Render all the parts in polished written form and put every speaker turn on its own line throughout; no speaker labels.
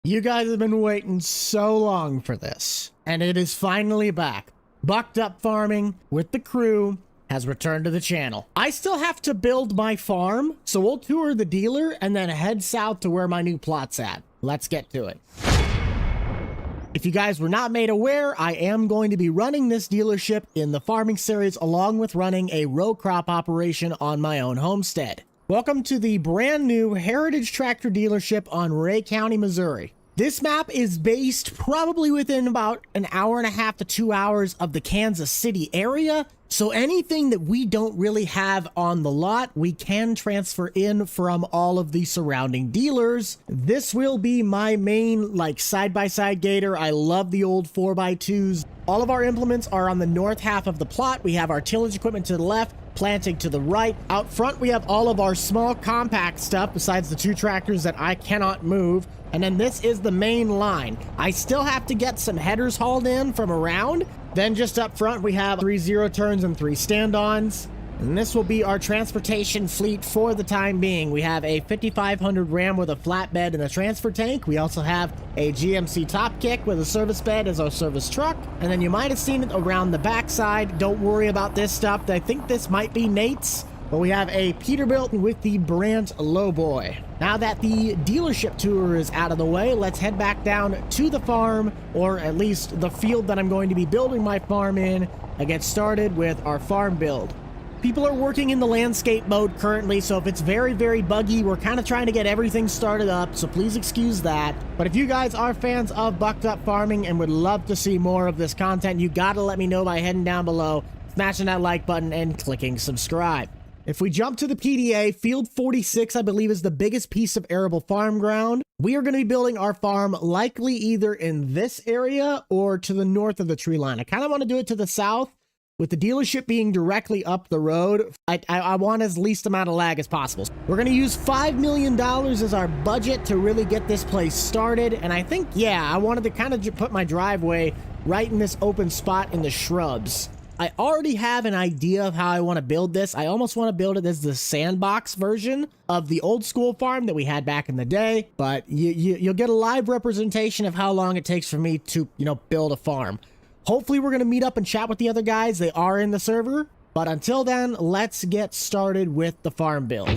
You guys have been waiting so long for this, and it is finally back. Bucked Up Farming with the crew has returned to the channel. I still have to build my farm, so we'll tour the dealer and then head south to where my new plot's at. Let's get to it. If you guys were not made aware, I am going to be running this dealership in the farming series along with running a row crop operation on my own homestead. Welcome to the brand new Heritage Tractor dealership on Ray County, Missouri. This map is based probably within about an hour and a half to 2 hours of the Kansas City area. So anything that we don't really have on the lot, we can transfer in from all of the surrounding dealers. This will be my main side-by-side gator. I love the old 4x2s. All of our implements are on the north half of the plot. We have our tillage equipment to the left, planting to the right. Out front, we have all of our small compact stuff besides the 2 tractors that I cannot move. And then this is the main line. I still have to get some headers hauled in from around. Then just up front, we have 3 0-turns and 3 stand-ons. And this will be our transportation fleet for the time being. We have a 5500 Ram with a flatbed and a transfer tank. We also have a GMC Top Kick with a service bed as our service truck. And then you might have seen it around the backside. Don't worry about this stuff. I think this might be Nate's. But we have a Peterbilt with the Brandt Lowboy. Now that the dealership tour is out of the way, let's head back down to the farm, or at least the field that I'm going to be building my farm in, and get started with our farm build. People are working in the landscape mode currently, so if it's very, very buggy, we're kind of trying to get everything started up, so please excuse that. But if you guys are fans of Bucked Up Farming and would love to see more of this content, you gotta let me know by heading down below, smashing that like button, and clicking subscribe. If we jump to the PDA, Field 46, I believe, is the biggest piece of arable farm ground. We are going to be building our farm likely either in this area or to the north of the tree line. I kind of want to do it to the south, with the dealership being directly up the road. I want as least amount of lag as possible. We're going to use $5 million as our budget to really get this place started. And I think, yeah, I wanted to kind of put my driveway right in this open spot in the shrubs. I already have an idea of how I want to build this. I almost want to build it as the sandbox version of the old school farm that we had back in the day, but you'll get a live representation of how long it takes for me to, build a farm. Hopefully we're going to meet up and chat with the other guys. They are in the server, but until then, let's get started with the farm build.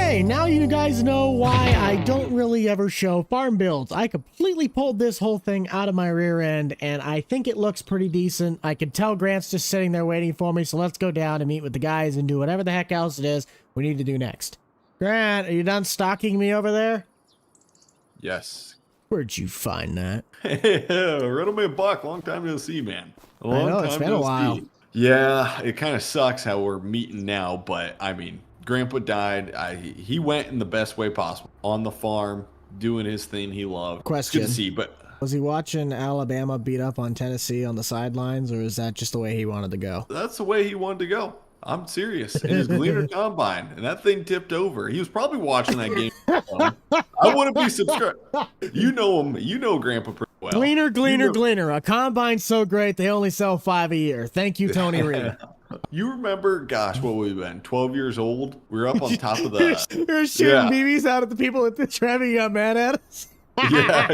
Okay, now you guys know why I don't really ever show farm builds. I completely pulled this whole thing out of my rear end, and I think it looks pretty decent. I can tell Grant's just sitting there waiting for me, so let's go down and meet with the guys and do whatever the heck else it is we need to do next. Grant, are you done stalking me over there?
Yes.
Where'd you find that?
Riddleman Buck, long time no see, man.
I know, it's been a while.
Yeah, it kind of sucks how we're meeting now, but I mean, Grandpa died. He went in the best way possible on the farm, doing his thing he loved.
Question.
Good to see, but
was he watching Alabama beat up on Tennessee on the sidelines, or is that just the way he wanted to go?
That's the way he wanted to go. I'm serious. In his Gleaner Combine, and that thing tipped over. He was probably watching that game. I wouldn't be subscribed. You know him. You know Grandpa pretty well.
Gleaner. A combine's so great, they only sell 5 a year. Thank you, Tony Reed.
You remember, gosh, what we've been, 12 years old? We were up on top of the...
We're shooting BBs out at the people at the Trevi got mad at us.
yeah.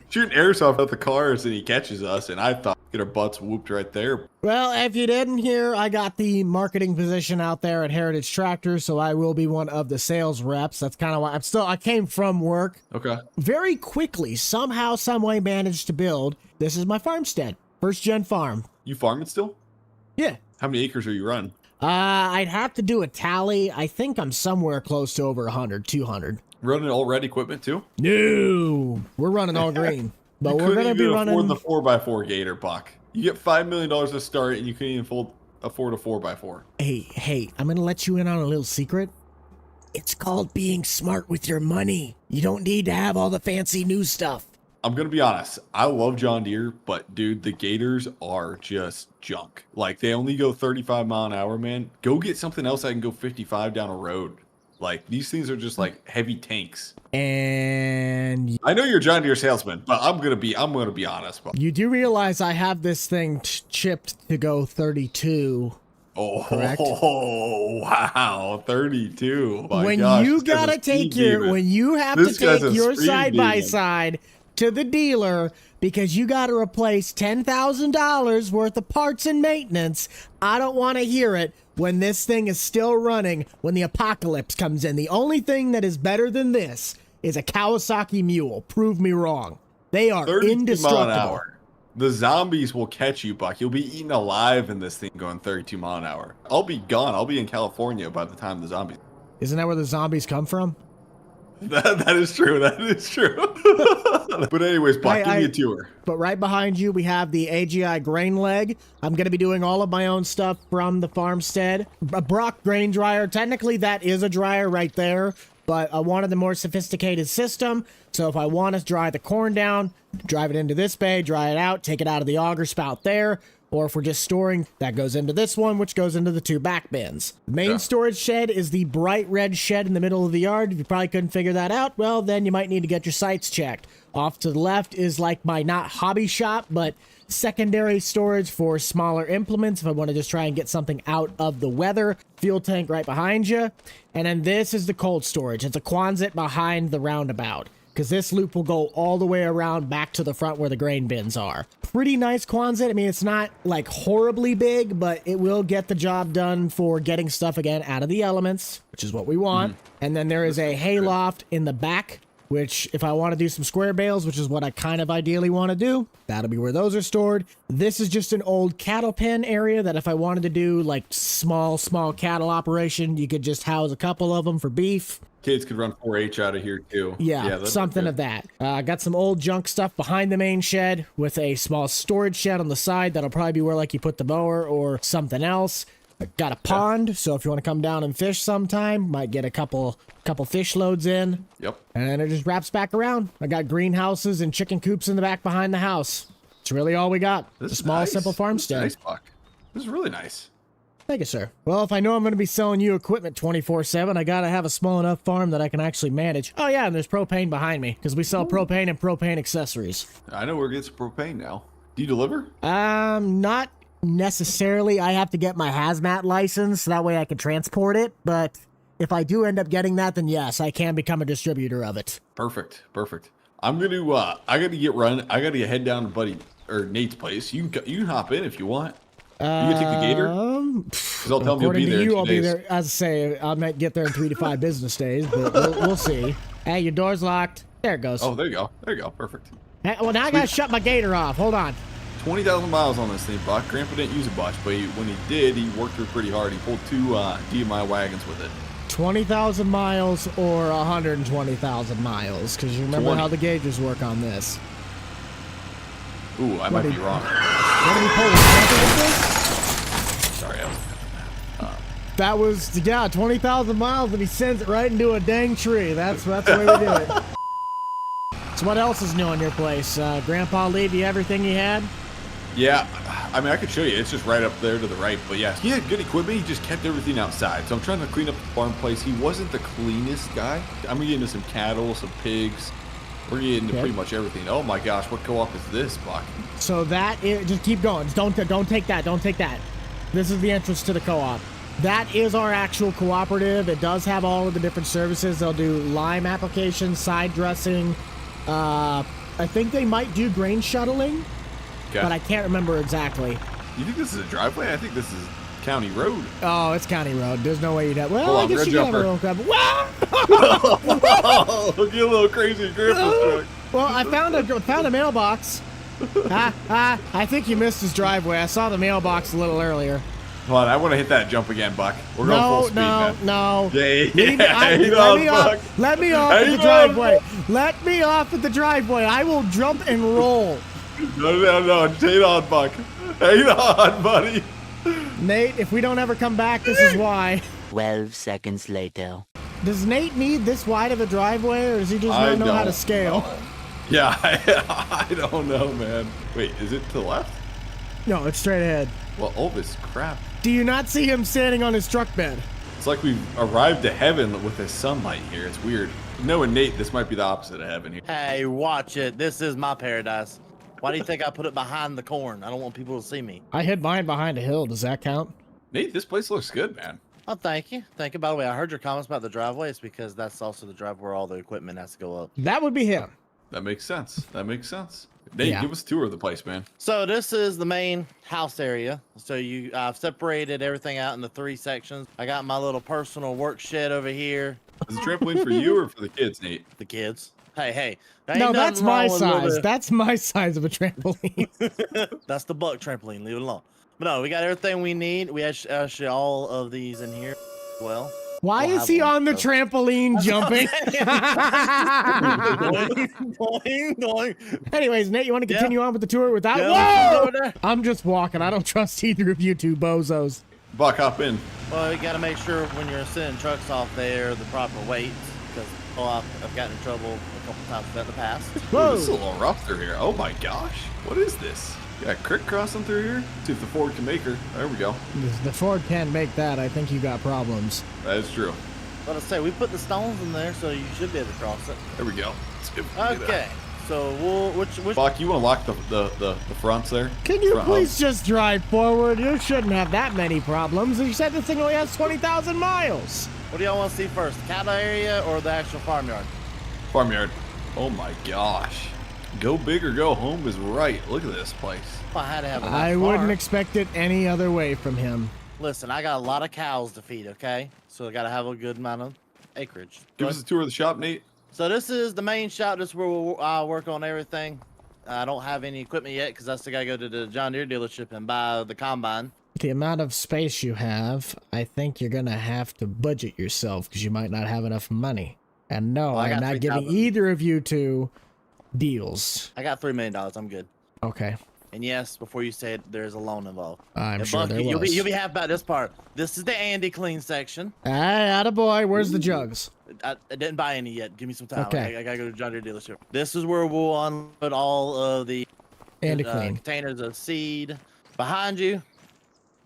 Shooting airsoft at the cars, and he catches us, and I thought get our butts whooped right there.
Well, if you didn't hear, I got the marketing position out there at Heritage Tractor, so I will be one of the sales reps. That's kind of why I came from work.
Okay.
Very quickly, somehow, some way managed to build. This is my farmstead. First gen farm.
You farming still?
Yeah.
How many acres are you running?
I'd have to do a tally. I think I'm somewhere close to over 100, 200.
Running all red equipment too?
No, we're running all green. But we're going to be running...
afford the 4x4 Gator, Buck. You get $5 million to start, and you can't even afford a 4x4.
Hey, I'm going to let you in on a little secret. It's called being smart with your money. You don't need to have all the fancy new stuff.
I'm going to be honest. I love John Deere, but, dude, the Gators are just junk. Like, they only go 35 mile an hour, man. Go get something else that can go 55 down a road. Like, these things are just like heavy tanks.
And
I know you're a John Deere salesman, but I'm gonna be honest.
You do realize I have this thing chipped to go 32.
Oh,
correct?
Oh, wow, 32. My
when
gosh,
you gotta take your, when you have to take your side by side to the dealer because you got to replace $10,000 worth of parts and maintenance, I don't want to hear it. When this thing is still running, when the apocalypse comes in, the only thing that is better than this is a Kawasaki Mule. Prove me wrong. They are
32
indestructible.
mile an hour. The zombies will catch you, Buck. You'll be eaten alive in this thing going 32 mile an hour. I'll be gone. I'll be in California by the time the zombies...
Isn't that where the zombies come from?
That is true. That is true. But anyways, Buck, give me a tour.
But right behind you, we have the AGI grain leg. I'm going to be doing all of my own stuff from the farmstead. A Brock grain dryer. Technically, that is a dryer right there, but I wanted the more sophisticated system. So if I want to dry the corn down, drive it into this bay, dry it out, take it out of the auger spout there. Or if we're just storing, that goes into this one, which goes into the 2 back bins. The main storage shed is the bright red shed in the middle of the yard. If you probably couldn't figure that out, well, then you might need to get your sites checked. Off to the left is like my not hobby shop, but secondary storage for smaller implements if I want to just try and get something out of the weather. Fuel tank right behind you. And then this is the cold storage. It's a Quonset behind the roundabout, because this loop will go all the way around back to the front where the grain bins are. Pretty nice Quonset. I mean, it's not like horribly big, but it will get the job done for getting stuff again out of the elements, which is what we want. And then there is a hayloft in the back, which if I want to do some square bales, which is what I kind of ideally want to do, that'll be where those are stored. This is just an old cattle pen area that if I wanted to do like small cattle operation, you could just house a couple of them for beef.
Kids could run 4-H out of here too.
Yeah, something of that. I got some old junk stuff behind the main shed with a small storage shed on the side. That'll probably be where like you put the mower or something else. I got a pond, so if you want to come down and fish sometime, might get a couple fish loads in.
Yep.
And then it just wraps back around. I got greenhouses and chicken coops in the back behind the house. It's really all we got. It's a small, simple farmstead.
This is nice, Buck. This is really nice.
Thank you, sir. Well, if I know I'm going to be selling you equipment 24/7, I got to have a small enough farm that I can actually manage. Oh, yeah, and there's propane behind me because we sell propane and propane accessories.
I know where it gets propane now. Do you deliver?
Not necessarily. I have to get my hazmat license so that way I can transport it. But if I do end up getting that, then yes, I can become a distributor of it.
Perfect. I'm going to, I got to get running. I got to head down to Nate's place. You can hop in if you want. You can take the gator? Because I'll tell him you'll
According
be
to
there in
you,
2
I'll be
days.
there. As I say, I might get there in 3 to 5 business days, but we'll see. Hey, your door's locked. There it goes.
Oh, there you go. There you go. Perfect.
Hey, well, now I gotta shut my gator off. Hold on.
20,000 miles on this thing, Buck. Grandpa didn't use a bunch, but when he did, he worked through pretty hard. He pulled 2 DMI wagons with it.
20,000 miles or 120,000 miles? Because you remember
20.
how the gauges work on this.
Ooh, I might be wrong.
What did he pull? With this?
Sorry, I was...
That was, yeah, 20,000 miles, and he sends it right into a dang tree. That's the way we do it. So what else is new in your place? Grandpa leave you everything he had?
Yeah, I mean, I could show you. It's just right up there to the right. But yeah, he had good equipment. He just kept everything outside. So I'm trying to clean up the farm place. He wasn't the cleanest guy. I'm going to get into some cattle, some pigs. We're getting into pretty much everything. Oh my gosh, what co-op is this, Buck?
So that is, just keep going. Just don't take that. Don't take that. This is the entrance to the co-op. That is our actual cooperative. It does have all of the different services. They'll do lime applications, side dressing. I think they might do grain shuttling, but I can't remember exactly.
You think this is a driveway? I think this is county road.
Oh, it's county road. There's no way you'd have. Well,
Hold
I
on,
guess you can have a little crab.
Look, get a little crazy grandpa's truck.
Well, I found a mailbox. I think you missed his driveway. I saw the mailbox a little earlier.
Hold on, I want to hit that jump again, Buck. We're going full speed, man.
No.
Yeah,
Let me off at the driveway. Let me off at the driveway. I will jump and roll.
No. Hang on, Buck. Hang on, buddy.
Nate, if we don't ever come back, this is why.
12 seconds later.
Does Nate need this wide of a driveway, or does he just not know how to scale?
Yeah, I don't know, man. Wait, is it to the left?
No, it's straight ahead.
Well, all this crap.
Do you not see him standing on his truck bed?
It's like we've arrived to heaven with the sunlight here. It's weird. Knowing Nate, this might be the opposite of heaven here.
Hey, watch it. This is my paradise. Why do you think I put it behind the corn? I don't want people to see me.
I hid mine behind a hill. Does that count?
Nate, this place looks good, man.
Oh, thank you. Thank you. By the way, I heard your comments about the driveway. It's because that's also the drive where all the equipment has to go up.
That would be him.
That makes sense. Nate, give us a tour of the place, man.
So this is the main house area. So I've separated everything out into 3 sections. I got my little personal work shed over here.
Is the trampoline for you or for the kids, Nate?
The kids. Hey.
No, that's my size. That's my size of a trampoline.
That's the buck trampoline. Leave it alone. But no, we got everything we need. We actually all of these in here. Well.
Why is he on the trampoline jumping? Anyways, Nate, you want to continue on with the tour without? Whoa! I'm just walking. I don't trust either of you two bozos.
Buck, hop in.
Well, you got to make sure when you're sending trucks off there, the proper weights, because I've gotten in trouble a couple times with that in the past.
Whoa, this is a little rough through here. Oh my gosh, what is this? You got a creek crossing through here? See if the Ford can make her. There we go.
If the Ford can't make that, I think you got problems.
That is true.
But I say we put the stones in there, so you should be able to cross it.
There we go. Let's see if we can get
Okay, so which
Buck, you want to lock the fronts there?
Can you please just drive forward? You shouldn't have that many problems. You said this thing only has 20,000 miles.
What do y'all want to see first, the cattle area or the actual farmyard?
Farmyard. Oh my gosh. Go big or go home is right. Look at this place.
If I had to have a
I wouldn't expect it any other way from him.
Listen, I got a lot of cows to feed, okay? So I got to have a good amount of acreage.
Give us a tour of the shop, Nate.
So this is the main shop. This is where we'll work on everything. I don't have any equipment yet because I still got to go to the John Deere dealership and buy the combine.
The amount of space you have, I think you're going to have to budget yourself because you might not have enough money. And no,
Well,
I'm not giving either of you two deals.
I got $3 million. I'm good.
Okay.
And yes, before you say it, there's a loan involved.
I'm
and
sure
Buck,
there
you'll
was.
be happy about this part. This is the Andy clean section.
Hey, attaboy. Where's the jugs?
I didn't buy any yet. Give me some time.
Okay.
I gotta go to the John Deere dealership. This is where we'll unload all of the
Andy clean
containers of seed. Behind you,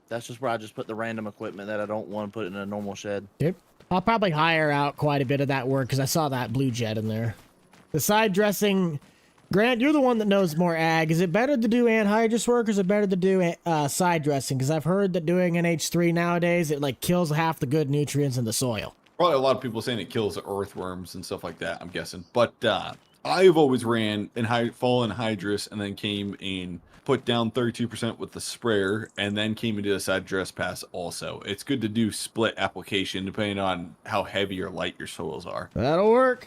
that's just where I just put the random equipment that I don't want to put in a normal shed.
Yep. I'll probably hire out quite a bit of that work because I saw that blue jet in there. The side dressing, Grant, you're the one that knows more ag. Is it better to do anhydrous work or is it better to do side dressing? Because I've heard that doing NH3 nowadays, it like kills half the good nutrients in the soil.
Probably a lot of people saying it kills earthworms and stuff like that, I'm guessing. But I've always ran in fall anhydrous and then came in put down 32% with the sprayer and then came into a side dress pass also. It's good to do split application depending on how heavy or light your soils are.
That'll work.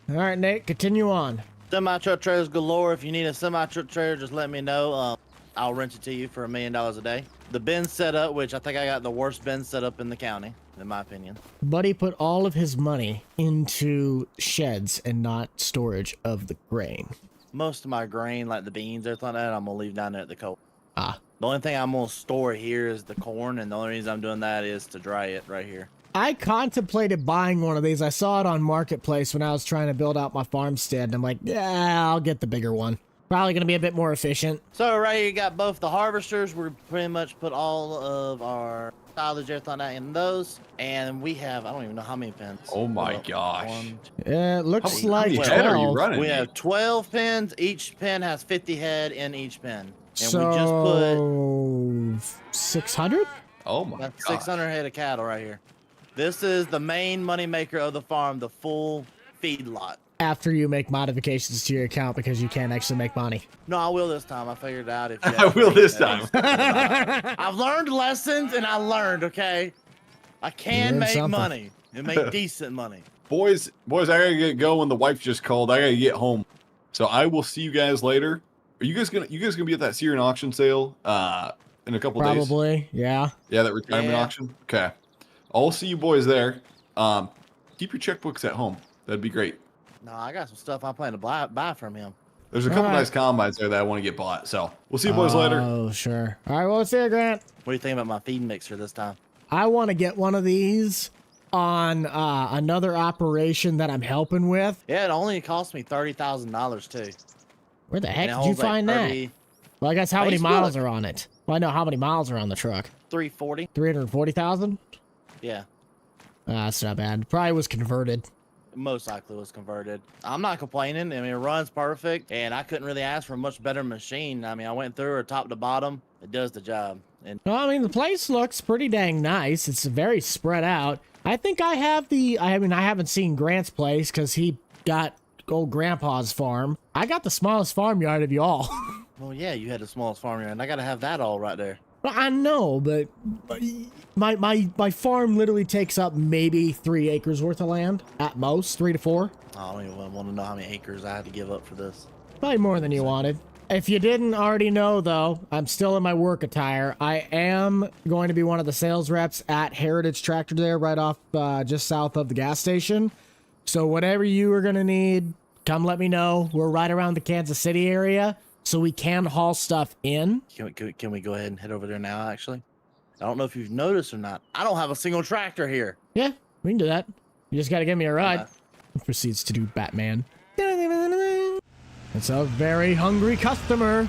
All right, Nate, continue on.
Semi-truck trailers galore. If you need a semi-truck trailer, just let me know. I'll rent it to you for $1 million a day. The bin setup, which I think I got the worst bin setup in the county, in my opinion.
Buddy put all of his money into sheds and not storage of the grain.
Most of my grain, like the beans, everything like that, I'm gonna leave down there at the cold.
Ah.
The only thing I'm gonna store here is the corn, and the only reason I'm doing that is to dry it right here.
I contemplated buying one of these. I saw it on Marketplace when I was trying to build out my farmstead, and I'm like, yeah, I'll get the bigger one. Probably going to be a bit more efficient.
So right here you got both the harvesters. We're pretty much put all of our silage, everything like that in those. And we have, I don't even know how many pins.
Oh my gosh.
It looks
How
like
many head are you
12.
running?
We have 12 pins. Each pin has 50 head in each pin. And
So,
we just put
600?
Oh my
that's
gosh.
600 head of cattle right here. This is the main money maker of the farm, the full feed lot.
After you make modifications to your account because you can't actually make money.
No, I will this time. I figured out if you
I will this time.
I've learned lessons and I learned, okay? I can
learned
make
something.
money and make decent money.
Boys, I gotta get going. The wife just called. I gotta get home. So I will see you guys later. Are you guys gonna be at that Syrian auction sale in a couple days?
Probably, yeah.
Yeah, that retirement
Yeah.
auction. Okay. I'll see you boys there. Keep your checkbooks at home. That'd be great.
No, I got some stuff I'm planning to buy from him.
There's a couple
Alright.
nice combines there that I want to get bought. So we'll see you boys later.
Oh, sure. All right, well, see you, Grant.
What do you think about my feed mixer this time?
I want to get one of these on another operation that I'm helping with.
Yeah, it only cost me $30,000 too.
Where the
And
heck
it
did you
holds, like,
find that?
30,
Well, I guess how many
Facebook.
miles are on it? Well, I know how many miles are on the truck.
340.
340,000?
Yeah,
That's not bad. Probably was converted.
most likely was converted. I'm not complaining. I mean, it runs perfect, and I couldn't really ask for a much better machine. I mean, I went through her top to bottom. It does the job. And
Well, I mean, the place looks pretty dang nice. It's very spread out. I think I have I haven't seen Grant's place because he got old Grandpa's farm. I got the smallest farmyard of you all.
well, yeah, you had the smallest farm here, and I got to have that all right there.
Well, I know, but my farm literally takes up maybe 3 acres worth of land at most, 3 to 4.
I don't even want to know how many acres I had to give up for this.
Probably more than you wanted. If you didn't already know, though, I'm still in my work attire. I am going to be one of the sales reps at Heritage Tractor there, right off just south of the gas station. So whatever you are going to need, come let me know. We're right around the Kansas City area, so we can haul stuff in.
Can we go ahead and head over there now, actually? I don't know if you've noticed or not. I don't have a single tractor here.
Yeah, we can do that. You just got to give me a ride.
Okay.
Proceeds to do Batman. It's a very hungry customer.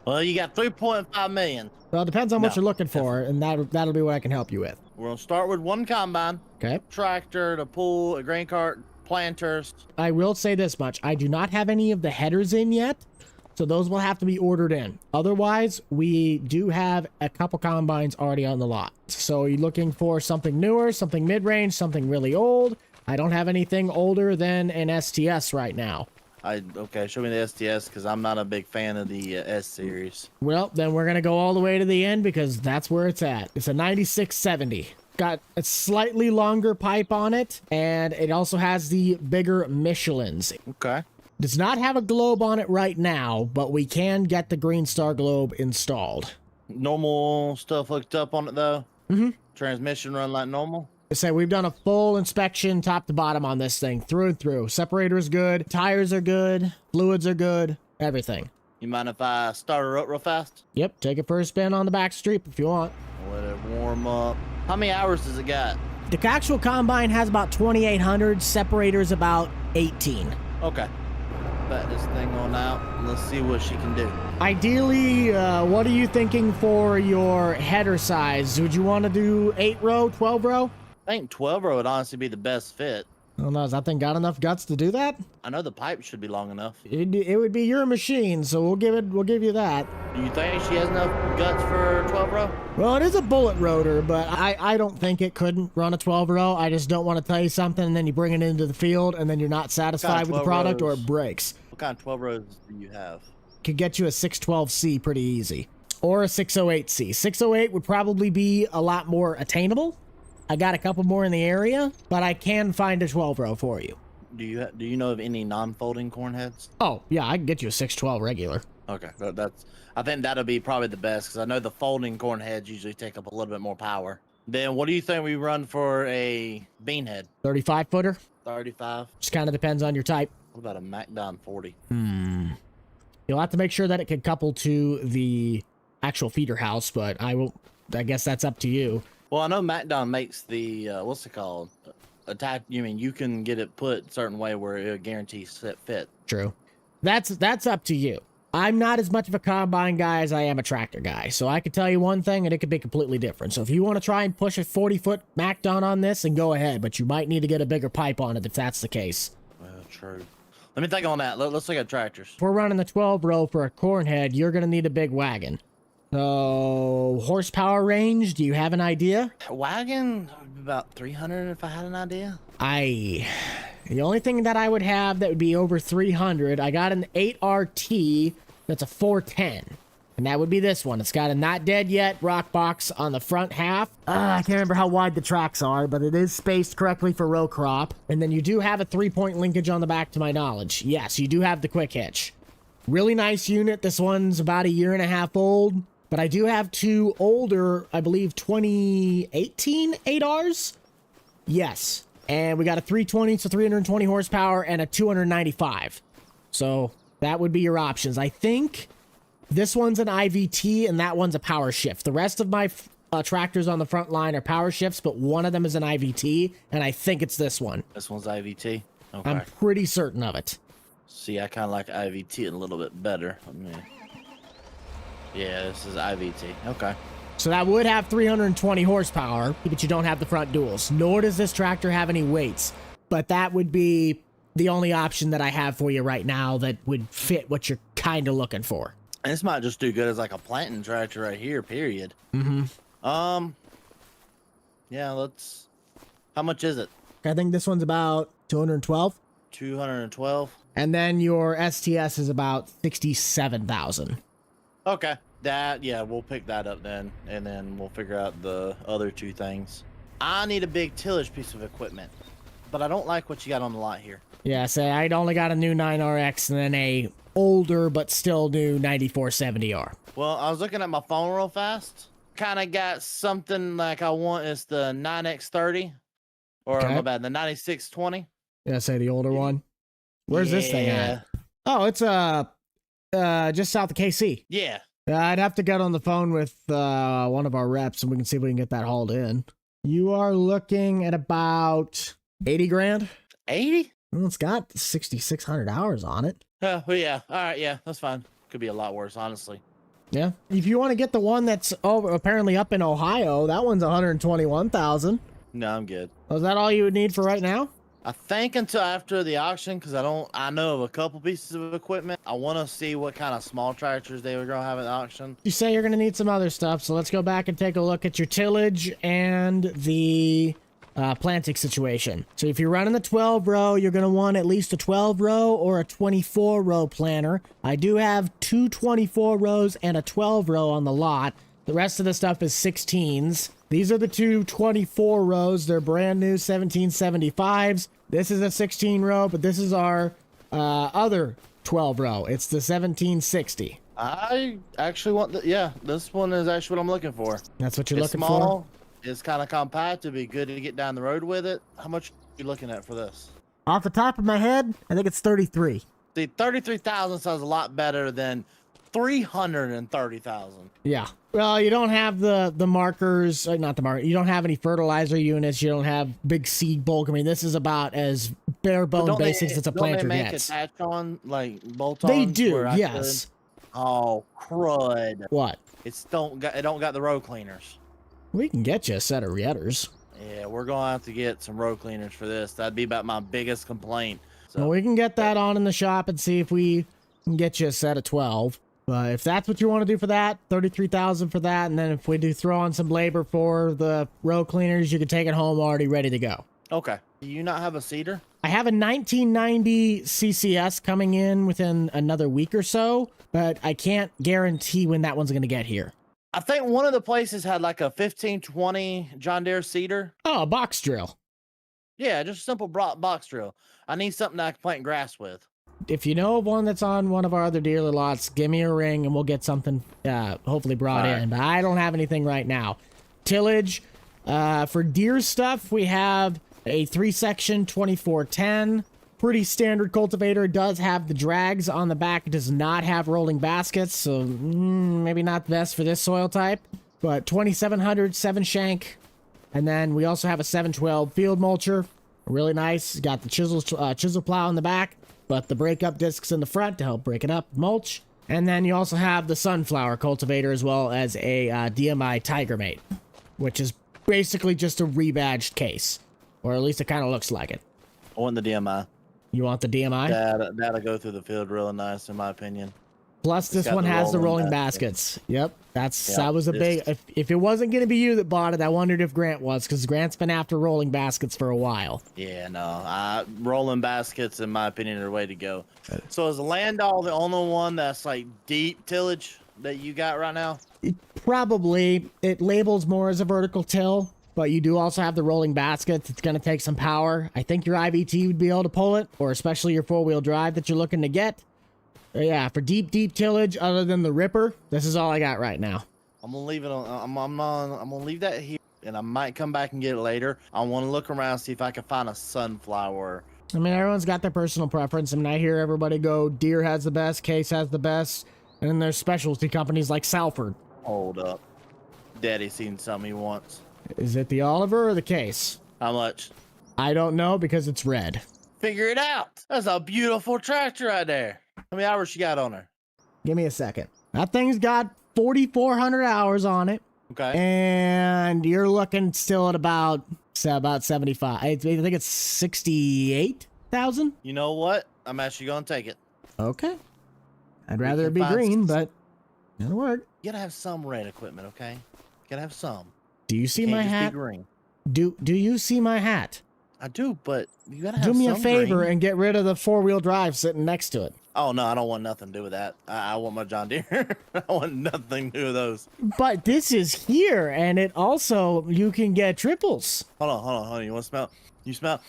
Well, you got 3.5 million.
Well, it depends on what
No.
you're looking for, and that'll be what I can help you with.
We're going to start with one combine,
Okay.
tractor, the pool, a grain cart, planters.
I will say this much. I do not have any of the headers in yet, so those will have to be ordered in. Otherwise, we do have a couple combines already on the lot. So are you looking for something newer, something mid-range, something really old? I don't have anything older than an STS right now.
Okay, show me the STS because I'm not a big fan of the S series.
Well, then we're going to go all the way to the end because that's where it's at. It's a 9670. Got a slightly longer pipe on it, and it also has the bigger Michelins.
Okay.
Does not have a globe on it right now, but we can get the Green Star globe installed.
Normal stuff hooked up on it though.
Mm-hmm.
Transmission run like normal.
So we've done a full inspection top to bottom on this thing, through and through. Separator is good, tires are good, fluids are good, everything.
You mind if I start her up real fast?
Yep, take it for a spin on the back street if you want.
Let it warm up. How many hours does it got?
The actual combine has about 2,800, separator's about 18.
Okay. Back this thing on out. And let's see what she can do.
Ideally, what are you thinking for your header size? Would you want to do 8 row, 12 row?
I think 12 row would honestly be the best fit.
I don't know, has that thing got enough guts to do that?
I know the pipe should be long enough.
It would be your machine, so we'll give you that.
Do you think she has enough guts for 12 row?
Well, it is a bullet rotor, but I don't think it couldn't run a 12 row. I just don't want to tell you something and then you bring it into the field and then you're not satisfied with the product or it breaks.
What kind of 12 rows do you have?
Could get you a 612C pretty easy. Or a 608C. 608 would probably be a lot more attainable. I got a couple more in the area, but I can find a 12 row for you.
Do you know of any non-folding corn heads?
Oh, yeah, I can get you a 612 regular.
Okay, I think that'll be probably the best because I know the folding corn heads usually take up a little bit more power. Then what do you think we run for a bean head?
35 footer?
35.
Just kind of depends on your type.
What about a Ltdan40?
You'll have to make sure that it can couple to the actual feeder house, but I guess that's up to you.
Well, I know Ltdan makes the what's it called? You can get it put a certain way where it guarantees fit.
True. That's up to you. I'm not as much of a combine guy as I am a tractor guy, so I could tell you one thing and it could be completely different. So if you want to try and push a 40-foot Ltdan on this, then go ahead, but you might need to get a bigger pipe on it if that's the case.
Well, true. Let me think on that. Let's look at tractors.
If we're running the 12 row for a corn head, you're going to need a big wagon. So, horsepower range, do you have an idea?
Wagon, about 300 if I had an idea.
The only thing that I would have that would be over 300, I got an 8RT that's a 410. And that would be this one. It's got a not dead yet rock box on the front half. I can't remember how wide the tracks are, but it is spaced correctly for row crop. And then you do have a 3-point linkage on the back to my knowledge. Yes, you do have the quick hitch. Really nice unit. This one's about 1.5 years old. But I do have two older, I believe 2018 8Rs. Yes. And we got a 320, so 320 horsepower, and a 295. So that would be your options. I think this one's an IVT, and that one's a power shift. The rest of my tractors on the front line are power shifts, but one of them is an IVT, and I think it's this one.
This one's IVT? Okay.
I'm pretty certain of it.
See, I kind of like IVT a little bit better. Yeah, this is IVT. Okay.
So that would have 320 horsepower, but you don't have the front duals. Nor does this tractor have any weights. But that would be the only option that I have for you right now that would fit what you're kind of looking for.
And this might just do good as like a planting tractor right here, period.
Mm-hmm.
Yeah, how much is it?
I think this one's about 212.
212.
And then your STS is about 67,000.
Okay. Yeah, we'll pick that up then, and then we'll figure out the other two things. I need a big tillage piece of equipment, but I don't like what you got on the lot here.
Yeah, say I'd only got a new 9RX and then a older but still new 9470R.
Well, I was looking at my phone real fast. Kind of got something like I want is the 9X30, or
okay.
My bad, the 9620.
Yeah, say the older one. Where's this thing at? Oh, it's just south of KC.
Yeah.
I'd have to get on the phone with one of our reps and we can see if we can get that hauled in. You are looking at about 80 grand.
80?
Well, it's got 6,600 hours on it.
Well, yeah. All right. Yeah, that's fine. Could be a lot worse, honestly.
Yeah. If you want to get the one that's apparently up in Ohio, that one's 121,000.
No, I'm good.
Was that all you would need for right now?
I think until after the auction, because I know of a couple pieces of equipment. I want to see what kind of small tractors they were going to have at the auction.
You say you're going to need some other stuff, so let's go back and take a look at your tillage and the planting situation. So if you're running the 12 row, you're going to want at least a 12 row or a 24 row planter. I do have two 24 rows and a 12 row on the lot. The rest of the stuff is 16s. These are the two 24 rows. They're brand new 1775s. This is a 16 row, but this is our other 12 row. It's the 1760.
I actually want this one is actually what I'm looking for.
That's what you're looking
for?
for?
It's kind of compact. It'd be good to get down the road with it. How much are you looking at for this?
Off the top of my head, I think it's 33.
See, 33,000 sounds a lot better than 330,000.
Yeah. Well, you don't have the markers, not the marker. You don't have any fertilizer units. You don't have big seed bulk. I mean, this is about as bare bone basics as a planter gets.
Don't they make attach on, like bolt-ons?
They do, yes.
Oh, crud.
What?
It don't got the row cleaners.
We can get you a set of Rietters.
Yeah, we're gonna have to get some road cleaners for this. That'd be about my biggest complaint. So
Well, we can get that on in the shop and see if we can get you a set of 12. But if that's what you want to do for that, 33,000 for that, and then if we do throw on some labor for the road cleaners, you can take it home already ready to go.
okay. Do you not have a cedar?
I have a 1990 CCS coming in within another week or so, but I can't guarantee when that one's going to get here.
I think one of the places had like a 1520 John Deere cedar.
Oh, a box drill.
Yeah, just a simple box drill. I need something that I can plant grass with.
If you know of one that's on one of our other dealer lots, give me a ring and we'll get something hopefully brought in. But I don't have anything right now. Tillage, for Deere stuff, we have a 3-section 2410. Pretty standard cultivator. It does have the drags on the back. It does not have rolling baskets, so maybe not the best for this soil type. But 2700 7-shank. And then we also have a 712 field mulcher. Really nice. Got the chisel plow in the back, but the breakup discs in the front to help break it up, mulch. And then you also have the sunflower cultivator as well as a DMI Tigermate, which is basically just a rebadged case, or at least it kind of looks like it.
I want the DMI.
You want the DMI?
That'll go through the field really nice, in my opinion.
Plus, this one has the rolling baskets. Yep, that was a big. If it wasn't going to be you that bought it, I wondered if Grant was, because Grant's been after rolling baskets for a while.
Yeah, no, rolling baskets, in my opinion, are the way to go. So is the Landau the only one that's like deep tillage that you got right now?
Probably. It labels more as a vertical till, but you do also have the rolling baskets. It's going to take some power. I think your IVT would be able to pull it, or especially your 4-wheel drive that you're looking to get. Yeah, for deep tillage, other than the ripper, this is all I got right now.
I'm gonna leave it on. I'm gonna leave that here, and I might come back and get it later. I want to look around, see if I can find a sunflower.
I mean, everyone's got their personal preference. I mean, I hear everybody go, Deere has the best, Case has the best, and then there's specialty companies like Salford.
Hold up, Daddy seen something he wants.
Is it the Oliver or the Case?
How much?
I don't know because it's red.
Figure it out. That's a beautiful tractor right there. How many hours you got on her?
Give me a second. That thing's got 4,400 hours on it.
Okay.
And you're looking still at about 75. I think it's 68,000.
You know what? I'm actually gonna take it.
Okay. I'd rather
can
it be
find
green, but it'll work.
You gotta have some red equipment, okay? You gotta have some.
Do you see
Can't
my
just be
hat?
green.
Do you see my hat?
I do, but you gotta have
Do me a
some
favor
green.
and get rid of the 4-wheel drive sitting next to it.
Oh no, I don't want nothing to do with that. I want my John Deere. I want nothing to do with those.
But this is here, and it also, you can get triples.
Hold on. You want to smell? You smell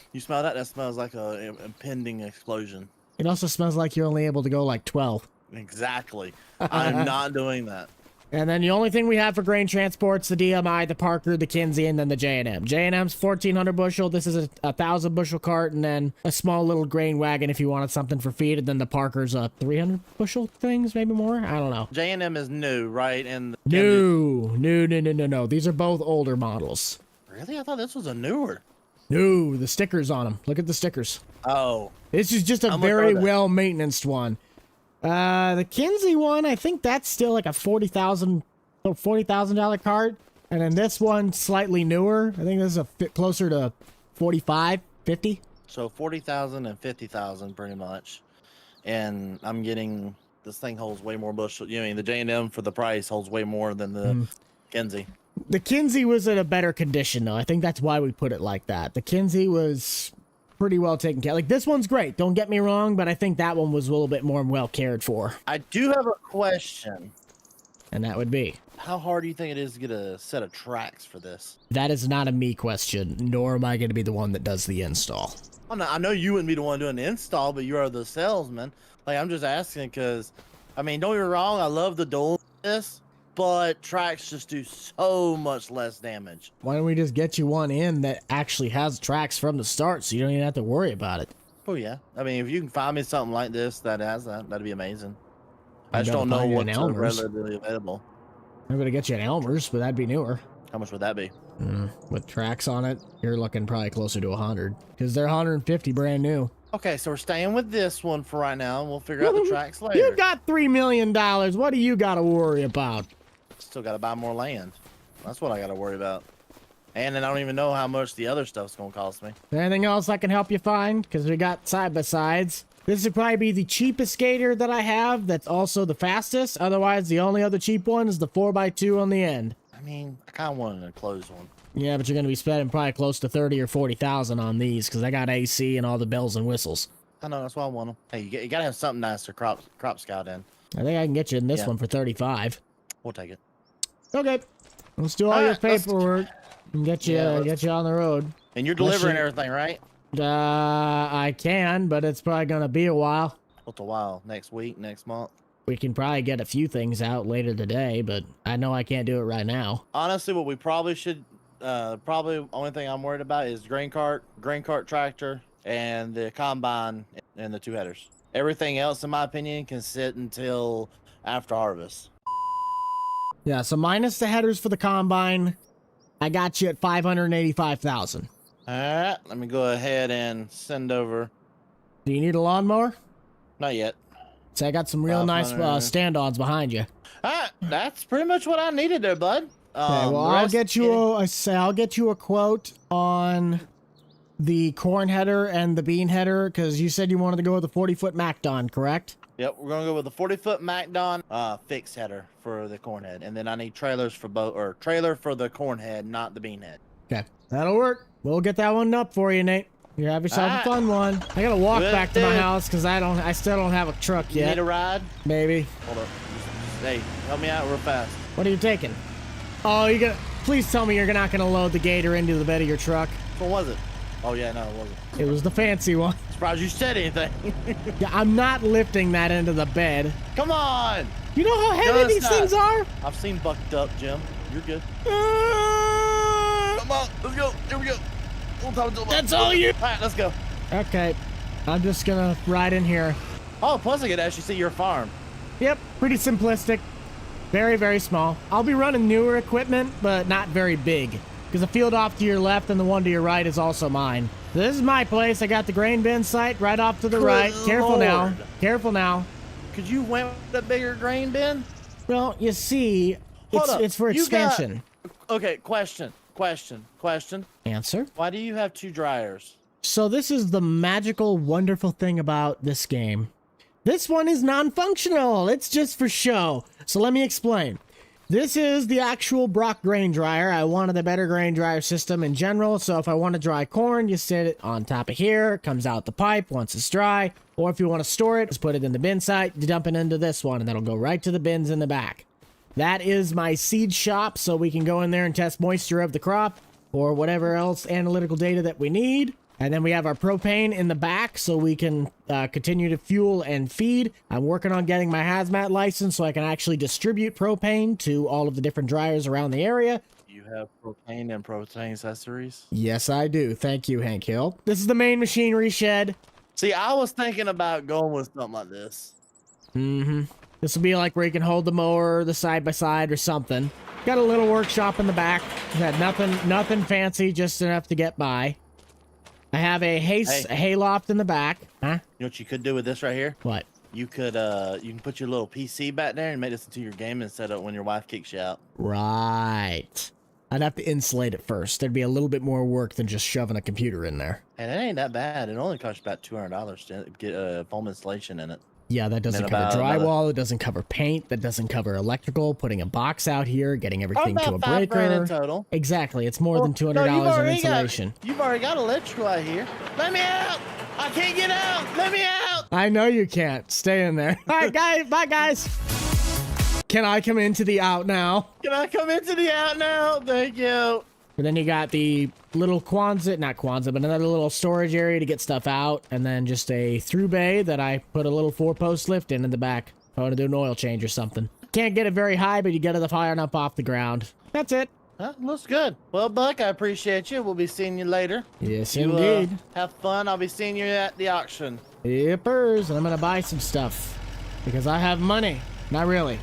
that? That smells like a impending explosion.
It also smells like you're only able to go like 12.
Exactly. I'm not doing that.
And then the only thing we have for grain transport's the DMI, the Parker, the Kinsey, and then the J&M. J&M's 1,400 bushel. This is a 1,000 bushel cart, and then a small little grain wagon if you wanted something for feed. And then the Parker's 300 bushel things, maybe more. I don't know.
J&M is new, right? And
No. These are both older models.
Really? I thought this was a newer.
No, the stickers on them. Look at the stickers.
Oh.
This is just a very well-maintenanced one. The Kinsey one, I think that's still like a $40,000 cart. And then this one, slightly newer. I think this is a bit closer to 45, 50.
So 40,000 and 50,000 pretty much. And I'm getting, this thing holds way more bushel. You know, the J&M for the price holds way more than the Kinsey.
The Kinsey was in a better condition though. I think that's why we put it like that. The Kinsey was pretty well taken care of. Like, this one's great, don't get me wrong, but I think that one was a little bit more well cared for.
I do have a question.
And that would be,
how hard do you think it is to get a set of tracks for this?
that is not a me question, nor am I going to be the one that does the install.
I know you wouldn't be the one doing the install, but you are the salesman. Like, I'm just asking because, I mean, don't get me wrong, I love the dual this, but tracks just do so much less damage.
Why don't we just get you one in that actually has tracks from the start so you don't even have to worry about it?
Oh yeah, I mean, if you can find me something like this that has that, that'd be amazing. I just
gotta
don't know
find you
what's
an Elmer's.
readily available.
I'm going to get you an Elmer's, but that'd be newer.
How much would that be?
With tracks on it, you're looking probably closer to 100 because they're 150 brand new.
Okay, so we're staying with this one for right now, and we'll figure out the tracks later.
You got $3 million. What do you got to worry about?
Still got to buy more land. That's what I got to worry about. And then I don't even know how much the other stuff's gonna cost me.
Anything else I can help you find? Because we got side-by-sides. This would probably be the cheapest gator that I have that's also the fastest. Otherwise, the only other cheap one is the 4x2 on the end.
I mean, I kind of wanted a closed one.
Yeah, but you're going to be spending probably close to 30 or 40,000 on these because I got AC and all the bells and whistles.
I know, that's why I want them. Hey, you gotta have something nice to crop scout in.
I think I can get you in this one for 35.
We'll take it.
Okay. Let's do all your paperwork and get you on the road.
And you're delivering everything, right?
I can, but it's probably going to be a while.
What's a while? Next week? Next month?
We can probably get a few things out later today, but I know I can't do it right now.
Honestly, what we probably should, probably only thing I'm worried about is grain cart tractor, and the combine and the 2 headers. Everything else, in my opinion, can sit until after harvest.
Yeah, so minus the headers for the combine, I got you at 585,000.
All right, let me go ahead and send over.
Do you need a lawnmower?
Not yet.
So I got some real nice stand-ons behind you.
All right, that's pretty much what I needed there, bud.
Okay, well, I'll get you a quote on the corn header and the bean header because you said you wanted to go with the 40-foot MacDon, correct?
Yep, we're gonna go with the 40-foot MacDon fixed header for the corn head, and then I need trailers for both, or trailer for the corn head, not the bean head.
Okay, that'll work. We'll get that one up for you, Nate. You have yourself a fun one. I gotta walk back to my house because I still don't have a truck yet.
You need a ride?
Maybe.
Hold up. Hey, help me out real fast.
What are you taking? Oh, you gonna? Please tell me you're not gonna load the gator into the bed of your truck.
What was it? Oh yeah, no, it wasn't.
It was the fancy one.
Surprised you said anything.
Yeah, I'm not lifting that into the bed.
Come on!
You know how heavy these things are?
I've seen bucked up, Jim. You're good. Come on, let's go. Here we go.
That's all you.
All right, let's go.
Okay, I'm just gonna ride in here.
Oh, plus I could actually see your farm.
Yep, pretty simplistic. Very, very small. I'll be running newer equipment, but not very big. Because the field off to your left and the one to your right is also mine. This is my place. I got the grain bin site right off to the right. Careful now. Careful now.
Could you went with a bigger grain bin?
Well, you see, it's for expansion.
Okay, question.
Answer.
Why do you have 2 dryers?
So this is the magical, wonderful thing about this game. This one is non-functional. It's just for show. So let me explain. This is the actual Brock grain dryer. I wanted a better grain dryer system in general. So if I want to dry corn, you sit it on top of here. It comes out the pipe once it's dry. Or if you want to store it, just put it in the bin site, dump it into this one, and that'll go right to the bins in the back. That is my seed shop, so we can go in there and test moisture of the crop or whatever else analytical data that we need. And then we have our propane in the back so we can continue to fuel and feed. I'm working on getting my hazmat license so I can actually distribute propane to all of the different dryers around the area.
You have propane and propane accessories?
Yes, I do. Thank you, Hank Hill. This is the main machinery shed.
See, I was thinking about going with something like this.
Mm-hmm. This will be like where you can hold the mower, the side-by-side, or something. Got a little workshop in the back. Got nothing fancy, just enough to get by. I have a hay loft in the back. Huh?
You know what you could do with this right here?
What?
You could you can put your little PC back there and make this into your gaming setup when your wife kicks you out.
Right. I'd have to insulate it first. There'd be a little bit more work than just shoving a computer in there.
And it ain't that bad. It only costs about $200 to get foam insulation in it.
Yeah, that doesn't cover drywall. It doesn't cover paint. That doesn't cover electrical. Putting a box out here, getting everything to a breaker.
In total.
Exactly. It's more than $200 in insulation.
You've already got electrical out here. Let me out! I can't get out! Let me out!
I know you can't. Stay in there. All right, guys. Bye, guys. Can I come into the out now?
Can I come into the out now? Thank you.
And then you got the little not Quonset, but another little storage area to get stuff out. And then just a through bay that I put a little 4-post lift in the back. If I want to do an oil change or something. Can't get it very high, but you get it high enough off the ground. That's it.
Looks good. Well, Buck, I appreciate you. We'll be seeing you later.
Yes, indeed.
Have fun. I'll be seeing you at the auction.
Yippers. And I'm going to buy some stuff. Because I have money. Not really.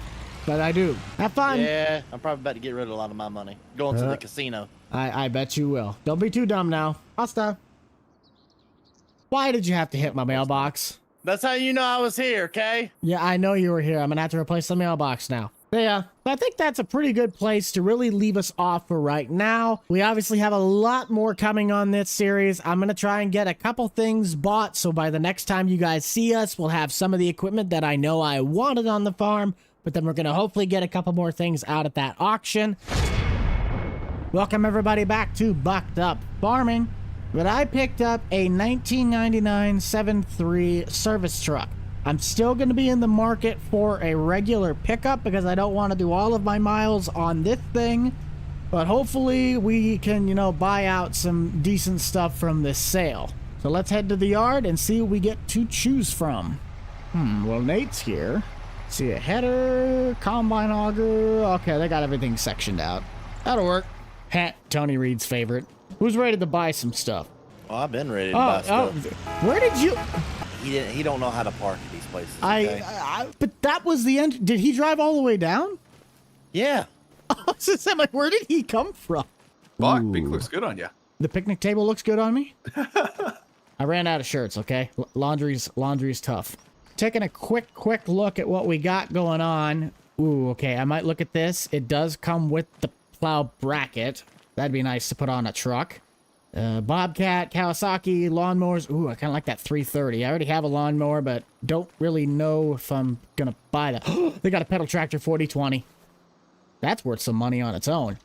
But I do. Have fun.
Yeah, I'm probably about to get rid of a lot of my money. Going to the casino.
I bet you will. Don't be too dumb now. Hasta. Why did you have to hit my mailbox?
That's how you know I was here, okay?
Yeah, I know you were here. I'm going to have to replace the mailbox now. Yeah, I think that's a pretty good place to really leave us off for right now. We obviously have a lot more coming on this series. I'm going to try and get a couple things bought, so by the next time you guys see us, we'll have some of the equipment that I know I wanted on the farm, but then we're going to hopefully get a couple more things out at that auction. Welcome everybody back to Bucked Up Farming. But I picked up a 1999 7.3 service truck. I'm still going to be in the market for a regular pickup because I don't want to do all of my miles on this thing. But hopefully we can, you know, buy out some decent stuff from this sale. So let's head to the yard and see what we get to choose from. Well, Nate's here. See a header, combine auger. Okay, they got everything sectioned out. That'll work. Tony Reed's favorite. Who's ready to buy some stuff?
Oh, I've been ready to buy stuff.
Where did you...
He don't know how to park at these places. Okay?
But that was the end. Did he drive all the way down?
Yeah.
I'm like, where did he come from?
Buck, pink looks good on you.
The picnic table looks good on me. I ran out of shirts. Okay, laundry's tough. Taking a quick look at what we got going on. Ooh, okay. I might look at this. It does come with the plow bracket. That'd be nice to put on a truck. Bobcat, Kawasaki, lawnmowers. Ooh, I kind of like that 330. I already have a lawnmower, but don't really know if I'm going to buy that. They got a pedal tractor 4020. That's worth some money on its own.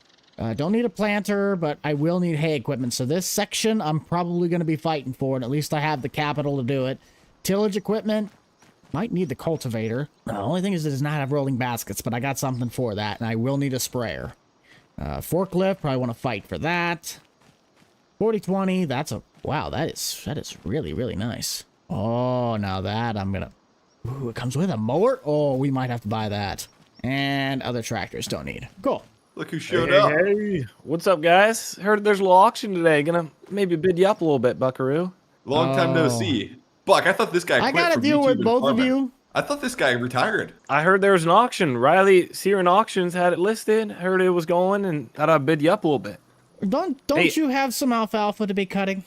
Don't need a planter, but I will need hay equipment. So this section, I'm probably going to be fighting for, and at least I have the capital to do it. Tillage equipment, might need the cultivator. The only thing is it does not have rolling baskets, but I got something for that, and I will need a sprayer. Forklift, probably want to fight for that. 4020, that's a... Wow, that is really, really nice. Oh, now that I'm gonna... Ooh, it comes with a mower? Oh, we might have to buy that. And other tractors don't need. Cool.
Look who showed up.
Hey, what's up, guys? Heard there's a little auction today. Gonna maybe bid you up a little bit, Buckaroo.
Long time no see. Buck, I thought this guy quit
I gotta
from
deal
YouTube
with
and
both of
farming.
you.
I thought this guy retired.
I heard there was an auction. Riley Searing Auctions had it listed. Heard it was going, and thought I'd bid you up a little bit.
Don't
Hey.
you have some alfalfa to be cutting?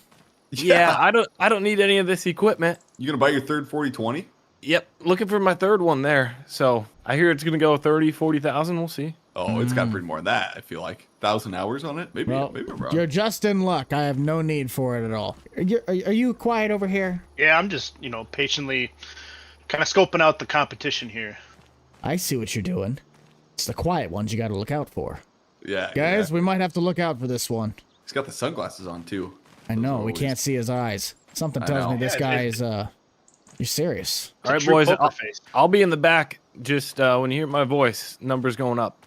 Yeah, I don't need any of this equipment.
You gonna buy your third 4020?
Yep, looking for my third one there. So I hear it's gonna go 30,000-40,000. We'll see.
Oh, it's got pretty more than that. I feel like 1,000 hours on it. Maybe,
Well,
maybe I'm wrong.
you're just in luck. I have no need for it at all. Are you quiet over here?
Yeah, I'm just, patiently kind of scoping out the competition here.
I see what you're doing. It's the quiet ones you got to look out for.
Yeah,
Guys,
yeah.
we might have to look out for this one.
He's got the sunglasses on too.
I know, we can't see his eyes. Something
I
tells me
know.
this
Yeah,
guy
it-
is, you're serious.
All right,
True
boys.
poker face.
I'll be in the back. Just when you hear my voice, numbers going up.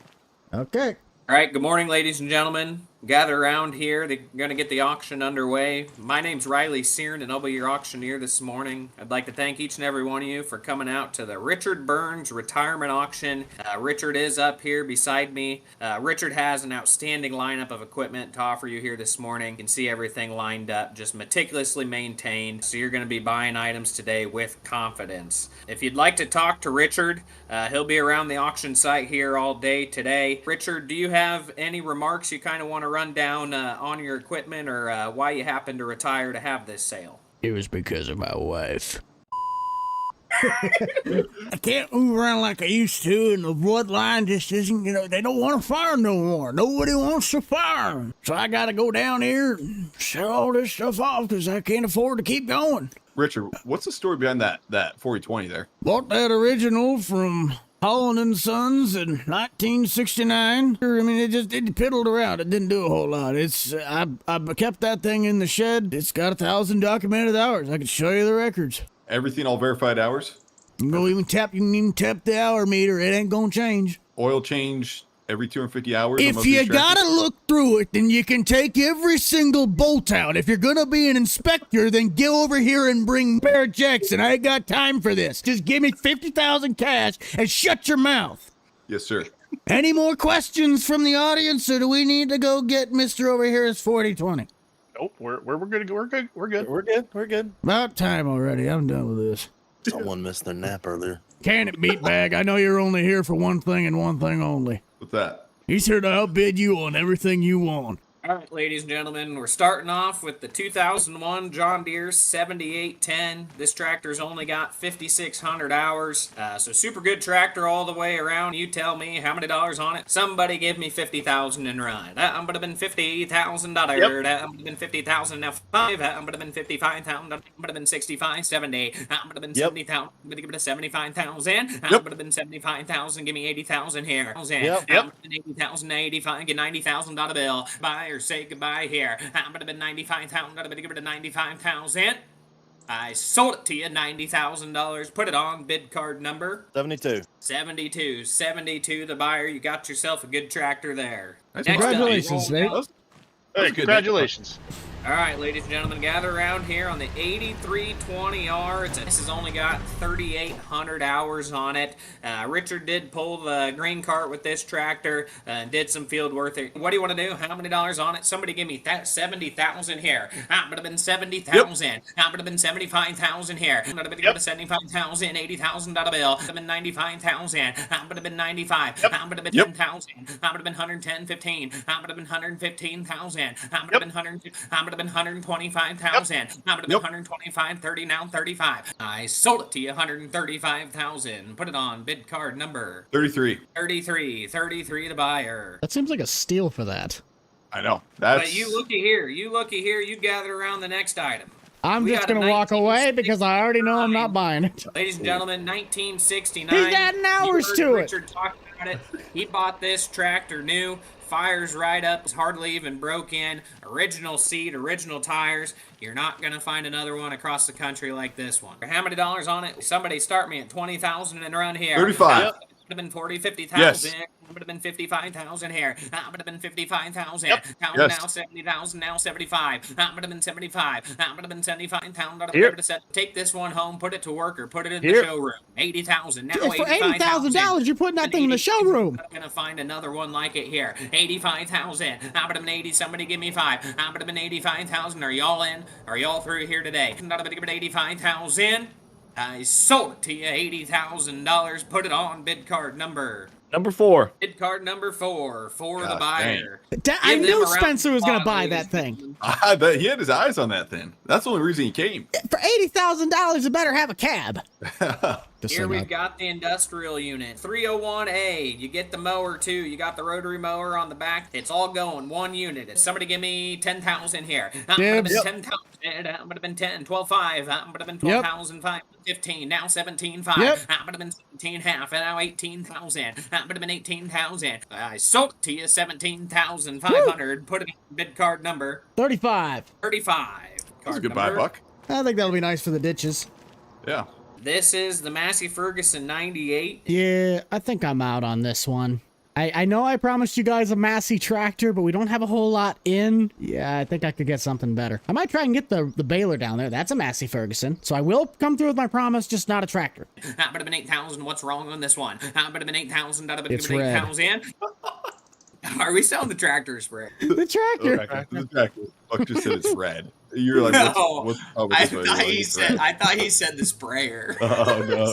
Okay.
All right, good morning, ladies and gentlemen. Gather around here. They're going to get the auction underway. My name's Riley Searing, and I'll be your auctioneer this morning. I'd like to thank each and every one of you for coming out to the Richard Burns Retirement Auction. Richard is up here beside me. Richard has an outstanding lineup of equipment to offer you here this morning. You can see everything lined up, just meticulously maintained, so you're going to be buying items today with confidence. If you'd like to talk to Richard, he'll be around the auction site here all day today. Richard, do you have any remarks you kind of want to run down on your equipment, or why you happen to retire to have this sale?
It was because of my wife. I can't move around like I used to, and the bloodline just isn't, they don't want to farm no more. Nobody wants to farm. So I got to go down here and sell all this stuff off because I can't afford to keep going.
Richard, what's the story behind that 4020 there?
Bought that original from Holland and Sons in 1969. I mean, it piddled around. It didn't do a whole lot. I kept that thing in the shed. It's got 1,000 documented hours. I can show you the records.
Everything all verified hours?
You can even tap the hour meter. It ain't gonna change.
Oil change every 250 hours? on
If
most of these
you
tractors?
gotta look through it, then you can take every single bolt out. If you're gonna be an inspector, then go over here and bring Barrett Jackson. I ain't got time for this. Just give me 50,000 cash and shut your mouth.
Yes, sir.
Any more questions from the audience, or do we need to go get Mr. over here as 4020?
Nope, we're good. We're good. We're good.
We're good.
About time already. I'm done with this.
Someone missed their nap earlier.
Can it, meatbag? I know you're only here for one thing and one thing only.
What's that?
He's here to outbid you on everything you want.
All right, ladies and gentlemen, we're starting off with the 2001 John Deere 7810. This tractor's only got 5,600 hours, so super good tractor all the way around. You tell me how many dollars on it. Somebody give me 50,000 and run. That would have been $50,000. That would have been 50,000. Now 5. That would have been 55,000. That would have been 65, 70. That would have been 70,000. Give it to 75,000. That would have been 75,000. Give me 80,000 here.
Yep.
80,000, 85. Get $90,000 bill. Buy or say goodbye here. That would have been 95,000. That would give it to 95,000. I sold it to you, $90,000. Put it on bid card number
72.
72, the buyer. You got yourself a good tractor there.
Nice.
Next up,
Congratulations,
roll
Nate.
out.
Hey,
good.
congratulations.
All right, ladies and gentlemen, gather around here on the 8320R. This has only got 3,800 hours on it. Richard did pull the green cart with this tractor and did some field work. What do you want to do? How many dollars on it? Somebody give me that 70,000 here. That would have been 70,000. That would have been 75,000 here. That would have been 75,000, $80,000 bill. That would have been 95,000. That would have been 95. That would have been 10,000. That would have been 110, 15. That would have been 115,000. That would have been 100. That would have been 125,000. That would have been 125, 30, now 35. I sold it to you, 135,000. Put it on bid card number
33.
33, the buyer.
That seems like a steal for that.
I know. That's
But you looky here, you gather around the next item.
I'm
We
just
got a
going to walk away because I already know I'm not buying it.
Ladies and gentlemen, 1969.
He's adding hours
You
to
heard
it.
Richard talking about it. He bought this tractor new. Fires right up, it's hardly even broke in. Original seat, original tires. You're not gonna find another one across the country like this one. How many dollars on it? Somebody start me at 20,000 and run here.
35.
Would have been 40, 50,000.
Yes.
Would have been 55,000 here. That would have been 55,000.
Yep.
Now,
Yes.
now 70,000. Now 75. That would have been 75. That would have been 75,000.
Here.
Take this one home. Put it to work or put it in
Here.
the showroom. 80,000. Now
For
85,000.
$80,000, you're putting that thing in the showroom.
I'm gonna find another one like it here. 85,000. That would have been 80. Somebody give me 5. That would have been 85,000. Are y'all in? Are y'all through here today? Not give it 85,000. I sold it to you, $80,000. Put it on bid card number.
Number 4.
Bid card number 4 for the
Gosh,
buyer.
I
Give them
knew
a round
Spencer was going to
of
buy
applause,
that
ladies
thing.
I bet he had his eyes on that thing. That's the only reason he came.
For $80,000, you better have a cab. Just
Here
so
we've
you know.
got the industrial unit. 301A. You get the mower too. You got the rotary mower on the back. It's all going. One unit. Somebody give me 10,000 here. That would have been
Dibs.
10,000. That would have been 10. 12,5. That would have been
Yep.
12,500. 15. Now 17,500.
Yep.
That would have been 17,500. And now 18,000. That would have been 18,000. I sold it to you 17,500. Put it in bid card number
35.
35.
That's a
Card
good buy,
number.
Buck.
I think that'll be nice for the ditches.
Yeah.
This is the Massey Ferguson 98.
Yeah, I think I'm out on this one. I know I promised you guys a Massey tractor, but we don't have a whole lot in. Yeah, I think I could get something better. I might try and get the baler down there. That's a Massey Ferguson. So I will come through with my promise, just not a tractor.
That would have been 8,000. What's wrong on this one? That would have been 8,000. That would have
It's
been
red.
8,000. Are we selling the tractor spray?
The tractor.
Exactly. Buck just said it's red. You're like,
No,
what's up with
I
this one?
thought
Like,
he
it's
said.
red.
I thought he said the sprayer.
Oh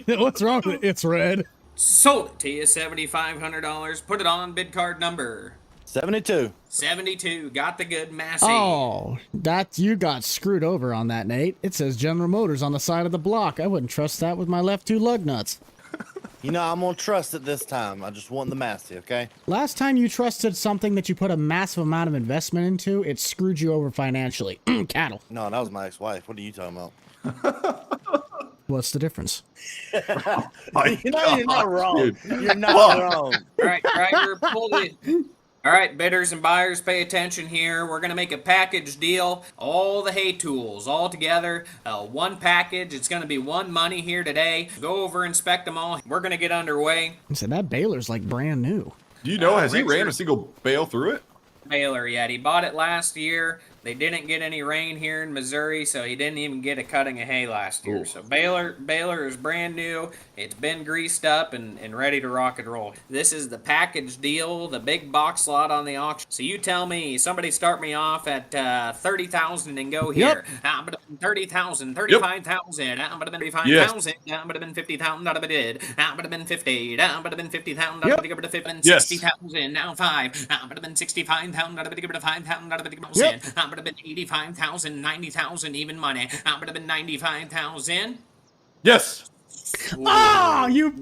no.
What's wrong with it? It's red.
Sold it to you, $7,500. Put it on bid card number
72.
72. Got the good Massey.
Oh, you got screwed over on that, Nate. It says General Motors on the side of the block. I wouldn't trust that with my left 2 lug nuts.
You know, I'm going to trust it this time. I just want the Massey, okay?
Last time you trusted something that you put a massive amount of investment into, it screwed you over financially. Cattle.
No, that was my ex-wife. What are you talking about?
What's the difference?
My
You know, you're not
God,
wrong.
dude.
You're not wrong.
All right, driver, pull it. All right, bidders and buyers, pay attention here. We're going to make a package deal. All the hay tools all together. One package. It's going to be one money here today. Go over, inspect them all. We're going to get underway.
I said that baler's like brand new.
Do you know, has he ran
Richard.
a single bale through it?
Baylor yet. He bought it last year. They didn't get any rain here in Missouri, so he didn't even get a cutting of hay last year.
Ooh.
So baler is brand new. It's been greased up and ready to rock and roll. This is the package deal, the big box lot on the auction. So you tell me, somebody start me off at 30,000 and go here. I'm gonna 30,000, 35,000. I'm gonna 35,000. I'm gonna 50,000. I'm gonna bid. I'm gonna 50. I'm gonna 50,000. I'm gonna give it a 50. 60,000. Now 5. I'm gonna 65,000. I'm gonna give it a 5,000. I'm gonna give it 10. I'm gonna 85,000, 90,000 even money. I'm gonna 95,000.
Yes.
Oh, you!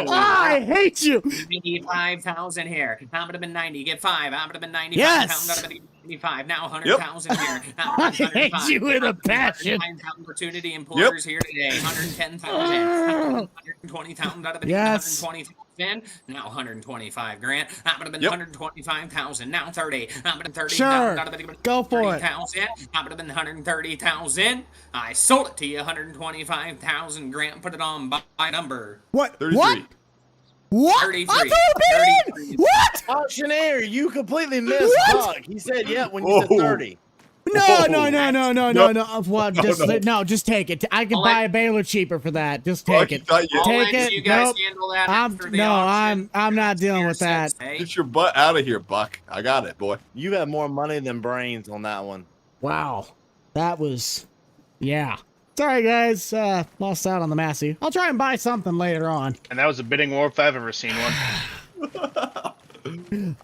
I hate you.
85,000 here. I'm gonna 90. Get 5. I'm gonna 95.
Yes.
I'm gonna 95. Now 100,000 here.
I hate you with a passion.
Opportunity employers here today. 110,000. 120,000.
Yes.
120,000. Now 125 grand. I'm gonna 125,000. Now 30. I'm gonna 30.
Sure. Go for it.
I'm gonna 130,000. I sold it to you 125,000. Grant, put it on by number.
What?
33.
What? What?
33.
I threw a bid in. What?
Auctioneer, you completely missed Buck. He said when you said 30.
No. Well, just take it. I can buy a baler cheaper for that. Just take it.
I'll
Take
let
it.
you guys
Nope.
handle that after the
No,
auction.
I'm not dealing with that.
Get your butt out of here, Buck. I got it, boy.
You have more money than brains on that one.
Wow, that was, yeah. Sorry guys, lost out on the Massey. I'll try and buy something later on.
And that was a bidding war if I've ever seen one.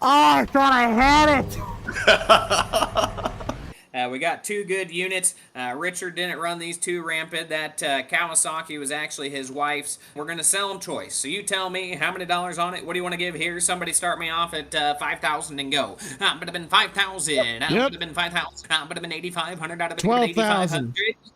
Oh, I thought I had it.
We got 2 good units. Richard didn't run these 2 rampant. That Kawasaki was actually his wife's. We're going to sell them choice. So you tell me how many dollars on it. What do you want to give here? Somebody start me off at 5,000 and go. I'm going to 5,000. I'm going to 5,000. I'm going to 8,500. Out of
12,000.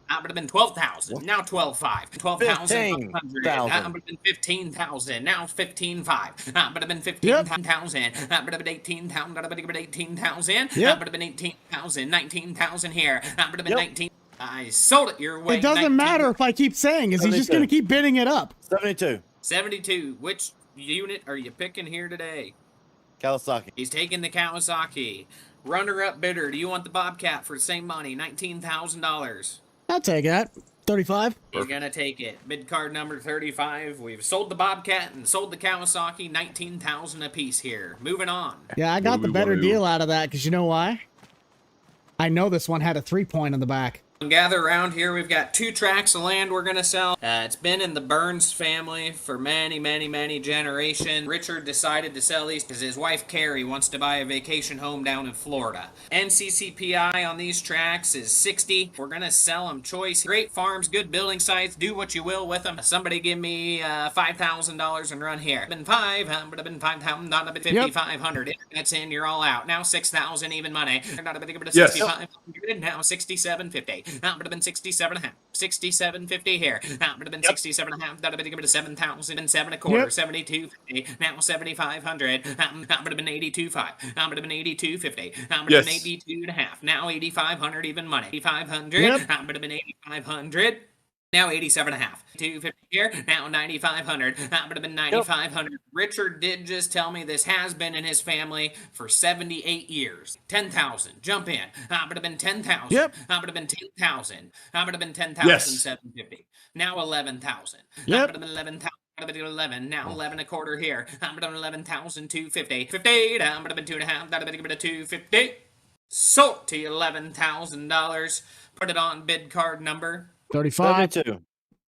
I'm going to 12,000. Now 12,500. 12,500.
15,000.
I'm going to 15,000. Now 15,500. I'm going to 15,000. I'm going to 18,000. I'm going to 18,000. I'm going to 18,000. 19,000 here. I'm going to 19. I sold it your way.
It doesn't
19.
matter if I keep saying. Is he just going to keep bidding it up?
72.
72. Which unit are you picking here today?
Kawasaki.
He's taking the Kawasaki. Runner-up bidder. Do you want the Bobcat for the same money? $19,000.
I'll take that. 35.
He's gonna take it. Bid card number 35. We've sold the Bobcat and sold the Kawasaki. 19,000 apiece here. Moving on.
Yeah, I got the better deal out of that because you know why? I know this one had a 3-point on the back.
Gather around here. We've got 2 tracts of land we're gonna sell. It's been in the Burns family for many generations. Richard decided to sell these because his wife Carrie wants to buy a vacation home down in Florida. NCCPI on these tracts is 60. We're gonna sell them choice. Great farms, good building sites. Do what you will with them. Somebody give me $5,000 and run here. Been 5. Would have been 5,000. Not a bit 5,500. That's in. You're all out. Now 6,000 even money. Not a bit of 6,500. Now 6,750. That would have been 67.5. 67.50 here. That would have been 67.5. That would have been 7,000 and 7 1/4. 72.50. Now 7,500. That would have been 82.5. That would have been 82.50. That would have been 82.5. Now 8,500 even money. 8,500. That would have been 8,500. Now 87.5. 250 here. Now 9,500. That would have been 9,500. Richard did just tell me this has been in his family for 78 years. 10,000. Jump in. That would have been 10,000. That would have been 10,000. That would have been 10,750. Now 11,000. That would have been 11,000. 11. Now 11 1/4 here. I'm gonna 11,250. 50. I'm gonna 2.5. That'll be 250. Sold to you $11,000. Put it on bid card number
35.
72.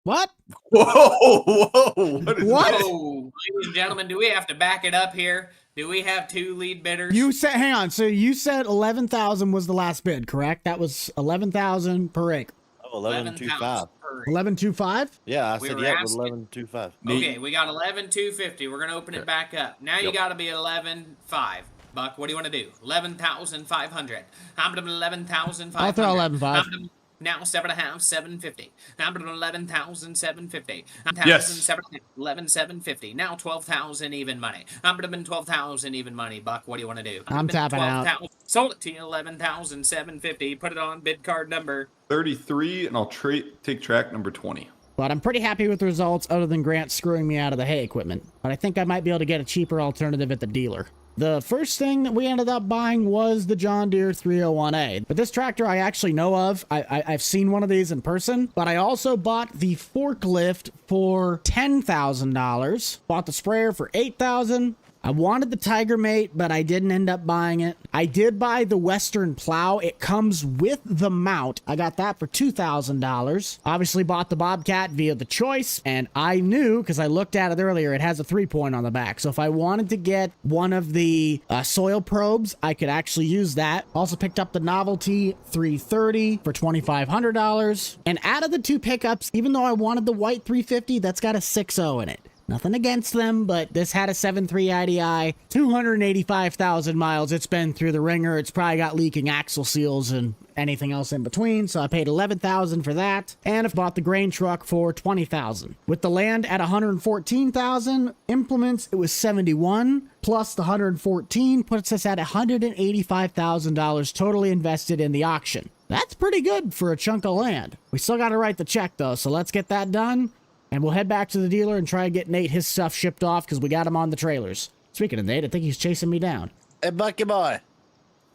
What?
Whoa. What is
What?
that?
Whoa, ladies and gentlemen, do we have to back it up here? Do we have 2 lead bidders?
You said, hang on. So you said 11,000 was the last bid, correct? That was 11,000 per acre.
Oh, 11,255.
11,255?
Yeah, I
We
said
were
with
asking-
11,255.
Okay, we got 11,250. We're gonna open it back up. Now you got to be 11,500. Buck, what do you want to do? 11,500. I'm gonna 11,500.
I'll throw 11,500.
Now 7.5, 750. Now 11,750.
Yes.
11,750. Now 12,000 even money. I'm gonna been 12,000 even money. Buck, what do you want to do?
I'm tapping out.
12,000. Sold it to you 11,750. Put it on bid card number
33, and I'll take track number 20.
But I'm pretty happy with the results other than Grant screwing me out of the hay equipment. But I think I might be able to get a cheaper alternative at the dealer. The first thing that we ended up buying was the John Deere 301A. But this tractor I actually know of. I've seen one of these in person. But I also bought the forklift for $10,000. Bought the sprayer for $8,000. I wanted the Tiger Mate, but I didn't end up buying it. I did buy the Western Plow. It comes with the mount. I got that for $2,000. Obviously bought the Bobcat via the choice, and I knew, because I looked at it earlier, it has a 3-point on the back. So if I wanted to get one of the soil probes, I could actually use that. Also picked up the Novelty 330 for $2,500. And out of the two pickups, even though I wanted the white 350, that's got a 6.0 in it. Nothing against them, but this had a 7.3 IDI, 285,000 miles. It's been through the ringer. It's probably got leaking axle seals and anything else in between. So I paid $11,000 for that. And I bought the grain truck for $20,000. With the land at $114,000, implements, it was $71,000 plus the $114,000 puts us at $185,000 totally invested in the auction. That's pretty good for a chunk of land. We still got to write the check though. So let's get that done. And we'll head back to the dealer and try and get Nate his stuff shipped off because we got him on the trailers. Speaking of Nate, I think he's chasing me down.
Hey, Bucky boy.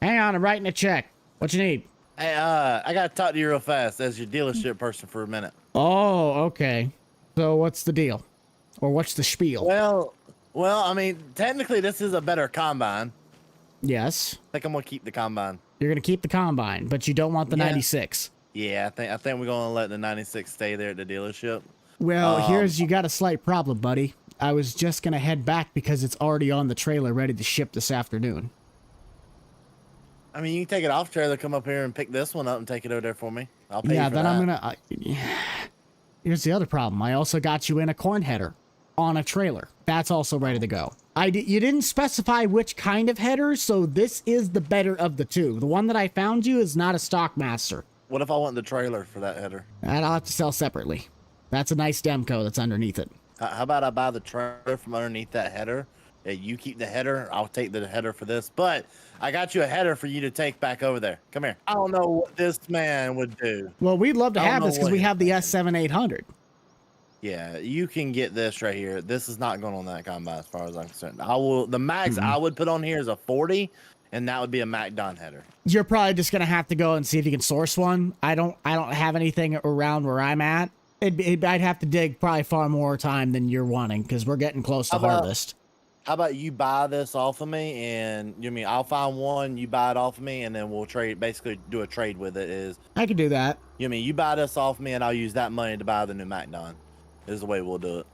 Hang on, I'm writing a check. What you need?
Hey, I got to talk to you real fast as your dealership person for a minute.
Oh, okay. So what's the deal? Or what's the spiel?
Well, I mean, technically this is a better combine.
Yes.
I think I'm going to keep the combine.
You're going to keep the combine, but you don't want the 96.
Yeah, I think we're going to let the 96 stay there at the dealership.
Well, you got a slight problem, buddy. I was just going to head back because it's already on the trailer ready to ship this afternoon.
I mean, you can take it off trailer, come up here and pick this one up and take it over there for me. I'll pay you for
then
that.
I'm going to... Here's the other problem. I also got you in a corn header on a trailer. That's also ready to go. You didn't specify which kind of header, so this is the better of the two. The one that I found you is not a Stockmaster.
What if I want the trailer for that header?
That I'll have to sell separately. That's a nice Demco that's underneath it.
How about I buy the trailer from underneath that header? Yeah, you keep the header. I'll take the header for this. But I got you a header for you to take back over there. Come here. I don't know what this man would do.
Well, we'd love to
I don't
have
know
this because
what
we
he's
have the
thinking.
S7800.
Yeah, you can get this right here. This is not going on that combine as far as I'm concerned. The max I would put on here is a 40, and that would be a Mac Don header.
You're probably just gonna have to go and see if you can source one. I don't have anything around where I'm at. I'd have to dig probably far more time than you're wanting because we're getting close to harvest.
How about you buy this off of me, and I'll find one, you buy it off of me, and then we'll trade, basically do a trade with it.
I could do that.
You buy this off me, and I'll use that money to buy the new Mac Don. Is the way we'll do it.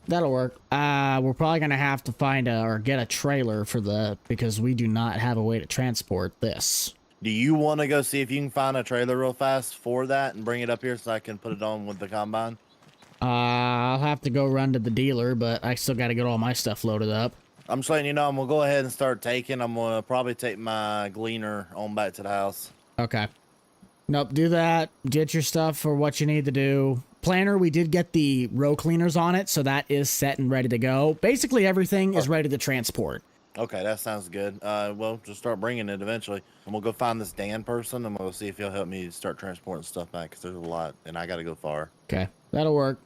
That'll work. We're probably gonna have to find or get a trailer for because we do not have a way to transport this.
Do you want to go see if you can find a trailer real fast for that and bring it up here so I can put it on with the combine?
I'll have to go run to the dealer, but I still got to get all my stuff loaded up.
I'm just letting you know, I'm going to go ahead and start taking. I'm going to probably take my gleaner on back to the house.
Okay. Nope, do that. Get your stuff for what you need to do. Planner, we did get the row cleaners on it, so that is set and ready to go. Basically, everything is ready to transport.
Okay, that sounds good. Well, just start bringing it eventually. I'm going to go find this Dan person. I'm going to see if he'll help me start transporting stuff back because there's a lot, and I got to go far.
Okay, that'll work.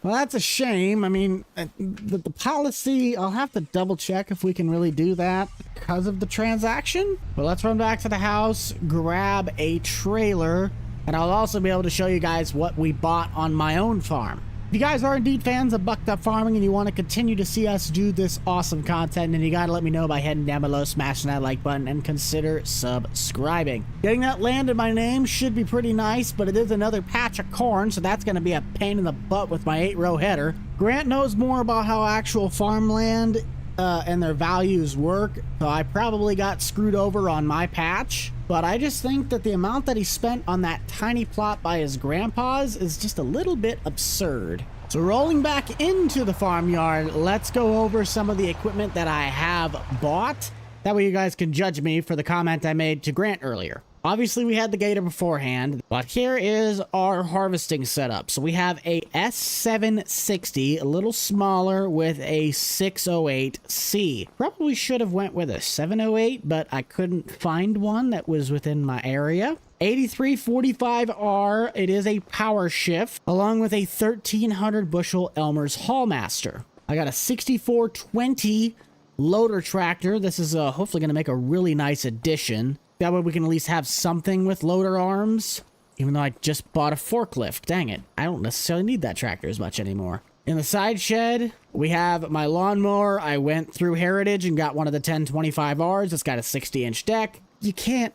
Well, that's a shame. I mean, the policy, I'll have to double check if we can really do that because of the transaction. But let's run back to the house, grab a trailer, and I'll also be able to show you guys what we bought on my own farm. If you guys are indeed fans of Bucked Up Farming and you want to continue to see us do this awesome content, then you got to let me know by heading down below, smashing that like button, and consider subscribing. Getting that land in my name should be pretty nice, but it is another patch of corn, so that's going to be a pain in the butt with my 8-row header. Grant knows more about how actual farmland and their values work, so I probably got screwed over on my patch. But I just think that the amount that he spent on that tiny plot by his grandpa's is just a little bit absurd. So rolling back into the farmyard, let's go over some of the equipment that I have bought. That way you guys can judge me for the comment I made to Grant earlier. Obviously, we had the Gator beforehand, but here is our harvesting setup. So we have a S760, a little smaller with a 608C. Probably should have went with a 708, but I couldn't find one that was within my area. 8345R, it is a power shift, along with a 1300 bushel Elmer's Hallmaster. I got a 6420 loader tractor. This is hopefully going to make a really nice addition. That way we can at least have something with loader arms. Even though I just bought a forklift. Dang it. I don't necessarily need that tractor as much anymore. In the side shed, we have my lawnmower. I went through Heritage and got one of the 1025Rs. It's got a 60-inch deck. You can't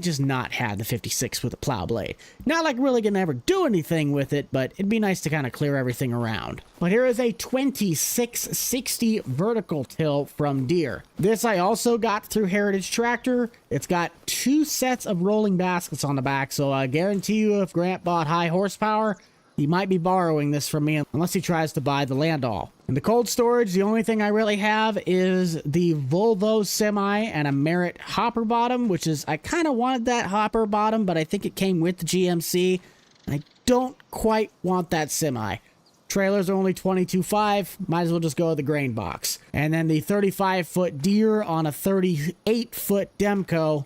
just not have the 56 with a plow blade. Not like really gonna ever do anything with it, but it'd be nice to kind of clear everything around. But here is a 2660 vertical till from Deere. This I also got through Heritage Tractor. It's got 2 sets of rolling baskets on the back, so I guarantee you if Grant bought high horsepower, he might be borrowing this from me unless he tries to buy the Landall. In the cold storage, the only thing I really have is the Volvo Semi and a Merit hopper bottom, which is, I kind of wanted that hopper bottom, but I think it came with the GMC. I don't quite want that Semi. Trailers are only 22.5, might as well just go with the grain box. And then the 35-foot Deere on a 38-foot Demco.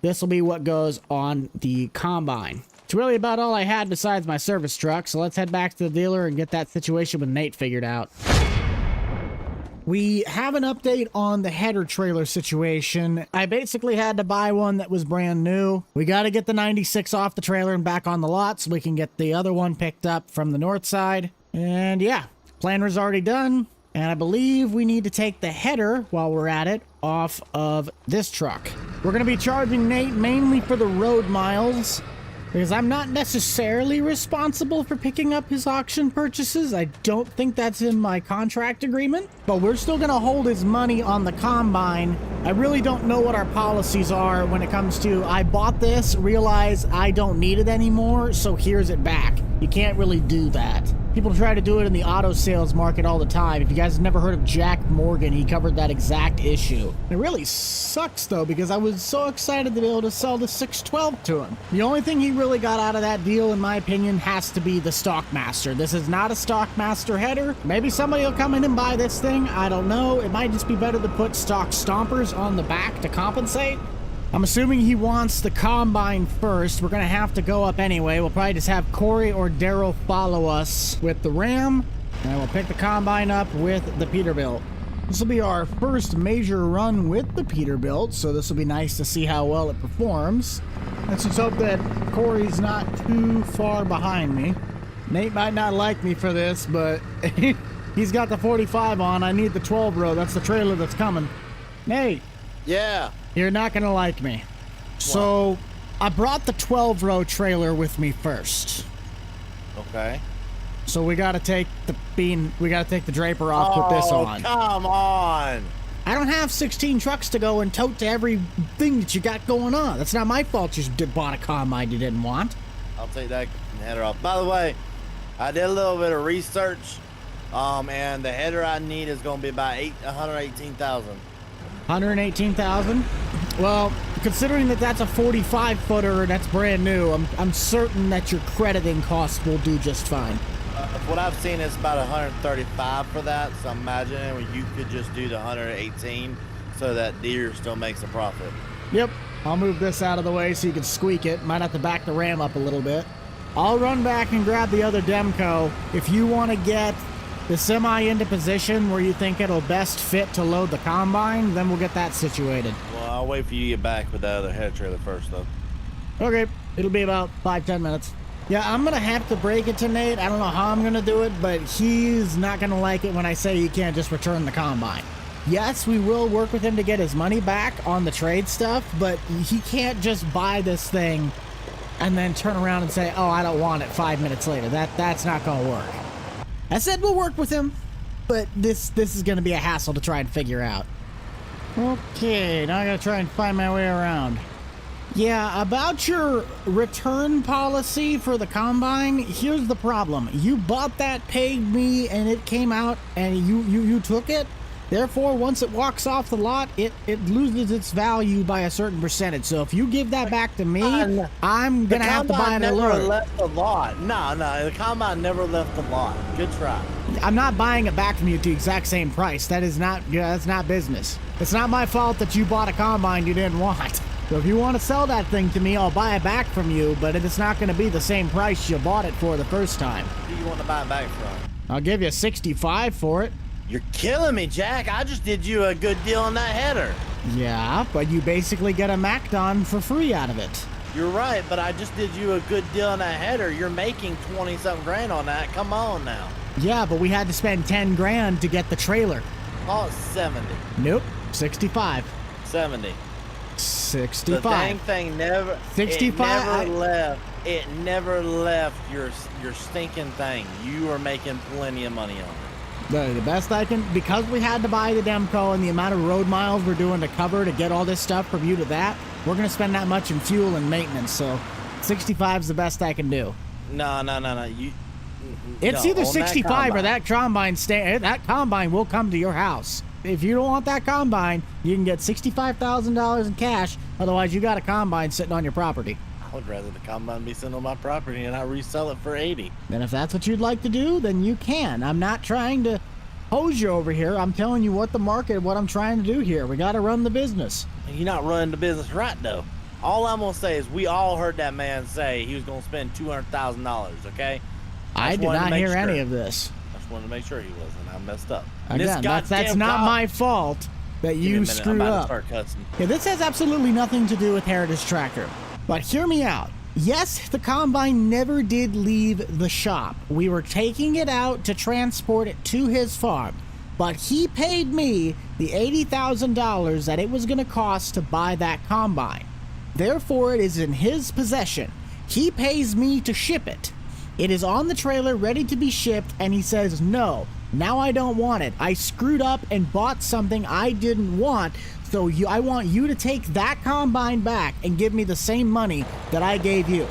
This will be what goes on the combine. It's really about all I had besides my service truck, so let's head back to the dealer and get that situation with Nate figured out. We have an update on the header trailer situation. I basically had to buy one that was brand new. We got to get the 96 off the trailer and back on the lot so we can get the other one picked up from the north side. And yeah, planner's already done. And I believe we need to take the header, while we're at it, off of this truck. We're going to be charging Nate mainly for the road miles, because I'm not necessarily responsible for picking up his auction purchases. I don't think that's in my contract agreement, but we're still going to hold his money on the combine. I really don't know what our policies are when it comes to, I bought this, realize I don't need it anymore, so here's it back. You can't really do that. People try to do it in the auto sales market all the time. If you guys have never heard of Jack Morgan, he covered that exact issue. It really sucks, though, because I was so excited to be able to sell the 612 to him. The only thing he really got out of that deal, in my opinion, has to be the Stockmaster. This is not a Stockmaster header. Maybe somebody will come in and buy this thing. I don't know. It might just be better to put stock stompers on the back to compensate. I'm assuming he wants the combine first. We're going to have to go up anyway. We'll probably just have Corey or Daryl follow us with the Ram, and we'll pick the combine up with the Peterbilt. This will be our first major run with the Peterbilt, so this will be nice to see how well it performs. Let's just hope that Corey's not too far behind me. Nate might not like me for this, but he's got the 45 on. I need the 12 row. That's the trailer that's coming. Nate.
Yeah.
You're not going to like me. So, I brought the 12 row trailer with me first.
Okay.
So we got to take the draper off, put this on.
Come on.
I don't have 16 trucks to go and tote to everything that you got going on. That's not my fault you bought a combine you didn't want.
I'll take that header off. By the way, I did a little bit of research, and the header I need is going to be about $118,000.
118,000. Well, considering that that's a 45 footer and that's brand new, I'm certain that your crediting costs will do just fine.
What I've seen is about 135 for that, so I'm imagining you could just do the 118 so that Deere still makes a profit.
Yep, I'll move this out of the way so you can squeak it. Might have to back the Ram up a little bit. I'll run back and grab the other Demco. If you want to get the Semi into position where you think it'll best fit to load the combine, then we'll get that situated.
Well, I'll wait for you to get back with the other head trailer first, though.
Okay, it'll be about 5-10 minutes. Yeah, I'm gonna have to break it to Nate. I don't know how I'm gonna do it, but he's not gonna like it when I say you can't just return the combine. Yes, we will work with him to get his money back on the trade stuff, but he can't just buy this thing and then turn around and say, oh, I don't want it 5 minutes later. That's not gonna work. I said we'll work with him, but this is going to be a hassle to try and figure out. Okay, now I got to try and find my way around. Yeah, about your return policy for the combine, here's the problem. You bought that, paid me, and it came out, and you took it. Therefore, once it walks off the lot, it loses its value by a certain percentage. So if you give that back to me, I'm going to have to buy it alone.
The combine never left the lot. No, the combine never left the lot. Good try.
I'm not buying it back from you at the exact same price. That's not business. It's not my fault that you bought a combine you didn't want. So if you want to sell that thing to me, I'll buy it back from you, but it's not going to be the same price you bought it for the first time.
Who do you want to buy it back from?
I'll give you 65 for it.
You're killing me, Jack. I just did you a good deal on that header.
Yeah, but you basically get a Macdon for free out of it.
You're right, but I just did you a good deal on that header. You're making 20-something grand on that. Come on now.
Yeah, but we had to spend 10 grand to get the trailer.
Call it 70.
Nope, 65.
70.
65.
The dang thing never.
65.
It never left your stinking thing. You are making plenty of money on it.
The best I can, because we had to buy the Demco and the amount of road miles we're doing to cover to get all this stuff from you to that, we're going to spend that much in fuel and maintenance, so 65 is the best I can do.
No.
It's
no,
either
on
65 or that combine will come to your house. If you don't want that combine, you can get $65,000 in cash, otherwise you got a combine sitting on your property.
I would rather the combine be sitting on my property and I resell it for 80.
And if that's what you'd like to do, then you can. I'm not trying to hose you over here. I'm telling you what I'm trying to do here. We got to run the business.
You're not running the business right, though. All I'm going to say is we all heard that man say he was going to spend $200,000, okay?
I did not hear any of this.
I just wanted to make sure he was, and I messed up.
Again, that's not my fault that you screwed up. Yeah, this has absolutely nothing to do with Heritage Tractor. But hear me out. Yes, the combine never did leave the shop. We were taking it out to transport it to his farm. But he paid me the $80,000 that it was going to cost to buy that combine. Therefore, it is in his possession. He pays me to ship it. It is on the trailer ready to be shipped, and he says, no, now I don't want it. I screwed up and bought something I didn't want, so I want you to take that combine back and give me the same money that I gave you.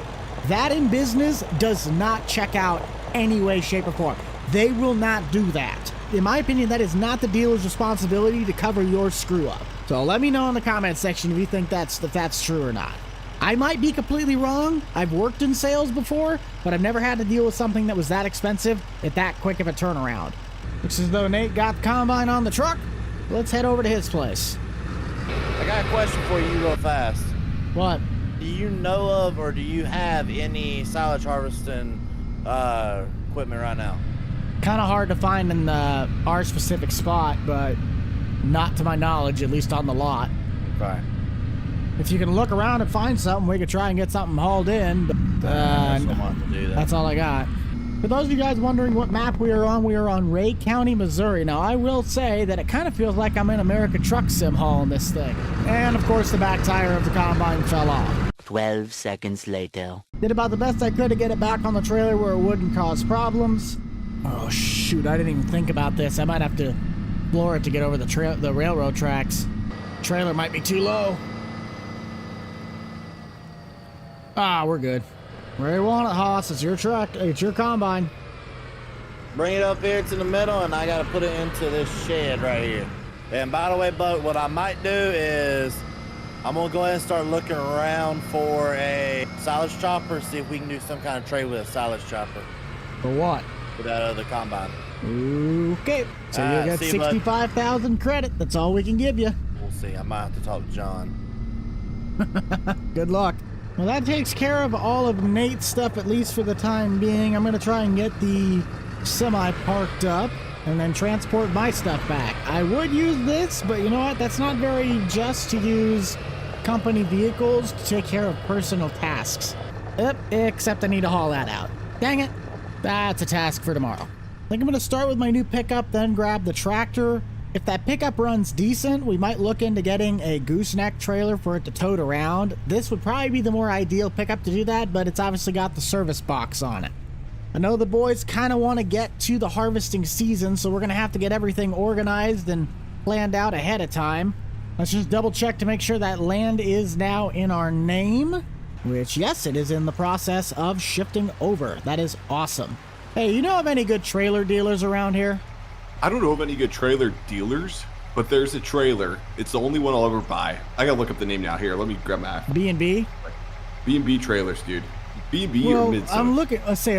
That in business does not check out any way, shape, or form. They will not do that. In my opinion, that is not the dealer's responsibility to cover your screw up. So let me know in the comment section if you think that's true or not. I might be completely wrong. I've worked in sales before, but I've never had to deal with something that was that expensive at that quick of a turnaround. Looks as though Nate got the combine on the truck. Let's head over to his place.
I got a question for you real fast.
What?
Do you know of or do you have any silage harvesting equipment right now?
Kind of hard to find in our specific spot, but not to my knowledge, at least on the lot.
Okay.
If you can look around and find something, we could try and get something hauled in. But, that's all I got. For those of you guys wondering what map we are on Ray County, Missouri. Now, I will say that it kind of feels like I'm in America Truck Sim hauling this thing. And, of course, the back tire of the combine fell off.
12 seconds later.
Did about the best I could to get it back on the trailer where it wouldn't cause problems. Oh, shoot, I didn't even think about this. I might have to floor it to get over the railroad tracks. Trailer might be too low. Ah, we're good. Where you want it, Hoss? It's your truck. It's your combine.
Bring it up here to the middle, and I got to put it into this shed right here. And by the way, Buck, what I might do is I'm going to go ahead and start looking around for a silage chopper, see if we can do some kind of trade with a silage chopper.
For what?
For that other combine.
Okay. So you get 65,000 credit. That's all we can give you.
We'll see. I might have to talk to John.
Good luck. Well, that takes care of all of Nate's stuff, at least for the time being. I'm going to try and get the semi parked up and then transport my stuff back. I would use this, but you know what? That's not very just to use company vehicles to take care of personal tasks. Except I need to haul that out. Dang it. That's a task for tomorrow. I think I'm going to start with my new pickup, then grab the tractor. If that pickup runs decent, we might look into getting a gooseneck trailer for it to tote around. This would probably be the more ideal pickup to do that, but it's obviously got the service box on it. I know the boys kind of want to get to the harvesting season, so we're going to have to get everything organized and planned out ahead of time. Let's just double check to make sure that land is now in our name, which, yes, it is in the process of shifting over. That is awesome. Hey, you know of any good trailer dealers around here?
I don't know of any good trailer dealers, but there's a trailer. It's the only one I'll ever buy. I gotta look up the name now. Here, let me grab my
B&B?
B&B trailers, dude. B&B
well,
or mid-zone?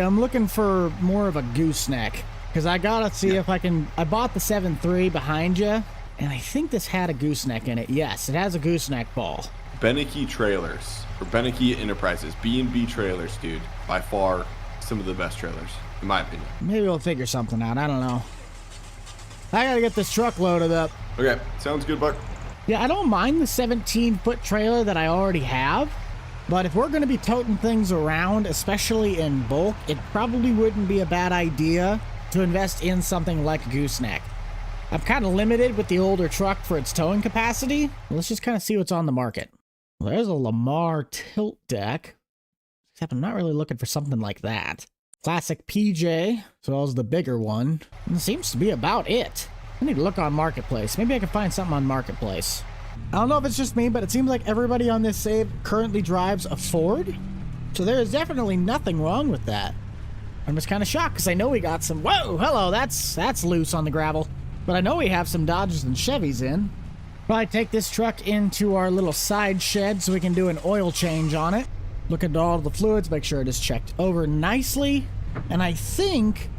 I'm looking for more of a gooseneck, because I gotta see if I can. I bought the 7.3 behind you, and I think this had a gooseneck in it. Yes, it has a gooseneck ball.
Beneke Trailers, or Beneke Enterprises. B&B trailers, dude. By far, some of the best trailers, in my opinion.
Maybe we'll figure something out. I don't know. I gotta get this truck loaded up.
Okay, sounds good, Buck.
Yeah, I don't mind the 17-foot trailer that I already have, but if we're going to be toting things around, especially in bulk, it probably wouldn't be a bad idea to invest in something like a gooseneck. I'm kind of limited with the older truck for its towing capacity. Let's just kind of see what's on the market. Well, there's a Lamar tilt deck, except I'm not really looking for something like that. Classic PJ, as well as the bigger one. And it seems to be about it. I need to look on Marketplace. Maybe I can find something on Marketplace. I don't know if it's just me, but it seems like everybody on this save currently drives a Ford. So there is definitely nothing wrong with that. I'm just kind of shocked because I know we got some... Whoa, hello, that's loose on the gravel. But I know we have some Dodges and Chevys in. Probably take this truck into our little side shed so we can do an oil change on it. Look at all the fluids, make sure it is checked over nicely. And I think...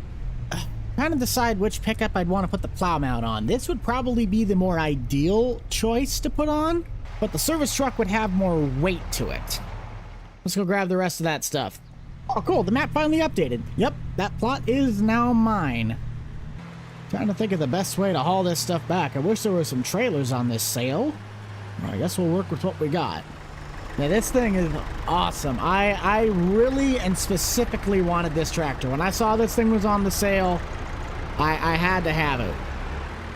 trying to decide which pickup I'd want to put the plow mount on. This would probably be the more ideal choice to put on, but the service truck would have more weight to it. Let's go grab the rest of that stuff. Oh, cool. The map finally updated. Yep, that plot is now mine. Trying to think of the best way to haul this stuff back. I wish there were some trailers on this sale. Well, I guess we'll work with what we got. Yeah, this thing is awesome. I really and specifically wanted this tractor. When I saw this thing was on the sale, I had to have it.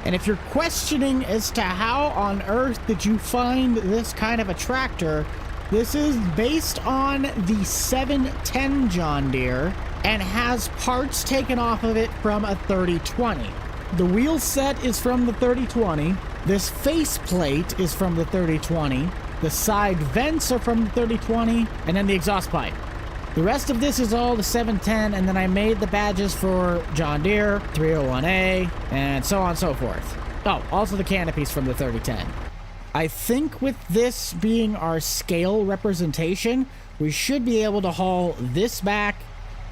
And if you're questioning as to how on earth did you find this kind of a tractor, this is based on the 710 John Deere and has parts taken off of it from a 3020. The wheel set is from the 3020. This faceplate is from the 3020. The side vents are from the 3020, and then the exhaust pipe. The rest of this is all the 710, and then I made the badges for John Deere, 301A, and so on and so forth. Oh, also the canopies from the 3010. I think with this being our scale representation, we should be able to haul this back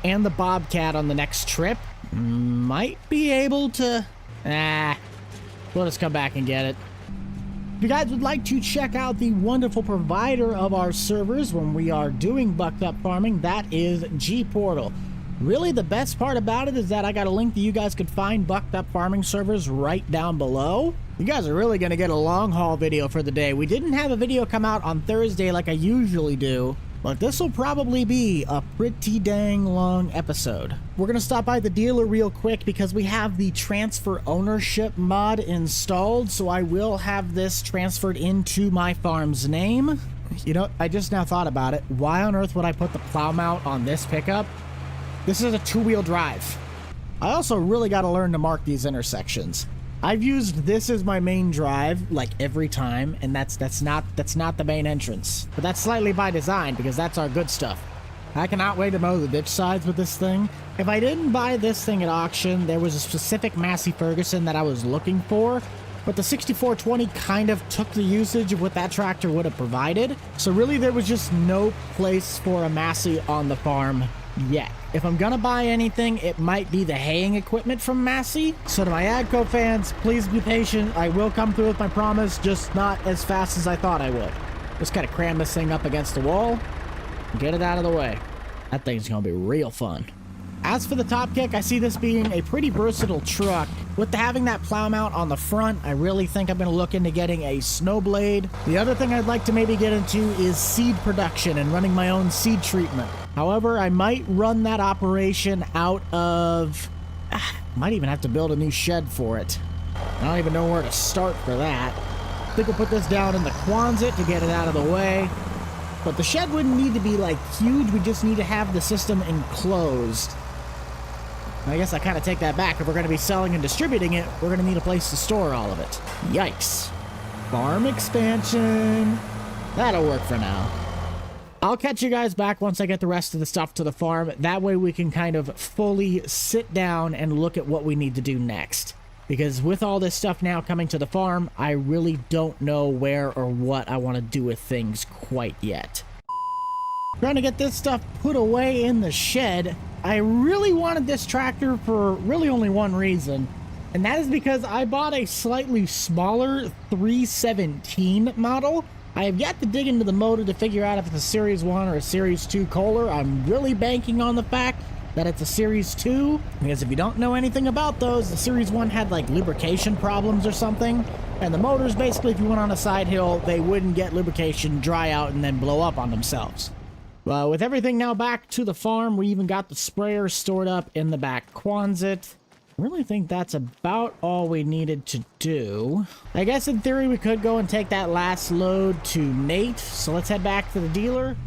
and the Bobcat on the next trip. Might be able to... we'll just come back and get it. If you guys would like to check out the wonderful provider of our servers when we are doing Bucked Up Farming, that is G-Portal. Really, the best part about it is that I got a link that you guys could find Bucked Up Farming servers right down below. You guys are really going to get a long haul video for the day. We didn't have a video come out on Thursday like I usually do, but this will probably be a pretty dang long episode. We're going to stop by the dealer real quick because we have the transfer ownership mod installed, so I will have this transferred into my farm's name. You know, I just now thought about it. Why on earth would I put the plow mount on this pickup? This is a two-wheel drive. I also really got to learn to mark these intersections. I've used this as my main drive like every time, and that's not the main entrance. But that's slightly by design because that's our good stuff. I cannot wait to mow the ditch sides with this thing. If I didn't buy this thing at auction, there was a specific Massey Ferguson that I was looking for, but the 6420 kind of took the usage of what that tractor would have provided. So really there was just no place for a Massey on the farm yet. If I'm gonna buy anything, it might be the haying equipment from Massey. So to my AGCO fans, please be patient. I will come through with my promise, just not as fast as I thought I would. Just gotta cram this thing up against the wall and get it out of the way. That thing's gonna be real fun. As for the top kick, I see this being a pretty versatile truck. With having that plow mount on the front, I really think I'm going to look into getting a snow blade. The other thing I'd like to maybe get into is seed production and running my own seed treatment. However, I might run that operation out of... might even have to build a new shed for it. I don't even know where to start for that. I think we'll put this down in the Quonset to get it out of the way. But the shed wouldn't need to be like huge, we just need to have the system enclosed. I guess I kind of take that back. If we're going to be selling and distributing it, we're going to need a place to store all of it. Yikes. Farm expansion. That'll work for now. I'll catch you guys back once I get the rest of the stuff to the farm. That way we can kind of fully sit down and look at what we need to do next. Because with all this stuff now coming to the farm, I really don't know where or what I want to do with things quite yet. Trying to get this stuff put away in the shed. I really wanted this tractor for really only one reason, and that is because I bought a slightly smaller 317 model. I have yet to dig into the motor to figure out if it's a Series 1 or a Series 2 Kohler. I'm really banking on the fact that it's a Series 2, because if you don't know anything about those, the Series 1 had like lubrication problems or something, and the motors basically, if you went on a side hill, they wouldn't get lubrication, dry out, and then blow up on themselves. With everything now back to the farm, we even got the sprayer stored up in the back Quonset. I really think that's about all we needed to do. I guess in theory we could go and take that last load to Nate, so let's head back to the dealer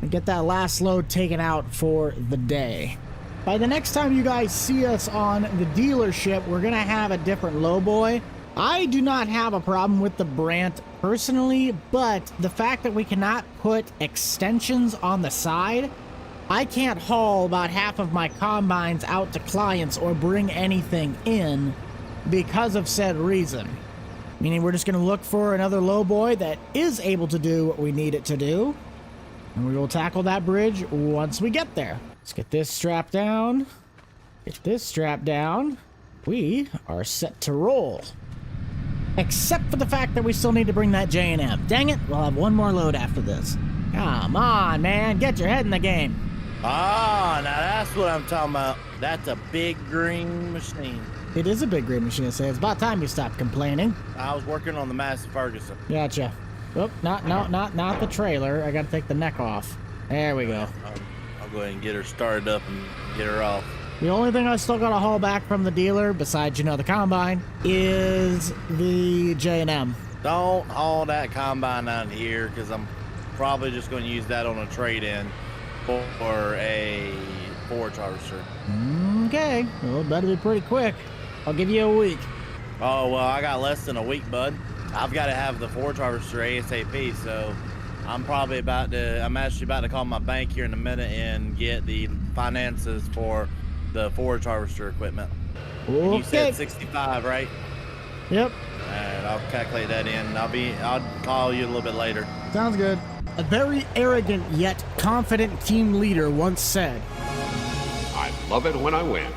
and get that last load taken out for the day. By the next time you guys see us on the dealership, we're gonna have a different lowboy. I do not have a problem with the Brandt personally, but the fact that we cannot put extensions on the side, I can't haul about half of my combines out to clients or bring anything in because of said reason. Meaning we're just going to look for another lowboy that is able to do what we need it to do. And we will tackle that bridge once we get there. Let's get this strapped down. Get this strapped down. We are set to roll. Except for the fact that we still need to bring that J&M. Dang it, we'll have one more load after this. Come on, man, get your head in the game.
Ah, now that's what I'm talking about. That's a big green machine.
It is a big green machine, so it's about time you stopped complaining.
I was working on the Massey Ferguson.
Gotcha. Oh, not the trailer. I gotta take the neck off. There we go.
I'll go ahead and get her started up and get her off.
The only thing I still gotta haul back from the dealer, besides, you know, the combine, is the J&M.
Don't haul that combine out here, because I'm probably just going to use that on a trade-in for a forage harvester.
Okay, well, it better be pretty quick. I'll give you a week.
Oh, well, I got less than a week, bud. I've got to have the forage harvester ASAP, so I'm actually about to call my bank here in a minute and get the finances for the forage harvester equipment.
Okay.
You said 65, right?
Yep.
All right, I'll calculate that in. I'll call you a little bit later.
Sounds good. A very arrogant yet confident team leader once said,
I love it when I win.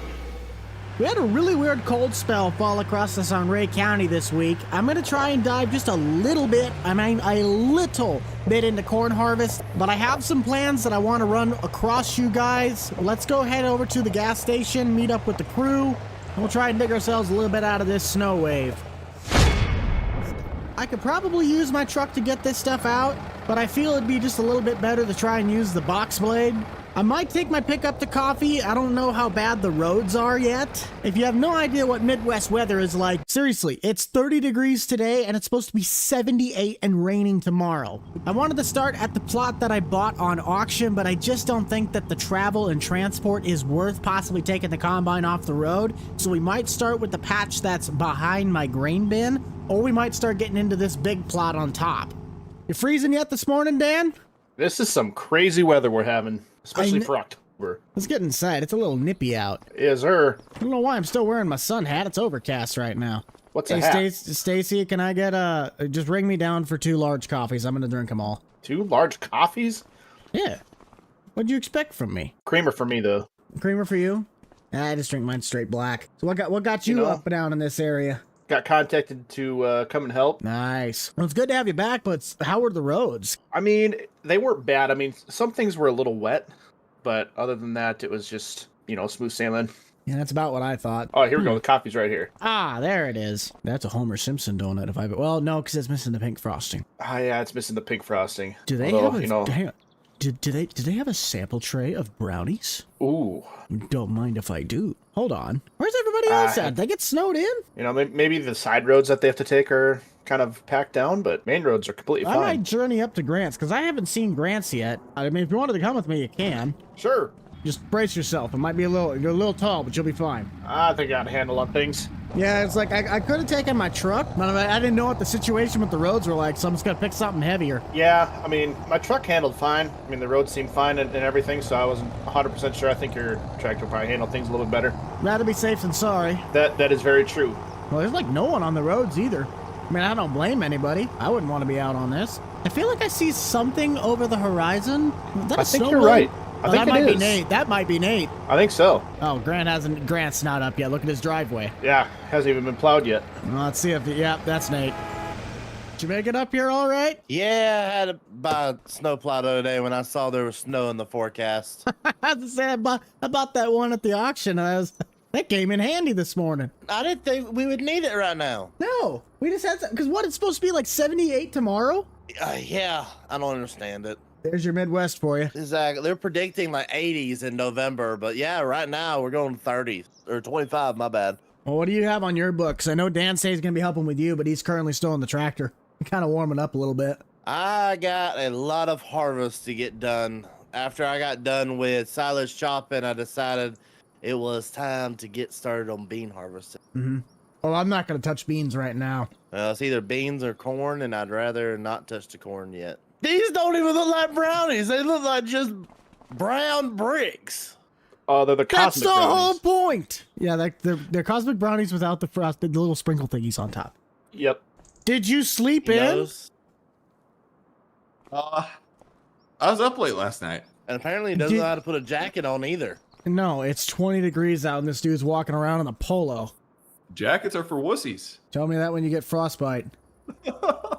we had a really weird cold spell fall across us on Ray County this week. I'm going to try and dive just a little bit into corn harvest, but I have some plans that I want to run across you guys. Let's go head over to the gas station, meet up with the crew, and we'll try and dig ourselves a little bit out of this snow wave. I could probably use my truck to get this stuff out, but I feel it'd be just a little bit better to try and use the box blade. I might take my pickup to Coffee. I don't know how bad the roads are yet. If you have no idea what Midwest weather is like, seriously, it's 30 degrees today and it's supposed to be 78 and raining tomorrow. I wanted to start at the plot that I bought on auction, but I just don't think that the travel and transport is worth possibly taking the combine off the road. So we might start with the patch that's behind my grain bin, or we might start getting into this big plot on top. You freezing yet this morning, Dan?
This is some crazy weather we're having, especially for October.
Let's get inside. It's a little nippy out.
Is her?
I don't know why I'm still wearing my sun hat. It's overcast right now.
What's a hat?
Stacy, can I get just ring me down for 2 large coffees? I'm gonna drink them all.
2 large coffees?
Yeah. What'd you expect from me?
Creamer for me, though.
Creamer for you? I just drink mine straight black. So what got you up and down in this area?
Got contacted to come and help.
Nice. Well, it's good to have you back, but how were the roads?
I mean, they weren't bad. I mean, some things were a little wet, but other than that, it was just, smooth sailing.
Yeah, that's about what I thought.
Oh, here we go. The coffee's right here.
Ah, there it is. That's a Homer Simpson donut. Well, no, because it's missing the pink frosting.
Ah, yeah, it's missing the pink frosting.
Do they have hang on. Do they have a sample tray of brownies?
Ooh.
Don't mind if I do. Hold on. Where's everybody else at? They get snowed in?
Maybe the side roads that they have to take are kind of packed down, but main roads are completely fine.
I might journey up to Grant's, because I haven't seen Grant's yet. I mean, if you wanted to come with me, you can.
Sure.
Just brace yourself. It might be you're a little tall, but you'll be fine.
I think I got a handle on things.
Yeah, it's like I could have taken my truck, but I didn't know what the situation with the roads were like, so I'm just going to pick something heavier.
Yeah, I mean, my truck handled fine. I mean, the roads seemed fine and everything, so I wasn't 100% sure. I think your tractor will probably handle things a little bit better.
Rather be safe than sorry.
That is very true.
Well, there's like no one on the roads either. I mean, I don't blame anybody. I wouldn't want to be out on this. I feel like I see something over the horizon.
I think you're right. I think
that might
it
be Nate. That might be Nate.
I think so.
Oh, Grant's not up yet. Look at his driveway.
Yeah, hasn't even been plowed yet.
Well, let's see if... Yeah, that's Nate. Did you make it up here all right?
Yeah, I had to buy a snowplow the other day when I saw there was snow in the forecast.
I have to say, I bought that one at the auction. That came in handy this morning.
I didn't think we would need it right now.
No, we just had because what, it's supposed to be like 78 tomorrow?
Yeah, I don't understand it.
There's your Midwest for you.
Exactly. They're predicting like 80s in November, but yeah, right now we're going 30s or 25. My bad.
Well, what do you have on your books? I know Dan says he's going to be helping with you, but he's currently still in the tractor. Kind of warming up a little bit.
I got a lot of harvest to get done. After I got done with silage chopping, I decided it was time to get started on bean harvesting.
Mm-hmm. Well, I'm not going to touch beans right now.
It's either beans or corn, and I'd rather not touch the corn yet. These don't even look like brownies. They look like just brown bricks.
Oh, they're the
That's
cosmic
the
brownies.
whole point. Yeah, they're cosmic brownies without the frosted, the little sprinkle thingies on top.
Yep.
Did you sleep
You
in?
know?
I was up late last night.
And apparently he doesn't know how to put a jacket on either.
No, it's 20 degrees out and this dude's walking around in a polo.
Jackets are for wussies.
Tell me that when you get frostbite.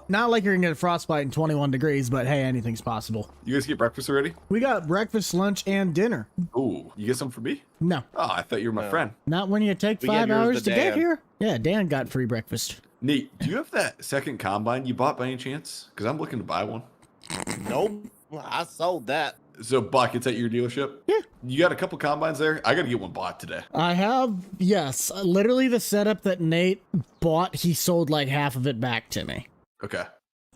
Not like you're gonna get frostbite in 21 degrees, but hey, anything's possible.
You guys get breakfast already?
We got breakfast, lunch, and dinner.
Ooh, you get some for me?
No,
Oh, I thought you were my
No.
friend.
not when you take
We
5
gave yours
hours
to
to get
Dan.
here. Yeah, Dan got free breakfast.
Nate, do you have that second combine you bought by any chance? Because I'm looking to buy one.
Nope. I sold that.
So, Buck, it's at your dealership?
Yeah.
You got a couple combines there? I got to get one bought today.
I have, yes, literally the setup that Nate bought, he sold like half of it back to me.
Okay.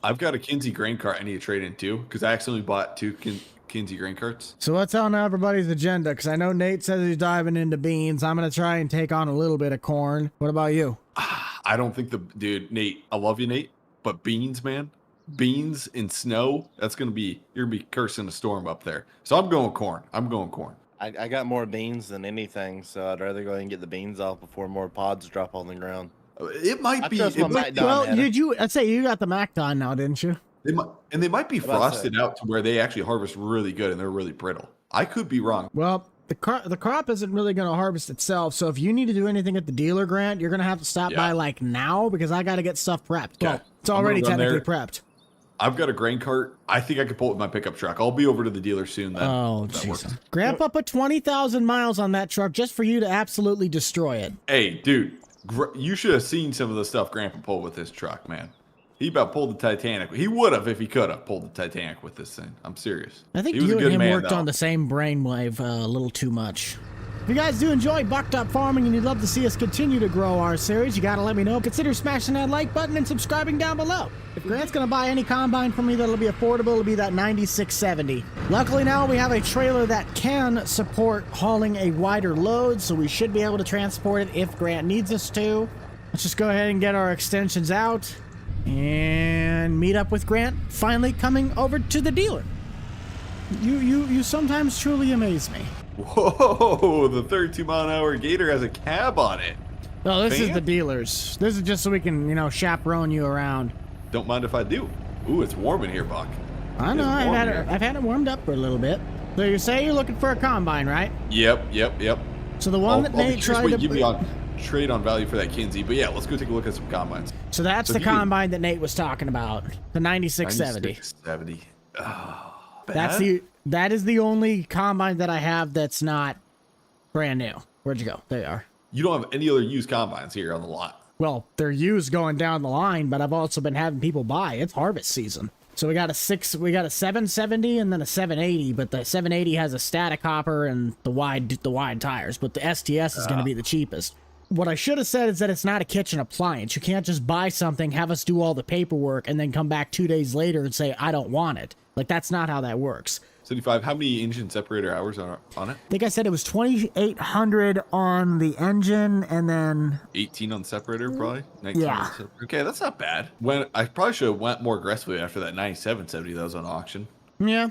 I've got a Kinsey grain cart I need to trade in too, because I accidentally bought two Kinsey grain carts.
So what's on everybody's agenda? Because I know Nate says he's diving into beans. I'm going to try and take on a little bit of corn. What about you?
I don't think dude, Nate, I love you, Nate, but beans, man, beans in snow, you're going to be cursing a storm up there. So I'm going corn.
I got more beans than anything, so I'd rather go ahead and get the beans off before more pods drop on the ground.
It might
I
be.
trust
It
my
might,
Mac
Well,
Hannah.
I'd say you got the Macdon now, didn't you?
they might be
About to
frosted out to where they actually harvest really good and they're really brittle. I could be wrong.
Well, the crop isn't really going to harvest itself. So if you need to do anything at the dealer, Grant, you're going to have to stop by like now because I got to get stuff prepped.
Okay.
Well, it's already
I'm gonna run
technically
there.
prepped.
I've got a grain cart. I think I could pull it with my pickup truck. I'll be over to the dealer soon then.
Oh,
if that works.
jeez. Grandpa put 20,000 miles on that truck just for you to absolutely destroy it.
Hey, dude, you should have seen some of the stuff Grandpa pulled with his truck, man. He about pulled the Titanic. He would have if he could have pulled the Titanic with this thing. I'm serious.
I think
he was
you
a
and
good
him
man,
worked
though.
on the same brainwave a little too much. If you guys do enjoy Bucked Up Farming and you'd love to see us continue to grow our series, you gotta let me know. Consider smashing that like button and subscribing down below. If Grant's gonna buy any combine from me that'll be affordable, it'll be that 9670. Luckily now we have a trailer that can support hauling a wider load, so we should be able to transport it if Grant needs us to. Let's just go ahead and get our extensions out and meet up with Grant finally coming over to the dealer. You sometimes truly amaze me.
Whoa, the 32-mile-an-hour Gator has a cab on it.
No, this is
Fan?
the dealer's. This is just so we can, chaperone you around.
Don't mind if I do. Ooh, it's warm in here, Buck.
I know,
It's
I've
warm
had
here.
it warmed up for a little bit. So you say you're looking for a combine, right?
Yep.
So the one that
I'll be
Nate
curious
tried
what
to...
you give me on trade on value for that Kinsey. But yeah, let's go take a look at some combines.
So that's
So
the
if you could-
combine that Nate was talking about. The 9670.
9670. Oh,
That is the only combine that I have that's not brand new. Where'd you go? There you are.
You don't have any other used combines here on the lot.
Well, they're used going down the line, but I've also been having people buy. It's harvest season. So we got a 770 and then a 780, but the 780 has a static hopper and the wide tires, but the STS is going to be the cheapest. What I should have said is that it's not a kitchen appliance. You can't just buy something, have us do all the paperwork, and then come back 2 days later and say, I don't want it. Like, that's not how that works.
75. How many engine separator hours on it?
I think I said it was 2,800 on the engine, and then
18 on the separator, probably. 19
Yeah.
on the separator. Okay, that's not bad. When I probably should have went more aggressively after that 9770 that was on auction.
yeah.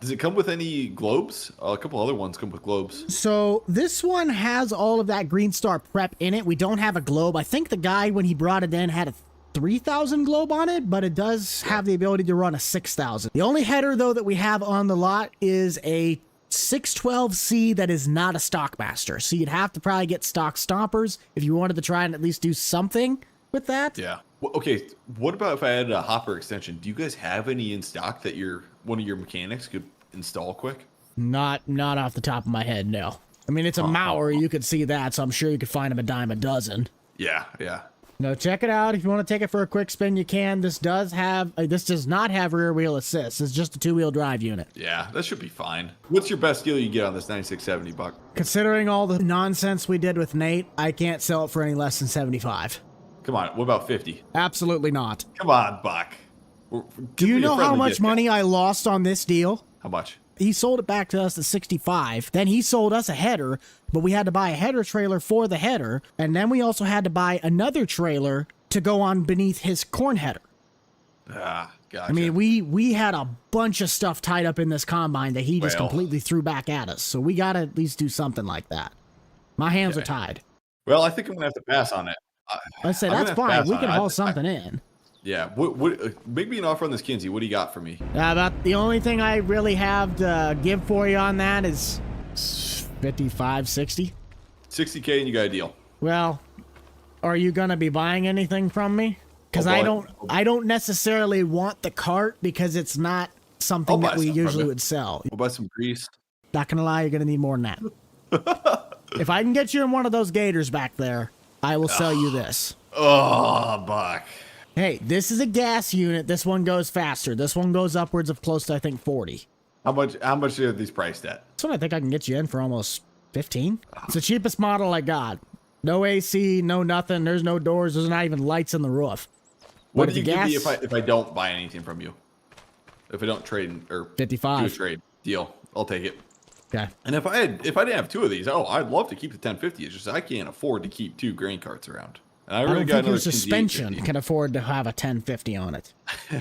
Does it come with any globes? A couple other ones come with globes.
So this one has all of that Green Star prep in it. We don't have a globe. I think the guy, when he brought it in, had a 3,000 globe on it, but it does have the ability to run a 6,000. The only header, though, that we have on the lot is a 612C that is not a Stockmaster. So you'd have to probably get stock stompers if you wanted to try and at least do something with that.
Yeah. Well, okay, what about if I added a hopper extension? Do you guys have any in stock that one of your mechanics could install quick?
Not off the top of my head, no. I mean, it's a mower. You could see that, so I'm sure you could find them a dime a dozen.
Yeah.
No, check it out. If you want to take it for a quick spin, you can. This does not have rear wheel assist. It's just a 2-wheel drive unit.
Yeah, that should be fine. What's your best deal you get on this 9670 buck?
Considering all the nonsense we did with Nate, I can't sell it for any less than 75.
Come on, what about 50?
Absolutely not.
Come on, Buck.
Do you know how much money I lost on this deal?
How much?
He sold it back to us at 65. Then he sold us a header, but we had to buy a header trailer for the header. And then we also had to buy another trailer to go on beneath his corn header.
Ah, gotcha.
I mean, we had a bunch of stuff tied up in this combine that he just completely threw back at us. So we got to at least do something like that. My hands are tied.
Well, I think I'm going to have to pass on it.
I say, that's fine. We can haul something in.
Yeah. What? Make me an offer on this Kinsey. What do you got for me?
About the only thing I really have to give for you on that is 55, 60.
60K and you got a deal.
Well, are you going to be buying anything from me? Because I don't necessarily want the cart because it's not something that we usually would sell.
We'll buy some grease.
Not going to lie, you're going to need more than that. If I can get you in one of those gators back there, I will sell you this.
Oh, Buck.
Hey, this is a gas unit. This one goes faster. This one goes upwards of close to, I think, 40.
How much are these priced at?
This one I think I can get you in for almost 15. It's the cheapest model I got. No AC, no nothing. There's no doors. There's not even lights in the roof.
What do you give me if I don't buy anything from you? If I don't trade or
55.
Do a trade deal, I'll take it.
Okay.
And if I didn't have two of these, I'd love to keep the 1050. It's just I can't afford to keep 2 grain carts around. And I really
don't
got
think your
another
suspension can afford to have a 1050 on it.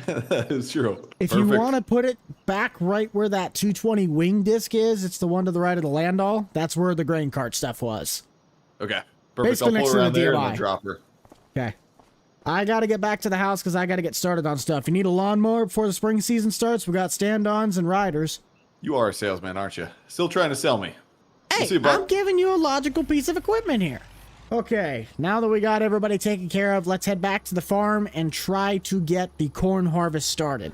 That is true.
If you want to put it back right where that 220 wing disc is, it's the one to the right of the landall. That's where the grain cart stuff was.
Okay. Perfect.
Basically
I'll
next
pull
to
around
the
there and
DMI.
then drop her.
Okay. I got to get back to the house because I got to get started on stuff. You need a lawnmower before the spring season starts? We got stand-ons and riders.
You are a salesman, aren't you? Still trying to sell me.
Hey, I'm giving you a logical piece of equipment here. Okay, now that we got everybody taken care of, let's head back to the farm and try to get the corn harvest started.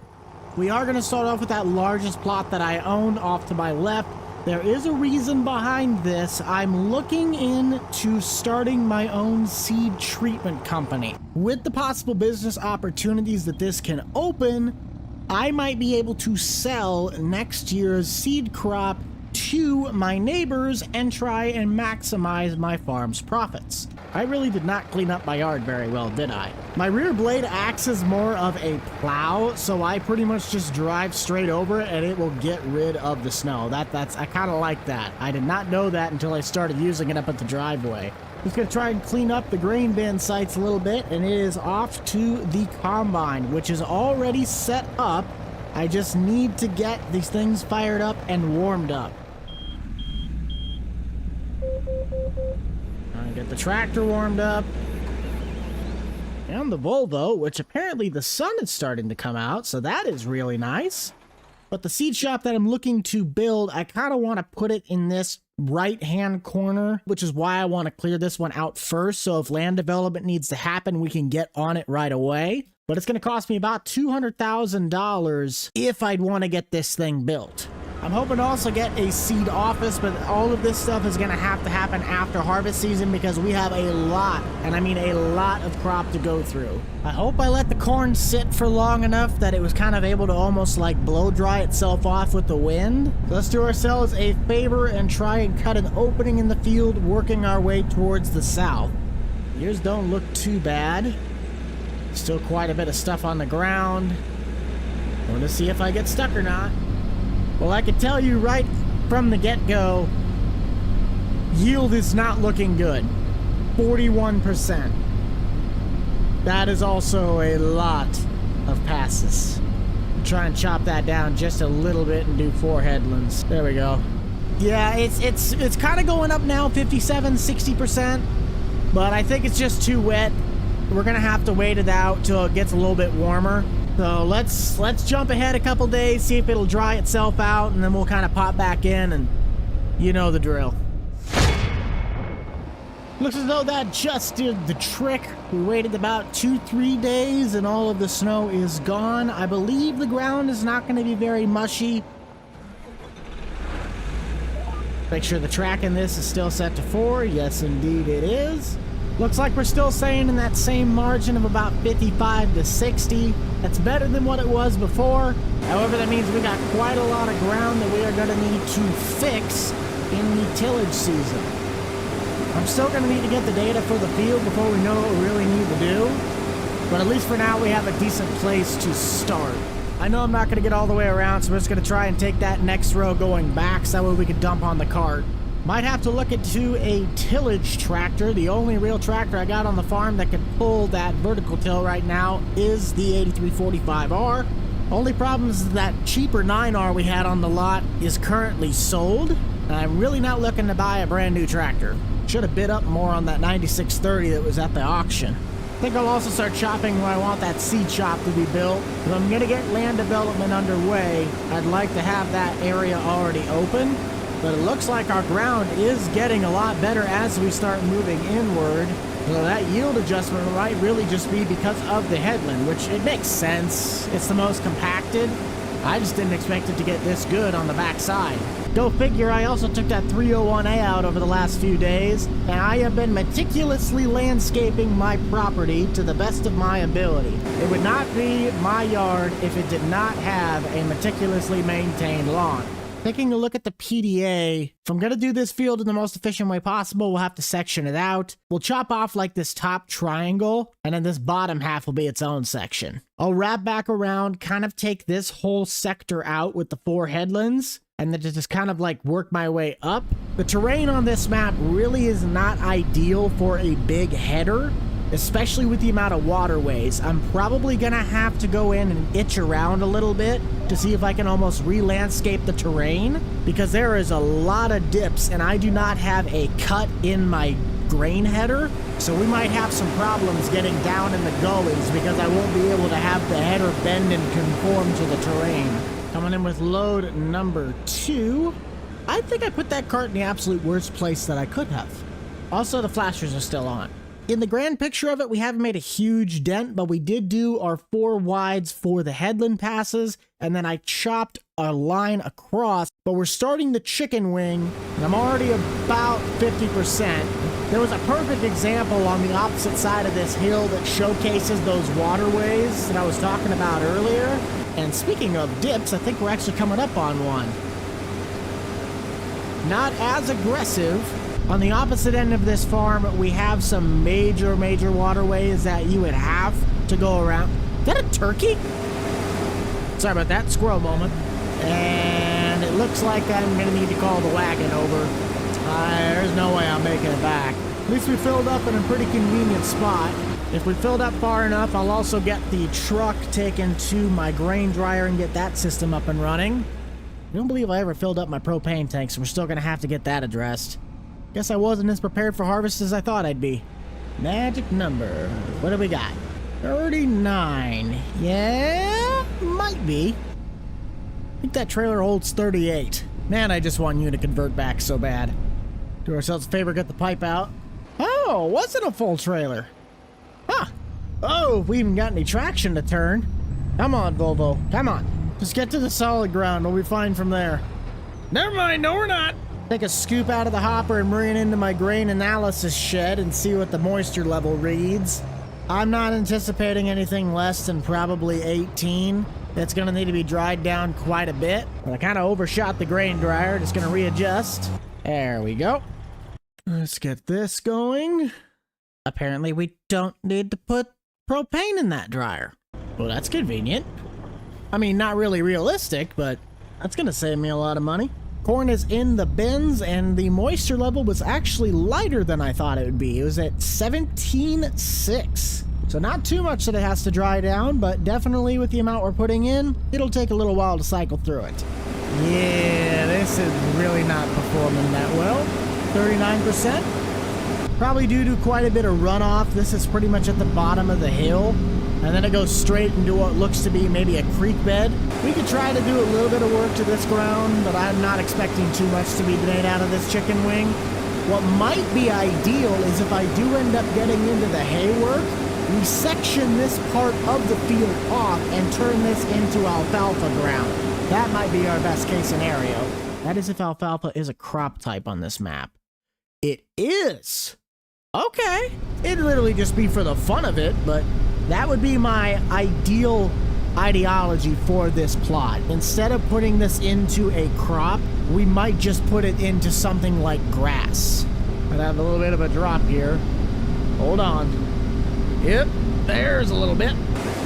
We are going to start off with that largest plot that I own off to my left. There is a reason behind this. I'm looking into starting my own seed treatment company. With the possible business opportunities that this can open, I might be able to sell next year's seed crop to my neighbors and try and maximize my farm's profits. I really did not clean up my yard very well, did I? My rear blade acts as more of a plow, so I pretty much just drive straight over it and it will get rid of the snow. I kind of like that. I did not know that until I started using it up at the driveway. Just gonna try and clean up the grain bin sites a little bit, and it is off to the combine, which is already set up. I just need to get these things fired up and warmed up. Get the tractor warmed up. And the Volvo, which apparently the sun is starting to come out, so that is really nice. But the seed shop that I'm looking to build, I kind of want to put it in this right-hand corner, which is why I want to clear this one out first, so if land development needs to happen, we can get on it right away. But it's going to cost me about $200,000 if I'd want to get this thing built. I'm hoping to also get a seed office, but all of this stuff is going to happen after harvest season because we have a lot, and I mean a lot of crop to go through. I hope I let the corn sit for long enough that it was kind of able to almost like blow dry itself off with the wind. So let's do ourselves a favor and try and cut an opening in the field, working our way towards the south. Yours don't look too bad. Still quite a bit of stuff on the ground. I want to see if I get stuck or not. Well, I can tell you right from the get-go, yield is not looking good. 41%. That is also a lot of passes. Try and chop that down just a little bit and do 4 headlands. There we go. Yeah, it's kind of going up now, 57, 60%, but I think it's just too wet. We're gonna have to wait it out till it gets a little bit warmer. So let's jump ahead a couple days, see if it'll dry itself out, and then we'll kind of pop back in, and you know the drill. Looks as though that just did the trick. We waited about 2-3 days and all of the snow is gone. I believe the ground is not going to be very mushy. Make sure the track in this is still set to 4. Yes, indeed it is. Looks like we're still staying in that same margin of about 55 to 60. That's better than what it was before. However, that means we got quite a lot of ground that we are going to need to fix in the tillage season. I'm still going to need to get the data for the field before we know what we really need to do. But at least for now, we have a decent place to start. I know I'm not going to get all the way around, so we're just going to try and take that next row going back so that way we can dump on the cart. Might have to look into a tillage tractor. The only real tractor I got on the farm that can pull that vertical till right now is the 8345R. Only problem is that cheaper 9R we had on the lot is currently sold. And I'm really not looking to buy a brand new tractor. Should have bid up more on that 9630 that was at the auction. I think I'll also start chopping where I want that seed shop to be built. If I'm going to get land development underway, I'd like to have that area already open. But it looks like our ground is getting a lot better as we start moving inward. So that yield adjustment might really just be because of the headland, which it makes sense. It's the most compacted. I just didn't expect it to get this good on the backside. Go figure, I also took that 301A out over the last few days, and I have been meticulously landscaping my property to the best of my ability. It would not be my yard if it did not have a meticulously maintained lawn. Taking a look at the PDA, if I'm going to do this field in the most efficient way possible, we'll have to section it out. We'll chop off like this top triangle, and then this bottom half will be its own section. I'll wrap back around, kind of take this whole sector out with the 4 headlands, and then just kind of like work my way up. The terrain on this map really is not ideal for a big header, especially with the amount of waterways. I'm probably gonna have to go in and itch around a little bit to see if I can almost re-landscape the terrain, because there is a lot of dips and I do not have a cut in my grain header, so we might have some problems getting down in the gullies because I won't be able to have the header bend and conform to the terrain. Coming in with load number 2. I think I put that cart in the absolute worst place that I could have. Also, the flashers are still on. In the grand picture of it, we haven't made a huge dent, but we did do our 4 wides for the headland passes, and then I chopped a line across, but we're starting the chicken wing, and I'm already about 50%. There was a perfect example on the opposite side of this hill that showcases those waterways that I was talking about earlier. And speaking of dips, I think we're actually coming up on one. Not as aggressive. On the opposite end of this farm, we have some major waterways that you would have to go around. Is that a turkey? Sorry about that, squirrel moment. And it looks like I'm gonna need to call the wagon over. There's no way I'm making it back. At least we filled up in a pretty convenient spot. If we filled up far enough, I'll also get the truck taken to my grain dryer and get that system up and running. I don't believe I ever filled up my propane tank, so we're still gonna have to get that addressed. Guess I wasn't as prepared for harvest as I thought I'd be. Magic number. What do we got? 39. Yeah, might be. I think that trailer holds 38. Man, I just want you to convert back so bad. Do ourselves a favor, get the pipe out. Oh, wasn't a full trailer. Huh. Oh, if we even got any traction to turn. Come on, Volvo. Come on. Just get to the solid ground. We'll be fine from there. Never mind. No, we're not. Take a scoop out of the hopper and bring it into my grain analysis shed and see what the moisture level reads. I'm not anticipating anything less than probably 18. It's going to need to be dried down quite a bit. But I kind of overshot the grain dryer. Just going to readjust. There we go. Let's get this going. Apparently we don't need to put propane in that dryer. Well, that's convenient. I mean, not really realistic, but that's going to save me a lot of money. Corn is in the bins, and the moisture level was actually lighter than I thought it would be. It was at 17.6. So not too much that it has to dry down, but definitely with the amount we're putting in, it'll take a little while to cycle through it. Yeah, this is really not performing that well. 39%. Probably due to quite a bit of runoff. This is pretty much at the bottom of the hill. And then it goes straight into what looks to be maybe a creek bed. We could try to do a little bit of work to this ground, but I'm not expecting too much to be made out of this chicken wing. What might be ideal is if I do end up getting into the hay work, we section this part of the field off and turn this into alfalfa ground. That might be our best case scenario. That is if alfalfa is a crop type on this map. It is. Okay. It'd literally just be for the fun of it, but that would be my ideal ideology for this plot. Instead of putting this into a crop, we might just put it into something like grass. I'd have a little bit of a drop here. Hold on. Yep, there's a little bit.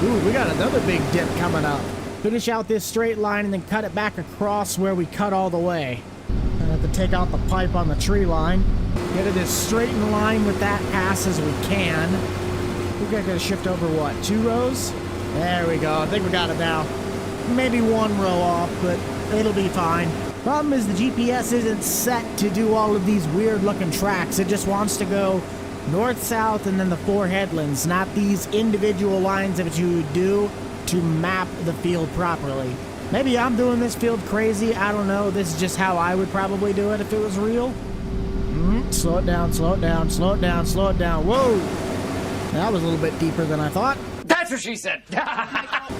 Ooh, we got another big dip coming up. Finish out this straight line and then cut it back across where we cut all the way. I have to take out the pipe on the tree line. Get it as straight in line with that pass as we can. We're gonna shift over, what, 2 rows? There we go. I think we got it now. Maybe 1 row off, but it'll be fine. Problem is the GPS isn't set to do all of these weird looking tracks. It just wants to go north, south, and then the 4 headlands, not these individual lines that you would do to map the field properly. Maybe I'm doing this field crazy. I don't know. This is just how I would probably do it if it was real. Slow it down, slow it down, slow it down, slow it down. Whoa! That was a little bit deeper than I thought.
That's what she said.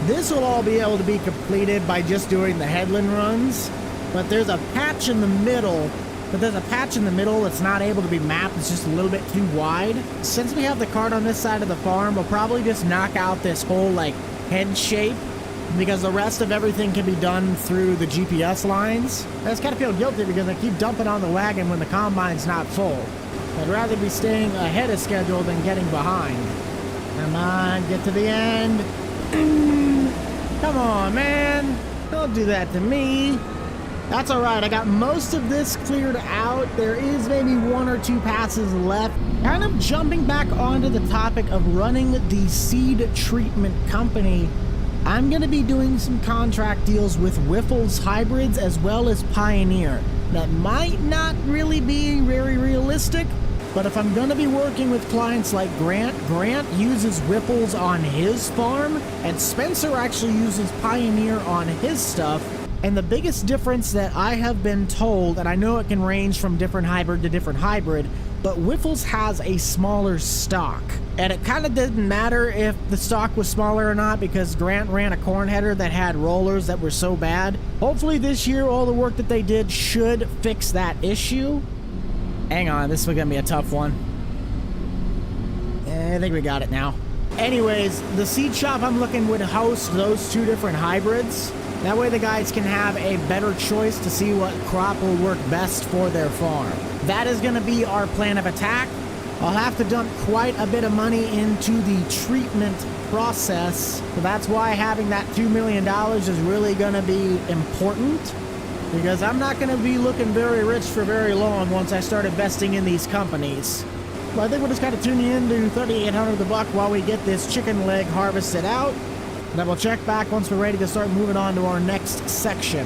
This will all be able to be completed by just doing the headland runs, but there's a patch in the middle. That's not able to be mapped. It's just a little bit too wide. Since we have the cart on this side of the farm, we'll probably just knock out this whole like head shape, because the rest of everything can be done through the GPS lines. I just kind of feel guilty because I keep dumping on the wagon when the combine's not full. I'd rather be staying ahead of schedule than getting behind. Come on, get to the end. Come on, man. Don't do that to me. That's all right. I got most of this cleared out. There is maybe 1 or 2 passes left. Kind of jumping back onto the topic of running the seed treatment company, I'm going to be doing some contract deals with Whiffle's hybrids as well as Pioneer. That might not really be very realistic, but if I'm going to be working with clients like Grant uses Whiffle's on his farm, and Spencer actually uses Pioneer on his stuff. And the biggest difference that I have been told, and I know it can range from different hybrid to different hybrid, but Whiffle's has a smaller stock. And it kind of didn't matter if the stock was smaller or not, because Grant ran a corn header that had rollers that were so bad. Hopefully this year, all the work that they did should fix that issue. Hang on, this is gonna be a tough one. I think we got it now. Anyways, the seed shop I'm looking would host those 2 different hybrids. That way the guys can have a better choice to see what crop will work best for their farm. That is going to be our plan of attack. I'll have to dump quite a bit of money into the treatment process. So that's why having that $2 million is really going to be important, because I'm not going to be looking very rich for very long once I start investing in these companies. Well, I think we'll just kind of tune you into 3,800 the buck while we get this chicken leg harvested out. And then we'll check back once we're ready to start moving on to our next section.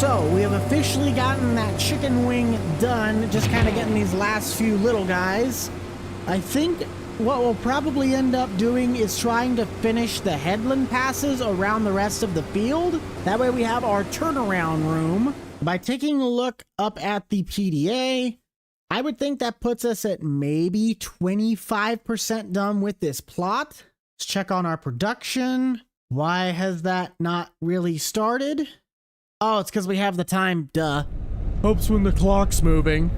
So we have officially gotten that chicken wing done, just kind of getting these last few little guys. I think what we'll probably end up doing is trying to finish the headland passes around the rest of the field. That way we have our turnaround room. By taking a look up at the PDA, I would think that puts us at maybe 25% done with this plot. Let's check on our production. Why has that not really started? Oh, it's because we have the time, duh. Helps when the clock's moving.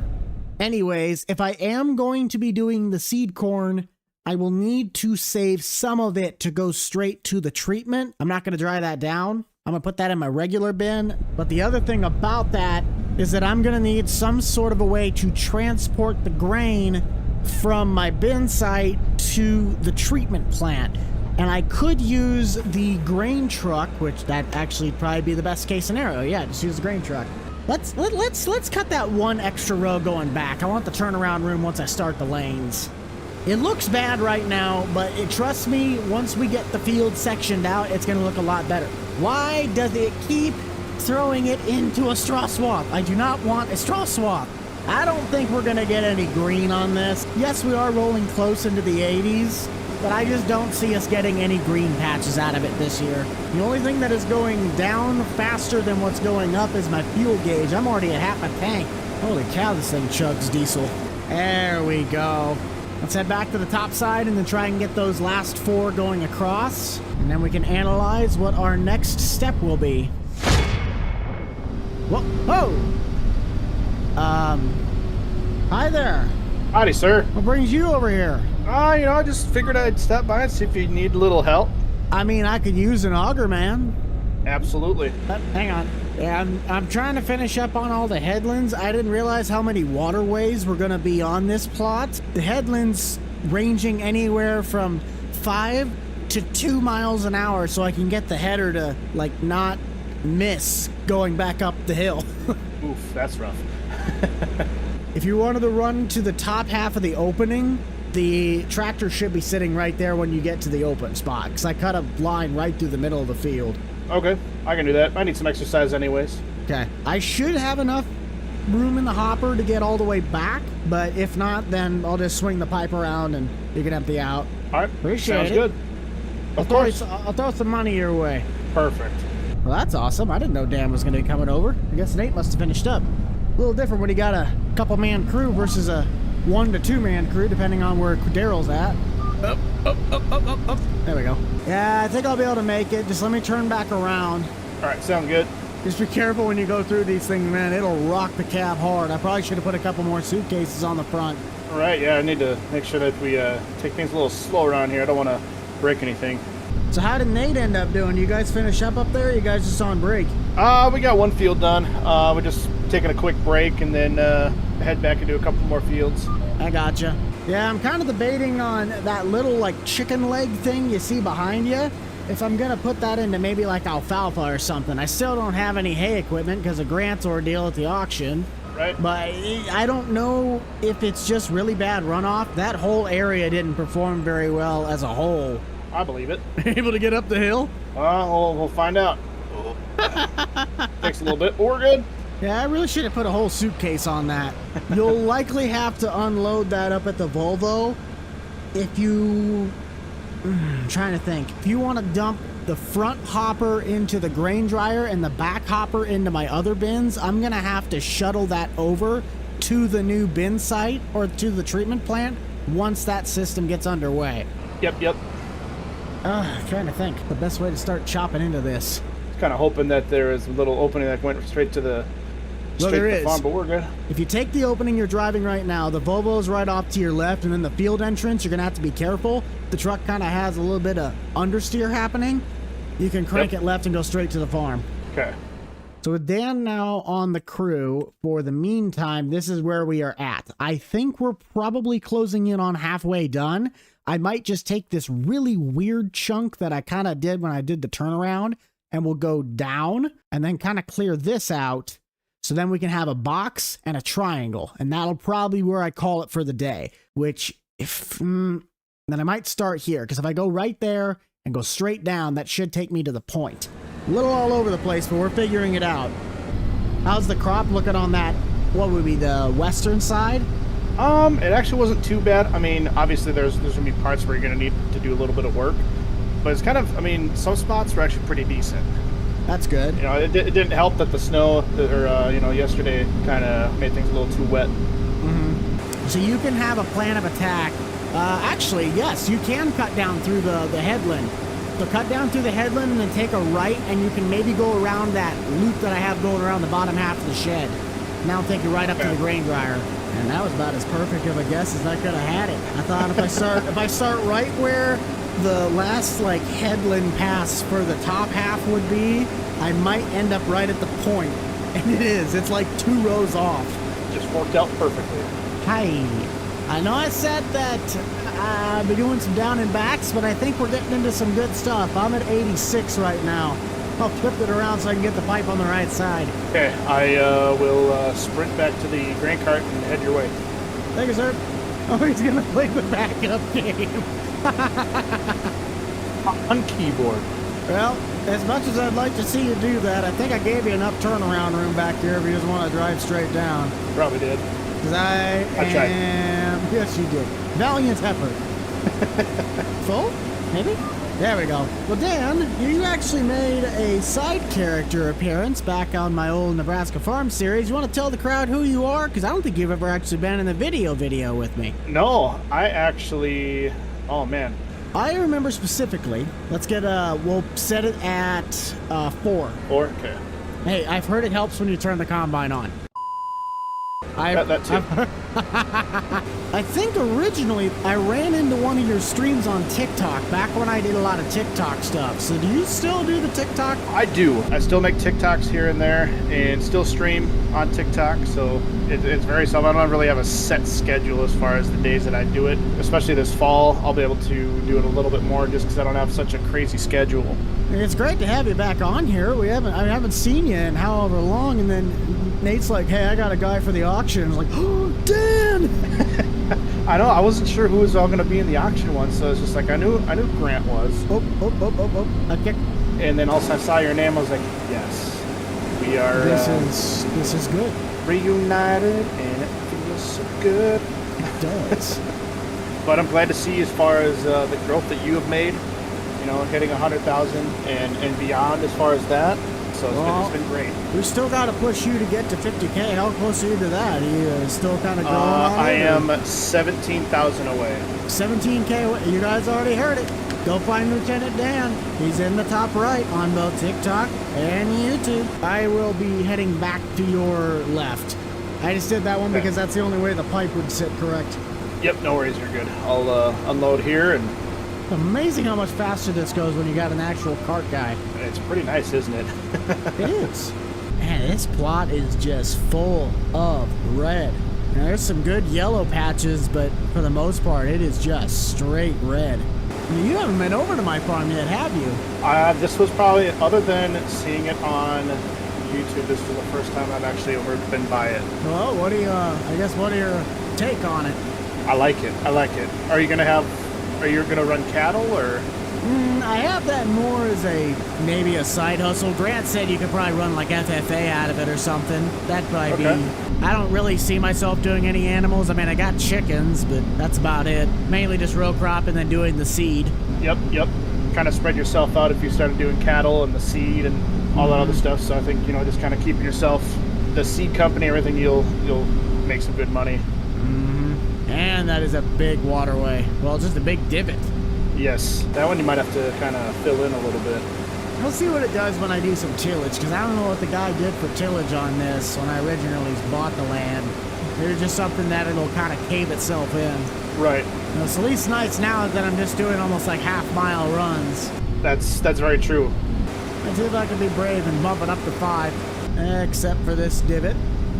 Anyways, if I am going to be doing the seed corn, I will need to save some of it to go straight to the treatment. I'm not going to dry that down. I'm going to put that in my regular bin. But the other thing about that is that I'm going to need some sort of a way to transport the grain from my bin site to the treatment plant. And I could use the grain truck, which that actually probably be the best case scenario. Yeah, just use the grain truck. Let's cut that one extra row going back. I want the turnaround room once I start the lanes. It looks bad right now, but trust me, once we get the field sectioned out, it's going to look a lot better. Why does it keep throwing it into a straw swamp? I do not want a straw swamp. I don't think we're going to get any green on this. Yes, we are rolling close into the 80s, but I just don't see us getting any green patches out of it this year. The only thing that is going down faster than what's going up is my fuel gauge. I'm already at half a tank. Holy cow, this thing chugs diesel. There we go. Let's head back to the top side and then try and get those last 4 going across. And then we can analyze what our next step will be. Whoa! Hi there.
Howdy, sir.
What brings you over here?
I just figured I'd stop by and see if you need a little help.
I mean, I could use an auger, man.
Absolutely.
Hang on. Yeah, I'm trying to finish up on all the headlands. I didn't realize how many waterways were going to be on this plot. The headlands ranging anywhere from 5 to 2 miles an hour, so I can get the header to, like, not miss going back up the hill.
Oof, that's rough.
If you wanted to run to the top half of the opening, the tractor should be sitting right there when you get to the open spot, because I cut a line right through the middle of the field.
Okay, I can do that. I need some exercise anyways.
Okay. I should have enough room in the hopper to get all the way back, but if not, then I'll just swing the pipe around and you can empty out.
All right,
Appreciate
sounds
it.
good. Of course.
I'll throw some money your way.
Perfect.
Well, that's awesome. I didn't know Dan was going to be coming over. I guess Nate must have finished up. A little different when you got a couple-man crew versus a 1 to 2 man crew, depending on where Daryl's at. Up. There we go. Yeah, I think I'll be able to make it. Just let me turn back around.
All right, sounds good.
Just be careful when you go through these things, man. It'll rock the cab hard. I probably should have put a couple more suitcases on the front.
All right, yeah, I need to make sure that we take things a little slower around here. I don't want to break anything.
So how did Nate end up doing? You guys finish up there, or you guys just on break?
We got one field done. We're just taking a quick break and then head back and do a couple more fields.
I gotcha. Yeah, I'm kind of debating on that little, like, chicken leg thing you see behind you. If I'm going to put that into maybe, like, alfalfa or something. I still don't have any hay equipment because of Grant's ordeal at the auction.
Right.
But I don't know if it's just really bad runoff. That whole area didn't perform very well as a whole.
I believe it.
Able to get up the hill?
We'll find out. Takes a little bit, but we're good.
Yeah, I really should have put a whole suitcase on that. You'll likely have to unload that up at the Volvo if you... I'm trying to think. If you want to dump the front hopper into the grain dryer and the back hopper into my other bins, I'm going to have to shuttle that over to the new bin site or to the treatment plant once that system gets underway.
Yep.
I'm trying to think. The best way to start chopping into this.
Kind of hoping that there is a little opening that went straight to the farm, but we're good.
If you take the opening you're driving right now, the Volvo's right off to your left, and then the field entrance, you're going to have to be careful. The truck kind of has a little bit of understeer happening. You can crank it left and go straight to the farm.
Okay.
So with Dan now on the crew, for the meantime, this is where we are at. I think we're probably closing in on halfway done. I might just take this really weird chunk that I kind of did when I did the turnaround, and we'll go down and then kind of clear this out. So then we can have a box and a triangle, and that'll probably be where I call it for the day, which then I might start here, because if I go right there and go straight down, that should take me to the point. A little all over the place, but we're figuring it out. How's the crop looking on that, what would be the western side?
It actually wasn't too bad. I mean, obviously there's gonna be parts where you're gonna need to do a little bit of work, but it's kind of, I mean, some spots were actually pretty decent.
That's good.
You know, it didn't help that the snow, or you know, yesterday kind of made things a little too wet.
So you can have a plan of attack. Actually, yes, you can cut down through the headland. So cut down through the headland and then take a right, and you can maybe go around that loop that I have going around the bottom half of the shed. And that'll take you right up to the grain dryer. And that was about as perfect of a guess as I could have had it. I thought if I start right where the last like headland pass for the top half would be, I might end up right at the point. And it is. It's like 2 rows off.
Just worked out perfectly.
Hi. I know I said that I'd be doing some down and backs, but I think we're getting into some good stuff. I'm at 86 right now. I'll flip it around so I can get the pipe on the right side.
Okay, I will sprint back to the grain cart and head your way.
Thank you, sir. Oh, he's gonna play the backup game.
On keyboard.
Well, as much as I'd like to see you do that, I think I gave you enough turnaround room back here if you just want to drive straight down.
Probably did.
Because I
tried.
Yes, you did. Valiant effort. Full? Maybe? There we go. Well, Dan, you actually made a side character appearance back on my old Nebraska Farm series. You want to tell the crowd who you are? Because I don't think you've ever actually been in the video with me.
No, I actually... Oh, man.
I remember specifically. Let's get we'll set it at 4.
4? Okay.
Hey, I've heard it helps when you turn the combine on.
That too.
I think originally I ran into one of your streams on TikTok back when I did a lot of TikTok stuff. So do you still do the TikTok?
I do. I still make TikToks here and there and still stream on TikTok. So it's very seldom. I don't really have a set schedule as far as the days that I do it. Especially this fall, I'll be able to do it a little bit more just because I don't have such a crazy schedule.
It's great to have you back on here. I haven't seen you in however long, and then Nate's like, "Hey, I got a guy for the auction." I was like, "Oh, Dan!"
I know. I wasn't sure who was all going to be in the auction one, so it's just like I knew Grant was.
Oh. Okay.
And then also I saw your name. I was like, "Yes, we are."
This is good.
Reunited, and it feels so good.
It does.
But I'm glad to see as far as the growth that you have made. You know, hitting 100,000 and beyond as far as that. So it's been great.
We still got to push you to get to 50K. How close are you to that? Are you still kind of growing on it?
I am 17,000 away.
17K away. You guys already heard it. Go find Lieutenant Dan. He's in the top right on both TikTok and YouTube. I will be heading back to your left. I just did that one because that's the only way the pipe would sit correct.
Yep, no worries. You're good. I'll unload here and...
Amazing how much faster this goes when you got an actual cart guy.
It's pretty nice, isn't it?
It is. Man, this plot is just full of red. Now, there's some good yellow patches, but for the most part, it is just straight red. You haven't been over to my farm yet, have you?
This was probably, other than seeing it on YouTube, this was the first time I've actually ever been by it.
Well, what are your take on it?
I like it. Are you gonna run cattle or?
I have that more as maybe a side hustle. Grant said you could probably run like FFA out of it or something. That'd probably be. I don't really see myself doing any animals. I mean, I got chickens, but that's about it. Mainly just row crop and then doing the seed.
Yep. Kind of spread yourself out if you started doing cattle and the seed and all that other stuff. So I think, just kind of keeping yourself, the seed company, everything, you'll make some good money.
And that is a big waterway. Well, just a big divot.
Yes, that one you might have to kind of fill in a little bit.
We'll see what it does when I do some tillage, because I don't know what the guy did for tillage on this when I originally bought the land. It was just something that it'll kind of cave itself in.
Right.
So at least nights now that I'm just doing almost like half-mile runs.
That's very true.
Let's see if I can be brave and bump it up to 5. Except for this divot.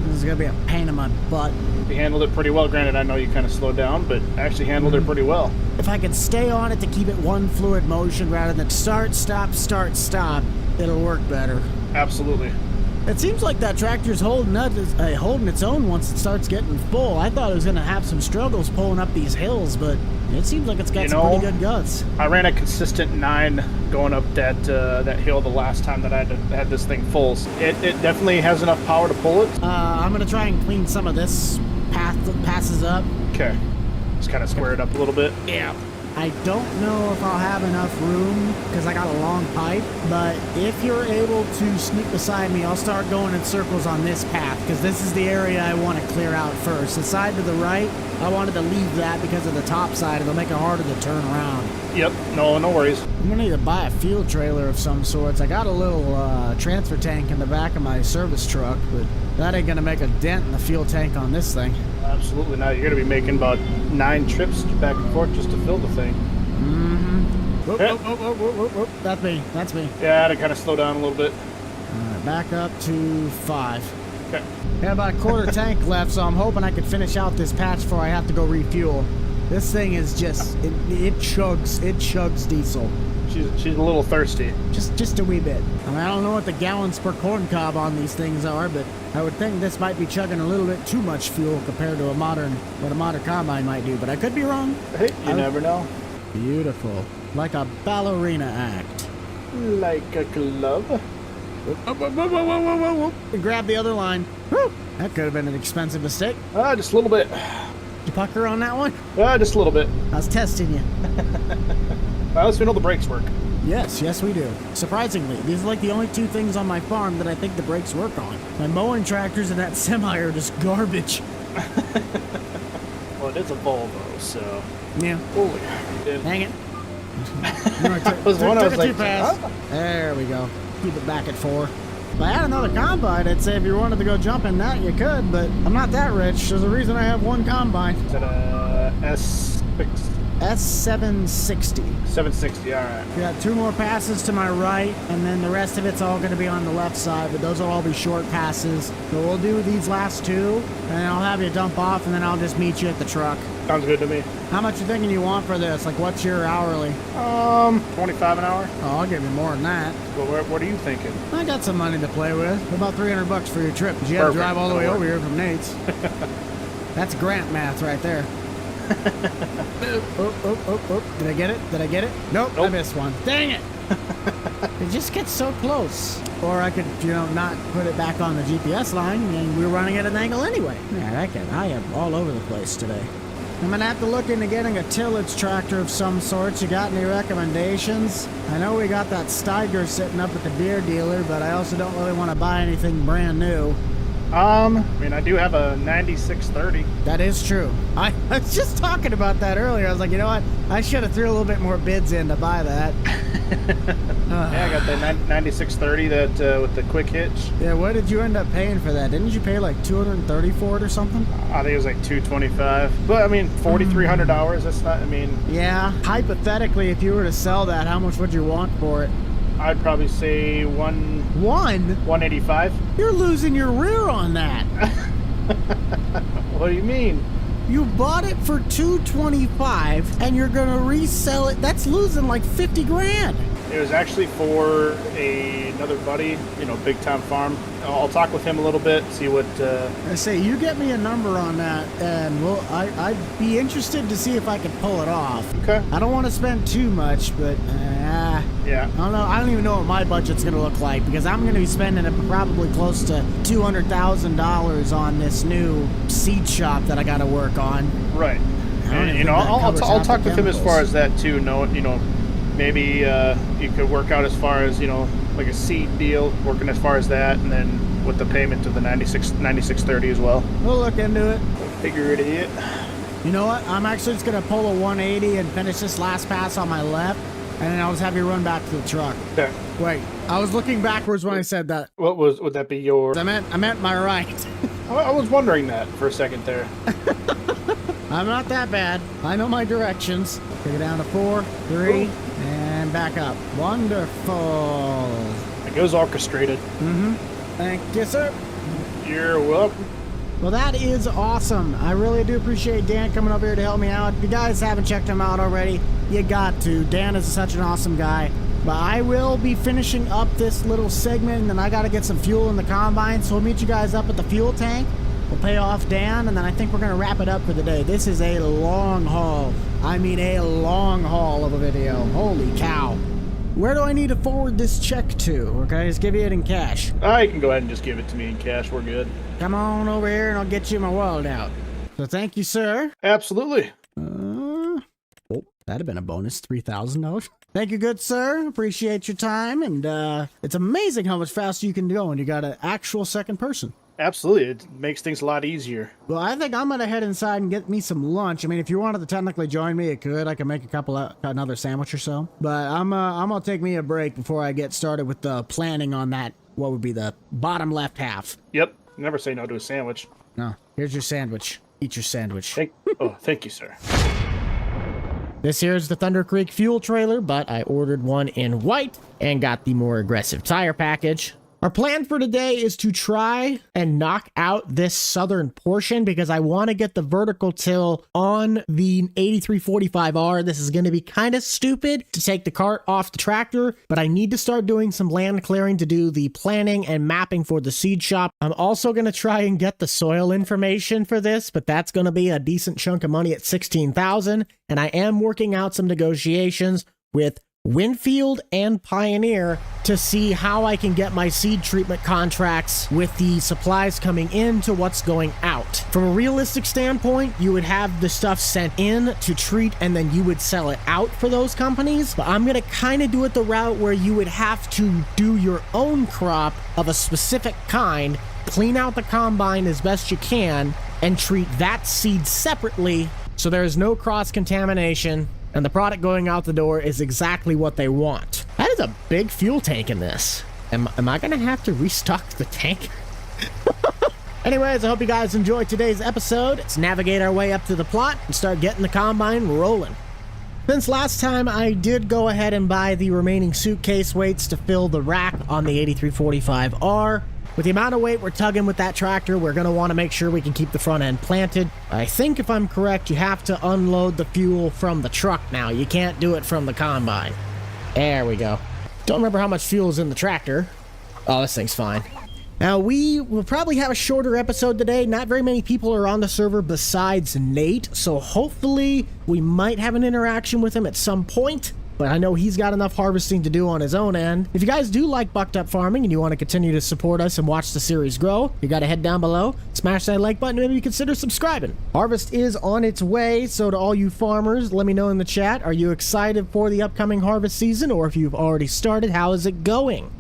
This is going to be a pain in my butt.
You handled it pretty well. Granted, I know you kind of slowed down, but actually handled it pretty well.
If I could stay on it to keep it one fluid motion rather than start, stop, it'll work better.
Absolutely.
It seems like that tractor's holding its own once it starts getting full. I thought it was going to have some struggles pulling up these hills, but it seems like it's got some pretty good guts.
I ran a consistent 9 going up that hill the last time that I had this thing full. So it definitely has enough power to pull it.
I'm going to try and clean some of this path that passes up.
Okay. Just kind of square it up a little bit.
Yeah. I don't know if I'll have enough room because I got a long pipe, but if you're able to sneak beside me, I'll start going in circles on this path because this is the area I want to clear out first. The side to the right, I wanted to leave that because of the top side. It'll make it harder to turn around.
Yep, no worries.
I'm gonna need to buy a field trailer of some sorts. I got a little transfer tank in the back of my service truck, but that ain't gonna make a dent in the fuel tank on this thing.
Absolutely not. You're going to be making about 9 trips back and forth just to fill the thing.
Mm-hmm. Whoop, whoop, whoop. That's me.
Yeah, I had to kind of slow down a little bit.
All right, back up to 5.
Okay.
Got about a quarter tank left, so I'm hoping I can finish out this patch before I have to go refuel. This thing is just, it chugs diesel.
She's a little thirsty.
Just a wee bit. I mean, I don't know what the gallons per corn cob on these things are, but I would think this might be chugging a little bit too much fuel compared to what a modern combine might do, but I could be wrong.
Hey, you never know.
Beautiful. Like a ballerina act.
Like a glove.
Grab the other line. Whew. That could have been an expensive mistake.
Just a little bit.
Did you pucker on that one?
Just a little bit.
I was testing you.
At least we know the brakes work.
Yes, we do. Surprisingly, these are like the only 2 things on my farm that I think the brakes work on. My mowing tractors and that semi are just garbage.
Well, it is a Volvo, so...
Yeah.
Holy.
Dang it.
I was like,
fast. There we go. Keep it back at 4. If I had another combine, I'd say if you wanted to go jump in that, you could, but I'm not that rich. There's a reason I have 1 combine.
Is that a
S760.
760, alright.
We got 2 more passes to my right, and then the rest of it's all going to be on the left side, but those will all be short passes. So we'll do these last 2, and I'll have you dump off, and then I'll just meet you at the truck.
Sounds good to me.
How much you thinking you want for this? Like, what's your hourly?
25 an hour.
Oh, I'll give you more than that.
Well, what are you thinking?
I got some money to play with. About $300 for your trip, because you had to drive all the way over here from Nate's. That's grant math right there. Oh. Did I get it? Nope. I missed one. Dang it! It just gets so close. Or I could, not put it back on the GPS line, and we're running at an angle anyway. Yeah, I am all over the place today. I'm gonna have to look into getting a tillage tractor of some sort. You got any recommendations? I know we got that Steiger sitting up at the Deere dealer, but I also don't really want to buy anything brand new.
I mean, I do have a 9630.
That is true. I was just talking about that earlier. I was like, you know what? I should have threw a little bit more bids in to buy that.
Yeah, I got the 9630 that with the quick hitch.
Yeah, what did you end up paying for that? Didn't you pay like $230 for it or something?
I think it was like $225. But I mean, $4,300. That's not. I mean.
Yeah. Hypothetically, if you were to sell that, how much would you want for it?
I'd probably say 185.
You're losing your rear on that.
What do you mean?
You bought it for $225 and you're gonna resell it. That's losing like 50 grand.
It was actually for another buddy, Big Time Farm. I'll talk with him a little bit, see what.
I say you get me a number on that, and I'd be interested to see if I can pull it off.
Okay.
I don't want to spend too much, but
yeah.
I don't know. I don't even know what my budget's gonna look like because I'm gonna be spending probably close to $200,000 on this new seed shop that I got to work on.
Right. And I'll talk with him as far as that too. Maybe you could work out as far as, like a seed deal, working as far as that, and then with the payment of the 9630 as well.
We'll look into it.
Figure it out.
You know what? I'm actually just going to pull a 180 and finish this last pass on my left, and then I'll just have you run back to the truck.
Okay.
Wait, I was looking backwards when I said that.
Would that be your...
I meant my right.
I was wondering that for a second there.
I'm not that bad. I know my directions. Take it down to 4, 3, and back up. Wonderful.
It goes orchestrated.
Thank you, sir.
You're welcome.
Well, that is awesome. I really do appreciate Dan coming over here to help me out. If you guys haven't checked him out already, you got to. Dan is such an awesome guy. But I will be finishing up this little segment, and then I got to get some fuel in the combine. So we'll meet you guys up at the fuel tank. We'll pay off Dan, and then I think we're going to wrap it up for the day. This is a long haul. I mean a long haul of a video. Holy cow. Where do I need to forward this check to? Okay, just give you it in cash.
You can go ahead and just give it to me in cash. We're good.
Come on over here and I'll get you my wallet out. So thank you, sir.
Absolutely.
Oh, that'd have been a bonus, $3,000. Thank you, good sir. Appreciate your time. And it's amazing how much faster you can go when you got an actual second person.
Absolutely. It makes things a lot easier.
Well, I think I'm going to head inside and get me some lunch. I mean, if you wanted to technically join me, it could. I could make another sandwich or so. But I'm going to take me a break before I get started with the planning on that, what would be the bottom left half.
Yep. Never say no to a sandwich.
No. Here's your sandwich. Eat your sandwich.
Thank you, sir.
This here is the Thunder Creek fuel trailer, but I ordered one in white and got the more aggressive tire package. Our plan for today is to try and knock out this southern portion because I want to get the vertical till on the 8345R. This is going to be kind of stupid to take the cart off the tractor, but I need to start doing some land clearing to do the planning and mapping for the seed shop. I'm also going to try and get the soil information for this, but that's going to be a decent chunk of money at $16,000, and I am working out some negotiations with Winfield and Pioneer to see how I can get my seed treatment contracts with the supplies coming in to what's going out. From a realistic standpoint, you would have the stuff sent in to treat and then you would sell it out for those companies. But I'm going to kind of do it the route where you would have to do your own crop of a specific kind, clean out the combine as best you can, and treat that seed separately so there is no cross-contamination. And the product going out the door is exactly what they want. That is a big fuel tank in this. Am I going to have to restock the tank? Anyways, I hope you guys enjoyed today's episode. Let's navigate our way up to the plot and start getting the combine rolling. Since last time, I did go ahead and buy the remaining suitcase weights to fill the rack on the 8345R. With the amount of weight we're tugging with that tractor, we're going to want to make sure we can keep the front end planted. I think if I'm correct, you have to unload the fuel from the truck now. You can't do it from the combine. There we go. Don't remember how much fuel is in the tractor. Oh, this thing's fine. Now, we will probably have a shorter episode today. Not very many people are on the server besides Nate, so hopefully we might have an interaction with him at some point. But I know he's got enough harvesting to do on his own end. If you guys do like Bucked Up Farming and you want to continue to support us and watch the series grow, you got to head down below, smash that like button, and maybe consider subscribing. Harvest is on its way, so to all you farmers, let me know in the chat, are you excited for the upcoming harvest season, or if you've already started, how is it going?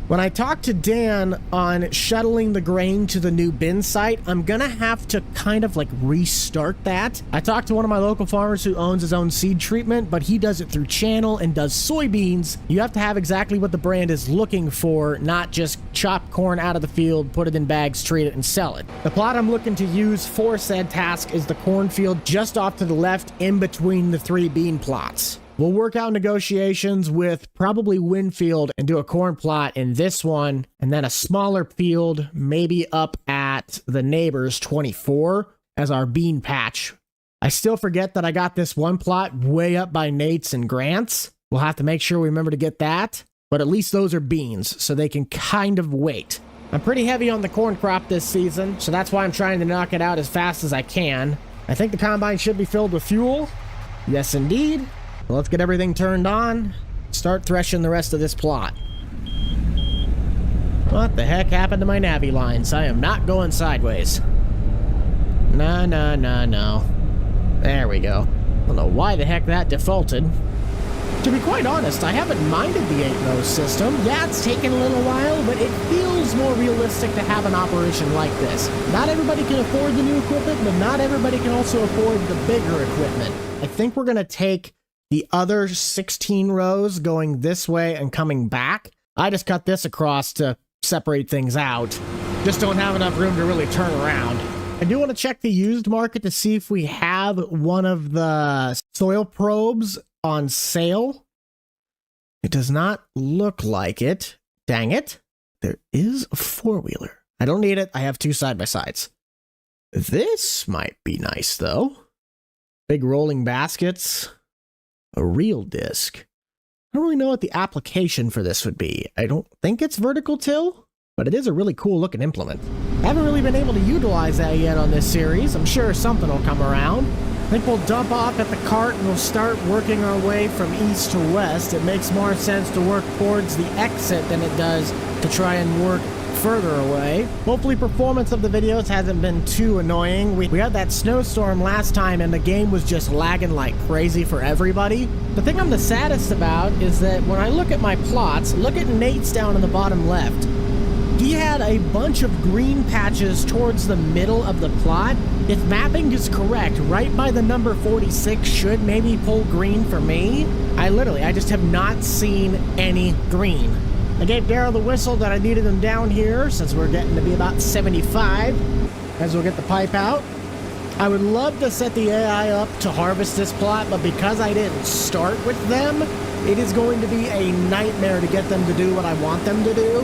When I talked to Dan on shuttling the grain to the new bin site, I'm gonna have to kind of like restart that. I talked to one of my local farmers who owns his own seed treatment, but he does it through channel and does soybeans. You have to have exactly what the brand is looking for, not just chop corn out of the field, put it in bags, treat it, and sell it. The plot I'm looking to use for said task is the cornfield just off to the left in between the 3 bean plots. We'll work out negotiations with probably Winfield and do a corn plot in this one, and then a smaller field, maybe up at the neighbor's 24 as our bean patch. I still forget that I got this one plot way up by Nate's and Grant's. We'll have to make sure we remember to get that, but at least those are beans, so they can kind of wait. I'm pretty heavy on the corn crop this season, so that's why I'm trying to knock it out as fast as I can. I think the combine should be filled with fuel. Yes, indeed. Well, let's get everything turned on, start threshing the rest of this plot. What the heck happened to my Navi lines? I am not going sideways. No. There we go. I don't know why the heck that defaulted. To be quite honest, I haven't minded the 8-nose system. Yeah, it's taken a little while, but it feels more realistic to have an operation like this. Not everybody can afford the new equipment, but not everybody can also afford the bigger equipment. I think we're going to take the other 16 rows going this way and coming back. I just cut this across to separate things out. Just don't have enough room to really turn around. I do want to check the used market to see if we have one of the soil probes on sale. It does not look like it. Dang it. There is a 4-wheeler. I don't need it. I have 2 side-by-sides. This might be nice, though. Big rolling baskets. A real disc. I don't really know what the application for this would be. I don't think it's vertical till, but it is a really cool looking implement. I haven't really been able to utilize that yet on this series. I'm sure something will come around. I think we'll dump off at the cart and we'll start working our way from east to west. It makes more sense to work towards the exit than it does to try and work further away. Hopefully performance of the videos hasn't been too annoying. We had that snowstorm last time and the game was just lagging like crazy for everybody. The thing I'm the saddest about is that when I look at my plots, look at Nate's down in the bottom left. He had a bunch of green patches towards the middle of the plot. If mapping is correct, right by the number 46 should maybe pull green for me. I just have not seen any green. I gave Daryl the whistle that I needed him down here since we're getting to be about 75 as we'll get the pipe out. I would love to set the AI up to harvest this plot, but because I didn't start with them, it is going to be a nightmare to get them to do what I want them to do.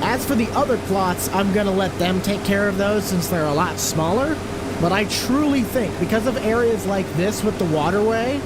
As for the other plots, I'm going to let them take care of those since they're a lot smaller. But I truly think, because of areas like this with the waterway,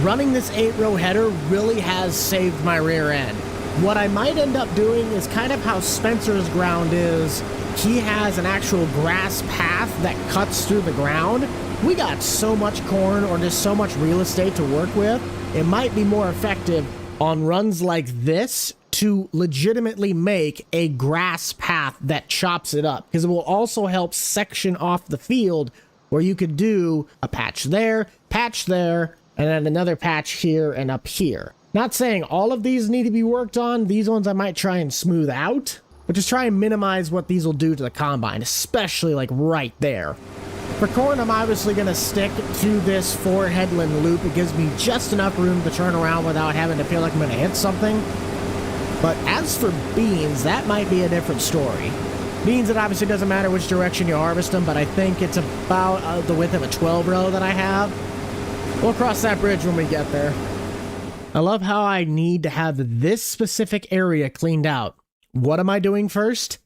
running this 8-row header really has saved my rear end. What I might end up doing is kind of how Spencer's ground is. He has an actual grass path that cuts through the ground. We got so much corn or just so much real estate to work with. It might be more effective on runs like this to legitimately make a grass path that chops it up, because it will also help section off the field where you could do a patch there, and then another patch here and up here. Not saying all of these need to be worked on. These ones I might try and smooth out, but just try and minimize what these will do to the combine, especially like right there. For corn, I'm obviously going to stick to this 4 headland loop. It gives me just enough room to turn around without having to feel like I'm going to hit something. But as for beans, that might be a different story. Beans, it obviously doesn't matter which direction you harvest them, but I think it's about the width of a 12-row that I have. We'll cross that bridge when we get there. I love how I need to have this specific area cleaned out. What am I doing first?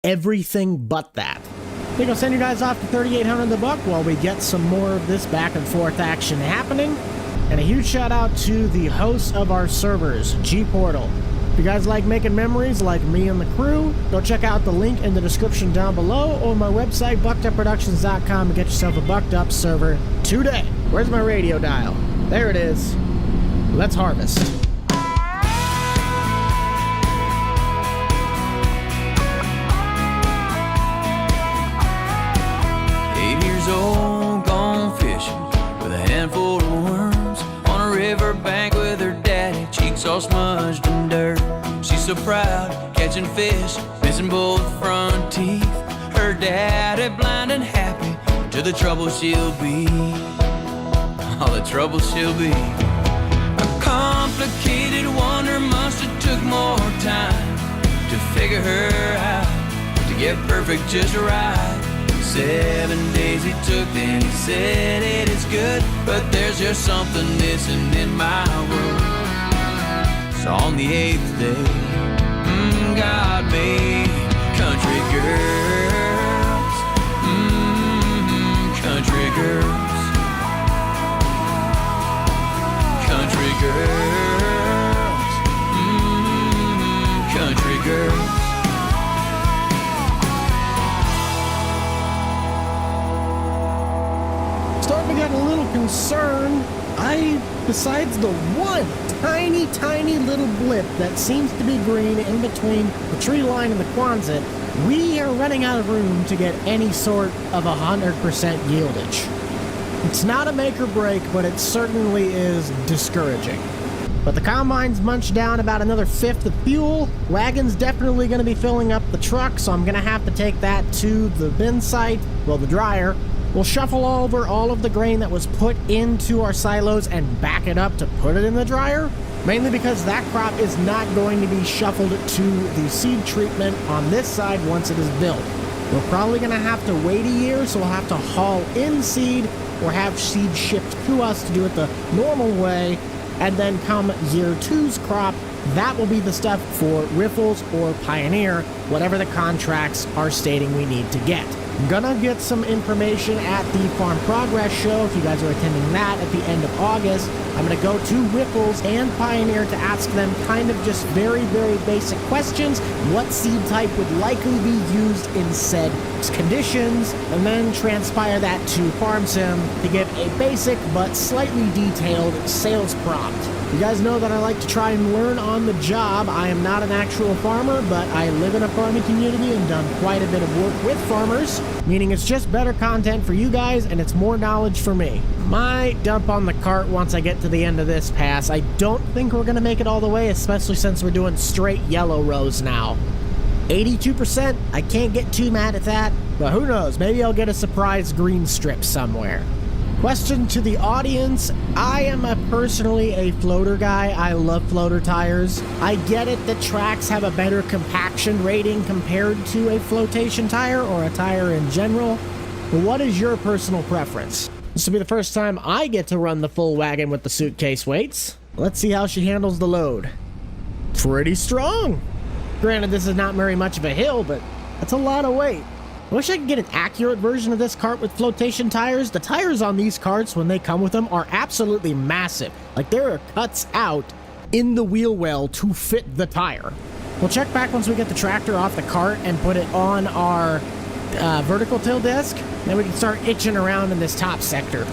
Everything but that. I think I'll send you guys off to 3,800 the buck while we get some more of this back and forth action happening. And a huge shout out to the hosts of our servers, G-Portal. If you guys like making memories like me and the crew, go check out the link in the description down below or my website, BuckedUpProductions.com, and get yourself a Bucked Up server today. Where's my radio dial? There it is. Let's harvest.
8 years old, gone fishing with a handful of worms on a riverbank with her daddy, cheeks all smudged in dirt. She's so proud, catching fish, missing both front teeth. Her daddy blind and happy to the trouble she'll be. All the trouble she'll be. Complicated wonder must have took more time to figure her out, to get perfect just right. 7 days he took, then he said it is good, but there's just something missing in my world. So on the 8th day, God made country girls, country girls. Country girls, country girls.
Starting to get a little concerned. Besides the one tiny little blip that seems to be green in between the tree line and the Quonset, we are running out of room to get any sort of 100% yieldage. It's not a make or break, but it certainly is discouraging. But the combine's munched down about another 1/5 of fuel. Wagon's definitely going to be filling up the truck, so I'm going to have to take that to the bin site, well, the dryer. We'll shuffle over all of the grain that was put into our silos and back it up to put it in the dryer, mainly because that crop is not going to be shuffled to the seed treatment on this side once it is built. We're probably going to have to wait a year, so we'll have to haul in seed or have seed shipped to us to do it the normal way, and then come year 2's crop, that will be the stuff for Riffles or Pioneer, whatever the contracts are stating we need to get. I'm gonna get some information at the Farm Progress Show, if you guys are attending that at the end of August. I'm gonna go to Ripples and Pioneer to ask them kind of just very, very basic questions. What seed type would likely be used in said conditions, and then transpire that to FarmSim to give a basic but slightly detailed sales prompt. You guys know that I like to try and learn on the job. I am not an actual farmer, but I live in a farming community and done quite a bit of work with farmers, meaning it's just better content for you guys and it's more knowledge for me. Might dump on the cart once I get to the end of this pass. I don't think we're gonna make it all the way, especially since we're doing straight yellow rows now. 82%, I can't get too mad at that, but who knows, maybe I'll get a surprise green strip somewhere. Question to the audience. I am personally a floater guy. I love floater tires. I get it that tracks have a better compaction rating compared to a flotation tire or a tire in general. But what is your personal preference? This will be the first time I get to run the full wagon with the suitcase weights. Let's see how she handles the load. Pretty strong. Granted, this is not very much of a hill, but that's a lot of weight. I wish I could get an accurate version of this cart with flotation tires. The tires on these carts, when they come with them, are absolutely massive. Like, there are cuts out in the wheel well to fit the tire. We'll check back once we get the tractor off the cart and put it on our vertical till disc. Then we can start itching around in this top sector.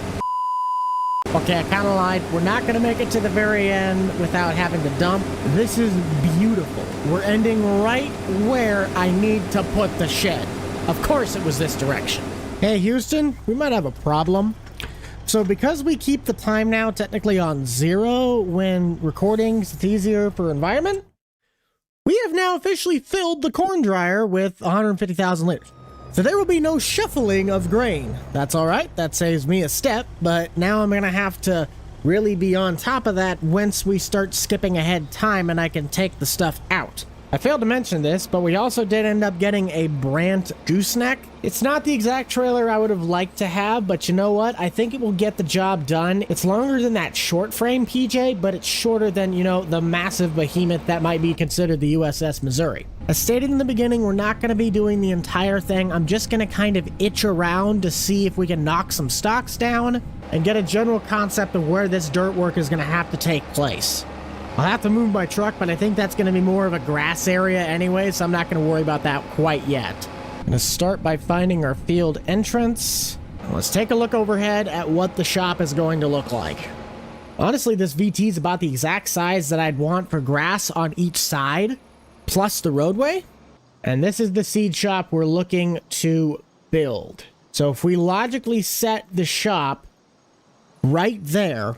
Okay, I kind of lied. We're not going to make it to the very end without having to dump. This is beautiful. We're ending right where I need to put the shed. Of course it was this direction. Hey Houston, we might have a problem. So because we keep the time now technically on 0 when recording, it's easier for environment, we have now officially filled the corn dryer with 150,000 liters. So there will be no shuffling of grain. That's all right, that saves me a step, but now I'm gonna have to really be on top of that once we start skipping ahead time and I can take the stuff out. I failed to mention this, but we also did end up getting a Brandt gooseneck. It's not the exact trailer I would have liked to have, but you know what? I think it will get the job done. It's longer than that short frame PJ, but it's shorter than, you know, the massive behemoth that might be considered the USS Missouri. As stated in the beginning, we're not going to be doing the entire thing. I'm just going to kind of itch around to see if we can knock some stocks down and get a general concept of where this dirt work is going to have to take place. I'll have to move my truck, but I think that's going to be more of a grass area anyway, so I'm not going to worry about that quite yet. I'm going to start by finding our field entrance. Let's take a look overhead at what the shop is going to look like. Honestly, this VT is about the exact size that I'd want for grass on each side, plus the roadway. And this is the seed shop we're looking to build. So if we logically set the shop right there,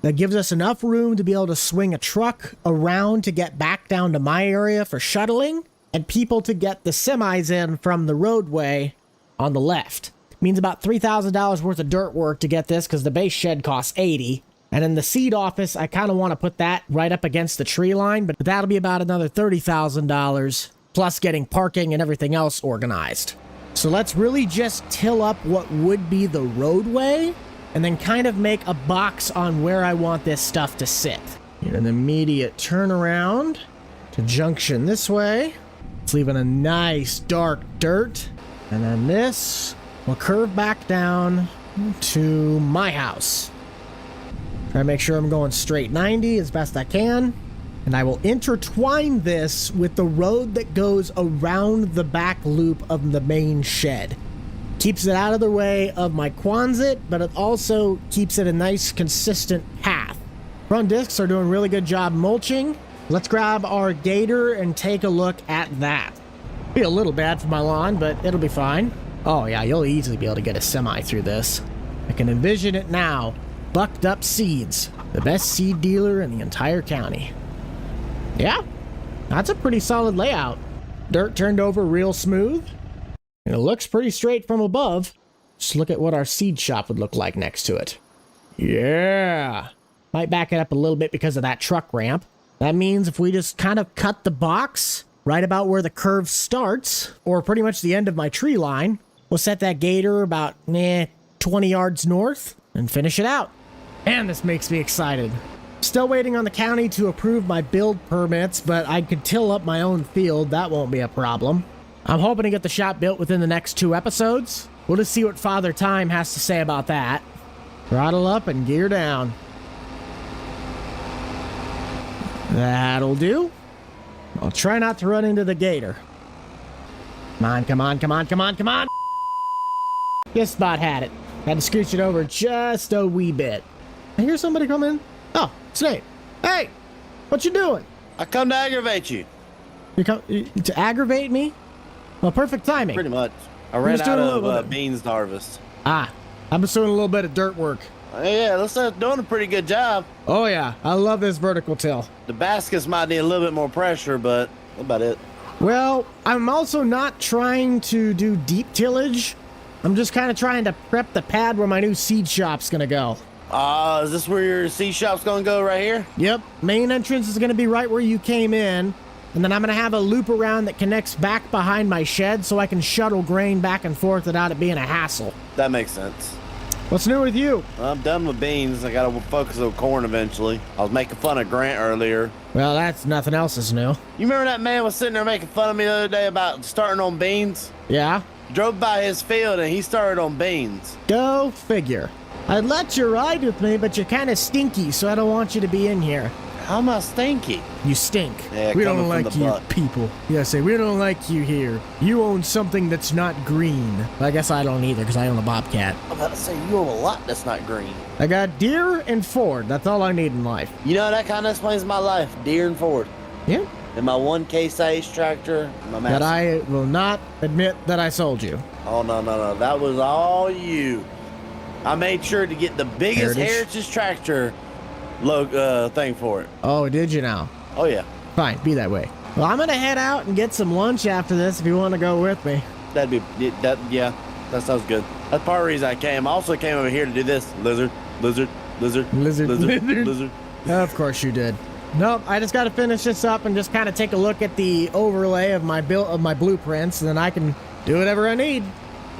that gives us enough room to be able to swing a truck around to get back down to my area for shuttling, and people to get the semis in from the roadway on the left. It means about $3,000 worth of dirt work to get this because the base shed costs $80. And in the seed office, I kind of want to put that right up against the tree line, but that'll be about another $30,000 plus getting parking and everything else organized. So let's really just till up what would be the roadway and then kind of make a box on where I want this stuff to sit. An immediate turnaround to junction this way. It's leaving a nice dark dirt. And then this will curve back down to my house. Try to make sure I'm going straight 90 as best I can. And I will intertwine this with the road that goes around the back loop of the main shed. Keeps it out of the way of my Quonset, but it also keeps it a nice, consistent path. Front discs are doing a really good job mulching. Let's grab our gator and take a look at that. Be a little bad for my lawn, but it'll be fine. Oh yeah, you'll easily be able to get a semi through this. I can envision it now. Bucked Up Seeds, the best seed dealer in the entire county. Yeah, that's a pretty solid layout. Dirt turned over real smooth. And it looks pretty straight from above. Just look at what our seed shop would look like next to it. Yeah. Might back it up a little bit because of that truck ramp. That means if we just kind of cut the box right about where the curve starts, or pretty much the end of my tree line, we'll set that gator about 20 yards north and finish it out. And this makes me excited. Still waiting on the county to approve my build permits, but I could till up my own field. That won't be a problem. I'm hoping to get the shop built within the next 2 episodes. We'll just see what Father Time has to say about that. Throttle up and gear down. That'll do. I'll try not to run into the gator. Come on, come on, come on, come on, come on! Just about had it. Had to scooch it over just a wee bit. I hear somebody come in. Oh, Snape. Hey! What you doing?
I come to aggravate you.
You come to aggravate me? Well, perfect timing.
Pretty much. I ran
just
out
doing a little
of
bit.
beans to harvest.
Ah, I'm just doing a little bit of dirt work.
Yeah, looks like it's doing a pretty good job.
Oh yeah, I love this vertical till.
The baskets might need a little bit more pressure, but that's about it.
Well, I'm also not trying to do deep tillage. I'm just kind of trying to prep the pad where my new seed shop's gonna go.
Is this where your seed shop's gonna go right here?
Yep, main entrance is gonna be right where you came in, and then I'm gonna have a loop around that connects back behind my shed so I can shuttle grain back and forth without it being a hassle.
That makes sense.
What's new with you?
I'm done with beans. I gotta focus on corn eventually. I was making fun of Grant earlier.
Well, that's nothing else is new.
You remember that man was sitting there making fun of me the other day about starting on beans?
Yeah?
Drove by his field and he started on beans.
Go figure. I'd let you ride with me, but you're kind of stinky, so I don't want you to be in here.
How am I stinky?
You stink.
Yeah,
we
coming
don't
from
like
the
you
butt.
people. Yeah, say we don't like you here. You own something that's not green. I guess I don't either, because I own a Bobcat.
I'm about to say you own a lot that's not green.
I got Deere and Ford. That's all I need in life.
You know, that kind of explains my life. Deere and Ford.
Yeah.
And my one Case IH tractor. And my
That
Massey.
I will not admit that I sold you.
Oh, no. That was all you. I made sure to get the biggest Heritage tractor thing for it.
Oh, did you now?
Oh, yeah.
Fine, be that way. Well, I'm gonna head out and get some lunch after this if you want to go with me.
Yeah, that sounds good. That's part of the reason I came. I also came over here to do this. Lizard.
Of course you did. Nope, I just got to finish this up and just kind of take a look at the overlay of my blueprints, and then I can do whatever I need.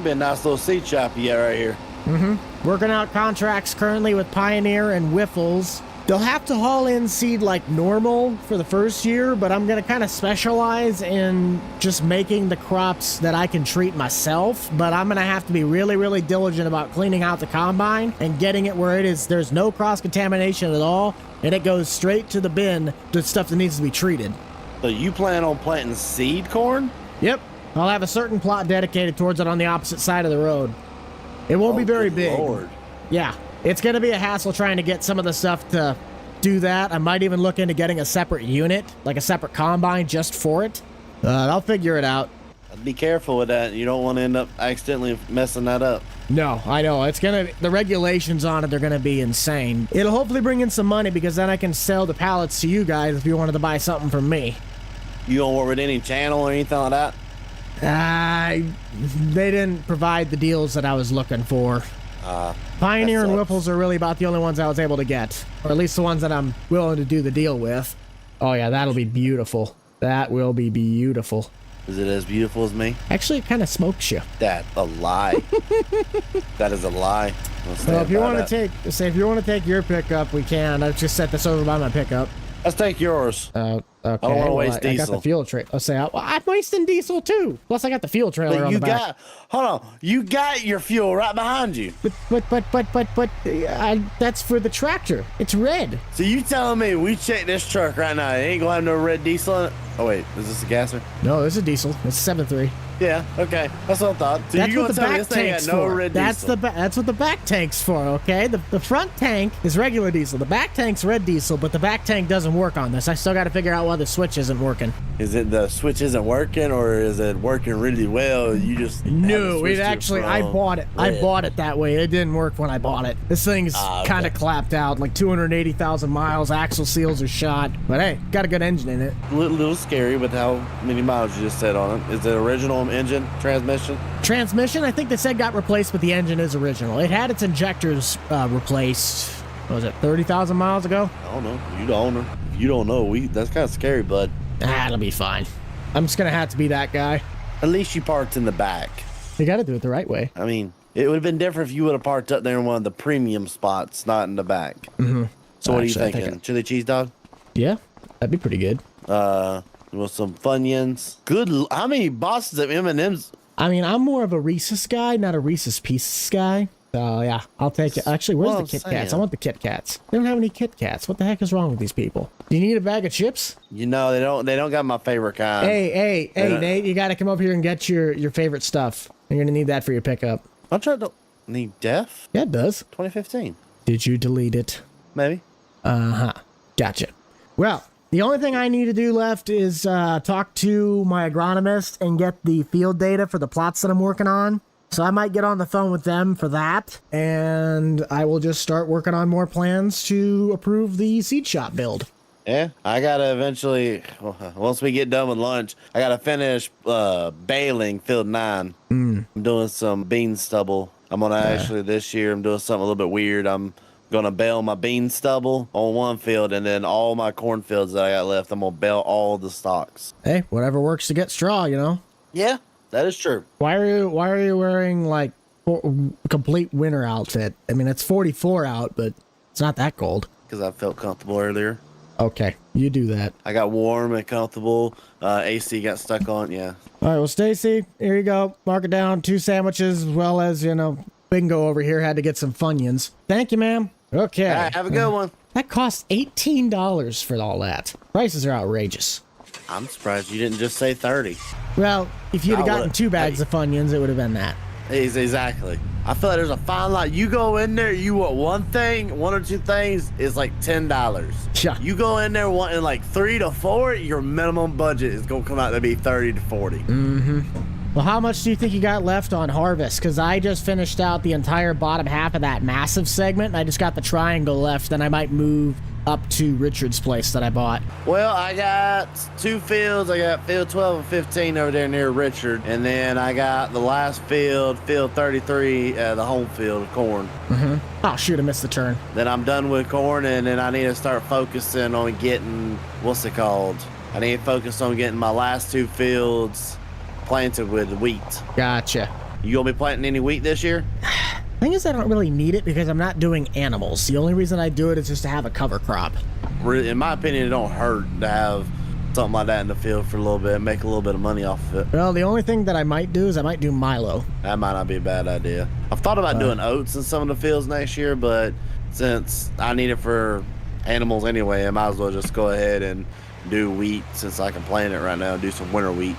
Be a nice little seed shop you got right here.
Working out contracts currently with Pioneer and Whiffles. They'll have to haul in seed like normal for the first year, but I'm going to kind of specialize in just making the crops that I can treat myself. But I'm going to have to be really, really diligent about cleaning out the combine and getting it where it is. There's no cross-contamination at all, and it goes straight to the bin, the stuff that needs to be treated.
So you plan on planting seed corn?
Yep. I'll have a certain plot dedicated towards it on the opposite side of the road. It won't be very
good
big.
Lord.
Yeah, it's going to be a hassle trying to get some of the stuff to do that. I might even look into getting a separate unit, like a separate combine just for it. I'll figure it out.
Be careful with that. You don't want to end up accidentally messing that up.
No, I know. The regulations on it are going to be insane. It'll hopefully bring in some money because then I can sell the pallets to you guys if you wanted to buy something from me.
You don't work with any channel or anything like that?
They didn't provide the deals that I was looking for. Pioneer and Whiffles are really about the only ones I was able to get, or at least the ones that I'm willing to do the deal with. Oh yeah, that'll be beautiful. That will be beautiful.
Is it as beautiful as me?
Actually, it kind of smokes you.
That's a lie. That is a lie.
So if you want to take your pickup, we can. I've just set this over by my pickup.
Let's take yours.
Okay.
I don't want to waste
I got
diesel.
the fuel trailer. Let's say I'm wasting diesel too. Plus, I got the fuel trailer
But
on
you
the back.
hold on. You got your fuel right behind you.
But that's for the tractor. It's red.
So you telling me we check this truck right now? It ain't gonna have no red diesel in it? Oh wait, is this a gasser?
No, this is diesel. It's 7.3.
Yeah. Okay. That's what I thought. So
That's
you
what
gonna
the
tell me
back
this ain't
tank's
got no
for.
red
That's
diesel?
that's what the back tank's for. Okay, the front tank is regular diesel. The back tank's red diesel, but the back tank doesn't work on this. I still got to figure out why the switch isn't working.
Is it the switch isn't working, or is it working really well? You just
No, it actually. I bought it. I bought it that way. It didn't work when I bought it. This thing's
okay.
kind of clapped out, like 280,000 miles. Axle seals are shot, but hey, got a good engine in it.
Little scary with how many miles you just said on it. Is it original engine transmission?
Transmission, I think they said got replaced, but the engine is original. It had its injectors replaced. What was it, 30,000 miles ago?
I don't know. You the owner. If you don't know, that's kind of scary, bud.
It'll be fine. I'm just gonna have to be that guy.
At least you parked in the back.
You got to do it the right way.
I mean, it would have been different if you would have parked up there in one of the premium spots, not in the back.
Mm-hmm.
So what are you
Actually, I think
thinking? Chili cheese dog?
Yeah, that'd be pretty good.
Would with some Funyuns. How many boxes of M&Ms?
I mean, I'm more of a Reese's guy, not a Reese's Pieces guy. So yeah, I'll take it. Actually, where's the Kit Kats? I want the Kit Kats. They don't have any Kit Kats. What the heck is wrong with these people? Do you need a bag of chips?
You know, they don't got my favorite kind.
Hey, Nate, you got to come up here and get your favorite stuff. You're gonna need that for your pickup.
I'm trying to need Def.
Yeah, it does.
2015.
Did you delete it?
Maybe.
Gotcha. Well, the only thing I need to do left is talk to my agronomist and get the field data for the plots that I'm working on. So I might get on the phone with them for that, and I will just start working on more plans to approve the seed shop build.
Yeah, I gotta eventually, once we get done with lunch, I gotta finish baling field 9. I'm doing some bean stubble. I'm gonna actually, this year, I'm doing something a little bit weird. I'm gonna bale my bean stubble on one field, and then all my corn fields that I got left, I'm gonna bale all the stalks.
Hey, whatever works to get straw, you know?
Yeah, that is true.
Why are you wearing, like, a complete winter outfit? I mean, it's 44 out, but it's not that cold.
Because I felt comfortable earlier.
Okay, you do that.
I got warm and comfortable. AC got stuck on, yeah.
All right, well, Stacy, here you go. Mark it down. 2 sandwiches, as well as, Bingo over here had to get some Funyuns. Thank you, ma'am. Okay.
All right, have a good one.
That cost $18 for all that. Prices are outrageous.
I'm surprised you didn't just say 30.
Well, if you'd have gotten 2 bags of Funyuns, it would have been that.
Exactly. I feel like there's a fine line. You go in there, you want one or two things, is like $10.
Yeah.
You go in there wanting like 3 to 4, your minimum budget is gonna come out to be 30 to 40.
Well, how much do you think you got left on harvest? Because I just finished out the entire bottom half of that massive segment, and I just got the triangle left. Then I might move up to Richard's place that I bought.
Well, I got 2 fields. I got field 12 and 15 over there near Richard, and then I got the last field 33, the home field of corn.
Oh, shoot, I missed the turn.
Then I'm done with corn, and then I need to start focusing on getting, what's it called? I need to focus on getting my last 2 fields planted with wheat.
Gotcha.
You gonna be planting any wheat this year?
Thing is, I don't really need it because I'm not doing animals. The only reason I do it is just to have a cover crop.
In my opinion, it don't hurt to have something like that in the field for a little bit, make a little bit of money off of it.
Well, the only thing that I might do is I might do Milo.
That might not be a bad idea. I've thought about doing oats in some of the fields next year, but since I need it for animals anyway, I might as well just go ahead and do wheat since I can plant it right now and do some winter wheat.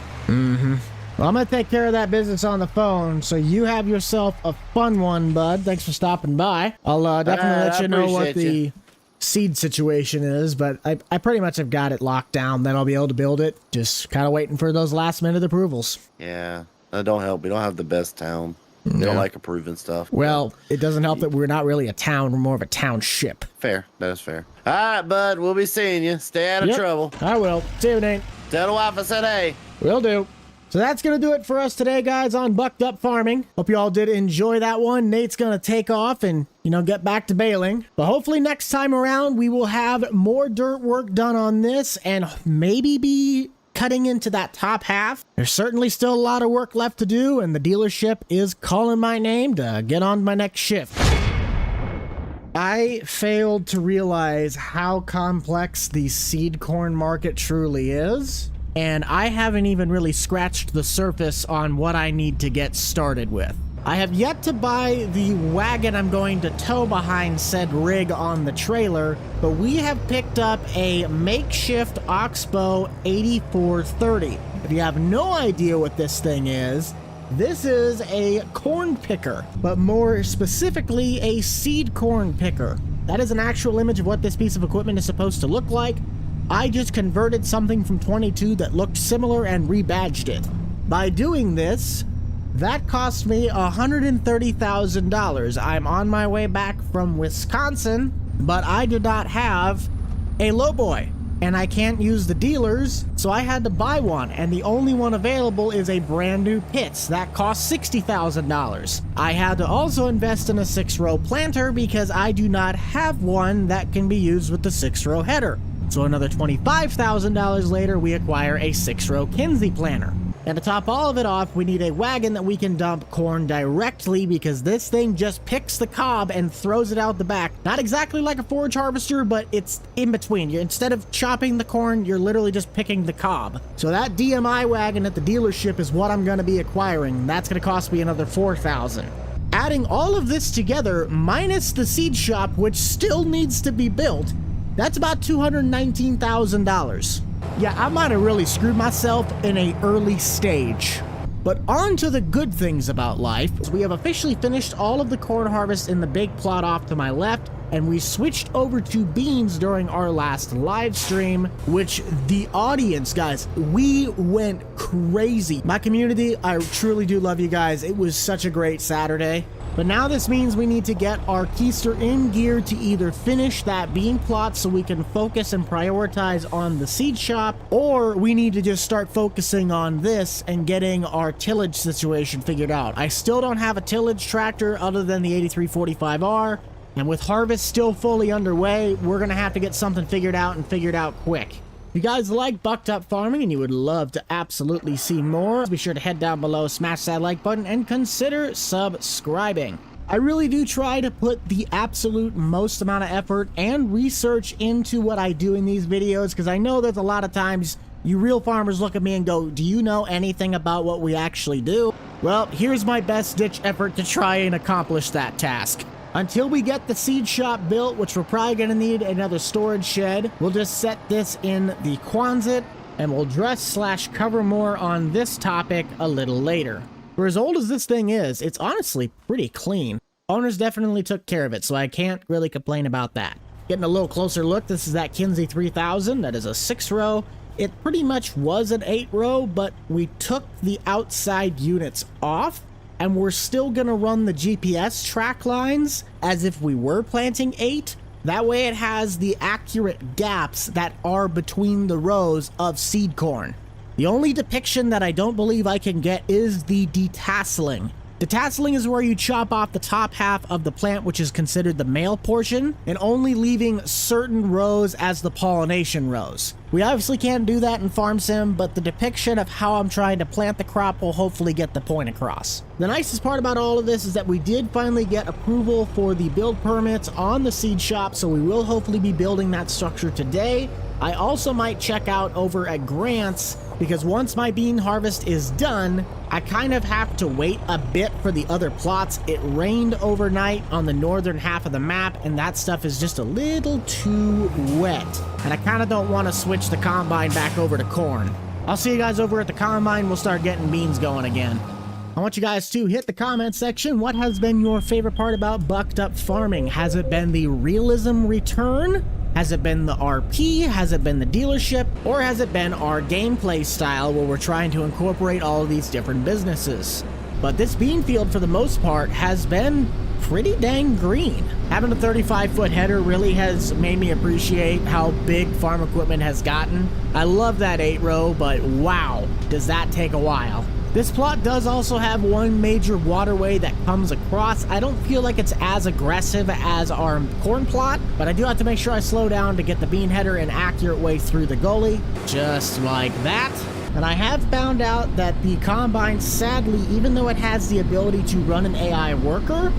Well, I'm going to take care of that business on the phone, so you have yourself a fun one, bud. Thanks for stopping by. I'll definitely let you know what the seed situation is, but I pretty much have got it locked down. Then I'll be able to build it. Just kind of waiting for those last-minute approvals.
Yeah, that don't help. We don't have the best town. They don't like approving stuff.
Well, it doesn't help that we're not really a town. We're more of a township.
Fair. That is fair. All right, bud. We'll be seeing you. Stay out of trouble.
I will. See you, Nate.
Tell the wife I said hey.
Will do. So that's going to do it for us today, guys, on Bucked Up Farming. Hope you all did enjoy that one. Nate's going to take off and, get back to baling. But hopefully next time around, we will have more dirt work done on this and maybe be cutting into that top half. There's certainly still a lot of work left to do, and the dealership is calling my name to get on my next shift. I failed to realize how complex the seed corn market truly is. And I haven't even really scratched the surface on what I need to get started with. I have yet to buy the wagon I'm going to tow behind said rig on the trailer, but we have picked up a makeshift Oxbow 8430. If you have no idea what this thing is, this is a corn picker, but more specifically a seed corn picker. That is an actual image of what this piece of equipment is supposed to look like. I just converted something from 22 that looked similar and rebadged it. By doing this, that cost me $130,000. I'm on my way back from Wisconsin, but I did not have a lowboy, and I can't use the dealers, so I had to buy one, and the only one available is a brand new Pitts. That cost $60,000. I had to also invest in a 6-row planter because I do not have one that can be used with the 6-row header. So another $25,000 later, we acquire a 6-row Kinsey planter. And to top all of it off, we need a wagon that we can dump corn directly because this thing just picks the cob and throws it out the back. Not exactly like a forage harvester, but it's in between. Instead of chopping the corn, you're literally just picking the cob. So that DMI wagon at the dealership is what I'm going to be acquiring. That's going to cost me another $4,000. Adding all of this together, minus the seed shop, which still needs to be built, that's about $219,000. Yeah, I might have really screwed myself in an early stage. But on to the good things about life. We have officially finished all of the corn harvest in the big plot off to my left, and we switched over to beans during our last live stream, which the audience, guys, we went crazy. My community, I truly do love you guys. It was such a great Saturday. But now this means we need to get our keister in gear to either finish that bean plot so we can focus and prioritize on the seed shop, or we need to just start focusing on this and getting our tillage situation figured out. I still don't have a tillage tractor other than the 8345 R, and with harvest still fully underway, we're going to have to get something figured out and figured out quick. If you guys like Bucked Up Farming and you would love to absolutely see more, be sure to head down below, smash that like button, and consider subscribing. I really do try to put the absolute most amount of effort and research into what I do in these videos, because I know there's a lot of times you real farmers look at me and go, do you know anything about what we actually do? Well, here's my best ditch effort to try and accomplish that task. Until we get the seed shop built, which we're probably going to need another storage shed, we'll just set this in the Quonset, and we'll dress/cover more on this topic a little later. For as old as this thing is, it's honestly pretty clean. Owners definitely took care of it, so I can't really complain about that. Getting a little closer look, this is that Kinsey 3000. That is a 6-row. It pretty much was an 8-row, but we took the outside units off, and we're still gonna run the GPS track lines as if we were planting 8. That way it has the accurate gaps that are between the rows of seed corn. The only depiction that I don't believe I can get is the detasseling. Detasseling is where you chop off the top half of the plant, which is considered the male portion, and only leaving certain rows as the pollination rows. We obviously can't do that in Farm Sim, but the depiction of how I'm trying to plant the crop will hopefully get the point across. The nicest part about all of this is that we did finally get approval for the build permits on the seed shop, so we will hopefully be building that structure today. I also might check out over at Grants, because once my bean harvest is done, I kind of have to wait a bit for the other plots. It rained overnight on the northern half of the map, and that stuff is just a little too wet. And I kind of don't want to switch the combine back over to corn. I'll see you guys over at the combine. We'll start getting beans going again. I want you guys to hit the comment section. What has been your favorite part about Bucked Up Farming? Has it been the realism return? Has it been the RP? Has it been the dealership? Or has it been our gameplay style where we're trying to incorporate all of these different businesses? But this bean field, for the most part, has been pretty dang green. Having a 35-foot header really has made me appreciate how big farm equipment has gotten. I love that 8-row, but wow, does that take a while. This plot does also have one major waterway that comes across. I don't feel like it's as aggressive as our corn plot, but I do have to make sure I slow down to get the bean header an accurate way through the gully, just like that. And I have found out that the combine, sadly, even though it has the ability to run an AI worker,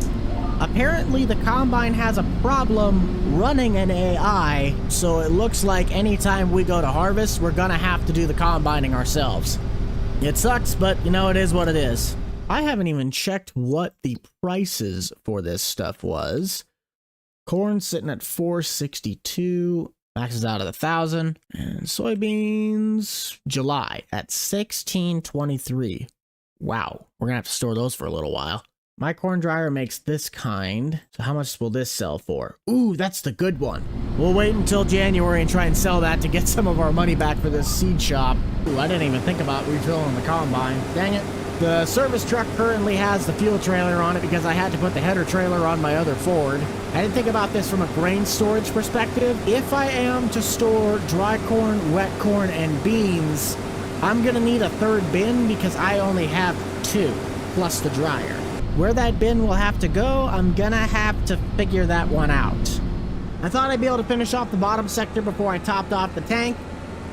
apparently the combine has a problem running an AI, so it looks like anytime we go to harvest, we're gonna have to do the combining ourselves. It sucks, but you know, it is what it is. I haven't even checked what the prices for this stuff was. Corn sitting at $462, maxes out at 1,000, and soybeans July at $16.23. Wow, we're gonna have to store those for a little while. My corn dryer makes this kind, so how much will this sell for? Ooh, that's the good one. We'll wait until January and try and sell that to get some of our money back for this seed shop. Ooh, I didn't even think about refilling the combine. Dang it. The service truck currently has the fuel trailer on it because I had to put the header trailer on my other Ford. I didn't think about this from a grain storage perspective. If I am to store dry corn, wet corn, and beans, I'm gonna need a third bin because I only have 2, plus the dryer. Where that bin will have to go, I'm gonna have to figure that one out. I thought I'd be able to finish off the bottom sector before I topped off the tank.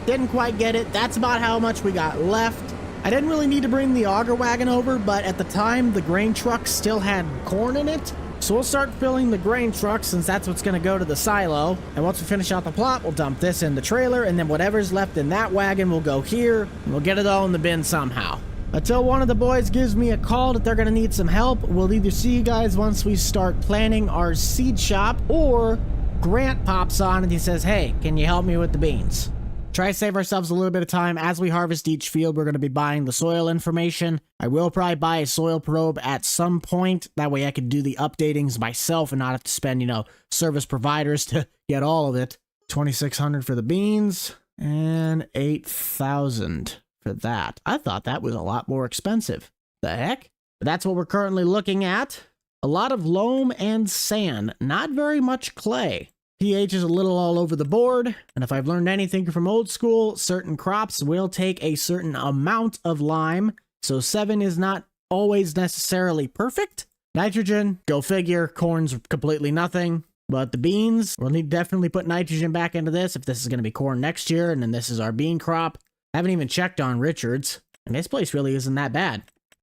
Didn't quite get it. That's about how much we got left. I didn't really need to bring the auger wagon over, but at the time, the grain truck still had corn in it. So we'll start filling the grain truck since that's what's going to go to the silo. And once we finish out the plot, we'll dump this in the trailer, and then whatever's left in that wagon will go here, and we'll get it all in the bin somehow. Until one of the boys gives me a call that they're going to need some help, we'll either see you guys once we start planning our seed shop, or Grant pops on and he says, hey, can you help me with the beans? Try to save ourselves a little bit of time. As we harvest each field, we're going to be buying the soil information. I will probably buy a soil probe at some point. That way I can do the updatings myself and not have to spend, service providers to get all of it. 2,600 for the beans and 8,000 for that. I thought that was a lot more expensive. The heck? But that's what we're currently looking at. A lot of loam and sand, not very much clay. pH is a little all over the board, and if I've learned anything from old school, certain crops will take a certain amount of lime, so 7 is not always necessarily perfect. Nitrogen, go figure, corn's completely nothing, but the beans, we'll need to definitely put nitrogen back into this if this is going to be corn next year, and then this is our bean crop. I haven't even checked on Richard's, and his place really isn't that bad,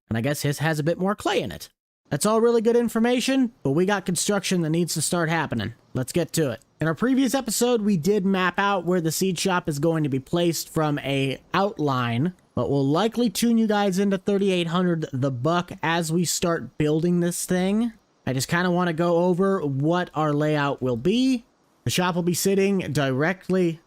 and I guess his has a bit more clay in it. That's all really good information, but we got construction that needs to start happening. Let's get to it. In our previous episode, we did map out where the seed shop is going to be placed from a outline, but we'll likely tune you guys into 3800 the buck as we start building this thing. I just kind of want to go over what our layout will be. The shop will be sitting directly...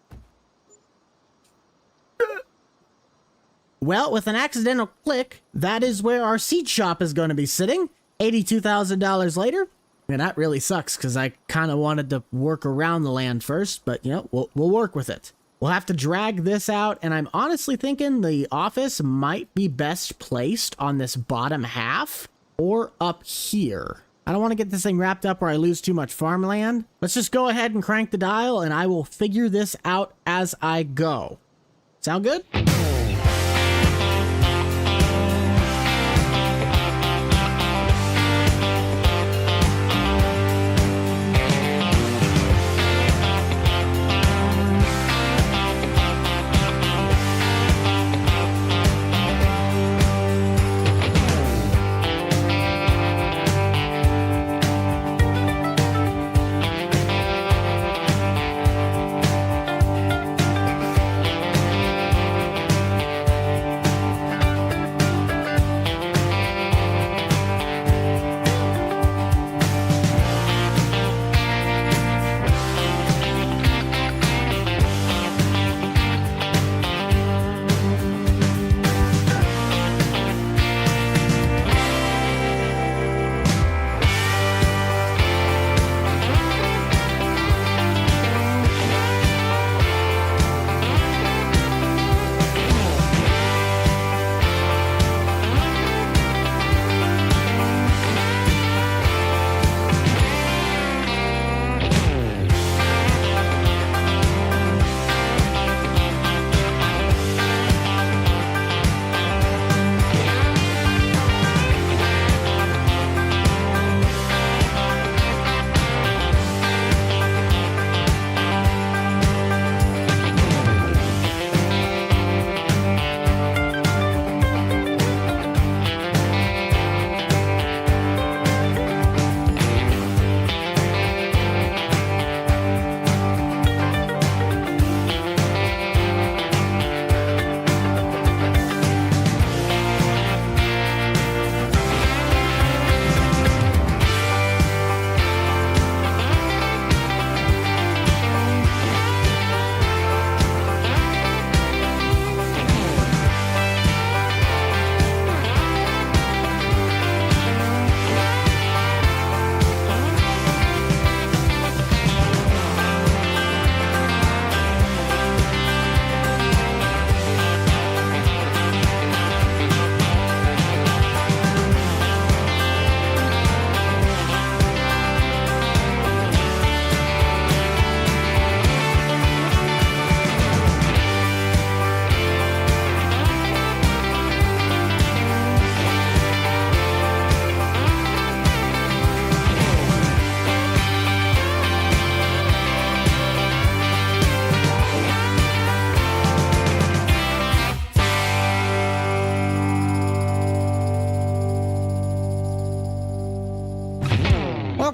Well, with an accidental click, that is where our seed shop is going to be sitting. $82,000 later. And that really sucks because I kind of wanted to work around the land first, but we'll work with it. We'll have to drag this out, and I'm honestly thinking the office might be best placed on this bottom half or up here. I don't want to get this thing wrapped up where I lose too much farmland. Let's just go ahead and crank the dial, and I will figure this out as I go. Sound good?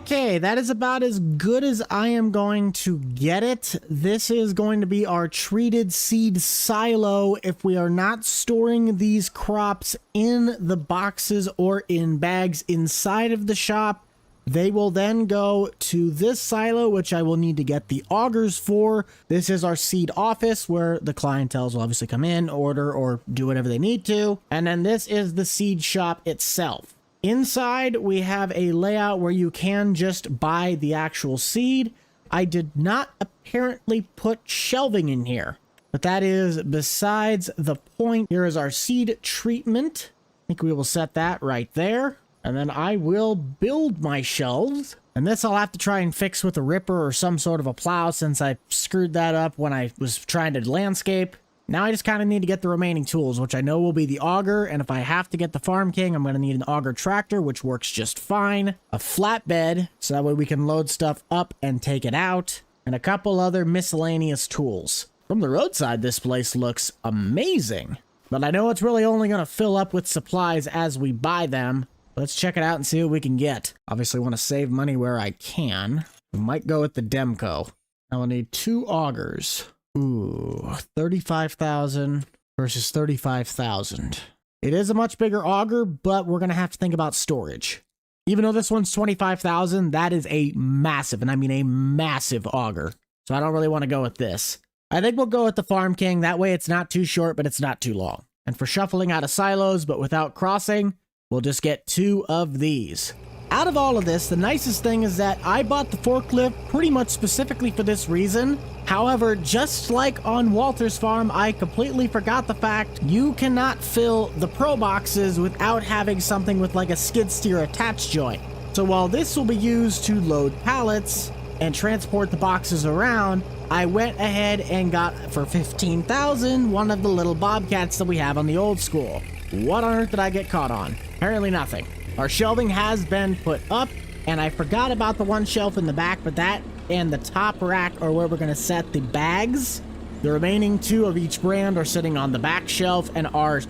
Okay, that is about as good as I am going to get it. This is going to be our treated seed silo. If we are not storing these crops in the boxes or in bags inside of the shop, they will then go to this silo, which I will need to get the augers for. This is our seed office where the clientele will obviously come in, order, or do whatever they need to. And then this is the seed shop itself. Inside, we have a layout where you can just buy the actual seed. I did not apparently put shelving in here, but that is besides the point. Here is our seed treatment. I think we will set that right there. And then I will build my shelves. And this I'll have to try and fix with a ripper or some sort of a plow since I screwed that up when I was trying to landscape. Now I just kind of need to get the remaining tools, which I know will be the auger. And if I have to get the Farm King, I'm going to need an auger tractor, which works just fine. A flatbed, so that way we can load stuff up and take it out. And a couple other miscellaneous tools. From the roadside, this place looks amazing. But I know it's really only going to fill up with supplies as we buy them. Let's check it out and see what we can get. Obviously want to save money where I can. We might go with the Demco. I will need 2 augers. Ooh, 35,000 versus 35,000. It is a much bigger auger, but we're going to have to think about storage. Even though this one's 25,000, that is a massive, and I mean a massive auger. So I don't really want to go with this. I think we'll go with the Farm King. That way it's not too short, but it's not too long. And for shuffling out of silos, but without crossing, we'll just get 2 of these. Out of all of this, the nicest thing is that I bought the forklift pretty much specifically for this reason. However, just like on Walter's farm, I completely forgot the fact you cannot fill the Pro boxes without having something with like a skid steer attach joint. So while this will be used to load pallets and transport the boxes around, I went ahead and got, for 15,000, one of the little Bobcats that we have on the old school. What on earth did I get caught on? Apparently nothing. Our shelving has been put up, and I forgot about the one shelf in the back, but that and the top rack are where we're going to set the bags. The remaining 2 of each brand are sitting on the back shelf, and our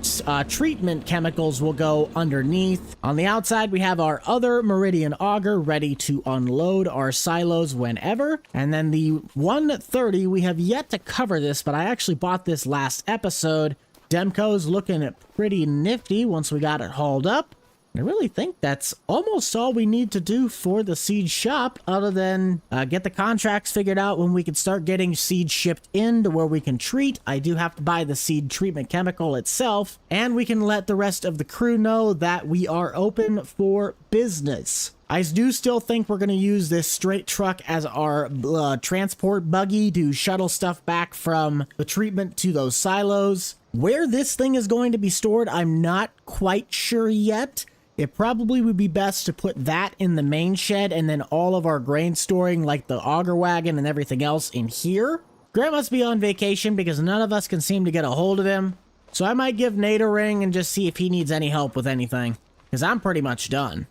treatment chemicals will go underneath. On the outside, we have our other Meridian auger ready to unload our silos whenever. And then the 130, we have yet to cover this, but I actually bought this last episode. Demco's looking pretty nifty once we got it hauled up. I really think that's almost all we need to do for the seed shop, other than get the contracts figured out when we can start getting seed shipped in to where we can treat. I do have to buy the seed treatment chemical itself, and we can let the rest of the crew know that we are open for business. I do still think we're going to use this straight truck as our transport buggy to shuttle stuff back from the treatment to those silos. Where this thing is going to be stored, I'm not quite sure yet. It probably would be best to put that in the main shed and then all of our grain storing, like the auger wagon and everything else, in here. Grant must be on vacation because none of us can seem to get a hold of him. So I might give Nate a ring and just see if he needs any help with anything, because I'm pretty much done.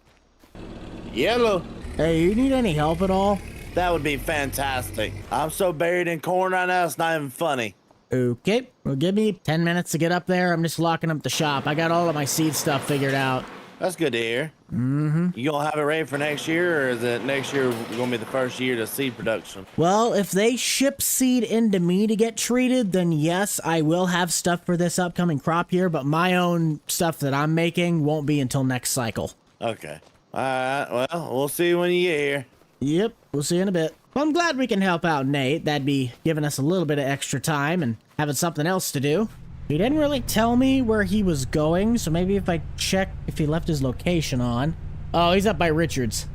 Yellow.
Hey, you need any help at all?
That would be fantastic. I'm so buried in corn right now, it's not even funny.
Okay, well, give me 10 minutes to get up there. I'm just locking up the shop. I got all of my seed stuff figured out.
That's good to hear. Mm-hmm. You gonna have it ready for next year, or is it next year gonna be the first year to seed production?
Well, if they ship seed into me to get treated, then yes, I will have stuff for this upcoming crop year, but my own stuff that I'm making won't be until next cycle.
Okay. All right, well, we'll see when you get here.
Yep, we'll see in a bit. Well, I'm glad we can help out Nate. That'd be giving us a little bit of extra time and having something else to do. He didn't really tell me where he was going, so maybe if I check if he left his location on. Oh, he's up by Richards.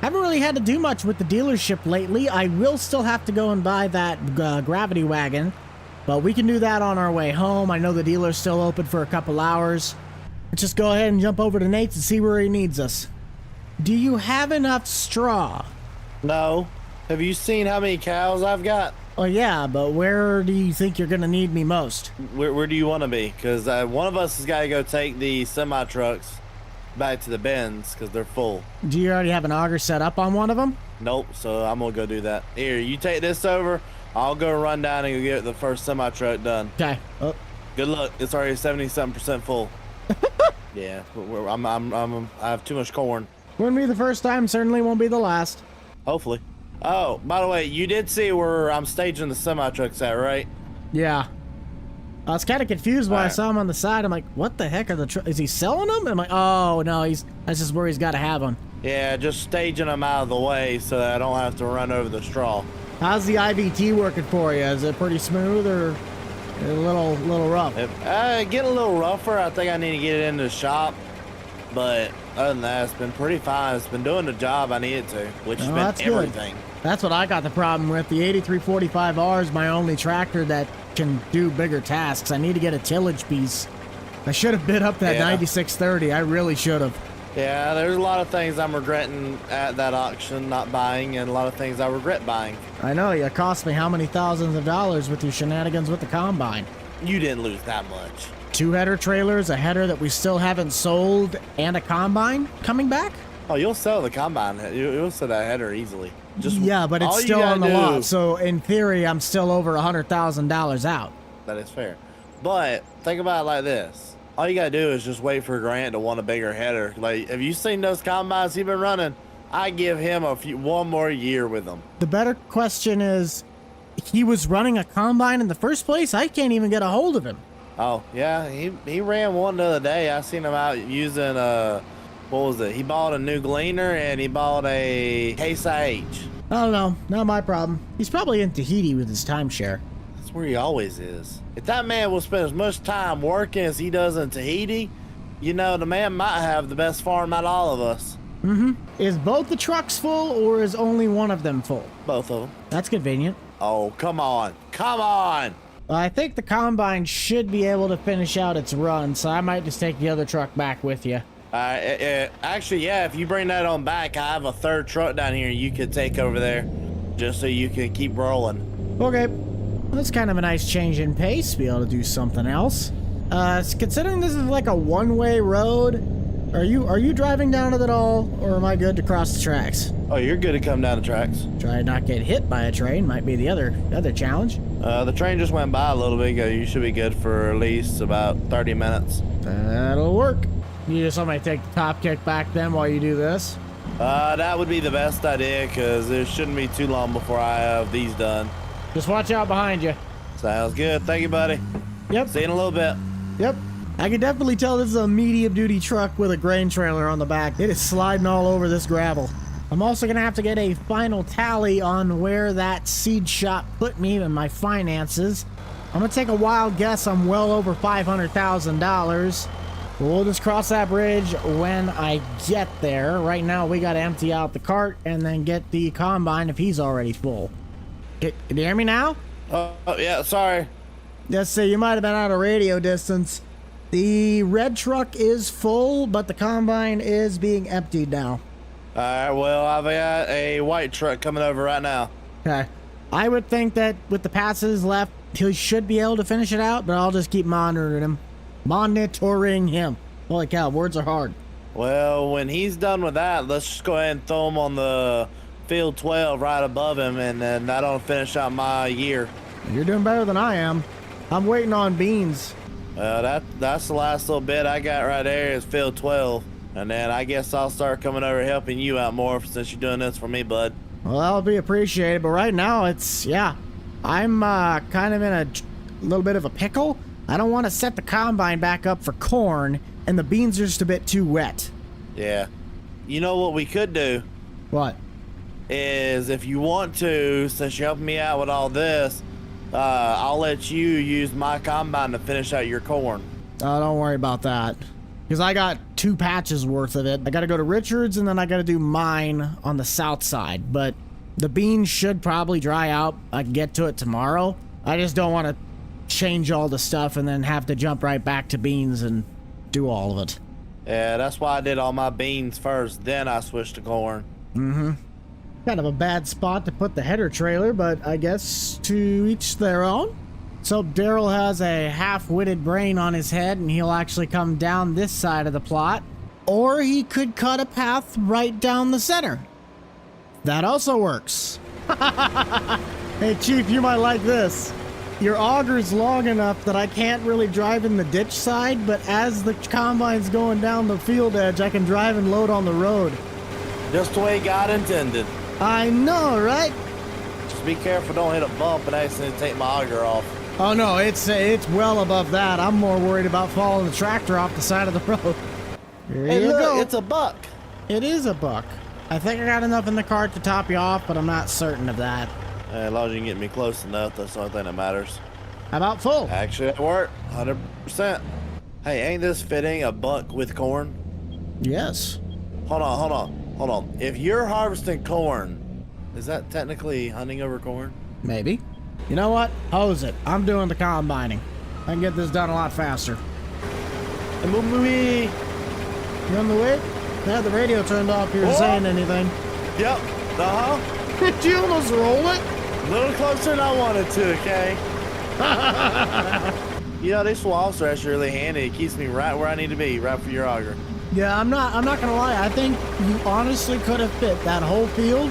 Haven't really had to do much with the dealership lately. I will still have to go and buy that gravity wagon, but we can do that on our way home. I know the dealer's still open for a couple hours. Let's just go ahead and jump over to Nate's and see where he needs us. Do you have enough straw?
No. Have you seen how many cows I've got?
Oh yeah, but where do you think you're gonna need me most?
Where do you want to be? Because one of us has got to go take the semi-trucks back to the bins because they're full.
Do you already have an auger set up on one of them?
Nope, so I'm going to go do that. Here, you take this over. I'll go run down and go get the first semi-truck done.
Okay. Oh.
Good luck. It's already 70-something% full. Yeah, I have too much corn.
Wouldn't be the first time, certainly won't be the last.
Hopefully. Oh, by the way, you did see where I'm staging the semi-trucks at, right?
Yeah. I was kind of confused when I
Alright.
saw him on the side. I'm like, what the heck are the is he selling them? I'm like, oh, no, that's just where he's got to have them.
Yeah, just staging them out of the way so that I don't have to run over the straw.
How's the IVT working for you? Is it pretty smooth or a little rough?
Getting a little rougher. I think I need to get it into the shop. But other than that, it's been pretty fine. It's been doing the job I needed to, which has
Oh,
been
that's good.
everything.
That's what I got the problem with. The 8345R is my only tractor that can do bigger tasks. I need to get a tillage piece. I should have bid up that
Yeah.
9630. I really should have.
Yeah, there's a lot of things I'm regretting at that auction not buying, and a lot of things I regret buying.
I know, it cost me how many thousands of dollars with your shenanigans with the combine.
You didn't lose that much.
2 header trailers, a header that we still haven't sold, and a combine coming back?
Oh, you'll sell the combine. You'll sell that header easily.
Yeah, but it's
all you
still on the
gotta do-
lot, so in theory, I'm still over $100,000 out.
That is fair. But think about it like this. All you gotta do is just wait for Grant to want a bigger header. Like, have you seen those combines he's been running? I give him one more year with them.
The better question is, he was running a combine in the first place? I can't even get a hold of him.
Oh, yeah, he ran one the other day. I seen him out using, what was it? He bought a new gleaner and he bought a Case IH.
I don't know, not my problem. He's probably in Tahiti with his timeshare.
That's where he always is. If that man will spend as much time working as he does in Tahiti, you know, the man might have the best farm out of all of us.
Is both the trucks full, or is only one of them full?
Both of them.
That's convenient.
Oh, come on. Come on!
I think the combine should be able to finish out its run, so I might just take the other truck back with you.
Actually, yeah, if you bring that on back, I have a third truck down here you could take over there, just so you can keep rolling.
Okay. That's kind of a nice change in pace to be able to do something else. Considering this is like a one-way road, are you driving down it at all, or am I good to cross the tracks?
Oh, you're good to come down the tracks.
Try to not get hit by a train might be the other challenge.
The train just went by a little bit ago. You should be good for at least about 30 minutes.
That'll work. You just want me to take the top kick back then while you do this?
That would be the best idea, because it shouldn't be too long before I have these done.
Just watch out behind you.
Sounds good. Thank you, buddy.
Yep.
See you in a little bit.
Yep. I can definitely tell this is a medium-duty truck with a grain trailer on the back. It is sliding all over this gravel. I'm also going to have to get a final tally on where that seed shop put me and my finances. I'm going to take a wild guess I'm well over $500,000. We'll just cross that bridge when I get there. Right now, we got to empty out the cart and then get the combine if he's already full. Can you hear me now?
Oh, yeah, sorry.
Let's see, you might have been out of radio distance. The red truck is full, but the combine is being emptied now.
All right, well, I've got a white truck coming over right now.
Okay. I would think that with the passes left, he should be able to finish it out, but I'll just keep monitoring him. Monitoring him. Holy cow, words are hard.
Well, when he's done with that, let's just go ahead and throw him on the field 12 right above him, and then that'll finish out my year.
You're doing better than I am. I'm waiting on beans.
That's the last little bit I got right there is field 12. And then I guess I'll start coming over helping you out more since you're doing this for me, bud.
Well, that'll be appreciated, but right now I'm kind of in a little bit of a pickle. I don't want to set the combine back up for corn, and the beans are just a bit too wet.
Yeah. You know what we could do
What?
is, if you want to, since you're helping me out with all this, I'll let you use my combine to finish out your corn.
Oh, don't worry about that. Because I got 2 patches worth of it. I got to go to Richard's, and then I got to do mine on the south side. But the beans should probably dry out. I can get to it tomorrow. I just don't want to change all the stuff and then have to jump right back to beans and do all of it.
Yeah, that's why I did all my beans first, then I switched to corn.
Kind of a bad spot to put the header trailer, but I guess to each their own. So Daryl has a half-witted brain on his head, and he'll actually come down this side of the plot. Or he could cut a path right down the center. That also works. Hey, Chief, you might like this. Your auger's long enough that I can't really drive in the ditch side, but as the combine's going down the field edge, I can drive and load on the road.
Just the way God intended.
I know, right?
Just be careful, don't hit a bump and accidentally take my auger off.
Oh no, it's well above that. I'm more worried about falling the tractor off the side of the road. Here
Hey,
you
look,
go.
it's a buck.
It is a buck. I think I got enough in the cart to top you off, but I'm not certain of that.
As long as you can get me close enough, that's the only thing that matters.
How about full?
Actually, it worked, 100%. Hey, ain't this fitting, a buck with corn?
Yes.
Hold on. If you're harvesting corn, is that technically hunting over corn?
Maybe. You know what? Hose it. I'm doing the combining. I can get this done a lot faster.
And moo-moo-wee.
You on the way? Yeah, the radio turned off here saying anything.
Yep.
Did you almost roll it?
A little closer than I wanted to, okay? You know, this swamp thresh really handy. It keeps me right where I need to be, right for your auger.
Yeah, I'm not gonna lie. I think you honestly could have fit that whole field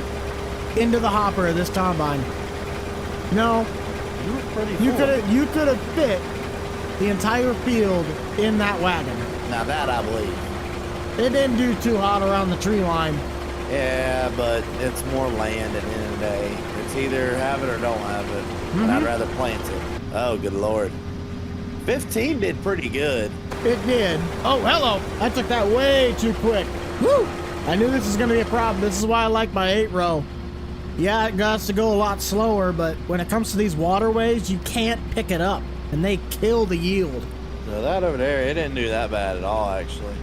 into the hopper of this combine. No,
You were pretty
you
full.
could have fit the entire field in that wagon.
Now that I believe.
It didn't do too hot around the tree line.
Yeah, but it's more land at the end of the day. It's either have it or don't have it. And I'd rather plant it. Oh, good Lord. 15 did pretty good.
It did. Oh, hello. I took that way too quick. Woo! I knew this was going to be a problem. This is why I like my 8-row. Yeah, it has to go a lot slower, but when it comes to these waterways, you can't pick it up, and they kill the yield.
So that over there, it didn't do that bad at all, actually.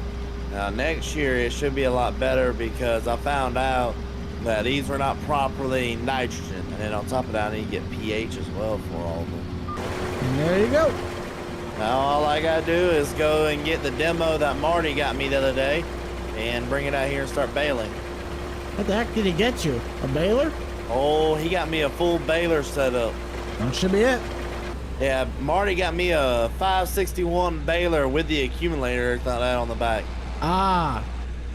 Now, next year, it should be a lot better because I found out that these were not properly nitrogen. And then on top of that, I need to get pH as well for all of them.
And there you go.
Now, all I gotta do is go and get the demo that Marty got me the other day and bring it out here and start baling.
What the heck did he get you? A baler?
Oh, he got me a full baler setup.
That should be it.
Yeah, Marty got me a 561 baler with the accumulator, everything like that on the back.
Ah,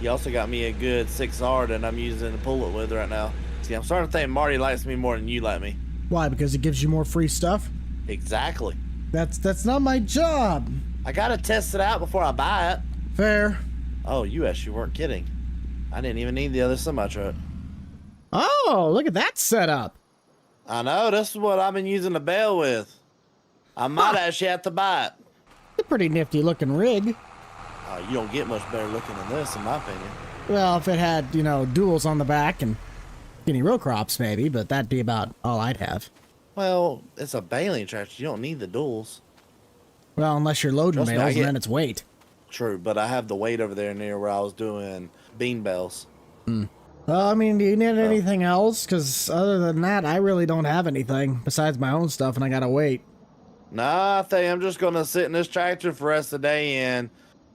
He also got me a good 6R that I'm using to pull it with right now. See, I'm starting to think Marty likes me more than you like me.
why? Because it gives you more free stuff?
Exactly.
That's not my job.
I gotta test it out before I buy it.
Fair.
Oh, you actually weren't kidding. I didn't even need the other semi-truck.
Oh, look at that setup.
I know, this is what I've been using the bale with. I might actually have to buy it.
It's a pretty nifty looking rig.
You don't get much better looking than this, in my opinion.
Well, if it had, duals on the back and skinny row crops maybe, but that'd be about all I'd have.
Well, it's a baling tractor. You don't need the duals.
Well, unless you're loading
Trust me,
bales and then it's weight.
True, but I have the weight over there near where I was doing bean bales.
Well, I mean, do you need anything else? Because other than that, I really don't have anything besides my own stuff, and I gotta wait.
Nah, I think I'm just gonna sit in this tractor for the rest of the day and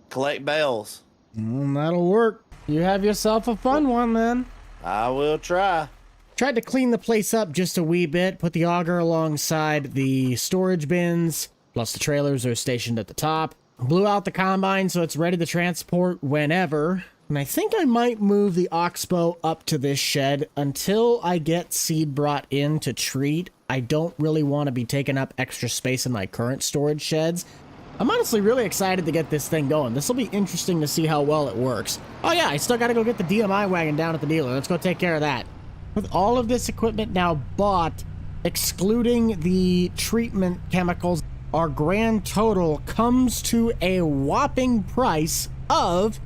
collect bales.
That'll work. You have yourself a fun one, then.
I will try.
Tried to clean the place up just a wee bit, put the auger alongside the storage bins, plus the trailers are stationed at the top. Blew out the combine so it's ready to transport whenever. And I think I might move the Oxbow up to this shed until I get seed brought in to treat. I don't really want to be taking up extra space in my current storage sheds. I'm honestly really excited to get this thing going. This will be interesting to see how well it works. Oh yeah, I still got to go get the DMI wagon down at the dealer. Let's go take care of that. With all of this equipment now bought, excluding the treatment chemicals, our grand total comes to a whopping price of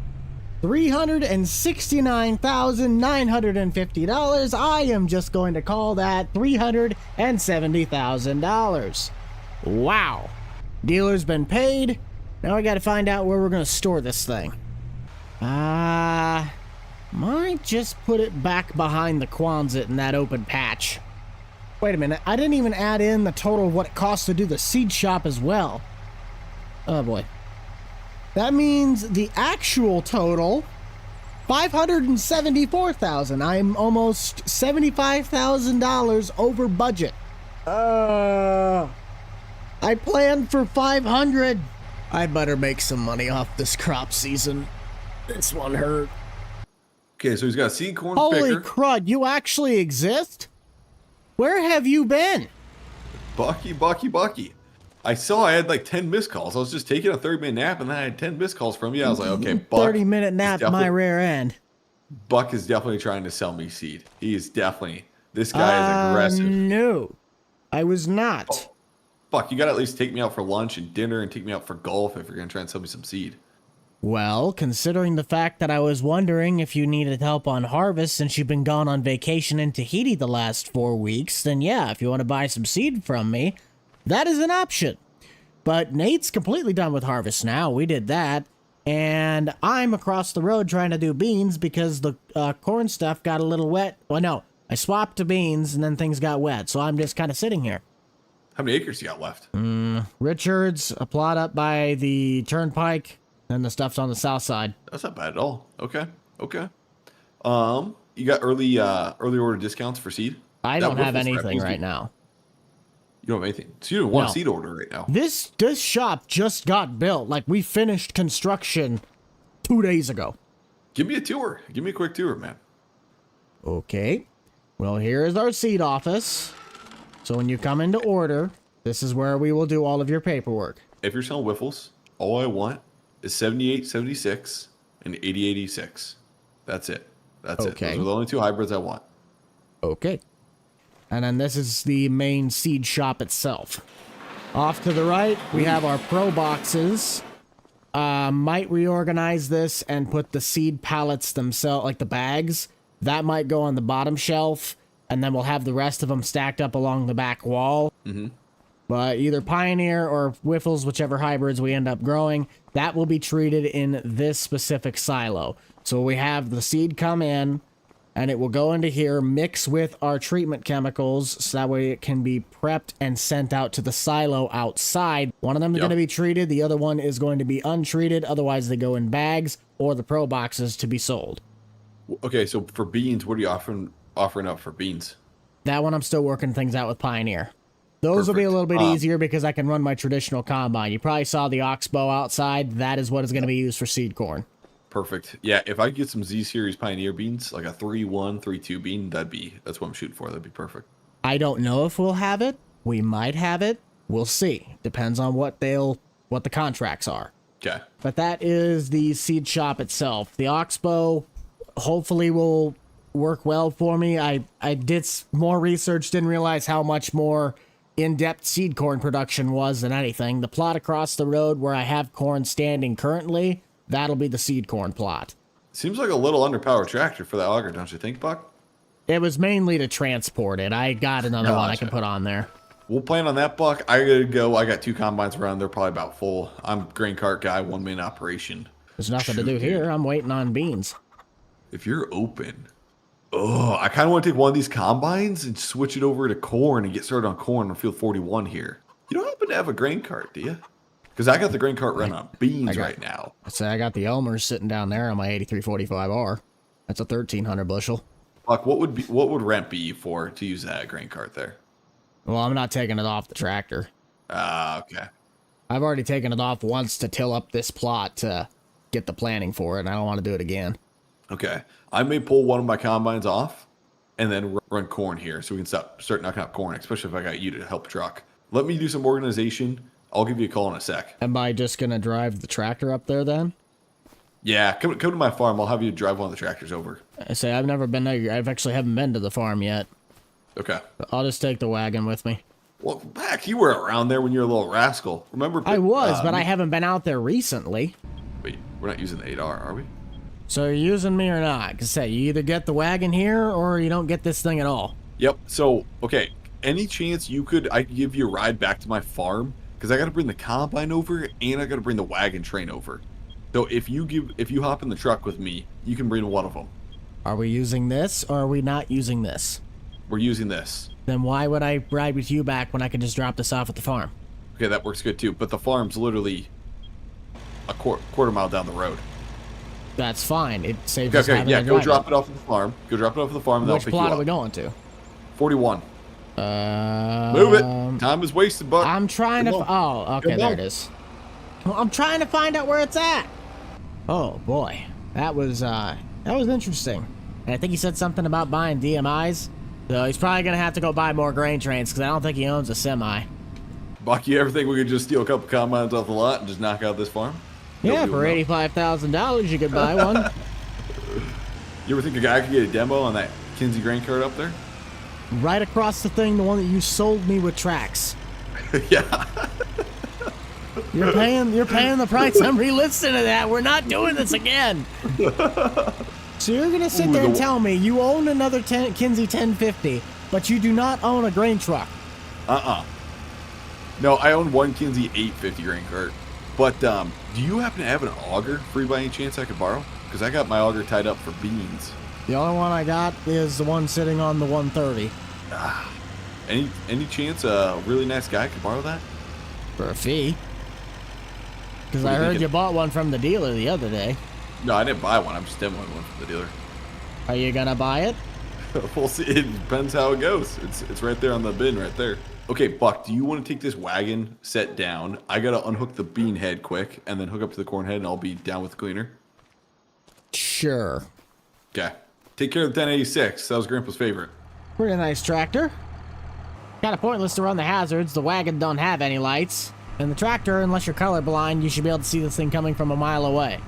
$369,950. I am just going to call that $370,000. Wow. Dealer's been paid. Now I got to find out where we're going to store this thing. Might just put it back behind the Quonset in that open patch. Wait a minute, I didn't even add in the total of what it costs to do the seed shop as well. Oh boy. That means the actual total, $574,000. I'm almost $75,000 over budget. I planned for 500. I better make some money off this crop season. This one hurt.
Okay, so he's got seed corn
Holy
picker.
crud, you actually exist? Where have you been?
Bucky. I saw I had like 10 missed calls. I was just taking a 30-minute nap and then I had 10 missed calls from you. I was like, okay, Buck.
30-minute nap, my rare end.
Buck is definitely trying to sell me seed. He is definitely. This guy is aggressive.
No, I was not.
Oh, fuck, you got to at least take me out for lunch and dinner and take me out for golf if you're going to try and sell me some seed.
Well, considering the fact that I was wondering if you needed help on harvest since you've been gone on vacation in Tahiti the last 4 weeks, then yeah, if you want to buy some seed from me, that is an option. But Nate's completely done with harvest now. We did that. And I'm across the road trying to do beans because the corn stuff got a little wet. Well, no, I swapped to beans and then things got wet. So I'm just kind of sitting here.
How many acres you got left?
Richards, a plot up by the turnpike, and the stuff's on the south side.
That's not bad at all. Okay. You got early order discounts for seed?
I don't have anything right now.
You don't have anything. So you don't want
No.
a seed order right now.
This shop just got built. Like, we finished construction 2 days ago.
Give me a tour. Give me a quick tour, man.
Okay. Well, here is our seed office. So when you come in to order, this is where we will do all of your paperwork.
If you're selling Wiffles, all I want is 7876 and 8086. That's it. That's it.
Okay.
Those are the only 2 hybrids I want.
Okay. And then this is the main seed shop itself. Off to the right, we have our pro boxes. Might reorganize this and put the seed pallets themselves, like the bags. That might go on the bottom shelf, and then we'll have the rest of them stacked up along the back wall.
Mm-hmm.
But either Pioneer or Wiffles, whichever hybrids we end up growing, that will be treated in this specific silo. So we have the seed come in, and it will go into here, mix with our treatment chemicals, so that way it can be prepped and sent out to the silo outside. One of them is going to be treated, the other one is going to be untreated, otherwise they go in bags or the pro boxes to be sold.
Okay, so for beans, what are you offering up for beans?
That one I'm still working things out with Pioneer. Those will be a little bit easier because I can run my traditional combine. You probably saw the Oxbow outside. That is what is going to be used for seed corn.
Perfect. Yeah, if I get some Z-Series Pioneer beans, like a 3-1, 3-2 bean, that's what I'm shooting for. That'd be perfect.
I don't know if we'll have it. We might have it. We'll see. Depends on what the contracts are.
Okay.
But that is the seed shop itself. The Oxbow hopefully will work well for me. I did more research, didn't realize how much more in-depth seed corn production was than anything. The plot across the road where I have corn standing currently, that'll be the seed corn plot.
Seems like a little underpowered tractor for that auger, don't you think, Buck?
It was mainly to transport it. I got another one I can put on there.
We'll plan on that, Buck. I gotta go. I got 2 combines around. They're probably about full. I'm grain cart guy, 1 main operation.
There's nothing to do here. I'm waiting on beans.
If you're open, I kind of want to take one of these combines and switch it over to corn and get started on corn on field 41 here. You don't happen to have a grain cart, do you? Because I got the grain cart running on beans right now.
I got the Elmer's sitting down there on my 8345R. That's a 1,300 bushel.
Buck, what would rent be for to use that grain cart there?
Well, I'm not taking it off the tractor.
Okay.
I've already taken it off once to till up this plot to get the planning for it, and I don't want to do it again.
Okay. I may pull one of my combines off and then run corn here so we can start knocking out corn, especially if I got you to help truck. Let me do some organization. I'll give you a call in a sec.
Am I just going to drive the tractor up there then?
Yeah, come to my farm. I'll have you drive one of the tractors over.
I say I've never been there. I've actually haven't been to the farm yet.
Okay.
I'll just take the wagon with me.
Well, back, you were around there when you were a little rascal. Remember?
I was, but I haven't been out there recently.
Wait, we're not using the 8R, are we?
So you're using me or not? Because say you either get the wagon here or you don't get this thing at all.
Yep. So, okay. Any chance I could give you a ride back to my farm? Because I got to bring the combine over and I got to bring the wagon train over. So if you hop in the truck with me, you can bring one of them.
Are we using this or are we not using this?
We're using this.
Then why would I ride with you back when I can just drop this off at the farm?
Okay, that works good too. But the farm's literally a quarter mile down the road.
That's fine. It saves us having
yeah,
to
go
drive
drop it off at the farm. Go drop it off at the farm and
Which
they'll pick you
plot
up.
are we going to?
41. Move it. Time is wasted, Buck.
I'm trying to... Oh, okay, there it is. Well, I'm trying to find out where it's at. Oh, boy. That was interesting. And I think he said something about buying DMIs. So he's probably going to have to go buy more grain trains because I don't think he owns a semi.
Buck, you ever think we could just steal a couple combines off the lot and just knock out this farm?
Yeah, for $85,000 you could buy one.
You ever think a guy could get a demo on that Kinsey grain cart up there?
Right across the thing, the one that you sold me with tracks.
Yeah.
You're paying the price. I'm re-listening to that. We're not doing this again. So you're gonna sit there and tell me you own another Kinsey 1050, but you do not own a grain truck?
No, I own one Kinsey 850 grain cart. But do you happen to have an auger free by any chance I could borrow? Because I got my auger tied up for beans.
The only one I got is the one sitting on the 130.
Any chance a really nice guy could borrow that?
For a fee. Because I heard you bought one from the dealer the other day.
No, I didn't buy one. I'm just demoing one from the dealer.
Are you gonna buy it?
We'll see. It depends how it goes. It's right there on the bin right there. Okay, Buck, do you want to take this wagon set down? I gotta unhook the bean head quick and then hook up to the corn head and I'll be down with the cleaner.
Sure.
Okay. Take care of the 1086. That was Grandpa's favorite.
Pretty nice tractor. Kind of pointless to run the hazards. The wagon don't have any lights. And the tractor, unless you're colorblind, you should be able to see this thing coming from a mile away.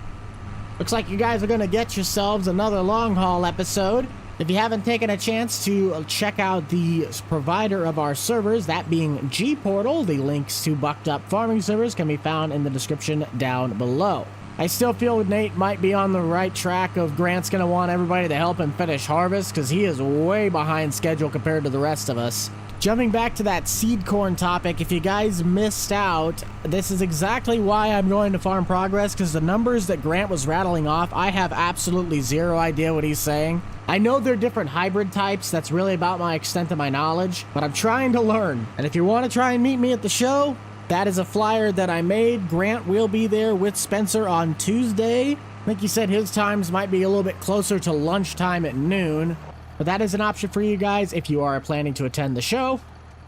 Looks like you guys are going to get yourselves another long haul episode. If you haven't taken a chance to check out the provider of our servers, that being G-Portal, the links to Bucked Up farming servers can be found in the description down below. I still feel Nate might be on the right track of Grant's going to want everybody to help him finish harvest because he is way behind schedule compared to the rest of us. Jumping back to that seed corn topic, if you guys missed out, this is exactly why I'm going to Farm Progress, because the numbers that Grant was rattling off, I have absolutely zero idea what he's saying. I know they're different hybrid types, that's really about my extent of my knowledge, but I'm trying to learn. And if you want to try and meet me at the show, that is a flyer that I made. Grant will be there with Spencer on Tuesday. I think he said his times might be a little bit closer to lunchtime at noon. But that is an option for you guys if you are planning to attend the show.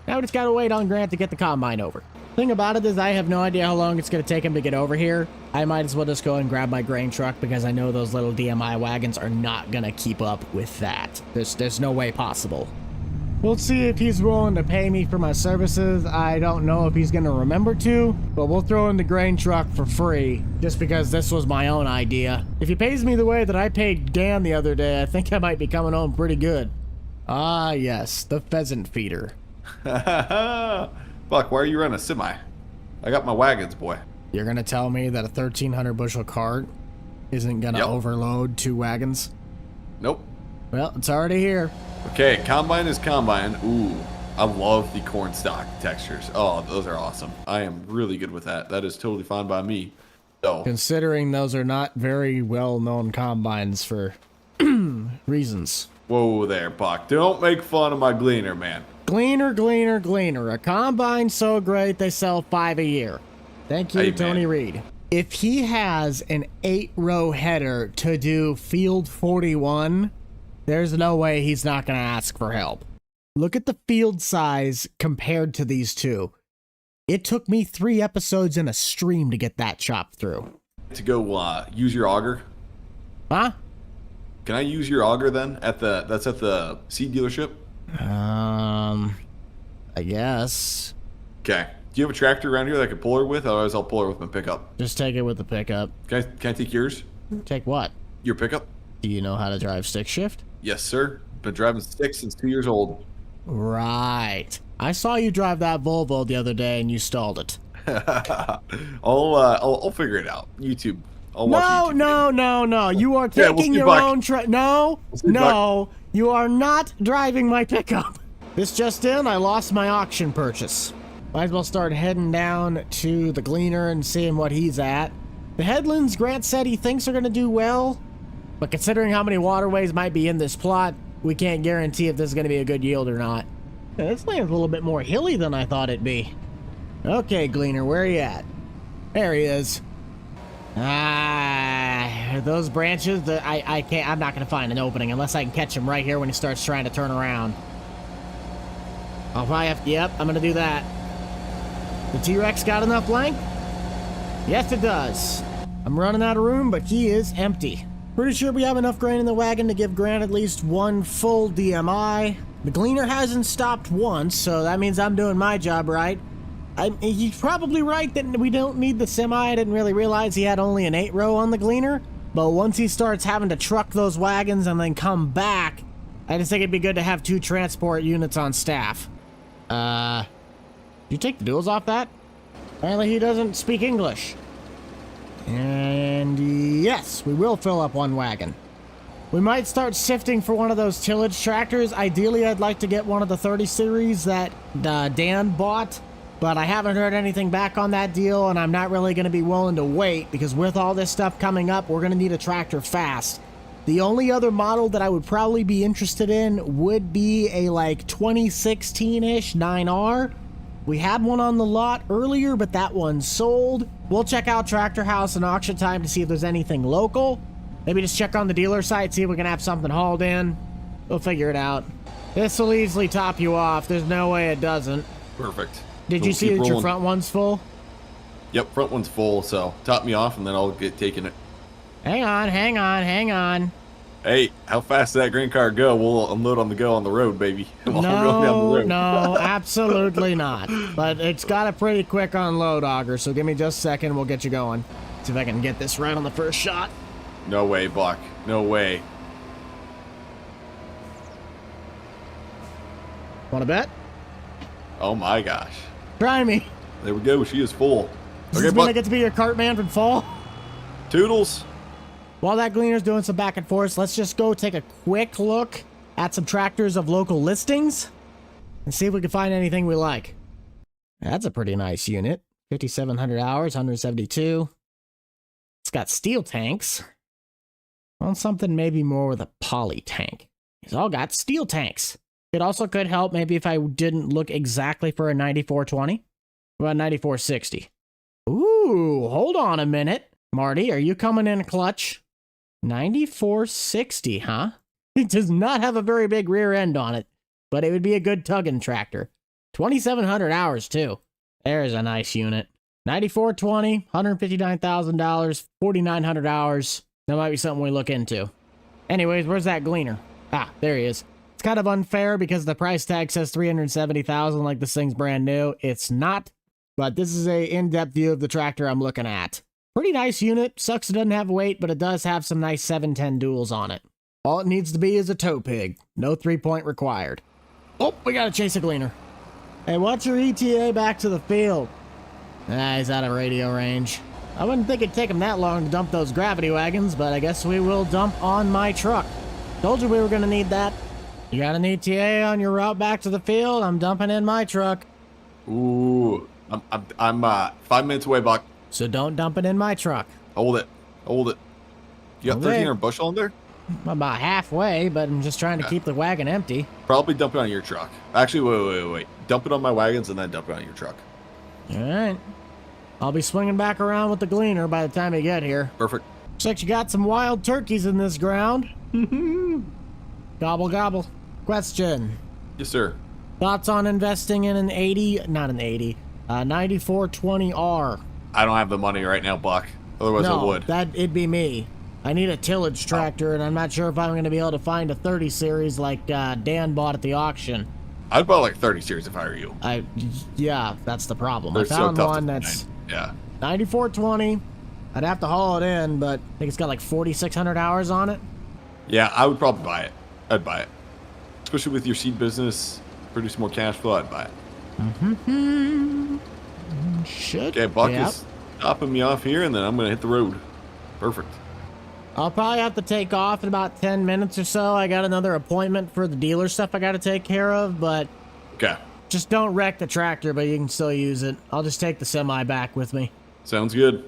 Now we just gotta wait on Grant to get the combine over. Thing about it is I have no idea how long it's gonna take him to get over here. I might as well just go and grab my grain truck because I know those little DMI wagons are not gonna keep up with that. There's no way possible. We'll see if he's willing to pay me for my services. I don't know if he's gonna remember to, but we'll throw in the grain truck for free, just because this was my own idea. If he pays me the way that I paid Dan the other day, I think I might be coming home pretty good. Ah, yes, the pheasant feeder.
Buck, why are you running a semi? I got my wagons, boy.
You're gonna tell me that a 1,300 bushel cart isn't gonna overload 2 wagons?
Nope.
Well, it's already here.
Okay, combine is combine. Ooh, I love the corn stalk textures. Oh, those are awesome. I am really good with that. That is totally fine by me. So,
considering those are not very well-known combines for reasons.
Whoa there, Buck. Don't make fun of my gleaner, man.
Gleaner, gleaner, gleaner. A combine so great they sell 5 a year. Thank you, Tony Reed. If he has an 8-row header to do field 41... there's no way he's not going to ask for help. Look at the field size compared to these two. It took me 3 episodes and a stream to get that chopped through.
To go use your auger?
Huh?
Can I use your auger then? That's at the seed dealership?
I guess.
Okay. Do you have a tractor around here that I could pull her with? Otherwise, I'll pull her with my pickup.
Just take it with the pickup.
Can I take yours?
Take what?
Your pickup?
Do you know how to drive stick shift?
Yes, sir. Been driving stick since 2 years old.
Right. I saw you drive that Volvo the other day and you stalled it.
I'll figure it out. YouTube. I'll watch YouTube.
No. You are taking your own No, you are not driving my pickup. This just in, I lost my auction purchase. Might as well start heading down to the gleaner and seeing what he's at. The headlands Grant said he thinks are going to do well, but considering how many waterways might be in this plot, we can't guarantee if this is going to be a good yield or not. Yeah, this land's a little bit more hilly than I thought it'd be. Okay, gleaner, where are you at? There he is. Those branches that I'm not going to find an opening unless I can catch him right here when he starts trying to turn around. I'll probably have to, yep, I'm going to do that. The T-Rex got enough length? Yes, it does. I'm running out of room, but he is empty. Pretty sure we have enough grain in the wagon to give Grant at least 1 full DMI. The gleaner hasn't stopped once, so that means I'm doing my job right. He's probably right that we don't need the semi. I didn't really realize he had only an 8-row on the gleaner. But once he starts having to truck those wagons and then come back, I just think it'd be good to have 2 transport units on staff. You take the duals off that? Apparently he doesn't speak English. And yes, we will fill up 1 wagon. We might start sifting for one of those tillage tractors. Ideally, I'd like to get one of the 30 series that Dan bought, but I haven't heard anything back on that deal, and I'm not really going to be willing to wait because with all this stuff coming up, we're going to need a tractor fast. The only other model that I would probably be interested in would be a like 2016-ish 9R. We had one on the lot earlier, but that one sold. We'll check out Tractor House and Auction Time to see if there's anything local. Maybe just check on the dealer site, see if we can have something hauled in. We'll figure it out. This will easily top you off. There's no way it doesn't.
Perfect.
Did you see that your front one's full?
Yep, front one's full, so top me off and then I'll get taking it.
Hang on, hang on, hang on.
Hey, how fast does that grain car go? We'll unload on the go on the road, baby. We'll go down the road.
No, absolutely not. But it's got a pretty quick unload, Auger, so give me just a second, we'll get you going. See if I can get this right on the first shot.
No way, Buck. No way.
Want to bet?
Oh my gosh.
Try me.
There we go. She is full.
Does this mean I get to be your cart man from fall?
Toodles.
While that gleaner's doing some back and forth, let's just go take a quick look at some tractors of local listings and see if we can find anything we like. That's a pretty nice unit. 5,700 hours, 172. It's got steel tanks. On something maybe more with a poly tank. It's all got steel tanks. It also could help maybe if I didn't look exactly for a 9420. About 9460. Ooh, hold on a minute. Marty, are you coming in clutch? 9460, huh? It does not have a very big rear end on it, but it would be a good tugging tractor. 2,700 hours, too. There's a nice unit. 9420, $159,000, 4,900 hours. That might be something we look into. Anyways, where's that gleaner? Ah, there he is. It's kind of unfair because the price tag says $370,000 like this thing's brand new. It's not, but this is a in-depth view of the tractor I'm looking at. Pretty nice unit. Sucks it doesn't have weight, but it does have some nice 710 duals on it. All it needs to be is a tow pig. No 3-point required. Oh, we gotta chase a gleaner. Hey, what's your ETA back to the field? Ah, he's out of radio range. I wouldn't think it'd take him that long to dump those gravity wagons, but I guess we will dump on my truck. Told you we were gonna need that. You got an ETA on your route back to the field? I'm dumping in my truck.
Ooh, I'm 5 minutes away, Buck.
So don't dump it in my truck.
Hold it. Hold it. You got 1,300 bushel in there?
I'm about halfway, but I'm just trying to keep the wagon empty.
Probably dump it on your truck. Actually, wait. Dump it on my wagons and then dump it on your truck.
All right. I'll be swinging back around with the gleaner by the time you get here.
Perfect.
Looks like you got some wild turkeys in this ground. Gobble, gobble. Question.
Yes, sir.
Thoughts on investing in an 9420R?
I don't have the money right now, Buck. Otherwise I would.
It'd be me. I need a tillage tractor, and I'm not sure if I'm going to be able to find a 30 series like Dan bought at the auction.
I'd buy like 30 series if I were you.
Yeah, that's the problem.
They're
I found
so
one that's 9420. I'd have to haul it in, but I think it's got like 4,600 hours on it.
Yeah, I would probably buy it. I'd buy it. Especially with your seed business, produce more cash flow, I'd buy it.
Should.
Okay, Buck is stopping me off here, and then I'm going to hit the road. Perfect.
I'll probably have to take off in about 10 minutes or so. I got another appointment for the dealer stuff I got to take care of, but
okay.
Just don't wreck the tractor, but you can still use it. I'll just take the semi back with me.
Sounds good.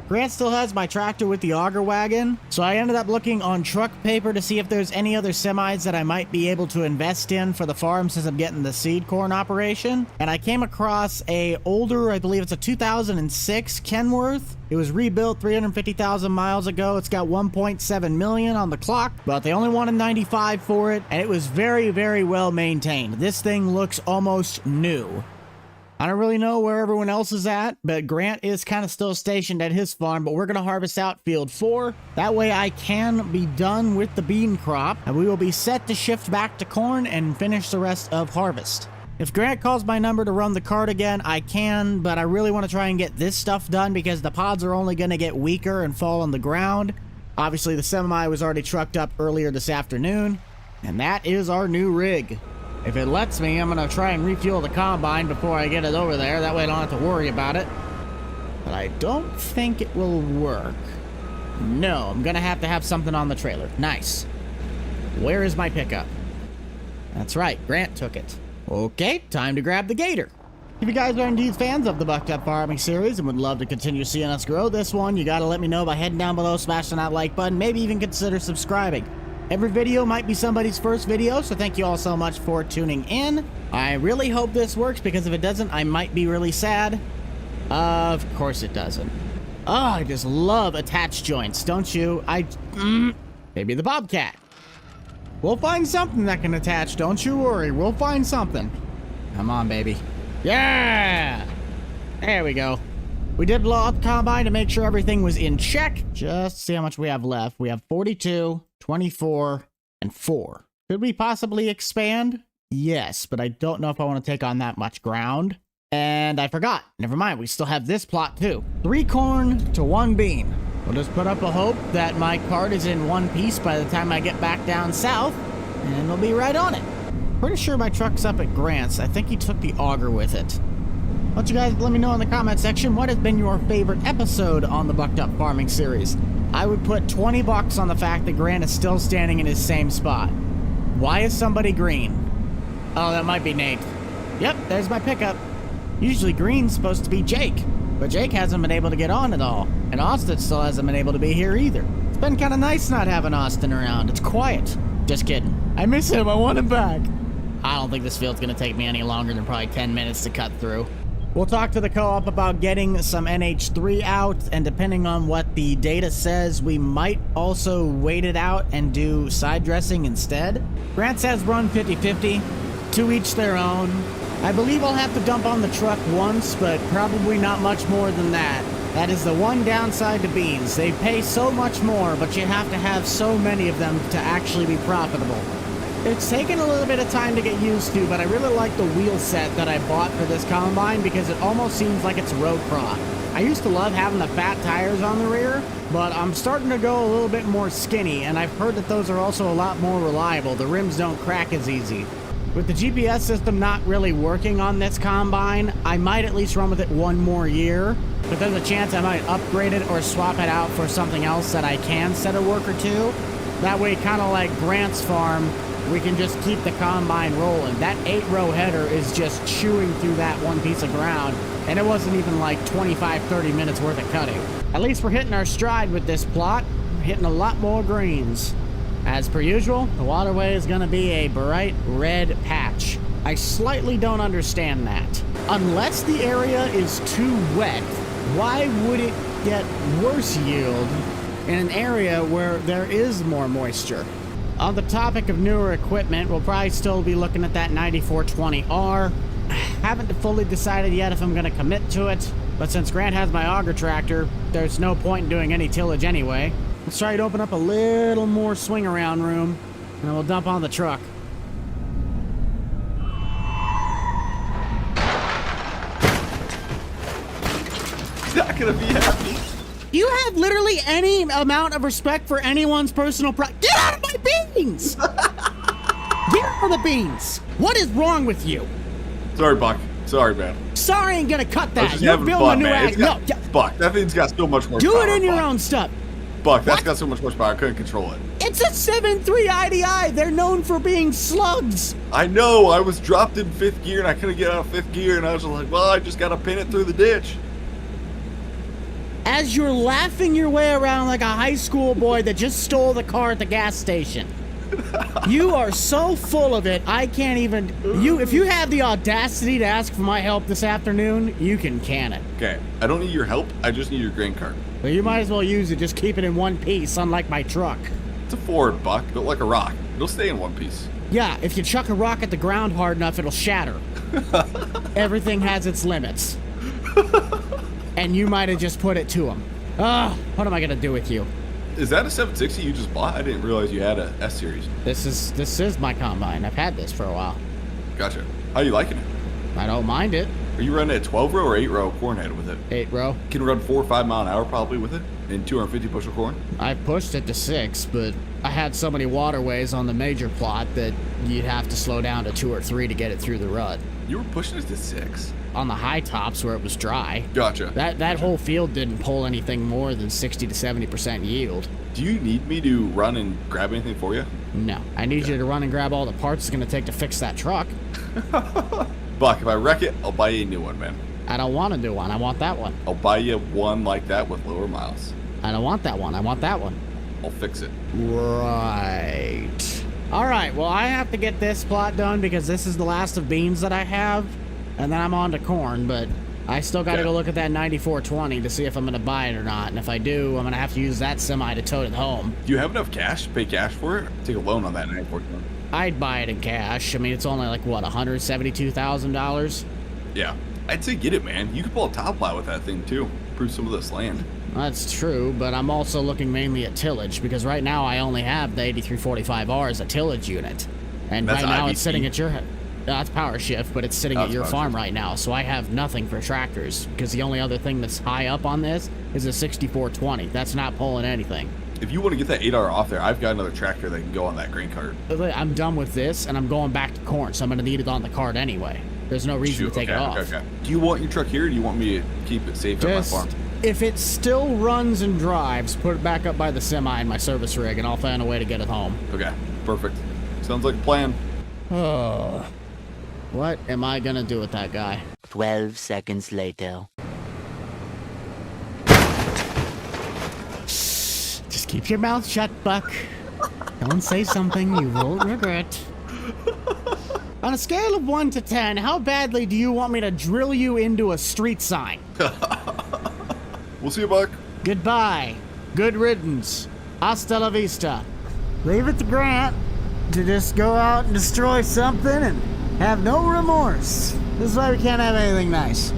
Grant still has my tractor with the auger wagon, so I ended up looking on truck paper to see if there's any other semis that I might be able to invest in for the farm since I'm getting the seed corn operation. And I came across a older, I believe it's a 2006 Kenworth. It was rebuilt 350,000 miles ago. It's got 1.7 million on the clock, but they only wanted 95 for it, and it was very, very well maintained. This thing looks almost new. I don't really know where everyone else is at, but Grant is kind of still stationed at his farm, but we're going to harvest out field 4. That way I can be done with the bean crop, and we will be set to shift back to corn and finish the rest of harvest. If Grant calls my number to run the cart again, I can, but I really want to try and get this stuff done because the pods are only going to get weaker and fall on the ground. Obviously, the semi was already trucked up earlier this afternoon, and that is our new rig. If it lets me, I'm going to try and refuel the combine before I get it over there. That way I don't have to worry about it. But I don't think it will work. No, I'm going to have something on the trailer. Nice. Where is my pickup? That's right, Grant took it. Okay, time to grab the gator. If you guys are indeed fans of the Bucked Up Farming series and would love to continue seeing us grow this one, you gotta let me know by heading down below, smashing that like button, maybe even consider subscribing. Every video might be somebody's first video, so thank you all so much for tuning in. I really hope this works, because if it doesn't, I might be really sad. Of course it doesn't. Oh, I just love attached joints, don't you? Maybe the Bobcat. We'll find something that can attach, don't you worry. We'll find something. Come on, baby. Yeah! There we go. We did blow up the combine to make sure everything was in check. Just see how much we have left. We have 42, 24, and 4. Could we possibly expand? Yes, but I don't know if I want to take on that much ground. And I forgot. Never mind, we still have this plot too. 3 corn to 1 bean. We'll just put up a hope that my cart is in one piece by the time I get back down south, and we'll be right on it. Pretty sure my truck's up at Grant's. I think he took the auger with it. Why don't you guys let me know in the comment section what has been your favorite episode on the Bucked Up Farming series. I would put 20 bucks on the fact that Grant is still standing in his same spot. Why is somebody green? Oh, that might be Nate. Yep, there's my pickup. Usually green's supposed to be Jake, but Jake hasn't been able to get on at all, and Austin still hasn't been able to be here either. It's been kind of nice not having Austin around. It's quiet. Just kidding. I miss him. I want him back. I don't think this field's going to take me any longer than probably 10 minutes to cut through. We'll talk to the co-op about getting some NH3 out, and depending on what the data says, we might also wait it out and do side dressing instead. Grant says run 50-50, to each their own. I believe I'll have to dump on the truck once, but probably not much more than that. That is the one downside to beans. They pay so much more, but you have to have so many of them to actually be profitable. It's taken a little bit of time to get used to, but I really like the wheel set that I bought for this combine because it almost seems like it's road crop. I used to love having the fat tires on the rear, but I'm starting to go a little bit more skinny, and I've heard that those are also a lot more reliable. The rims don't crack as easy. With the GPS system not really working on this combine, I might at least run with it one more year, but there's a chance I might upgrade it or swap it out for something else that I can set a work or two. That way, kind of like Grant's farm, we can just keep the combine rolling. That 8-row header is just chewing through that one piece of ground, and it wasn't even like 25-30 minutes worth of cutting. At least we're hitting our stride with this plot. We're hitting a lot more greens. As per usual, the waterway is going to be a bright red patch. I slightly don't understand that. Unless the area is too wet, why would it get worse yield in an area where there is more moisture? On the topic of newer equipment, we'll probably still be looking at that 9420R. Haven't fully decided yet if I'm going to commit to it, but since Grant has my auger tractor, there's no point in doing any tillage anyway. Let's try to open up a little more swing around room, and then we'll dump on the truck.
He's not gonna be happy.
You have literally any amount of respect for anyone's personal Get out of my beans! Get out of the beans! What is wrong with you?
Sorry, Buck. Sorry, man.
Sorry, ain't gonna cut
I was
that.
just
You're
having
building
fun,
a new
man.
ag. No,
Buck, that thing's got so much more
do
power.
it in your
Buck.
own stuff.
Buck, that's got so much more power. I couldn't control it.
It's a 7.3 IDI. They're known for being slugs.
I know. I was dropped in 5th gear, and I couldn't get out of 5th gear, and I was just like, well, I just got to pin it through the ditch.
As you're laughing your way around like a high school boy that just stole the car at the gas station. You are so full of it, I can't even... If you have the audacity to ask for my help this afternoon, you can can it.
Okay, I don't need your help. I just need your grain cart.
Well, you might as well use it. Just keep it in one piece, unlike my truck.
It's a Ford, Buck, built like a rock. It'll stay in one piece.
Yeah, if you chuck a rock at the ground hard enough, it'll shatter. Everything has its limits. And you might have just put it to him. What am I gonna do with you?
Is that a 760 you just bought? I didn't realize you had a S-Series.
This is my combine. I've had this for a while.
Gotcha. How you liking it?
I don't mind it.
Are you running a 12 row or 8 row corn head with it?
8 row.
Can run 4 or 5 mile an hour probably with it in 250 bushel corn.
I pushed it to 6, but I had so many waterways on the major plot that you'd have to slow down to 2 or 3 to get it through the rut.
You were pushing it to 6
on the high tops where it was dry.
Gotcha.
That whole field didn't pull anything more than 60 to 70% yield.
Do you need me to run and grab anything for you?
No, I need you to run and grab all the parts it's gonna take to fix that truck.
Buck, if I wreck it, I'll buy you a new one, man.
I don't want a new one. I want that one.
I'll buy you one like that with lower miles.
I don't want that one. I want that one.
I'll fix it.
Right. All right, well, I have to get this plot done because this is the last of beans that I have, and then I'm on to corn, but I still got to go look at that 9420 to see if I'm going to buy it or not, and if I do, I'm going to have to use that semi to tote it home.
Do you have enough cash to pay cash for it? Take a loan on that 9420.
I'd buy it in cash. I mean, it's only like, what, $172,000?
Yeah. I'd say get it, man. You could pull a top plow with that thing, too. Improve some of this land.
That's true, but I'm also looking mainly at tillage, because right now I only have the 8345R as a tillage unit. And right now it's sitting at your... That's power shift, but it's sitting at your farm right now, so I have nothing for tractors, because the only other thing that's high up on this is a 6420. That's not pulling anything.
If you want to get that 8R off there, I've got another tractor that can go on that grain cart.
I'm done with this, and I'm going back to corn, so I'm going to need it on the cart anyway. There's no reason to take it off.
Okay. Do you want your truck here, or do you want me to keep it safe at my farm?
If it still runs and drives, put it back up by the semi in my service rig, and I'll find a way to get it home.
Okay, perfect. Sounds like a plan.
Oh, what am I going to do with that guy?
12 seconds later.
Just keep your mouth shut, Buck. Don't say something you won't regret. On a scale of 1 to 10, how badly do you want me to drill you into a street sign?
We'll see you, Buck.
Goodbye. Good riddance. Hasta la vista. Leave it to Grant to just go out and destroy something and have no remorse. This is why we can't have anything nice.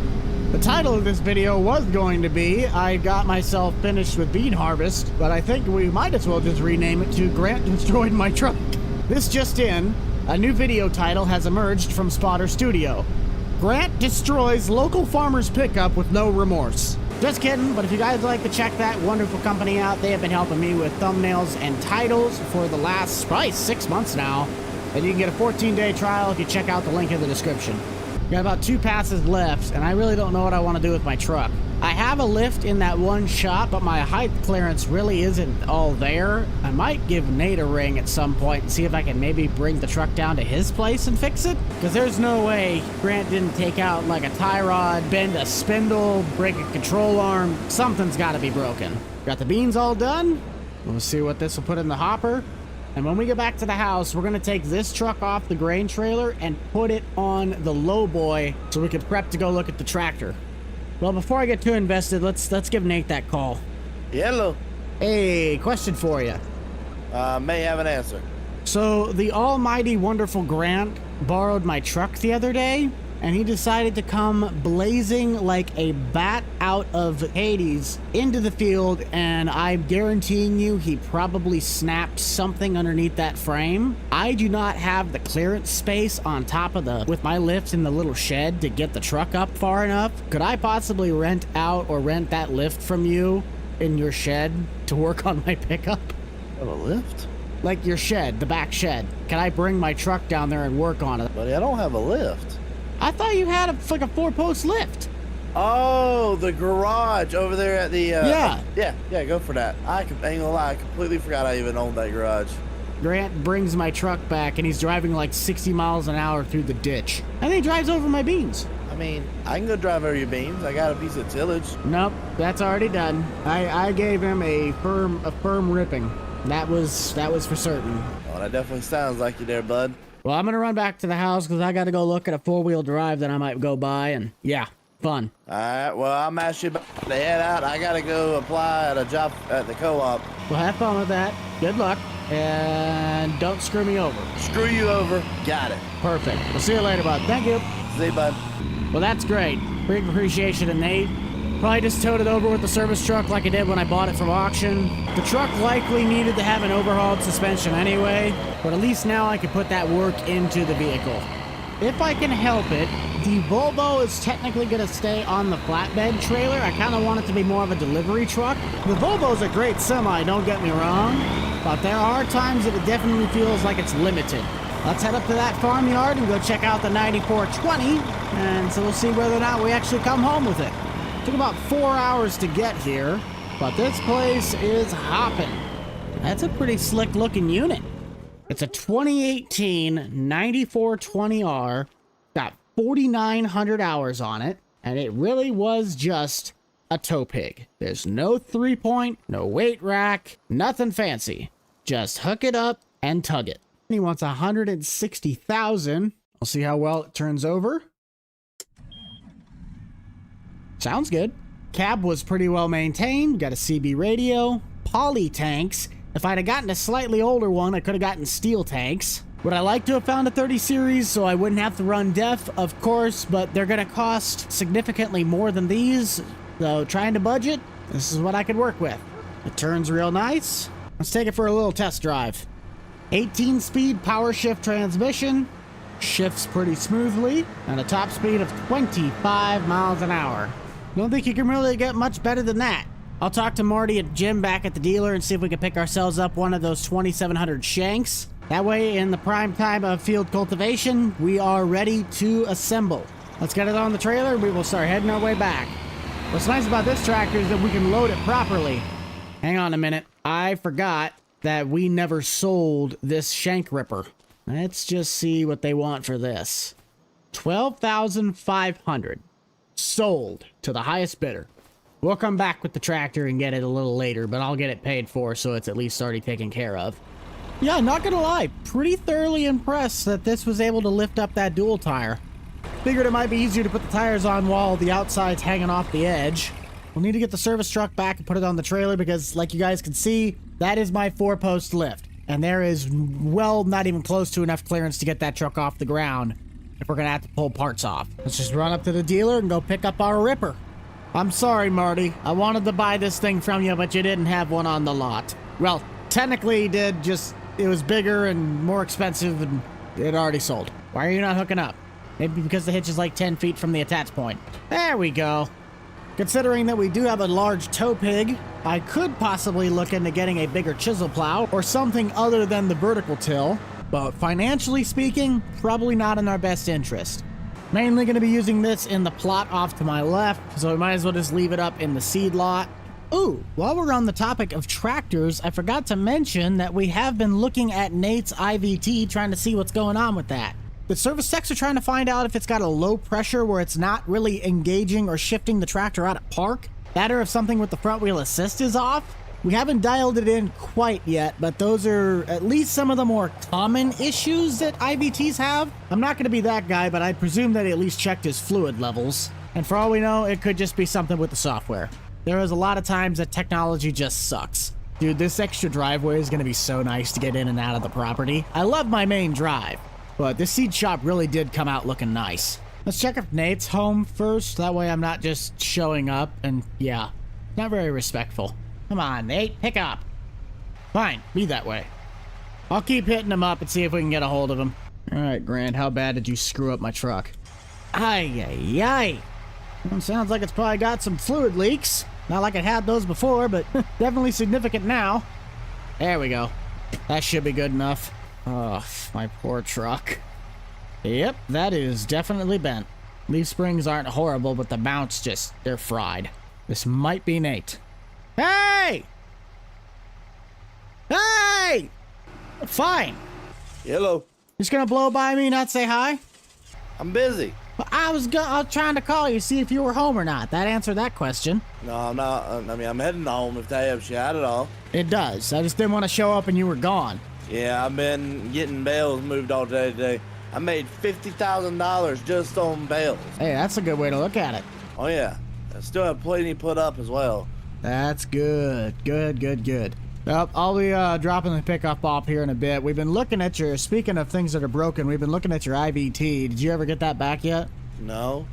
The title of this video was going to be, I got myself finished with bean harvest, but I think we might as well just rename it to Grant Destroyed My Truck. This just in, a new video title has emerged from Spotter Studio. Grant destroys local farmer's pickup with no remorse. Just kidding, but if you guys would like to check that wonderful company out, they have been helping me with thumbnails and titles for the last, probably 6 months now. And you can get a 14-day trial if you check out the link in the description. Got about 2 passes left, and I really don't know what I want to do with my truck. I have a lift in that one shot, but my height clearance really isn't all there. I might give Nate a ring at some point and see if I can maybe bring the truck down to his place and fix it. Because there's no way Grant didn't take out like a tie rod, bend a spindle, break a control arm. Something's got to be broken. Got the beans all done. We'll see what this will put in the hopper. And when we get back to the house, we're going to take this truck off the grain trailer and put it on the lowboy so we can prep to go look at the tractor. Well, before I get too invested, let's give Nate that call.
Hello.
Hey, question for you.
May have an answer.
So, the almighty wonderful Grant borrowed my truck the other day, and he decided to come blazing like a bat out of Hades into the field, and I'm guaranteeing you he probably snapped something underneath that frame. I do not have the clearance space on top of with my lift in the little shed to get the truck up far enough. Could I possibly rent that lift from you in your shed to work on my pickup?
Have a lift?
Like your shed, the back shed. Can I bring my truck down there and work on it?
Buddy, I don't have a lift.
I thought you had like a 4-post lift.
Oh, the garage over there at the...
Yeah,
go for that. I ain't gonna lie, I completely forgot I even owned that garage.
Grant brings my truck back, and he's driving like 60 miles an hour through the ditch. And he drives over my beans.
I mean, I can go drive over your beans. I got a piece of tillage.
Nope, that's already done. I gave him a firm ripping. That was for certain.
Oh, that definitely sounds like you there, bud.
Well, I'm gonna run back to the house because I gotta go look at a 4-wheel drive that I might go buy, and yeah, fun.
All right, well, I'm actually about to head out. I gotta go apply at a job at the co-op.
Well, have fun with that. Good luck, and don't screw me over.
Screw you over. Got it.
Perfect. We'll see you later, bud. Thank you.
See you, bud.
Well, that's great. Big appreciation to Nate. Probably just towed it over with the service truck like I did when I bought it from auction. The truck likely needed to have an overhauled suspension anyway, but at least now I can put that work into the vehicle. if I can help it, the Volvo is technically going to stay on the flatbed trailer. I kind of want it to be more of a delivery truck. The Volvo's a great semi, don't get me wrong, but there are times that it definitely feels like it's limited. Let's head up to that farmyard and go check out the 9420, and so we'll see whether or not we actually come home with it. Took about 4 hours to get here, but this place is hopping. That's a pretty slick looking unit. It's a 2018 9420R, got 4,900 hours on it, and it really was just a tow pig. There's no 3-point, no weight rack, nothing fancy. Just hook it up and tug it. He wants 160,000. We'll see how well it turns over. Sounds good. Cab was pretty well maintained. Got a CB radio, poly tanks. If I'd have gotten a slightly older one, I could have gotten steel tanks. Would I like to have found a 30 series so I wouldn't have to run DEF? Of course, but they're going to cost significantly more than these. So trying to budget, this is what I could work with. It turns real nice. Let's take it for a little test drive. 18-speed power shift transmission. Shifts pretty smoothly. And a top speed of 25 miles an hour. Don't think you can really get much better than that. I'll talk to Marty and Jim back at the dealer and see if we can pick ourselves up one of those 2,700 shanks. That way, in the prime time of field cultivation, we are ready to assemble. Let's get it on the trailer and we will start heading our way back. What's nice about this tractor is that we can load it properly. Hang on a minute. I forgot that we never sold this shank ripper. Let's just see what they want for this. 12,500. Sold to the highest bidder. We'll come back with the tractor and get it a little later, but I'll get it paid for so it's at least already taken care of. Yeah, not gonna lie, pretty thoroughly impressed that this was able to lift up that dual tire. Figured it might be easier to put the tires on while the outside's hanging off the edge. We'll need to get the service truck back and put it on the trailer because, like you guys can see, that is my 4-post lift. And there is, well, not even close to enough clearance to get that truck off the ground if we're gonna have to pull parts off. Let's just run up to the dealer and go pick up our ripper. I'm sorry, Marty. I wanted to buy this thing from you, but you didn't have one on the lot. Well, technically you did, just it was bigger and more expensive and it already sold. Why are you not hooking up? Maybe because the hitch is like 10 feet from the attach point. There we go. Considering that we do have a large tow pig, I could possibly look into getting a bigger chisel plow or something other than the vertical till, but financially speaking, probably not in our best interest. Mainly going to be using this in the plot off to my left, so we might as well just leave it up in the seed lot. Ooh, while we're on the topic of tractors, I forgot to mention that we have been looking at Nate's IVT, trying to see what's going on with that. The service techs are trying to find out if it's got a low pressure where it's not really engaging or shifting the tractor out of park. That or if something with the front wheel assist is off. We haven't dialed it in quite yet, but those are at least some of the more common issues that IVTs have. I'm not going to be that guy, but I presume that he at least checked his fluid levels. And for all we know, it could just be something with the software. There is a lot of times that technology just sucks. Dude, this extra driveway is going to be so nice to get in and out of the property. I love my main drive, but this seed shop really did come out looking nice. Let's check if Nate's home first. That way I'm not just showing up and, yeah, not very respectful. Come on, Nate, pick up. Fine, be that way. I'll keep hitting him up and see if we can get a hold of him. All right, Grant, how bad did you screw up my truck? Ay. Well, sounds like it's probably got some fluid leaks. Not like it had those before, but definitely significant now. There we go. That should be good enough. Oh, my poor truck. Yep, that is definitely bent. Leaf springs aren't horrible, but the mounts they're fried. This might be Nate. Hey! Hey! Fine.
Hello.
Just gonna blow by me, not say hi?
I'm busy.
I was trying to call you, see if you were home or not. That answered that question.
No, I'm not. I mean, I'm heading home if that helps you out at all.
It does. I just didn't want to show up and you were gone.
Yeah, I've been getting bales moved all day today. I made $50,000 just on bales.
Hey, that's a good way to look at it.
Oh, yeah. I still have plenty put up as well.
That's good. Good. Well, I'll be dropping the pickup off here in a bit. We've been looking at speaking of things that are broken, we've been looking at your IVT. Did you ever get that back yet?
No.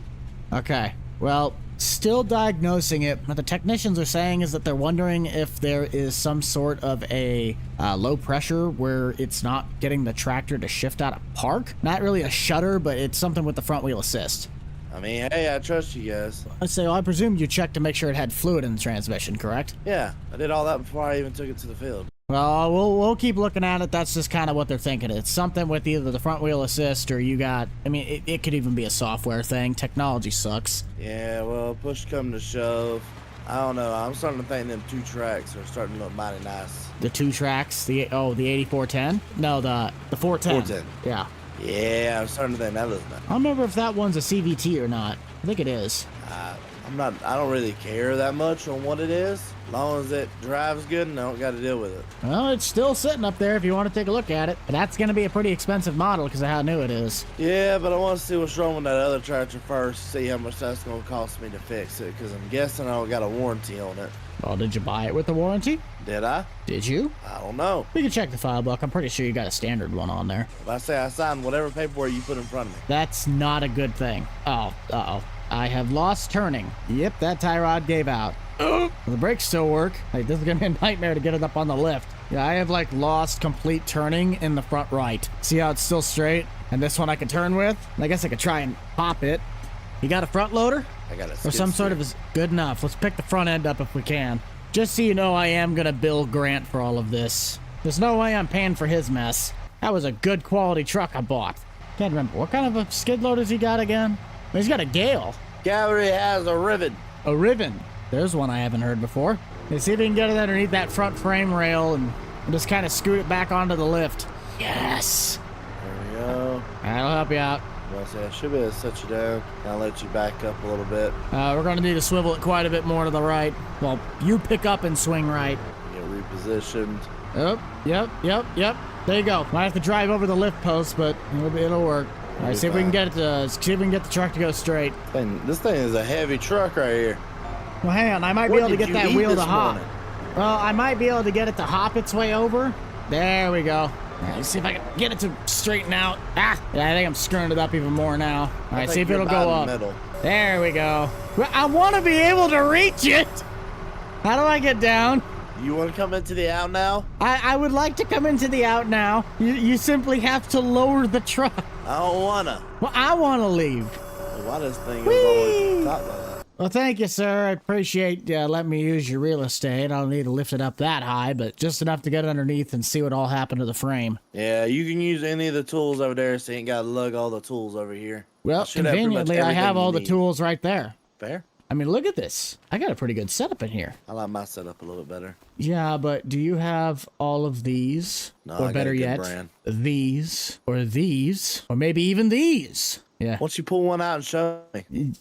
Okay. Well, Still diagnosing it. What the technicians are saying is that they're wondering if there is some sort of a low pressure where it's not getting the tractor to shift out of park. Not really a shudder, but it's something with the front wheel assist.
I mean, hey, I trust you guys.
I say, well, I presume you checked to make sure it had fluid in the transmission, correct?
Yeah, I did all that before I even took it to the field.
Well, we'll keep looking at it. That's just kind of what they're thinking. It's something with either the front wheel assist or you got, I mean, it could even be a software thing. Technology sucks.
Yeah, well, push come to shove. I don't know. I'm starting to think them 2 tracks are starting to look mighty nice.
The 2 tracks? The 8410? No, the 410.
410.
Yeah.
Yeah, I'm starting to think that looks nice.
I don't remember if that one's a CVT or not. I think it is.
I don't really care that much on what it is. As long as it drives good and I don't got to deal with it.
Well, it's still sitting up there if you want to take a look at it. But that's going to be a pretty expensive model because of how new it is.
Yeah, but I want to see what's wrong with that other tractor first, see how much that's going to cost me to fix it, because I'm guessing I don't got a warranty on it.
Well, did you buy it with a warranty?
Did I?
Did you?
I don't know.
We can check the file book. I'm pretty sure you got a standard one on there.
If I say I signed whatever paperwork you put in front of me.
That's not a good thing. Oh, uh-oh. I have lost turning. Yep, that tie rod gave out. Oh, the brakes still work. Like, this is gonna be a nightmare to get it up on the lift. Yeah, I have like lost complete turning in the front right. See how it's still straight? And this one I can turn with? I guess I could try and pop it. You got a front loader?
I got a
or some sort of is good enough. Let's pick the front end up if we can. Just so you know, I am gonna bill Grant for all of this. There's no way I'm paying for his mess. That was a good quality truck I bought. Can't remember. What kind of a skid loader's he got again? He's got a Gale.
Cavalry has a ribbon.
A ribbon. There's one I haven't heard before. Let's see if we can get it underneath that front frame rail and just kind of scoot it back onto the lift. Yes.
There we go.
That'll help you out.
Well, I should be able to set you down. I'll let you back up a little bit.
We're going to need to swivel it quite a bit more to the right. Well, you pick up and swing right.
Get repositioned.
Yep. There you go. Might have to drive over the lift post, but it'll work. All right, see if we can get it to see if we can get the truck to go straight.
This thing is a heavy truck right here.
Well, hang on, I might be able to get that wheel to hop. Well, I might be able to get it to hop its way over. There we go. All right, let's see if I can get it to straighten out. Ah, yeah, I think I'm screwing it up even more now. All right, see if it'll go up. There we go. Well, I want to be able to reach it. How do I get down?
You want to come into the out now?
I would like to come into the out now. You simply have to lower the truck.
I don't wanna.
Well, I want to leave.
Why this thing is always top like that?
Well, thank you, sir. I appreciate letting me use your real estate. I don't need to lift it up that high, but just enough to get underneath and see what all happened to the frame.
Yeah, you can use any of the tools over there, so you ain't got to lug all the tools over here.
Well, conveniently, I have all the tools right there.
Fair.
I mean, look at this. I got a pretty good setup in here.
I like my setup a little bit better.
Yeah, but do you have all of these?
No,
or
I
better
got a good
yet,
brand.
these, or maybe even these. Yeah.
Why don't you pull one out and show me?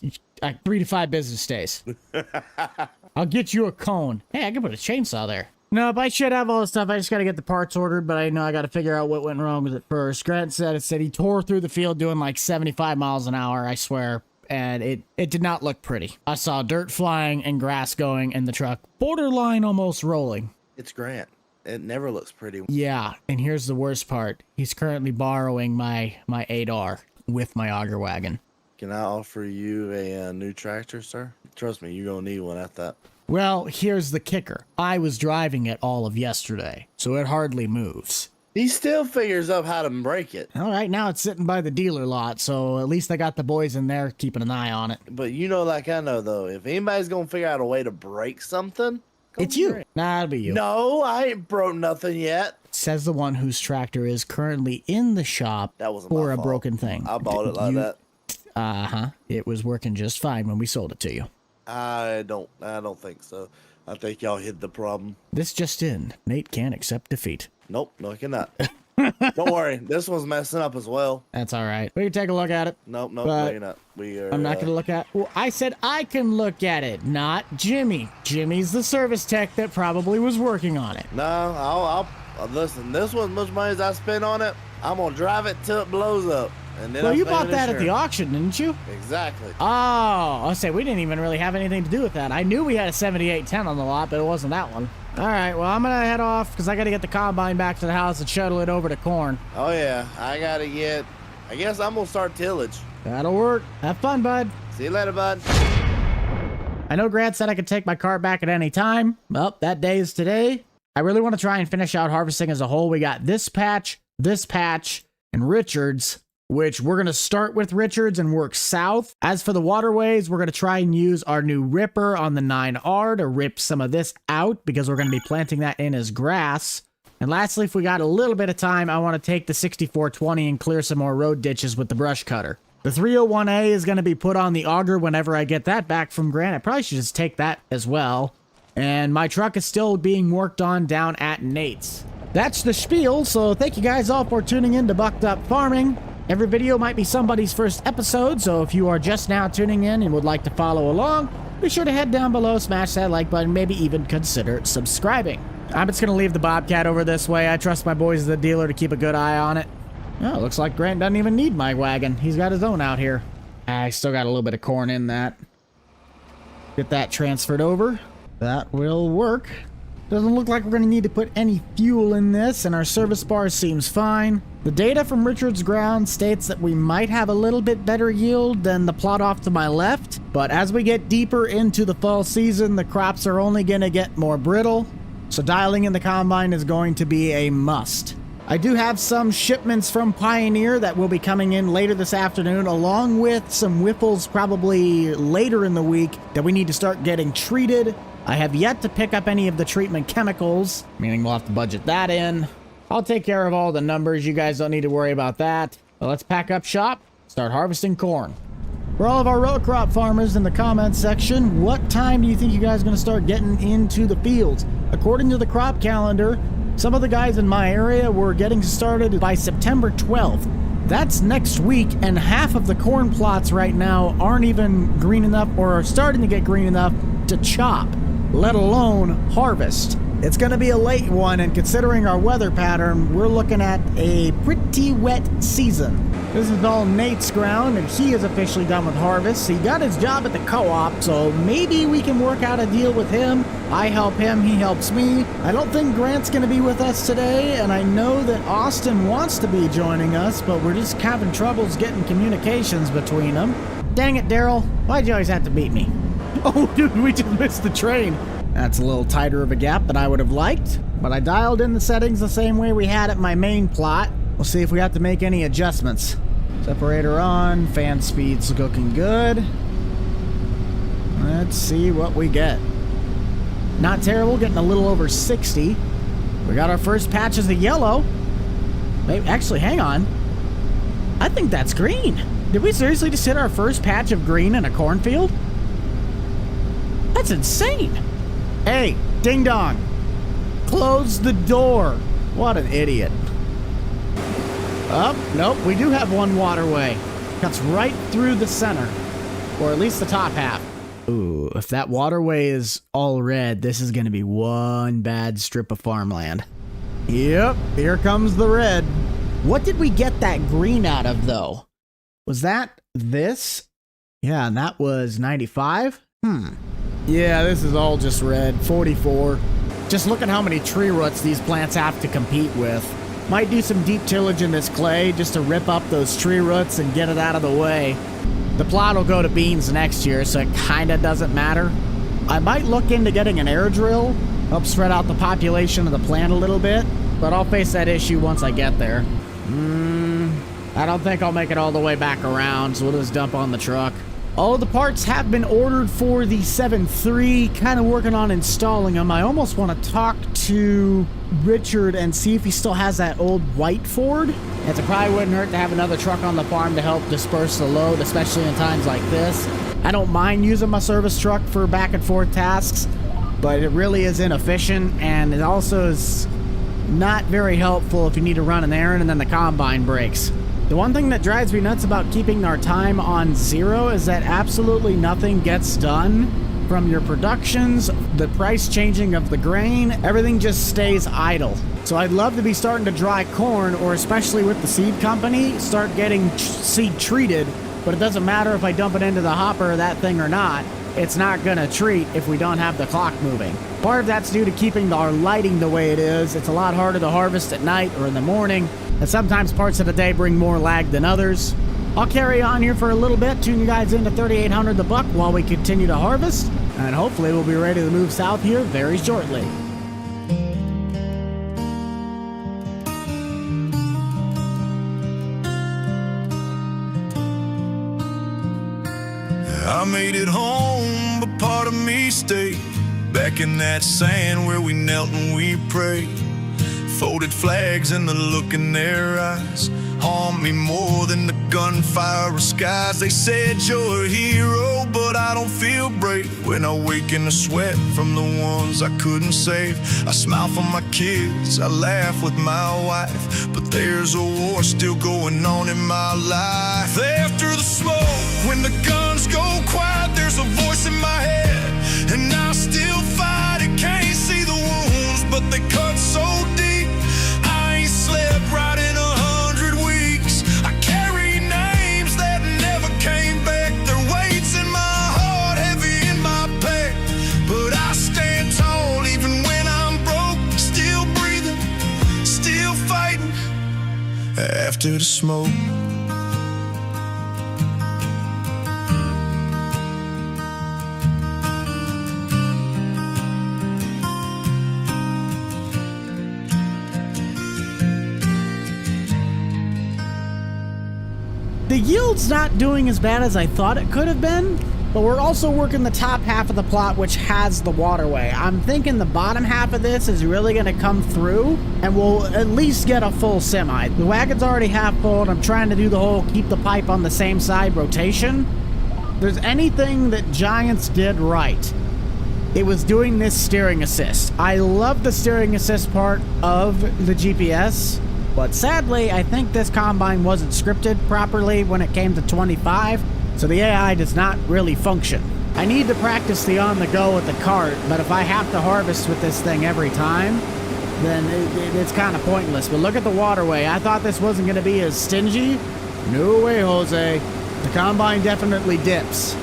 3 to 5 business days. I'll get you a cone. Hey, I can put a chainsaw there. Nope, I should have all the stuff. I just got to get the parts ordered, but I know I got to figure out what went wrong with it first. Grant said he tore through the field doing like 75 miles an hour, I swear. And it did not look pretty. I saw dirt flying and grass going and the truck borderline almost rolling.
It's Grant. It never looks pretty.
Yeah, and here's the worst part. He's currently borrowing my 8R with my auger wagon.
Can I offer you a new tractor, sir? Trust me, you're going to need one at that.
Well, here's the kicker. I was driving it all of yesterday, so it hardly moves.
He still figures out how to break it.
All right, now it's sitting by the dealer lot, so at least I got the boys in there keeping an eye on it.
But you know, like I know, though, if anybody's going to figure out a way to break something,
it's you. Nah, it'll be you.
No, I ain't broke nothing yet.
Says the one whose tractor is currently in the shop for a broken thing.
I bought it like that.
Uh-huh. It was working just fine when we sold it to you.
I don't think so. I think y'all hid the problem.
This just in. Nate can't accept defeat.
Nope, no, I cannot. Don't worry, this one's messing up as well.
That's all right. We can take a look at it.
Nope, no, you're not.
I'm not going to look at it. Well, I said I can look at it, not Jimmy. Jimmy's the service tech that probably was working on it.
No, I'll listen, this one, as much money as I spent on it, I'm going to drive it till it blows up. And then
well, you bought that at the auction, didn't you?
Exactly.
Oh, I'll say we didn't even really have anything to do with that. I knew we had a 7810 on the lot, but it wasn't that one. All right, well, I'm going to head off because I got to get the combine back to the house and shuttle it over to corn.
Oh, yeah. I guess I'm going to start tillage.
That'll work. Have fun, bud.
See you later, bud.
I know Grant said I could take my cart back at any time. Well, that day is today. I really want to try and finish out harvesting as a whole. We got this patch, and Richards, which we're going to start with Richards and work south. As for the waterways, we're going to try and use our new ripper on the 9R to rip some of this out because we're going to be planting that in as grass. And lastly, if we got a little bit of time, I want to take the 6420 and clear some more road ditches with the brush cutter. The 301A is going to be put on the auger whenever I get that back from Grant. I probably should just take that as well. And my truck is still being worked on down at Nate's. That's the spiel, so thank you guys all for tuning in to Bucked Up Farming. Every video might be somebody's first episode, so if you are just now tuning in and would like to follow along, be sure to head down below, smash that like button, maybe even consider subscribing. I'm just going to leave the Bobcat over this way. I trust my boys at the dealer to keep a good eye on it. Oh, looks like Grant doesn't even need my wagon. He's got his own out here. I still got a little bit of corn in that. Get that transferred over. That will work. Doesn't look like we're going to need to put any fuel in this, and our service bar seems fine. The data from Richards ground states that we might have a little bit better yield than the plot off to my left, but as we get deeper into the fall season, the crops are only going to get more brittle, so dialing in the combine is going to be a must. I do have some shipments from Pioneer that will be coming in later this afternoon, along with some Whipples probably later in the week that we need to start getting treated. I have yet to pick up any of the treatment chemicals, meaning we'll have to budget that in. I'll take care of all the numbers. You guys don't need to worry about that. But let's pack up shop, start harvesting corn. For all of our row crop farmers in the comments section, what time do you think you guys are going to start getting into the fields? According to the crop calendar, some of the guys in my area were getting started by September 12th. That's next week, and half of the corn plots right now aren't even green enough or are starting to get green enough to chop, let alone harvest. It's going to be a late one, and considering our weather pattern, we're looking at a pretty wet season. This is all Nate's ground, and he is officially done with harvest. He got his job at the co-op, so maybe we can work out a deal with him. I help him, he helps me. I don't think Grant's going to be with us today, and I know that Austin wants to be joining us, but we're just having troubles getting communications between them. Dang it, Daryl. Why'd you always have to beat me? Oh, dude, we just missed the train. That's a little tighter of a gap than I would have liked, but I dialed in the settings the same way we had at my main plot. We'll see if we have to make any adjustments. Separator on, fan speed's looking good. Let's see what we get. Not terrible, getting a little over 60. We got our first patches of yellow. Wait, actually, hang on. I think that's green. Did we seriously just hit our first patch of green in a cornfield? That's insane. Hey, ding dong. Close the door. What an idiot. Oh, nope, we do have one waterway. Cuts right through the center. Or at least the top half. Ooh, if that waterway is all red, this is going to be one bad strip of farmland. Yep, here comes the red. What did we get that green out of, though? Was that this? Yeah, and that was 95? Yeah, this is all just red. 44. Just look at how many tree roots these plants have to compete with. Might do some deep tillage in this clay just to rip up those tree roots and get it out of the way. The plot will go to beans next year, so it kinda doesn't matter. I might look into getting an air drill, help spread out the population of the plant a little bit, but I'll face that issue once I get there. I don't think I'll make it all the way back around, so we'll just dump on the truck. All of the parts have been ordered for the 7.3, kind of working on installing them. I almost want to talk to Richard and see if he still has that old white Ford. It probably wouldn't hurt to have another truck on the farm to help disperse the load, especially in times like this. I don't mind using my service truck for back and forth tasks, but it really is inefficient, and it also is not very helpful if you need to run an errand and then the combine breaks. The one thing that drives me nuts about keeping our time on zero is that absolutely nothing gets done. From your productions, the price changing of the grain, everything just stays idle. So I'd love to be starting to dry corn, or especially with the seed company, start getting seed treated, but it doesn't matter if I dump it into the hopper, that thing or not. It's not gonna treat if we don't have the clock moving. Part of that's due to keeping our lighting the way it is. It's a lot harder to harvest at night or in the morning, and sometimes parts of the day bring more lag than others. I'll carry on here for a little bit, tune you guys into 3800 the buck while we continue to harvest. And hopefully we'll be ready to move south here very shortly.
I made it home, but part of me stayed back in that sand where we knelt and we prayed. Folded flags and the look in their eyes haunt me more than the gunfire or skies. They said you're a hero, but I don't feel brave when I wake in the sweat from the ones I couldn't save. I smile for my kids, I laugh with my wife, but there's a war still going on in my life. After the smoke, when the guns go quiet, there's a voice in my head, and I still fight it. Can't see the wounds, but they cut so deep. I ain't slept right in 100 weeks. I carry names that never came back. Their weight's in my heart, heavy in my pack. But I stand tall even when I'm broke. Still breathing, still fighting. After the smoke.
The yield's not doing as bad as I thought it could have been, but we're also working the top half of the plot, which has the waterway. I'm thinking the bottom half of this is really going to come through, and we'll at least get a full semi. The wagon's already half full, and I'm trying to do the whole keep the pipe on the same side rotation. If there's anything that Giants did right, it was doing this steering assist. I love the steering assist part of the GPS, but sadly, I think this combine wasn't scripted properly when it came to 25, so the AI does not really function. I need to practice the on-the-go with the cart, but if I have to harvest with this thing every time, then it's kind of pointless. But look at the waterway. I thought this wasn't going to be as stingy. No way, Jose. The combine definitely dips.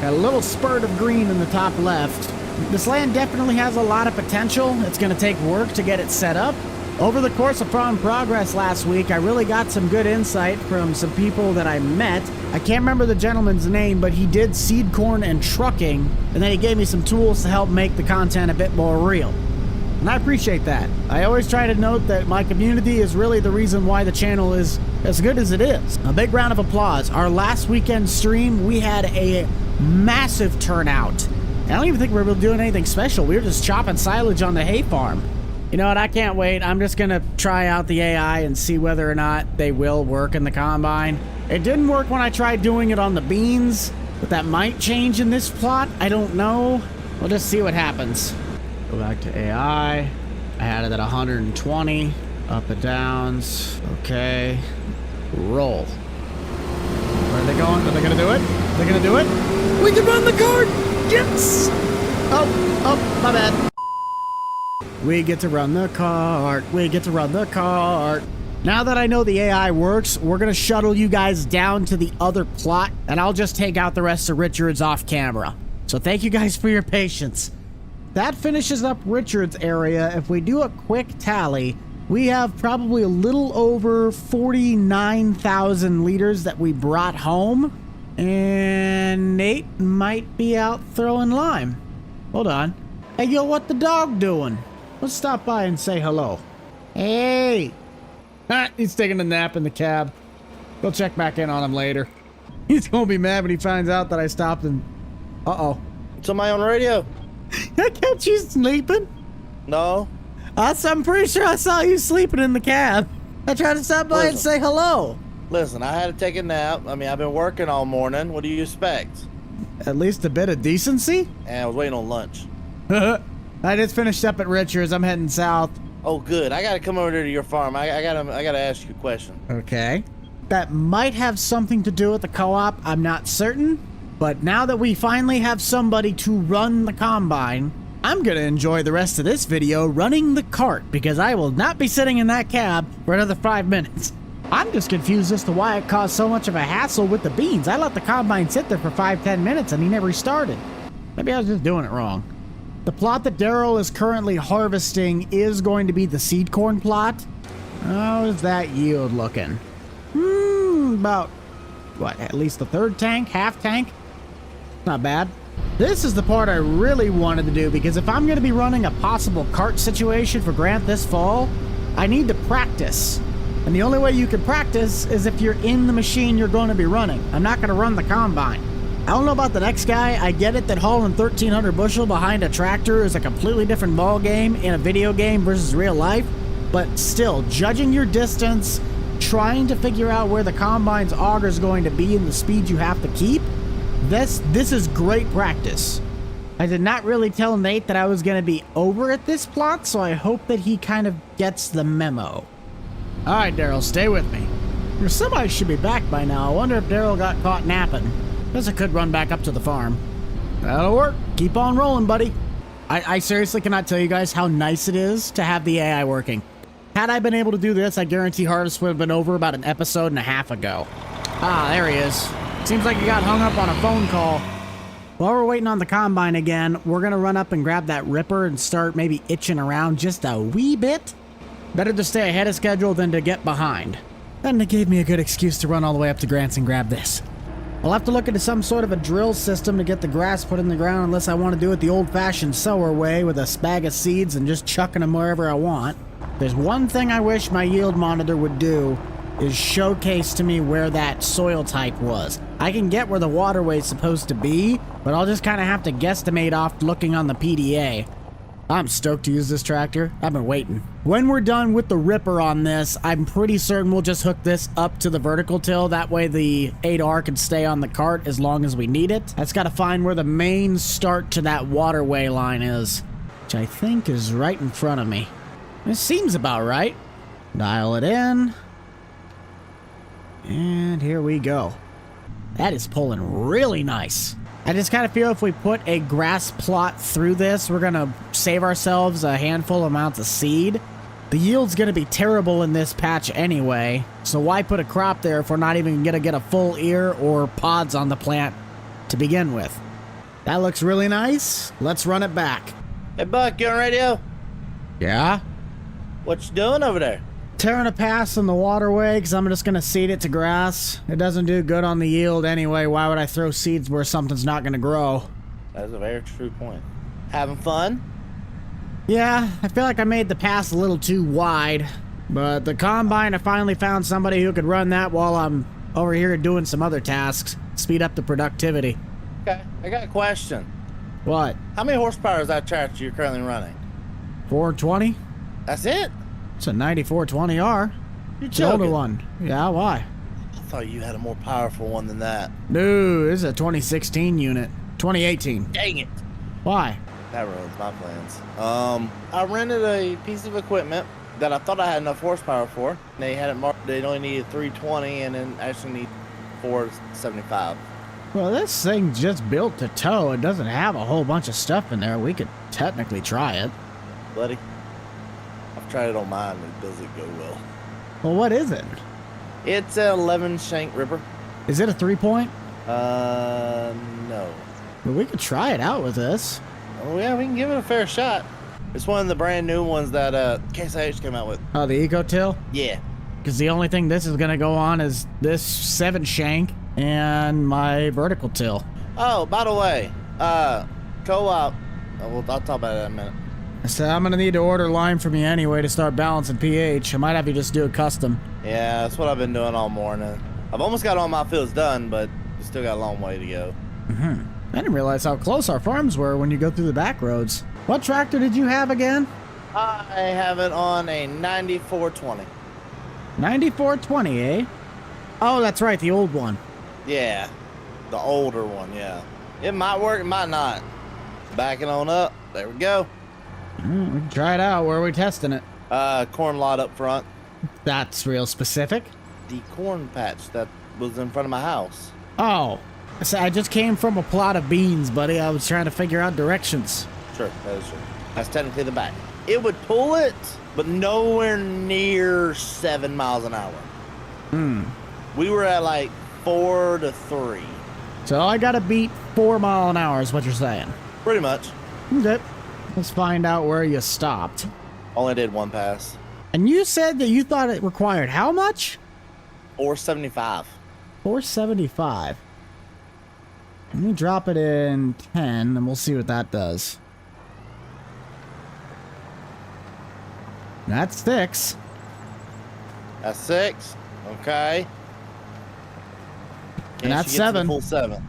Got a little spurt of green in the top left. This land definitely has a lot of potential. It's going to take work to get it set up. Over the course of Farm Progress last week, I really got some good insight from some people that I met. I can't remember the gentleman's name, but he did seed corn and trucking, and then he gave me some tools to help make the content a bit more real. And I appreciate that. I always try to note that my community is really the reason why the channel is as good as it is. A big round of applause. Our last weekend stream, we had a massive turnout. I don't even think we were doing anything special. We were just chopping silage on the hay farm. You know what, I can't wait. I'm just gonna try out the AI and see whether or not they will work in the combine. It didn't work when I tried doing it on the beans, but that might change in this plot. I don't know. We'll just see what happens. Go back to AI. I had it at 120. Up and downs. Okay. Roll. Where are they going? Are they gonna do it? Are they gonna do it? We can run the cart! Yes! Oh, my bad. We get to run the cart. We get to run the cart. Now that I know the AI works, we're going to shuttle you guys down to the other plot, and I'll just take out the rest of Richard's off camera. So thank you guys for your patience. That finishes up Richard's area. If we do a quick tally, we have probably a little over 49,000 liters that we brought home, and Nate might be out throwing lime. Hold on. Hey, yo, what the dog doing? Let's stop by and say hello. Hey! Ah, he's taking a nap in the cab. We'll check back in on him later. He's gonna be mad when he finds out that I stopped and... Uh-oh.
It's on my own radio.
I catch you sleeping?
No.
I'm pretty sure I saw you sleeping in the cab. I tried to stop by and say hello.
Listen, I had to take a nap. I mean, I've been working all morning. What do you expect?
At least a bit of decency?
And I was waiting on lunch.
I just finished up at Richard's. I'm heading south.
Oh, good. I gotta come over there to your farm. I gotta ask you a question.
Okay. That might have something to do with the co-op. I'm not certain. But now that we finally have somebody to run the combine, I'm gonna enjoy the rest of this video running the cart, because I will not be sitting in that cab for another 5 minutes. I'm just confused as to why it caused so much of a hassle with the beans. I let the combine sit there for 5-10 minutes and he never restarted. Maybe I was just doing it wrong. The plot that Daryl is currently harvesting is going to be the seed corn plot. How's that yield looking? About, what, at least a third tank? Half tank? Not bad. This is the part I really wanted to do, because if I'm going to be running a possible cart situation for Grant this fall, I need to practice. And the only way you can practice is if you're in the machine you're going to be running. I'm not going to run the combine. I don't know about the next guy. I get it that hauling 1,300 bushel behind a tractor is a completely different ball game in a video game versus real life. But still, judging your distance, trying to figure out where the combine's auger is going to be and the speed you have to keep, this is great practice. I did not really tell Nate that I was going to be over at this plot, so I hope that he kind of gets the memo. Alright, Daryl, stay with me. Your semi should be back by now. I wonder if Daryl got caught napping. Guess I could run back up to the farm. That'll work. Keep on rolling, buddy. I seriously cannot tell you guys how nice it is to have the AI working. Had I been able to do this, I guarantee harvest would have been over about an episode and a half ago. Ah, there he is. Seems like he got hung up on a phone call. While we're waiting on the combine again, we're gonna run up and grab that ripper and start maybe itching around just a wee bit. Better to stay ahead of schedule than to get behind. And it gave me a good excuse to run all the way up to Grant's and grab this. I'll have to look into some sort of a drill system to get the grass put in the ground, unless I want to do it the old-fashioned sower way with a bag of seeds and just chucking them wherever I want. There's one thing I wish my yield monitor would do, is showcase to me where that soil type was. I can get where the waterway's supposed to be, but I'll just kind of have to guesstimate off looking on the PDA. I'm stoked to use this tractor. I've been waiting. When we're done with the ripper on this, I'm pretty certain we'll just hook this up to the vertical till. That way the 8R can stay on the cart as long as we need it. That's got to find where the main start to that waterway line is, which I think is right in front of me. This seems about right. Dial it in. And here we go. That is pulling really nice. I just kind of feel if we put a grass plot through this, we're going to save ourselves a handful amounts of seed. The yield's going to be terrible in this patch anyway, so why put a crop there if we're not even going to get a full ear or pods on the plant to begin with? That looks really nice. Let's run it back.
Hey, Buck, you on radio?
Yeah?
What you doing over there?
Tearing a pass in the waterway because I'm just going to seed it to grass. It doesn't do good on the yield anyway. Why would I throw seeds where something's not going to grow?
That's a very true point. Having fun?
Yeah, I feel like I made the pass a little too wide. But the combine, I finally found somebody who could run that while I'm over here doing some other tasks. Speed up the productivity.
Okay, I got a question.
What?
How many horsepower is that tractor you're currently running?
420?
That's it?
It's a 9420R. It's an older one. Yeah, why?
I thought you had a more powerful one than that.
No, this is a 2016 unit. 2018.
Dang it.
Why?
That ruins my plans. I rented a piece of equipment that I thought I had enough horsepower for. They had it marked, they only needed 320 and then actually need 475.
Well, this thing just built to tow. It doesn't have a whole bunch of stuff in there. We could technically try it.
Buddy, I've tried it on mine and it doesn't go well.
Well, what is it?
It's an 11 shank ripper.
Is it a 3-point?
No.
Well, we could try it out with this.
Oh yeah, we can give it a fair shot. It's one of the brand new ones that Case IH came out with.
Oh, the Eco-Till?
Yeah.
Because the only thing this is going to go on is this 7 shank and my vertical till.
Oh, by the way, co-op. I'll talk about it in a minute.
So I'm going to need to order lime from you anyway to start balancing pH. I might have you just do it custom.
Yeah, that's what I've been doing all morning. I've almost got all my fields done, but we still got a long way to go.
I didn't realize how close our farms were when you go through the back roads. What tractor did you have again?
I have it on a 9420.
9420, eh? Oh, that's right, the old one.
Yeah, the older one, yeah. It might work, it might not. Backing on up. There we go.
We can try it out. Where are we testing it?
Corn lot up front.
That's real specific.
The corn patch that was in front of my house.
Oh, so I just came from a plot of beans, buddy. I was trying to figure out directions.
Sure, that is true. That's technically the back. It would pull it, but nowhere near 7 miles an hour. We were at like 4 to 3.
So I gotta beat 4 mile an hour is what you're saying.
Pretty much.
Okay. Let's find out where you stopped.
Only did one pass.
And you said that you thought it required how much?
475.
475. Let me drop it in 10, and we'll see what that does. That's 6.
That's 6. Okay.
And that's
she get to the
7.
Full 7.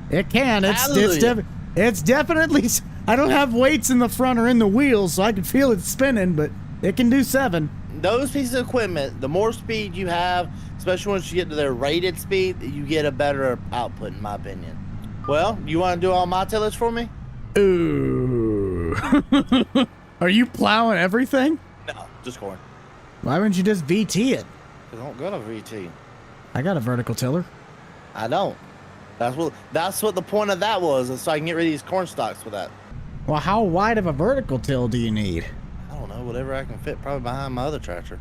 It can.
Hallelujah.
It's definitely... I don't have weights in the front or in the wheels, so I can feel it spinning, but it can do 7.
Those pieces of equipment, the more speed you have, especially once you get to their rated speed, you get a better output, in my opinion. Well, you want to do all my tillage for me?
Ooh. Are you plowing everything?
No, just corn.
Why wouldn't you just VT it?
I don't got a VT.
I got a vertical tiller.
I don't. That's what the point of that was, is so I can get rid of these corn stalks with that.
Well, how wide of a vertical till do you need?
I don't know, whatever I can fit probably behind my other tractor.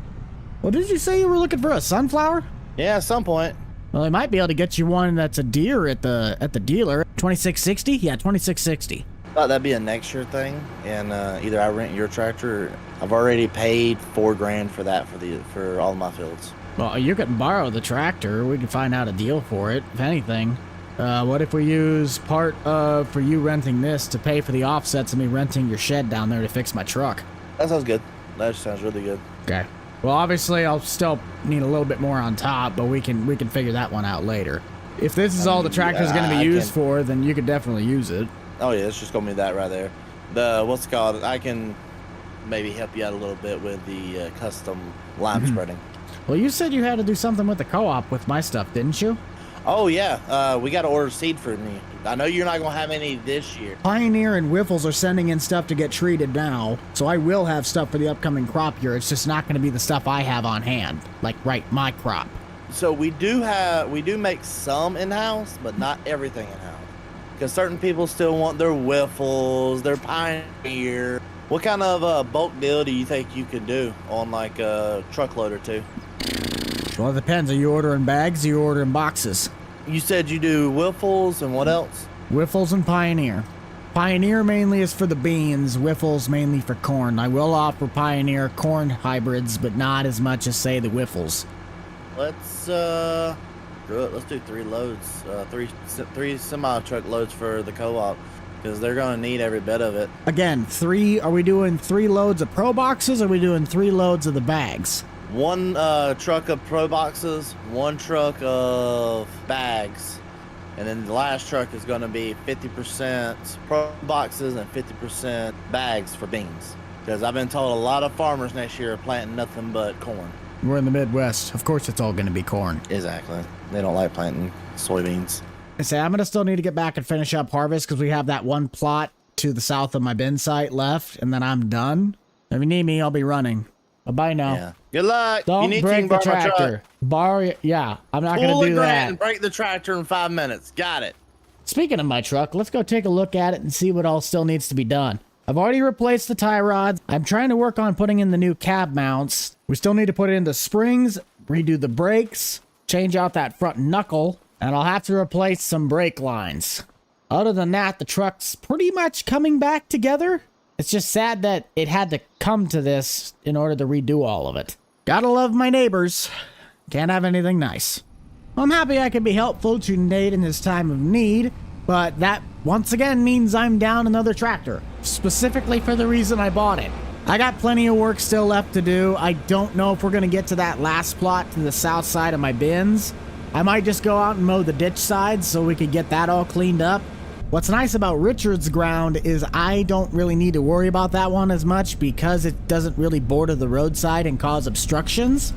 Well, did you say you were looking for a sunflower?
Yeah, at some point.
Well, they might be able to get you one that's a Deere at the dealer. 2660? Yeah, 2660.
Thought that'd be a next year thing, and either I rent your tractor, or I've already paid $4,000 for that for all of my fields.
Well, you can borrow the tractor. We can find out a deal for it, if anything. What if we use part of for you renting this to pay for the offsets of me renting your shed down there to fix my truck?
That sounds good. That sounds really good.
Okay. Well, obviously, I'll still need a little bit more on top, but we can figure that one out later. If this is all the tractor's going to be used for, then you could definitely use it.
Oh yeah, it's just gonna be that right there. The what's it called? I can maybe help you out a little bit with the custom lime spreading.
Well, you said you had to do something with the co-op with my stuff, didn't you?
Oh yeah, we got to order seed for me. I know you're not gonna have any this year.
Pioneer and Whiffles are sending in stuff to get treated now, so I will have stuff for the upcoming crop year. It's just not going to be the stuff I have on hand, like my crop.
So we do make some in house, but not everything in house. Because certain people still want their Whiffles, their Pioneer. What kind of bulk deal do you think you could do on like a truckload or two?
Well, it depends. Are you ordering bags or are you ordering boxes?
You said you do Whiffles and what else?
Whiffles and Pioneer. Pioneer mainly is for the beans, Whiffles mainly for corn. I will offer Pioneer corn hybrids, but not as much as, say, the Whiffles.
Let's do 3 loads, three semi-truck loads for the co-op, because they're going to need every bit of it.
Again, are we doing 3 loads of Pro Boxes, or are we doing 3 loads of the bags?
1 truck of Pro Boxes, 1 truck of bags, and then the last truck is going to be 50% Pro Boxes and 50% bags for beans. Because I've been told a lot of farmers next year are planting nothing but corn.
We're in the Midwest. Of course it's all going to be corn.
Exactly. They don't like planting soybeans.
I say I'm going to still need to get back and finish up harvest because we have that 1 plot to the south of my bin site left, and then I'm done. If you need me, I'll be running. Bye now.
Yeah. Good luck.
Don't break the tractor. Yeah, I'm not going to do that.
And break the tractor in 5 minutes. Got it.
Speaking of my truck, let's go take a look at it and see what all still needs to be done. I've already replaced the tie rods. I'm trying to work on putting in the new cab mounts. We still need to put in the springs, redo the brakes, change out that front knuckle, and I'll have to replace some brake lines. Other than that, the truck's pretty much coming back together. It's just sad that it had to come to this in order to redo all of it. Gotta love my neighbors. Can't have anything nice. I'm happy I could be helpful to Nate in his time of need, but that once again means I'm down another tractor, specifically for the reason I bought it. I got plenty of work still left to do. I don't know if we're gonna get to that last plot to the south side of my bins. I might just go out and mow the ditch side so we could get that all cleaned up. What's nice about Richard's ground is I don't really need to worry about that one as much because it doesn't really border the roadside and cause obstructions.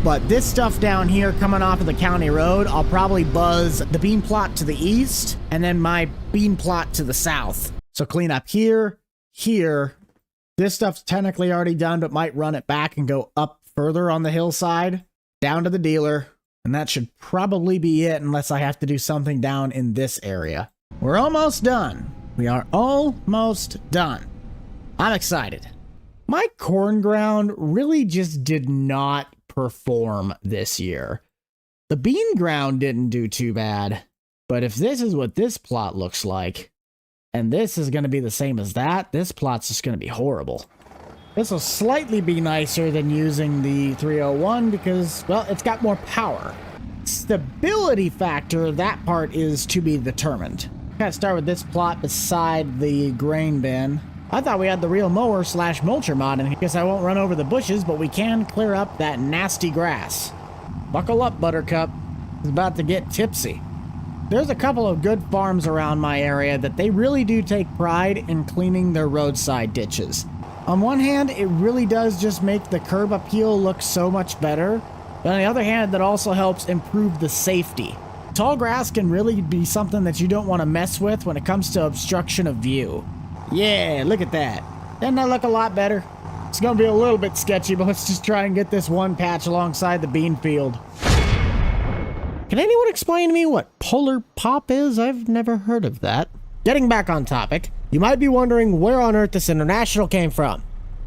But this stuff down here coming off of the county road, I'll probably buzz the bean plot to the east and then my bean plot to the south. So clean up here, here. This stuff's technically already done, but might run it back and go up further on the hillside, down to the dealer. And that should probably be it unless I have to do something down in this area. We're almost done. We are almost done. I'm excited. My corn ground really just did not perform this year. The bean ground didn't do too bad, but if this is what this plot looks like, and this is going to be the same as that, this plot's just going to be horrible. This will slightly be nicer than using the 301 because, well, it's got more power. Stability factor, that part is to be determined. Gotta start with this plot beside the grain bin. I thought we had the real mower slash mulcher mod in here. Guess I won't run over the bushes, but we can clear up that nasty grass. Buckle up, Buttercup. It's about to get tipsy. There's a couple of good farms around my area that they really do take pride in cleaning their roadside ditches. On one hand, it really does just make the curb appeal look so much better. But on the other hand, that also helps improve the safety. Tall grass can really be something that you don't want to mess with when it comes to obstruction of view. Yeah, look at that. Doesn't that look a lot better? It's gonna be a little bit sketchy, but let's just try and get this one patch alongside the bean field. Can anyone explain to me what polar pop is? I've never heard of that. Getting back on topic, you might be wondering where on earth this International came from.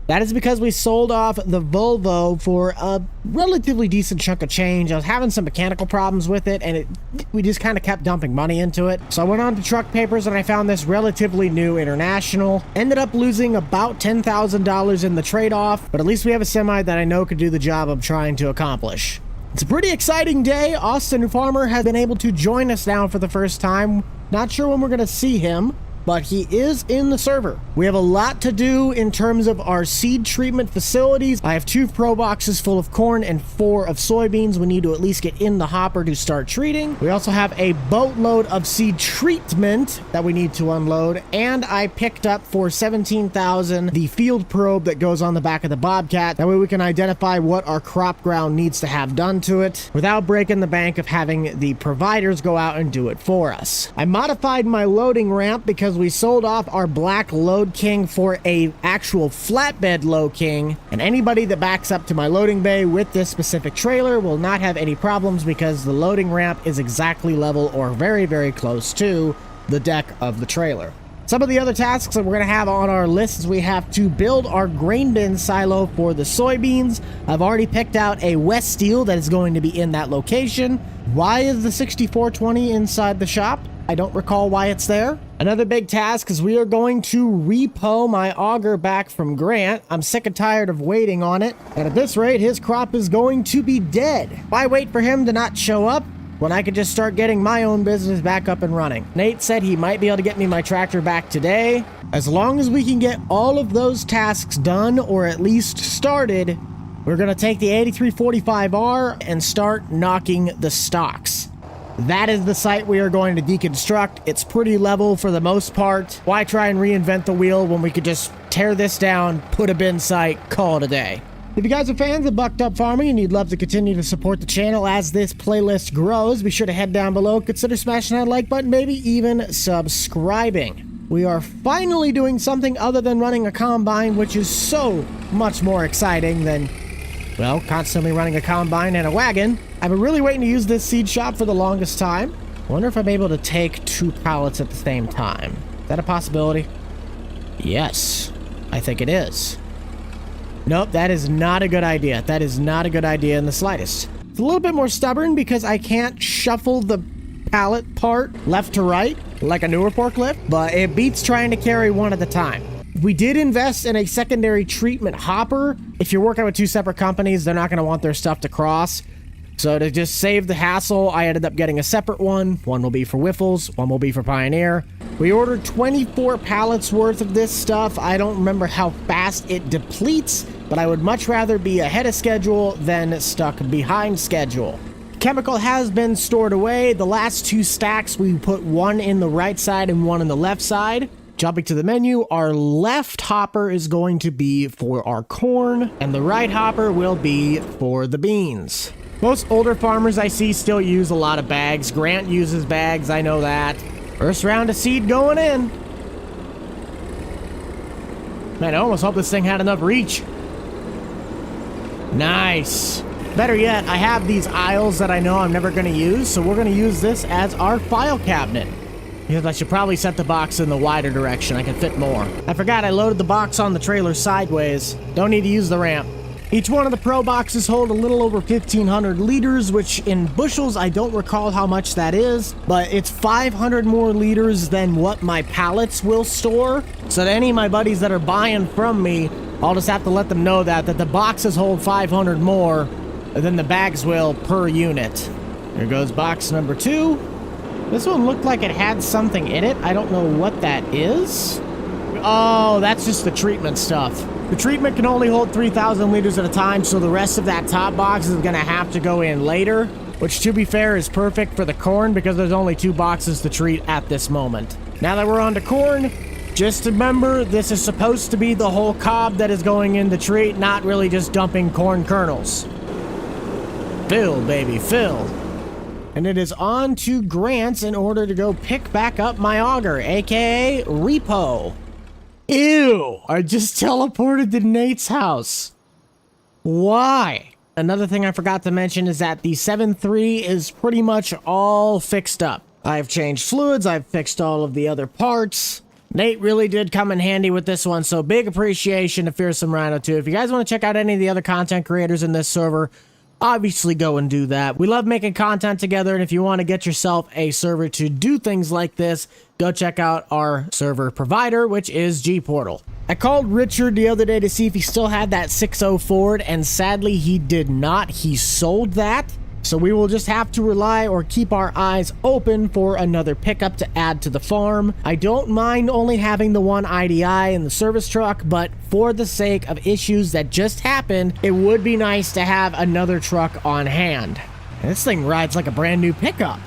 That is because we sold off the Volvo for a relatively decent chunk of change. I was having some mechanical problems with it, and we just kind of kept dumping money into it. So I went on to Truck Papers, and I found this relatively new International. Ended up losing about $10,000 in the trade-off, but at least we have a semi that I know could do the job I'm trying to accomplish. It's a pretty exciting day. Austin Farmer has been able to join us now for the first time. Not sure when we're going to see him, but he is in the server. We have a lot to do in terms of our seed treatment facilities. I have 2 pro boxes full of corn and 4 of soybeans. We need to at least get in the hopper to start treating. We also have a boatload of seed treatment that we need to unload, and I picked up for $17,000 the field probe that goes on the back of the Bobcat. That way we can identify what our crop ground needs to have done to it without breaking the bank of having the providers go out and do it for us. I modified my loading ramp because we sold off our black Load King for a actual flatbed Load King, and anybody that backs up to my loading bay with this specific trailer will not have any problems because the loading ramp is exactly level or very, very close to the deck of the trailer. Some of the other tasks that we're going to have on our list is we have to build our grain bin silo for the soybeans. I've already picked out a West Steel that is going to be in that location. Why is the 6420 inside the shop? I don't recall why it's there. Another big task is we are going to repo my auger back from Grant. I'm sick and tired of waiting on it, and at this rate, his crop is going to be dead. Why wait for him to not show up when I could just start getting my own business back up and running? Nate said he might be able to get me my tractor back today. As long as we can get all of those tasks done, or at least started, we're going to take the 8345R and start knocking the stocks. That is the site we are going to deconstruct. It's pretty level for the most part. Why try and reinvent the wheel when we could just tear this down, put a bin site, call it a day? If you guys are fans of Buck'd Up Farming and you'd love to continue to support the channel as this playlist grows, be sure to head down below, consider smashing that like button, maybe even subscribing. We are finally doing something other than running a combine, which is so much more exciting than, well, constantly running a combine and a wagon. I've been really waiting to use this seed shop for the longest time. I wonder if I'm able to take 2 pallets at the same time. Is that a possibility? Yes, I think it is. Nope, that is not a good idea. That is not a good idea in the slightest. It's a little bit more stubborn because I can't shuffle the pallet part left to right like a newer forklift, but it beats trying to carry one at a time. We did invest in a secondary treatment hopper. If you're working with 2 separate companies, they're not going to want their stuff to cross. So to just save the hassle, I ended up getting a separate one. One will be for Whiffles, one will be for Pioneer. We ordered 24 pallets worth of this stuff. I don't remember how fast it depletes, but I would much rather be ahead of schedule than stuck behind schedule. Chemical has been stored away. The last 2 stacks, we put one in the right side and one in the left side. Jumping to the menu, our left hopper is going to be for our corn, and the right hopper will be for the beans. Most older farmers I see still use a lot of bags. Grant uses bags, I know that. First round of seed going in. Man, I almost hope this thing had enough reach. Nice. Better yet, I have these aisles that I know I'm never going to use, so we're going to use this as our file cabinet. Because I should probably set the box in the wider direction. I can fit more. I forgot I loaded the box on the trailer sideways. Don't need to use the ramp. Each one of the Pro boxes hold a little over 1,500 liters, which in bushels, I don't recall how much that is, but it's 500 more liters than what my pallets will store. So to any of my buddies that are buying from me, I'll just have to let them know that the boxes hold 500 more than the bags will per unit. Here goes box number 2. This one looked like it had something in it. I don't know what that is. Oh, that's just the treatment stuff. The treatment can only hold 3,000 liters at a time, so the rest of that top box is going to have to go in later, which, to be fair, is perfect for the corn because there's only 2 boxes to treat at this moment. Now that we're on to corn, just remember this is supposed to be the whole cob that is going in the treat, not really just dumping corn kernels. Fill, baby, fill. And it is on to Grant's in order to go pick back up my auger, aka repo. Ew, I just teleported to Nate's house. Why? Another thing I forgot to mention is that the 7.3 is pretty much all fixed up. I've changed fluids, I've fixed all of the other parts. Nate really did come in handy with this one, so big appreciation to Fearsome Rhino 2. If you guys want to check out any of the other content creators in this server, obviously go and do that. We love making content together, and if you want to get yourself a server to do things like this, go check out our server provider, which is G-Portal. I called Richard the other day to see if he still had that 6.0 Ford, and sadly he did not. He sold that. So we will just have to rely or keep our eyes open for another pickup to add to the farm. I don't mind only having the one IDI in the service truck, but for the sake of issues that just happened, it would be nice to have another truck on hand. And this thing rides like a brand new pickup.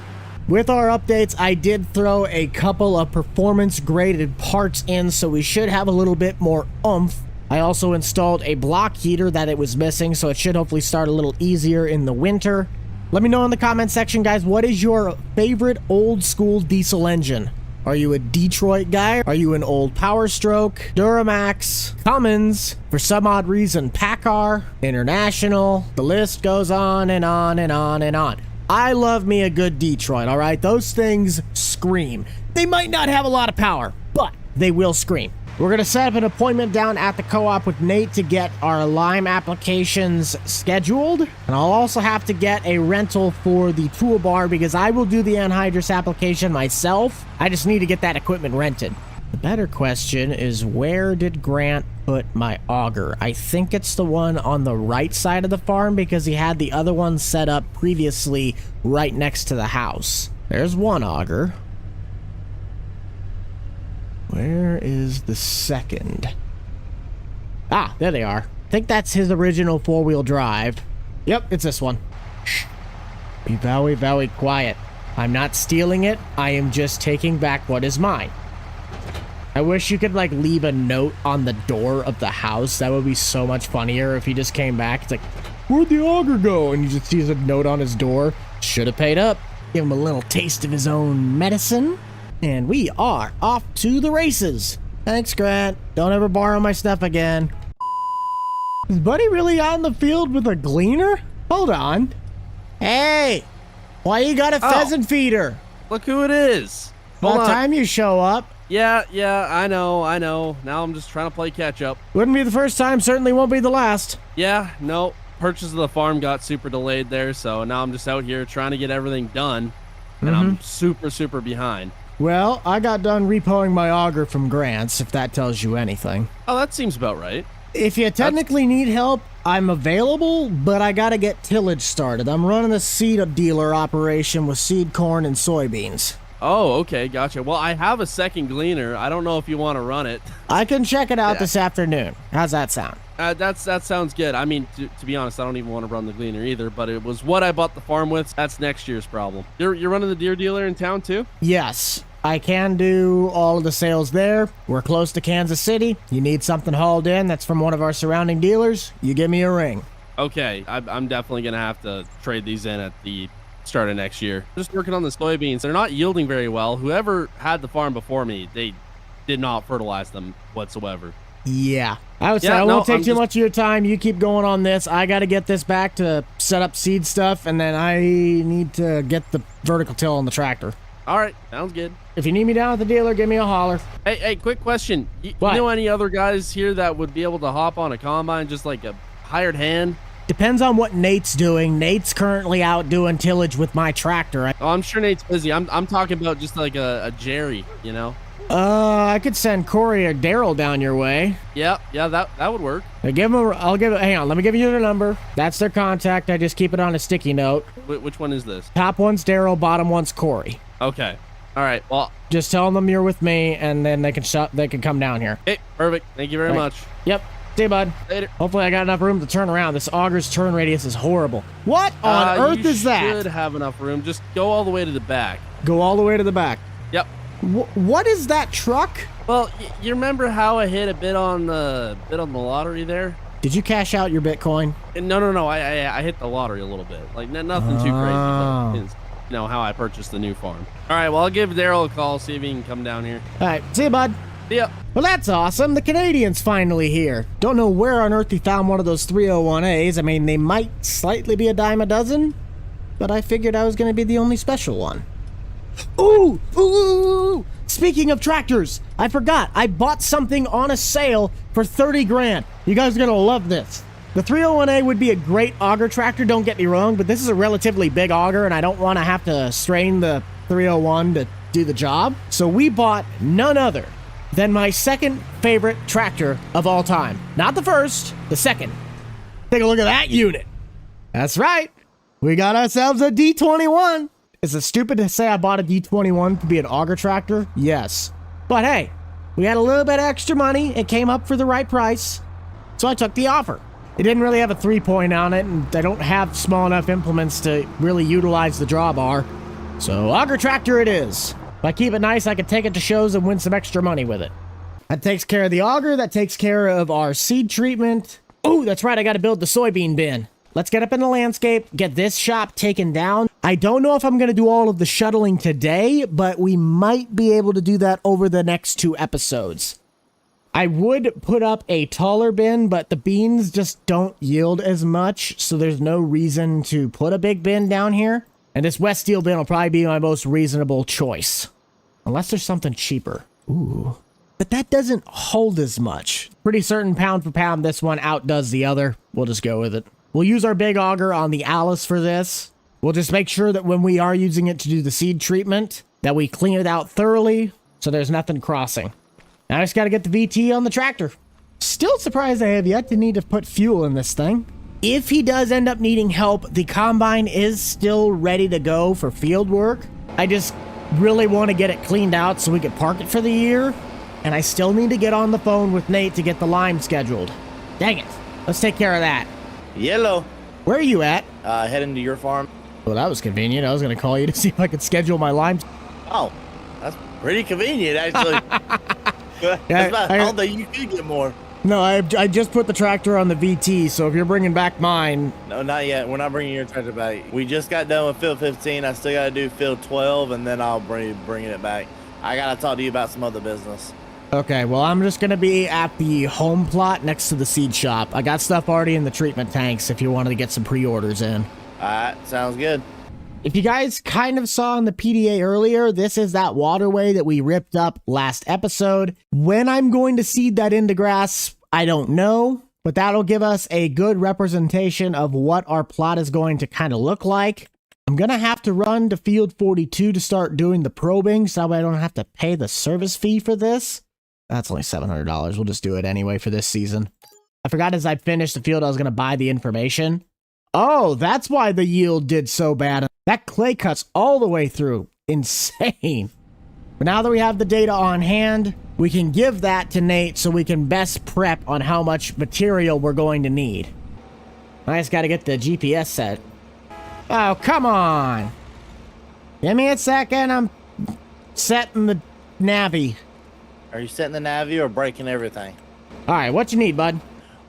With our updates, I did throw a couple of performance graded parts in, so we should have a little bit more oomph. I also installed a block heater that it was missing, so it should hopefully start a little easier in the winter. Let me know in the comment section, guys, what is your favorite old school diesel engine? Are you a Detroit guy? Are you an old Power Stroke, Duramax, Cummins, for some odd reason, PACCAR, International? The list goes on and on and on and on. I love me a good Detroit, all right? Those things scream. They might not have a lot of power, but they will scream. We're going to set up an appointment down at the co-op with Nate to get our lime applications scheduled. And I'll also have to get a rental for the toolbar because I will do the anhydrous application myself. I just need to get that equipment rented. The better question is, where did Grant put my auger? I think it's the one on the right side of the farm because he had the other one set up previously right next to the house. There's one auger. Where is the second? Ah, there they are. I think that's his original 4-wheel drive. Yep, it's this one. Shh. Be very, very quiet. I'm not stealing it. I am just taking back what is mine. I wish you could, like, leave a note on the door of the house. That would be so much funnier if he just came back. It's like, where'd the auger go? And you just sees a note on his door. Should have paid up. Give him a little taste of his own medicine. And we are off to the races. Thanks, Grant. Don't ever borrow my stuff again. Is Buddy really out in the field with a gleaner? Hold on. Hey, why you got a pheasant feeder?
Look who it is.
About time you show up.
Yeah, I know. Now I'm just trying to play catch up.
Wouldn't be the first time, certainly won't be the last.
Yeah, no. Purchase of the farm got super delayed there, so now I'm just out here trying to get everything done. And I'm super behind.
Well, I got done repoing my auger from Grant's, if that tells you anything.
Oh, that seems about right.
If you technically need help, I'm available, but I gotta get tillage started. I'm running a seed dealer operation with seed corn and soybeans.
Oh, okay, gotcha. Well, I have a second gleaner. I don't know if you want to run it.
I can check it out this afternoon. How's that sound?
That sounds good. I mean, to be honest, I don't even want to run the gleaner either, but it was what I bought the farm with. That's next year's problem. You're running the Deere dealer in town too?
Yes. I can do all of the sales there. We're close to Kansas City. You need something hauled in that's from one of our surrounding dealers, you give me a ring.
Okay, I'm definitely going to have to trade these in at the start of next year. Just working on the soybeans. They're not yielding very well. Whoever had the farm before me, they did not fertilize them whatsoever.
Yeah. I would say I won't take too much of your time. You keep going on this. I got to get this back to set up seed stuff, and then I need to get the vertical till on the tractor.
All right, sounds good.
If you need me down at the dealer, give me a holler.
Hey, quick question. You know any other guys here that would be able to hop on a combine, just like a hired hand?
Depends on what Nate's doing. Nate's currently out doing tillage with my tractor.
Oh, I'm sure Nate's busy. I'm talking about just like a Jerry, you know?
I could send Corey or Daryl down your way.
Yeah, that would work.
Hang on, let me give you their number. That's their contact. I just keep it on a sticky note.
Which one is this?
Top one's Daryl, bottom one's Corey.
Okay. All right. Well,
Just tell them you're with me, and then they can come down here.
hey, perfect. Thank you very
Right.
much.
Yep. See you, bud.
Later.
Hopefully I got enough room to turn around. This auger's turn radius is horrible. What on earth
you
is that?
should have enough room. Just go all the way to the back.
Go all the way to the back.
Yep.
What is that truck?
Well, you remember how I hit a bit on the lottery there?
Did you cash out your Bitcoin?
No. I hit the lottery a little bit. Like nothing too crazy.
Oh.
But it's, you know how I purchased the new farm. All right. Well, I'll give Daryl a call. See if he can come down here.
All right. See you, bud.
See ya.
Well, that's awesome. The Canadian's finally here. Don't know where on earth he found one of those 301As. I mean, they might slightly be a dime a dozen, but I figured I was going to be the only special one. Ooh! Speaking of tractors, I forgot. I bought something on a sale for 30 grand. You guys are going to love this. The 301A would be a great auger tractor, don't get me wrong, but this is a relatively big auger, and I don't want to have to strain the 301 to do the job. So we bought none other than my second favorite tractor of all time. Not the first, the second. Take a look at that unit. That's right. We got ourselves a D21. Is it stupid to say I bought a D21 to be an auger tractor? Yes. But hey, we had a little bit of extra money. It came up for the right price. So I took the offer. It didn't really have a 3-point on it, and I don't have small enough implements to really utilize the drawbar. So auger tractor it is. If I keep it nice, I can take it to shows and win some extra money with it. That takes care of the auger. That takes care of our seed treatment. Oh, that's right. I got to build the soybean bin. Let's get up in the landscape, get this shop taken down. I don't know if I'm going to do all of the shuttling today, but we might be able to do that over the next 2 episodes. I would put up a taller bin, but the beans just don't yield as much, so there's no reason to put a big bin down here. And this West Steel bin will probably be my most reasonable choice. Unless there's something cheaper. Ooh. But that doesn't hold as much. Pretty certain pound for pound this one outdoes the other. We'll just go with it. We'll use our big auger on the Alice for this. We'll just make sure that when we are using it to do the seed treatment, that we clean it out thoroughly so there's nothing crossing. Now I just got to get the VT on the tractor. Still surprised I have yet to need to put fuel in this thing. If he does end up needing help, the combine is still ready to go for field work. I just really want to get it cleaned out so we can park it for the year. And I still need to get on the phone with Nate to get the lime scheduled. Dang it. Let's take care of that.
Yellow.
Where are you at?
Heading to your farm.
Well, that was convenient. I was going to call you to see if I could schedule my lime.
Oh, that's pretty convenient, actually. I don't think you could get more.
No, I just put the tractor on the VT, so if you're bringing back mine...
No, not yet. We're not bringing your tractor back. We just got done with field 15. I still got to do field 12, and then I'll bringing it back. I got to talk to you about some other business.
Okay, well, I'm just going to be at the home plot next to the seed shop. I got stuff already in the treatment tanks if you wanted to get some pre-orders in.
All right, sounds good.
If you guys kind of saw in the PDA earlier, this is that waterway that we ripped up last episode. When I'm going to seed that into grass, I don't know, but that'll give us a good representation of what our plot is going to kind of look like. I'm going to have to run to field 42 to start doing the probing, so I don't have to pay the service fee for this. That's only $700. We'll just do it anyway for this season. I forgot as I finished the field, I was going to buy the information. Oh, that's why the yield did so bad. That clay cuts all the way through. Insane. But now that we have the data on hand, we can give that to Nate so we can best prep on how much material we're going to need. I just got to get the GPS set. Oh, come on. Give me a second. I'm setting the navy.
Are you setting the Navi or breaking everything?
All right, what you need, bud?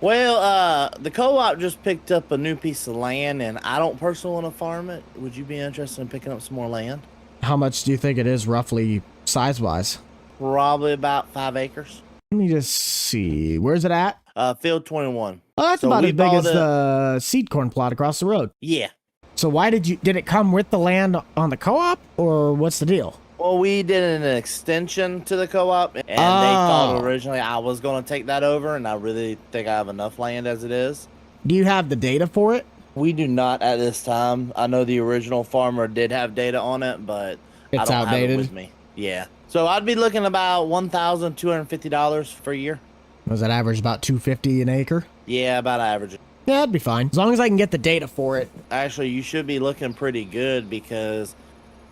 Well, the co-op just picked up a new piece of land, and I don't personally want to farm it. Would you be interested in picking up some more land?
How much do you think it is roughly size-wise?
Probably about 5 acres.
Let me just see. Where's it at?
Field 21.
Oh, that's
So
about
we
as big
bought
as the seed corn plot across the road.
Yeah.
So why did it come with the land on the co-op, or what's the deal?
Well, we did an extension to the co-op, and they thought originally I was going to take that over, and I really think I have enough land as it is.
Do you have the data for it?
We do not at this time. I know the original farmer did have data on it, but
It's
I don't
outdated.
have it with me. Yeah. So I'd be looking about $1,250 for a year.
Was that average about $250 an acre?
Yeah, about average.
Yeah, that'd be fine. As long as I can get the data for it.
Actually, you should be looking pretty good because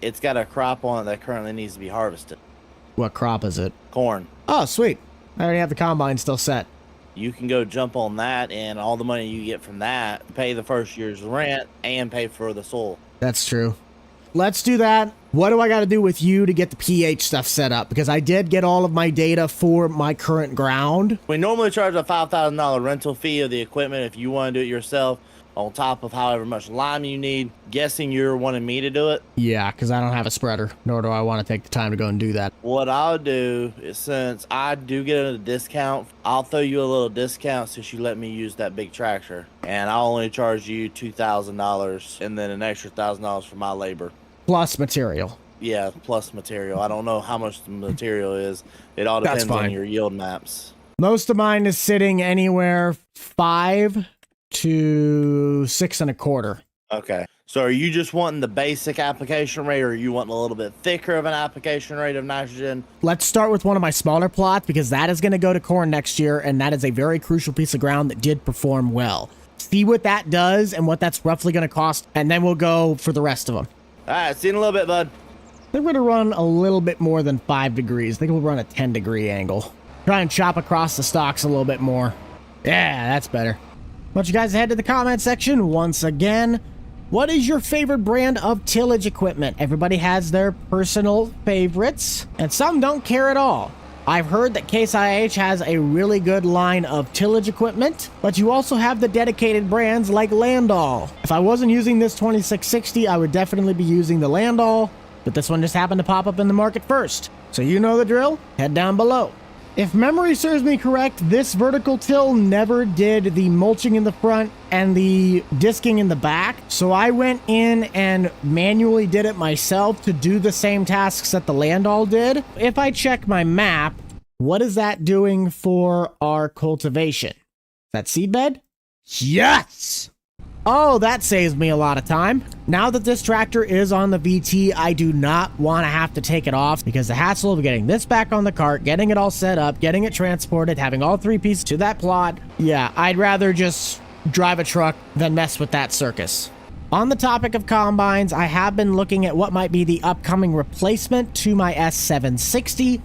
it's got a crop on it that currently needs to be harvested.
What crop is it?
Corn.
Oh, sweet. I already have the combine still set.
You can go jump on that, and all the money you get from that, pay the first year's rent and pay for the soil.
That's true. Let's do that. What do I got to do with you to get the pH stuff set up? Because I did get all of my data for my current ground.
We normally charge a $5,000 rental fee of the equipment if you want to do it yourself, on top of however much lime you need. Guessing you're wanting me to do it?
Yeah, because I don't have a spreader, nor do I want to take the time to go and do that.
What I'll do is, since I do get a discount, I'll throw you a little discount since you let me use that big tractor. And I'll only charge you $2,000 and then an extra $1,000 for my labor.
Plus material.
Yeah, plus material. I don't know how much the material is. It all depends on your yield maps.
Most of mine is sitting anywhere 5 to 6 1/4.
Okay. So are you just wanting the basic application rate, or are you wanting a little bit thicker of an application rate of nitrogen?
Let's start with one of my smaller plots, because that is going to go to corn next year, and that is a very crucial piece of ground that did perform well. See what that does and what that's roughly going to cost, and then we'll go for the rest of them.
All right, see you in a little bit, bud.
They're going to run a little bit more than 5 degrees. They will run a 10-degree angle. Try and chop across the stalks a little bit more. Yeah, that's better. I want you guys to head to the comment section once again. What is your favorite brand of tillage equipment? Everybody has their personal favorites, and some don't care at all. I've heard that Case IH has a really good line of tillage equipment, but you also have the dedicated brands like Landall. If I wasn't using this 2660, I would definitely be using the Landall, but this one just happened to pop up in the market first. So you know the drill, head down below. If memory serves me correct, this vertical till never did the mulching in the front and the disking in the back. So I went in and manually did it myself to do the same tasks that the Landall did. If I check my map, what is that doing for our cultivation? Is that seed bed? Yes! Oh, that saves me a lot of time. Now that this tractor is on the VT, I do not want to have to take it off, because the hassle of getting this back on the cart, getting it all set up, getting it transported, having all 3 pieces to that plot. Yeah, I'd rather just drive a truck than mess with that circus. On the topic of combines, I have been looking at what might be the upcoming replacement to my S760.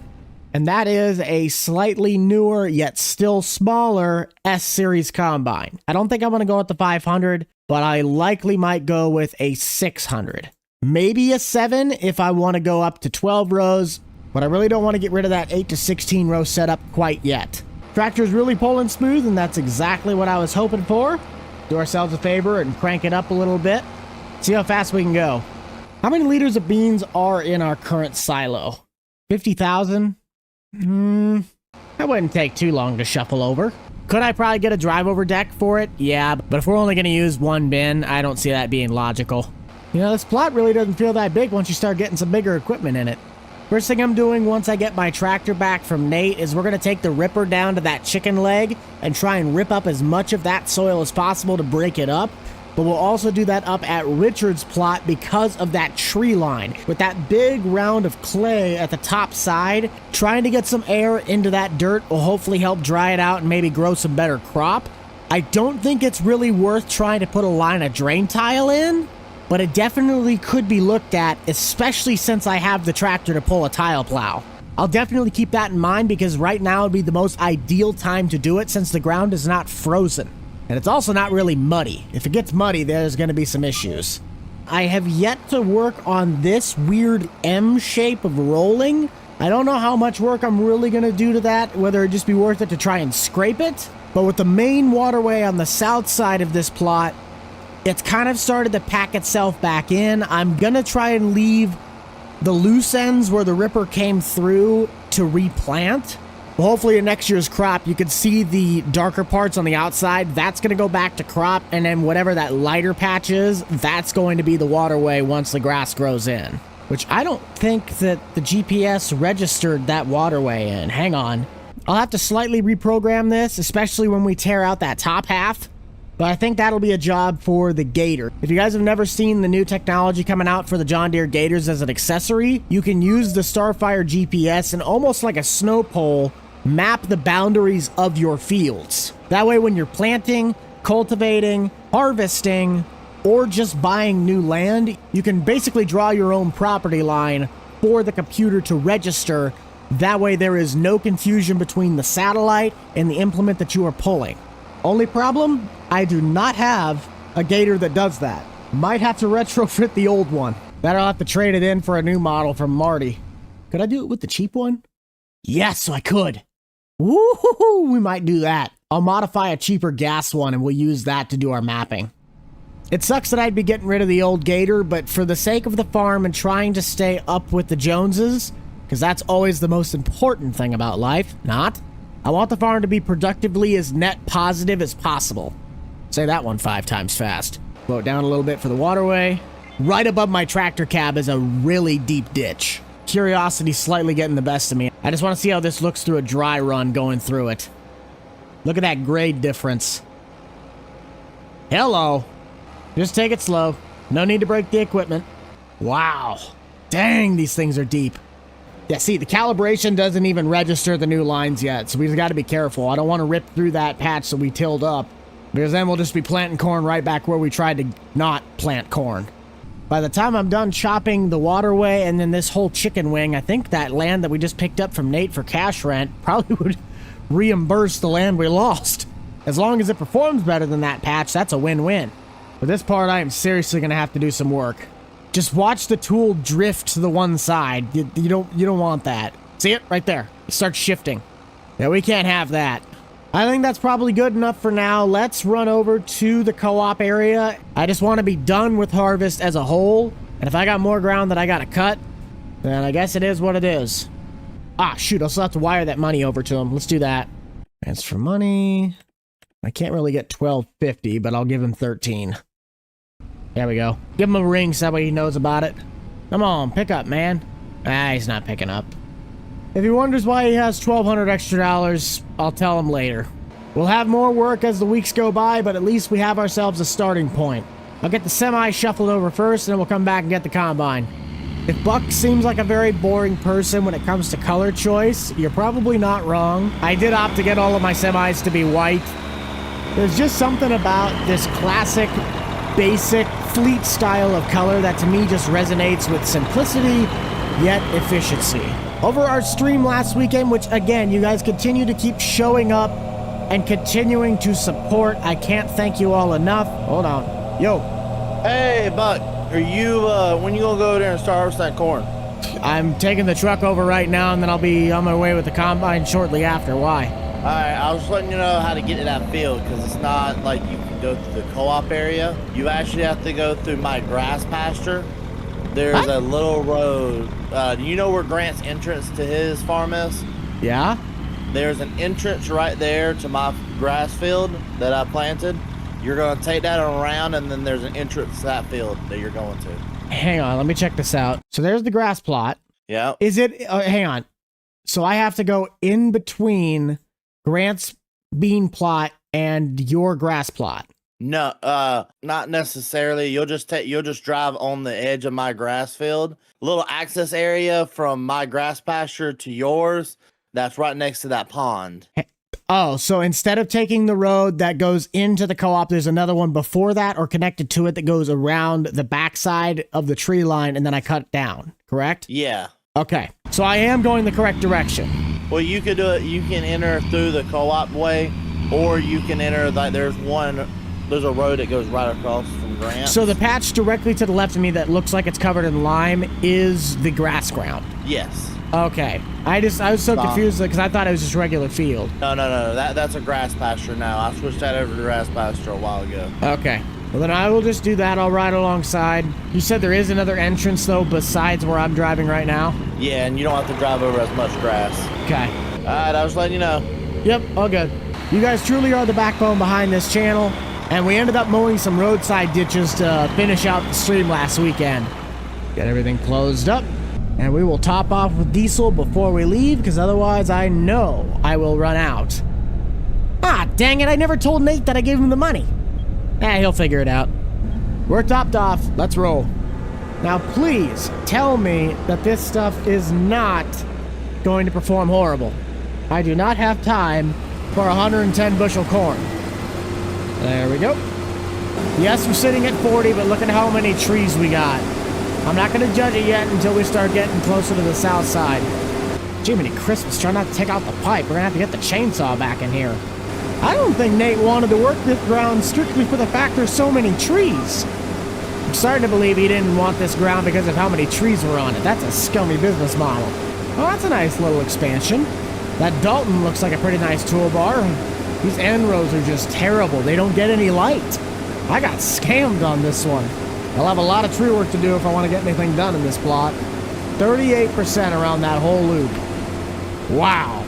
And that is a slightly newer, yet still smaller S-Series combine. I don't think I'm going to go with the 500, but I likely might go with a 600. Maybe a 7 if I want to go up to 12 rows, but I really don't want to get rid of that 8 to 16 row setup quite yet. Tractor's really pulling smooth, and that's exactly what I was hoping for. Do ourselves a favor and crank it up a little bit. See how fast we can go. How many liters of beans are in our current silo? 50,000? That wouldn't take too long to shuffle over. Could I probably get a drive over deck for it? Yeah, but if we're only going to use 1 bin, I don't see that being logical. You know, this plot really doesn't feel that big once you start getting some bigger equipment in it. First thing I'm doing once I get my tractor back from Nate is we're going to take the ripper down to that chicken leg and try and rip up as much of that soil as possible to break it up. But we'll also do that up at Richard's plot because of that tree line. With that big round of clay at the top side, trying to get some air into that dirt will hopefully help dry it out and maybe grow some better crop. I don't think it's really worth trying to put a line of drain tile in, but it definitely could be looked at, especially since I have the tractor to pull a tile plow. I'll definitely keep that in mind, because right now would be the most ideal time to do it since the ground is not frozen. And it's also not really muddy. If it gets muddy, there's going to be some issues. I have yet to work on this weird M shape of rolling. I don't know how much work I'm really going to do to that, whether it'd just be worth it to try and scrape it. But with the main waterway on the south side of this plot, it's kind of started to pack itself back in. I'm going to try and leave the loose ends where the ripper came through to replant. Well, hopefully in next year's crop, you can see the darker parts on the outside. That's going to go back to crop, and then whatever that lighter patch is, that's going to be the waterway once the grass grows in. Which I don't think that the GPS registered that waterway in. Hang on. I'll have to slightly reprogram this, especially when we tear out that top half. But I think that'll be a job for the Gator. If you guys have never seen the new technology coming out for the John Deere Gators as an accessory, you can use the Starfire GPS and almost like a snow pole, map the boundaries of your fields. That way when you're planting, cultivating, harvesting, or just buying new land, you can basically draw your own property line for the computer to register. That way there is no confusion between the satellite and the implement that you are pulling. Only problem, I do not have a gator that does that. Might have to retrofit the old one. That'll have to trade it in for a new model from Marty. Could I do it with the cheap one? Yes, I could. Woo-hoo-hoo, we might do that. I'll modify a cheaper gas one and we'll use that to do our mapping. It sucks that I'd be getting rid of the old gator, but for the sake of the farm and trying to stay up with the Joneses, because that's always the most important thing about life, I want the farm to be productively as net positive as possible. Say that one 5 times fast. Slow it down a little bit for the waterway. Right above my tractor cab is a really deep ditch. Curiosity's slightly getting the best of me. I just want to see how this looks through a dry run going through it. Look at that grade difference. Hello. Just take it slow. No need to break the equipment. Wow. Dang, these things are deep. Yeah, see, the calibration doesn't even register the new lines yet, so we've got to be careful. I don't want to rip through that patch that we tilled up, because then we'll just be planting corn right back where we tried to not plant corn. By the time I'm done chopping the waterway and then this whole chicken wing, I think that land that we just picked up from Nate for cash rent probably would reimburse the land we lost. As long as it performs better than that patch, that's a win-win. For this part, I am seriously going to have to do some work. Just watch the tool drift to the one side. You don't want that. See it? Right there. It starts shifting. Yeah, we can't have that. I think that's probably good enough for now. Let's run over to the co-op area. I just want to be done with harvest as a whole. And if I got more ground that I got to cut, then I guess it is what it is. Ah, shoot. I'll still have to wire that money over to him. Let's do that. Transfer money. I can't really get $12.50, but I'll give him 13. There we go. Give him a ring so that way he knows about it. Come on, pick up, man. Ah, he's not picking up. If he wonders why he has $1,200 extra, I'll tell him later. We'll have more work as the weeks go by, but at least we have ourselves a starting point. I'll get the semi shuffled over first, and then we'll come back and get the combine. If Buck seems like a very boring person when it comes to color choice, you're probably not wrong. I did opt to get all of my semis to be white. There's just something about this classic, basic fleet style of color that to me just resonates with simplicity, yet efficiency. Over our stream last weekend, which again, you guys continue to keep showing up and continuing to support. I can't thank you all enough. Hold on. Yo.
Hey, Buck, are you, when you gonna go there and start harvesting that corn?
I'm taking the truck over right now, and then I'll be on my way with the combine shortly after. Why?
Alright, I was just letting you know how to get to that field, because it's not like you can go through the co-op area. You actually have to go through my grass pasture. There's a little road. Do you know where Grant's entrance to his farm is?
Yeah?
There's an entrance right there to my grass field that I planted. You're going to take that around, and then there's an entrance to that field that you're going to.
Hang on, let me check this out. So there's the grass plot.
Yeah.
Is it... hang on. So I have to go in between Grant's bean plot and your grass plot.
No, not necessarily. You'll just drive on the edge of my grass field. Little access area from my grass pasture to yours. That's right next to that pond.
Oh, so instead of taking the road that goes into the co-op, there's another one before that or connected to it that goes around the backside of the tree line, and then I cut down, correct?
Yeah.
Okay, so I am going the correct direction.
Well, you could do it. You can enter through the co-op way, or you can enter, like, there's a road that goes right across from Grant.
So the patch directly to the left of me that looks like it's covered in lime is the grass ground?
Yes.
Okay. I was so confused because I thought it was just regular field.
No. That's a grass pasture now. I switched that over to grass pasture a while ago.
Okay. Well, then I will just do that. I'll ride alongside. You said there is another entrance, though, besides where I'm driving right now?
Yeah, and you don't have to drive over as much grass.
Okay.
All right, I was letting you know.
Yep, all good. You guys truly are the backbone behind this channel, and we ended up mowing some roadside ditches to finish out the stream last weekend. Get everything closed up, and we will top off with diesel before we leave, because otherwise I know I will run out. Ah, dang it, I never told Nate that I gave him the money. He'll figure it out. We're topped off. Let's roll. Now, please tell me that this stuff is not going to perform horrible. I do not have time for 110 bushel corn. There we go. Yes, we're sitting at 40, but look at how many trees we got. I'm not going to judge it yet until we start getting closer to the south side. Jiminy Christmas, try not to take out the pipe. We're going to have to get the chainsaw back in here. I don't think Nate wanted to work this ground strictly for the fact there's so many trees. I'm starting to believe he didn't want this ground because of how many trees were on it. That's a scummy business model. Oh, that's a nice little expansion. That Dalton looks like a pretty nice toolbar. These end rows are just terrible. They don't get any light. I got scammed on this one. I'll have a lot of tree work to do if I want to get anything done in this plot. 38% around that whole loop. Wow.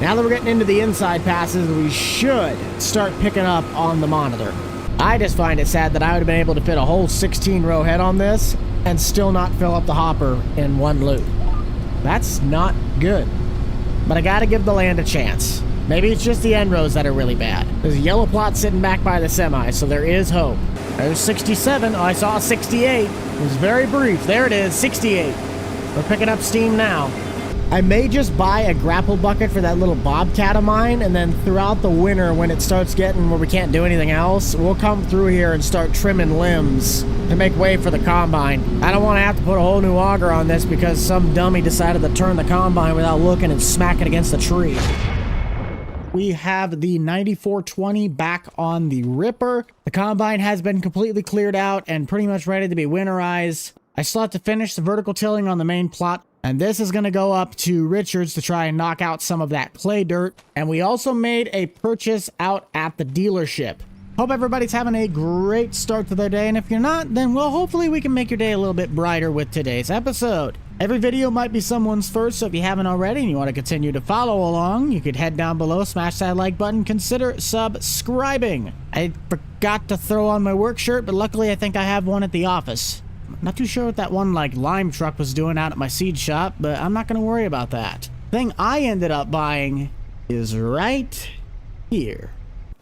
Now that we're getting into the inside passes, we should start picking up on the monitor. I just find it sad that I would have been able to fit a whole 16-row head on this and still not fill up the hopper in one loop. That's not good. But I gotta give the land a chance. Maybe it's just the end rows that are really bad. There's a yellow plot sitting back by the semi, so there is hope. There's 67. Oh, I saw 68. It was very brief. There it is, 68. We're picking up steam now. I may just buy a grapple bucket for that little bobcat of mine, and then throughout the winter, when it starts getting where we can't do anything else, we'll come through here and start trimming limbs to make way for the combine. I don't want to have to put a whole new auger on this because some dummy decided to turn the combine without looking and smack it against the tree. We have the 9420 back on the ripper. The combine has been completely cleared out and pretty much ready to be winterized. I still have to finish the vertical tilling on the main plot, and this is going to go up to Richards to try and knock out some of that clay dirt. And we also made a purchase out at the dealership. Hope everybody's having a great start to their day, and if you're not, then well, hopefully we can make your day a little bit brighter with today's episode. Every video might be someone's first, so if you haven't already and you want to continue to follow along, you could head down below, smash that like button, consider subscribing. I forgot to throw on my work shirt, but luckily I think I have one at the office. Not too sure what that one like lime truck was doing out at my seed shop, but I'm not going to worry about that. The thing I ended up buying is right here.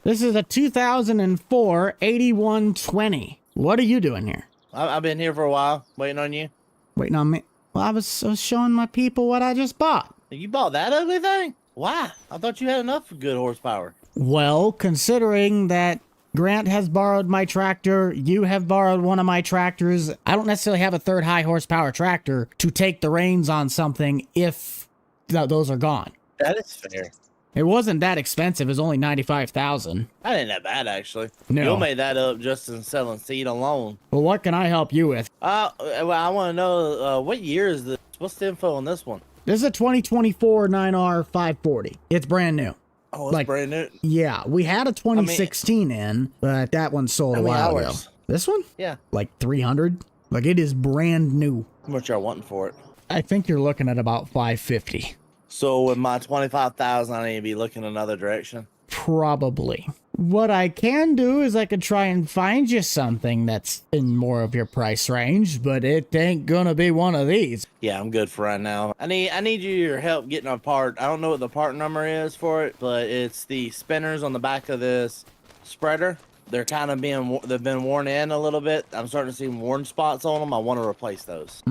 This is a 2004 8120. What are you doing here?
I've been here for a while, waiting on you.
Waiting on me? Well, I was showing my people what I just bought.
You bought that ugly thing? Why? I thought you had enough good horsepower.
Well, considering that Grant has borrowed my tractor, you have borrowed one of my tractors, I don't necessarily have a third high horsepower tractor to take the reins on something if those are gone.
That is fair.
It wasn't that expensive. It was only $95,000.
That ain't that bad, actually.
No.
You made that up just in selling seed alone.
Well, what can I help you with?
Well, I want to know, what year is this? What's the info on this one?
This is a 2024 9R 540. It's brand new.
Oh, it's brand new?
Yeah, we had a 2016 in, but that one sold a while ago. This one?
Yeah.
Like 300? Like, it is brand new.
How much y'all wanting for it?
I think you're looking at about 550.
So with my 25,000, I need to be looking another direction?
Probably. What I can do is I could try and find you something that's in more of your price range, but it ain't gonna be one of these.
Yeah, I'm good for right now. I need your help getting a part. I don't know what the part number is for it, but it's the spinners on the back of this spreader. They're kind of they've been worn in a little bit. I'm starting to see worn spots on them. I want to replace those.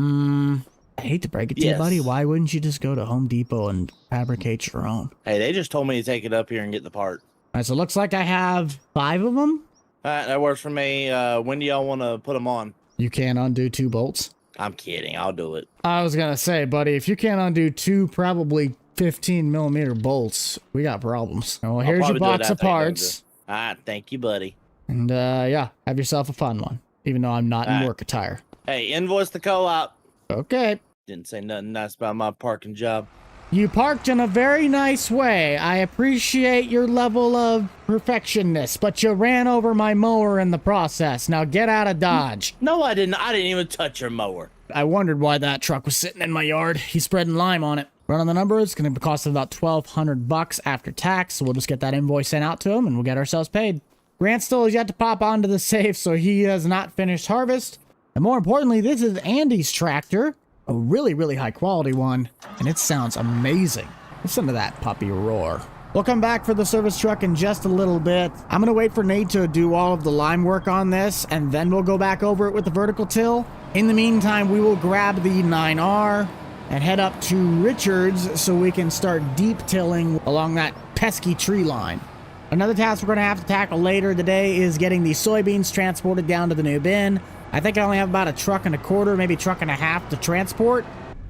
I hate to break it to you, buddy. Why wouldn't you just go to Home Depot and fabricate your own?
Hey, they just told me to take it up here and get the part.
All right, so it looks like I have 5 of them.
All right, that works for me. When do y'all want to put them on?
You can't undo 2 bolts?
I'm kidding. I'll do it.
I was going to say, buddy, if you can't undo 2 probably 15-millimeter bolts, we got problems. Well, here's your box of parts.
All right, thank you, buddy.
And, yeah, have yourself a fun one, even though I'm not in work attire.
Hey, invoice the co-op.
Okay.
Didn't say nothing nice about my parking job.
You parked in a very nice way. I appreciate your level of perfectionness, but you ran over my mower in the process. Now get out of Dodge.
No, I didn't. I didn't even touch your mower.
I wondered why that truck was sitting in my yard. He's spreading lime on it. Running the numbers, it's going to cost about $1,200 after tax, so we'll just get that invoice sent out to him, and we'll get ourselves paid. Grant still has yet to pop onto the safe, so he has not finished harvest. And more importantly, this is Andy's tractor. A really, really high quality one, and it sounds amazing. Listen to that puppy roar. We'll come back for the service truck in just a little bit. I'm gonna wait for Nate to do all of the lime work on this, and then we'll go back over it with the vertical till. In the meantime, we will grab the 9R and head up to Richards so we can start deep tilling along that pesky tree line. Another task we're going to have to tackle later today is getting the soybeans transported down to the new bin. I think I only have about a truck and a quarter, maybe truck and a half to transport.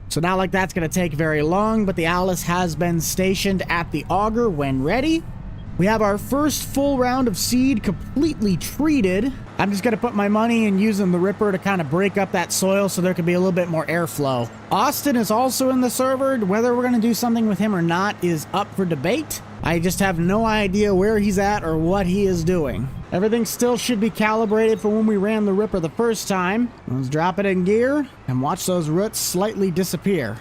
So not like that's going to take very long, but the Alice has been stationed at the auger when ready. We have our first full round of seed completely treated. I'm just going to put my money in using the ripper to kind of break up that soil so there can be a little bit more airflow. Austin is also in the server. Whether we're going to do something with him or not is up for debate. I just have no idea where he's at or what he is doing. Everything still should be calibrated for when we ran the ripper the first time. Let's drop it in gear and watch those roots slightly disappear.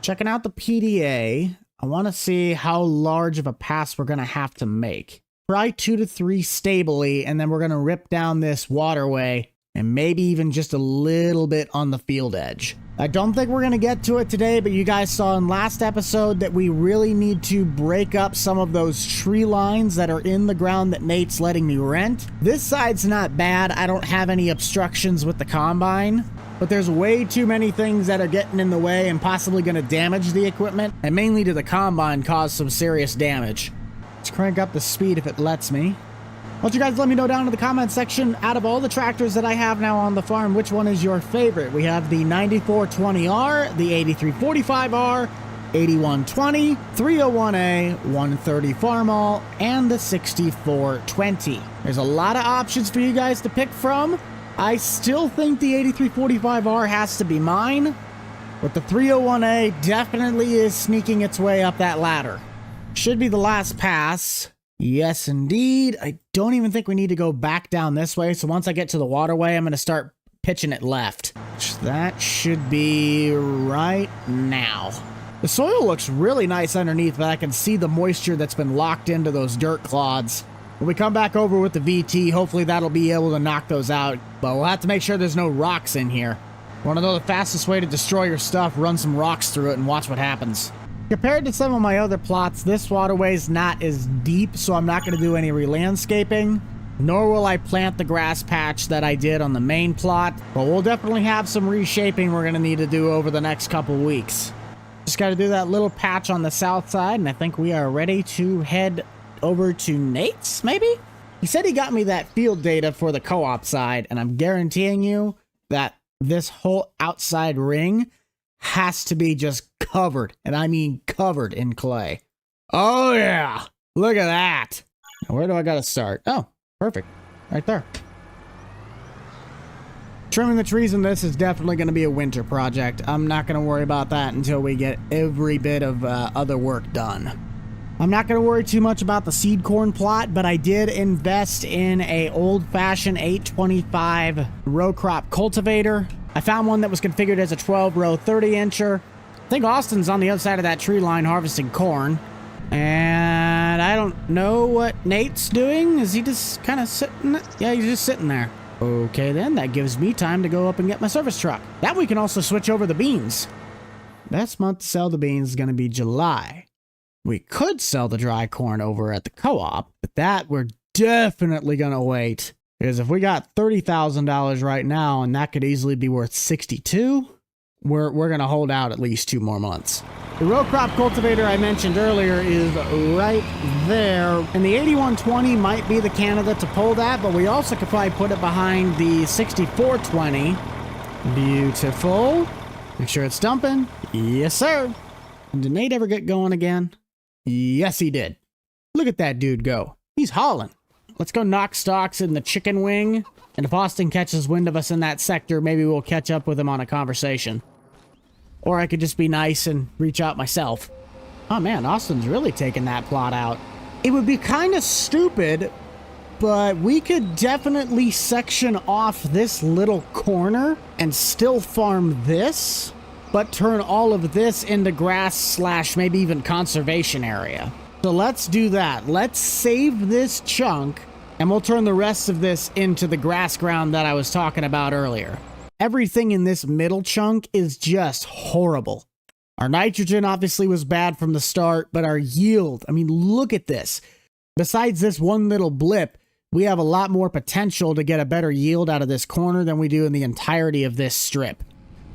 Checking out the PDA. I want to see how large of a pass we're going to have to make. Try 2 to 3 stably, and then we're going to rip down this waterway and maybe even just a little bit on the field edge. I don't think we're going to get to it today, but you guys saw in last episode that we really need to break up some of those tree lines that are in the ground that Nate's letting me rent. This side's not bad. I don't have any obstructions with the combine. But there's way too many things that are getting in the way and possibly going to damage the equipment, and mainly to the combine cause some serious damage. Let's crank up the speed if it lets me. Why don't you guys let me know down in the comment section, out of all the tractors that I have now on the farm, which one is your favorite? We have the 9420R, the 8345R, 8120, 301A, 130 Farmall, and the 6420. There's a lot of options for you guys to pick from. I still think the 8345R has to be mine, but the 301A definitely is sneaking its way up that ladder. Should be the last pass. Yes, indeed. I don't even think we need to go back down this way, so once I get to the waterway, I'm going to start pitching it left. That should be right now. The soil looks really nice underneath, but I can see the moisture that's been locked into those dirt clods. When we come back over with the VT, hopefully that'll be able to knock those out, but we'll have to make sure there's no rocks in here. Want to know the fastest way to destroy your stuff? Run some rocks through it and watch what happens. Compared to some of my other plots, this waterway is not as deep, so I'm not going to do any re-landscaping, nor will I plant the grass patch that I did on the main plot, but we'll definitely have some reshaping we're going to need to do over the next couple weeks. Just got to do that little patch on the south side, and I think we are ready to head over to Nate's, maybe? He said he got me that field data for the co-op side, and I'm guaranteeing you that this whole outside ring has to be just covered, and I mean covered in clay. Oh yeah, look at that. Now, where do I gotta start? Oh, perfect, right there. Trimming the trees in this is definitely going to be a winter project. I'm not going to worry about that until we get every bit of other work done. I'm not going to worry too much about the seed corn plot, but I did invest in a old-fashioned 825 row crop cultivator. I found one that was configured as a 12-row 30-incher. I think Austin's on the other side of that tree line harvesting corn. And I don't know what Nate's doing. Is he just kind of sitting? Yeah, he's just sitting there. Okay, then. That gives me time to go up and get my service truck. That we can also switch over the beans. Best month to sell the beans is going to be July. We could sell the dry corn over at the co-op, but that we're definitely going to wait. Because if we got $30,000 right now, and that could easily be worth $62,000, we're going to hold out at least 2 more months. The row crop cultivator I mentioned earlier is right there, and the 8120 might be the candidate to pull that, but we also could probably put it behind the 6420. Beautiful. Make sure it's dumping. Yes, sir. Did Nate ever get going again? Yes, he did. Look at that dude go. He's hauling. Let's go knock stocks in the chicken wing. And if Austin catches wind of us in that sector, maybe we'll catch up with him on a conversation. Or I could just be nice and reach out myself. Oh man, Austin's really taking that plot out. It would be kind of stupid, but we could definitely section off this little corner and still farm this, but turn all of this into grass / maybe even conservation area. So let's do that. Let's save this chunk, and we'll turn the rest of this into the grass ground that I was talking about earlier. Everything in this middle chunk is just horrible. Our nitrogen obviously was bad from the start, but our yield, I mean, look at this. Besides this one little blip, we have a lot more potential to get a better yield out of this corner than we do in the entirety of this strip.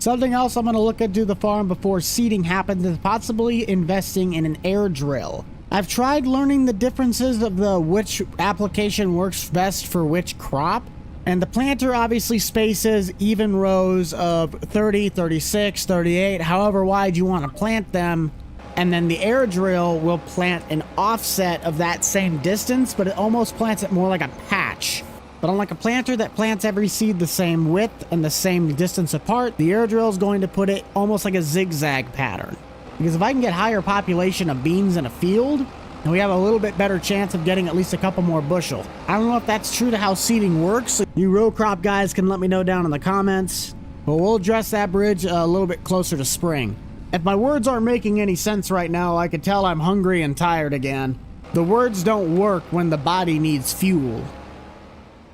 Something else I'm going to look into the farm before seeding happens is possibly investing in an air drill. I've tried learning the differences of which application works best for which crop. And the planter obviously spaces even rows of 30, 36, 38, however wide you want to plant them. And then the air drill will plant an offset of that same distance, but it almost plants it more like a patch. But unlike a planter that plants every seed the same width and the same distance apart, the air drill is going to put it almost like a zigzag pattern. Because if I can get higher population of beans in a field, and we have a little bit better chance of getting at least a couple more bushel. I don't know if that's true to how seeding works. You row crop guys can let me know down in the comments. But we'll address that bridge a little bit closer to spring. If my words aren't making any sense right now, I can tell I'm hungry and tired again. The words don't work when the body needs fuel.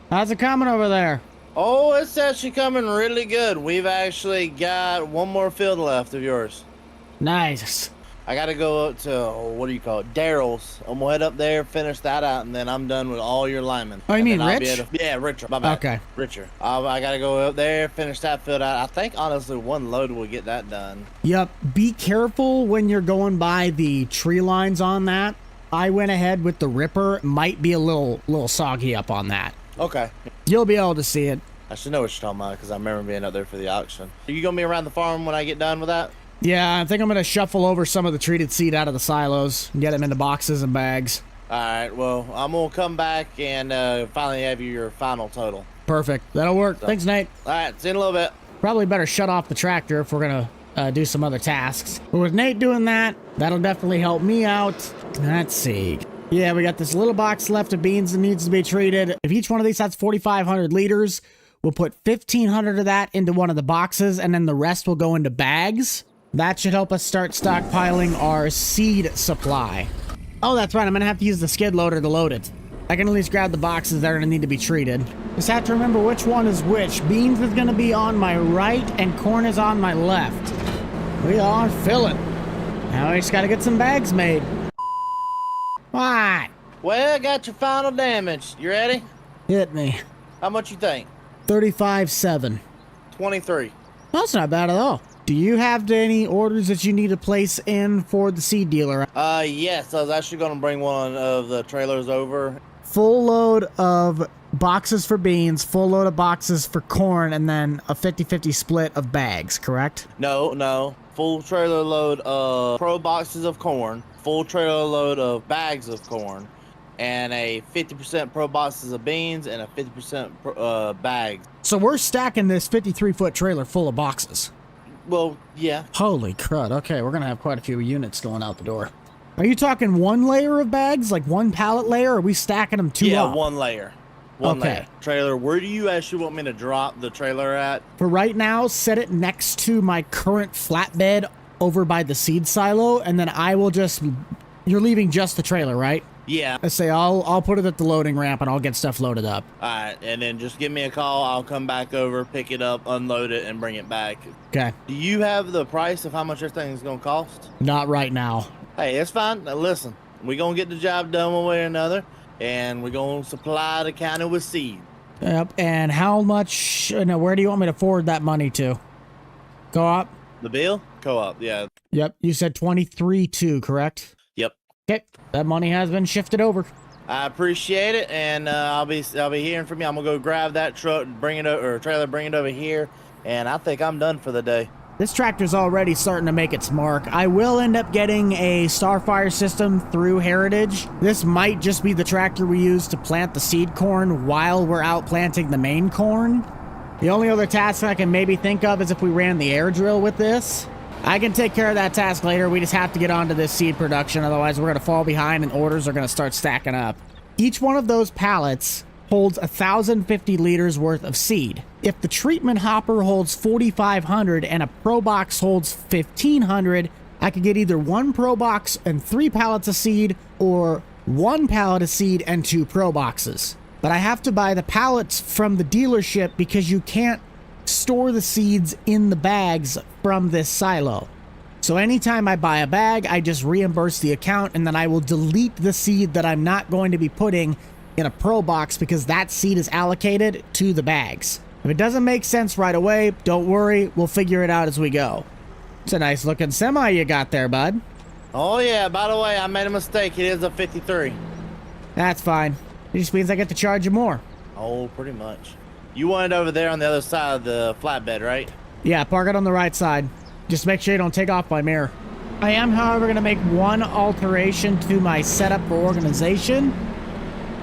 How's it coming over there?
Oh, it's actually coming really good. We've actually got one more field left of yours.
Nice.
I gotta go up to, what do you call it, Daryl's. I'm gonna head up there, finish that out, and then I'm done with all your linemen.
Oh, you mean Rich?
Yeah, Richer. My bad.
Okay.
Richer. I gotta go up there, finish that field out. I think, honestly, one load will get that done.
Yep. Be careful when you're going by the tree lines on that. I went ahead with the Ripper. Might be a little soggy up on that.
Okay.
You'll be able to see it.
I should know what you're talking about, because I remember being up there for the auction. Are you gonna be around the farm when I get done with that?
Yeah, I think I'm going to shuffle over some of the treated seed out of the silos and get them into boxes and bags.
All right, well, I'm going to come back and finally have you your final total.
Perfect. That'll work. Thanks, Nate.
All right, see you in a little bit.
Probably better shut off the tractor if we're going to do some other tasks. But with Nate doing that, that'll definitely help me out. Let's see. Yeah, we got this little box left of beans that needs to be treated. If each one of these has 4,500 liters, we'll put 1,500 of that into one of the boxes, and then the rest will go into bags. That should help us start stockpiling our seed supply. Oh, that's right. I'm going to have to use the skid loader to load it. I can at least grab the boxes that are going to need to be treated. Just have to remember which one is which. Beans is going to be on my right and corn is on my left. We are filling. Now I just got to get some bags made. What?
Well, I got your final damage. You ready?
Hit me.
How much you think?
35.7.
23.
That's not bad at all. Do you have any orders that you need to place in for the seed dealer?
Yes, I was actually going to bring one of the trailers over.
Full load of boxes for beans, full load of boxes for corn, and then a 50-50 split of bags, correct?
No. Full trailer load of pro boxes of corn, full trailer load of bags of corn, and a 50% pro boxes of beans and a 50% bags.
So we're stacking this 53-foot trailer full of boxes.
Well, yeah.
Holy crud. Okay, we're going to have quite a few units going out the door. Are you talking one layer of bags, like one pallet layer, or are we stacking them two up?
Yeah, one layer. One layer. Trailer, where do you actually want me to drop the trailer at?
For right now, set it next to my current flatbed over by the seed silo, and then I will just... You're leaving just the trailer, right?
Yeah.
Let's say I'll put it at the loading ramp and I'll get stuff loaded up.
All right, and then just give me a call. I'll come back over, pick it up, unload it, and bring it back.
Okay.
Do you have the price of how much everything is going to cost?
Not right now.
Hey, it's fine. Now listen, we're going to get the job done one way or another, and we're going to supply the county with seed.
Yep, and how much, where do you want me to forward that money to? Co-op?
The bill? Co-op, yeah.
Yep, you said 23.2, correct?
Yep.
Okay, that money has been shifted over.
I appreciate it, and I'll be hearing from you. I'm gonna go grab that truck, bring it over, or trailer, bring it over here, and I think I'm done for the day.
This tractor's already starting to make its mark. I will end up getting a Starfire system through Heritage. This might just be the tractor we use to plant the seed corn while we're out planting the main corn. The only other task I can maybe think of is if we ran the air drill with this. I can take care of that task later. We just have to get onto this seed production. Otherwise, we're going to fall behind and orders are going to start stacking up. Each one of those pallets holds 1,050 liters worth of seed. If the treatment hopper holds 4,500 and a Pro Box holds 1,500, I could get either one Pro Box and 3 pallets of seed or 1 pallet of seed and 2 Pro Boxes. But I have to buy the pallets from the dealership because you can't store the seeds in the bags from this silo. So anytime I buy a bag, I just reimburse the account and then I will delete the seed that I'm not going to be putting in a Pro Box because that seed is allocated to the bags. If it doesn't make sense right away, don't worry, we'll figure it out as we go. It's a nice looking semi you got there, bud.
Oh yeah, by the way, I made a mistake. It is a 53.
That's fine. It just means I get to charge you more.
Oh, pretty much. You want it over there on the other side of the flatbed, right?
Yeah, park it on the right side. Just make sure you don't take off my mirror. I am, however, going to make one alteration to my setup for organization.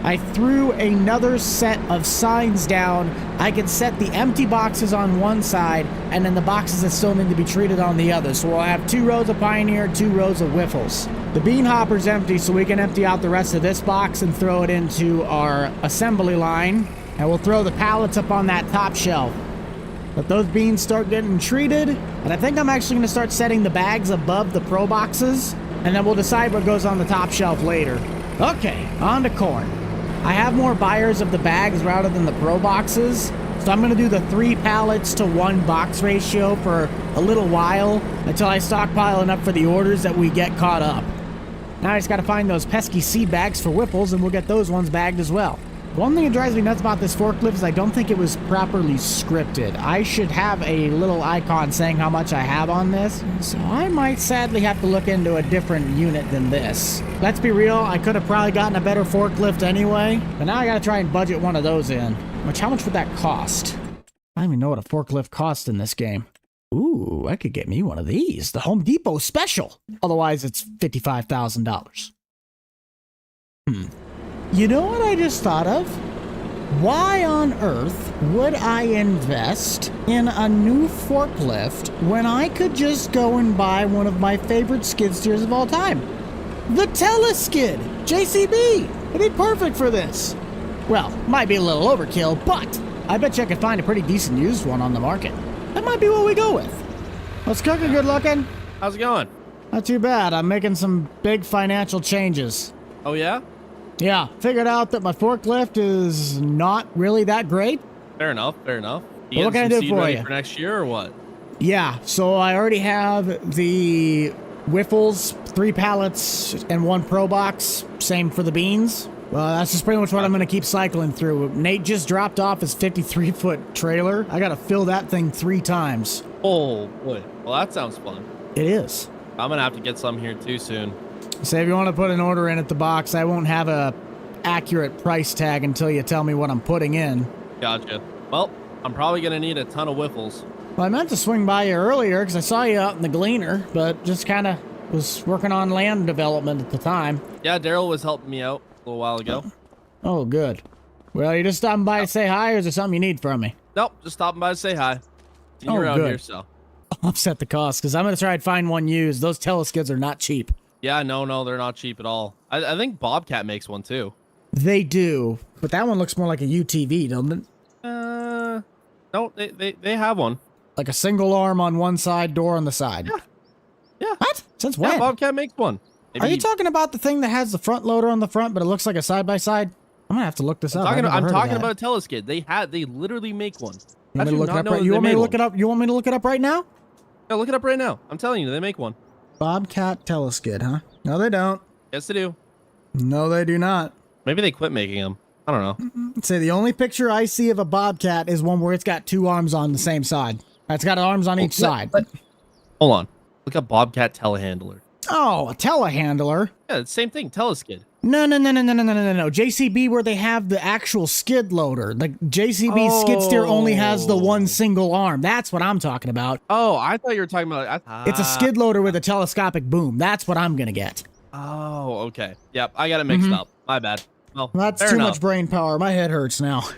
I threw another set of signs down. I can set the empty boxes on one side, and then the boxes that still need to be treated on the other. So we'll have 2 rows of Pioneer, 2 rows of Whiffles. The bean hopper's empty, so we can empty out the rest of this box and throw it into our assembly line. And we'll throw the pallets up on that top shelf. Let those beans start getting treated. And I think I'm actually going to start setting the bags above the Pro boxes. And then we'll decide what goes on the top shelf later. Okay, on to corn. I have more buyers of the bags rather than the Pro boxes. So I'm going to do the 3 pallets to 1 box ratio for a little while until I stockpile enough for the orders that we get caught up. Now I just got to find those pesky seed bags for Whipples, and we'll get those ones bagged as well. One thing that drives me nuts about this forklift is I don't think it was properly scripted. I should have a little icon saying how much I have on this, so I might sadly have to look into a different unit than this. Let's be real, I could have probably gotten a better forklift anyway, but now I gotta try and budget one of those in. Which, how much would that cost? I don't even know what a forklift costs in this game. Ooh, I could get me one of these. The Home Depot special. Otherwise, it's $55,000. You know what I just thought of? Why on earth would I invest in a new forklift when I could just go and buy one of my favorite skid steers of all time? The Teleskid JCB! It'd be perfect for this. Well, might be a little overkill, but I bet you I could find a pretty decent used one on the market. That might be what we go with. What's cooking, good looking?
How's it going?
Not too bad. I'm making some big financial changes.
Oh, yeah?
Yeah, figured out that my forklift is not really that great.
Fair enough, fair enough. You
Well, what can I
getting
do
some seed
for
ready
you?
for next year or what?
Yeah, so I already have the Whiffles, 3 pallets, and 1 Pro box. Same for the beans. Well, that's just pretty much what I'm going to keep cycling through. Nate just dropped off his 53-foot trailer. I got to fill that thing 3 times.
Oh, boy. Well, that sounds fun.
It is.
I'm going to have to get some here too soon.
So if you want to put an order in at the box, I won't have a accurate price tag until you tell me what I'm putting in.
Gotcha. Well, I'm probably going to need a ton of Whiffles.
Well, I meant to swing by you earlier because I saw you out in the Gleaner, but just kind of was working on land development at the time.
Yeah, Daryl was helping me out a little while ago.
Oh, good. Well, you just stopping by to say hi, or is there something you need from me?
Nope, just stopping by to say hi. Seen you
Oh,
around
good.
here, so.
I'll offset the cost because I'm going to try and find one used. Those Teleskids are not cheap.
Yeah, no, they're not cheap at all. I think Bobcat makes one too.
They do, but that one looks more like a UTV, doesn't it?
No, they have one.
Like a single arm on one side, door on the side.
Yeah.
What? Since when?
Yeah, Bobcat makes one.
Are you talking about the thing that has the front loader on the front, but it looks like a side-by-side? I'm going to have to look this up.
I'm talking about a Teleskid. They literally make one.
You want me to look it up? You want me to look it up? You want me to look it up right now?
Yeah, look it up right now. I'm telling you, they make one.
Bobcat Teleskid, huh? No, they don't.
Yes, they do.
No, they do not.
Maybe they quit making them. I don't know.
Say the only picture I see of a Bobcat is one where it's got 2 arms on the same side. It's got arms on each side.
Hold on. Look at Bobcat telehandler.
Oh, a telehandler.
Yeah, it's the same thing. Teleskid.
No. JCB, where they have the actual skid loader. The JCB skid steer only has the 1 single arm. That's what I'm talking about.
Oh, I thought you were talking about.
It's a skid loader with a telescopic boom. That's what I'm gonna get.
Oh, okay. Yep, I got it mixed up. My bad. Well,
That's
fair
too
enough.
much brain power. My head hurts now.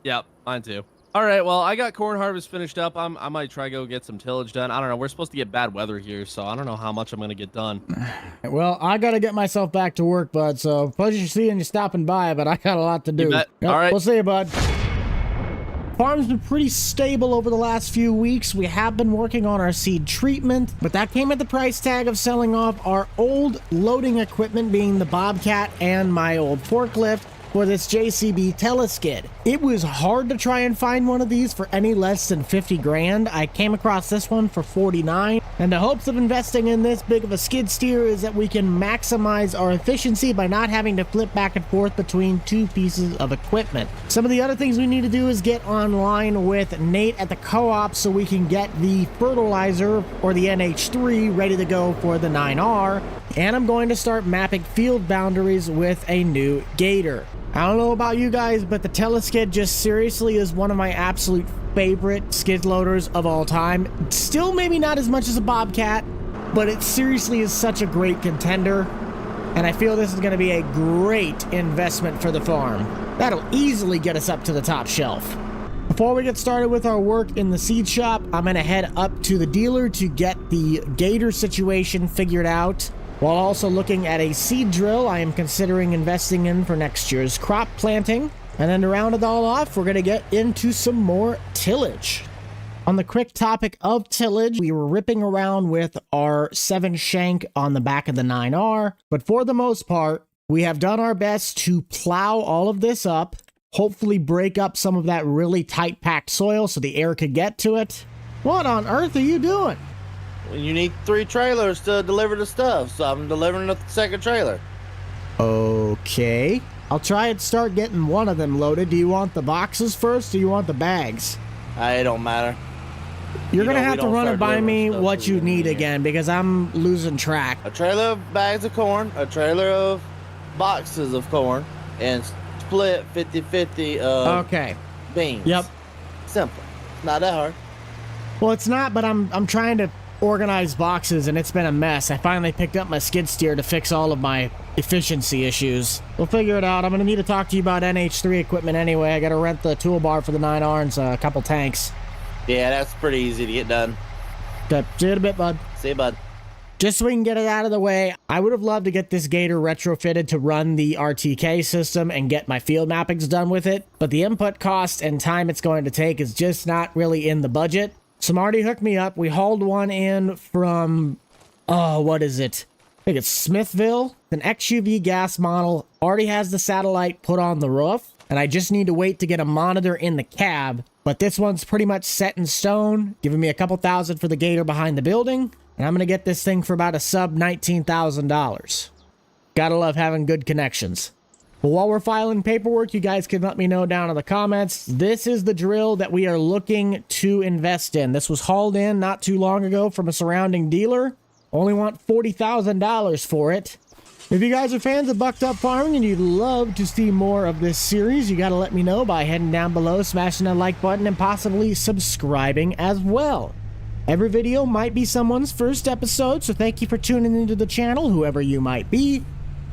Yep, mine too. All right, well, I got corn harvest finished up. I might try go get some tillage done. I don't know. We're supposed to get bad weather here, so I don't know how much I'm going to get done.
Well, I got to get myself back to work, bud, so pleasure seeing you stopping by, but I got a lot to do.
You bet.
Yep,
All right.
We'll see you, bud. Farm's been pretty stable over the last few weeks. We have been working on our seed treatment, but that came at the price tag of selling off our old loading equipment, being the Bobcat and my old forklift, for this JCB Teleskid. It was hard to try and find one of these for any less than 50 grand. I came across this one for 49, and the hopes of investing in this big of a skid steer is that we can maximize our efficiency by not having to flip back and forth between two pieces of equipment. Some of the other things we need to do is get online with Nate at the co-op so we can get the fertilizer or the NH3 ready to go for the 9R, and I'm going to start mapping field boundaries with a new Gator. I don't know about you guys, but the Teleskid just seriously is one of my absolute favorite skid loaders of all time. Still maybe not as much as a Bobcat, but it seriously is such a great contender, and I feel this is going to be a great investment for the farm. That'll easily get us up to the top shelf. Before we get started with our work in the seed shop, I'm going to head up to the dealer to get the Gator situation figured out, while also looking at a seed drill I am considering investing in for next year's crop planting. And then to round it all off, we're going to get into some more tillage. On the quick topic of tillage, we were ripping around with our 7 shank on the back of the 9R, but for the most part, we have done our best to plow all of this up, hopefully break up some of that really tight packed soil so the air could get to it. What on earth are you doing?
You need 3 trailers to deliver the stuff, so I'm delivering the second trailer.
Okay. I'll try and start getting one of them loaded. Do you want the boxes first, or do you want the bags?
It don't matter.
You're going to have to run it by me
stuff
what you need again, because I'm losing track.
A trailer of bags of corn, a trailer of boxes of corn, and split 50-50 of beans.
Yep.
Simple. Not that hard.
Well, it's not, but I'm trying to organize boxes, and it's been a mess. I finally picked up my skid steer to fix all of my efficiency issues. We'll figure it out. I'm going to need to talk to you about NH3 equipment anyway. I got to rent the toolbar for the 9R and a couple tanks.
Yeah, that's pretty easy to get done.
Okay, see you in a bit, bud.
See you, bud.
Just so we can get it out of the way, I would have loved to get this Gator retrofitted to run the RTK system and get my field mappings done with it, but the input cost and time it's going to take is just not really in the budget. So Marty hooked me up. We hauled one in from, what is it? I think it's Smithville. An XUV gas model. Already has the satellite put on the roof, and I just need to wait to get a monitor in the cab. But this one's pretty much set in stone, giving me a couple thousand for the Gator behind the building, and I'm going to get this thing for about a sub $19,000. Gotta love having good connections. But while we're filing paperwork, you guys can let me know down in the comments. This is the drill that we are looking to invest in. This was hauled in not too long ago from a surrounding dealer. Only want $40,000 for it. If you guys are fans of Bucked Up Farming and you'd love to see more of this series, you gotta let me know by heading down below, smashing that like button, and possibly subscribing as well. Every video might be someone's first episode, so thank you for tuning into the channel, whoever you might be.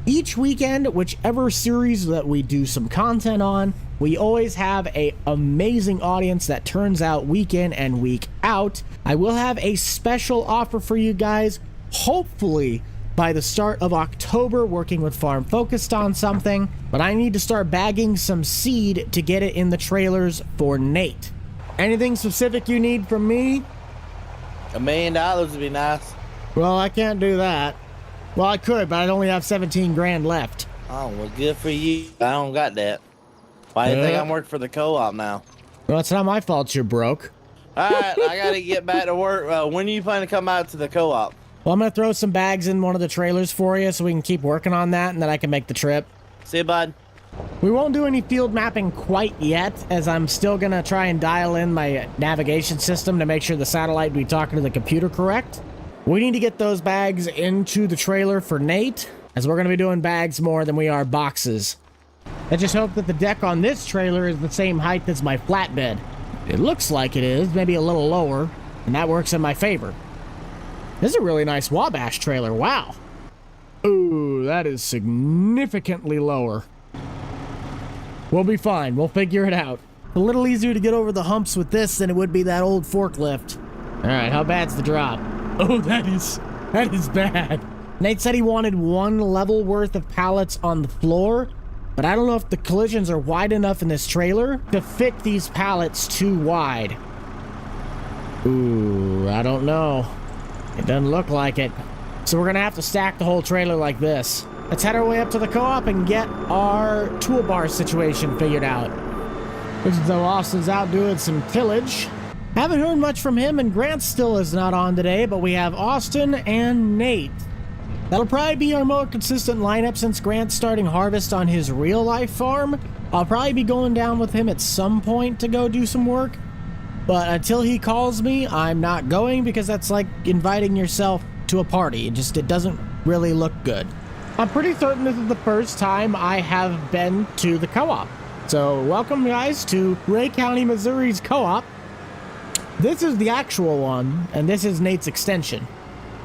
Each weekend, whichever series that we do some content on, we always have an amazing audience that turns out week in and week out. I will have a special offer for you guys, hopefully by the start of October, working with Farm Focused on something, but I need to start bagging some seed to get it in the trailers for Nate. Anything specific you need from me?
$1 million would be nice.
Well, I can't do that. Well, I could, but I'd only have 17 grand left.
Oh, well, good for you. I don't got that. Why do you think I'm working for the co-op now?
Well, it's not my fault you're broke.
All right, I got to get back to work. When do you plan to come out to the co-op?
Well, I'm going to throw some bags in one of the trailers for you so we can keep working on that, and then I can make the trip.
See you, bud.
We won't do any field mapping quite yet, as I'm still going to try and dial in my navigation system to make sure the satellite will be talking to the computer correct. We need to get those bags into the trailer for Nate, as we're going to be doing bags more than we are boxes. I just hope that the deck on this trailer is the same height as my flatbed. It looks like it is, maybe a little lower, and that works in my favor. This is a really nice Wabash trailer, wow. Ooh, that is significantly lower. We'll be fine, we'll figure it out. A little easier to get over the humps with this than it would be that old forklift. Alright, how bad's the drop? Oh, that is bad. Nate said he wanted 1 level worth of pallets on the floor, but I don't know if the collisions are wide enough in this trailer to fit these pallets too wide. Ooh, I don't know. It doesn't look like it. So we're gonna have to stack the whole trailer like this. Let's head our way up to the co-op and get our toolbar situation figured out. Looks as though Austin's out doing some tillage. Haven't heard much from him, and Grant still is not on today, but we have Austin and Nate. That'll probably be our more consistent lineup since Grant's starting harvest on his real-life farm. I'll probably be going down with him at some point to go do some work. But until he calls me, I'm not going because that's like inviting yourself to a party. It doesn't really look good. I'm pretty certain this is the first time I have been to the co-op. So welcome guys to Ray County, Missouri's co-op. This is the actual one, and this is Nate's extension.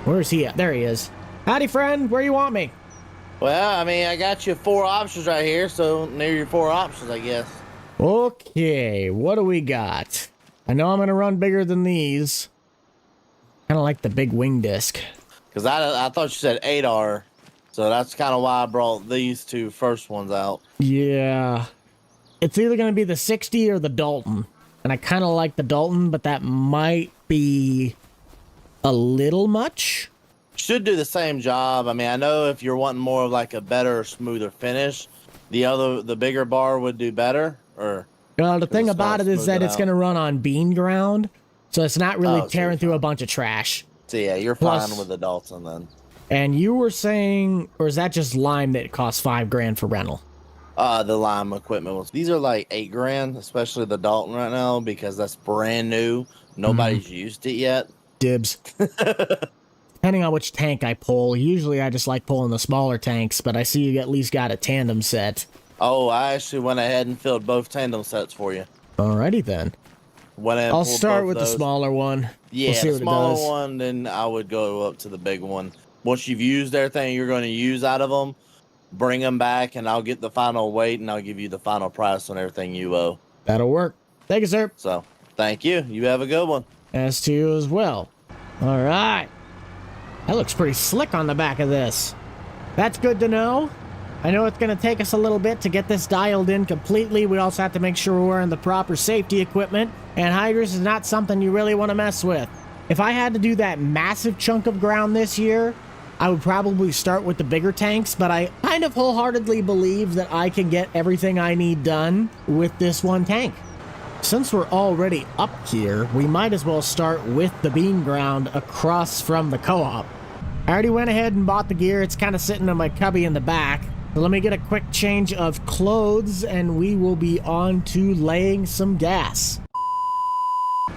Where is he at? There he is. Howdy, friend. Where you want me?
Well, I mean, I got you 4 options right here, so near your 4 options, I guess.
Okay, what do we got? I know I'm going to run bigger than these. Kind of like the big wing disc.
Because I thought you said 8R, so that's kind of why I brought these 2 first ones out.
Yeah. It's either going to be the 60 or the Dalton. And I kind of like the Dalton, but that might be a little much.
Should do the same job. I mean, I know if you're wanting more of like a better, smoother finish, the bigger bar would do better. Or
the thing about it is that it's going to run on bean ground, so it's not really tearing through a bunch of trash.
So yeah, you're fine with the Dalton then.
And you were saying, or is that just lime that costs $5,000 for rental?
The lime equipment was. These are like $8,000, especially the Dalton right now because that's brand new. Nobody's used it yet.
Dibs. Depending on which tank I pull, usually I just like pulling the smaller tanks, but I see you at least got a tandem set.
Oh, I actually went ahead and filled both tandem sets for you.
Alrighty then. I'll start with the smaller one.
Yeah,
we'll see
the smaller one, then I would go up to the big one. Once you've used everything you're going to use out of them, bring them back, and I'll get the final weight, and I'll give you the final price on everything you owe.
That'll work. Thank you, sir.
So, thank you. You have a good one.
As to you as well. All right. That looks pretty slick on the back of this. That's good to know. I know it's going to take us a little bit to get this dialed in completely. We also have to make sure we're wearing the proper safety equipment, and hydrous is not something you really want to mess with. If I had to do that massive chunk of ground this year, I would probably start with the bigger tanks, but I kind of wholeheartedly believe that I can get everything I need done with this one tank. Since we're already up here, we might as well start with the bean ground across from the co-op. I already went ahead and bought the gear. It's kind of sitting in my cubby in the back. So let me get a quick change of clothes and we will be on to laying some gas.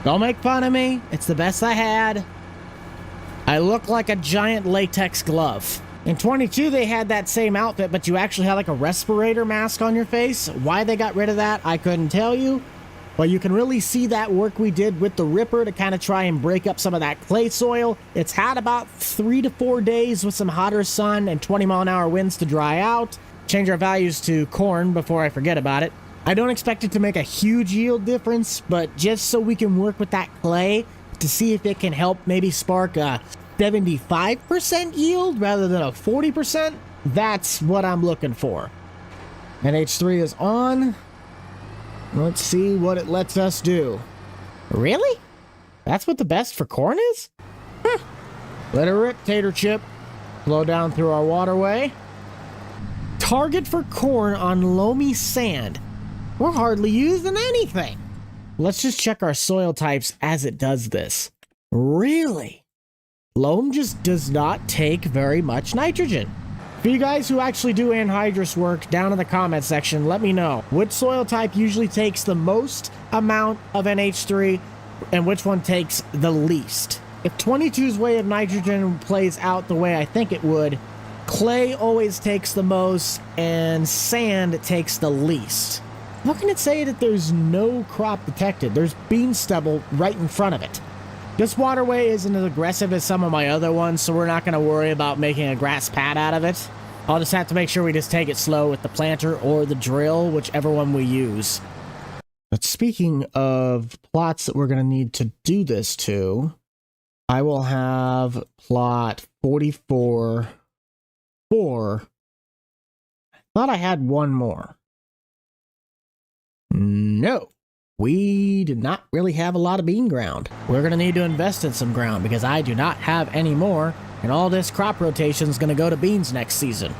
Don't make fun of me. It's the best I had. I look like a giant latex glove. In 22, they had that same outfit, but you actually had like a respirator mask on your face. Why they got rid of that, I couldn't tell you. But you can really see that work we did with the Ripper to kind of try and break up some of that clay soil. It's had about 3 to 4 days with some hotter sun and 20-mile-an-hour winds to dry out. Change our values to corn before I forget about it. I don't expect it to make a huge yield difference, but just so we can work with that clay to see if it can help maybe spark a 75% yield rather than a 40%, that's what I'm looking for. NH3 is on. Let's see what it lets us do. Really? That's what the best for corn is? Let it rip, tater chip. Flow down through our waterway. Target for corn on loamy sand. We're hardly using anything. Let's just check our soil types as it does this. Really? Loam just does not take very much nitrogen. For you guys who actually do anhydrous work, down in the comment section, let me know which soil type usually takes the most amount of NH3 and which one takes the least. If 22's way of nitrogen plays out the way I think it would, clay always takes the most and sand takes the least. How can it say that there's no crop detected? There's bean stubble right in front of it. This waterway isn't as aggressive as some of my other ones, so we're not going to worry about making a grass pad out of it. I'll just have to make sure we just take it slow with the planter or the drill, whichever one we use. But speaking of plots that we're going to need to do this to, I will have plot 44-4. Thought I had one more. No. We did not really have a lot of bean ground. We're going to need to invest in some ground because I do not have any more, and all this crop rotation is going to go to beans next season.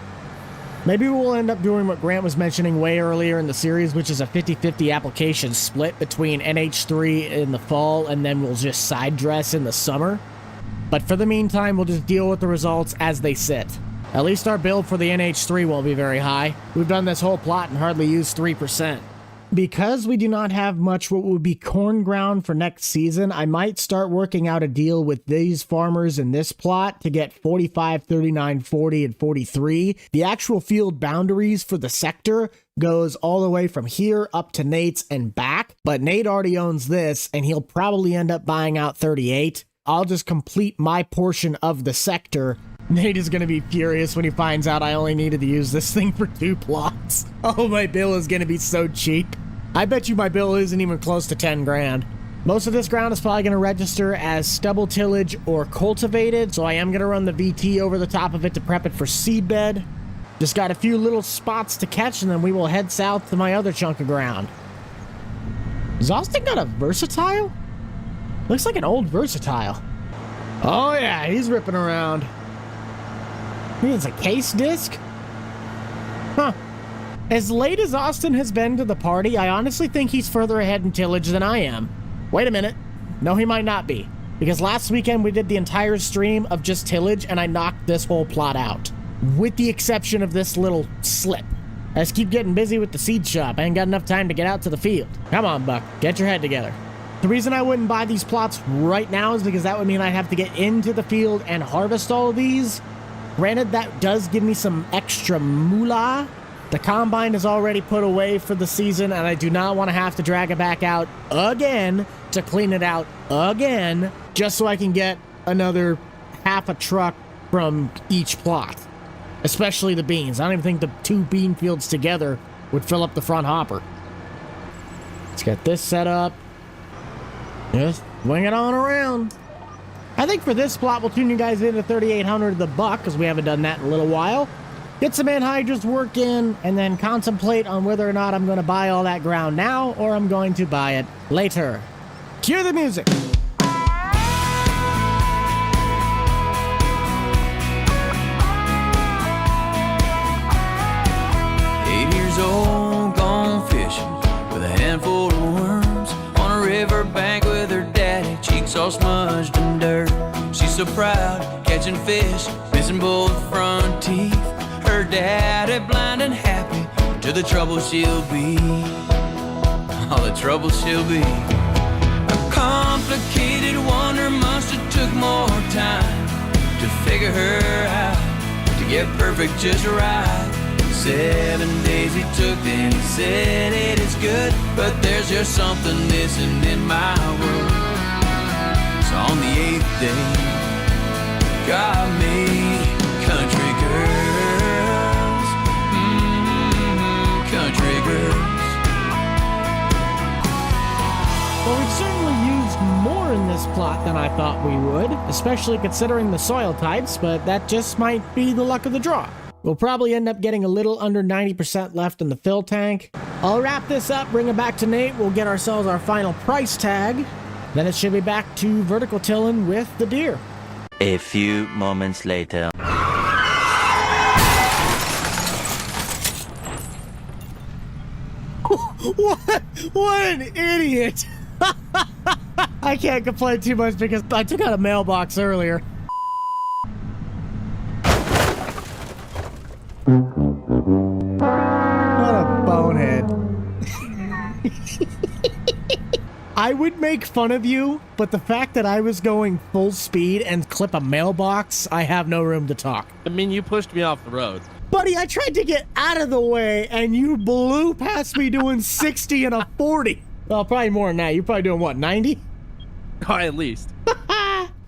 Maybe we'll end up doing what Grant was mentioning way earlier in the series, which is a 50-50 application split between NH3 in the fall, and then we'll just side dress in the summer. But for the meantime, we'll just deal with the results as they sit. At least our build for the NH3 won't be very high. We've done this whole plot and hardly used 3%. Because we do not have much what would be corn ground for next season, I might start working out a deal with these farmers in this plot to get 45, 39, 40, and 43. The actual field boundaries for the sector goes all the way from here up to Nate's and back, but Nate already owns this, and he'll probably end up buying out 38. I'll just complete my portion of the sector. Nate is going to be furious when he finds out I only needed to use this thing for 2 plots. Oh, my bill is going to be so cheap. I bet you my bill isn't even close to 10 grand. Most of this ground is probably going to register as stubble tillage or cultivated, so I am going to run the VT over the top of it to prep it for seedbed. Just got a few little spots to catch, and then we will head south to my other chunk of ground. Has Austin got a versatile? Looks like an old versatile. Oh yeah, he's ripping around. I think it's a case disc? Huh. As late as Austin has been to the party, I honestly think he's further ahead in tillage than I am. Wait a minute. No, he might not be. Because last weekend we did the entire stream of just tillage and I knocked this whole plot out. With the exception of this little slip. I just keep getting busy with the seed shop. I ain't got enough time to get out to the field. Come on, Buck. Get your head together. The reason I wouldn't buy these plots right now is because that would mean I'd have to get into the field and harvest all of these. Granted, that does give me some extra moolah. The combine is already put away for the season, and I do not want to have to drag it back out again to clean it out again, just so I can get another half a truck from each plot. Especially the beans. I don't even think the 2 bean fields together would fill up the front hopper. Let's get this set up. Just wing it on around. I think for this plot, we'll tune you guys into 3800 the buck, because we haven't done that in a little while. Get some anhydrous work in, and then contemplate on whether or not I'm going to buy all that ground now, or I'm going to buy it later. Cue the music.
8 years old, gone fishing with a handful of worms on a riverbank with her daddy, cheeks all smudged in dirt. She's so proud, catching fish, missing both front teeth. Her daddy blind and happy to the trouble she'll be. All the trouble she'll be. A complicated wonder must have took more time to figure her out, to get perfect just right. 7 days he took, then he said it is good, but there's just something missing in my world. So on the 8th day, God made country girls, country girls.
Well, we've certainly used more in this plot than I thought we would, especially considering the soil types, but that just might be the luck of the draw. We'll probably end up getting a little under 90% left in the fill tank. I'll wrap this up, bring it back to Nate. We'll get ourselves our final price tag. Then it should be back to vertical tilling with the deer.
A few moments later.
What an idiot! I can't complain too much because I took out a mailbox earlier. What a bonehead. I would make fun of you, but the fact that I was going full speed and clip a mailbox, I have no room to talk.
I mean, you pushed me off the road.
Buddy, I tried to get out of the way, and you blew past me doing 60 and a 40. Well, probably more than that. You're probably doing, what, 90?
Oh, at least.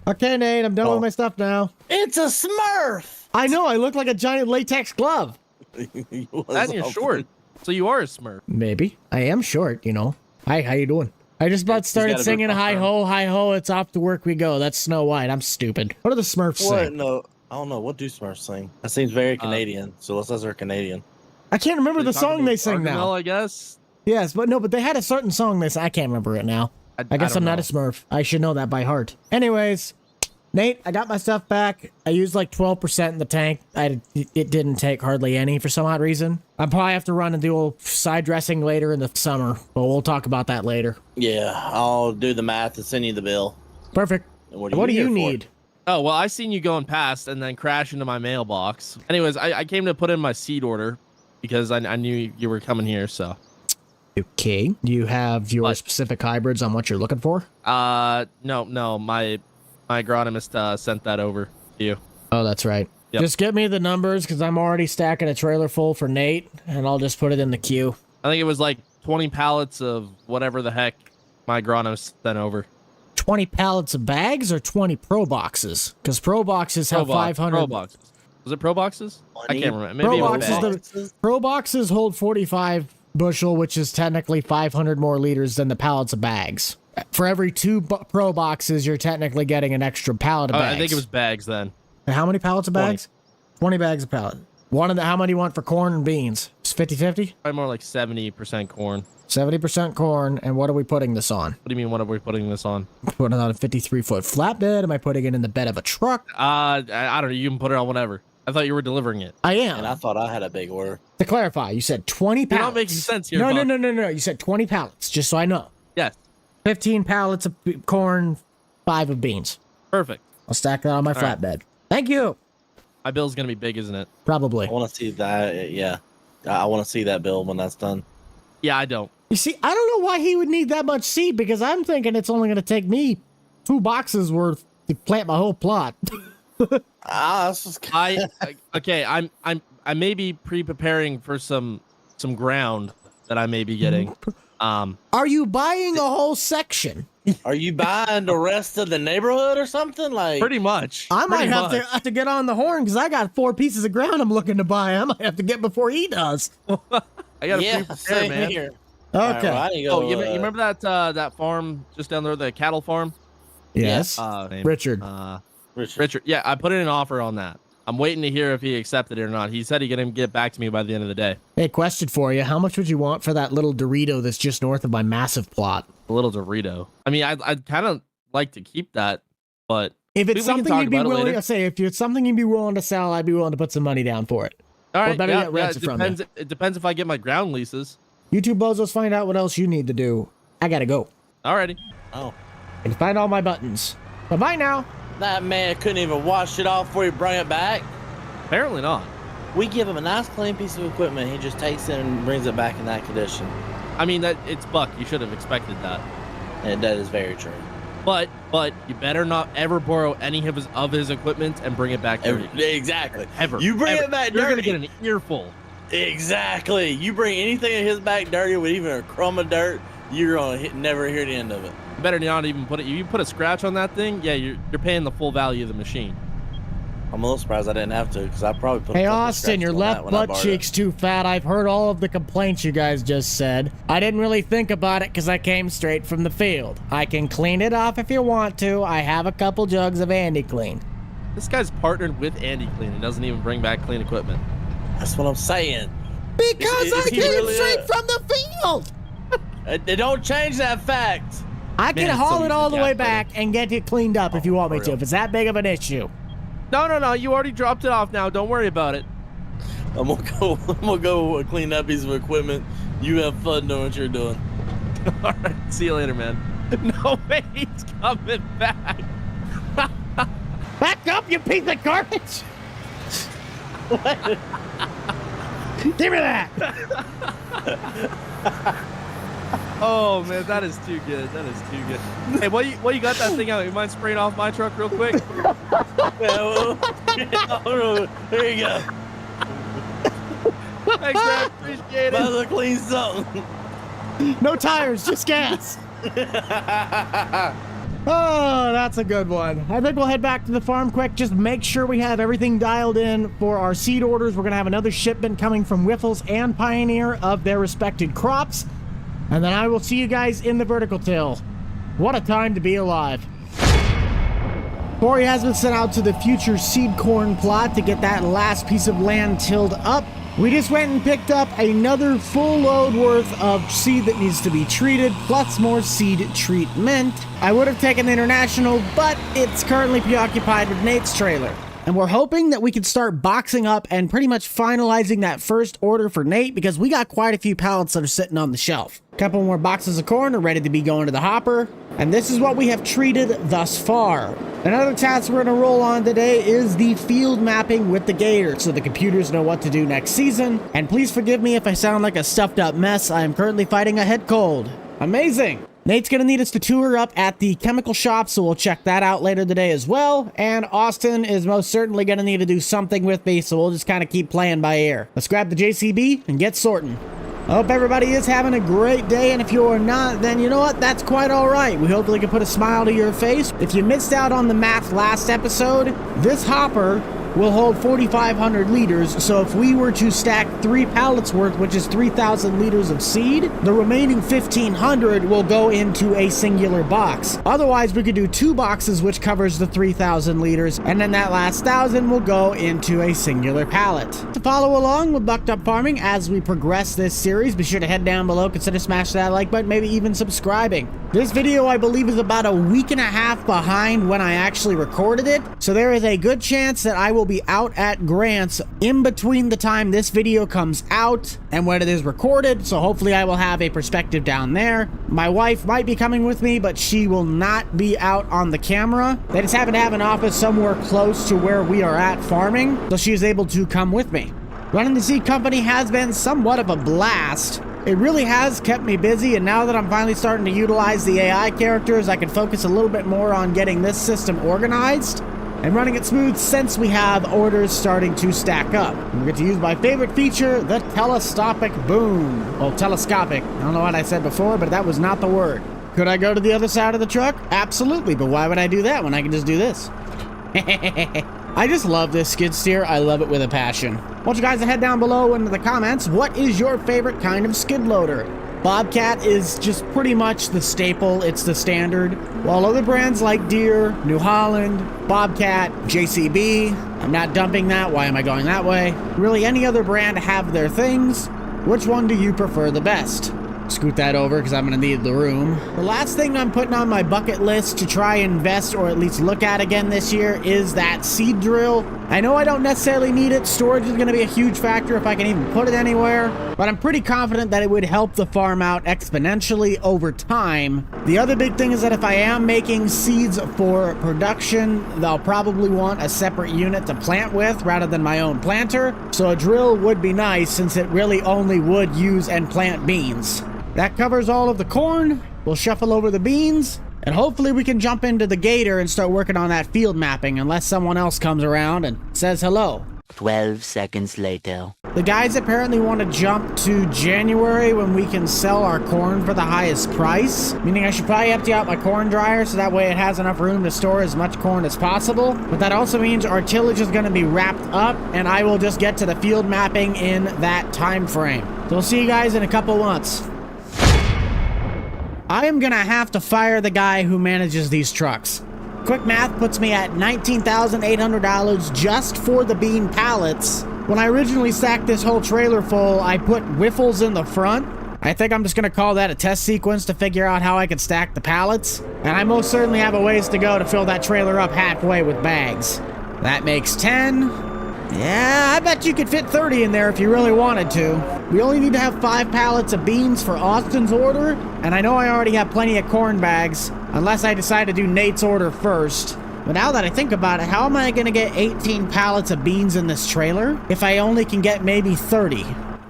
Okay, Nate, I'm done with my stuff now.
It's a Smurf.
I know, I look like a giant latex glove.
And you're short, so you are a Smurf.
Maybe. I am short, you know. Hi, how you doing? I just about started singing hi ho, it's off to work we go. That's Snow White. I'm stupid. What do the Smurfs
What?
sing?
No, I don't know. What do Smurfs sing? That seems very Canadian. So let's say they're Canadian.
I can't remember the song they sing now.
Well, I guess.
Yes, but they had a certain song they sang. I can't remember it now. I guess I'm not a Smurf. I should know that by heart. Anyways, Nate, I got my stuff back. I used like 12% in the tank. It didn't take hardly any for some odd reason. I probably have to run and do a side dressing later in the summer, but we'll talk about that later.
Yeah, I'll do the math and send you the bill.
Perfect.
What
do you need?
Oh, well, I seen you going past and then crash into my mailbox. Anyways, I came to put in my seed order because I knew you were coming here, so.
Okay. Do you have your specific hybrids on what you're looking for?
No. My agronomist sent that over to you.
Oh, that's right.
Yep.
Just get me the numbers because I'm already stacking a trailer full for Nate, and I'll just put it in the queue.
I think it was like 20 pallets of whatever the heck my agronomist sent over.
20 pallets of bags or 20 pro boxes? Because pro boxes have 500.
Pro boxes. Was it pro boxes? I can't remember. Maybe
Pro
it was
boxes,
bags.
pro boxes hold 45 bushel, which is technically 500 more liters than the pallets of bags. For every 2 pro boxes, you're technically getting an extra pallet of bags.
I think it was bags then.
And how many pallets of bags? 20 bags of pallet. How many do you want for corn and beans? It's 50-50?
Probably more like 70% corn.
70% corn, and what are we putting this on?
What do you mean, what are we putting this on?
Putting it on a 53-foot flatbed? Am I putting it in the bed of a truck?
I don't know. You can put it on whatever. I thought you were delivering it.
I am.
And I thought I had a big order.
To clarify, you said 20 pallets.
You're not making sense here,
No.
Buck.
You said 20 pallets, just so I know.
Yes.
15 pallets of corn, 5 of beans.
Perfect.
I'll stack that on my flatbed. Thank you.
My bill's going to be big, isn't it?
Probably.
I want to see that. Yeah. I want to see that bill when that's done.
Yeah, I don't.
You see, I don't know why he would need that much seed because I'm thinking it's only going to take me 2 boxes worth to plant my whole plot.
That's just...
Okay, I may be pre-preparing for some ground that I may be getting.
Are you buying a whole section?
Are you buying the rest of the neighborhood or something? Like
Pretty much.
I might have to get on the horn because I got 4 pieces of ground I'm looking to buy. I might have to get before he does.
I got to pre-prepare, man.
Here.
Okay.
Right,
you remember that farm just down there, the cattle farm?
Yes. Richard.
Richard. Yeah, I put in an offer on that. I'm waiting to hear if he accepted it or not. He said he's going to get back to me by the end of the day.
Hey, question for you. How much would you want for that little Dorito that's just north of my massive plot?
A little Dorito. I mean, I'd kind of like to keep that, but
if it's something you'd be willing
to
say, if it's something you'd be willing to sell, I'd be willing to put some money down for it.
All right,
it
depends if I get my ground leases.
You two bozos find out what else you need to do. I gotta go.
Alrighty.
Oh.
And find all my buttons. Bye-bye now.
That man couldn't even wash it off before he brought it back.
Apparently not.
We give him a nice clean piece of equipment. He just takes it and brings it back in that condition.
I mean, it's Buck. You should have expected that.
And that is very true.
But you better not ever borrow any of his equipment and bring it back dirty.
Exactly.
Ever.
You bring it back dirty.
You're going to get an earful.
Exactly. You bring anything in his back dirty with even a crumb of dirt, you're going to never hear the end of it.
You better not even put it. You put a scratch on that thing, yeah, you're paying the full value of the machine.
I'm a little surprised I didn't have to because I probably put.
Hey Austin, your left butt cheek's too fat. I've heard all of the complaints you guys just said. I didn't really think about it because I came straight from the field. I can clean it off if you want to. I have a couple jugs of Andy Clean.
This guy's partnered with Andy Clean and doesn't even bring back clean equipment.
That's what I'm saying.
Because I came
really
straight from the field.
It don't change that fact.
I can haul it all the way back and get it cleaned up if you want me to. If it's that big of an issue.
No. You already dropped it off now. Don't worry about it.
I'm gonna go clean that piece of equipment. You have fun doing what you're doing.
All right. See you later, man. No way. He's coming back.
Back up, you piece of garbage. Give me that.
Oh man, that is too good. That is too good. Hey, what you got that thing out? You mind spraying off my truck real quick?
There you go.
Thanks, man. Appreciate it.
Might as well clean something.
No tires, just gas. Oh, that's a good one. I think we'll head back to the farm quick. Just make sure we have everything dialed in for our seed orders. We're going to have another shipment coming from Whiffles and Pioneer of their respected crops. And then I will see you guys in the vertical till. What a time to be alive. Corey has been sent out to the future seed corn plot to get that last piece of land tilled up. We just went and picked up another full load worth of seed that needs to be treated, plus more seed treatment. I would have taken the international, but it's currently preoccupied with Nate's trailer. And we're hoping that we can start boxing up and pretty much finalizing that first order for Nate, because we got quite a few pallets that are sitting on the shelf. A couple more boxes of corn are ready to be going to the hopper. And this is what we have treated thus far. Another task we're going to roll on today is the field mapping with the gator, so the computers know what to do next season. And please forgive me if I sound like a stuffed up mess. I am currently fighting a head cold. Amazing. Nate's going to need us to tour up at the chemical shop, so we'll check that out later today as well. And Austin is most certainly going to need to do something with me, so we'll just kind of keep playing by ear. Let's grab the JCB and get sorting. I hope everybody is having a great day, and if you're not, then you know what? That's quite all right. We hopefully can put a smile to your face. If you missed out on the math last episode, this hopper will hold 4,500 liters, so if we were to stack 3 pallets worth, which is 3,000 liters of seed, the remaining 1,500 will go into a singular box. Otherwise, we could do 2 boxes, which covers the 3,000 liters, and then that last 1,000 will go into a singular pallet. To follow along with Bucked Up Farming as we progress this series, be sure to head down below, consider smashing that like button, maybe even subscribing. This video, I believe, is about a week and a half behind when I actually recorded it, so there is a good chance that I will be out at Grant's in between the time this video comes out and when it is recorded, so hopefully I will have a perspective down there. My wife might be coming with me, but she will not be out on the camera. They just happen to have an office somewhere close to where we are at farming, so she is able to come with me. Running the seed company has been somewhat of a blast. It really has kept me busy, and now that I'm finally starting to utilize the AI characters, I can focus a little bit more on getting this system organized and running it smooth since we have orders starting to stack up. And we get to use my favorite feature, the telescopic boom. Well, telescopic. I don't know what I said before, but that was not the word. Could I go to the other side of the truck? Absolutely, but why would I do that when I can just do this? I just love this skid steer. I love it with a passion. I want you guys to head down below into the comments. What is your favorite kind of skid loader? Bobcat is just pretty much the staple. It's the standard. While other brands like Deere, New Holland, Bobcat, JCB, I'm not dumping that. Why am I going that way? Really, any other brand have their things. Which one do you prefer the best? Scoot that over because I'm going to need the room. The last thing I'm putting on my bucket list to try and invest or at least look at again this year is that seed drill. I know I don't necessarily need it. Storage is going to be a huge factor if I can even put it anywhere, but I'm pretty confident that it would help the farm out exponentially over time. The other big thing is that if I am making seeds for production, they'll probably want a separate unit to plant with rather than my own planter. So a drill would be nice since it really only would use and plant beans. That covers all of the corn. We'll shuffle over the beans, and hopefully we can jump into the gator and start working on that field mapping unless someone else comes around and says hello.
12 seconds later.
The guys apparently want to jump to January when we can sell our corn for the highest price, meaning I should probably empty out my corn dryer so that way it has enough room to store as much corn as possible. But that also means our tillage is going to be wrapped up and I will just get to the field mapping in that time frame. So we'll see you guys in a couple months. I am gonna have to fire the guy who manages these trucks. Quick math puts me at $19,800 just for the bean pallets. When I originally stacked this whole trailer full, I put wiffles in the front. I think I'm just gonna call that a test sequence to figure out how I can stack the pallets. And I most certainly have a ways to go to fill that trailer up halfway with bags. That makes 10. Yeah, I bet you could fit 30 in there if you really wanted to. We only need to have 5 pallets of beans for Austin's order, and I know I already have plenty of corn bags, unless I decide to do Nate's order first. But now that I think about it, how am I going to get 18 pallets of beans in this trailer if I only can get maybe 30?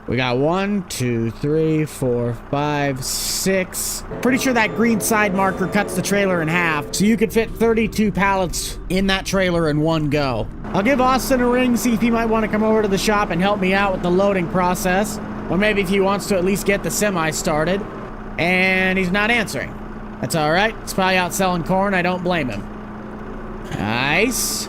We got 1, 2, 3, 4, 5, 6. Pretty sure that green side marker cuts the trailer in half, so you could fit 32 pallets in that trailer in one go. I'll give Austin a ring, see if he might want to come over to the shop and help me out with the loading process. Or maybe if he wants to at least get the semi started. And he's not answering. That's alright. He's probably out selling corn. I don't blame him. Nice.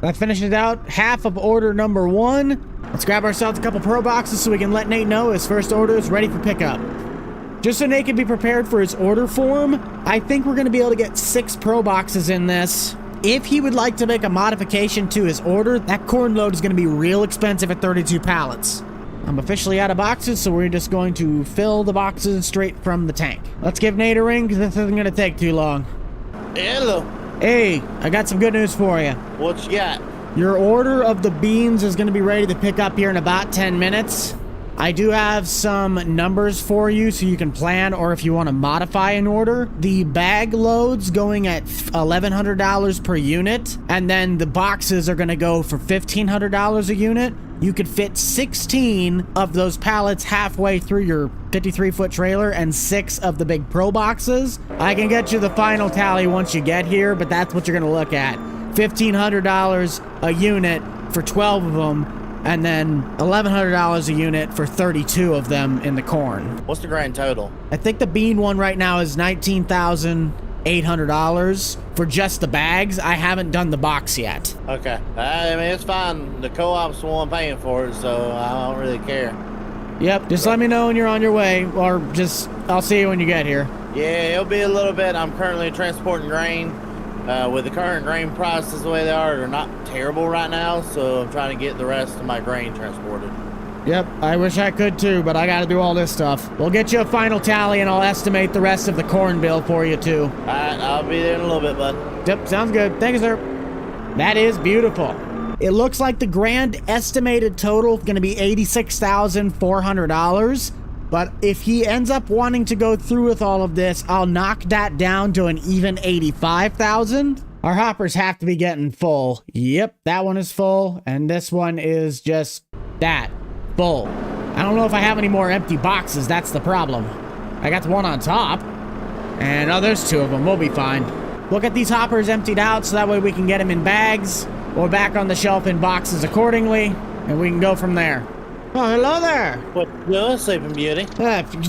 That finishes out half of order number 1. Let's grab ourselves a couple pro boxes so we can let Nate know his first order is ready for pickup. Just so Nate can be prepared for his order form, I think we're going to be able to get 6 pro boxes in this. if he would like to make a modification to his order, that corn load is going to be real expensive at 32 pallets. I'm officially out of boxes, so we're just going to fill the boxes straight from the tank. Let's give Nate a ring, because this isn't going to take too long.
Hello.
Hey, I got some good news for you.
What you got?
Your order of the beans is going to be ready to pick up here in about 10 minutes. I do have some numbers for you so you can plan, or if you want to modify an order. The bag loads going at $1,100 per unit, and then the boxes are going to go for $1,500 a unit. You could fit 16 of those pallets halfway through your 53-foot trailer and 6 of the big pro boxes. I can get you the final tally once you get here, but that's what you're going to look at. $1,500 a unit for 12 of them, and then $1,100 a unit for 32 of them in the corn.
What's the grand total?
I think the bean one right now is $19,800 for just the bags. I haven't done the box yet.
Okay. I mean, it's fine. The co-op's the one paying for it, so I don't really care.
Yep, just let me know when you're on your way, or just, I'll see you when you get here.
Yeah, it'll be a little bit. I'm currently transporting grain. With the current grain prices the way they are, they're not terrible right now, so I'm trying to get the rest of my grain transported.
Yep, I wish I could too, but I gotta do all this stuff. We'll get you a final tally and I'll estimate the rest of the corn bill for you too.
Alright, I'll be there in a little bit, bud.
Yep, sounds good. Thank you, sir. That is beautiful. It looks like the grand estimated total is gonna be $86,400. But if he ends up wanting to go through with all of this, I'll knock that down to an even $85,000. Our hoppers have to be getting full. Yep, that one is full, and this one is just that, full. I don't know if I have any more empty boxes, that's the problem. I got the one on top, and oh, there's 2 of them, we'll be fine. We'll get these hoppers emptied out so that way we can get them in bags, or back on the shelf in boxes accordingly, and we can go from there. Oh, hello there.
What you doing, Sleeping Beauty?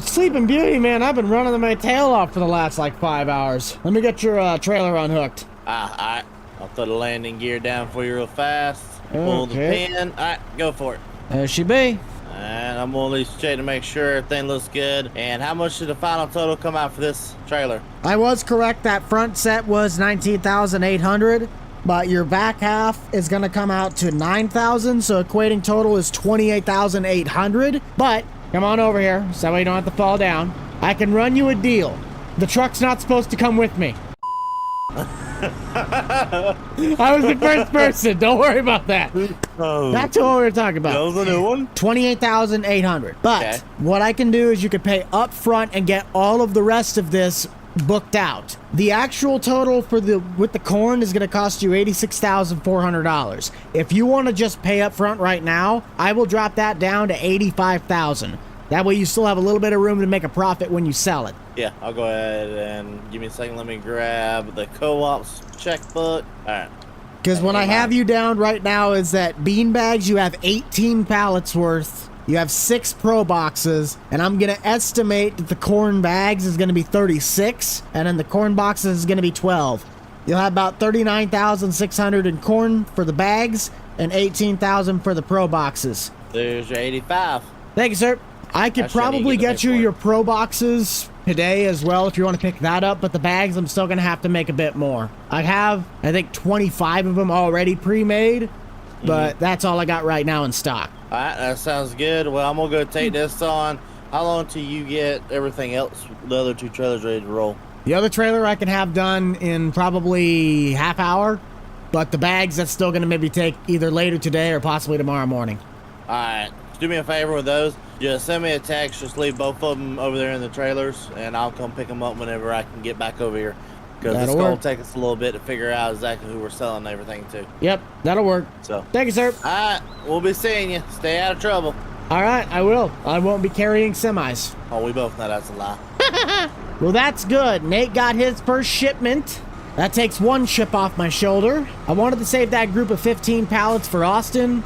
Sleeping Beauty, man, I've been running my tail off for the last, 5 hours. Let me get your trailer unhooked.
Alright. I'll throw the landing gear down for you real fast. Pull the pin. Alright, go for it.
There she be.
And I'm gonna at least check to make sure everything looks good. And how much did the final total come out for this trailer?
I was correct. That front set was $19,800. But your back half is going to come out to $9,000, so equating total is $28,800. But come on over here, so that way you don't have to fall down. I can run you a deal. The truck's not supposed to come with me. I was the first person. Don't worry about that. That's what we were talking about.
That was a new one?
$28,800. But what I can do is you can pay up front and get all of the rest of this booked out. The actual total for with the corn is going to cost you $86,400. If you want to just pay up front right now, I will drop that down to $85,000. That way you still have a little bit of room to make a profit when you sell it.
Yeah, I'll go ahead and give me a second. Let me grab the co-op's checkbook. All right.
Because when I have you down right now is that bean bags, you have 18 pallets worth. You have 6 pro boxes, and I'm going to estimate that the corn bags is going to be 36, and then the corn boxes is going to be 12. You'll have about $39,600 in corn for the bags and $18,000 for the pro boxes.
There's your 85.
Thank you, sir. I could probably get you your pro boxes today as well if you want to pick that up, but the bags I'm still going to have to make a bit more. I have, I think, 25 of them already pre-made, but that's all I got right now in stock.
All right, that sounds good. Well, I'm going to go take this on. How long till you get everything else, the other 2 trailers ready to roll?
The other trailer I can have done in probably half hour, but the bags that's still going to maybe take either later today or possibly tomorrow morning.
All right, do me a favor with those. Just send me a text. Just leave both of them over there in the trailers, and I'll come pick them up whenever I can get back over here. Because it's going to take us a little bit to figure out exactly who we're selling everything to.
Yep, that'll work.
So,
thank you, sir.
All right, we'll be seeing you. Stay out of trouble.
All right, I will. I won't be carrying semis.
Oh, we both know that's a lie.
Well, that's good. Nate got his first shipment. That takes 1 ship off my shoulder. I wanted to save that group of 15 pallets for Austin,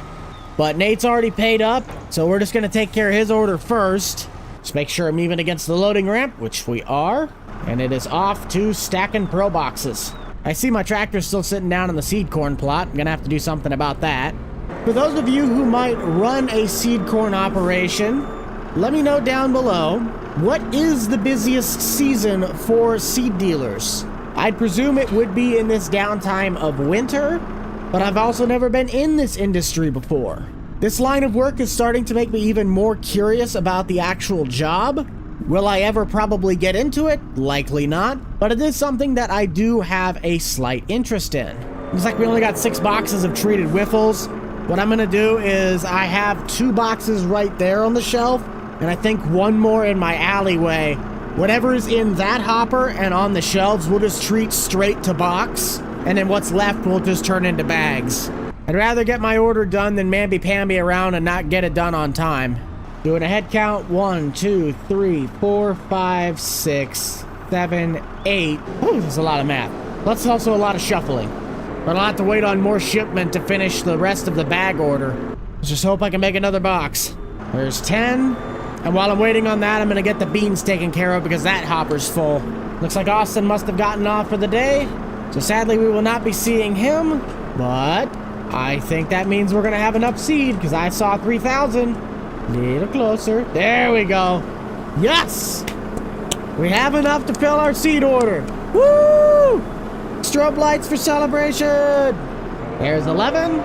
but Nate's already paid up, so we're just going to take care of his order first. Just make sure I'm even against the loading ramp, which we are. And it is off to stacking pro boxes. I see my tractor still sitting down in the seed corn plot. I'm gonna have to do something about that. For those of you who might run a seed corn operation, let me know down below, what is the busiest season for seed dealers? I'd presume it would be in this downtime of winter, but I've also never been in this industry before. This line of work is starting to make me even more curious about the actual job. Will I ever probably get into it? Likely not, but it is something that I do have a slight interest in. Looks like we only got 6 boxes of treated wiffles. What I'm gonna do is I have 2 boxes right there on the shelf, and I think 1 more in my alleyway. Whatever is in that hopper and on the shelves, we'll just treat straight to box, and then what's left we'll just turn into bags. I'd rather get my order done than mamby-pamby around and not get it done on time. Doing a head count, 1, 2, 3, 4, 5, 6, 7, 8. Ooh, there's a lot of math. That's also a lot of shuffling. But I'll have to wait on more shipment to finish the rest of the bag order. Let's just hope I can make another box. There's 10. And while I'm waiting on that, I'm gonna get the beans taken care of because that hopper's full. Looks like Austin must have gotten off for the day. So sadly, we will not be seeing him, but I think that means we're gonna have enough seed because I saw 3,000. Little closer. There we go. Yes! We have enough to fill our seed order. Woo! Strobe lights for celebration. There's 11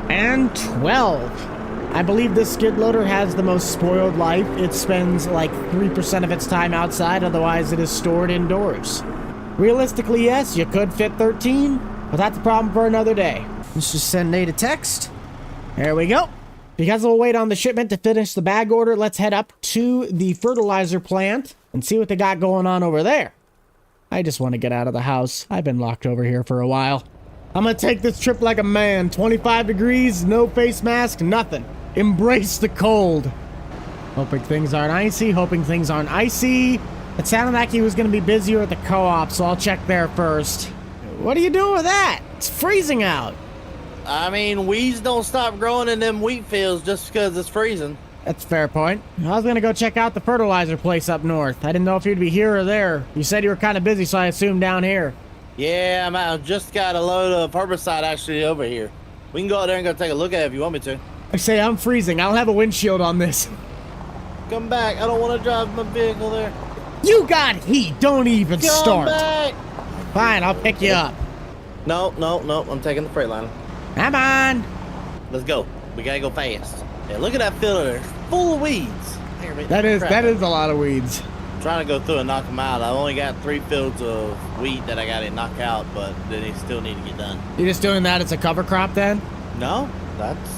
and 12. I believe this skid loader has the most spoiled life. It spends like 3% of its time outside, otherwise it is stored indoors. Realistically, yes, you could fit 13, but that's a problem for another day. Let's just send Nate a text. There we go. Because we'll wait on the shipment to finish the bag order, let's head up to the fertilizer plant and see what they got going on over there. I just want to get out of the house. I've been locked over here for a while. I'm gonna take this trip like a man. 25 degrees, no face mask, nothing. Embrace the cold. Hoping things aren't icy, hoping things aren't icy. It sounded like he was gonna be busier at the co-op, so I'll check there first. What are you doing with that? It's freezing out.
I mean, weeds don't stop growing in them wheat fields just because it's freezing.
That's a fair point. I was gonna go check out the fertilizer place up north. I didn't know if you'd be here or there. You said you were kind of busy, so I assumed down here.
Yeah, I just got a load of herbicide actually over here. We can go out there and go take a look at it if you want me to.
I say I'm freezing. I don't have a windshield on this.
Come back. I don't want to drive my vehicle there.
You got heat. Don't even start.
Come back.
Fine, I'll pick you up.
No. I'm taking the Freightliner.
Come on.
Let's go. We gotta go fast. Yeah, look at that field there. Full of weeds.
That is a lot of weeds.
I'm trying to go through and knock them out. I've only got 3 fields of wheat that I gotta knock out, but they still need to get done.
You just doing that as a cover crop then?
No, that's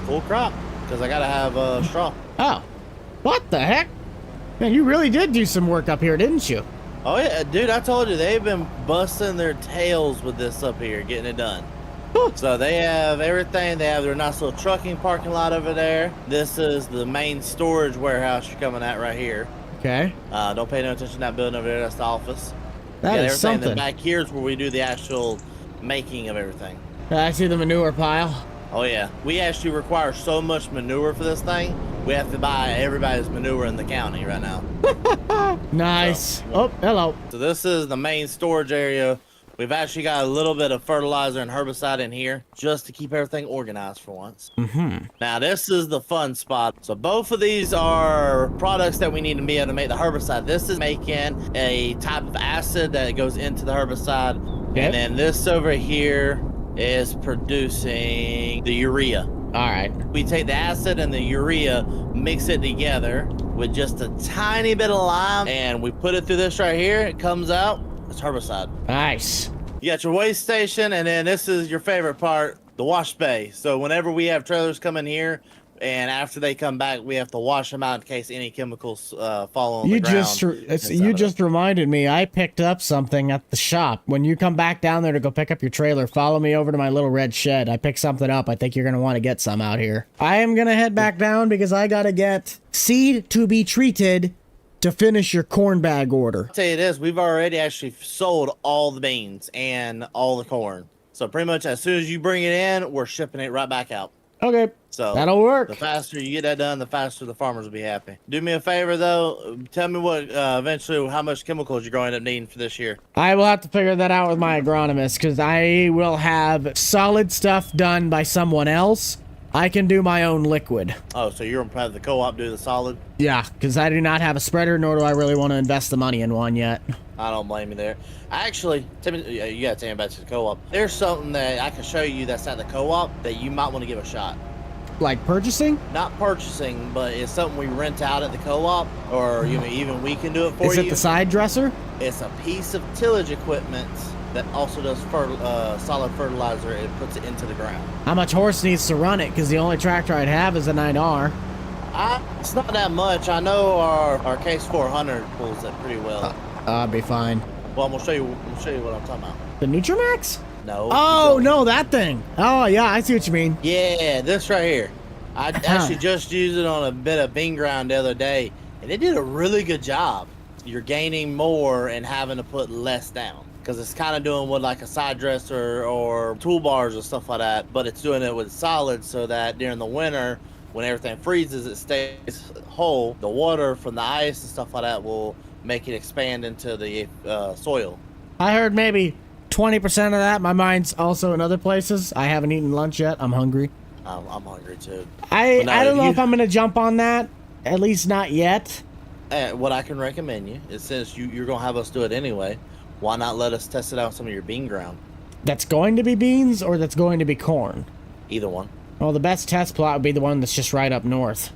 full crop because I gotta have straw.
Oh, what the heck? Man, you really did do some work up here, didn't you?
Oh yeah, dude, I told you they've been busting their tails with this up here, getting it done. So they have everything. They have their nice little trucking parking lot over there. This is the main storage warehouse you're coming at right here.
Okay.
Don't pay no attention to that building over there. That's the office.
That is something.
And then back here is where we do the actual making of everything.
I see the manure pile.
Oh yeah, we actually require so much manure for this thing. We have to buy everybody's manure in the county right now.
Nice.
So,
oh, hello.
So this is the main storage area. We've actually got a little bit of fertilizer and herbicide in here just to keep everything organized for once.
Mm-hmm.
Now this is the fun spot. So both of these are products that we need to be able to make the herbicide. This is making a type of acid that goes into the herbicide.
Okay.
And then this over here is producing the urea.
All right.
We take the acid and the urea, mix it together with just a tiny bit of lime, and we put it through this right here. It comes out. It's herbicide.
Nice.
You got your waste station, and then this is your favorite part, the wash bay. So whenever we have trailers come in here, and after they come back, we have to wash them out in case any chemicals fall on the ground.
You just reminded me, I picked up something at the shop. When you come back down there to go pick up your trailer, follow me over to my little red shed. I picked something up. I think you're going to want to get some out here. I am going to head back down because I got to get seed to be treated to finish your corn bag order.
I'll tell you this, we've already actually sold all the beans and all the corn. So pretty much as soon as you bring it in, we're shipping it right back out.
Okay,
so
that'll work.
The faster you get that done, the faster the farmers will be happy. Do me a favor though, tell me what eventually how much chemicals you're going to end up needing for this year.
I will have to figure that out with my agronomist because I will have solid stuff done by someone else. I can do my own liquid.
Oh, so you're going to have the co-op do the solid?
Yeah, because I do not have a spreader, nor do I really want to invest the money in one yet.
I don't blame you there. Actually, you gotta take me back to the co-op. There's something that I can show you that's at the co-op that you might want to give a shot.
Like purchasing?
Not purchasing, but it's something we rent out at the co-op, or even we can do it for you.
Is it the side dresser?
It's a piece of tillage equipment that also does solid fertilizer. It puts it into the ground.
How much horse needs to run it? Because the only tractor I'd have is a 9R.
It's not that much. I know our Case 400 pulls it pretty well.
I'd be fine.
Well, I'm gonna show you what I'm talking about.
The Nutramax?
No.
Oh, no, that thing. Oh, yeah, I see what you mean.
Yeah, this right here. I actually just used it on a bit of bean ground the other day, and it did a really good job. You're gaining more and having to put less down, because it's kind of doing what like a side dresser or toolbars or stuff like that, but it's doing it with solids so that during the winter, when everything freezes, it stays whole. The water from the ice and stuff like that will make it expand into the soil.
I heard maybe 20% of that. My mind's also in other places. I haven't eaten lunch yet. I'm hungry.
I'm hungry too.
I don't know if I'm going to jump on that. At least not yet.
What I can recommend you is, since you're going to have us do it anyway, why not let us test it out on some of your bean ground?
That's going to be beans or that's going to be corn?
Either one.
Well, the best test plot would be the one that's just right up north.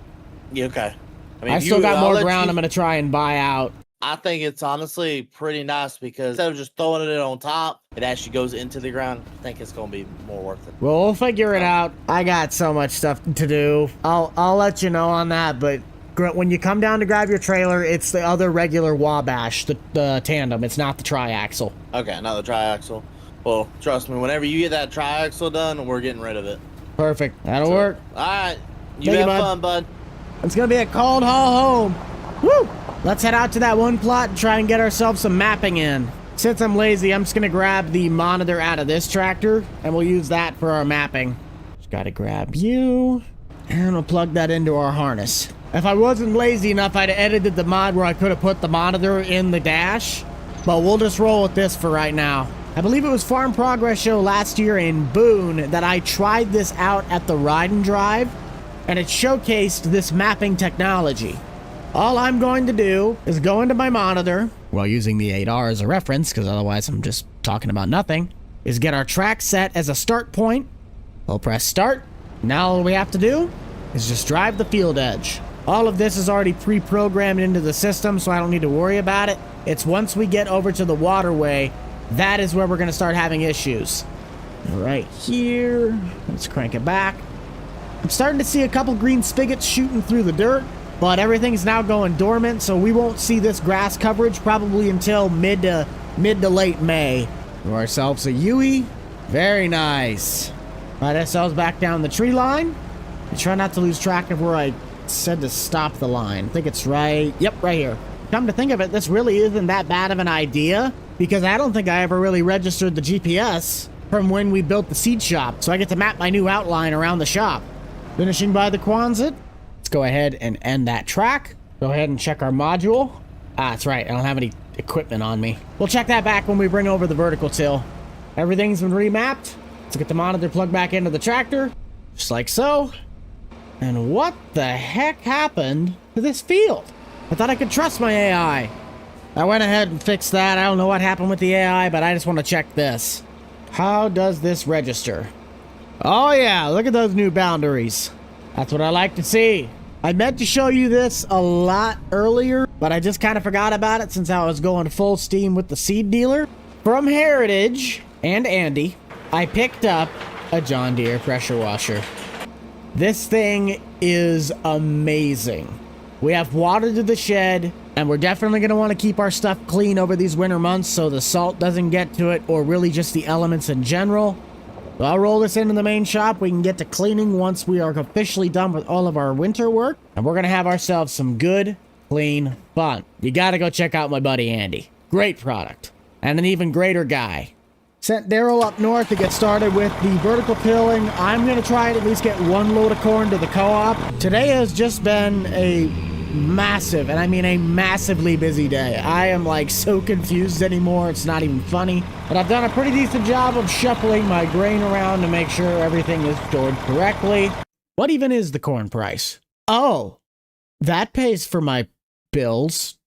Yeah, okay. I
I still got more ground I'm going to try and buy out.
I think it's honestly pretty nice, because instead of just throwing it on top, it actually goes into the ground. I think it's going to be more worth it.
Well, we'll figure it out. I got so much stuff to do. I'll let you know on that, but when you come down to grab your trailer, it's the other regular Wabash, the tandem. It's not the triaxle.
Okay, not the triaxle. Well, trust me, whenever you get that triaxle done, we're getting rid of it.
Perfect. That'll work.
All right. You
Thank
have
you,
fun, bud.
It's going to be a cold haul home. Woo! Let's head out to that one plot and try and get ourselves some mapping in. Since I'm lazy, I'm just going to grab the monitor out of this tractor, and we'll use that for our mapping. Just got to grab you, and we'll plug that into our harness. If I wasn't lazy enough, I'd have edited the mod where I could have put the monitor in the dash, but we'll just roll with this for right now. I believe it was Farm Progress Show last year in Boone that I tried this out at the Ride and Drive, and it showcased this mapping technology. All I'm going to do is go into my monitor, while using the 8R as a reference, because otherwise I'm just talking about nothing, is get our track set as a start point. We'll press start. Now all we have to do is just drive the field edge. All of this is already pre-programmed into the system, so I don't need to worry about it. It's once we get over to the waterway, that is where we're going to start having issues. Right here. Let's crank it back. I'm starting to see a couple green spigots shooting through the dirt, but everything's now going dormant, so we won't see this grass coverage probably until mid to late May. Do ourselves a Yui. Very nice. Right ourselves back down the tree line. And try not to lose track of where I said to stop the line. I think it's right. Yep, right here. Come to think of it, this really isn't that bad of an idea, because I don't think I ever really registered the GPS from when we built the seed shop, so I get to map my new outline around the shop. Finishing by the Quonset. Let's go ahead and end that track. Go ahead and check our module. Ah, that's right, I don't have any equipment on me. We'll check that back when we bring over the vertical till. Everything's been remapped. Let's get the monitor plugged back into the tractor, just like so. And what the heck happened to this field? I thought I could trust my AI. I went ahead and fixed that. I don't know what happened with the AI, but I just want to check this. How does this register? Oh yeah, look at those new boundaries. That's what I like to see. I meant to show you this a lot earlier, but I just kind of forgot about it since I was going full steam with the seed dealer. From Heritage and Andy, I picked up a John Deere pressure washer. This thing is amazing. We have water to the shed, and we're definitely going to want to keep our stuff clean over these winter months so the salt doesn't get to it, or really just the elements in general. So I'll roll this into the main shop. We can get to cleaning once we are officially done with all of our winter work, and we're going to have ourselves some good, clean fun. You got to go check out my buddy Andy. Great product, and an even greater guy. Sent Daryl up north to get started with the vertical pilling. I'm going to try to at least get one load of corn to the co-op. Today has just been a massive, and I mean a massively busy day. I am like so confused anymore, it's not even funny. But I've done a pretty decent job of shuffling my grain around to make sure everything is stored correctly. What even is the corn price? Oh, that pays for my bills.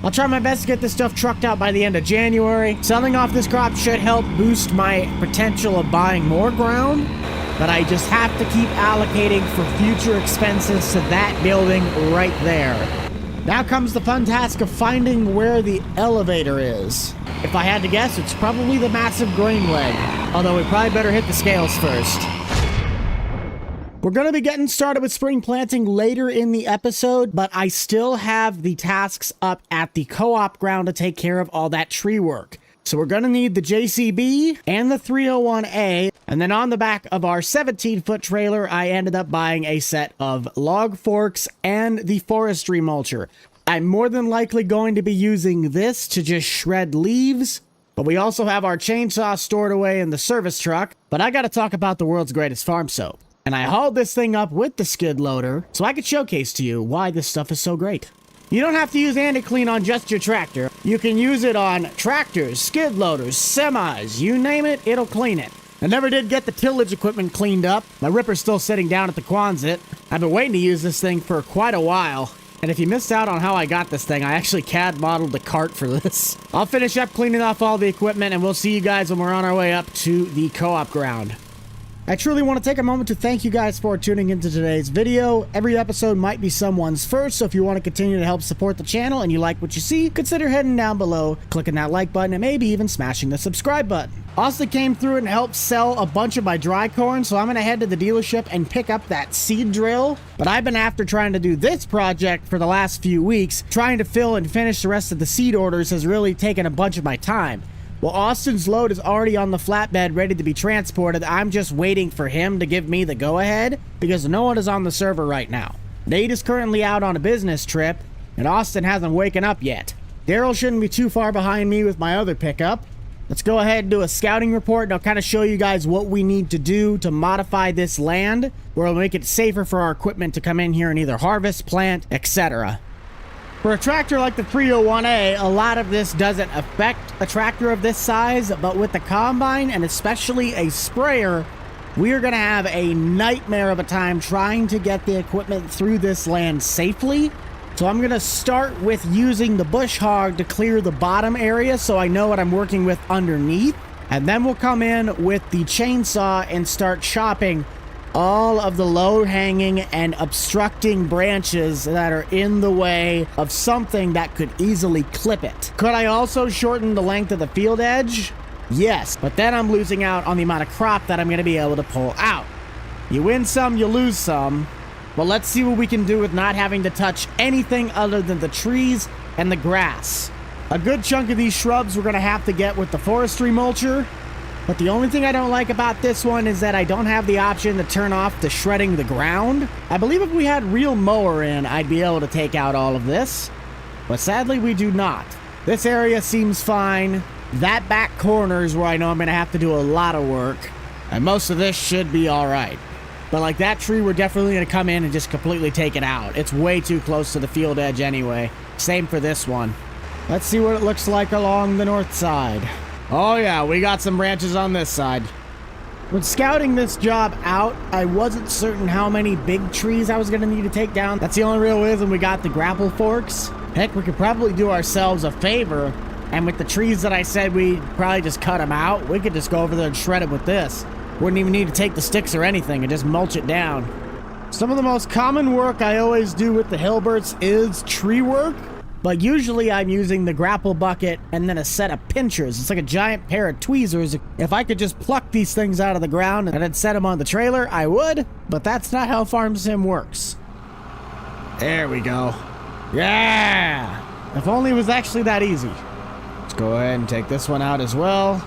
I'll try my best to get this stuff trucked out by the end of January. Selling off this crop should help boost my potential of buying more ground, but I just have to keep allocating for future expenses to that building right there. Now comes the fun task of finding where the elevator is. If I had to guess, it's probably the massive grain leg, although we probably better hit the scales first. We're going to be getting started with spring planting later in the episode, but I still have the tasks up at the co-op ground to take care of all that tree work. So we're going to need the JCB and the 301A, and then on the back of our 17-foot trailer, I ended up buying a set of log forks and the forestry mulcher. I'm more than likely going to be using this to just shred leaves, but we also have our chainsaw stored away in the service truck. But I got to talk about the world's greatest farm soap. And I hauled this thing up with the skid loader so I could showcase to you why this stuff is so great. You don't have to use anti-clean on just your tractor. You can use it on tractors, skid loaders, semis, you name it, it'll clean it. I never did get the tillage equipment cleaned up. My ripper's still sitting down at the Quonset. I've been waiting to use this thing for quite a while. And if you missed out on how I got this thing, I actually CAD modeled the cart for this. I'll finish up cleaning off all the equipment and we'll see you guys when we're on our way up to the co-op ground. I truly want to take a moment to thank you guys for tuning into today's video. Every episode might be someone's first, so if you want to continue to help support the channel and you like what you see, consider heading down below, clicking that like button, and maybe even smashing the subscribe button. Austin came through and helped sell a bunch of my dry corn, so I'm going to head to the dealership and pick up that seed drill. But I've been after trying to do this project for the last few weeks. Trying to fill and finish the rest of the seed orders has really taken a bunch of my time. Well, Austin's load is already on the flatbed ready to be transported. I'm just waiting for him to give me the go-ahead because no one is on the server right now. Nate is currently out on a business trip, and Austin hasn't waken up yet. Daryl shouldn't be too far behind me with my other pickup. Let's go ahead and do a scouting report, and I'll kind of show you guys what we need to do to modify this land, where it'll make it safer for our equipment to come in here and either harvest, plant, etc. For a tractor like the 301A, a lot of this doesn't affect a tractor of this size, but with the combine and especially a sprayer, we are going to have a nightmare of a time trying to get the equipment through this land safely. So I'm going to start with using the bush hog to clear the bottom area so I know what I'm working with underneath. And then we'll come in with the chainsaw and start chopping all of the low-hanging and obstructing branches that are in the way of something that could easily clip it. Could I also shorten the length of the field edge? Yes, but then I'm losing out on the amount of crop that I'm going to be able to pull out. You win some, you lose some. Well, let's see what we can do with not having to touch anything other than the trees and the grass. A good chunk of these shrubs we're going to have to get with the forestry mulcher. But the only thing I don't like about this one is that I don't have the option to turn off the shredding the ground. I believe if we had real mower in, I'd be able to take out all of this. But sadly, we do not. This area seems fine. That back corner is where I know I'm going to have to do a lot of work. And most of this should be all right. But like that tree, we're definitely going to come in and just completely take it out. It's way too close to the field edge anyway. Same for this one. Let's see what it looks like along the north side. Oh yeah, we got some branches on this side. When scouting this job out, I wasn't certain how many big trees I was going to need to take down. That's the only real reason we got the grapple forks. Heck, we could probably do ourselves a favor, and with the trees that I said we'd probably just cut them out, we could just go over there and shred it with this. Wouldn't even need to take the sticks or anything and just mulch it down. Some of the most common work I always do with the Hilberts is tree work. But usually I'm using the grapple bucket and then a set of pinchers. It's like a giant pair of tweezers. If I could just pluck these things out of the ground and then set them on the trailer, I would. But that's not how Farm Sim works. There we go. Yeah! If only it was actually that easy. Let's go ahead and take this one out as well.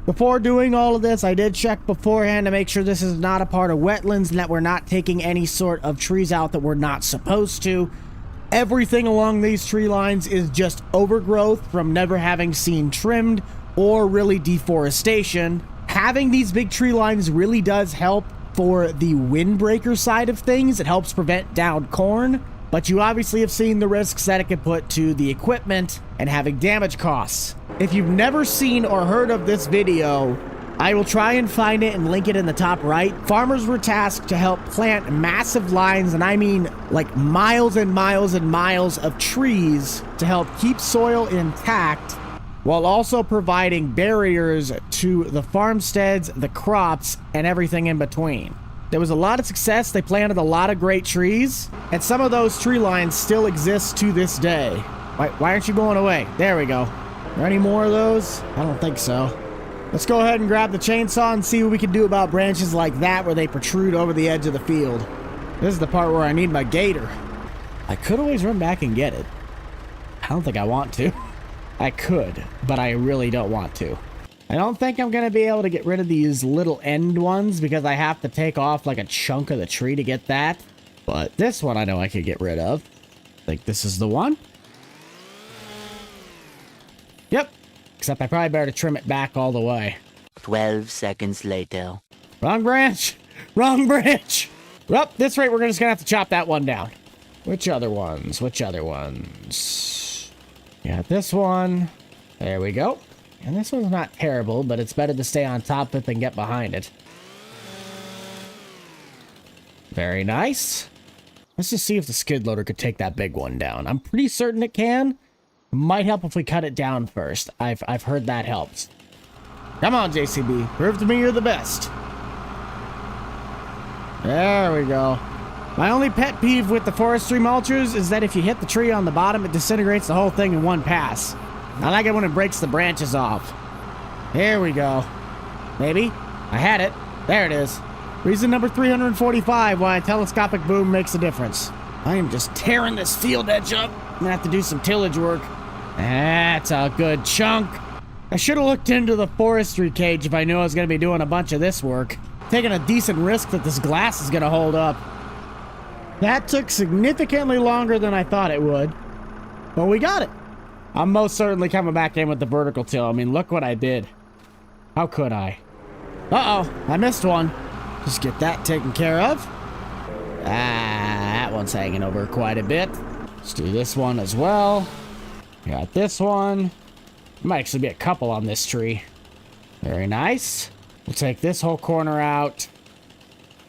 Before doing all of this, I did check beforehand to make sure this is not a part of wetlands and that we're not taking any sort of trees out that we're not supposed to. Everything along these tree lines is just overgrowth from never having seen trimmed or really deforestation. Having these big tree lines really does help for the windbreaker side of things. It helps prevent downed corn, but you obviously have seen the risks that it could put to the equipment and having damage costs. If you've never seen or heard of this video, I will try and find it and link it in the top right. Farmers were tasked to help plant massive lines, and I mean like miles and miles and miles of trees to help keep soil intact while also providing barriers to the farmsteads, the crops, and everything in between. There was a lot of success. They planted a lot of great trees, and some of those tree lines still exist to this day. Why aren't you going away? There we go. Are there any more of those? I don't think so. Let's go ahead and grab the chainsaw and see what we can do about branches like that where they protrude over the edge of the field. This is the part where I need my gator. I could always run back and get it. I don't think I want to. I could, but I really don't want to. I don't think I'm going to be able to get rid of these little end ones because I have to take off like a chunk of the tree to get that. But this one I know I could get rid of. I think this is the one. Yep. Except I probably better trim it back all the way.
12 seconds later.
Wrong branch. Wrong branch. Well, at this rate, we're just going to have to chop that one down. Which other ones? Which other ones? Yeah, this one. There we go. And this one's not terrible, but it's better to stay on top of it than get behind it. Very nice. Let's just see if the skid loader could take that big one down. I'm pretty certain it can. Might help if we cut it down first. I've heard that helps. Come on, JCB. Prove to me you're the best. There we go. My only pet peeve with the forestry mulchers is that if you hit the tree on the bottom, it disintegrates the whole thing in one pass. I like it when it breaks the branches off. Here we go. Maybe. I had it. There it is. Reason number 345 why a telescopic boom makes a difference. I am just tearing this field edge up. I'm gonna have to do some tillage work. That's a good chunk. I should have looked into the forestry cage if I knew I was gonna be doing a bunch of this work. Taking a decent risk that this glass is gonna hold up. That took significantly longer than I thought it would. But we got it. I'm most certainly coming back in with the vertical till. I mean, look what I did. How could I? Uh-oh, I missed one. Just get that taken care of. That one's hanging over quite a bit. Let's do this one as well. Got this one. Might actually be a couple on this tree. Very nice. We'll take this whole corner out.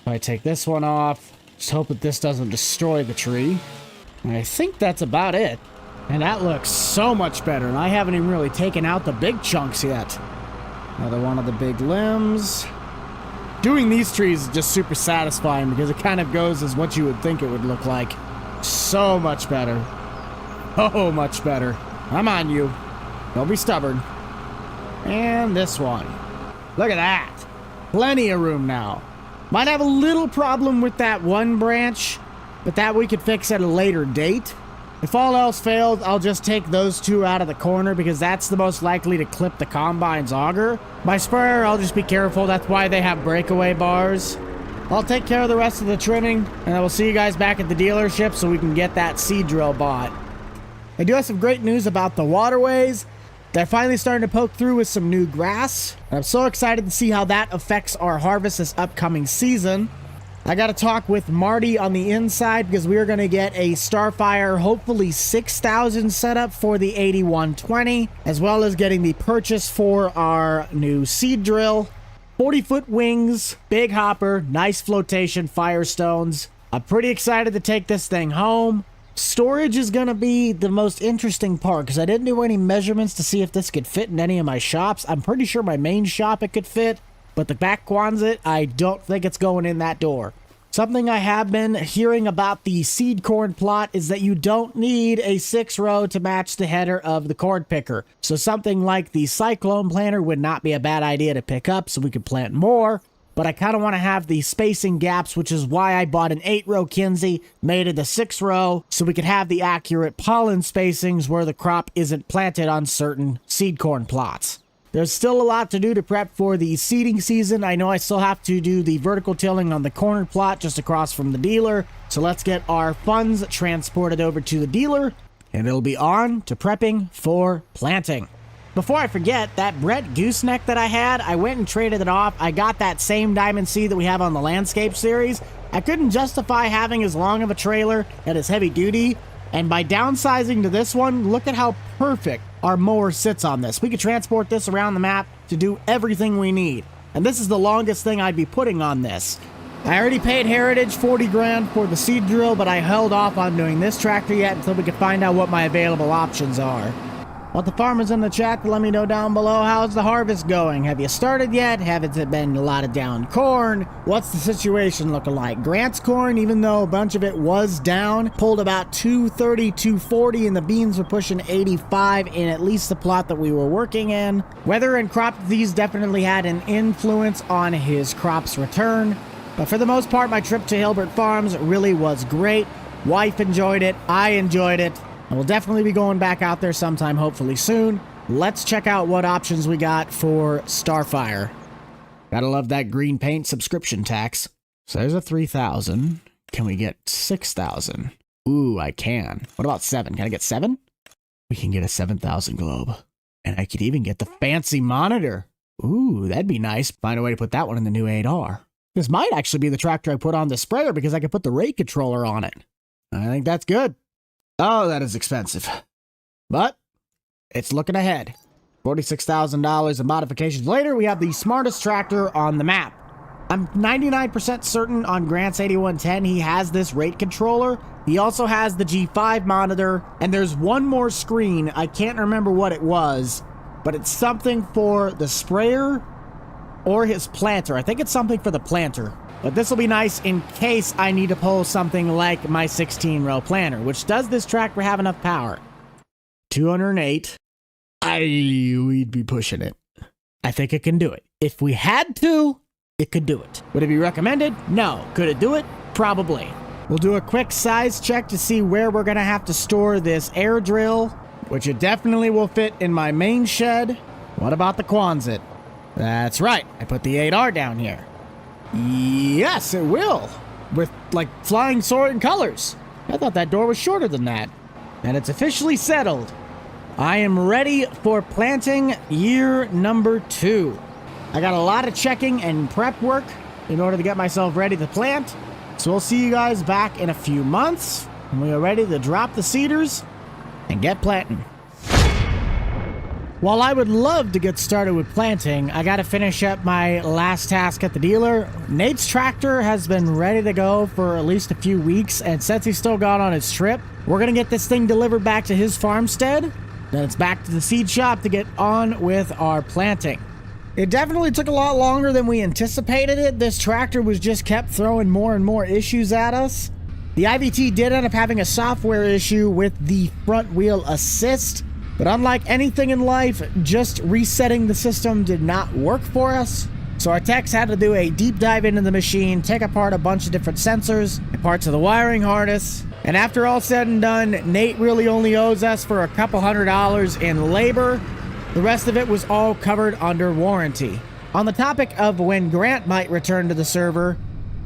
I take this one off. Just hope that this doesn't destroy the tree. And I think that's about it. And that looks so much better. And I haven't even really taken out the big chunks yet. Another one of the big limbs. Doing these trees is just super satisfying because it kind of goes as what you would think it would look like. So much better. Oh, much better. I'm on you. Don't be stubborn. And this one. Look at that. Plenty of room now. Might have a little problem with that one branch, but that we could fix at a later date. If all else fails, I'll just take those two out of the corner because that's the most likely to clip the combine's auger. My sprayer, I'll just be careful. That's why they have breakaway bars. I'll take care of the rest of the trimming, and I will see you guys back at the dealership so we can get that seed drill bought. I do have some great news about the waterways. They're finally starting to poke through with some new grass. I'm so excited to see how that affects our harvest this upcoming season. I got to talk with Marty on the inside because we are going to get a Starfire, hopefully 6,000 setup for the 8120, as well as getting the purchase for our new seed drill. 40-foot wings, big hopper, nice flotation firestones. I'm pretty excited to take this thing home. Storage is going to be the most interesting part because I didn't do any measurements to see if this could fit in any of my shops. I'm pretty sure my main shop it could fit, but the back Quonset, I don't think it's going in that door. Something I have been hearing about the seed corn plot is that you don't need a 6-row to match the header of the corn picker. So something like the Cyclone planter would not be a bad idea to pick up so we could plant more. But I kind of want to have the spacing gaps, which is why I bought an 8-row Kinsey, made it a 6-row, so we could have the accurate pollen spacings where the crop isn't planted on certain seed corn plots. There's still a lot to do to prep for the seeding season. I know I still have to do the vertical tilling on the corner plot just across from the dealer. So let's get our funds transported over to the dealer, and it'll be on to prepping for planting. Before I forget, that Brett gooseneck that I had, I went and traded it off. I got that same Diamond C that we have on the Landscape series. I couldn't justify having as long of a trailer and as heavy duty. And by downsizing to this one, look at how perfect our mower sits on this. We could transport this around the map to do everything we need. and this is the longest thing I'd be putting on this. I already paid Heritage 40 grand for the seed drill, but I held off on doing this tractor yet until we could find out what my available options are. Want the farmers in the chat to let me know down below, how's the harvest going? Have you started yet? Haven't it been a lot of down corn? What's the situation looking like? Grant's corn, even though a bunch of it was down, pulled about 230, 240, and the beans were pushing 85 in at least the plot that we were working in. Weather and crop disease definitely had an influence on his crop's return. But for the most part, my trip to Hilbert Farms really was great. Wife enjoyed it. I enjoyed it. I will definitely be going back out there sometime, hopefully soon. Let's check out what options we got for Starfire. Gotta love that green paint subscription tax. So there's a 3,000. Can we get 6,000? Ooh, I can. What about 7? Can I get 7? We can get a 7,000 globe. And I could even get the fancy monitor. Ooh, that'd be nice. Find a way to put that one in the new 8R. This might actually be the tractor I put on the sprayer because I could put the rate controller on it. I think that's good. Oh, that is expensive. But it's looking ahead. $46,000 of modifications later, we have the smartest tractor on the map. I'm 99% certain on Grant's 8110 he has this rate controller. He also has the G5 monitor, and there's one more screen. I can't remember what it was, but it's something for the sprayer or his planter. I think it's something for the planter. But this will be nice in case I need to pull something like my 16-row planter, which does this tractor have enough power? 208. We'd be pushing it. I think it can do it. If we had to, it could do it. Would it be recommended? No. Could it do it? Probably. We'll do a quick size check to see where we're going to have to store this air drill, which it definitely will fit in my main shed. What about the Quonset? That's right. I put the 8R down here. Yes, it will. With, like, flying soaring colors. I thought that door was shorter than that. And it's officially settled. I am ready for planting year number 2. I got a lot of checking and prep work in order to get myself ready to plant. So we'll see you guys back in a few months when we are ready to drop the seeders and get planting. While I would love to get started with planting, I gotta finish up my last task at the dealer. Nate's tractor has been ready to go for at least a few weeks, and since he's still gone on his trip, we're gonna get this thing delivered back to his farmstead. Then it's back to the seed shop to get on with our planting. It definitely took a lot longer than we anticipated it. This tractor was just kept throwing more and more issues at us. The IVT did end up having a software issue with the front wheel assist. But unlike anything in life, just resetting the system did not work for us. So our techs had to do a deep dive into the machine, take apart a bunch of different sensors and parts of the wiring harness. And after all said and done, Nate really only owes us for a couple $100 in labor. The rest of it was all covered under warranty. On the topic of when Grant might return to the server,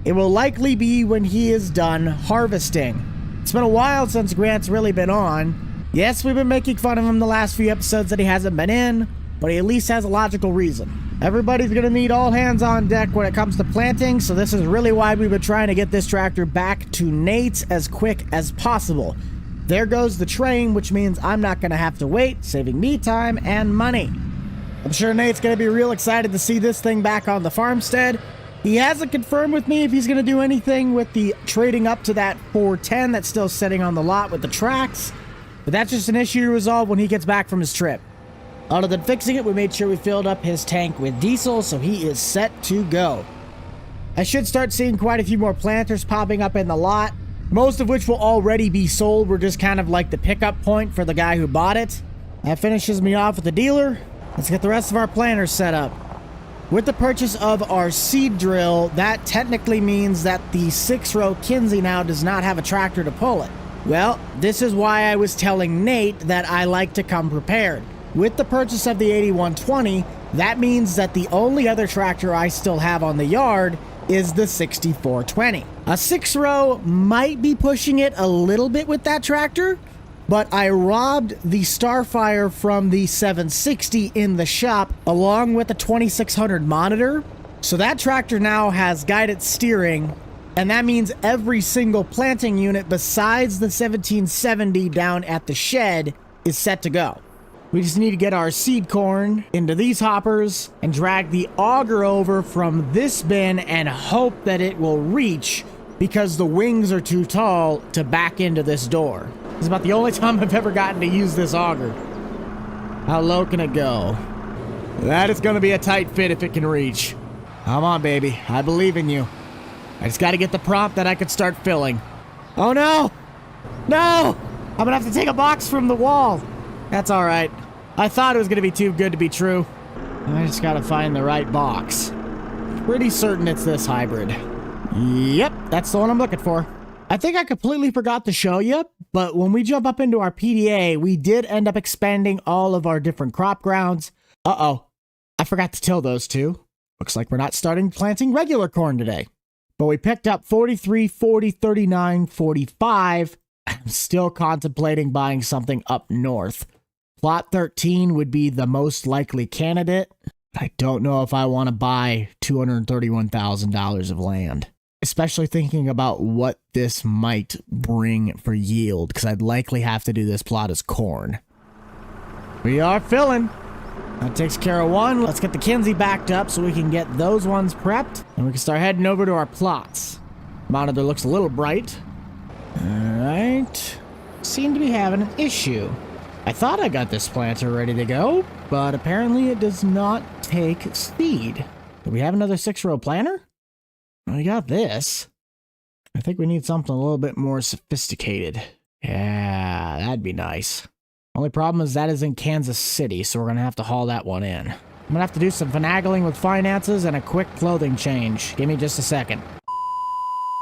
it will likely be when he is done harvesting. It's been a while since Grant's really been on. Yes, we've been making fun of him the last few episodes that he hasn't been in, but he at least has a logical reason. Everybody's going to need all hands on deck when it comes to planting, so this is really why we've been trying to get this tractor back to Nate's as quick as possible. There goes the train, which means I'm not going to have to wait, saving me time and money. I'm sure Nate's going to be real excited to see this thing back on the farmstead. He hasn't confirmed with me if he's going to do anything with the trading up to that 410 that's still sitting on the lot with the tracks. But that's just an issue to resolve when he gets back from his trip. Other than fixing it, we made sure we filled up his tank with diesel, so he is set to go. I should start seeing quite a few more planters popping up in the lot, most of which will already be sold. We're just kind of like the pickup point for the guy who bought it. That finishes me off with the dealer. Let's get the rest of our planters set up. With the purchase of our seed drill, that technically means that the 6-row Kinsey now does not have a tractor to pull it. Well, this is why I was telling Nate that I like to come prepared. With the purchase of the 8120, that means that the only other tractor I still have on the yard is the 6420. A 6-row might be pushing it a little bit with that tractor, but I robbed the Starfire from the 760 in the shop along with the 2600 monitor. So that tractor now has guided steering, and that means every single planting unit besides the 1770 down at the shed is set to go. We just need to get our seed corn into these hoppers and drag the auger over from this bin and hope that it will reach because the wings are too tall to back into this door. It's about the only time I've ever gotten to use this auger. How low can it go? That is going to be a tight fit if it can reach. Come on, baby. I believe in you. I just got to get the prompt that I could start filling. Oh, no! No! I'm going to have to take a box from the wall. That's all right. I thought it was going to be too good to be true. I just got to find the right box. Pretty certain it's this hybrid. Yep, that's the one I'm looking for. I think I completely forgot to show you, but when we jump up into our PDA, we did end up expanding all of our different crop grounds. Uh-oh. I forgot to till those two. Looks like we're not starting planting regular corn today. But we picked up 43, 40, 39, 45. I'm still contemplating buying something up north. Plot 13 would be the most likely candidate. I don't know if I want to buy $231,000 of land. Especially thinking about what this might bring for yield, because I'd likely have to do this plot as corn. We are filling. That takes care of one. Let's get the Kinsey backed up so we can get those ones prepped. And we can start heading over to our plots. Monitor looks a little bright. Alright. Seem to be having an issue. I thought I got this planter ready to go, but apparently it does not take seed. Do we have another 6-row planter? We got this. I think we need something a little bit more sophisticated. Yeah, that'd be nice. Only problem is that is in Kansas City, so we're going to have to haul that one in. I'm going to have to do some finagling with finances and a quick clothing change. Give me just a second.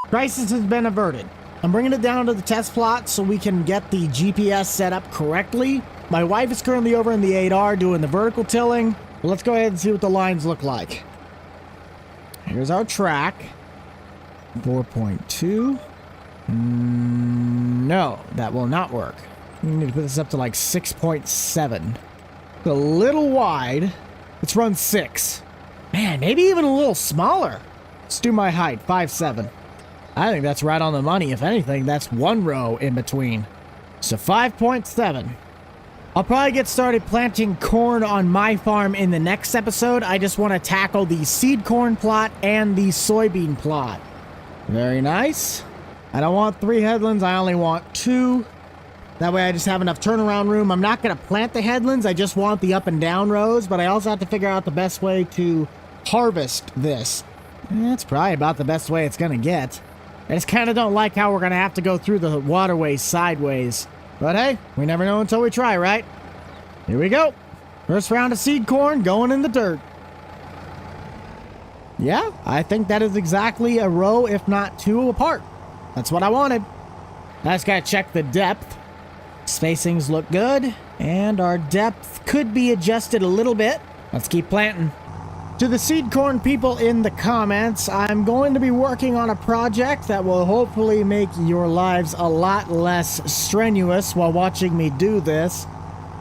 Crisis has been averted. I'm bringing it down to the test plot so we can get the GPS set up correctly. My wife is currently over in the 8R doing the vertical tilling. But let's go ahead and see what the lines look like. Here's our track. 4.2. No, that will not work. We need to put this up to like 6.7. It's a little wide. Let's run 6. Man, maybe even a little smaller. Let's do my height, 5'7". I think that's right on the money. If anything, that's 1 row in between. So 5.7. I'll probably get started planting corn on my farm in the next episode. I just want to tackle the seed corn plot and the soybean plot. Very nice. I don't want 3 headlands. I only want 2. That way I just have enough turnaround room. I'm not going to plant the headlands. I just want the up and down rows, but I also have to figure out the best way to harvest this. That's probably about the best way it's going to get. I just kind of don't like how we're going to have to go through the waterways sideways. But hey, we never know until we try, right? Here we go. First round of seed corn going in the dirt. Yeah, I think that is exactly a row, if not 2 apart. That's what I wanted. I just got to check the depth. Spacings look good, and our depth could be adjusted a little bit. Let's keep planting. To the seed corn people in the comments, I'm going to be working on a project that will hopefully make your lives a lot less strenuous while watching me do this.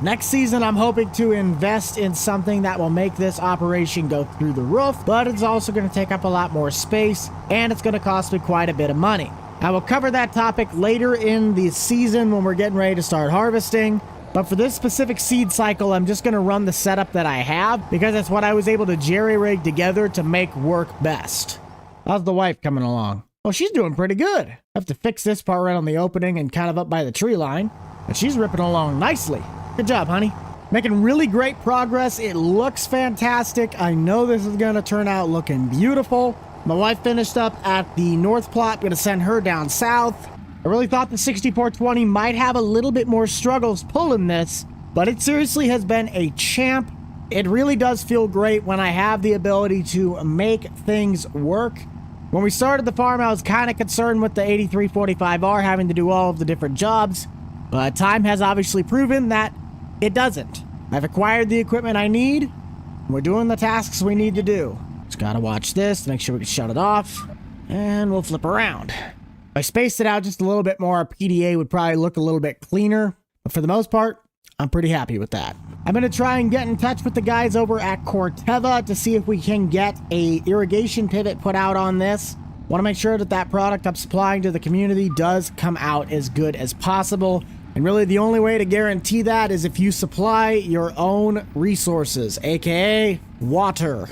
Next season, I'm hoping to invest in something that will make this operation go through the roof, but it's also going to take up a lot more space, and it's going to cost me quite a bit of money. I will cover that topic later in the season when we're getting ready to start harvesting. But for this specific seed cycle, I'm just going to run the setup that I have because that's what I was able to jerry-rig together to make work best. How's the wife coming along? Oh, she's doing pretty good. I have to fix this part right on the opening and kind of up by the tree line. But she's ripping along nicely. Good job, honey. Making really great progress. It looks fantastic. I know this is going to turn out looking beautiful. My wife finished up at the north plot. I'm going to send her down south. I really thought the 6420 might have a little bit more struggles pulling this, but it seriously has been a champ. It really does feel great when I have the ability to make things work. When we started the farm, I was kind of concerned with the 8345R having to do all of the different jobs, but time has obviously proven that it doesn't. I've acquired the equipment I need, and we're doing the tasks we need to do. Just gotta watch this to make sure we can shut it off, and we'll flip around. If I spaced it out just a little bit more, our PDA would probably look a little bit cleaner, but for the most part, I'm pretty happy with that. I'm going to try and get in touch with the guys over at Corteva to see if we can get a irrigation pivot put out on this. Want to make sure that that product I'm supplying to the community does come out as good as possible. And really the only way to guarantee that is if you supply your own resources, aka water.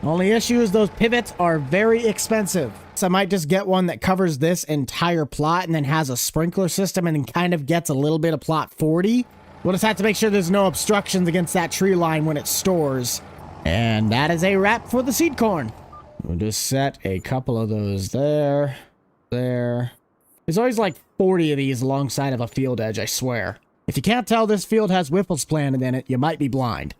Only issue is those pivots are very expensive. So I might just get one that covers this entire plot and then has a sprinkler system and then kind of gets a little bit of plot 40. We'll just have to make sure there's no obstructions against that tree line when it stores. And that is a wrap for the seed corn. We'll just set a couple of those there. There's always like 40 of these alongside of a field edge, I swear. If you can't tell this field has Whipples planted in it, you might be blind.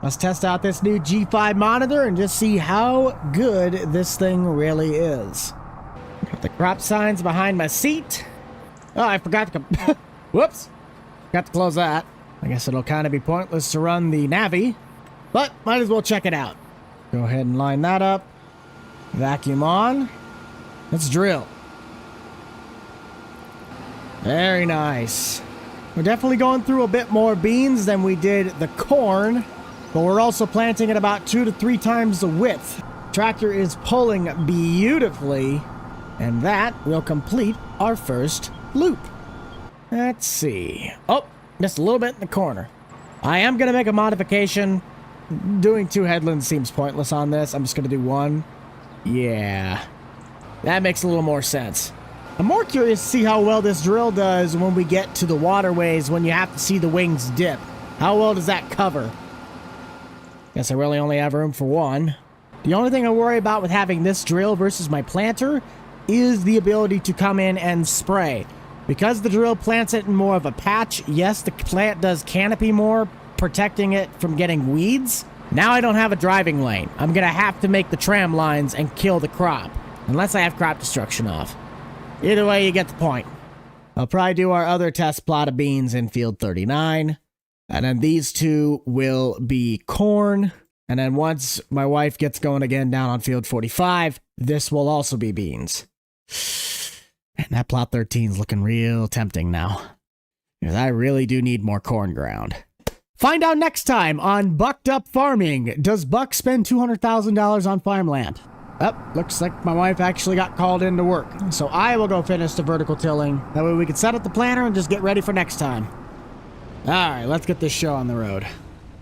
Let's test out this new G5 monitor and just see how good this thing really is. Got the crop signs behind my seat. Oh, I forgot to whoops. Got to close that. I guess it'll kind of be pointless to run the Navi, but might as well check it out. Go ahead and line that up. Vacuum on. Let's drill. Very nice. We're definitely going through a bit more beans than we did the corn, but we're also planting at about 2 to 3 times the width. Tractor is pulling beautifully, and that will complete our first loop. Let's see. Oh, just a little bit in the corner. I am going to make a modification. Doing 2 headlands seems pointless on this. I'm just going to do 1. Yeah, that makes a little more sense. I'm more curious to see how well this drill does when we get to the waterways when you have to see the wings dip. How well does that cover? Guess I really only have room for 1. The only thing I worry about with having this drill versus my planter is the ability to come in and spray. Because the drill plants it in more of a patch, yes, the plant does canopy more, protecting it from getting weeds. Now I don't have a driving lane. I'm going to have to make the tram lines and kill the crop, unless I have crop destruction off. Either way, you get the point. I'll probably do our other test plot of beans in field 39, and then these 2 will be corn, and then once my wife gets going again down on field 45, this will also be beans. And that plot 13 is looking real tempting now, because I really do need more corn ground. Find out next time on Bucked Up Farming. Does Buck spend $200,000 on farmland? Oh, looks like my wife actually got called in to work. So I will go finish the vertical tilling. That way we can set up the planter and just get ready for next time. Alright, let's get this show on the road.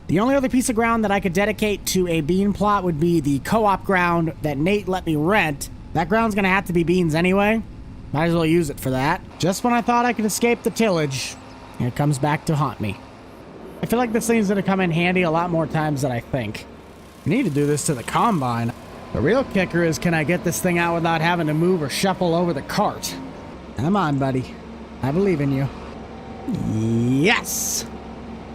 The only other piece of ground that I could dedicate to a bean plot would be the co-op ground that Nate let me rent. That ground's gonna have to be beans anyway. Might as well use it for that. Just when I thought I could escape the tillage, it comes back to haunt me. I feel like this thing's gonna come in handy a lot more times than I think. I need to do this to the combine. The real kicker is, can I get this thing out without having to move or shuffle over the cart? Come on, buddy. I believe in you. Yes!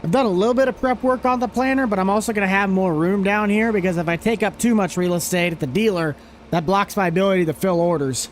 I've done a little bit of prep work on the planter, but I'm also gonna have more room down here because if I take up too much real estate at the dealer, that blocks my ability to fill orders.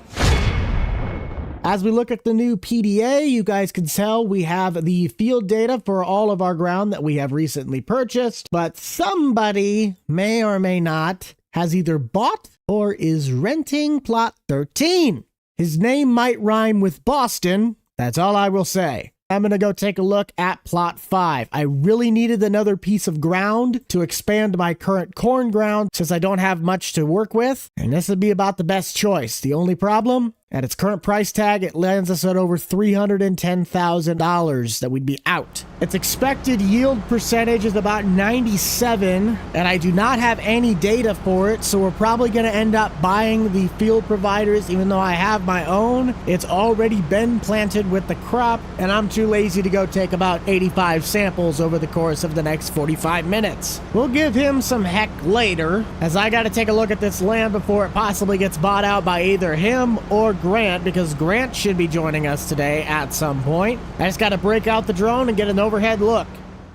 As we look at the new PDA, you guys can tell we have the field data for all of our ground that we have recently purchased, but somebody may or may not has either bought or is renting plot 13. His name might rhyme with Boston. That's all I will say. I'm going to go take a look at plot 5. I really needed another piece of ground to expand my current corn ground since I don't have much to work with, and this would be about the best choice. The only problem, at its current price tag, it lands us at over $310,000 that we'd be out. Its expected yield percentage is about 97, and I do not have any data for it, so we're probably going to end up buying the field providers even though I have my own. It's already been planted with the crop, and I'm too lazy to go take about 85 samples over the course of the next 45 minutes. We'll give him some heck later, as I got to take a look at this land before it possibly gets bought out by either him or Grant, because Grant should be joining us today at some point. I just got to break out the drone and get an overhead look.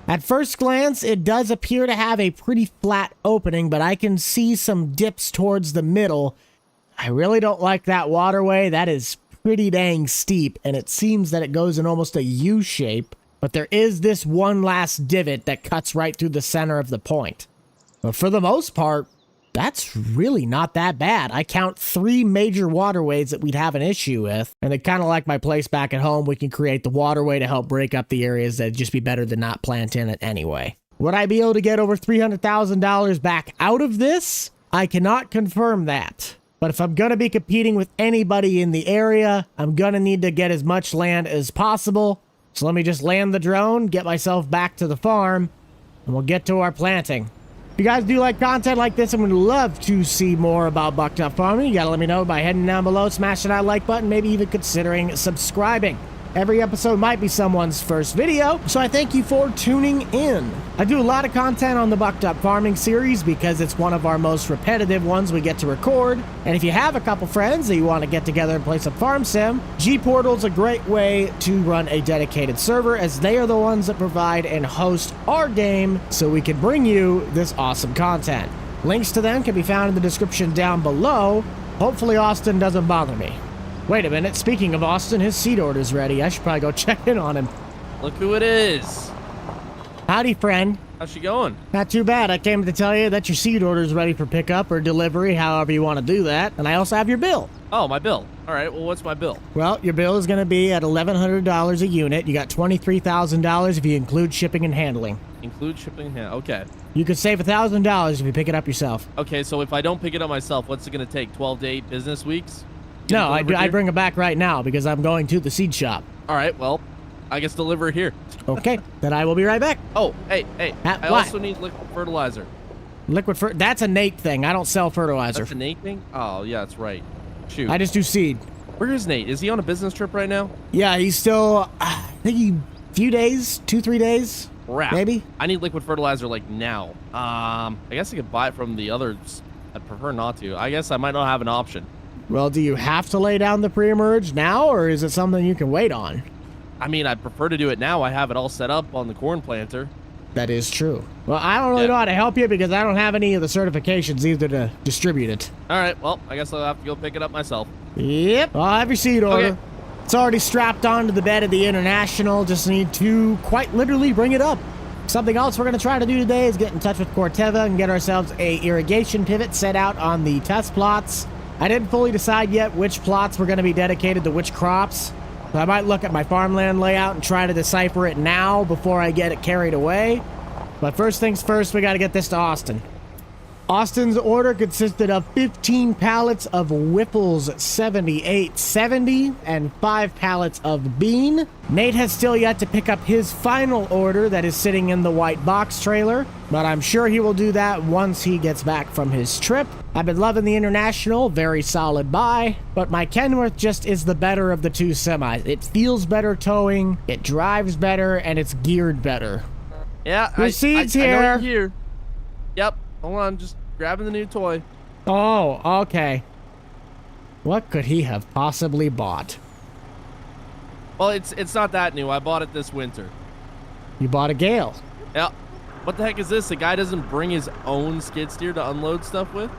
At first glance, it does appear to have a pretty flat opening, but I can see some dips towards the middle. I really don't like that waterway. That is pretty dang steep, and it seems that it goes in almost a U shape, but there is this one last divot that cuts right through the center of the point. But for the most part, that's really not that bad. I count 3 major waterways that we'd have an issue with, and it kind of like my place back at home, we can create the waterway to help break up the areas that'd just be better to not plant in it anyway. Would I be able to get over $300,000 back out of this? I cannot confirm that. But if I'm going to be competing with anybody in the area, I'm going to need to get as much land as possible. So let me just land the drone, get myself back to the farm, and we'll get to our planting. If you guys do like content like this and would love to see more about Bucked Up Farming, you gotta let me know by heading down below, smashing that like button, maybe even considering subscribing. Every episode might be someone's first video, so I thank you for tuning in. I do a lot of content on the Bucked Up Farming series because it's one of our most repetitive ones we get to record. And if you have a couple friends that you want to get together and play some farm sim, G-Portal's a great way to run a dedicated server, as they are the ones that provide and host our game so we can bring you this awesome content. Links to them can be found in the description down below. Hopefully Austin doesn't bother me. Wait a minute, speaking of Austin, his seed order's ready. I should probably go check in on him.
Look who it is.
Howdy, friend.
How's she going?
Not too bad. I came to tell you that your seed order's ready for pickup or delivery, however you want to do that. And I also have your bill.
Oh, my bill. All right, well, what's my bill?
Well, your bill is going to be at $1,100 a unit. You got $23,000 if you include shipping and handling.
Include shipping and handling. Okay.
You could save $1,000 if you pick it up yourself.
Okay, so if I don't pick it up myself, what's it going to take? 12 to 8 business weeks?
No, I bring it back right now because I'm going to the seed shop.
All right, well, I guess deliver it here.
Okay, then I will be right back.
Oh, hey, I
what?
also need liquid fertilizer.
That's a Nate thing. I don't sell fertilizer.
That's a Nate thing? Oh, yeah, that's right. Shoot.
I just do seed.
Where is Nate? Is he on a business trip right now?
Yeah, he's still, I think a few days, 2-3 days.
Crap.
Maybe.
I need liquid fertilizer like now. I guess I could buy it from the others. I'd prefer not to. I guess I might not have an option.
Well, do you have to lay down the pre-emerge now, or is it something you can wait on?
I mean, I'd prefer to do it now. I have it all set up on the corn planter.
That is true. Well, I don't really know how to help you because I don't have any of the certifications either to distribute it.
All right, well, I guess I'll have to go pick it up myself.
Yep, I'll have your seed order.
Okay.
It's already strapped onto the bed of the International. Just need to quite literally bring it up. Something else we're going to try to do today is get in touch with Corteva and get ourselves a irrigation pivot set out on the test plots. I didn't fully decide yet which plots were going to be dedicated to which crops. So I might look at my farmland layout and try to decipher it now before I get it carried away. But first things first, we got to get this to Austin. Austin's order consisted of 15 pallets of Whipple's 7870 and 5 pallets of bean. Nate has still yet to pick up his final order that is sitting in the white box trailer, but I'm sure he will do that once he gets back from his trip. I've been loving the International, very solid buy, but my Kenworth just is the better of the two semis. It feels better towing, it drives better, and it's geared better.
Yeah,
Your seed's here.
I know you're here. Yep, hold on, just grabbing the new toy.
Oh, okay. What could he have possibly bought?
Well, it's not that new. I bought it this winter.
You bought a Gale.
Yeah. What the heck is this? The guy doesn't bring his own skid steer to unload stuff with?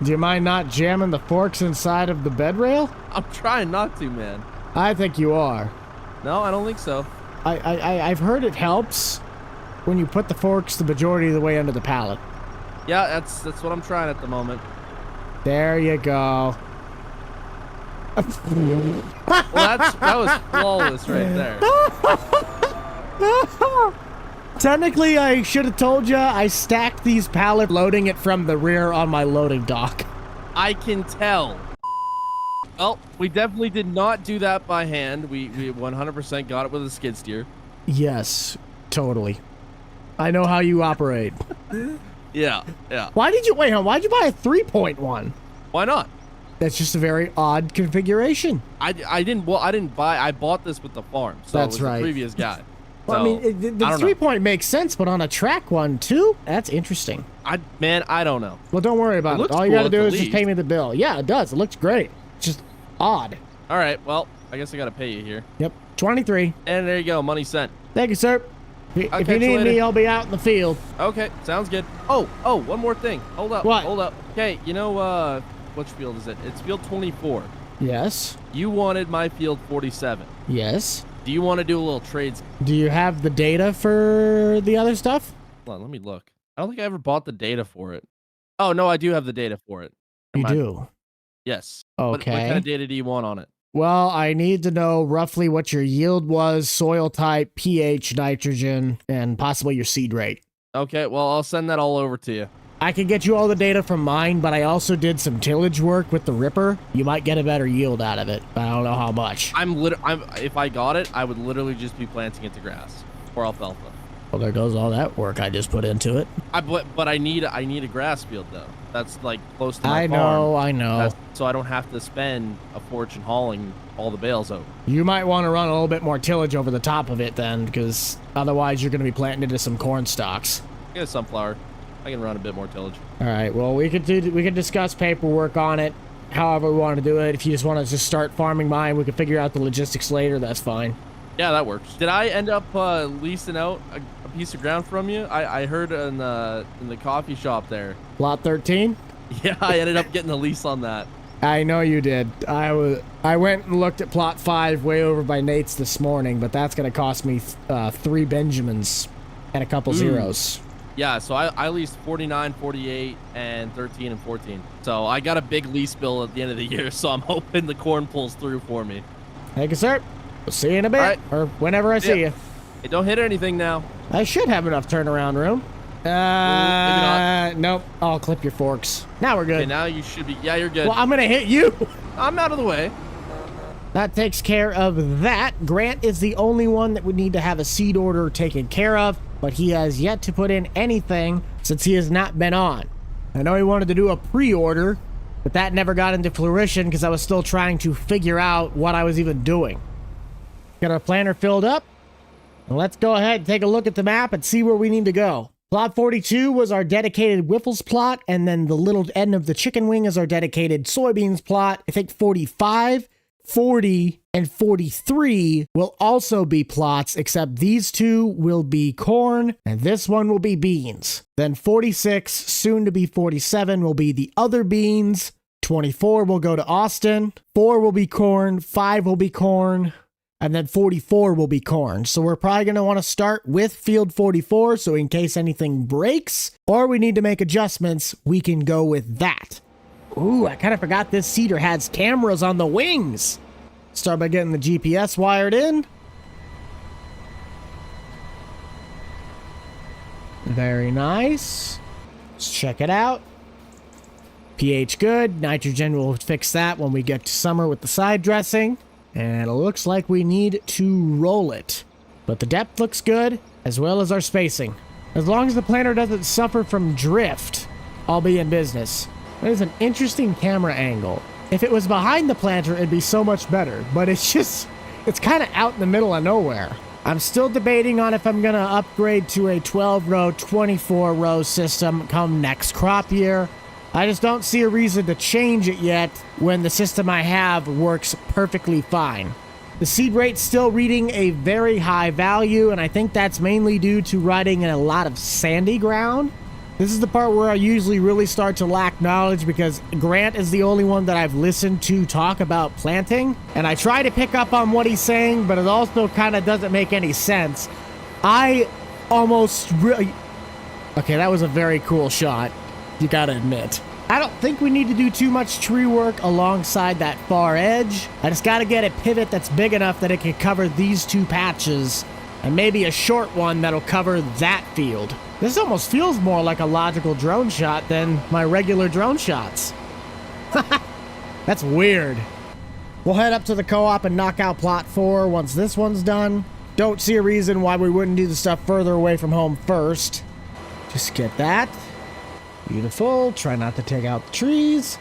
Do you mind not jamming the forks inside of the bed rail?
I'm trying not to, man.
I think you are.
No, I don't think so.
I've heard it helps when you put the forks the majority of the way under the pallet.
Yeah, that's what I'm trying at the moment.
There you go.
Well, that was flawless right there.
Technically, I should have told you I stacked these pallets loading it from the rear on my loading dock.
I can tell. Well, we definitely did not do that by hand. We 100% got it with a skid steer.
Yes, totally. I know how you operate.
Yeah.
Why'd you buy a 3.1?
Why not?
That's just a very odd configuration.
I bought this with the farm. So
That's
it was
right.
The previous guy.
Well,
So,
I mean, the
I don't
3-point makes sense, but on a track one too? That's interesting.
I don't know.
Well, don't worry about it.
looks
All you
cool
gotta
at
do
the
is just
least.
pay me the bill. Yeah, it does. It looks great. It's just odd.
All right, well, I guess I gotta pay you here.
Yep, 23.
And there you go, money sent.
Thank you, sir. If
I'll
you
catch you
need me,
later.
I'll be out in the field.
Okay, sounds good. Oh, one more thing. Hold up.
What?
Hold up. Okay, you know, which field is it? It's field 24.
Yes.
You wanted my field 47.
Yes.
Do you want to do a little trades?
Do you have the data for the other stuff?
Hold on, let me look. I don't think I ever bought the data for it. Oh, no, I do have the data for it.
You
Never mind.
do.
Yes.
Okay.
What kind of data do you want on it?
Well, I need to know roughly what your yield was, soil type, pH, nitrogen, and possibly your seed rate.
Okay, well, I'll send that all over to you.
I can get you all the data from mine, but I also did some tillage work with the ripper. You might get a better yield out of it, but I don't know how much.
If I got it, I would literally just be planting it to grass or alfalfa.
Well, there goes all that work I just put into it.
But I need a grass field though. That's like close to my farm.
I know.
So I don't have to spend a fortune hauling all the bales over.
You might want to run a little bit more tillage over the top of it then, because otherwise you're going to be planting into some corn stalks.
I got a sunflower. I can run a bit more tillage.
All right. Well, we could discuss paperwork on it, however we want to do it. If you just want to just start farming mine, we can figure out the logistics later. That's fine.
Yeah, that works. Did I end up leasing out a piece of ground from you? I heard in the coffee shop there.
Lot 13?
Yeah, I ended up getting a lease on that.
I know you did. I went and looked at plot 5 way over by Nate's this morning, but that's going to cost me 3 Benjamins and a couple zeros.
Yeah, so I leased 49, 48, and 13 and 14. So I got a big lease bill at the end of the year, so I'm hoping the corn pulls through for me.
Thank you, sir. We'll see you in a bit, or whenever I see you.
Hey, don't hit anything now.
I should have enough turnaround room.
Maybe not.
Nope. I'll clip your forks. Now we're good.
Okay, now you should be. Yeah, you're good.
Well, I'm going to hit you.
I'm out of the way.
That takes care of that. Grant is the only one that would need to have a seed order taken care of, but he has yet to put in anything since he has not been on. I know he wanted to do a pre-order, but that never got into fruition because I was still trying to figure out what I was even doing. Got our planter filled up. And let's go ahead and take a look at the map and see where we need to go. Plot 42 was our dedicated Whiffles plot, and then the little end of the chicken wing is our dedicated soybeans plot. I think 45, 40, and 43 will also be plots, except these two will be corn, and this one will be beans. Then 46, soon to be 47, will be the other beans. 24 will go to Austin. 4 will be corn. 5 will be corn. And then 44 will be corn. So we're probably going to want to start with field 44. So in case anything breaks or we need to make adjustments, we can go with that. Ooh, I kind of forgot this seeder has cameras on the wings. Start by getting the GPS wired in. Very nice. Let's check it out. pH good. Nitrogen will fix that when we get to summer with the side dressing. And it looks like we need to roll it. But the depth looks good, as well as our spacing. As long as the planter doesn't suffer from drift, I'll be in business. That is an interesting camera angle. If it was behind the planter, it'd be so much better. But it's kind of out in the middle of nowhere. I'm still debating on if I'm going to upgrade to a 12-row, 24-row system come next crop year. I just don't see a reason to change it yet when the system I have works perfectly fine. The seed rate's still reading a very high value, and I think that's mainly due to riding in a lot of sandy ground. This is the part where I usually really start to lack knowledge because Grant is the only one that I've listened to talk about planting, and I try to pick up on what he's saying, but it also kind of doesn't make any sense. Okay, that was a very cool shot. You gotta admit. I don't think we need to do too much tree work alongside that far edge. I just gotta get a pivot that's big enough that it can cover these two patches, and maybe a short one that'll cover that field. This almost feels more like a logical drone shot than my regular drone shots. That's weird. We'll head up to the co-op and knock out plot 4 once this one's done. Don't see a reason why we wouldn't do the stuff further away from home first. Just get that. Beautiful. Try not to take out the trees.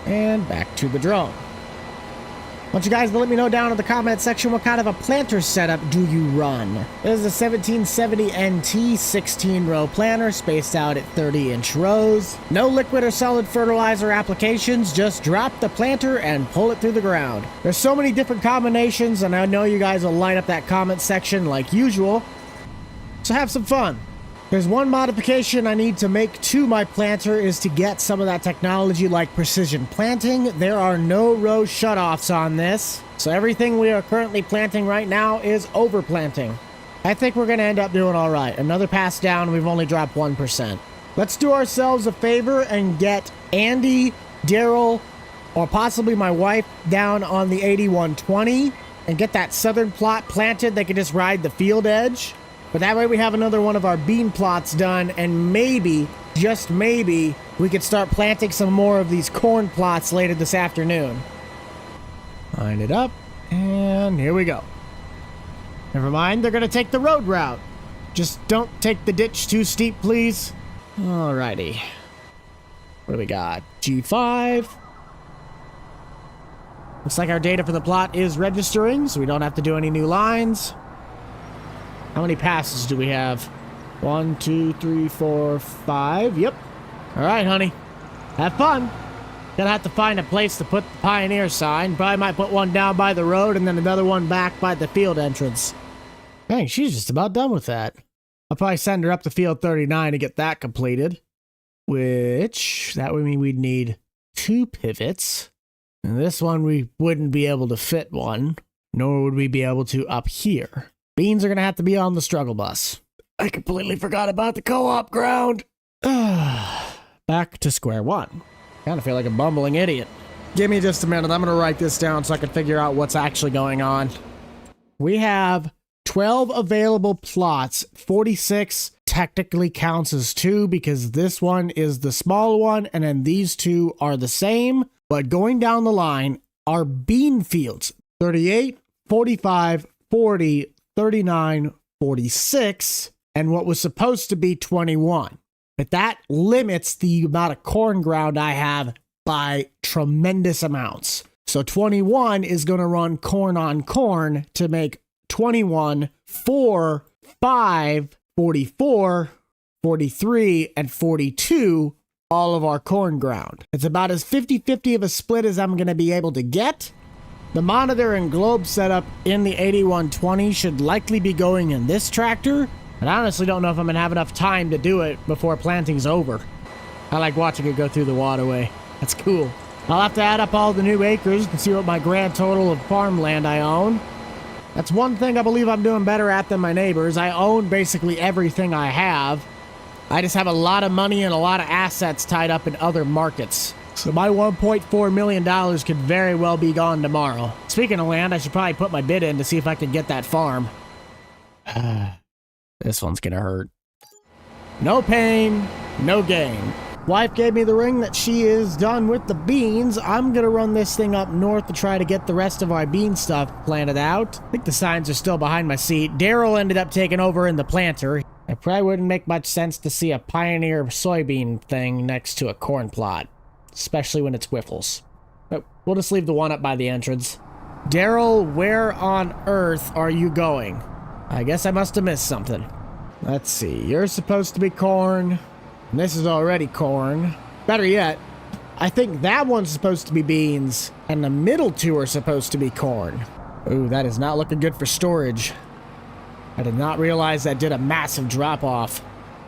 And back to the drone. I want you guys to let me know down in the comment section what kind of a planter setup do you run. This is a 1770 NT 16-row planter spaced out at 30-inch rows. No liquid or solid fertilizer applications, just drop the planter and pull it through the ground. There's so many different combinations, and I know you guys will light up that comment section like usual. So have some fun. There's one modification I need to make to my planter is to get some of that technology like precision planting. There are no row shutoffs on this, so everything we are currently planting right now is overplanting. I think we're going to end up doing all right. Another pass down, we've only dropped 1%. Let's do ourselves a favor and get Andy, Daryl, or possibly my wife down on the 8120 and get that southern plot planted. They can just ride the field edge. But that way we have another one of our bean plots done and maybe just maybe, we could start planting some more of these corn plots later this afternoon. Line it up, and here we go. Never mind, they're gonna take the road route. Just don't take the ditch too steep, please. Alrighty. What do we got? G5. Looks like our data for the plot is registering, so we don't have to do any new lines. How many passes do we have? 1, 2, 3, 4, 5. Yep. All right, honey. Have fun. Gonna have to find a place to put the Pioneer sign. Probably might put one down by the road and then another one back by the field entrance. Dang, she's just about done with that. I'll probably send her up to field 39 to get that completed. Which, that would mean we'd need 2 pivots. And this one, we wouldn't be able to fit one, nor would we be able to up here. Beans are going to have to be on the struggle bus. I completely forgot about the co-op ground. Back to square one. Kind of feel like a bumbling idiot. Give me just a minute. I'm going to write this down so I can figure out what's actually going on. We have 12 available plots. 46 technically counts as 2 because this one is the small one, and then these 2 are the same. But going down the line are bean fields. 38, 45, 40, 39, 46, and what was supposed to be 21. But that limits the amount of corn ground I have by tremendous amounts. So 21 is going to run corn on corn to make 21, 4, 5, 44, 43, and 42 all of our corn ground. It's about as 50-50 of a split as I'm going to be able to get. The monitor and globe setup in the 8120 should likely be going in this tractor, and I honestly don't know if I'm going to have enough time to do it before planting's over. I like watching it go through the waterway. That's cool. I'll have to add up all the new acres and see what my grand total of farmland I own. That's one thing I believe I'm doing better at than my neighbors. I own basically everything I have. I just have a lot of money and a lot of assets tied up in other markets. So my $1.4 million could very well be gone tomorrow. Speaking of land, I should probably put my bid in to see if I can get that farm. This one's gonna hurt. No pain, no gain. Wife gave me the ring that she is done with the beans. I'm gonna run this thing up north to try to get the rest of our bean stuff planted out. I think the signs are still behind my seat. Daryl ended up taking over in the planter. It probably wouldn't make much sense to see a Pioneer soybean thing next to a corn plot, especially when it's whiffles. But we'll just leave the one up by the entrance. Daryl, where on earth are you going? I guess I must have missed something. Let's see, you're supposed to be corn, and this is already corn. Better yet, I think that one's supposed to be beans, and the middle 2 are supposed to be corn. Ooh, that is not looking good for storage. I did not realize that did a massive drop-off.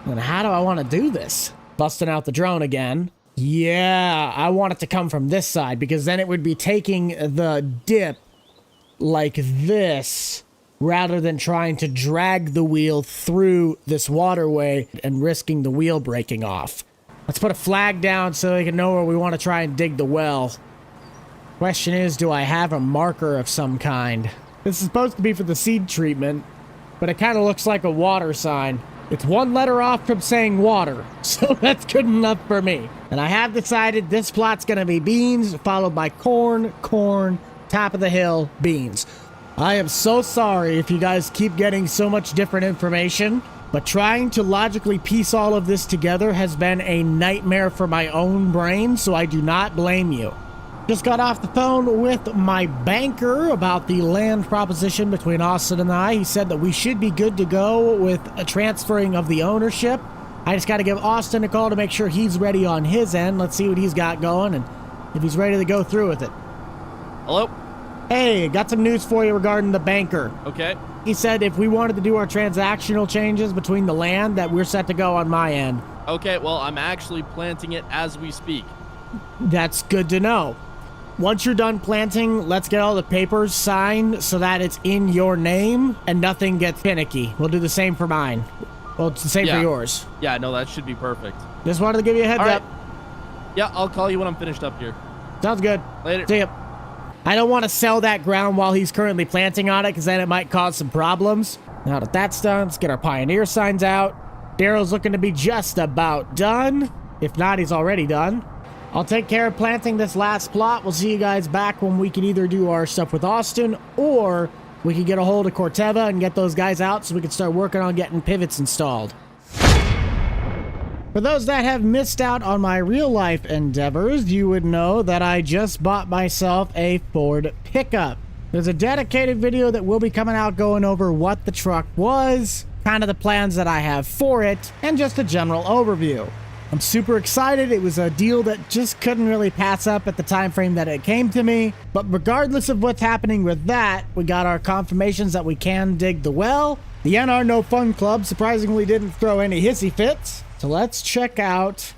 And how do I want to do this? Busting out the drone again. Yeah, I want it to come from this side, because then it would be taking the dip like this, rather than trying to drag the wheel through this waterway and risking the wheel breaking off. Let's put a flag down so they can know where we want to try and dig the well. Question is, do I have a marker of some kind? This is supposed to be for the seed treatment, but it kind of looks like a water sign. It's one letter off from saying water, so that's good enough for me. And I have decided this plot's gonna be beans, followed by corn, corn, top of the hill, beans. I am so sorry if you guys keep getting so much different information, but trying to logically piece all of this together has been a nightmare for my own brain, so I do not blame you. Just got off the phone with my banker about the land proposition between Austin and I. He said that we should be good to go with a transferring of the ownership. I just got to give Austin a call to make sure he's ready on his end. Let's see what he's got going and if he's ready to go through with it.
Hello?
Hey, got some news for you regarding the banker.
Okay.
He said if we wanted to do our transactional changes between the land, that we're set to go on my end.
Okay, well, I'm actually planting it as we speak.
That's good to know. Once you're done planting, let's get all the papers signed so that it's in your name and nothing gets finicky. We'll do the same for mine. Well, it's the same for yours.
Yeah, no, that should be perfect.
Just wanted to give you a heads up.
Yeah, I'll call you when I'm finished up here.
Sounds good.
Later.
See ya. I don't want to sell that ground while he's currently planting on it, because then it might cause some problems. Now that that's done, let's get our Pioneer signs out. Daryl's looking to be just about done. If not, he's already done. I'll take care of planting this last plot. We'll see you guys back when we can either do our stuff with Austin, or we can get a hold of Corteva and get those guys out so we can start working on getting pivots installed. For those that have missed out on my real life endeavors, you would know that I just bought myself a Ford pickup. There's a dedicated video that will be coming out going over what the truck was, kind of the plans that I have for it, and just a general overview. I'm super excited. It was a deal that just couldn't really pass up at the time frame that it came to me. But regardless of what's happening with that, we got our confirmations that we can dig the well. The NR No Fun Club surprisingly didn't throw any hissy fits. So let's check out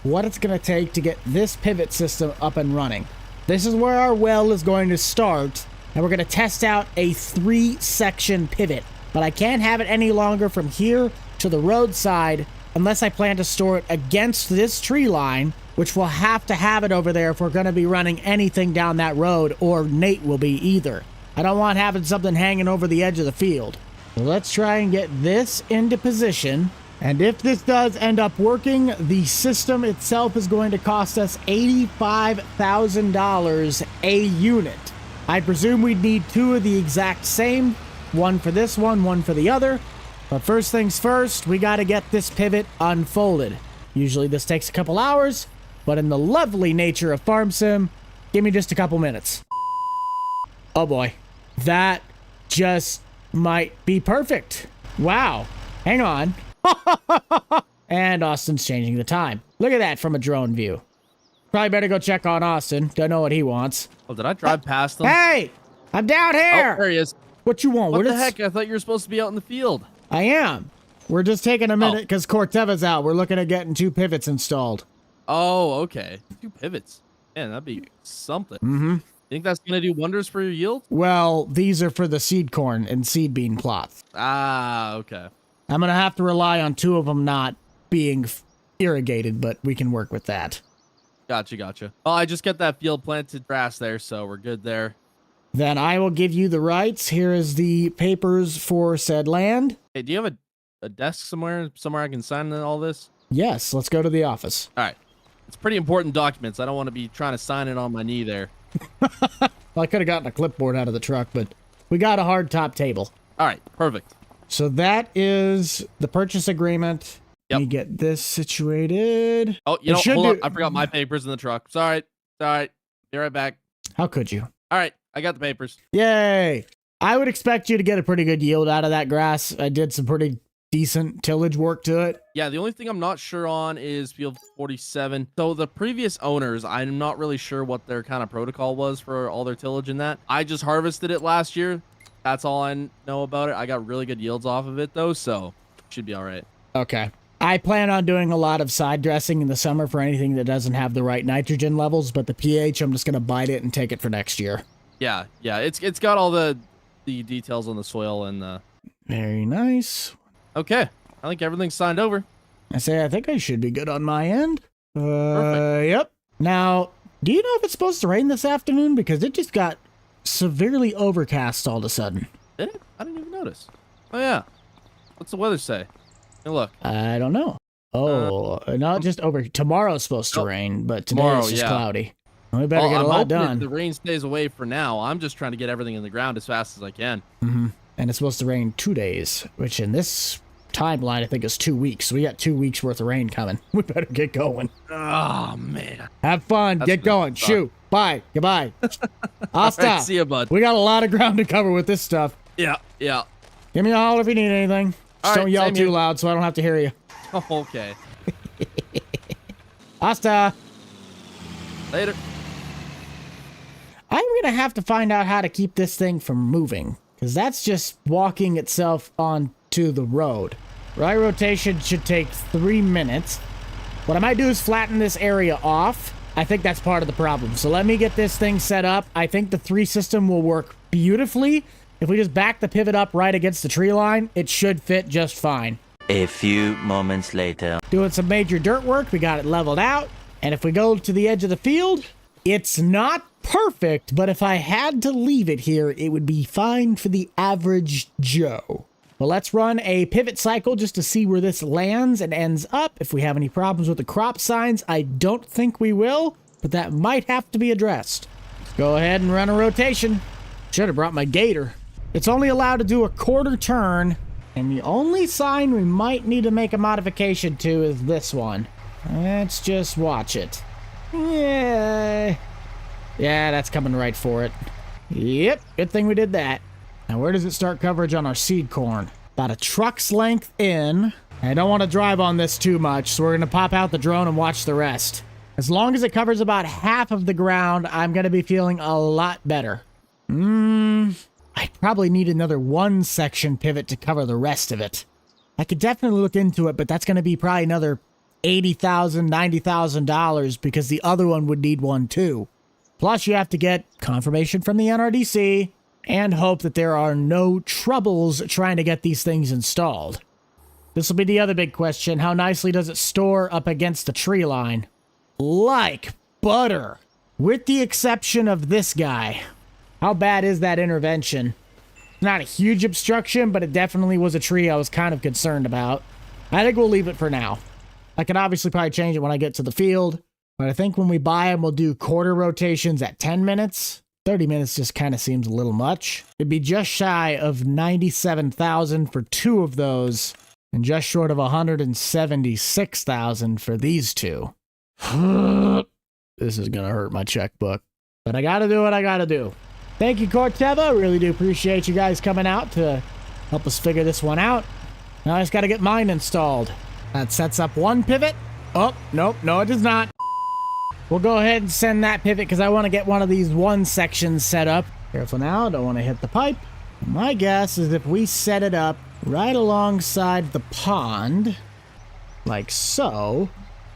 what it's going to take to get this pivot system up and running. This is where our well is going to start, and we're going to test out a 3-section pivot. But I can't have it any longer from here to the roadside unless I plan to store it against this tree line, which we'll have to have it over there if we're going to be running anything down that road, or Nate will be either. I don't want having something hanging over the edge of the field. So let's try and get this into position. And if this does end up working, the system itself is going to cost us $85,000 a unit. I presume we'd need 2 of the exact same, one for this one for the other. But first things first, we got to get this pivot unfolded. Usually this takes a couple hours, but in the lovely nature of Farm Sim, give me just a couple minutes. Oh boy, that just might be perfect. Wow, hang on. And Austin's changing the time. Look at that from a drone view. Probably better go check on Austin. Don't know what he wants.
Oh, did I drive past him?
Hey, I'm down here.
Oh, there he is.
What you want?
What the heck? I thought you were supposed to be out in the field.
I am. We're just taking a minute because Corteva's out. We're looking at getting 2 pivots installed.
Oh, okay. 2 pivots. Man, that'd be something. Mm-hmm. Think that's going to do wonders for your yield?
Well, these are for the seed corn and seed bean plots.
Ah, okay.
I'm going to have to rely on 2 of them not being irrigated, but we can work with that.
Gotcha. Well, I just got that field planted grass there, so we're good there.
Then I will give you the rights. Here is the papers for said land.
Hey, do you have a desk somewhere I can sign all this?
Yes, let's go to the office.
All right. It's pretty important documents. I don't want to be trying to sign it on my knee there.
Well, I could have gotten a clipboard out of the truck, but we got a hard top table.
All right, perfect.
So that is the purchase agreement.
Yep.
Let me get this situated.
Oh, hold on. I forgot my papers in the truck. Sorry. Be right back.
How could you?
All right, I got the papers.
Yay. I would expect you to get a pretty good yield out of that grass. I did some pretty decent tillage work to it.
Yeah, the only thing I'm not sure on is field 47. So the previous owners, I'm not really sure what their kind of protocol was for all their tillage in that. I just harvested it last year. That's all I know about it. I got really good yields off of it though, so should be all right. Okay.
I plan on doing a lot of side dressing in the summer for anything that doesn't have the right nitrogen levels, but the pH, I'm just going to bite it and take it for next year.
Yeah. It's got all the details on the soil and the...
Very nice.
Okay. I think everything's signed over.
I think I should be good on my end.
Perfect.
Yep. Now, do you know if it's supposed to rain this afternoon? Because it just got severely overcast all of a sudden.
Did it? I didn't even notice. Oh, yeah. What's the weather say? Hey, look.
I don't know. Oh, not just over. Tomorrow's supposed to rain, but today it's just cloudy. We better get a lot done.
The rain stays away for now. I'm just trying to get everything in the ground as fast as I can.
Mm-hmm. And it's supposed to rain 2 days, which in this timeline, I think is 2 weeks. So we got 2 weeks worth of rain coming. We better get going.
Oh, man.
Have fun. Get going. Shoot. Bye. Goodbye. I'll stop.
Right, see ya, bud.
We got a lot of ground to cover with this stuff.
Yeah.
Give me a holler if you need anything. Just don't yell too loud so I don't have to hear you.
Oh, okay.
Hasta.
Later.
I'm going to have to find out how to keep this thing from moving, because that's just walking itself onto the road. Right rotation should take 3 minutes. What I might do is flatten this area off. I think that's part of the problem. So let me get this thing set up. I think the 3 system will work beautifully. If we just back the pivot up right against the tree line, it should fit just fine.
A few moments later.
Doing some major dirt work. We got it leveled out. And if we go to the edge of the field, it's not perfect, but if I had to leave it here, it would be fine for the average Joe. But let's run a pivot cycle just to see where this lands and ends up. If we have any problems with the crop signs, I don't think we will, but that might have to be addressed. Let's go ahead and run a rotation. Should have brought my gator. It's only allowed to do a quarter turn, and the only sign we might need to make a modification to is this one. Let's just watch it. Yeah, that's coming right for it. Yep, good thing we did that. Now, where does it start coverage on our seed corn? About a truck's length in. I don't want to drive on this too much, so we're going to pop out the drone and watch the rest. As long as it covers about half of the ground, I'm going to be feeling a lot better. I probably need another one section pivot to cover the rest of it. I could definitely look into it, but that's going to be probably another $80,000, $90,000 because the other one would need one too. Plus, you have to get confirmation from the NRDC and hope that there are no troubles trying to get these things installed. This will be the other big question. How nicely does it store up against the tree line? Like butter. With the exception of this guy. How bad is that intervention? Not a huge obstruction, but it definitely was a tree I was kind of concerned about. I think we'll leave it for now. I can obviously probably change it when I get to the field, but I think when we buy them, we'll do quarter rotations at 10 minutes. 30 minutes just kind of seems a little much. It'd be just shy of 97,000 for 2 of those, and just short of 176,000 for these 2. This is gonna hurt my checkbook, but I gotta do what I gotta do. Thank you, Corteva. Really do appreciate you guys coming out to help us figure this one out. Now I just gotta get mine installed. That sets up one pivot. Oh, nope, no it does not. We'll go ahead and send that pivot because I want to get one of these one sections set up. Careful now, don't want to hit the pipe. My guess is if we set it up right alongside the pond, like so,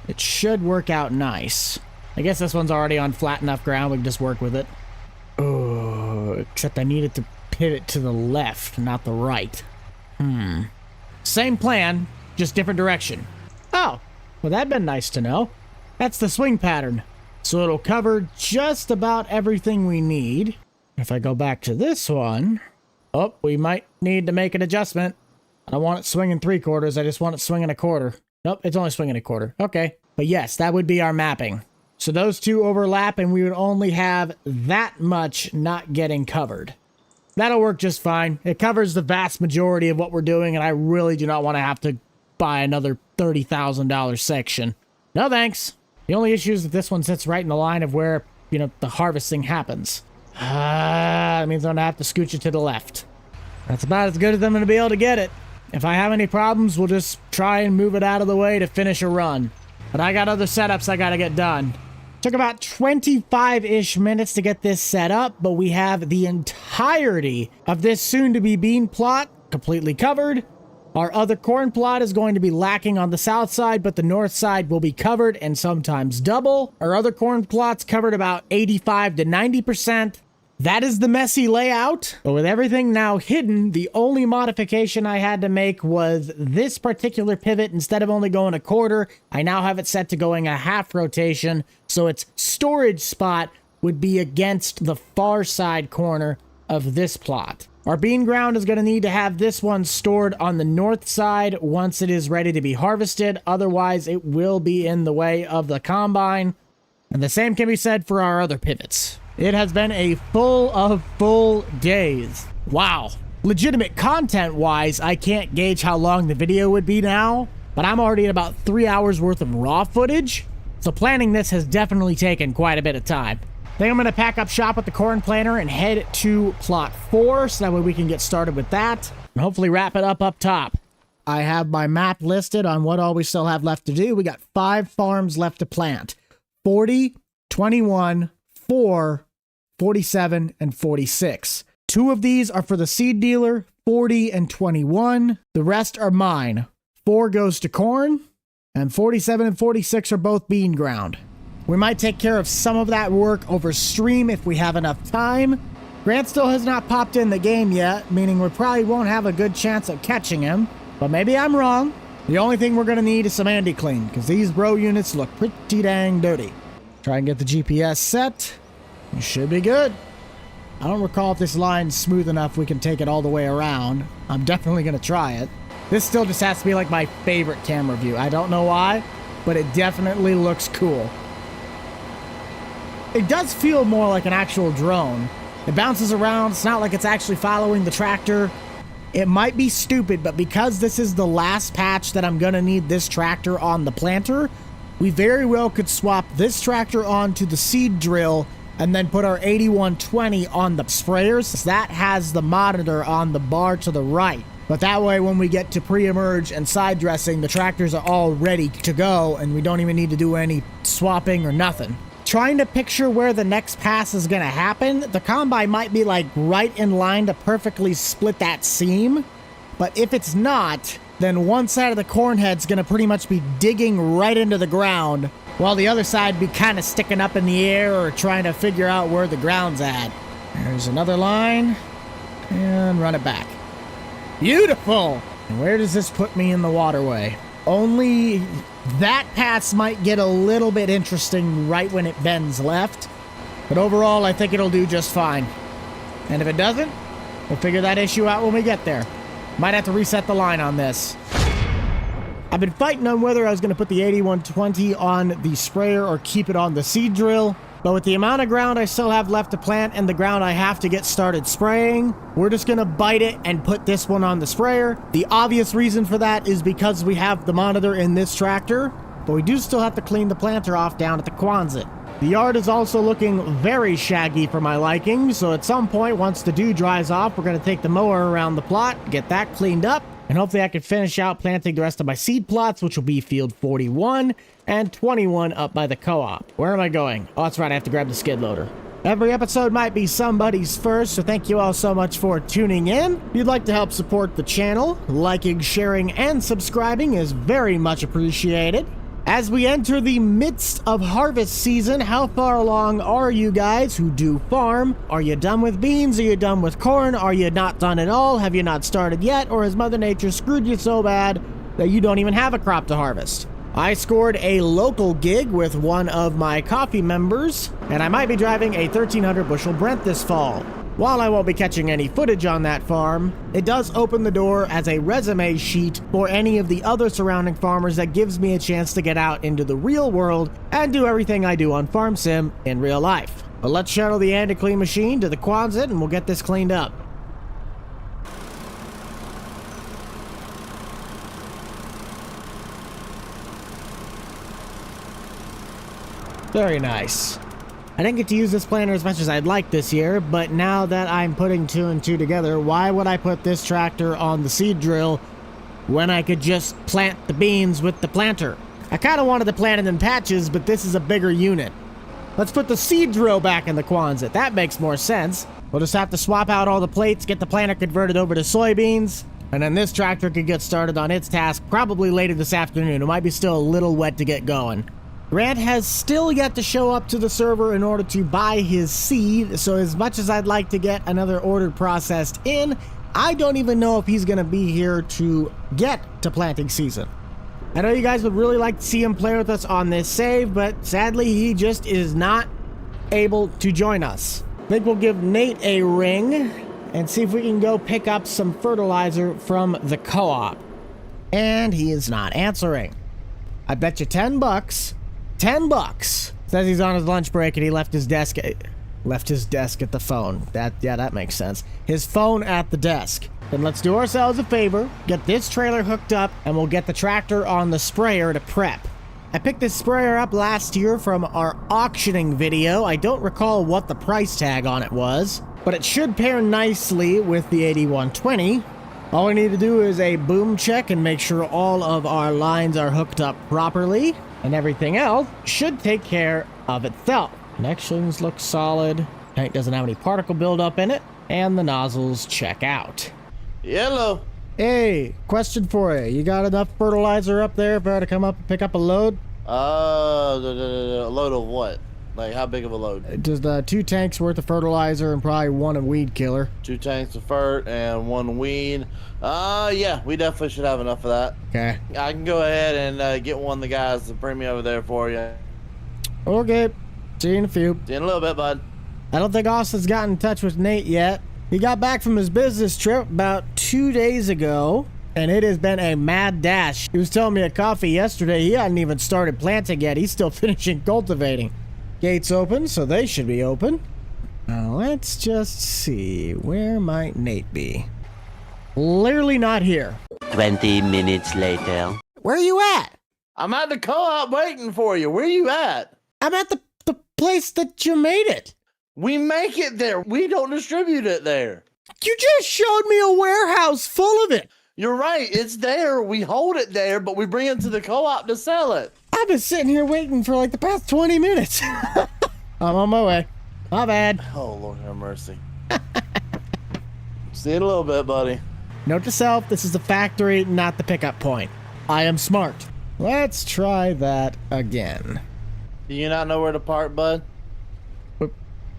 it should work out nice. I guess this one's already on flat enough ground, we can just work with it. Oh, except I need it to pivot to the left, not the right. Same plan, just different direction. Oh, well that'd been nice to know. That's the swing pattern. So it'll cover just about everything we need. If I go back to this one, oh, we might need to make an adjustment. I don't want it swinging 3/4, I just want it swinging 1/4. Nope, it's only swinging 1/4. Okay. But yes, that would be our mapping. So those two overlap and we would only have that much not getting covered. That'll work just fine. It covers the vast majority of what we're doing, and I really do not want to have to buy another $30,000 section. No thanks. The only issue is that this one sits right in the line of where, the harvesting happens. That means I'm going to have to scooch it to the left. That's about as good as I'm going to be able to get it. If I have any problems, we'll just try and move it out of the way to finish a run. But I got other setups I got to get done. Took about 25-ish minutes to get this set up, but we have the entirety of this soon-to-be bean plot completely covered. Our other corn plot is going to be lacking on the south side, but the north side will be covered and sometimes double. Our other corn plot's covered about 85 to 90%. That is the messy layout. But with everything now hidden, the only modification I had to make was this particular pivot. Instead of only going 1/4, I now have it set to going a half rotation. So its storage spot would be against the far side corner of this plot. Our bean ground is going to need to have this one stored on the north side once it is ready to be harvested. Otherwise, it will be in the way of the combine. And the same can be said for our other pivots. It has been a full days. Wow. Legitimate content-wise, I can't gauge how long the video would be now, but I'm already at about 3 hours worth of raw footage. So planning this has definitely taken quite a bit of time. I think I'm going to pack up shop with the corn planter and head to plot 4 so that way we can get started with that and hopefully wrap it up top. I have my map listed on what all we still have left to do. We got 5 farms left to plant. 40, 21, 4, 47, and 46. 2 of these are for the seed dealer, 40 and 21. The rest are mine. 4 goes to corn, and 47 and 46 are both bean ground. We might take care of some of that work over stream if we have enough time. Grant still has not popped in the game yet, meaning we probably won't have a good chance at catching him, but maybe I'm wrong. The only thing we're going to need is some anti-clean, because these bro units look pretty dang dirty. Try and get the GPS set. You should be good. I don't recall if this line's smooth enough we can take it all the way around. I'm definitely going to try it. This still just has to be like my favorite camera view. I don't know why, but it definitely looks cool. It does feel more like an actual drone. It bounces around. It's not like it's actually following the tractor. It might be stupid, but because this is the last patch that I'm going to need this tractor on the planter, we very well could swap this tractor onto the seed drill and then put our 8120 on the sprayers. That has the monitor on the bar to the right. But that way, when we get to pre-emerge and side dressing, the tractors are all ready to go and we don't even need to do any swapping or nothing. Trying to picture where the next pass is going to happen, the combine might be like right in line to perfectly split that seam. But if it's not, then one side of the corn head's going to pretty much be digging right into the ground, while the other side be kind of sticking up in the air or trying to figure out where the ground's at. There's another line, and run it back. Beautiful! And where does this put me in the waterway? Only that pass might get a little bit interesting right when it bends left, but overall I think it'll do just fine. And if it doesn't, we'll figure that issue out when we get there. Might have to reset the line on this. I've been fighting on whether I was going to put the 8120 on the sprayer or keep it on the seed drill, but with the amount of ground I still have left to plant and the ground I have to get started spraying, we're just going to bite it and put this one on the sprayer. The obvious reason for that is because we have the monitor in this tractor, but we do still have to clean the planter off down at the Quonset. The yard is also looking very shaggy for my liking, so at some point, once the dew dries off, we're going to take the mower around the plot, get that cleaned up, and hopefully I can finish out planting the rest of my seed plots, which will be field 41 and 21 up by the co-op. Where am I going? Oh, that's right, I have to grab the skid loader. Every episode might be somebody's first, so thank you all so much for tuning in. If you'd like to help support the channel, liking, sharing, and subscribing is very much appreciated. As we enter the midst of harvest season, how far along are you guys who do farm? Are you done with beans? Are you done with corn? Are you not done at all? Have you not started yet? Or has Mother Nature screwed you so bad that you don't even have a crop to harvest? I scored a local gig with one of my coffee members, and I might be driving a 1,300 bushel Brent this fall. While I won't be catching any footage on that farm, it does open the door as a resume sheet for any of the other surrounding farmers that gives me a chance to get out into the real world and do everything I do on Farm Sim in real life. But let's shuttle the anti-clean machine to the Quonset and we'll get this cleaned up. Very nice. I didn't get to use this planter as much as I'd like this year, but now that I'm putting 2 and 2 together, why would I put this tractor on the seed drill when I could just plant the beans with the planter? I kind of wanted to plant it in patches, but this is a bigger unit. Let's put the seed drill back in the Quonset. That makes more sense. We'll just have to swap out all the plates, get the planter converted over to soybeans, and then this tractor could get started on its task probably later this afternoon. It might be still a little wet to get going. Grant has still yet to show up to the server in order to buy his seed, so as much as I'd like to get another order processed in, I don't even know if he's going to be here to get to planting season. I know you guys would really like to see him play with us on this save, but sadly he just is not able to join us. I think we'll give Nate a ring and see if we can go pick up some fertilizer from the co-op. And he is not answering. I bet you $10. $10. Says he's on his lunch break and he left his desk at the phone. That makes sense. His phone at the desk. Then let's do ourselves a favor, get this trailer hooked up, and we'll get the tractor on the sprayer to prep. I picked this sprayer up last year from our auctioning video. I don't recall what the price tag on it was, but it should pair nicely with the 8120. All we need to do is a boom check and make sure all of our lines are hooked up properly, and everything else should take care of itself. Connections look solid, tank doesn't have any particle buildup in it, and the nozzles check out.
Yellow.
Hey, question for you. You got enough fertilizer up there if I were to come up and pick up a load?
A load of what? Like, how big of a load?
Just 2 tanks worth of fertilizer and probably 1 of weed killer.
2 tanks of fert and 1 weed. Yeah, we definitely should have enough of that.
Okay.
I can go ahead and get one of the guys to bring me over there for you.
Okay. See you in a few.
See you in a little bit, bud.
I don't think Austin's gotten in touch with Nate yet. He got back from his business trip about 2 days ago, and it has been a mad dash. He was telling me at coffee yesterday he hadn't even started planting yet. He's still finishing cultivating. Gates open, so they should be open. Now let's just see. Where might Nate be? Clearly not here.
20 minutes later.
Where are you at?
I'm at the co-op waiting for you. Where you at?
I'm at the place that you made it.
We make it there. We don't distribute it there.
You just showed me a warehouse full of it.
You're right. It's there. We hold it there, but we bring it to the co-op to sell it.
I've been sitting here waiting for like the past 20 minutes. I'm on my way. My bad.
Oh, Lord have mercy. See you in a little bit, buddy.
Note to self, this is the factory, not the pickup point. I am smart. Let's try that again.
Do you not know where to park, bud?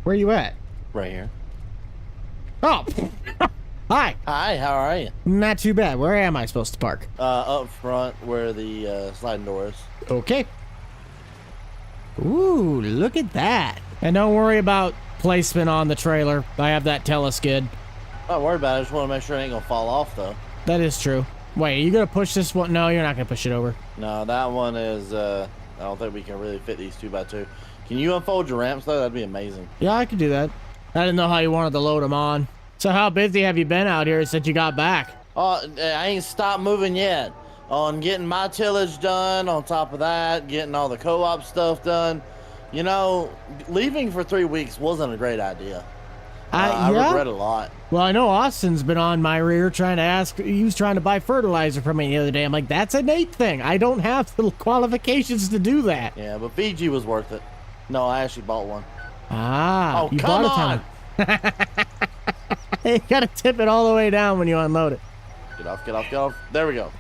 Where you at?
Right here.
Oh, hi.
Hi, how are you?
Not too bad. Where am I supposed to park?
Up front where the sliding door is.
Okay. Ooh, look at that. And don't worry about placement on the trailer. I have that teleskid.
Don't worry about it. I just want to make sure it ain't going to fall off, though.
That is true. Wait, are you going to push this one? No, you're not going to push it over.
No, that one is, I don't think we can really fit these 2x2. Can you unfold your ramps, though? That'd be amazing.
Yeah, I could do that. I didn't know how you wanted to load them on. So how busy have you been out here since you got back?
Oh, I ain't stopped moving yet. On getting my tillage done, on top of that, getting all the co-op stuff done. You know, leaving for 3 weeks wasn't a great idea. I regret it a lot.
Well, I know Austin's been on my rear trying to ask. He was trying to buy fertilizer from me the other day. I'm like, that's a Nate thing. I don't have the qualifications to do that.
Yeah, but Fiji was worth it. No, I actually bought one.
Ah,
oh,
you
come
bought a ton. You gotta tip it all the way down when you unload it.
Get off, get off, get off. There we go.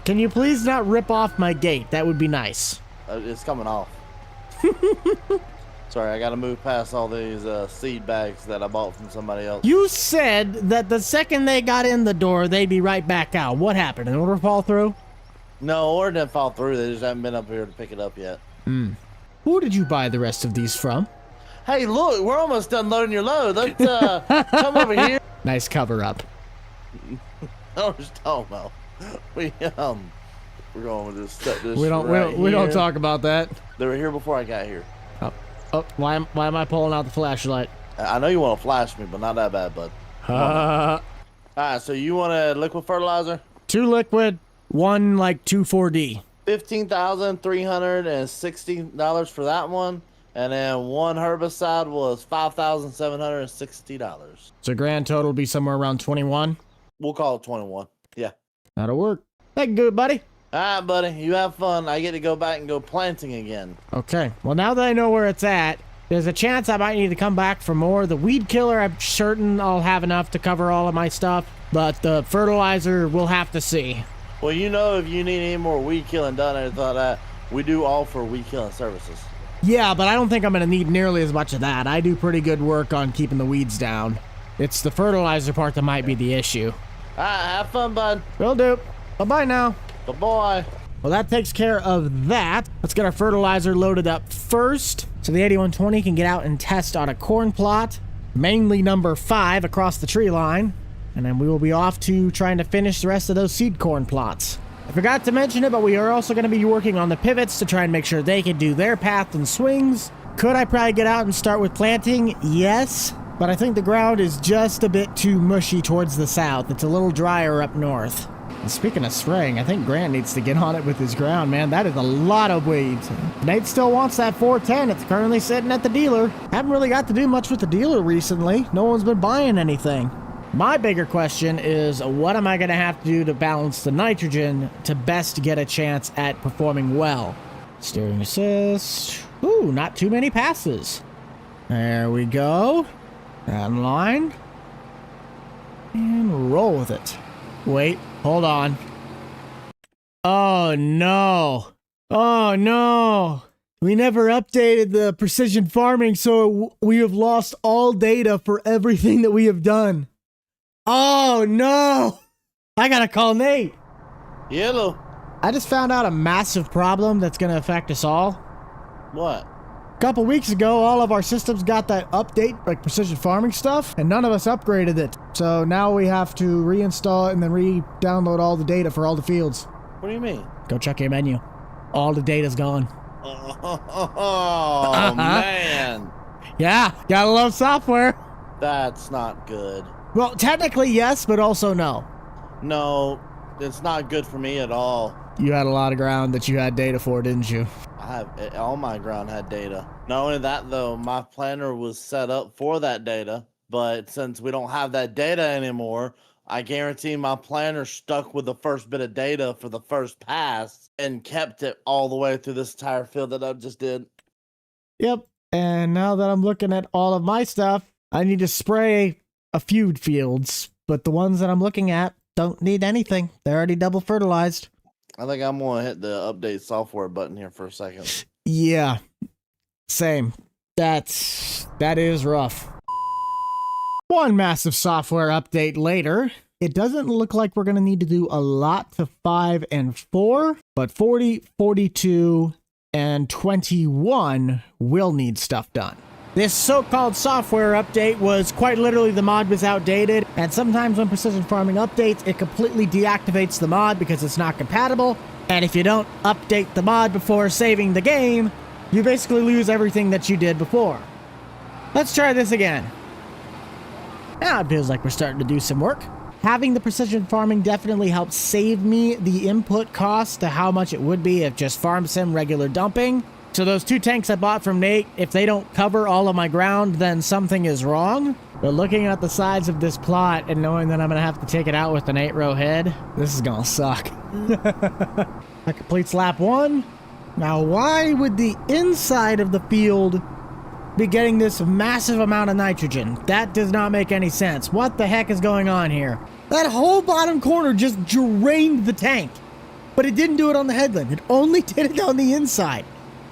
Can you please not rip off my gate? That would be nice.
It's coming off. Sorry, I gotta move past all these seed bags that I bought from somebody else.
You said that the second they got in the door, they'd be right back out. What happened? An order fall through?
No, order didn't fall through. They just haven't been up here to pick it up yet.
Who did you buy the rest of these from?
Hey, look, we're almost done loading your load. Let's come over here.
Nice cover up.
No, just talking about. We're going with this.
We don't talk about that.
They were here before I got here.
Oh, why am I pulling out the flashlight?
I know you want to flash me, but not that bad, bud. All right, so you want a liquid fertilizer?
2 liquid, 1 like 2,4-D.
$15,360 for that one, and then 1 herbicide was $5,760.
So grand total will be somewhere around 21.
We'll call it 21. Yeah.
That'll work. Thank you, buddy.
All right, buddy. You have fun. I get to go back and go planting again.
Okay. Well, now that I know where it's at, there's a chance I might need to come back for more. The weed killer, I'm certain I'll have enough to cover all of my stuff, but the fertilizer, we'll have to see.
Well, you know, if you need any more weed killing done or anything like that, we do offer weed killing services.
Yeah, but I don't think I'm going to need nearly as much of that. I do pretty good work on keeping the weeds down. It's the fertilizer part that might be the issue.
All right, have fun, bud.
Will do. Bye-bye now.
Bye-bye.
Well, that takes care of that. Let's get our fertilizer loaded up first, so the 8120 can get out and test on a corn plot, mainly number 5 across the tree line, and then we will be off to trying to finish the rest of those seed corn plots. I forgot to mention it, but we are also going to be working on the pivots to try and make sure they can do their path and swings. Could I probably get out and start with planting? Yes, but I think the ground is just a bit too mushy towards the south. It's a little drier up north. And speaking of spraying, I think Grant needs to get on it with his ground, man. That is a lot of weeds. Nate still wants that 410. It's currently sitting at the dealer. Haven't really got to do much with the dealer recently. No one's been buying anything. My bigger question is, what am I going to have to do to balance the nitrogen to best get a chance at performing well? Steering assist. Ooh, not too many passes. There we go. And line. And roll with it. Wait, hold on. Oh no. Oh no. We never updated the precision farming, so we have lost all data for everything that we have done. Oh no. I gotta call Nate.
Yellow.
I just found out a massive problem that's gonna affect us all.
What?
couple weeks ago, all of our systems got that update, like precision farming stuff, and none of us upgraded it. So now we have to reinstall it and then re-download all the data for all the fields.
What do you mean?
Go check your menu. All the data's gone.
Oh, man.
Yeah, gotta love software.
That's not good.
Well, technically yes, but also no.
No, it's not good for me at all.
You had a lot of ground that you had data for, didn't you?
All my ground had data. Not only that, though, my planner was set up for that data, but since we don't have that data anymore, I guarantee my planner stuck with the first bit of data for the first pass and kept it all the way through this entire field that I just did.
Yep. And now that I'm looking at all of my stuff, I need to spray a few fields, but the ones that I'm looking at don't need anything. They're already double fertilized.
I think I'm going to hit the update software button here for a second.
Yeah. Same. That is rough. One massive software update later. It doesn't look like we're going to need to do a lot to 5 and 4, but 40, 42, and 21 will need stuff done. This so-called software update was quite literally the mod was outdated, and sometimes when precision farming updates, it completely deactivates the mod because it's not compatible, and if you don't update the mod before saving the game, you basically lose everything that you did before. Let's try this again. Now it feels like we're starting to do some work. Having the precision farming definitely helps save me the input cost to how much it would be if just farm sim regular dumping. So those 2 tanks I bought from Nate, if they don't cover all of my ground, then something is wrong. But looking at the size of this plot and knowing that I'm going to have to take it out with an 8-row head, this is going to suck. That completes lap 1. Now why would the inside of the field be getting this massive amount of nitrogen? That does not make any sense. What the heck is going on here? That whole bottom corner just drained the tank, but it didn't do it on the headland. It only did it on the inside.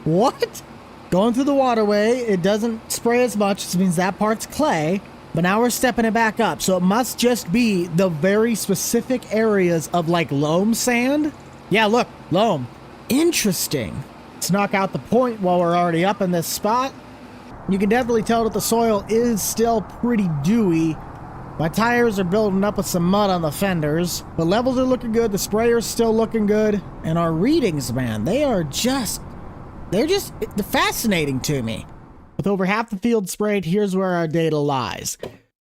What? Going through the waterway, it doesn't spray as much, which means that part's clay, but now we're stepping it back up. So it must just be the very specific areas of like loam sand. Yeah, look, loam. Interesting. Let's knock out the point while we're already up in this spot. You can definitely tell that the soil is still pretty dewy. My tires are building up with some mud on the fenders. The levels are looking good. The sprayer's still looking good. And our readings, man, they're fascinating to me. With over half the field sprayed, here's where our data lies.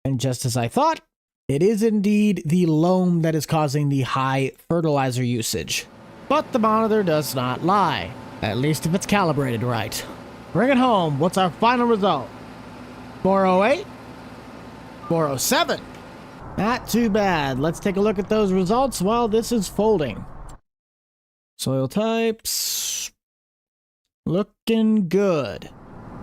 And just as I thought, it is indeed the loam that is causing the high fertilizer usage. But the monitor does not lie. At least if it's calibrated right. Bring it home. What's our final result? 408? 407. Not too bad. Let's take a look at those results while this is folding. Soil types. Looking good.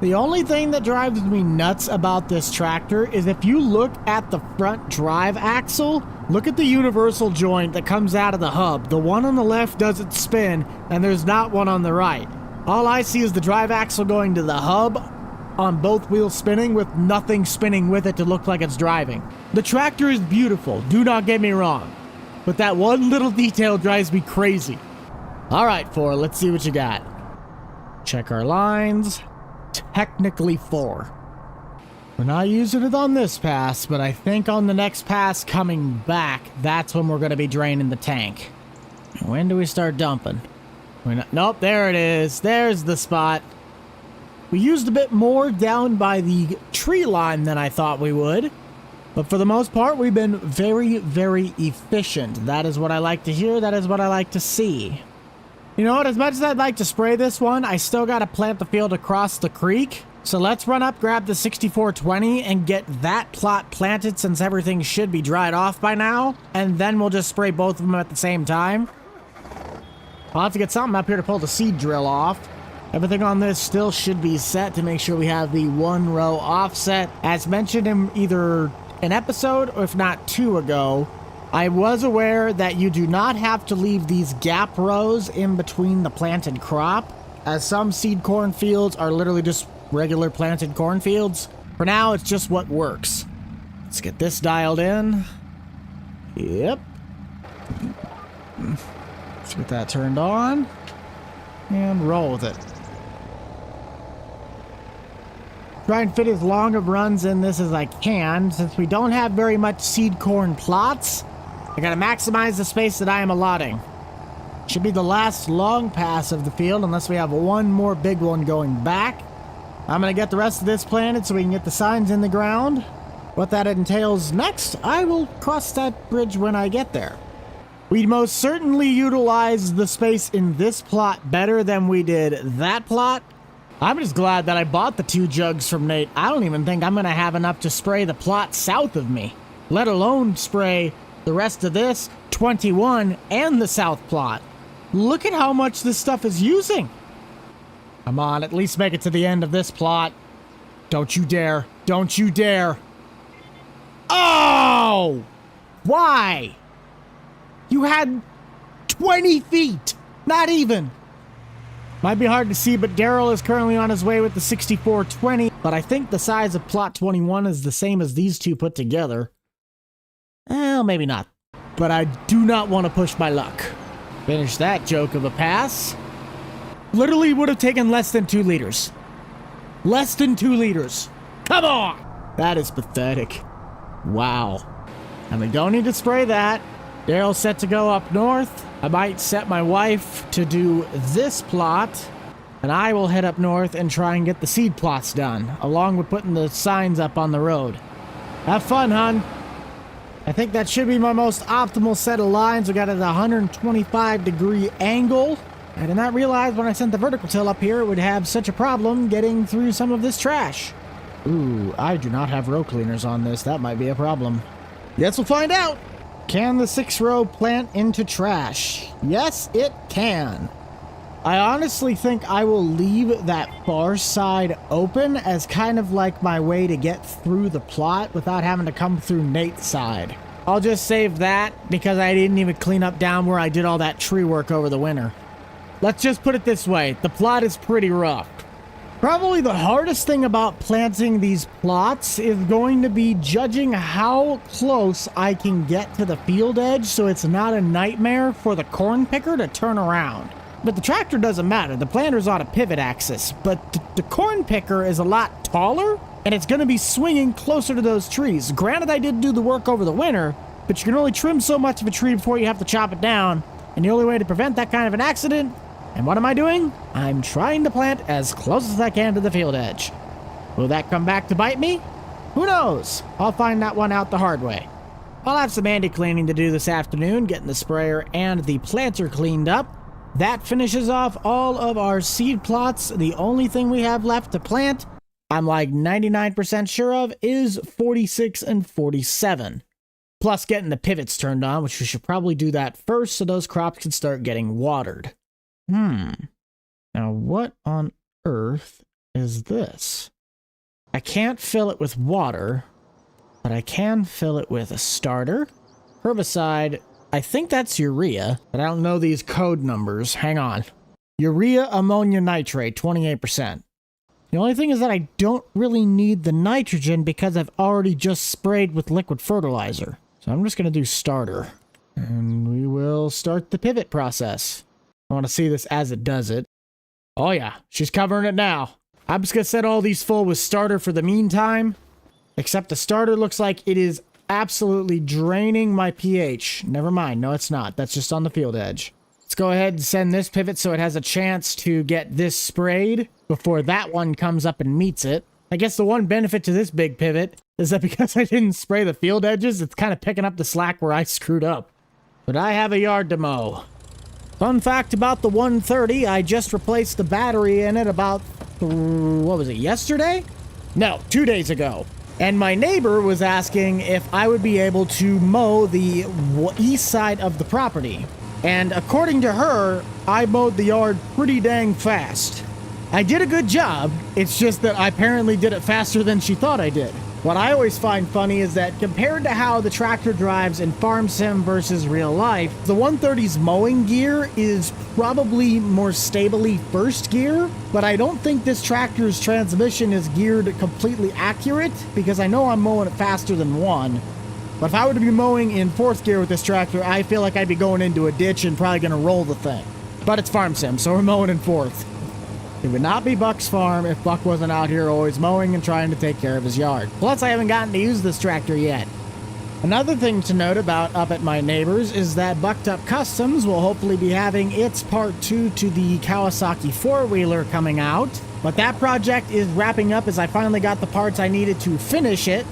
The only thing that drives me nuts about this tractor is if you look at the front drive axle, look at the universal joint that comes out of the hub. The one on the left doesn't spin, and there's not one on the right. All I see is the drive axle going to the hub on both wheels spinning with nothing spinning with it to look like it's driving. The tractor is beautiful, do not get me wrong, but that one little detail drives me crazy. All right, 4, let's see what you got. Check our lines. Technically 4. We're not using it on this pass, but I think on the next pass coming back, that's when we're going to be draining the tank. When do we start dumping? Nope, there it is. There's the spot. We used a bit more down by the tree line than I thought we would. But for the most part, we've been very, very efficient. That is what I like to hear. That is what I like to see. You know what? As much as I'd like to spray this one, I still got to plant the field across the creek. So let's run up, grab the 6420, and get that plot planted since everything should be dried off by now. And then we'll just spray both of them at the same time. I'll have to get something up here to pull the seed drill off. Everything on this still should be set to make sure we have the 1-row offset. As mentioned in either an episode, or if not 2 ago, I was aware that you do not have to leave these gap rows in between the planted crop, as some seed cornfields are literally just regular planted cornfields. For now, it's just what works. Let's get this dialed in. Yep. Let's get that turned on and roll with it. Try and fit as long of runs in this as I can. Since we don't have very much seed corn plots, I gotta maximize the space that I am allotting. Should be the last long pass of the field unless we have one more big one going back. I'm gonna get the rest of this planted so we can get the signs in the ground. What that entails next, I will cross that bridge when I get there. We most certainly utilized the space in this plot better than we did that plot. I'm just glad that I bought the 2 jugs from Nate. I don't even think I'm gonna have enough to spray the plot south of me, let alone spray the rest of this, 21, and the south plot. Look at how much this stuff is using. Come on, at least make it to the end of this plot. Don't you dare. Don't you dare. Oh! Why? You had 20 feet. Not even. Might be hard to see, but Daryl is currently on his way with the 6420. But I think the size of plot 21 is the same as these two put together. Well, maybe not. But I do not want to push my luck. Finish that joke of a pass. Literally would have taken less than 2 liters. Less than 2 liters. Come on! That is pathetic. Wow. And we don't need to spray that. Daryl's set to go up north. I might set my wife to do this plot. And I will head up north and try and get the seed plots done, along with putting the signs up on the road. Have fun, hon. I think that should be my most optimal set of lines. We got it at a 125-degree angle. I did not realize when I sent the vertical till up here it would have such a problem getting through some of this trash. Ooh, I do not have row cleaners on this. That might be a problem. Guess we'll find out. Can the 6-row plant into trash? Yes, it can. I honestly think I will leave that far side open as kind of like my way to get through the plot without having to come through Nate's side. I'll just save that because I didn't even clean up down where I did all that tree work over the winter. Let's just put it this way. The plot is pretty rough. Probably the hardest thing about planting these plots is going to be judging how close I can get to the field edge so it's not a nightmare for the corn picker to turn around. But the tractor doesn't matter. The planter's on a pivot axis, but the corn picker is a lot taller and it's going to be swinging closer to those trees. Granted, I did do the work over the winter, but you can only trim so much of a tree before you have to chop it down. And the only way to prevent that kind of an accident, and what am I doing? I'm trying to plant as close as I can to the field edge. Will that come back to bite me? Who knows? I'll find that one out the hard way. I'll have some Andy cleaning to do this afternoon, getting the sprayer and the planter cleaned up. That finishes off all of our seed plots. The only thing we have left to plant, I'm like 99% sure of, is 46 and 47. Plus getting the pivots turned on, which we should probably do that first so those crops can start getting watered. Now what on earth is this? I can't fill it with water, but I can fill it with a starter. Herbicide, I think that's urea, but I don't know these code numbers. Hang on. Urea ammonia nitrate, 28%. The only thing is that I don't really need the nitrogen because I've already just sprayed with liquid fertilizer. So I'm just going to do starter. And we will start the pivot process. I want to see this as it does it. Oh yeah, she's covering it now. I'm just going to set all these full with starter for the meantime. Except the starter looks like it is absolutely draining my pH. Never mind, no it's not. That's just on the field edge. Let's go ahead and send this pivot so it has a chance to get this sprayed before that one comes up and meets it. I guess the one benefit to this big pivot is that because I didn't spray the field edges, it's kind of picking up the slack where I screwed up. But I have a yard to mow. Fun fact about the 130, I just replaced the battery in it about, what was it, yesterday? No, 2 days ago. And my neighbor was asking if I would be able to mow the east side of the property. And according to her, I mowed the yard pretty dang fast. I did a good job, it's just that I apparently did it faster than she thought I did. What I always find funny is that compared to how the tractor drives in Farm Sim versus real life, the 130's mowing gear is probably more stably first gear, but I don't think this tractor's transmission is geared completely accurate because I know I'm mowing it faster than one. But if I were to be mowing in fourth gear with this tractor, I feel like I'd be going into a ditch and probably going to roll the thing. But it's Farm Sim, so we're mowing in fourth. It would not be Buck's farm if Buck wasn't out here always mowing and trying to take care of his yard. Plus, I haven't gotten to use this tractor yet. Another thing to note about up at my neighbors is that Bucked Up Customs will hopefully be having its part 2 to the Kawasaki 4-wheeler coming out. But that project is wrapping up as I finally got the parts I needed to finish it.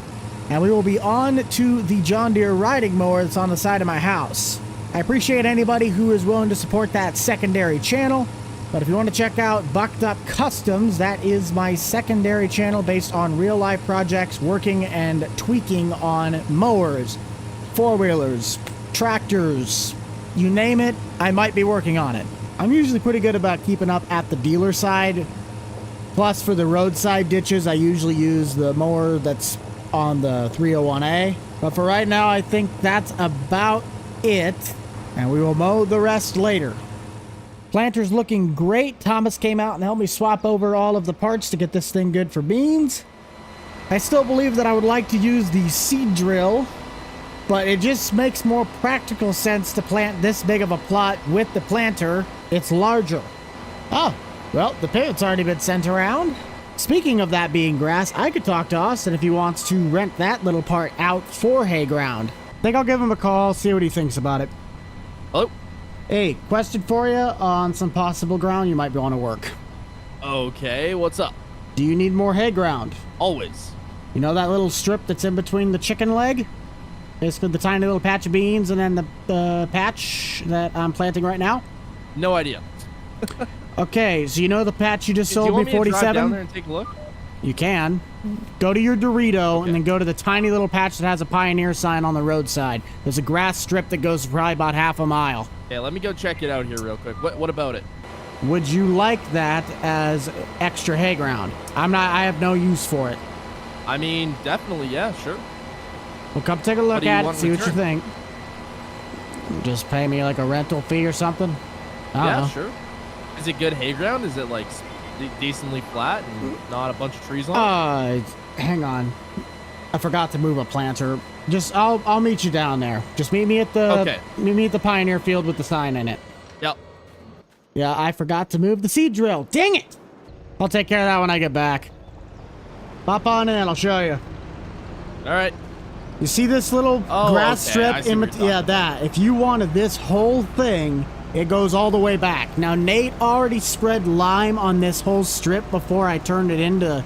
And we will be on to the John Deere riding mower that's on the side of my house. I appreciate anybody who is willing to support that secondary channel. But if you want to check out Bucked Up Customs, that is my secondary channel based on real-life projects working and tweaking on mowers, 4-wheelers, tractors, you name it, I might be working on it. I'm usually pretty good about keeping up at the dealer side. Plus, for the roadside ditches, I usually use the mower that's on the 301A. But for right now, I think that's about it. And we will mow the rest later. Planter's looking great. Thomas came out and helped me swap over all of the parts to get this thing good for beans. I still believe that I would like to use the seed drill, but it just makes more practical sense to plant this big of a plot with the planter. It's larger. Oh, well, the pivot's already been sent around. Speaking of that being grass, I could talk to Austin if he wants to rent that little part out for hay ground. I think I'll give him a call, see what he thinks about it.
Hello?
Hey, question for you on some possible ground you might want to work.
Okay, what's up?
Do you need more hay ground?
Always.
You know that little strip that's in between the chicken leg? Basically the tiny little patch of beans and then the patch that I'm planting right now?
No idea.
Okay, so you know the patch you just sold me, 47?
Do you want me to drive down there and take a look?
You can. Go to your Dorito and then go to the tiny little patch that has a Pioneer sign on the roadside. There's a grass strip that goes probably about half a mile.
Yeah, let me go check it out here real quick. What about it?
Would you like that as extra hay ground? I have no use for it.
I mean, definitely, yeah, sure.
Well, come take a look at it, see what you think. Just pay me like a rental fee or something? I don't know.
Sure. Is it good hay ground? Is it like decently flat and not a bunch of trees on it?
Hang on. I forgot to move a planter. Just I'll meet you down there. Just meet me at the Pioneer field with the sign in it.
Yep.
Yeah, I forgot to move the seed drill. Dang it! I'll take care of that when I get back. Hop on in, I'll show you.
All right.
You see this little grass strip in between? Yeah, that. If you wanted this whole thing, it goes all the way back. Now, Nate already spread lime on this whole strip before I turned it into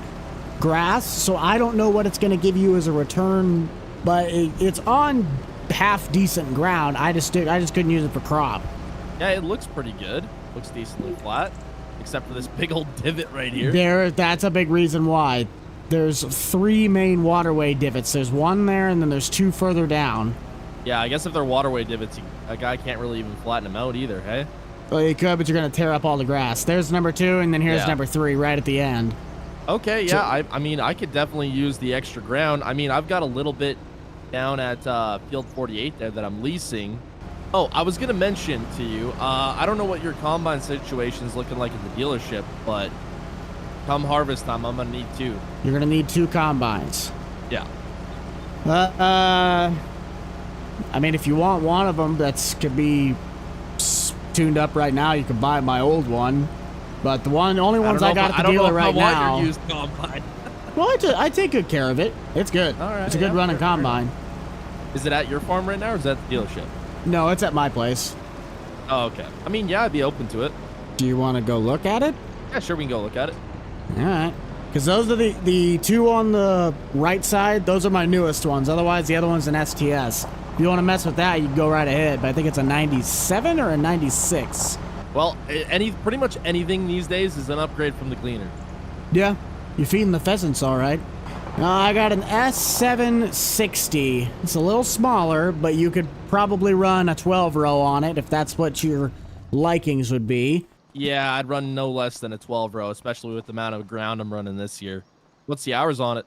grass, so I don't know what it's going to give you as a return, but it's on half decent ground. I just couldn't use it for crop.
Yeah, it looks pretty good. Looks decently flat, except for this big old divot right here.
That's a big reason why. There's 3 main waterway divots. There's one there, and then there's 2 further down.
Yeah, I guess if they're waterway divots, a guy can't really even flatten them out either, hey?
Well, you could, but you're going to tear up all the grass. There's number 2, and then here's number 3 right at the end.
Okay, yeah, I mean, I could definitely use the extra ground. I mean, I've got a little bit down at field 48 there that I'm leasing. Oh, I was going to mention to you, I don't know what your combine situation is looking like at the dealership, but come harvest time, I'm going to need 2.
You're going to need 2 combines.
Yeah.
I mean, if you want one of them that's could be tuned up right now, you can buy my old one. But the only ones I got at the dealer right now.
I want your used combine.
Well, I take good care of it. It's good.
All right,
it's a good running combine.
Is it at your farm right now, or is that the dealership?
No, it's at my place.
Oh, okay. I mean, yeah, I'd be open to it.
Do you want to go look at it?
Yeah, sure, we can go look at it.
All right. Because those are the 2 on the right side. Those are my newest ones. Otherwise, the other one's an STS. If you want to mess with that, you can go right ahead. But I think it's a 97 or a 96.
Well, pretty much anything these days is an upgrade from the Gleaner.
Yeah, you're feeding the pheasants all right. I got an S760. It's a little smaller, but you could probably run a 12-row on it if that's what your likings would be.
Yeah, I'd run no less than a 12-row, especially with the amount of ground I'm running this year. What's the hours on it?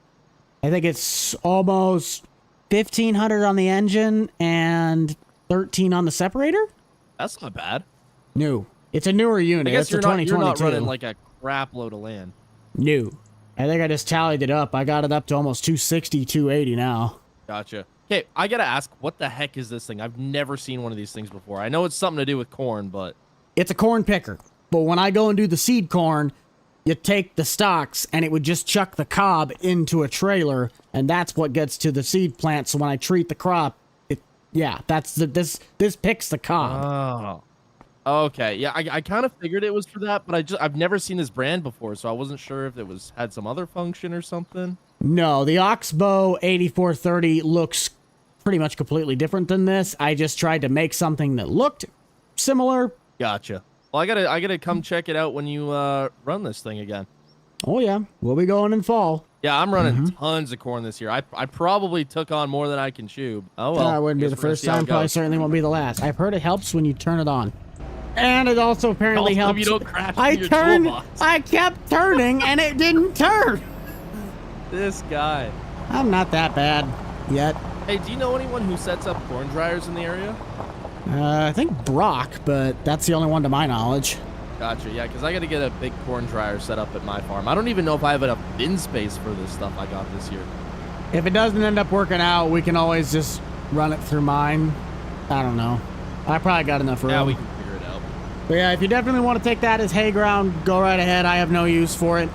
I think it's almost 1,500 on the engine and 13 on the separator.
That's not bad.
New. It's a newer unit.
I guess
it's a 2022.
You're not running like a crap load of land.
New. I think I just tallied it up. I got it up to almost 260, 280 now.
Gotcha. Okay, I gotta ask, what the heck is this thing? I've never seen one of these things before. I know it's something to do with corn, but...
It's a corn picker. But when I go and do the seed corn, you take the stalks and it would just chuck the cob into a trailer, and that's what gets to the seed plant. So when I treat the crop, this picks the cob.
Oh, okay. Yeah, I kind of figured it was for that, but I've never seen this brand before, so I wasn't sure if it had some other function or something.
No, the Oxbow 8430 looks pretty much completely different than this. I just tried to make something that looked similar.
Gotcha. Well, I gotta come check it out when you run this thing again.
Oh yeah, we'll be going in fall.
Yeah, I'm running tons of corn this year. I probably took on more than I can chew. Oh well.
That wouldn't be the first time. Probably certainly won't be the last. I've heard it helps when you turn it on. And it also apparently helps.
You don't crash your toolbox.
I kept turning and it didn't turn.
This guy.
I'm not that bad yet.
Hey, do you know anyone who sets up corn dryers in the area?
I think Brock, but that's the only one to my knowledge.
Gotcha, yeah, because I got to get a big corn dryer set up at my farm. I don't even know if I have enough bin space for this stuff I got this year.
If it doesn't end up working out, we can always just run it through mine. I don't know. I probably got enough room.
Yeah, we can figure it out.
But yeah, if you definitely want to take that as hay ground, go right ahead. I have no use for it.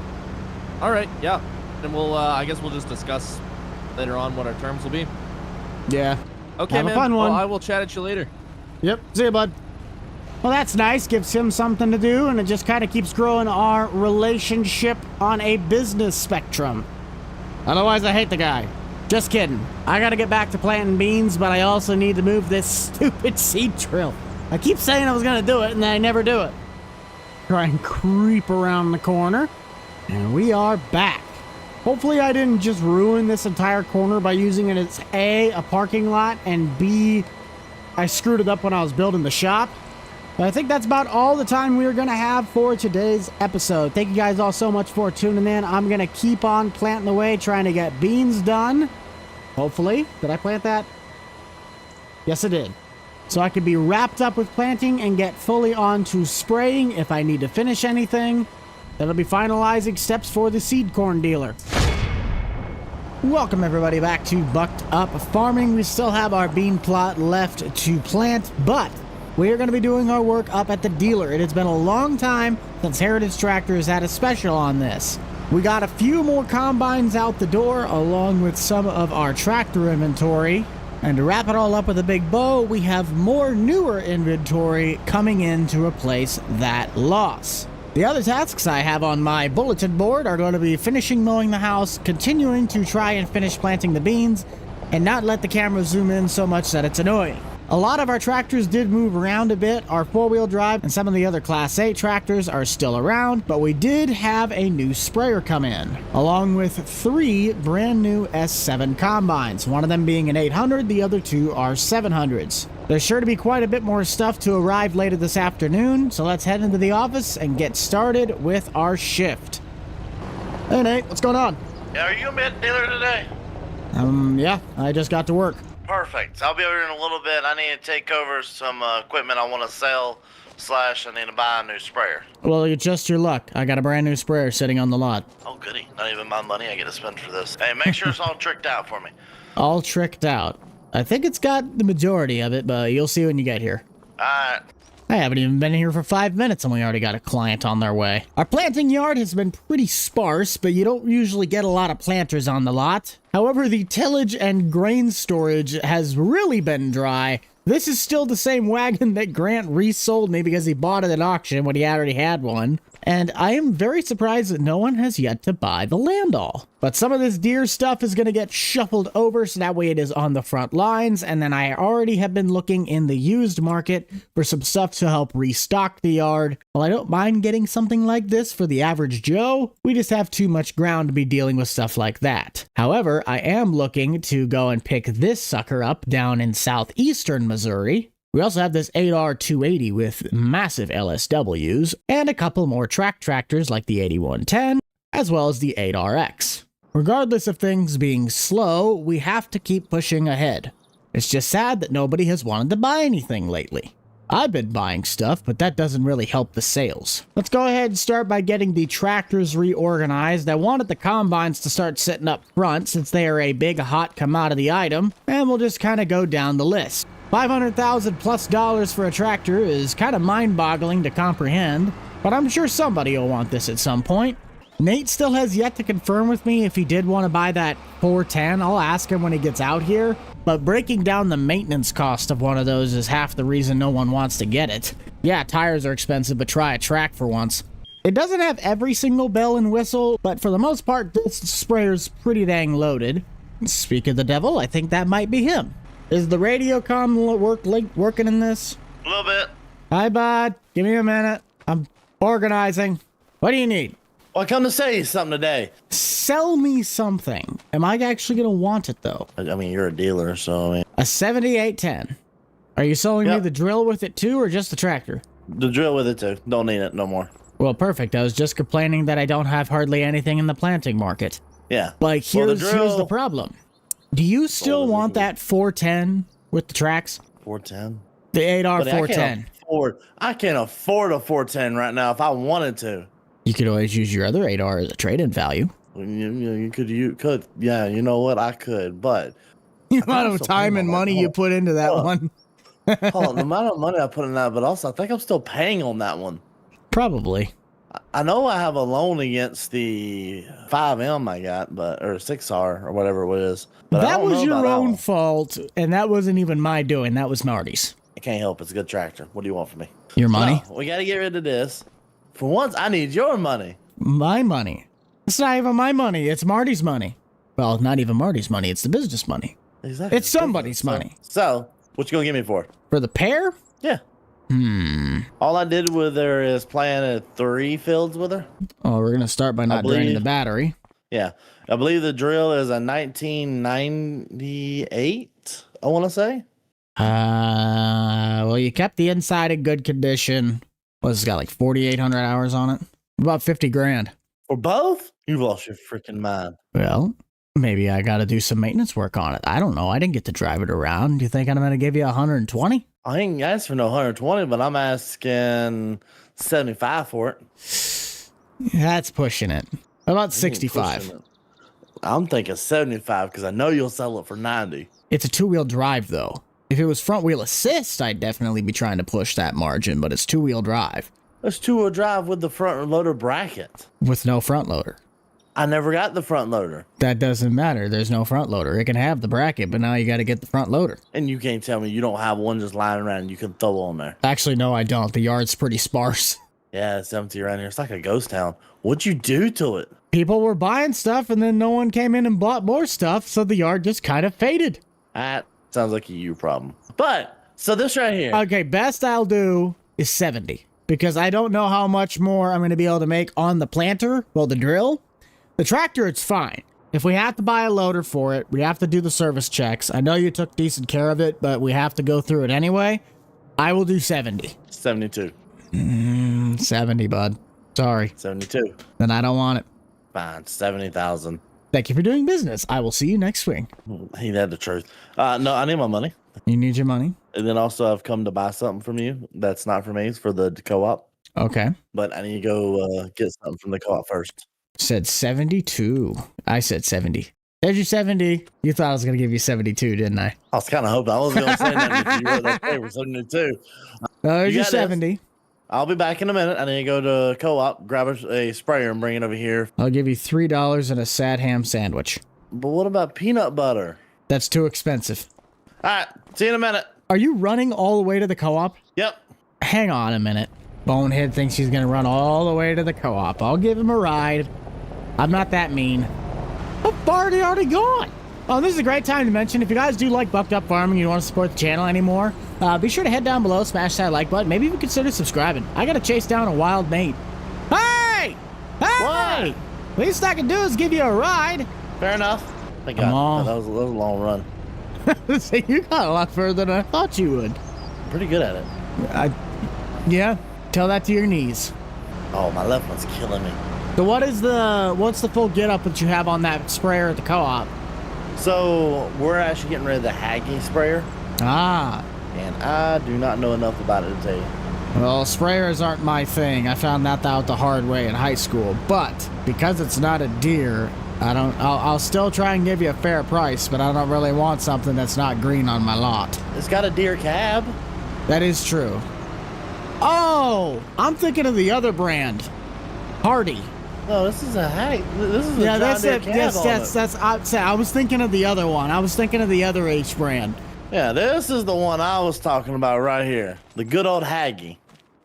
All right, yeah. Then we'll, I guess we'll just discuss later on what our terms will be.
Yeah.
Okay,
have
man.
a fun one.
Well, I will chat at you later.
Yep. See you, bud. Well, that's nice. Gives him something to do, and it just kind of keeps growing our relationship on a business spectrum. Otherwise, I hate the guy. Just kidding. I gotta get back to planting beans, but I also need to move this stupid seed drill. I keep saying I was gonna do it, and then I never do it. Try and creep around the corner, and we are back. Hopefully I didn't just ruin this entire corner by using it as a parking lot, and B, I screwed it up when I was building the shop. But I think that's about all the time we're going to have for today's episode. Thank you guys all so much for tuning in. I'm going to keep on planting away, trying to get beans done. Hopefully. Did I plant that? Yes, I did. So I could be wrapped up with planting and get fully on to spraying if I need to finish anything. That'll be finalizing steps for the seed corn dealer. Welcome everybody back to Bucked Up Farming. We still have our bean plot left to plant, but we're going to be doing our work up at the dealer. It has been a long time since Heritage Tractors had a special on this. We got a few more combines out the door along with some of our tractor inventory. And to wrap it all up with a big bow, we have more newer inventory coming in to replace that loss. The other tasks I have on my bulletin board are going to be finishing mowing the house, continuing to try and finish planting the beans, and not let the camera zoom in so much that it's annoying. A lot of our tractors did move around a bit. Our four-wheel drive and some of the other Class 8 tractors are still around, but we did have a new sprayer come in, along with 3 brand new S7 combines, one of them being an 800, the other 2 are 700s. There's sure to be quite a bit more stuff to arrive later this afternoon, so let's head into the office and get started with our shift. Hey Nate, what's going on?
Yeah, are you a mid dealer today?
Yeah, I just got to work.
Perfect. I'll be over in a little bit. I need to take over some equipment I want to sell / I need to buy a new sprayer.
Well, it's just your luck. I got a brand new sprayer sitting on the lot.
Oh, goody. Not even my money I get to spend for this. Hey, make sure it's all tricked out for me.
All tricked out. I think it's got the majority of it, but you'll see when you get here.
Alright.
I haven't even been here for 5 minutes and we already got a client on their way. Our planting yard has been pretty sparse, but you don't usually get a lot of planters on the lot. However, the tillage and grain storage has really been dry. This is still the same wagon that Grant resold me because he bought it at auction when he already had one. And I am very surprised that no one has yet to buy the Landall. But some of this Deere stuff is going to get shuffled over so that way it is on the front lines. And then I already have been looking in the used market for some stuff to help restock the yard. While I don't mind getting something like this for the average Joe, we just have too much ground to be dealing with stuff like that. However, I am looking to go and pick this sucker up down in southeastern Missouri. We also have this 8R280 with massive LSWs, and a couple more tractors like the 8110, as well as the 8RX. Regardless of things being slow, we have to keep pushing ahead. It's just sad that nobody has wanted to buy anything lately. I've been buying stuff, but that doesn't really help the sales. Let's go ahead and start by getting the tractors reorganized. I wanted the combines to start sitting up front since they are a big hot commodity item, and we'll just kind of go down the list. 500,000 plus dollars for a tractor is kind of mind-boggling to comprehend. but I'm sure somebody will want this at some point. Nate still has yet to confirm with me if he did want to buy that 410. I'll ask him when he gets out here, but breaking down the maintenance cost of one of those is half the reason no one wants to get it. Yeah, tires are expensive, but try a track for once. It doesn't have every single bell and whistle, but for the most part, this sprayer's pretty dang loaded. Speak of the devil, I think that might be him. Is the radio comm working in this?
A little bit.
Hi, bud. Give me a minute. I'm organizing. What do you need?
Well, I come to say you something today.
Sell me something. Am I actually going to want it, though?
I mean, you're a dealer, so I mean...
A 7810. Are you selling me the drill with it, too, or just the tractor?
The drill with it, too. Don't need it no more.
Well, perfect. I was just complaining that I don't have hardly anything in the planting market.
Yeah.
Like, here's the problem. Do you still want that 410 with the tracks?
410?
The 8R 410.
I can't afford a 410 right now if I wanted to.
You could always use your other 8R as a trade-in value.
You could. Yeah, you know what? I could, but...
The amount of time and money you put into that one.
Hold on, the amount of money I put in that, but also I think I'm still paying on that one.
Probably.
I know I have a loan against the 5M I got, or 6R or whatever it is. But
that was your own fault, and that wasn't even my doing. That was Marty's.
I can't help it. It's a good tractor. What do you want from me?
Your money?
No, we got to get rid of this. For once, I need your money.
My money? It's not even my money. It's Marty's money. Well, not even Marty's money. It's the business money.
Exactly.
It's somebody's money.
So, what you gonna give me for?
For the pair?
Yeah. All I did with her is planted 3 fields with her.
Oh, we're gonna start by not draining the battery.
Yeah, I believe the drill is a 1998. I want to say.
Well, you kept the inside in good condition. It's got like 4,800 hours on it. About 50 grand.
For both? You've lost your freaking mind.
Well, maybe I got to do some maintenance work on it. I don't know. I didn't get to drive it around. Do you think I'm going to give you 120?
I ain't asked for no 120, but I'm asking 75 for it.
That's pushing it. About 65.
I'm thinking 75 because I know you'll sell it for 90.
It's a 2-wheel drive, though. If it was front-wheel assist, I'd definitely be trying to push that margin, but it's 2-wheel drive.
It's 2-wheel drive with the front loader bracket.
With no front loader.
I never got the front loader.
That doesn't matter. There's no front loader. It can have the bracket, but now you got to get the front loader.
And you can't tell me you don't have one just lying around and you can throw on there.
Actually, no, I don't. The yard's pretty sparse.
Yeah, it's empty around here. It's like a ghost town. What'd you do to it?
People were buying stuff, and then no one came in and bought more stuff, so the yard just kind of faded.
That sounds like a you problem. But, so this right here.
Okay, best I'll do is 70. Because I don't know how much more I'm going to be able to make on the planter, well, the drill. The tractor, it's fine. If we have to buy a loader for it, we have to do the service checks. I know you took decent care of it, but we have to go through it anyway. I will do 70.
72.
70, bud. Sorry.
72.
Then I don't want it.
Fine, 70,000.
Thank you for doing business. I will see you next swing.
He had the truth. No, I need my money.
You need your money?
And then also I've come to buy something from you. That's not for me. It's for the co-op.
Okay.
But I need to go get something from the co-op first.
Said 72. I said 70. There's your 70. You thought I was going to give you 72, didn't I?
I was kind of hoping I was going to say that if you wrote that paper, 72.
There's your 70.
I'll be back in a minute. I need to go to co-op, grab a sprayer, and bring it over here.
I'll give you $3 and a sad ham sandwich.
But what about peanut butter?
That's too expensive.
All right. See you in a minute.
Are you running all the way to the co-op?
Yep.
Hang on a minute. Bonehead thinks he's going to run all the way to the co-op. I'll give him a ride. I'm not that mean. How far are they already gone? Oh, this is a great time to mention, if you guys do like Bucked Up Farming and you don't want to support the channel anymore, be sure to head down below, smash that like button. Maybe even consider subscribing. I got to chase down a wild Nate. Hey! Hey!
What?
Least I can do is give you a ride.
Fair enough. Thank God. That was a long run.
So you got a lot further than I thought you would.
Pretty good at it.
Yeah, tell that to your knees.
Oh, my left one's killing me.
So what's the full get up that you have on that sprayer at the co-op?
So we're actually getting rid of the Haggy sprayer.
Ah.
And I do not know enough about it to tell you.
Well, sprayers aren't my thing. I found that out the hard way in high school. But because it's not a Deere, I'll still try and give you a fair price, but I don't really want something that's not green on my lot.
It's got a Deere cab.
That is true. Oh, I'm thinking of the other brand. Hardy.
No, this is a This is a
Yeah,
John Deere cab on it.
I was thinking of the other one. I was thinking of the other H brand.
Yeah, this is the one I was talking about right here. The good old Haggy,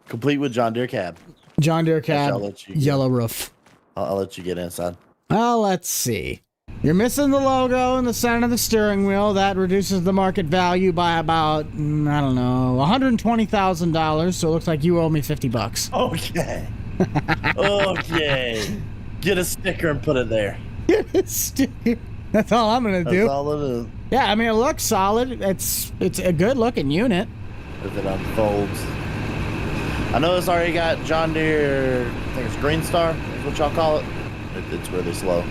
complete with John Deere cab.
John Deere cab,
I'll let you get-
yellow roof.
I'll let you get inside.
Well, let's see. You're missing the logo in the center of the steering wheel. That reduces the market value by about, I don't know, $120,000. So it looks like you owe me $50.
Okay. Okay. Get a sticker and put it there.
That's all I'm gonna do.
That's all it is.
Yeah, I mean, it looks solid. It's a good looking unit.
If it unfolds. I know it's already got John Deere, I think it's Green Star, is what y'all call it. It's really slow.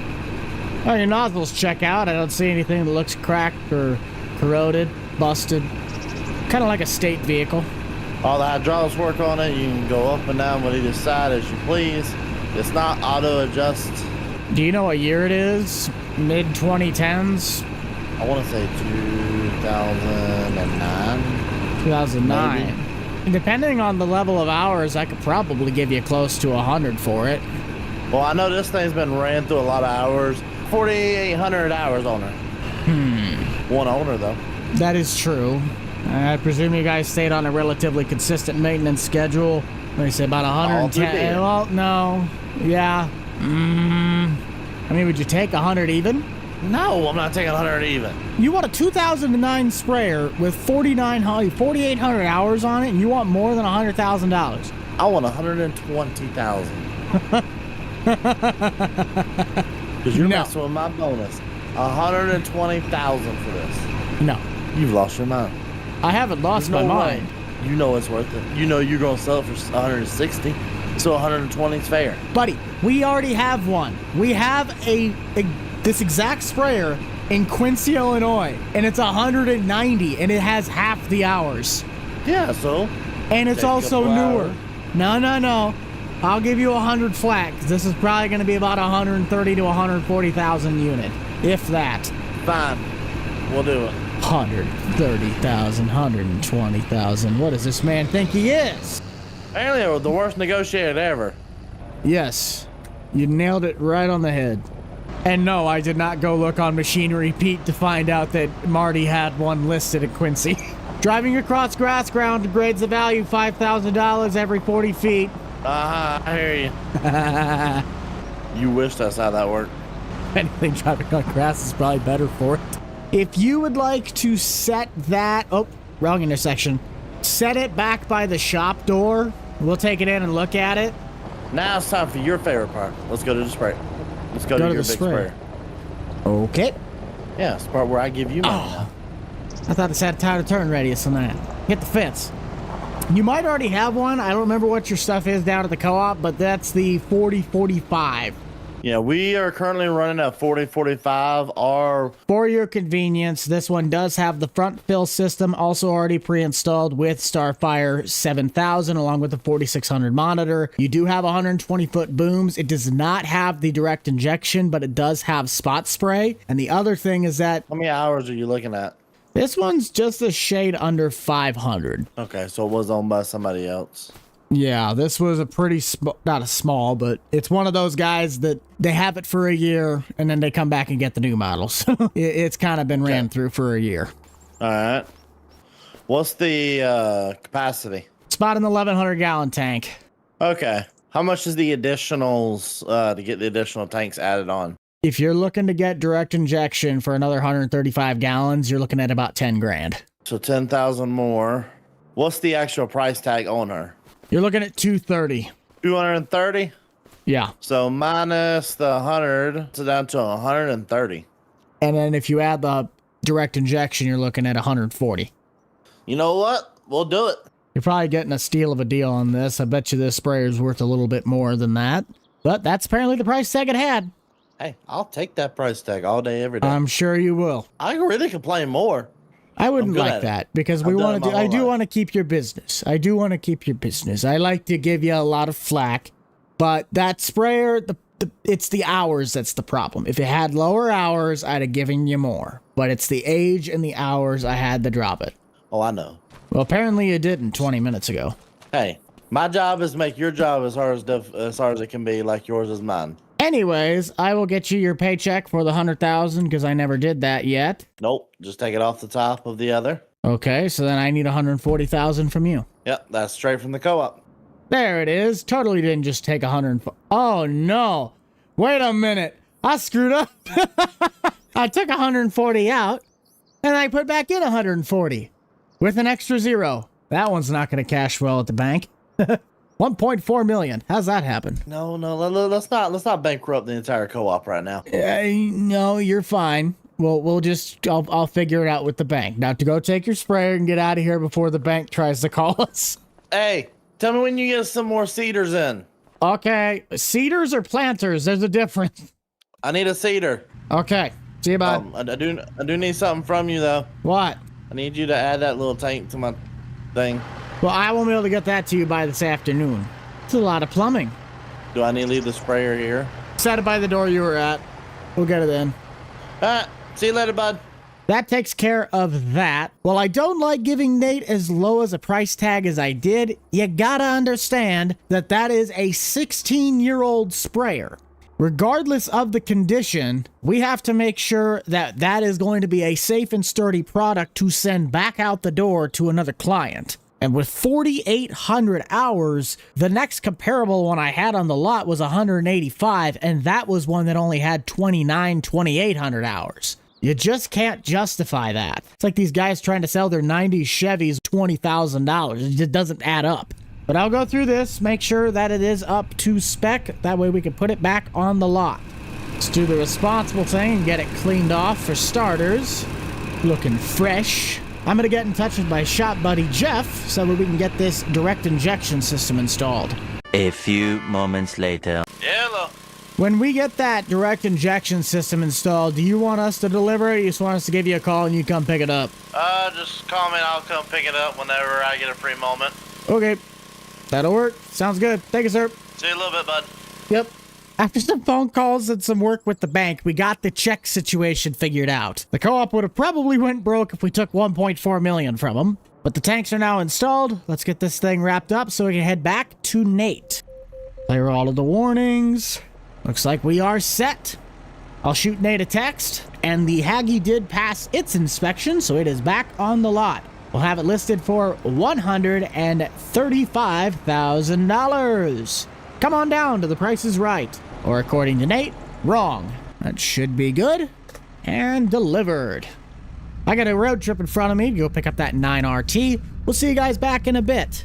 Oh, your nozzles check out. I don't see anything that looks cracked or corroded, busted. Kind of like a state vehicle.
All the hydraulics work on it. You can go up and down with either side as you please. It's not auto adjust.
Do you know what year it is? Mid 2010s?
I want to say 2009.
2009.
Maybe.
Depending on the level of hours, I could probably give you close to 100 for it.
Well, I know this thing's been ran through a lot of hours. 4,800 hours on her. One owner, though.
That is true. I presume you guys stayed on a relatively consistent maintenance schedule. Let me say about 110. Well, no. Yeah. I mean, would you take 100 even?
No, I'm not taking 100 even.
You want a 2009 sprayer with 4,800 hours on it, and you want more than $100,000.
I want 120,000. Because you're messing with my bonus. 120,000 for this.
No.
You've lost your mind.
I haven't lost my mind.
You know it's worth it. You know you're going to sell it for 160. So 120 is fair.
Buddy, we already have one. We have this exact sprayer in Quincy, Illinois, and it's 190, and it has half the hours.
Yeah, so?
And it's also newer. No. I'll give you 100 flat, because this is probably going to be about 130 to 140,000 unit, if that.
Fine. We'll do it.
130,000, 120,000. What does this man think he is?
Apparently, the worst negotiator ever.
Yes, you nailed it right on the head. And no, I did not go look on Machinery Pete to find out that Marty had one listed at Quincy. Driving across grass ground degrades the value $5,000 every 40 feet.
I hear you. You wish that's how that worked.
Anything driving on grass is probably better for it. If you would like to set that... Oh, wrong intersection. Set it back by the shop door. We'll take it in and look at it.
Now it's time for your favorite part. Let's go to the spray. Let's go to your big sprayer.
Okay.
Yeah, it's the part where I give you money now.
I thought this had a tighter turn radius on that. Hit the fence. You might already have one. I don't remember what your stuff is down at the co-op, but that's the 4045.
Yeah, we are currently running a 4045.
For your convenience, this one does have the front fill system also already pre-installed with Starfire 7000 along with the 4600 monitor. You do have 120-foot booms. It does not have the direct injection, but it does have spot spray. And the other thing is that...
How many hours are you looking at?
This one's just a shade under 500.
Okay, so it was owned by somebody else.
Yeah, this was a pretty not a small, but it's one of those guys that they have it for a year and then they come back and get the new models. It's kind of been ran through for a year.
All right. What's the capacity?
It's about an 1,100 gallon tank.
Okay. How much is the additionals to get the additional tanks added on?
If you're looking to get direct injection for another 135 gallons, you're looking at about 10 grand.
So 10,000 more. What's the actual price tag on her?
You're looking at 230.
230?
Yeah.
So minus the 100, so down to 130.
And then if you add the direct injection, you're looking at 140.
You know what? We'll do it.
You're probably getting a steal of a deal on this. I bet you this sprayer's worth a little bit more than that. But that's apparently the price tag it had.
Hey, I'll take that price tag all day, every day.
I'm sure you will.
I can really complain more.
I wouldn't like that because we want to do. I do want to keep your business. I do want to keep your business. I like to give you a lot of flack, but that sprayer, it's the hours that's the problem. If it had lower hours, I'd have given you more. But it's the age and the hours I had to drop it.
Oh, I know.
Well, apparently you didn't 20 minutes ago.
Hey, My job is make your job as hard as it can be, like yours is mine.
Anyways, I will get you your paycheck for the 100,000 because I never did that yet.
Nope, just take it off the top of the other.
Okay, so then I need 140,000 from you.
Yep, that's straight from the co-op.
There it is. Totally didn't just take 140. Oh no! Wait a minute. I screwed up. I took 140 out, and I put back in 140 with an extra 0. That one's not going to cash well at the bank. 1.4 million. How's that happen?
No, let's not bankrupt the entire co-op right now.
No, you're fine. I'll figure it out with the bank. Now to go take your sprayer and get out of here before the bank tries to call us.
Hey, tell me when you get some more seeders in.
Okay, seeders or planters? There's a difference.
I need a seeder.
Okay, see you, bud.
I do need something from you though.
What?
I need you to add that little tank to my thing.
Well, I won't be able to get that to you by this afternoon. It's a lot of plumbing.
Do I need to leave the sprayer here?
Set it by the door you were at. We'll get it in.
Alright, see you later, bud.
That takes care of that. While I don't like giving Nate as low as a price tag as I did, you gotta understand that that is a 16-year-old sprayer. Regardless of the condition, we have to make sure that that is going to be a safe and sturdy product to send back out the door to another client. And with 4,800 hours, the next comparable one I had on the lot was 185, and that was one that only had 2,800 hours. You just can't justify that. It's like these guys trying to sell their 90s Chevys $20,000. It just doesn't add up. But I'll go through this, make sure that it is up to spec. That way we can put it back on the lot. Let's do the responsible thing and get it cleaned off for starters. Looking fresh. I'm going to get in touch with my shop buddy Jeff so that we can get this direct injection system installed.
A few moments later.
Hello.
When we get that direct injection system installed, do you want us to deliver it, or you just want us to give you a call and you come pick it up?
Just call me and I'll come pick it up whenever I get a free moment.
Okay. That'll work. Sounds good. Thank you, sir.
See you in a little bit, bud.
Yep. After some phone calls and some work with the bank, we got the check situation figured out. The co-op would have probably went broke if we took 1.4 million from them. But the tanks are now installed. Let's get this thing wrapped up so we can head back to Nate. Clear all of the warnings. Looks like we are set. I'll shoot Nate a text. And the Haggy did pass its inspection, so it is back on the lot. We'll have it listed for $135,000. Come on down to the Price is Right. Or according to Nate, wrong. That should be good. And delivered. I got a road trip in front of me to go pick up that 9RT. We'll see you guys back in a bit.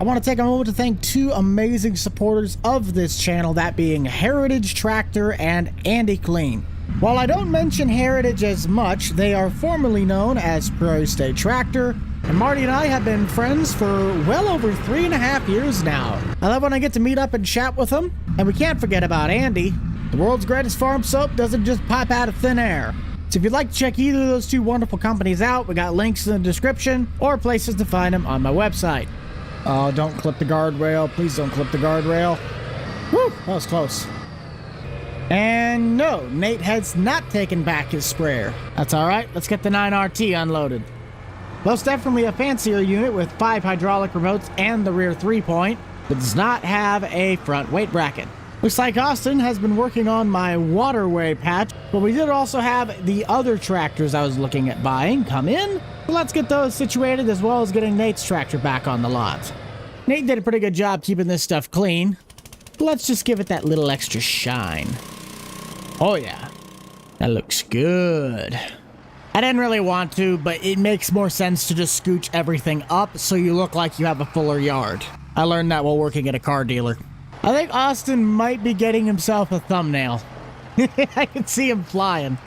I want to take a moment to thank two amazing supporters of this channel, that being Heritage Tractor and Andy Clean. While I don't mention Heritage as much, they are formerly known as Farmstead Tractor, and Marty and I have been friends for well over 3.5 years now. I love when I get to meet up and chat with them, and we can't forget about Andy. The world's greatest farm soap doesn't just pop out of thin air. So if you'd like to check either of those two wonderful companies out, we got links in the description or places to find them on my website. Oh, don't clip the guardrail. Please don't clip the guardrail. Whew, that was close. And no, Nate has not taken back his sprayer. That's all right. Let's get the 9RT unloaded. Most definitely a fancier unit with 5 hydraulic remotes and the rear 3-point, but does not have a front weight bracket. Looks like Austin has been working on my waterway patch, but we did also have the other tractors I was looking at buying come in. So let's get those situated, as well as getting Nate's tractor back on the lot. Nate did a pretty good job keeping this stuff clean. Let's just give it that little extra shine. Oh yeah, that looks good. I didn't really want to, but it makes more sense to just scooch everything up so you look like you have a fuller yard. I learned that while working at a car dealer. I think Austin might be getting himself a thumbnail. I can see him flying.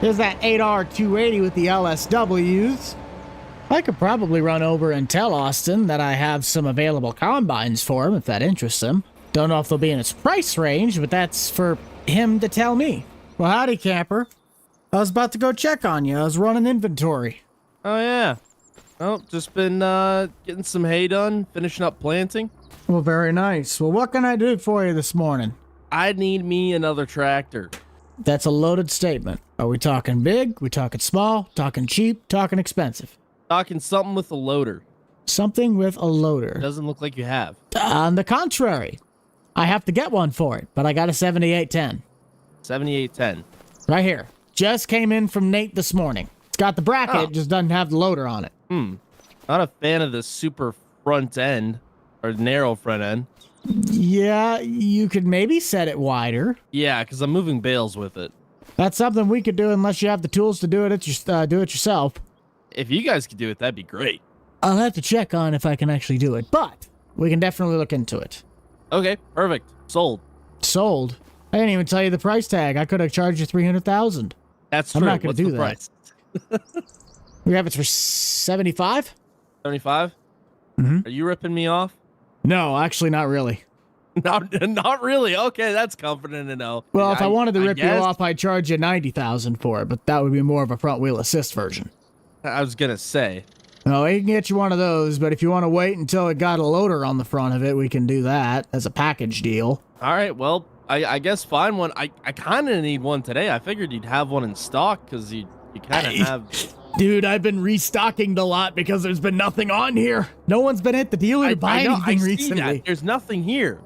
There's that 8R280 with the LSWs. I could probably run over and tell Austin that I have some available combines for him if that interests him. Don't know if they'll be in his price range, but that's for him to tell me. Well, howdy, camper. I was about to go check on you. I was running inventory.
Oh, yeah. Oh, just been getting some hay done, finishing up planting.
Well, very nice. Well, what can I do for you this morning?
I need me another tractor.
That's a loaded statement. Are we talking big? We talking small? Talking cheap? Talking expensive?
Talking something with a loader.
Something with a loader.
Doesn't look like you have.
On the contrary, I have to get one for it, but I got a 7810.
7810.
Right here. Just came in from Nate this morning. It's got the bracket,
Oh.
just doesn't have the loader on it.
Not a fan of the super front end or narrow front end.
Yeah, you could maybe set it wider.
Yeah, because I'm moving bales with it.
That's something we could do unless you have the tools to do it yourself.
If you guys could do it, that'd be great.
I'll have to check on if I can actually do it, but we can definitely look into it.
Okay, perfect. Sold.
Sold? I didn't even tell you the price tag. I could have charged you $300,000.
That's
I'm
true.
not gonna
What's
do
the
that.
price?
We have it for 75?
75?
Mhm.
Are you ripping me off?
No, actually not really.
Not really. Okay, that's comforting to know.
Well, if I wanted to rip you
guess-
off, I'd charge you $90,000 for it, but that would be more of a front wheel assist version.
I was gonna say.
No, we can get you one of those, but if you want to wait until it got a loader on the front of it, we can do that as a package deal.
All right, well, I guess find one. I kind of need one today. I figured you'd have one in stock because you kind of have.
Dude, I've been restocking the lot because there's been nothing on here. No one's been at the dealer to buy anything
see
recently.
that. There's nothing here.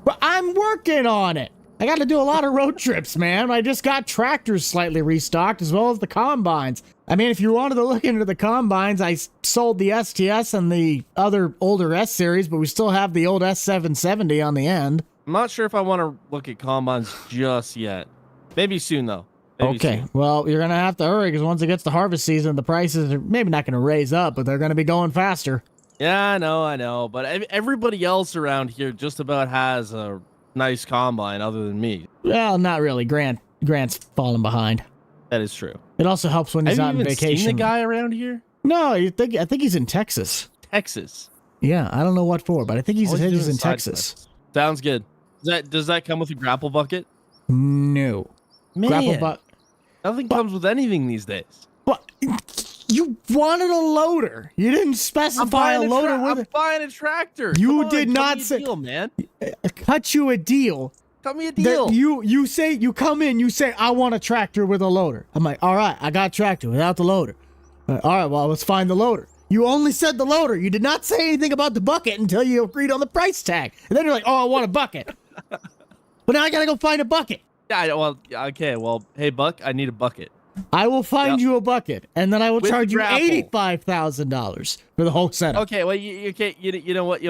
But I'm working on it. I got to do a lot of road trips, man. I just got tractors slightly restocked as well as the combines. I mean, if you wanted to look into the combines, I sold the STS and the other older S series, but we still have the old S770 on the end.
I'm not sure if I want to look at combines just yet. Maybe soon, though. Maybe
Okay,
soon.
well, you're going to have to hurry because once it gets to harvest season, the prices are maybe not going to raise up, but they're going to be going faster.
Yeah, I know. But everybody else around here just about has a nice combine other than me.
Well, not really. Grant's falling behind.
That is true.
It also helps when he's
Have
out
you
on
even
vacation.
seen the guy around here?
No, I think he's in Texas.
Texas.
Yeah, I don't know what for, but I think he's
Always doing
in
side
Texas.
quests. Sounds good. Does that come with a grapple bucket?
No.
Man,
Grapple butt.
nothing comes with anything these days.
What? You wanted a loader. You didn't specify a loader with
I'm
it.
buying a tractor.
You
Come on,
did
cut
not
me a
say-
deal, man.
Cut you a deal.
Cut me a deal.
That you say you come in, you say I want a tractor with a loader. I'm like, all right, I got a tractor without the loader. All right, well let's find the loader. You only said the loader. You did not say anything about the bucket until you agreed on the price tag. And then you're like, oh, I want a bucket. But now I gotta go find a bucket.
Yeah, well, okay, well, hey, Buck, I need a bucket.
I will find you a bucket, and then I will
With
charge you
grapple.
$85,000 for the whole setup.
Okay, well, you know what?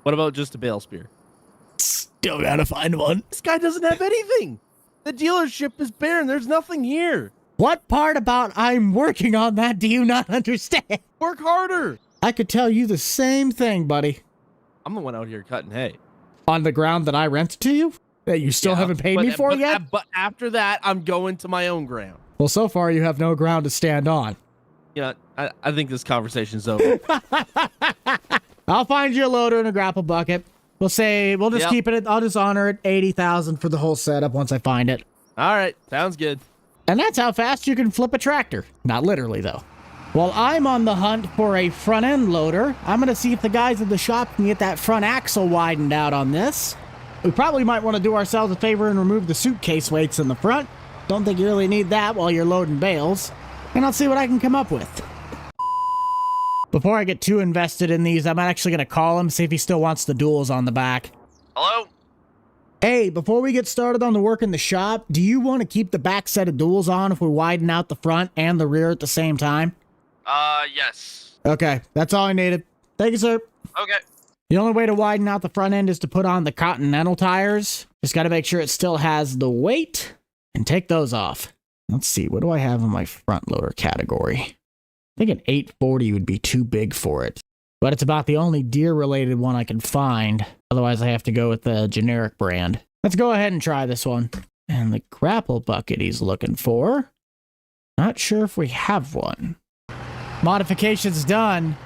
What about just a bale spear?
Still gotta find one.
This guy doesn't have anything. The dealership is barren. There's nothing here.
What part about I'm working on that do you not understand?
Work harder.
I could tell you the same thing, buddy.
I'm the one out here cutting hay.
On the ground that I rented to you? That you still haven't paid me for yet?
But after that, I'm going to my own ground.
Well, so far you have no ground to stand on.
You know, I think this conversation's over.
I'll find you a loader and a grapple bucket. We'll just
Yep.
keep it. I'll just honor it 80,000 for the whole setup once I find it.
All right, sounds good.
And that's how fast you can flip a tractor. Not literally, though. While I'm on the hunt for a front end loader, I'm going to see if the guys at the shop can get that front axle widened out on this. We probably might want to do ourselves a favor and remove the suitcase weights in the front. Don't think you really need that while you're loading bales. And I'll see what I can come up with. Before I get too invested in these, I'm actually going to call him, see if he still wants the duals on the back.
Hello?
Hey, before we get started on the work in the shop, do you want to keep the back set of duals on if we widen out the front and the rear at the same time?
Yes.
Okay, that's all I needed. Thank you, sir.
Okay.
The only way to widen out the front end is to put on the Continental tires. Just got to make sure it still has the weight and take those off. Let's see, what do I have in my front loader category? I think an 840 would be too big for it, but it's about the only Deere related one I can find. Otherwise, I have to go with the generic brand. Let's go ahead and try this one. And the grapple bucket he's looking for. Not sure if we have one. Modifications done.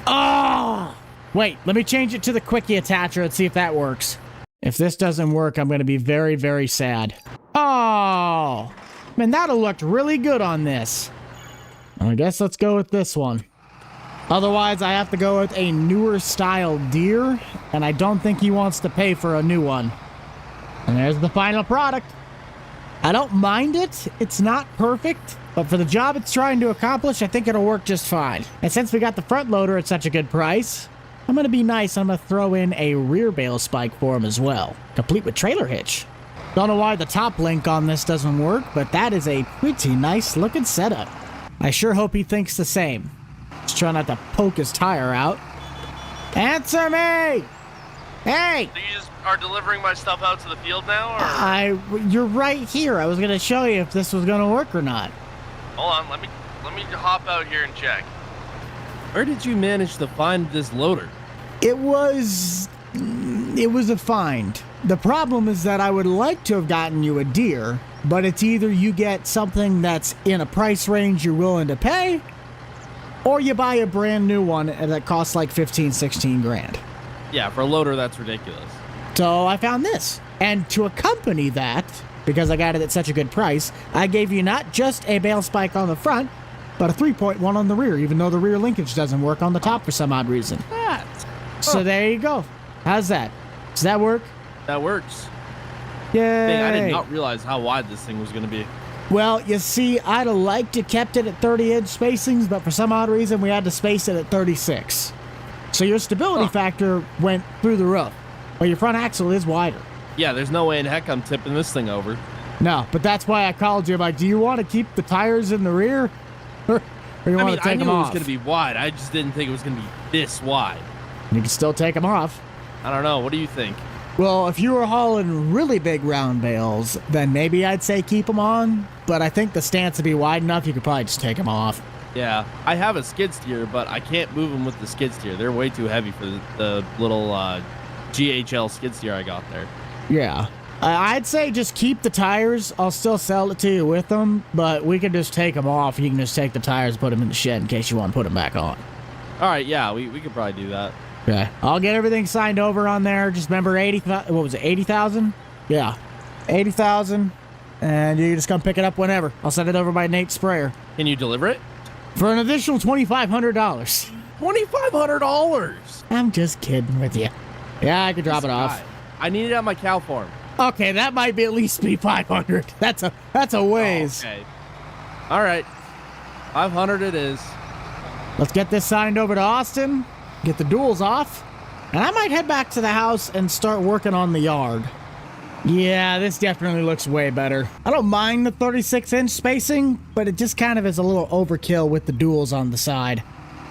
Oh! Wait, let me change it to the quickie attacher and see if that works. If this doesn't work, I'm going to be very, very sad. Oh! Man, that looked really good on this. I guess let's go with this one. Otherwise, I have to go with a newer style Deere, and I don't think he wants to pay for a new one. And there's the final product. I don't mind it. It's not perfect. but for the job it's trying to accomplish, I think it'll work just fine. And since we got the front loader at such a good price, I'm going to be nice. I'm going to throw in a rear bale spike for him as well, complete with trailer hitch. Don't know why the top link on this doesn't work, but that is a pretty nice looking setup. I sure hope he thinks the same. Just try not to poke his tire out. Answer me! Hey!
So you just are delivering my stuff out to the field now, or?
You're right here. I was going to show you if this was going to work or not.
Hold on, let me hop out here and check. Where did you manage to find this loader?
It was a find. The problem is that I would like to have gotten you a Deere, but it's either you get something that's in a price range you're willing to pay, or you buy a brand new one that costs like 15, 16 grand.
Yeah, for a loader, that's ridiculous.
So I found this. And to accompany that, because I got it at such a good price, I gave you not just a bale spike on the front, but a 3.1 on the rear, even though the rear linkage doesn't work on the top for some odd reason. So there you go. How's that? Does that work?
That works.
Yay!
Dang, I did not realize how wide this thing was going to be.
Well, you see, I'd have liked to kept it at 30-inch spacings, but for some odd reason, we had to space it at 36. So your stability factor went through the roof. Well, your front axle is wider.
Yeah, there's no way in heck I'm tipping this thing over.
No, but that's why I called you. I'm like, do you want to keep the tires in the rear? Or you want to take them off?
I knew it was going to be wide. I just didn't think it was going to be this wide.
You can still take them off.
I don't know. What do you think?
Well, if you were hauling really big round bales, then maybe I'd say keep them on. But I think the stance would be wide enough, you could probably just take them off.
Yeah, I have a skid steer, but I can't move them with the skid steer. They're way too heavy for the little GHL skid steer I got there.
Yeah. I'd say just keep the tires. I'll still sell it to you with them, but we can just take them off. You can just take the tires and put them in the shed in case you want to put them back on.
All right, yeah, we could probably do that.
Okay. I'll get everything signed over on there. Just remember 80,000? Yeah. 80,000. And you just come pick it up whenever. I'll send it over by Nate's sprayer.
Can you deliver it?
For an additional $2,500.
$2,500?
I'm just kidding with you. Yeah, I could drop it off.
I need it at my cow farm.
Okay, that might be at least be 500. That's a ways.
Oh, okay. All right. 500 it is.
Let's get this signed over to Austin, get the duals off, and I might head back to the house and start working on the yard. Yeah, this definitely looks way better. I don't mind the 36-inch spacing, but it just kind of is a little overkill with the duals on the side.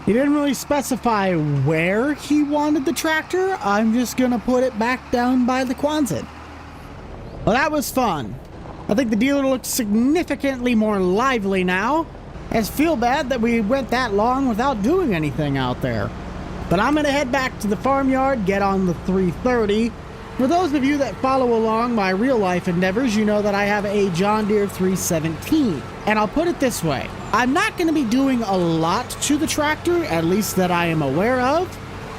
He didn't really specify where he wanted the tractor. I'm just going to put it back down by the Quonset. Well, that was fun. I think the dealer looks significantly more lively now. I feel bad that we went that long without doing anything out there. But I'm going to head back to the farmyard, get on the 330. For those of you that follow along my real-life endeavors, you know that I have a John Deere 317. And I'll put it this way. I'm not going to be doing a lot to the tractor, at least that I am aware of.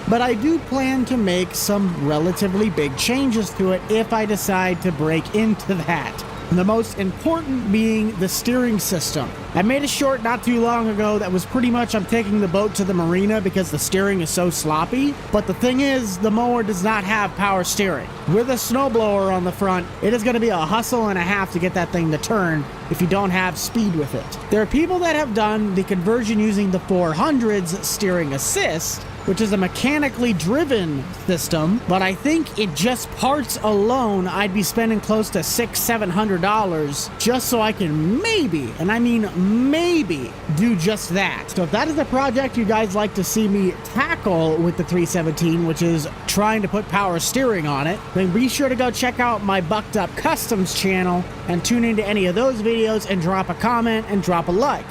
But I do plan to make some relatively big changes to it if I decide to break into that. The most important being the steering system. I made a short not too long ago that was pretty much I'm taking the boat to the marina because the steering is so sloppy. But the thing is, the mower does not have power steering. With a snowblower on the front, it is going to be a hustle and a half to get that thing to turn if you don't have speed with it. There are people that have done the conversion using the 400's steering assist, which is a mechanically driven system, but I think it just parts alone, I'd be spending close to $600-700 just so I can maybe, and I mean maybe, do just that. So if that is a project you guys like to see me tackle with the 317, which is trying to put power steering on it, then be sure to go check out my Bucked Up Customs channel and tune into any of those videos and drop a comment and drop a like.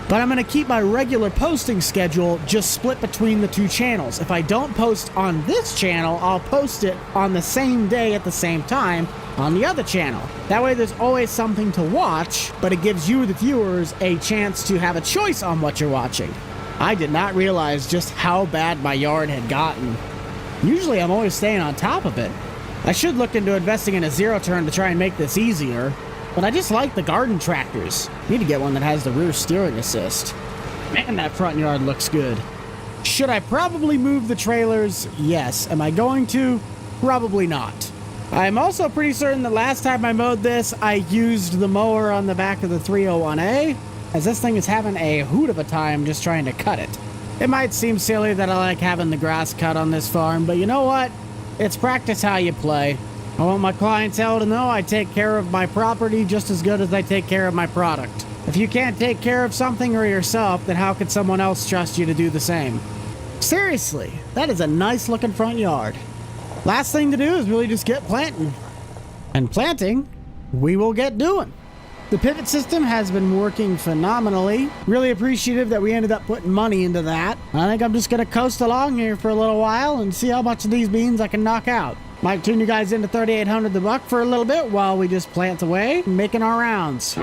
But I'm going to keep my regular posting schedule just split between the two channels. If I don't post on this channel, I'll post it on the same day at the same time on the other channel. That way there's always something to watch, but it gives you, the viewers, a chance to have a choice on what you're watching. I did not realize just how bad my yard had gotten. Usually I'm always staying on top of it. I should look into investing in a zero turn to try and make this easier. But I just like the garden tractors. Need to get one that has the rear steering assist. Man, that front yard looks good. Should I probably move the trailers? Yes. Am I going to? Probably not. I'm also pretty certain that last time I mowed this, I used the mower on the back of the 301A. as this thing is having a hoot of a time just trying to cut it. It might seem silly that I like having the grass cut on this farm, but you know what? It's practice how you play. I want my clientele to know I take care of my property just as good as I take care of my product. If you can't take care of something or yourself, then how could someone else trust you to do the same? Seriously, that is a nice looking front yard. Last thing to do is really just get planting. And planting, we will get doing. The pivot system has been working phenomenally. Really appreciative that we ended up putting money into that. I think I'm just gonna coast along here for a little while and see how much of these beans I can knock out. Might tune you guys into 3,800 the buck for a little bit while we just plant away, making our rounds.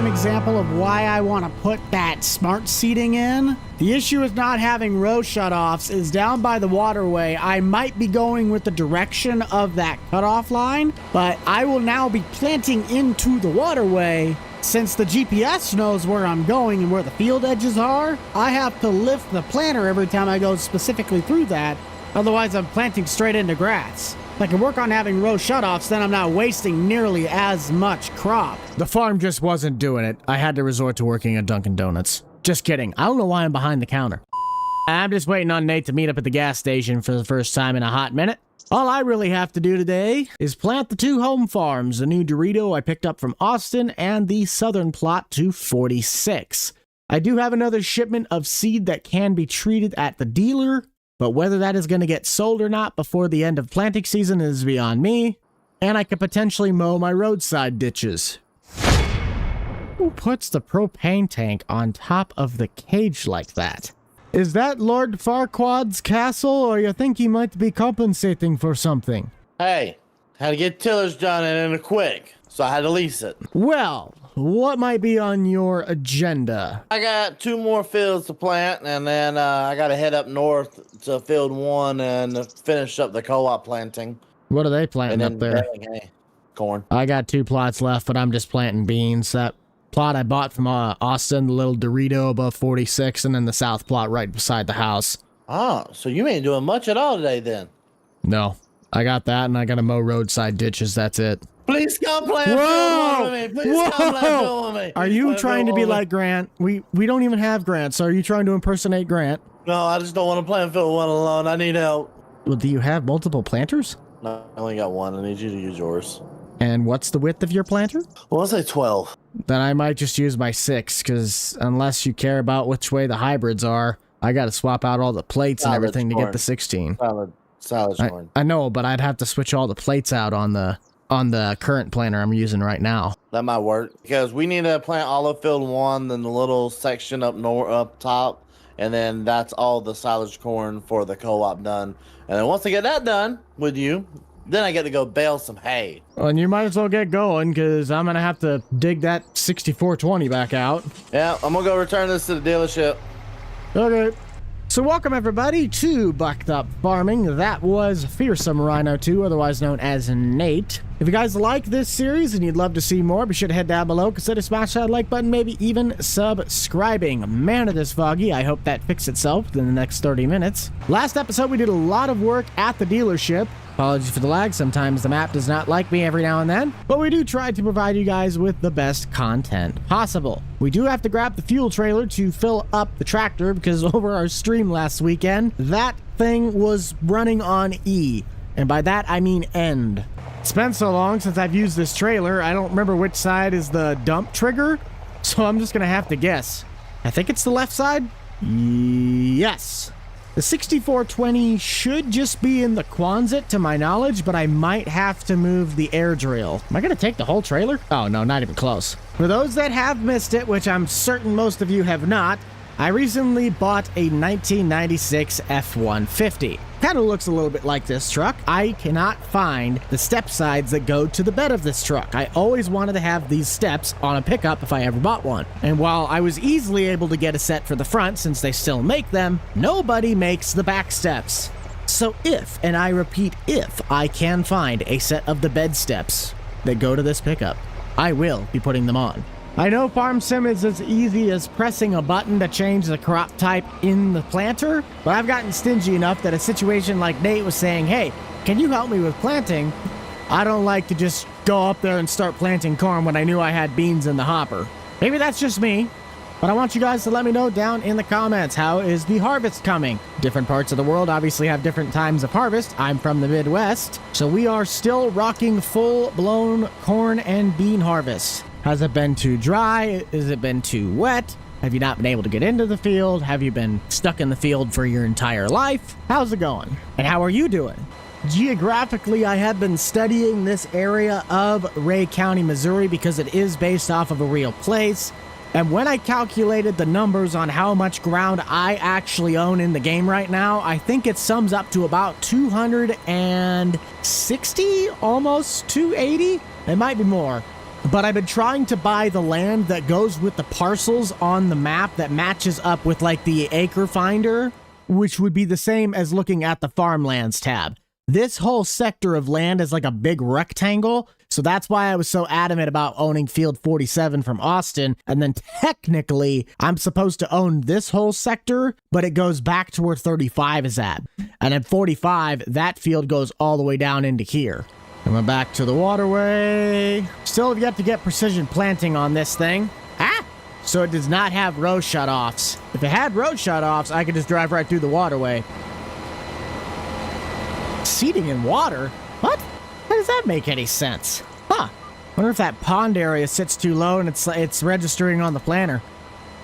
Example of why I want to put that smart seeding in. The issue with not having row shutoffs is down by the waterway. I might be going with the direction of that cutoff line, but I will now be planting into the waterway. Since the GPS knows where I'm going and where the field edges are, I have to lift the planter every time I go specifically through that. Otherwise, I'm planting straight into grass. If I can work on having row shutoffs, then I'm not wasting nearly as much crop. The farm just wasn't doing it. I had to resort to working at Dunkin' Donuts. Just kidding. I don't know why I'm behind the counter. I'm just waiting on Nate to meet up at the gas station for the first time in a hot minute. All I really have to do today is plant the 2 home farms, the new Dorito I picked up from Austin and the southern plot to 46. I do have another shipment of seed that can be treated at the dealer, but whether that is going to get sold or not before the end of planting season is beyond me, and I could potentially mow my roadside ditches. Who puts the propane tank on top of the cage like that? Is that Lord Farquaad's castle, or you think he might be compensating for something?
Hey, had to get tillage done and in a quick, so I had to lease it.
Well, what might be on your agenda?
I got 2 more fields to plant, and then I got to head up north to field 1 and finish up the co-op planting.
What are they planting up there?
Corn.
I got 2 plots left, but I'm just planting beans. That plot I bought from Austin, the little Dorito above 46, and then the south plot right beside the house.
Oh, so you ain't doing much at all today then?
No, I got that, and I got to mow roadside ditches. That's it.
Please come play a field with me. Please come play a field with me.
Are you trying to be like Grant? We don't even have Grant, so are you trying to impersonate Grant?
No, I just don't want to play in field 1 alone. I need help.
Well, do you have multiple planters?
No, I only got 1. I need you to use yours.
And what's the width of your planter?
Well, I'll say 12.
Then I might just use my 6, because unless you care about which way the hybrids are, I got to swap out all the plates and everything to get the 16.
Solid corn.
I know, but I'd have to switch all the plates out on the current planter I'm using right now.
That might work, because we need to plant all of field 1, then the little section up top, and then that's all the silage corn for the co-op done. And then once I get that done with you, then I get to go bale some hay.
Well, and you might as well get going, because I'm going to have to dig that 6420 back out.
Yeah, I'm going to go return this to the dealership.
Okay. So welcome everybody to Bucked Up Farming. That was Fearsome Rhino 2, otherwise known as Nate. If you guys like this series and you'd love to see more, be sure to head down below, consider smashing that like button, maybe even subscribing. Man, it is foggy. I hope that fixes itself in the next 30 minutes. Last episode, we did a lot of work at the dealership. Apologies for the lag. Sometimes the map does not like me every now and then, but we do try to provide you guys with the best content possible. We do have to grab the fuel trailer to fill up the tractor because over our stream last weekend, that thing was running on E. And by that, I mean end. It's been so long since I've used this trailer, I don't remember which side is the dump trigger, so I'm just gonna have to guess. I think it's the left side? Yes. The 6420 should just be in the Quonset to my knowledge, but I might have to move the air drill. Am I gonna take the whole trailer? Oh no, not even close. For those that have missed it, which I'm certain most of you have not, I recently bought a 1996 F-150. Kind of looks a little bit like this truck. I cannot find the step sides that go to the bed of this truck. I always wanted to have these steps on a pickup if I ever bought one. And while I was easily able to get a set for the front since they still make them, nobody makes the back steps. So if, and I repeat if, I can find a set of the bed steps that go to this pickup, I will be putting them on. I know Farm Sim is as easy as pressing a button to change the crop type in the planter, but I've gotten stingy enough that a situation like Nate was saying, hey, can you help me with planting? I don't like to just go up there and start planting corn when I knew I had beans in the hopper. Maybe that's just me, but I want you guys to let me know down in the comments, how is the harvest coming? Different parts of the world obviously have different times of harvest. I'm from the Midwest, so we are still rocking full-blown corn and bean harvest. Has it been too dry? Has it been too wet? Have you not been able to get into the field? Have you been stuck in the field for your entire life? How's it going? And how are you doing? Geographically, I have been studying this area of Ray County, Missouri, because it is based off of a real place. And when I calculated the numbers on how much ground I actually own in the game right now, I think it sums up to about 260, almost 280. It might be more. But I've been trying to buy the land that goes with the parcels on the map that matches up with like the acre finder, which would be the same as looking at the farmlands tab. This whole sector of land is like a big rectangle, so that's why I was so adamant about owning Field 47 from Austin, and then technically I'm supposed to own this whole sector, but it goes back to where 35 is at. And at 45, that field goes all the way down into here. Coming back to the waterway. Still have yet to get precision planting on this thing. So it does not have row shutoffs. If it had row shutoffs, I could just drive right through the waterway. Seeding in water? What? How does that make any sense? Huh. Wonder if that pond area sits too low and it's registering on the planner.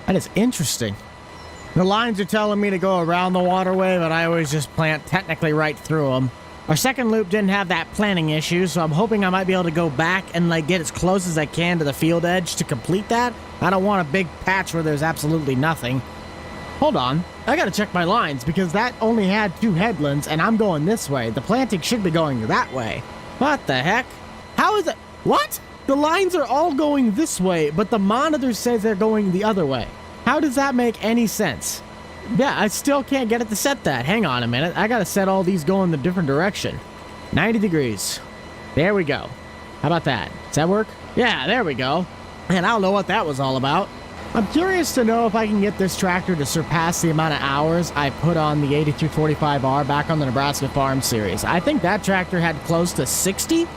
That is interesting. The lines are telling me to go around the waterway, but I always just plant technically right through them. Our second loop didn't have that planting issue, so I'm hoping I might be able to go back and like get as close as I can to the field edge to complete that. I don't want a big patch where there's absolutely nothing. Hold on, I gotta check my lines because that only had 2 headlands and I'm going this way. The planting should be going that way. What the heck? How is it? What? The lines are all going this way, but the monitor says they're going the other way. How does that make any sense? Yeah, I still can't get it to set that. Hang on a minute. I gotta set all these going the different direction. 90 degrees. There we go. How about that? Does that work? Yeah, there we go. Man, I don't know what that was all about. I'm curious to know if I can get this tractor to surpass the amount of hours I put on the 8245R back on the Nebraska Farm Series. I think that tractor had close to 60.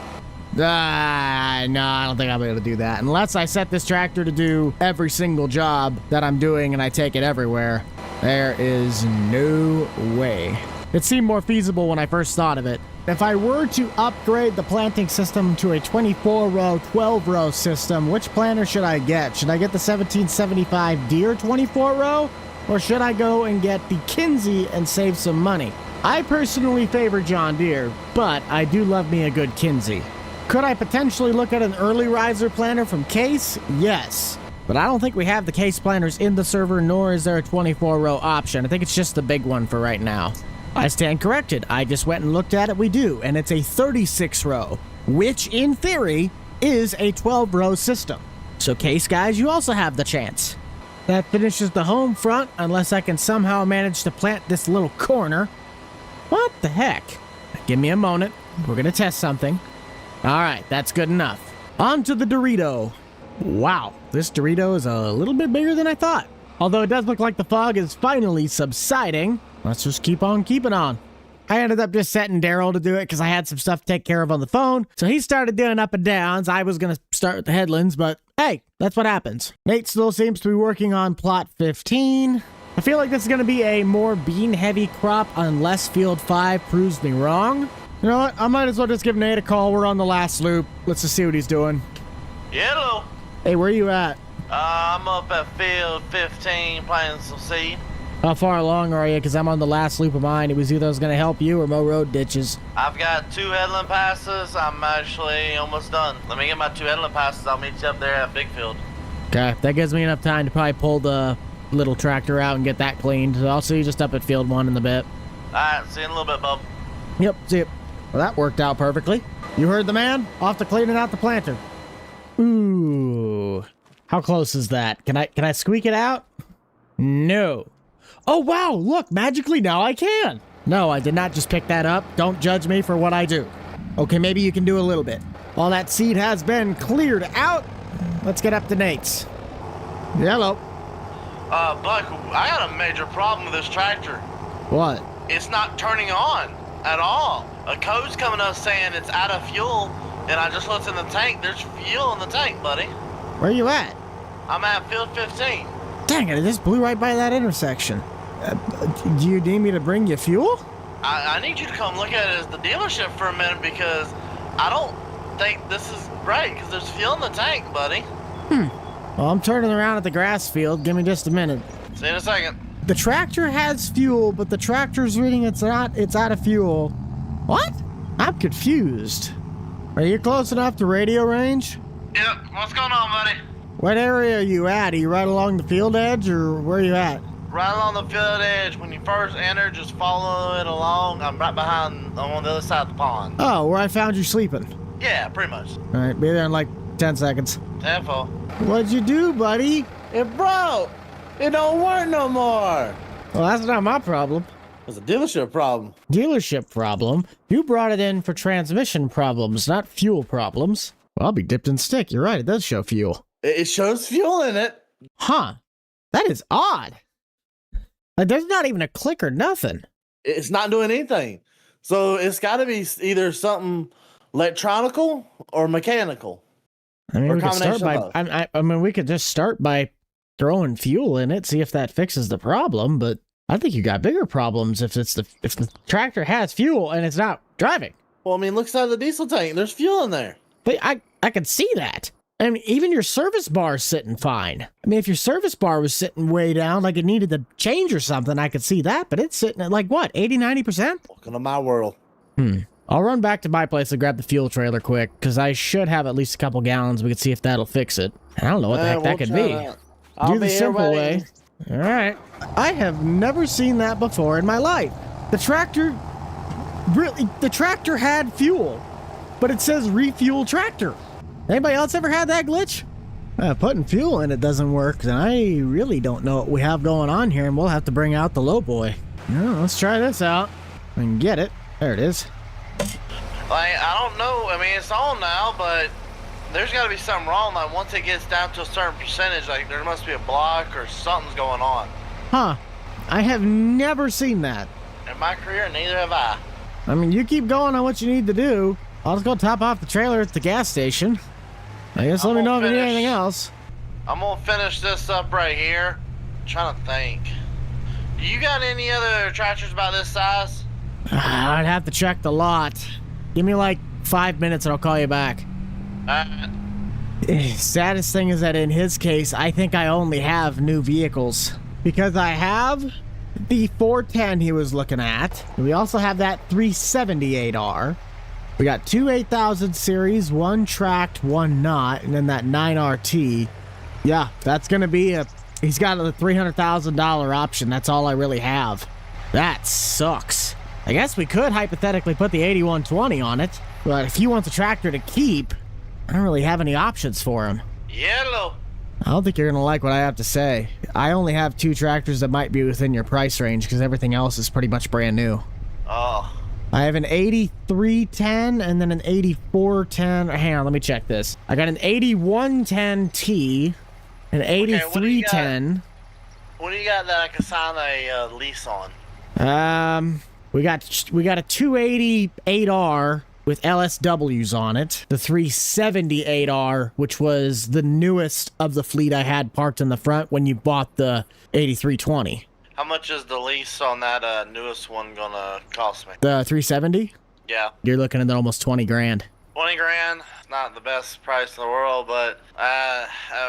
No, I don't think I'll be able to do that. Unless I set this tractor to do every single job that I'm doing and I take it everywhere. There is no way. It seemed more feasible when I first thought of it. If I were to upgrade the planting system to a 24-row, 12-row system, which planter should I get? Should I get the 1775 Deere 24-row? Or should I go and get the Kinsey and save some money? I personally favor John Deere, but I do love me a good Kinsey. Could I potentially look at an early riser planter from Case? Yes. But I don't think we have the Case planters in the server, nor is there a 24-row option. I think it's just the big one for right now. I stand corrected. I just went and looked at it. We do, and it's a 36-row, which in theory is a 12-row system. So Case guys, you also have the chance. That finishes the home front, unless I can somehow manage to plant this little corner. What the heck? Give me a moment. We're gonna test something. All right, that's good enough. On to the Dorito. Wow, this Dorito is a little bit bigger than I thought. Although it does look like the fog is finally subsiding. Let's just keep on keeping on. I ended up just setting Daryl to do it because I had some stuff to take care of on the phone. So he started doing up and downs. I was going to start with the headlands, but hey, that's what happens. Nate still seems to be working on plot 15. I feel like this is going to be a more bean-heavy crop unless Field 5 proves me wrong. You know what? I might as well just give Nate a call. We're on the last loop. Let's just see what he's doing.
Hello.
Hey, where you at?
I'm up at Field 15 planting some seed.
How far along are you? Because I'm on the last loop of mine. It was either I was going to help you or mow road ditches.
I've got 2 headland passes. I'm actually almost done. Let me get my 2 headland passes. I'll meet you up there at Big Field.
Okay, that gives me enough time to probably pull the little tractor out and get that cleaned. So I'll see you just up at field 1 in a bit.
Alright, see you in a little bit, bub.
Yep, see you. Well, that worked out perfectly. You heard the man? Off to cleaning out the planter. Ooh. How close is that? Can I squeak it out? No. Oh, wow, look, magically now I can. No, I did not just pick that up. Don't judge me for what I do. Okay, maybe you can do a little bit. All that seed has been cleared out. Let's get up to Nate's. Hello.
Buck, I got a major problem with this tractor.
What?
It's not turning on at all. A code's coming up saying it's out of fuel, and I just looked in the tank. There's fuel in the tank, buddy.
Where you at?
I'm at field 15.
Dang it, I just blew right by that intersection. Do you need me to bring you fuel?
I need you to come look at it as the dealership for a minute because I don't think this is right because there's fuel in the tank, buddy.
Well, I'm turning around at the grass field. Give me just a minute.
See you in a second.
The tractor has fuel, but the tractor's reading it's out of fuel. What? I'm confused. Are you close enough to radio range?
Yep, what's going on, buddy?
What area are you at? Are you right along the field edge, or where are you at?
Right along the field edge. When you first enter, just follow it along. I'm right behind, I'm on the other side of the pond.
Oh, where I found you sleeping.
Yeah, pretty much.
All right, be there in like 10 seconds.
10-4.
What'd you do, buddy?
It broke. It don't work no more.
Well, that's not my problem.
It's a dealership problem.
Dealership problem? You brought it in for transmission problems, not fuel problems. Well, I'll be dipped in stick. You're right, it does show fuel.
It shows fuel in it.
Huh. That is odd. Like, there's not even a click or nothing.
It's not doing anything. So it's got to be either something electronical or mechanical.
I mean,
Or
we could start
combination
by.
of
I mean, we could just start by throwing fuel in it, see if that fixes the problem. But I think you got bigger problems if the tractor has fuel and it's not driving.
Well, I mean, look inside the diesel tank. There's fuel in there.
But I could see that. I mean, even your service bar is sitting fine. I mean, if your service bar was sitting way down, like it needed to change or something, I could see that. But it's sitting at like, what, 80, 90%?
Welcome to my world.
I'll run back to my place and grab the fuel trailer quick, because I should have at least a couple gallons. We could see if that'll fix it. I don't know what the heck that could be. Do the simple way. All right. I have never seen that before in my life. The tractor had fuel, but it says refuel tractor. Anybody else ever had that glitch? Putting fuel in it doesn't work, and I really don't know what we have going on here, and we'll have to bring out the low boy. Let's try this out and get it. There it is.
Like, I don't know. I mean, it's on now, but there's got to be something wrong. Like, once it gets down to a certain percentage, like, there must be a block or something's going on.
Huh. I have never seen that.
In my career, neither have I.
I mean, you keep going on what you need to do. I'll just go top off the trailer at the gas station. I guess let me know if you need anything else.
I'm going to finish this up right here. I'm trying to think. Do you got any other tractors about this size?
I'd have to check the lot. Give me like 5 minutes and I'll call you back. Saddest thing is that in his case, I think I only have new vehicles. Because I have the 410 he was looking at. We also have that 378R. We got two 8000 series, one tracked, one not, and then that 9RT. Yeah, that's going to be he's got a $300,000 option. That's all I really have. That sucks. I guess we could hypothetically put the 8120 on it, but if he wants a tractor to keep, I don't really have any options for him.
Yellow.
I don't think you're going to like what I have to say. I only have two tractors that might be within your price range because everything else is pretty much brand new.
Oh.
I have an 8310 and then an 8410. Hang on, let me check this. I got an 8110T, an 8310.
What do you got that I can sign a lease on?
We got a 288R with LSWs on it. The 378R, which was the newest of the fleet I had parked in the front when you bought the 8320.
How much is the lease on that newest one gonna cost me?
The 370?
Yeah.
You're looking at almost 20 grand.
20 grand, not the best price in the world, but I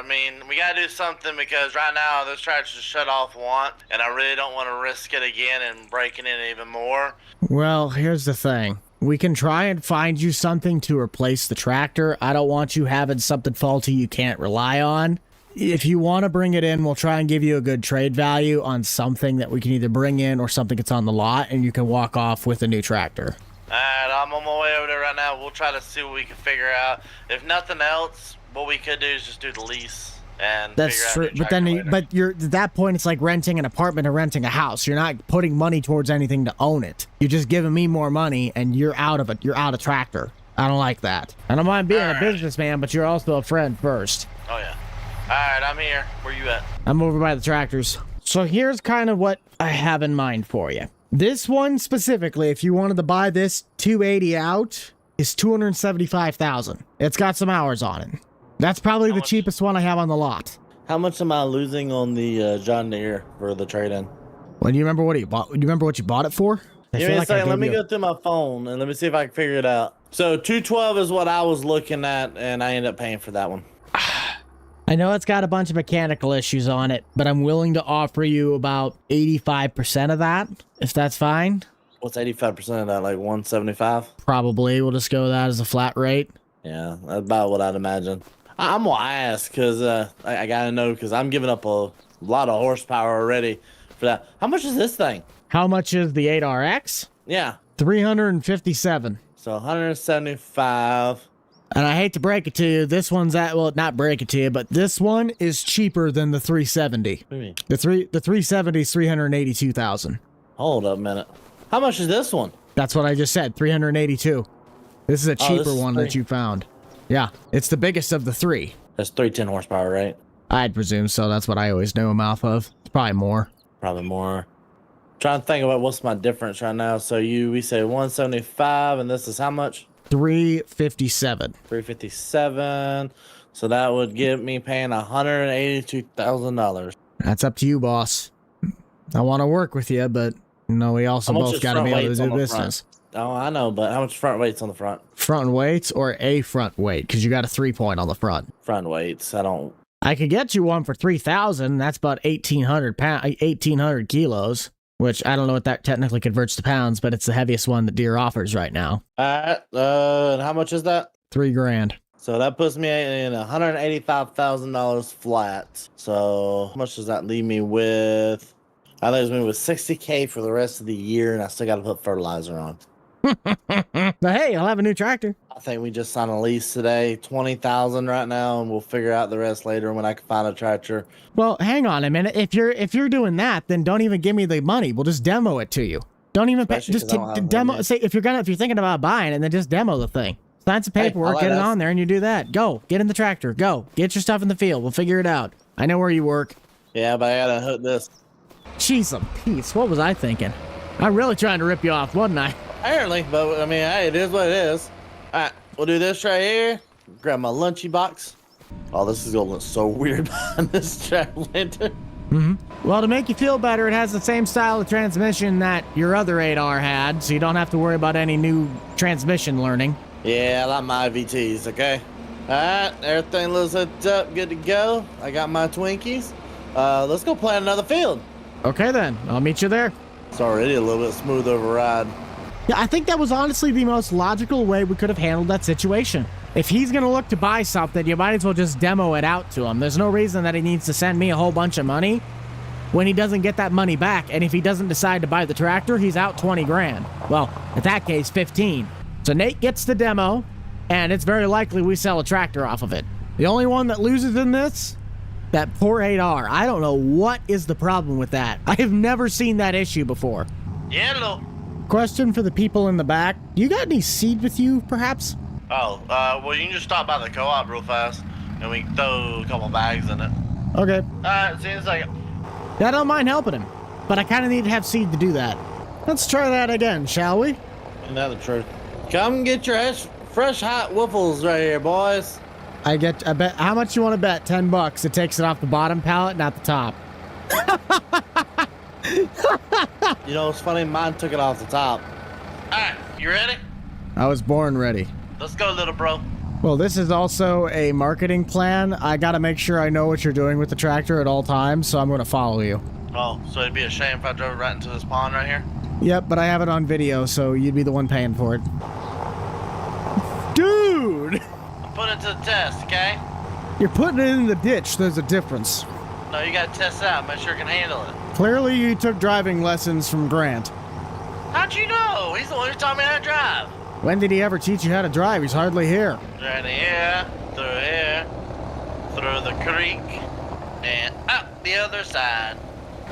mean, we gotta do something because right now this tractor's just shut off one, and I really don't want to risk it again and breaking it even more.
Well, here's the thing. We can try and find you something to replace the tractor. I don't want you having something faulty you can't rely on. If you want to bring it in, we'll try and give you a good trade value on something that we can either bring in or something that's on the lot, and you can walk off with a new tractor.
Alright, I'm on my way over there right now. We'll try to see what we can figure out. If nothing else, what we could do is just do the lease. And
that's true, but then you're at that point it's like renting an apartment or renting a house. You're not putting money towards anything to own it. You're just giving me more money and you're out of it. You're out of tractor. I don't like that. I don't mind being a businessman, but you're also a friend first.
Oh yeah. Alright, I'm here. Where you at?
I'm over by the tractors. So here's kind of what I have in mind for you. This one specifically, if you wanted to buy this 280 out, is $275,000. It's got some hours on it. That's probably the cheapest one I have on the lot.
How much am I losing on the John Deere for the trade-in?
Well, do you remember what you bought? Do you remember what you bought it for?
Give me a second. Let me go through my phone and let me see if I can figure it out. So 212 is what I was looking at, and I ended up paying for that one.
I know it's got a bunch of mechanical issues on it, but I'm willing to offer you about 85% of that, if that's fine.
What's 85% of that? Like 175?
Probably. We'll just go with that as a flat rate.
Yeah, that's about what I'd imagine. I'm gonna ask because I gotta know because I'm giving up a lot of horsepower already for that. How much is this thing?
How much is the 8RX?
Yeah,
357.
So 175.
And I hate to break it to you, this one's not break it to you, but this one is cheaper than the 370.
What do you mean?
The 370 is 382,000.
Hold up a minute. How much is this one?
That's what I just said, 382. This is a cheaper one that you found. Yeah, it's the biggest of the three.
That's 310 horsepower, right?
I'd presume so. That's what I always know them off of. It's probably more.
Probably more. Trying to think about what's my difference right now. So we say 175, and this is how much?
357.
357. So that would give me paying $182,000.
That's up to you, boss. I want to work with you, but we also both got to be able to do business.
Oh, I know, but how much front weight's on the front?
Front weights or a front weight? Because you got a 3-point on the front.
Front weights.
I could get you one for 3,000. That's about 1,800 kilos, which I don't know what that technically converts to pounds, but it's the heaviest one that Deere offers right now.
And how much is that?
$3,000.
So that puts me in $185,000 flat. So how much does that leave me with? I leaves me with $60K for the rest of the year, and I still got to put fertilizer on.
But hey, I'll have a new tractor.
I think we just signed a lease today, $20,000 right now, and we'll figure out the rest later when I can find a tractor.
Well, hang on a minute. If you're doing that, then don't even give me the money. We'll just demo it to you. Don't even pay, just demo. Say if you're thinking about buying it, then just demo the thing. Sign some paperwork, get it on there, and you do that. Go get in the tractor. Go get your stuff in the field. We'll figure it out. I know where you work.
Yeah, but I gotta hook this.
Jeez, a piece. What was I thinking? I'm really trying to rip you off, wasn't I?
Apparently, but I mean, hey, it is what it is. All right, we'll do this right here. Grab my lunchy box. Oh, this is gonna look so weird behind this tractor.
Well, to make you feel better, it has the same style of transmission that your other 8R had, so you don't have to worry about any new transmission learning.
Yeah, I like my IVTs, okay? All right, everything looks hooked up, good to go. I got my Twinkies. Let's go plant another field.
Okay, then. I'll meet you there.
It's already a little bit smooth override.
Yeah, I think that was honestly the most logical way we could have handled that situation. If he's going to look to buy something, you might as well just demo it out to him. There's no reason that he needs to send me a whole bunch of money when he doesn't get that money back. And if he doesn't decide to buy the tractor, he's out 20 grand. Well, in that case, 15. So Nate gets the demo, and it's very likely we sell a tractor off of it. The only one that loses in this, that poor 8R. I don't know what is the problem with that. I have never seen that issue before.
Yellow.
Question for the people in the back. Do you got any seed with you, perhaps?
Oh, well, you can just stop by the co-op real fast, and we can throw a couple bags in it.
Okay.
Alright, see you in a second.
Yeah, I don't mind helping him, but I kind of need to have seed to do that. Let's try that again, shall we?
Isn't that the truth? Come get your fresh hot waffles right here, boys.
I bet. How much you want to bet? $10. It takes it off the bottom pallet, not the top.
You know, it's funny. Mine took it off the top. All right, you ready?
I was born ready.
Let's go, little bro.
Well, this is also a marketing plan. I got to make sure I know what you're doing with the tractor at all times, so I'm going to follow you.
Oh, so it'd be a shame if I drove right into this pond right here?
Yep, but I have it on video, so you'd be the one paying for it. Dude!
Put it to the test, okay?
You're putting it in the ditch. There's a difference.
No, you gotta test it out, make sure you can handle it.
Clearly, you took driving lessons from Grant.
How'd you know? He's the one who taught me how to drive.
When did he ever teach you how to drive? He's hardly here.
Right here, through the creek, and up the other side.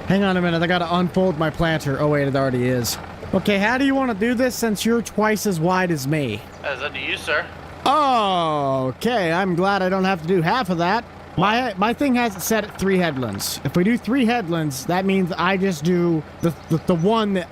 Hang on a minute. I gotta unfold my planter. Oh, wait, it already is. Okay, how do you want to do this since you're twice as wide as me?
That's up to you, sir.
Oh, okay. I'm glad I don't have to do half of that. My thing has it set at 3 headlands. If we do 3 headlands, that means I just do the one that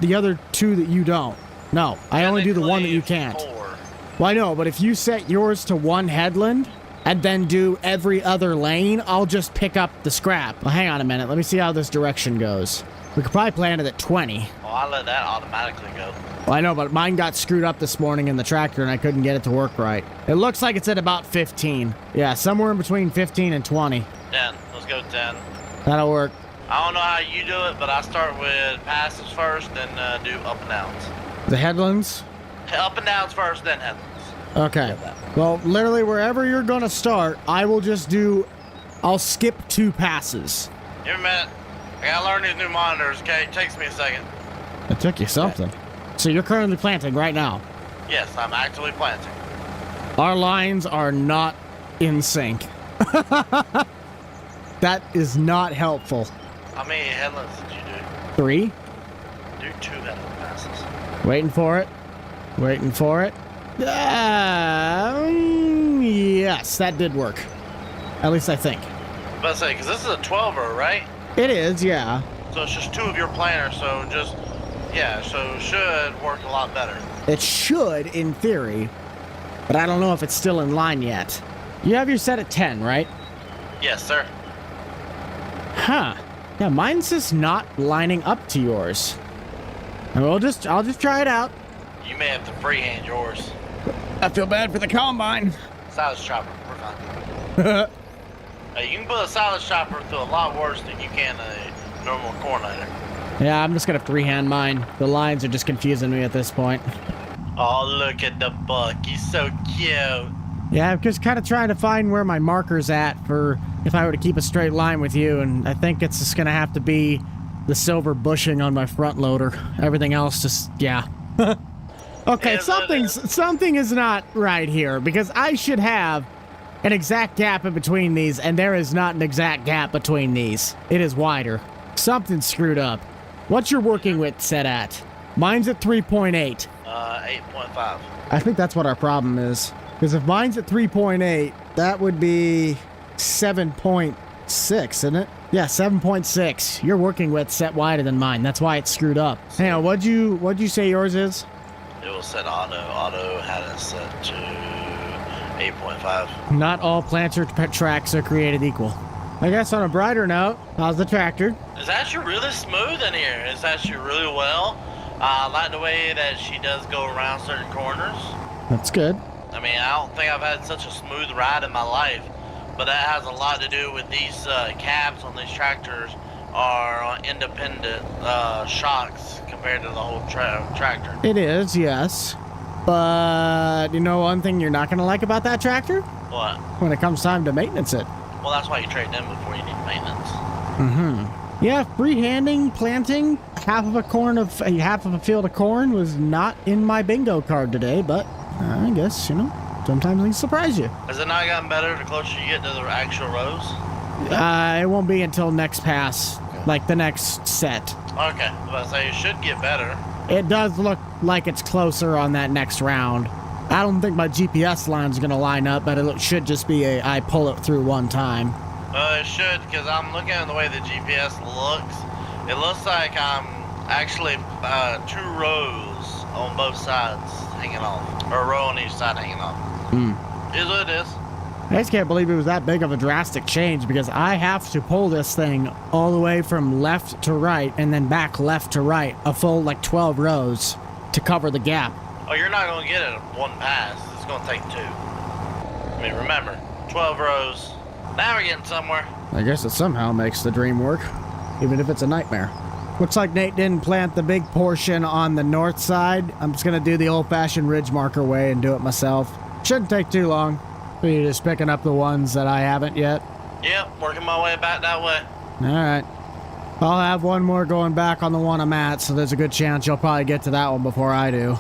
the other 2 that you don't. No, I only do the one that you can't.
4.
Well, I know, but if you set yours to 1 headland and then do every other lane, I'll just pick up the scrap. Well, hang on a minute. Let me see how this direction goes. We could probably plan it at 20.
Oh, I let that automatically go.
Well, I know, but mine got screwed up this morning in the tractor and I couldn't get it to work right. It looks like it's at about 15. Yeah, somewhere in between 15 and 20.
10. Let's go 10.
That'll work.
I don't know how you do it, but I start with passes first, then do up and downs.
The headlands?
Up and downs first, then headlands.
Okay. Well, literally wherever you're going to start, I'll skip 2 passes.
Give me a minute. I gotta learn these new monitors, okay? It takes me a second.
It took you something. So you're currently planting right now?
Yes, I'm actively planting.
Our lines are not in sync. That is not helpful.
How many headlands did you do?
3.
Do 2 headland passes.
Waiting for it. Waiting for it. Yes, that did work. At least I think.
I was about to say, because this is a 12er, right?
It is, yeah.
So it's just 2 of your planters, so it should work a lot better.
It should, in theory, but I don't know if it's still in line yet. You have your set at 10, right?
Yes, sir.
Huh. Yeah, mine's just not lining up to yours. And I'll just try it out.
You may have to freehand yours.
I feel bad for the combine.
Silage chopper, we're fine. You can put a silage chopper through a lot worse than you can a normal coordinator.
Yeah, I'm just gonna freehand mine. The lines are just confusing me at this point.
Oh, look at the buck. He's so cute.
Yeah, I'm just kind of trying to find where my marker's at for if I were to keep a straight line with you, and I think it's just gonna have to be the silver bushing on my front loader. Everything else just, yeah. Okay, something is not right here, because I should have an exact gap in between these, and there is not an exact gap between these. It is wider. Something's screwed up. What's your working width set at? Mine's at 3.8.
8.5.
I think that's what our problem is. Because if mine's at 3.8, that would be 7.6, isn't it? Yeah, 7.6. Your working width set wider than mine. That's why it's screwed up. Hang on, what'd you say yours is?
It was set auto. Auto had it set to 8.5.
Not all planter tracks are created equal. I guess on a brighter note, how's the tractor?
It's actually really smooth in here. It's actually really well. I like the way that she does go around certain corners.
That's good.
I mean, I don't think I've had such a smooth ride in my life, but that has a lot to do with these cabs on these tractors are on independent shocks compared to the whole tractor.
It is, yes. But you know one thing you're not going to like about that tractor?
What?
When it comes time to maintenance it.
Well, that's why you trade them before you need maintenance.
Mm-hmm. Yeah, freehanding, planting half of a field of corn was not in my bingo card today, but I guess, sometimes things surprise you.
Has it not gotten better the closer you get to the actual rows?
It won't be until next pass, like the next set.
Okay, I was about to say, it should get better.
It does look like it's closer on that next round. I don't think my GPS line's going to line up, but it should just be I pull it through one time.
Well, it should, because I'm looking at the way the GPS looks. It looks like I'm actually 2 rows on both sides hanging off, or a row on each side hanging off. Is what it is.
I just can't believe it was that big of a drastic change, because I have to pull this thing all the way from left to right and then back left to right, a full 12 rows to cover the gap.
Oh, you're not going to get it in one pass. It's going to take 2. I mean, remember, 12 rows. Now we're getting somewhere.
I guess it somehow makes the dream work, even if it's a nightmare. Looks like Nate didn't plant the big portion on the north side. I'm just going to do the old-fashioned ridge marker way and do it myself. Shouldn't take too long. So you're just picking up the ones that I haven't yet?
Yep, working my way back that way.
All right. I'll have one more going back on the one I'm at, so there's a good chance you'll probably get to that one before I do.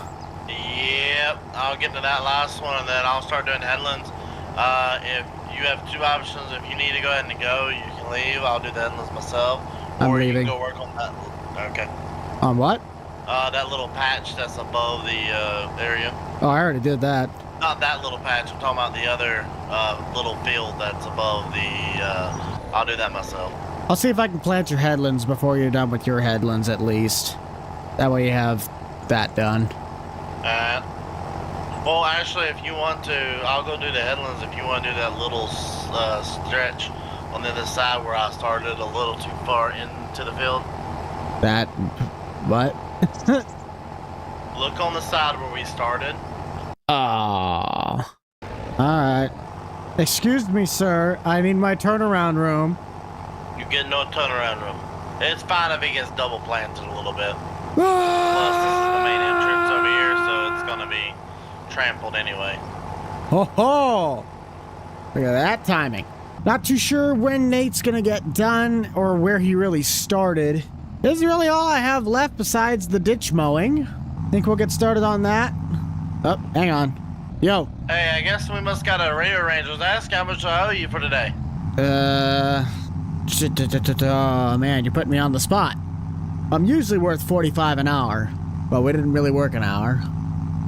Yep, I'll get to that last one and then I'll start doing headlands. If you have two options, if you need to go ahead and go, you can leave. I'll do the headlands myself.
I'm
or
leaving.
You can go work on that. Okay.
On what?
That little patch that's above the area.
Oh, I already did that.
Not that little patch, I'm talking about the other little field that's above the, I'll do that myself.
I'll see if I can plant your headlands before you're done with your headlands at least. That way you have that done.
Alright. Well, actually, if you want to, I'll go do the headlands if you want to do that little stretch on the other side where I started a little too far into the field.
That... what?
Look on the side where we started.
Ah. Alright. Excuse me, sir. I need my turnaround room.
You get no turnaround room. It's fine if it gets double planted a little bit. Plus, this is the main entrance over here, so it's gonna be trampled anyway.
Ho ho! Look at that timing. Not too sure when Nate's gonna get done or where he really started. This is really all I have left besides the ditch mowing. Think we'll get started on that? Oh, hang on. Yo.
Hey, I guess we must gotta rearrange. I was asking how much I owe you for today.
Oh man, you're putting me on the spot. I'm usually worth $45 an hour, but we didn't really work an hour.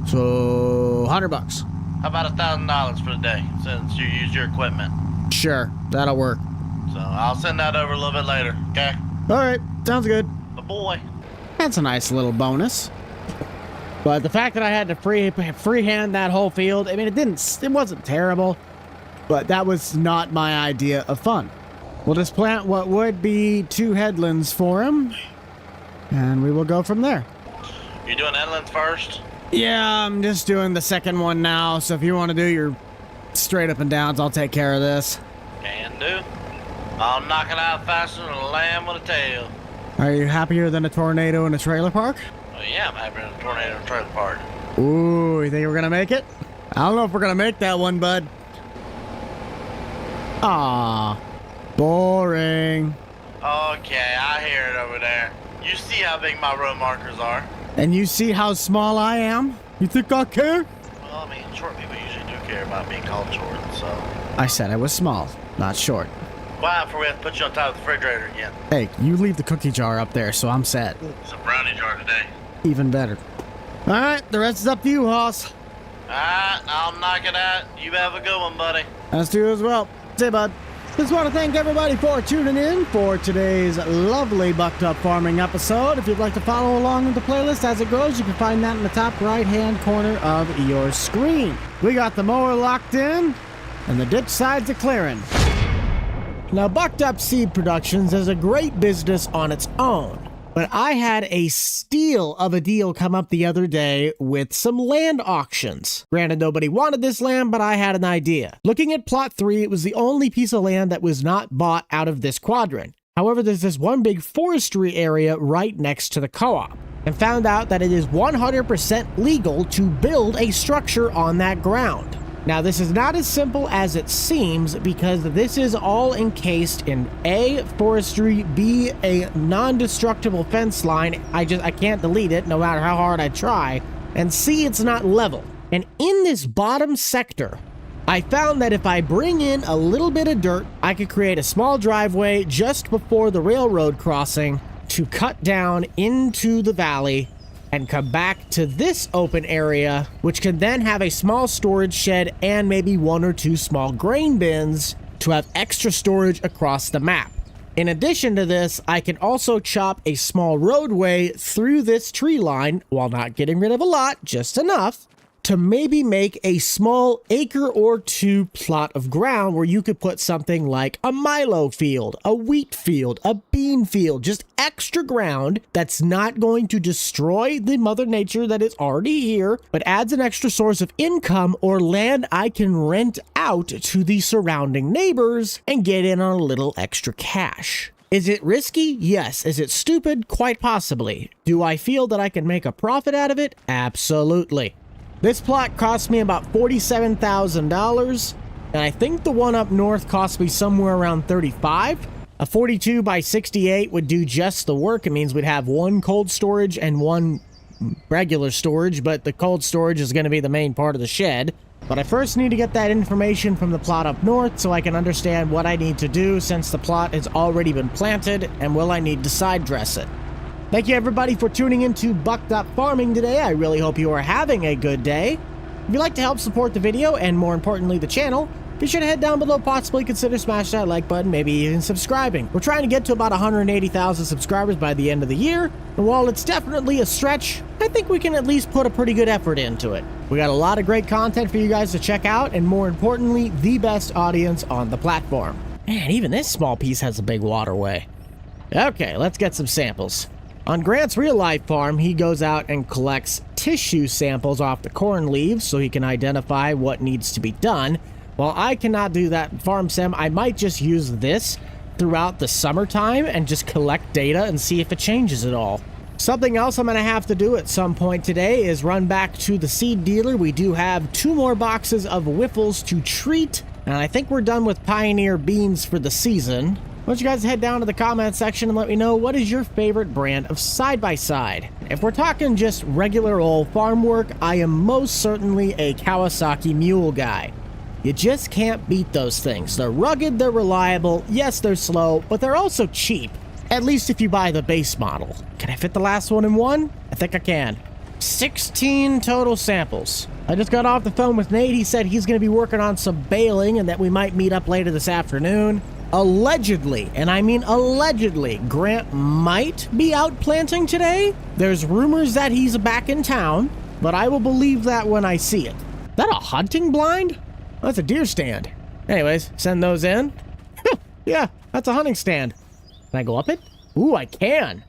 So, $100.
How about $1,000 for the day, since you used your equipment?
Sure, that'll work.
So I'll send that over a little bit later, okay?
Alright, sounds good.
But boy.
That's a nice little bonus. But the fact that I had to freehand that whole field, I mean, it wasn't terrible, but that was not my idea of fun. We'll just plant what would be 2 headlands for him, and we will go from there.
You doing headlands first?
Yeah, I'm just doing the second one now, so if you want to do your straight up and downs, I'll take care of this.
Can do. I'll knock it out faster than a lamb with a tail.
Are you happier than a tornado in a trailer park?
Oh, yeah, I'm happier than a tornado in a trailer park.
Ooh, you think we're gonna make it? I don't know if we're gonna make that one, bud. Ah, boring.
Okay, I hear it over there. You see how big my road markers are.
And you see how small I am? You think I care?
Well, I mean, short people usually do care about being called short, so.
I said I was small, not short.
Why, before we have to put you on top of the refrigerator again?
Hey, you leave the cookie jar up there, so I'm set.
It's a brownie jar today.
Even better. All right, the rest is up to you, Hoss.
All right, I'll knock it out. You have a good one, buddy.
Us too as well. Say, bud. Just want to thank everybody for tuning in for today's lovely Bucked Up Farming episode. If you'd like to follow along with the playlist as it goes, you can find that in the top right-hand corner of your screen. We got the mower locked in, and the ditch sides are clearing. Now, Bucked Up Seed Productions is a great business on its own, but I had a steal of a deal come up the other day with some land auctions. Granted, nobody wanted this land, but I had an idea. Looking at plot 3, it was the only piece of land that was not bought out of this quadrant. However, there's this one big forestry area right next to the co-op, and found out that it is 100% legal to build a structure on that ground. Now, this is not as simple as it seems because this is all encased in A, forestry, B, a non-destructible fence line. I can't delete it no matter how hard I try, and C, it's not level. And in this bottom sector, I found that if I bring in a little bit of dirt, I could create a small driveway just before the railroad crossing to cut down into the valley and come back to this open area, which can then have a small storage shed and maybe 1 or 2 small grain bins to have extra storage across the map. In addition to this, I can also chop a small roadway through this tree line while not getting rid of a lot, just enough, to maybe make a small acre or 2 plot of ground where you could put something like a milo field, a wheat field, a bean field, just extra ground that's not going to destroy the mother nature that is already here, but adds an extra source of income or land I can rent out to the surrounding neighbors and get in on a little extra cash. Is it risky? Yes. Is it stupid? Quite possibly. Do I feel that I can make a profit out of it? Absolutely. This plot cost me about $47,000, And I think the one up north cost me somewhere around 35. A 42 by 68 would do just the work. It means we'd have one cold storage and one regular storage, but the cold storage is going to be the main part of the shed. But I first need to get that information from the plot up north so I can understand what I need to do since the plot has already been planted, and will I need to side dress it. Thank you everybody for tuning into Bucked Up Farming today. I really hope you are having a good day. If you'd like to help support the video, and more importantly the channel, be sure to head down below, possibly consider smashing that like button, maybe even subscribing. We're trying to get to about 180,000 subscribers by the end of the year, and while it's definitely a stretch, I think we can at least put a pretty good effort into it. We got a lot of great content for you guys to check out, and more importantly, the best audience on the platform. Man, even this small piece has a big waterway. Okay, let's get some samples. On Grant's real-life farm, he goes out and collects tissue samples off the corn leaves so he can identify what needs to be done. While I cannot do that in FarmSim, I might just use this throughout the summertime and just collect data and see if it changes at all. Something else I'm going to have to do at some point today is run back to the seed dealer. We do have 2 more boxes of Whiffles to treat, and I think we're done with Pioneer beans for the season. Why don't you guys head down to the comment section and let me know what is your favorite brand of side-by-side. If we're talking just regular old farm work, I am most certainly a Kawasaki Mule guy. You just can't beat those things. They're rugged, they're reliable, yes, they're slow, but they're also cheap. At least if you buy the base model. Can I fit the last one in one? I think I can. 16 total samples. I just got off the phone with Nate. He said he's going to be working on some baling and that we might meet up later this afternoon. Allegedly, and I mean allegedly, Grant might be out planting today. There's rumors that he's back in town, but I will believe that when I see it. Is that a hunting blind? That's a deer stand. Anyways, send those in. Yeah, that's a hunting stand. Can I go up it? Ooh, I can.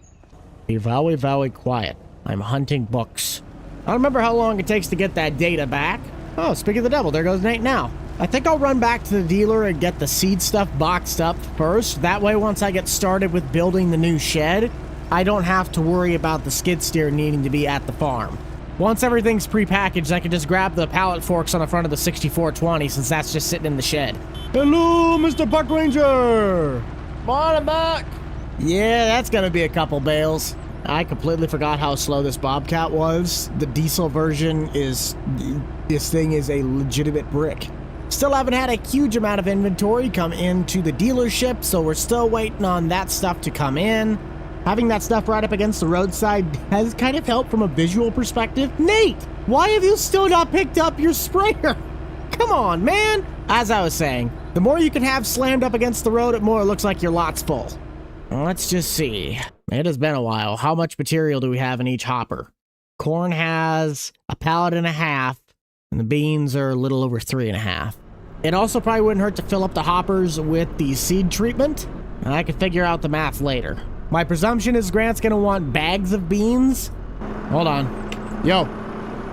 Be very quiet. I'm hunting books. I don't remember how long it takes to get that data back. Oh, speak of the devil, there goes Nate now. I think I'll run back to the dealer and get the seed stuff boxed up first. That way, once I get started with building the new shed, I don't have to worry about the skid steer needing to be at the farm. Once everything's prepackaged, I can just grab the pallet forks on the front of the 6420 since that's just sitting in the shed. Hello, Mr. Buck Ranger!
Morning, Buck!
Yeah, that's gonna be a couple bales. I completely forgot how slow this Bobcat was. The diesel version is... this thing is a legitimate brick. Still haven't had a huge amount of inventory come into the dealership, so we're still waiting on that stuff to come in. Having that stuff right up against the roadside has kind of helped from a visual perspective. Nate, why have you still not picked up your sprayer? Come on, man. As I was saying, the more you can have slammed up against the road, the more it looks like your lot's full. Let's just see. It has been a while. How much material do we have in each hopper? Corn has a pallet and a half, and the beans are a little over 3.5. It also probably wouldn't hurt to fill up the hoppers with the seed treatment, and I can figure out the math later. My presumption is Grant's gonna want bags of beans. Hold on. Yo.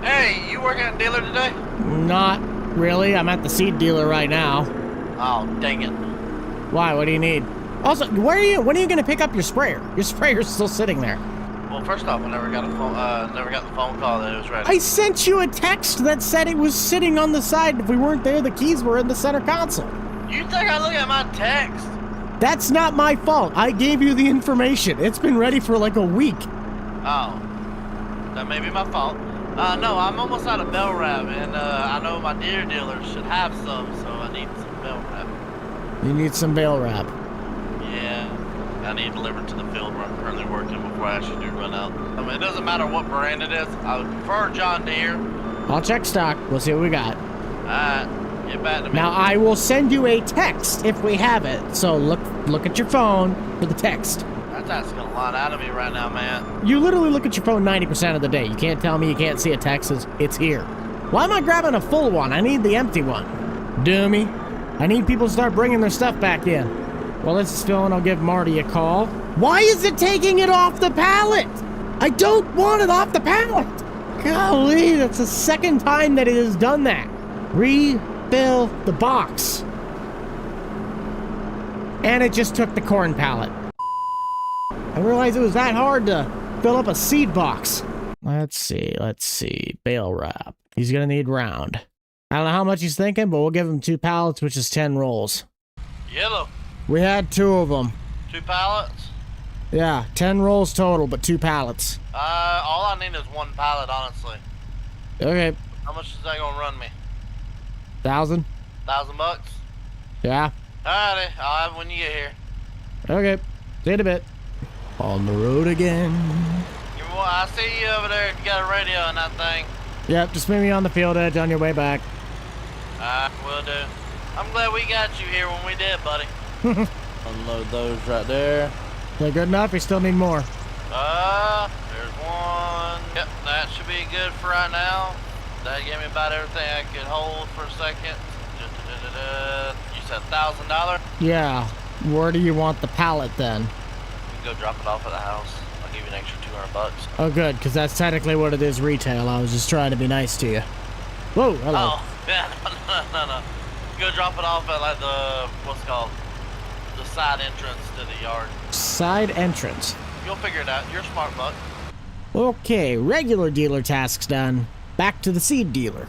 Hey, you working at a dealer today?
Not really. I'm at the seed dealer right now.
Oh, dang it.
Why? What do you need? Also, when are you gonna pick up your sprayer? Your sprayer's still sitting there.
Well, first off, I never got the phone call that it was ready.
I sent you a text that said it was sitting on the side. If we weren't there, the keys were in the center console.
You think I look at my text?
That's not my fault. I gave you the information. It's been ready for like a week.
Oh, that may be my fault. No, I'm almost out of bell wrap, and I know my Deere dealer should have some, so I need some bell wrap.
You need some bale wrap.
Yeah, I need delivered to the field where I'm currently working before I actually do run out. I mean, it doesn't matter what brand it is. I would prefer John Deere.
I'll check stock. We'll see what we got.
Alright, get back to me.
Now, I will send you a text if we have it. So look at your phone for the text.
That's asking a lot out of me right now, man.
You literally look at your phone 90% of the day. You can't tell me you can't see a text. It's here. Why am I grabbing a full one? I need the empty one. Doomy. I need people to start bringing their stuff back in. Well, this is Phil, and I'll give Marty a call. Why is it taking it off the pallet? I don't want it off the pallet. Golly, that's the second time that it has done that. Refill the box. And it just took the corn pallet. I realized it was that hard to fill up a seed box. Let's see. Bale wrap. He's gonna need round. I don't know how much he's thinking, but we'll give him 2 pallets, which is 10 rolls.
Yellow.
We had 2 of them.
2 pallets?
Yeah, 10 rolls total, but 2 pallets.
All I need is 1 pallet, honestly.
Okay.
How much is that gonna run me?
1,000.
$1,000?
Yeah.
Alrighty, I'll have it when you get here.
Okay. See you in a bit. On the road again.
I see you over there. You got a radio on that thing.
Yep, just meet me on the field edge on your way back.
Will do. I'm glad we got you here when we did, buddy. Unload those right there.
Is that good enough? You still need more?
There's one. Yep, that should be good for right now. That gave me about everything I could hold for a second. You said $1,000?
Yeah. Where do you want the pallet then?
You can go drop it off at the house. I'll give you an extra $200.
Oh, good, because that's technically what it is retail. I was just trying to be nice to you. Whoa, hello.
Oh, yeah, no. Go drop it off at like the, what's it called? The side entrance to the yard.
Side entrance.
You'll figure it out. You're a smart buck.
Okay, regular dealer tasks done. Back to the seed dealer.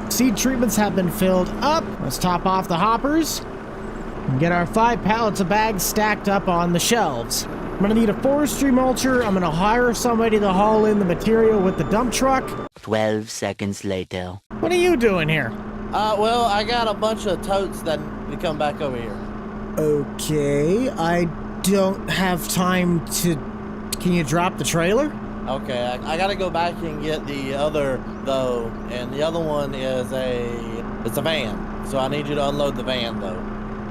Seed treatments have been filled up. Let's top off the hoppers and get our 5 pallets of bags stacked up on the shelves. I'm gonna need a forestry mulcher. I'm gonna hire somebody to haul in the material with the dump truck.
12 seconds later.
What are you doing here?
Well, I got a bunch of totes that need to come back over here.
Okay, I don't have time to... Can you drop the trailer?
Okay, I gotta go back and get the other, though, and the other one is it's a van, so I need you to unload the van, though.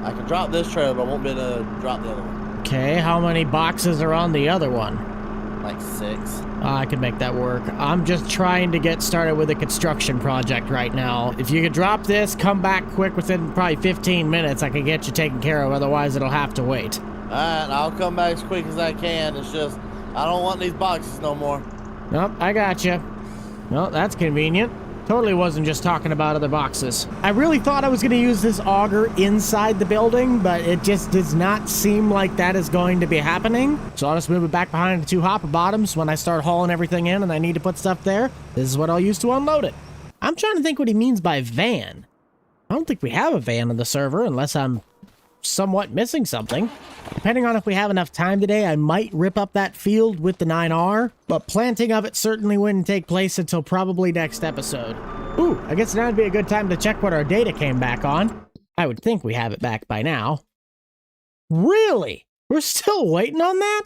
I can drop this trailer, but I won't be able to drop the other one.
Okay, how many boxes are on the other one?
Like 6.
I can make that work. I'm just trying to get started with a construction project right now. If you could drop this, come back quick within probably 15 minutes, I can get you taken care of. Otherwise, it'll have to wait.
Alright, I'll come back as quick as I can. It's just, I don't want these boxes no more.
Nope, I got you. Well, that's convenient. Totally wasn't just talking about other boxes. I really thought I was going to use this auger inside the building, but it just does not seem like that is going to be happening. So I'll just move it back behind the 2 hopper bottoms when I start hauling everything in and I need to put stuff there. This is what I'll use to unload it. I'm trying to think what he means by van. I don't think we have a van on the server unless I'm somewhat missing something. Depending on if we have enough time today, I might rip up that field with the 9R, but planting of it certainly wouldn't take place until probably next episode. Ooh, I guess now would be a good time to check what our data came back on. I would think we have it back by now. Really? We're still waiting on that?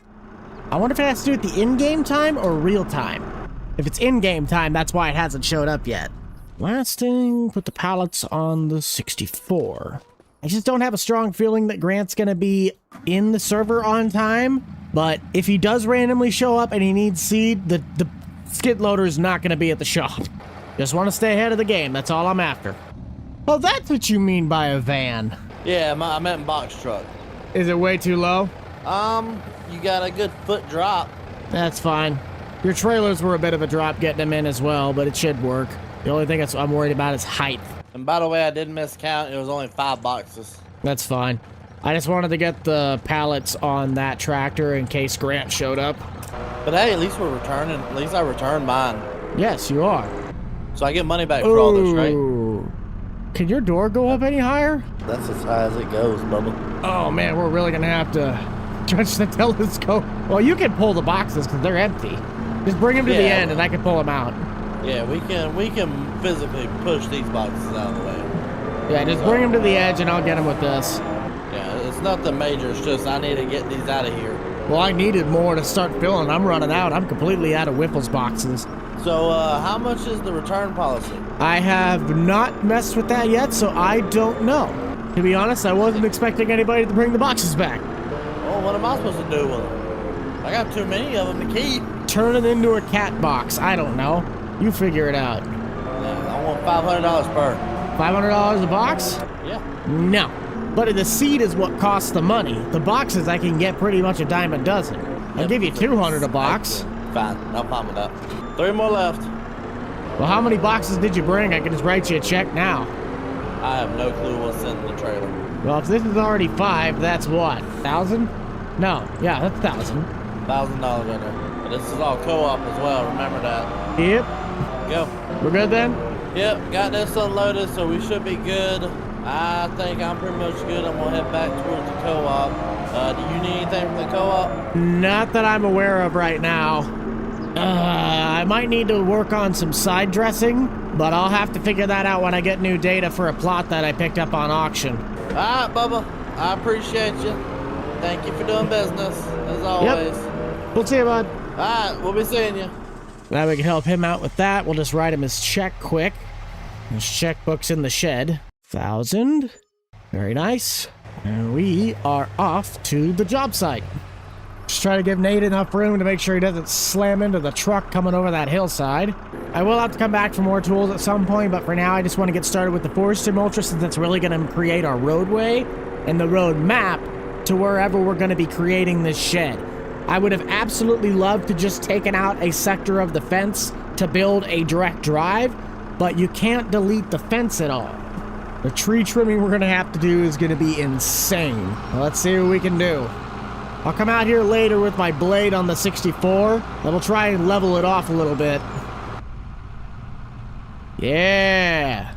I wonder if it has to do with the in-game time or real time. If it's in-game time, that's why it hasn't showed up yet. Last thing, put the pallets on the 64. I just don't have a strong feeling that Grant's gonna be in the server on time, but if he does randomly show up and he needs seed, the skid loader is not gonna be at the shop. Just want to stay ahead of the game, that's all I'm after. Oh, that's what you mean by a van.
Yeah, I meant box truck.
Is it way too low?
You got a good foot drop.
That's fine. Your trailers were a bit of a drop getting them in as well, but it should work. The only thing I'm worried about is height.
And by the way, I didn't miscount. It was only 5 boxes.
That's fine. I just wanted to get the pallets on that tractor in case Grant showed up.
But hey, at least we're returning. At least I returned mine.
Yes, you are.
So I get money back for all this, right?
Can your door go up any higher?
That's as high as it goes, Bubba.
Oh man, we're really gonna have to judge the telescope. Well, you can pull the boxes because they're empty. Just bring them to the end and I can pull them out.
Yeah, we can physically push these boxes out of the way.
Yeah, just bring them to the edge and I'll get them with this.
Yeah, it's nothing major. It's just I need to get these out of here.
Well, I needed more to start filling. I'm running out. I'm completely out of Whipple's boxes.
So, how much is the return policy?
I have not messed with that yet, so I don't know. To be honest, I wasn't expecting anybody to bring the boxes back.
Well, what am I supposed to do with them? I got too many of them to keep.
Turn it into a cat box. I don't know. You figure it out.
Yeah, I want $500 per.
$500 a box?
Yeah.
No. But the seed is what costs the money. The boxes I can get pretty much a dime a dozen. I'll give you $200 a box.
Fine. I'm fine with that. 3 more left.
Well, how many boxes did you bring? I can just write you a check now.
I have no clue what's in the trailer.
Well, if this is already 5, that's what? 1,000? No. Yeah, that's 1,000.
$1,000 in there. But this is all co-op as well. Remember that.
Yep.
Go.
We're good then?
Yep, got this unloaded, so we should be good. I think I'm pretty much good. I'm gonna head back towards the co-op. Do you need anything from the co-op?
Not that I'm aware of right now. I might need to work on some side dressing, but I'll have to figure that out when I get new data for a plot that I picked up on auction.
All right, Bubba. I appreciate you. Thank you for doing business, as always.
Yep. We'll see you, bud.
All right, we'll be seeing you.
Now we can help him out with that. We'll just write him his check quick. His checkbook's in the shed. 1,000. Very nice. And we are off to the job site. Just try to give Nate enough room to make sure he doesn't slam into the truck coming over that hillside. I will have to come back for more tools at some point, but for now I just want to get started with the forestry mulcher, since that's really going to create our roadway and the road map to wherever we're going to be creating this shed. I would have absolutely loved to just taken out a sector of the fence to build a direct drive, but you can't delete the fence at all. The tree trimming we're going to have to do is going to be insane. Well, let's see what we can do. I'll come out here later with my blade on the 64, and we'll try and level it off a little bit. Yeah.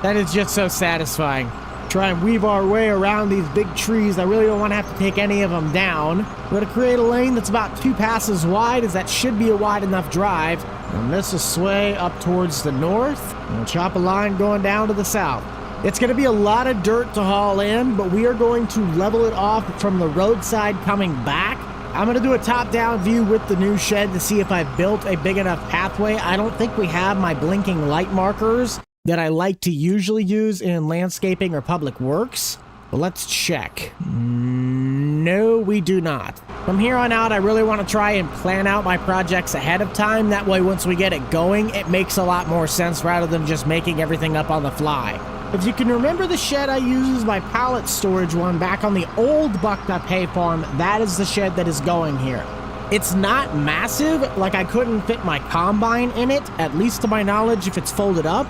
That is just so satisfying. Try and weave our way around these big trees. I really don't want to have to take any of them down. We're going to create a lane that's about 2 passes wide, as that should be a wide enough drive. And this will sway up towards the north. And we'll chop a line going down to the south. It's going to be a lot of dirt to haul in, but we are going to level it off from the roadside coming back. I'm going to do a top-down view with the new shed to see if I've built a big enough pathway. I don't think we have my blinking light markers that I like to usually use in landscaping or public works. But let's check. No, we do not. From here on out, I really want to try and plan out my projects ahead of time. That way, once we get it going, it makes a lot more sense rather than just making everything up on the fly. If you can remember the shed I used as my pallet storage one back on the old Bucked Up Hay Farm, that is the shed that is going here. It's not massive, like I couldn't fit my combine in it, at least to my knowledge if it's folded up.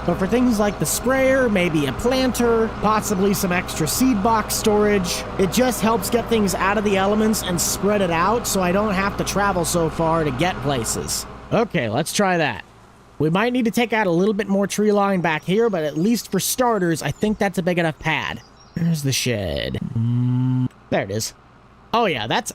But for things like the sprayer, maybe a planter, possibly some extra seed box storage, it just helps get things out of the elements and spread it out so I don't have to travel so far to get places. Okay, let's try that. We might need to take out a little bit more tree line back here, but at least for starters, I think that's a big enough pad. There's the shed. There it is. Oh yeah, that's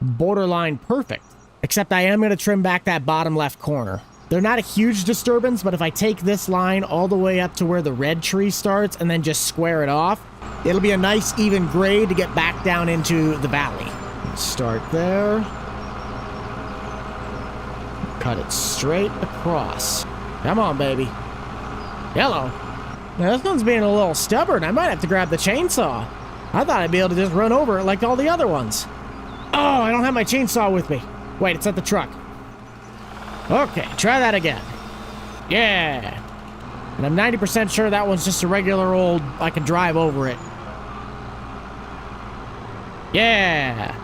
borderline perfect. Except I am going to trim back that bottom left corner. They're not a huge disturbance, but if I take this line all the way up to where the red tree starts and then just square it off, it'll be a nice even grade to get back down into the valley. Let's start there. Cut it straight across. Come on, baby. Hello. Now, this one's being a little stubborn. I might have to grab the chainsaw. I thought I'd be able to just run over it like all the other ones. Oh, I don't have my chainsaw with me. Wait, it's at the truck. Okay, try that again. Yeah. And I'm 90% sure that one's just a regular old, I can drive over it. Yeah.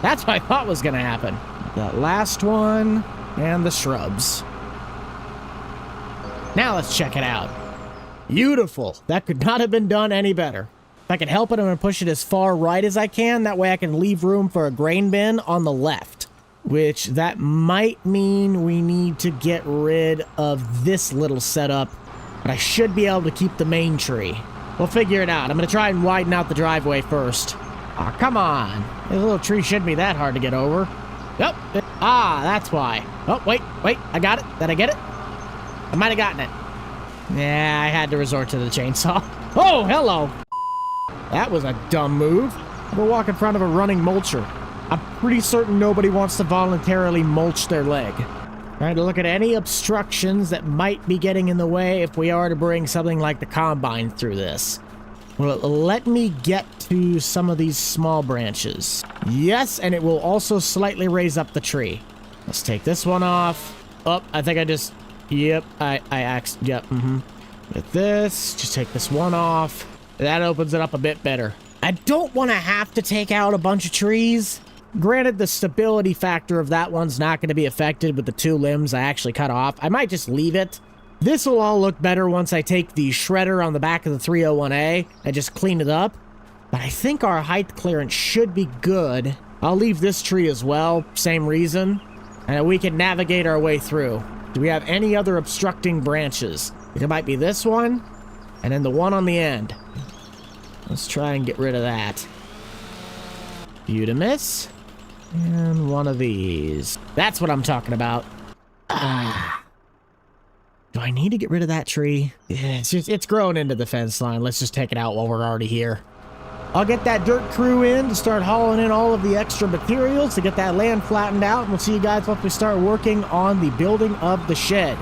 That's what I thought was going to happen. That last one, and the shrubs. Now let's check it out. Beautiful. That could not have been done any better. If I can help it, I'm going to push it as far right as I can. That way I can leave room for a grain bin on the left. Which, that might mean we need to get rid of this little setup. But I should be able to keep the main tree. We'll figure it out. I'm going to try and widen out the driveway first. Aw, come on. This little tree shouldn't be that hard to get over. Yep. Ah, that's why. Oh, wait. I got it. Did I get it? I might have gotten it. Yeah, I had to resort to the chainsaw. Oh, hello. That was a dumb move. We'll walk in front of a running mulcher. I'm pretty certain nobody wants to voluntarily mulch their leg. Trying to look at any obstructions that might be getting in the way if we are to bring something like the combine through this. Well, let me get to some of these small branches. Yes, and it will also slightly raise up the tree. Let's take this one off. Oh, I think I just... Yep, yep, With this, just take this one off. That opens it up a bit better. I don't want to have to take out a bunch of trees. Granted, the stability factor of that one's not going to be affected with the 2 limbs I actually cut off. I might just leave it. This will all look better once I take the shredder on the back of the 301A and just clean it up. But I think our height clearance should be good. I'll leave this tree as well, same reason. And we can navigate our way through. Do we have any other obstructing branches? It might be this one, and then the one on the end. Let's try and get rid of that. Butamus. And one of these. That's what I'm talking about. Do I need to get rid of that tree? Yeah, it's growing into the fence line. Let's just take it out while we're already here. I'll get that dirt crew in to start hauling in all of the extra materials to get that land flattened out. And we'll see you guys once we start working on the building of the shed.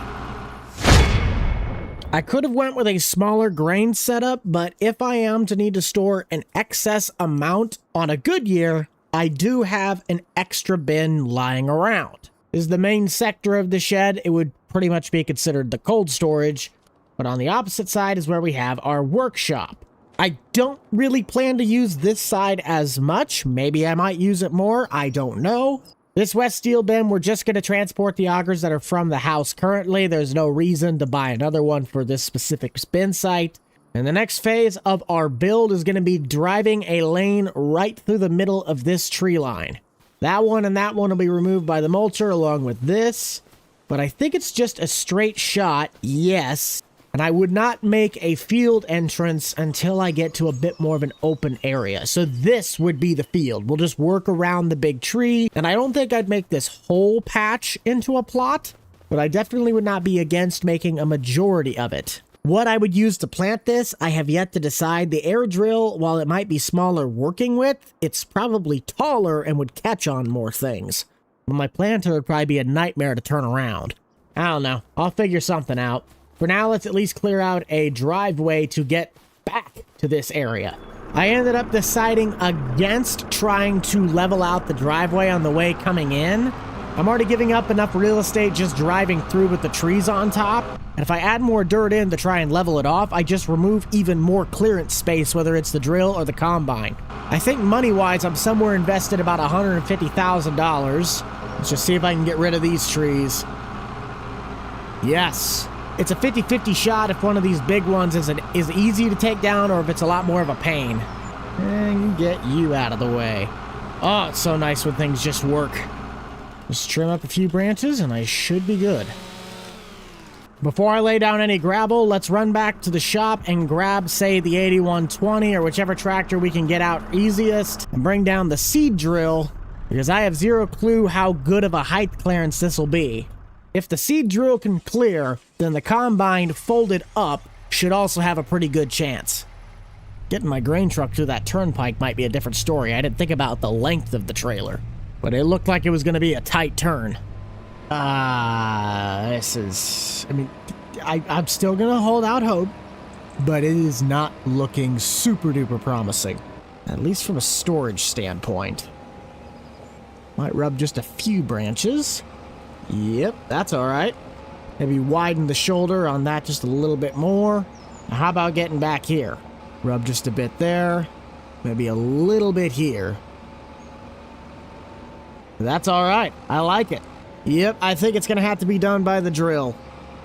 I could have went with a smaller grain setup, but if I am to need to store an excess amount on a good year, I do have an extra bin lying around. This is the main sector of the shed. It would pretty much be considered the cold storage, but on the opposite side is where we have our workshop. I don't really plan to use this side as much. Maybe I might use it more. I don't know. This west steel bin, we're just going to transport the augers that are from the house currently. There's no reason to buy another one for this specific bin site. And the next phase of our build is going to be driving a lane right through the middle of this tree line. That one and that one will be removed by the mulcher along with this. But I think it's just a straight shot, yes. And I would not make a field entrance until I get to a bit more of an open area. So this would be the field. We'll just work around the big tree. And I don't think I'd make this whole patch into a plot, but I definitely would not be against making a majority of it. What I would use to plant this, I have yet to decide. The air drill, while it might be smaller working with, it's probably taller and would catch on more things. But my planter would probably be a nightmare to turn around. I don't know. I'll figure something out. For now, let's at least clear out a driveway to get back to this area. I ended up deciding against trying to level out the driveway on the way coming in. I'm already giving up enough real estate just driving through with the trees on top. And if I add more dirt in to try and level it off, I just remove even more clearance space, whether it's the drill or the combine. I think money-wise, I'm somewhere invested about $150,000. Let's just see if I can get rid of these trees. Yes. It's a 50-50 shot if one of these big ones is easy to take down or if it's a lot more of a pain. And get you out of the way. Oh, it's so nice when things just work. Just trim up a few branches and I should be good. Before I lay down any gravel, let's run back to the shop and grab, say, the 8120 or whichever tractor we can get out easiest and bring down the seed drill because I have zero clue how good of a height clearance this will be. If the seed drill can clear, then the combine folded up should also have a pretty good chance. Getting my grain truck through that turnpike might be a different story. I didn't think about the length of the trailer, but it looked like it was going to be a tight turn. This is... I mean, I'm still going to hold out hope, but it is not looking super duper promising, at least from a storage standpoint. Might rub just a few branches. Yep, that's all right. Maybe widen the shoulder on that just a little bit more. Now, how about getting back here? Rub just a bit there. Maybe a little bit here. That's all right. I like it. Yep, I think it's going to have to be done by the drill.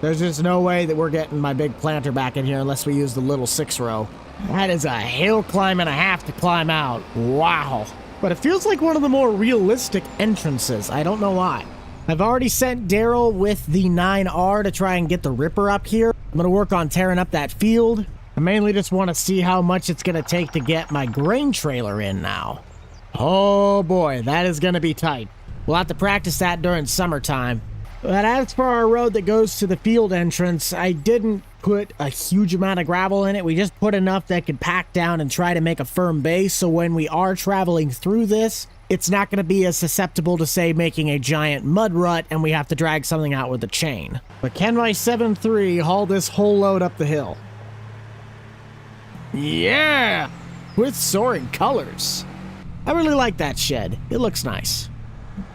There's just no way that we're getting my big planter back in here unless we use the little 6-row. That is a hill climb and a half to climb out. Wow. But it feels like one of the more realistic entrances. I don't know why. I've already sent Daryl with the 9R to try and get the ripper up here. I'm going to work on tearing up that field. I mainly just want to see how much it's going to take to get my grain trailer in now. Oh boy, that is going to be tight. We'll have to practice that during summertime. But as for our road that goes to the field entrance, I didn't put a huge amount of gravel in it. We just put enough that could pack down and try to make a firm base. So when we are traveling through this, it's not going to be as susceptible to, say, making a giant mud rut and we have to drag something out with a chain. But can my 7.3 haul this whole load up the hill? Yeah! With soaring colors. I really like that shed. It looks nice.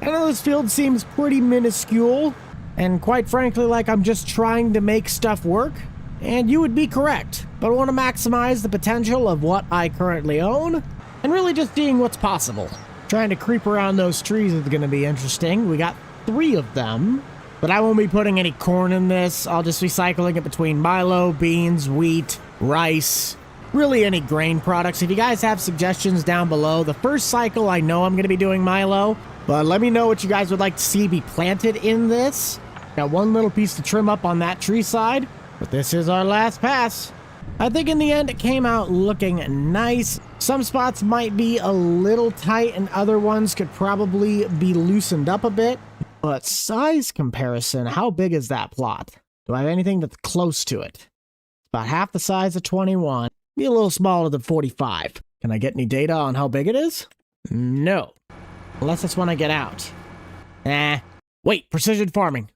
I know this field seems pretty minuscule, and quite frankly, like I'm just trying to make stuff work. And you would be correct, but I want to maximize the potential of what I currently own, and really just seeing what's possible. Trying to creep around those trees is going to be interesting. We got 3 of them, but I won't be putting any corn in this. I'll just be cycling it between milo, beans, wheat, rice, really any grain products. If you guys have suggestions down below, the first cycle I know I'm going to be doing milo, but let me know what you guys would like to see be planted in this. Got one little piece to trim up on that tree side, but this is our last pass. I think in the end it came out looking nice. Some spots might be a little tight and other ones could probably be loosened up a bit. But size comparison, how big is that plot? Do I have anything that's close to it? About half the size of 21. Be a little smaller than 45. Can I get any data on how big it is? No. Unless it's when I get out. Wait, precision farming.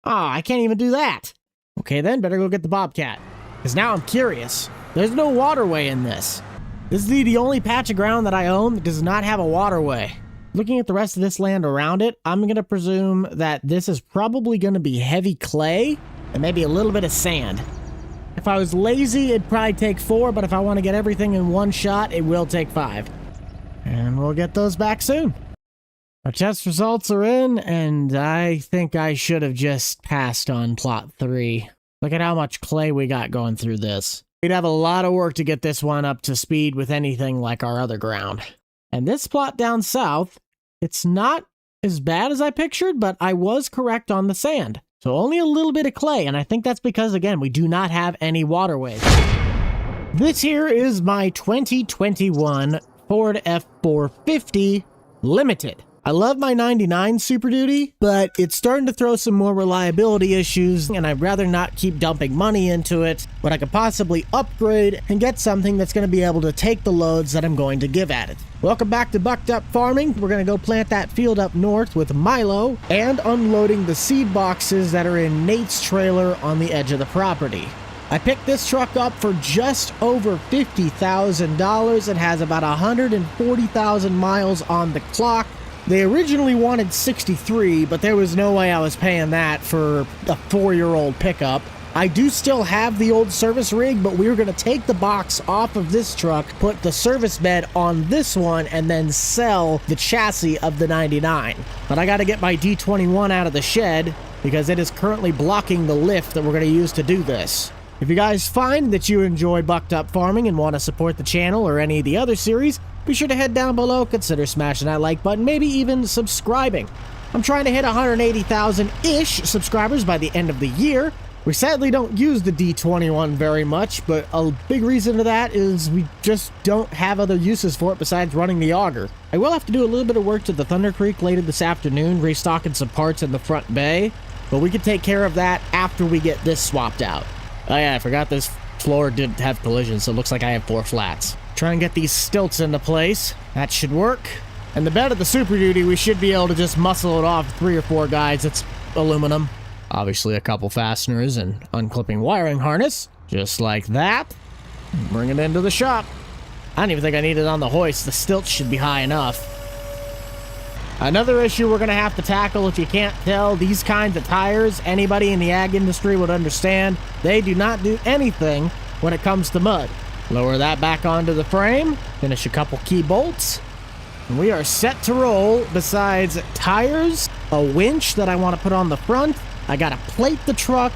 I can't even do that. Okay then, better go get the Bobcat. Because now I'm curious. There's no waterway in this. This is the only patch of ground that I own that does not have a waterway. Looking at the rest of this land around it, I'm going to presume that this is probably going to be heavy clay and maybe a little bit of sand. If I was lazy, it'd probably take 4, but if I want to get everything in one shot, it will take 5. And we'll get those back soon. Our test results are in, and I think I should have just passed on plot 3. Look at how much clay we got going through this. We'd have a lot of work to get this one up to speed with anything like our other ground. And this plot down south, it's not as bad as I pictured, but I was correct on the sand. So only a little bit of clay, and I think that's because, again, we do not have any waterways. This here is my 2021 Ford F450 Limited. I love my 99 Super Duty, but it's starting to throw some more reliability issues, and I'd rather not keep dumping money into it when I could possibly upgrade and get something that's going to be able to take the loads that I'm going to give at it. Welcome back to Bucked Up Farming. We're going to go plant that field up north with Milo and unloading the seed boxes that are in Nate's trailer on the edge of the property. I picked this truck up for just over $50,000. It has about 140,000 miles on the clock. They originally wanted 63, but there was no way I was paying that for a 4-year-old pickup. I do still have the old service rig, but we were going to take the box off of this truck, put the service bed on this one, and then sell the chassis of the 99. But I got to get my D21 out of the shed because it is currently blocking the lift that we're going to use to do this. If you guys find that you enjoy Bucked Up Farming and want to support the channel or any of the other series, be sure to head down below, consider smashing that like button, maybe even subscribing. I'm trying to hit 180,000-ish subscribers by the end of the year. We sadly don't use the D21 very much, but a big reason to that is we just don't have other uses for it besides running the auger. I will have to do a little bit of work to the Thunder Creek later this afternoon, restocking some parts in the front bay, but we can take care of that after we get this swapped out. Oh yeah, I forgot this floor did have collisions, so it looks like I have 4 flats. Try and get these stilts into place. That should work. And the bed of the Super Duty, we should be able to just muscle it off 3 or 4 guides. It's aluminum. Obviously a couple fasteners and unclipping wiring harness. Just like that. Bring it into the shop. I don't even think I need it on the hoist. The stilts should be high enough. Another issue we're going to have to tackle, if you can't tell, these kinds of tires, anybody in the ag industry would understand, they do not do anything when it comes to mud. Lower that back onto the frame, finish a couple key bolts, and we are set to roll. Besides tires, a winch that I want to put on the front, I got to plate the truck,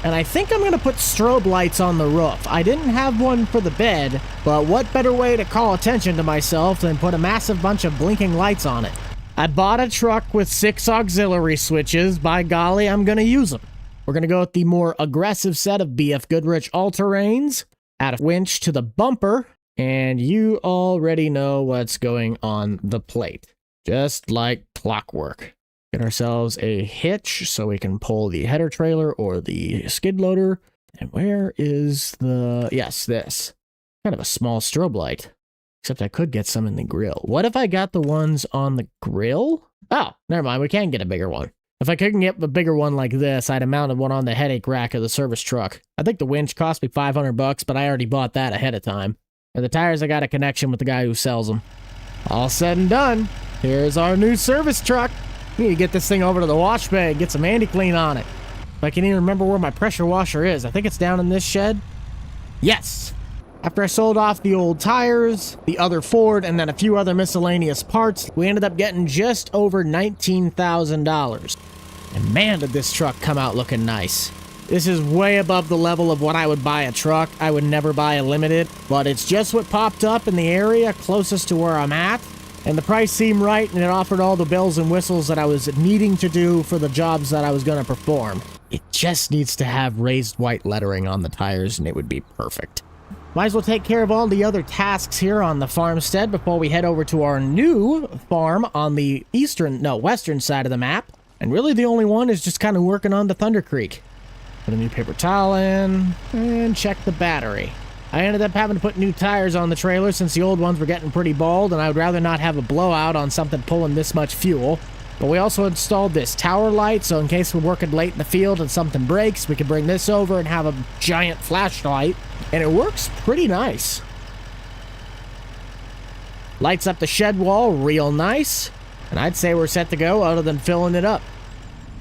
and I think I'm going to put strobe lights on the roof. I didn't have one for the bed, but what better way to call attention to myself than put a massive bunch of blinking lights on it? I bought a truck with 6 auxiliary switches. By golly, I'm going to use them. We're going to go with the more aggressive set of BF Goodrich all-terrains. Add a winch to the bumper, and you already know what's going on the plate. Just like clockwork. Get ourselves a hitch so we can pull the header trailer or the skid loader. And where is the... Yes, this. Kind of a small strobe light. Except I could get some in the grill. What if I got the ones on the grill? Oh, never mind. We can get a bigger one. If I couldn't get a bigger one like this, I'd have mounted one on the headache rack of the service truck. I think the winch cost me $500, but I already bought that ahead of time. And the tires, I got a connection with the guy who sells them. All said and done, here's our new service truck. We need to get this thing over to the wash bay and get some anti-clean on it. If I can even remember where my pressure washer is. I think it's down in this shed. Yes! After I sold off the old tires, the other Ford, and then a few other miscellaneous parts, we ended up getting just over $19,000. And man, did this truck come out looking nice. This is way above the level of what I would buy a truck. I would never buy a Limited, but it's just what popped up in the area closest to where I'm at. And the price seemed right, and it offered all the bells and whistles that I was needing to do for the jobs that I was going to perform. It just needs to have raised white lettering on the tires, and it would be perfect. Might as well take care of all the other tasks here on the farmstead before we head over to our new farm on the western side of the map. And really the only one is just kind of working on the Thunder Creek. Put a new paper towel in, and check the battery. I ended up having to put new tires on the trailer since the old ones were getting pretty bald, and I would rather not have a blowout on something pulling this much fuel. But we also installed this tower light, so in case we're working late in the field and something breaks, we can bring this over and have a giant flashlight. And it works pretty nice. Lights up the shed wall real nice. And I'd say we're set to go other than filling it up.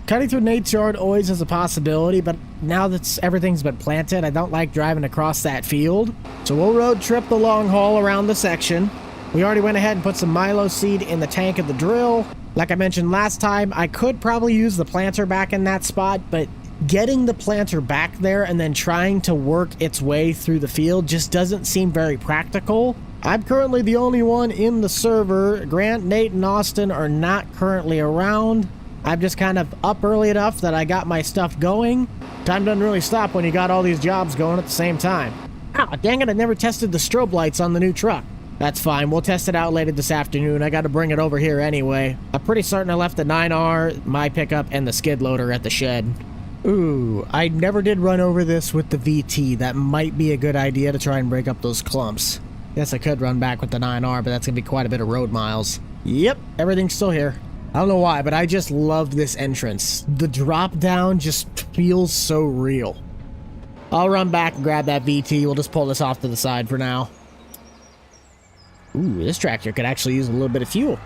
Cutting through Nate's yard always is a possibility, but now that everything's been planted, I don't like driving across that field. So we'll road trip the long haul around the section. We already went ahead and put some Milo seed in the tank of the drill. Like I mentioned last time, I could probably use the planter back in that spot, but getting the planter back there and then trying to work its way through the field just doesn't seem very practical. I'm currently the only one in the server. Grant, Nate, and Austin are not currently around. I'm just kind of up early enough that I got my stuff going. Time doesn't really stop when you got all these jobs going at the same time. Ah, dang it, I never tested the strobe lights on the new truck. That's fine, we'll test it out later this afternoon. I gotta bring it over here anyway. I'm pretty certain I left the 9R, my pickup, and the skid loader at the shed. Ooh, I never did run over this with the VT. That might be a good idea to try and break up those clumps. Guess I could run back with the 9R, but that's gonna be quite a bit of road miles. Yep, everything's still here. I don't know why, but I just love this entrance. The drop down just feels so real. I'll run back and grab that VT. We'll just pull this off to the side for now. Ooh, this tractor could actually use a little bit of fuel.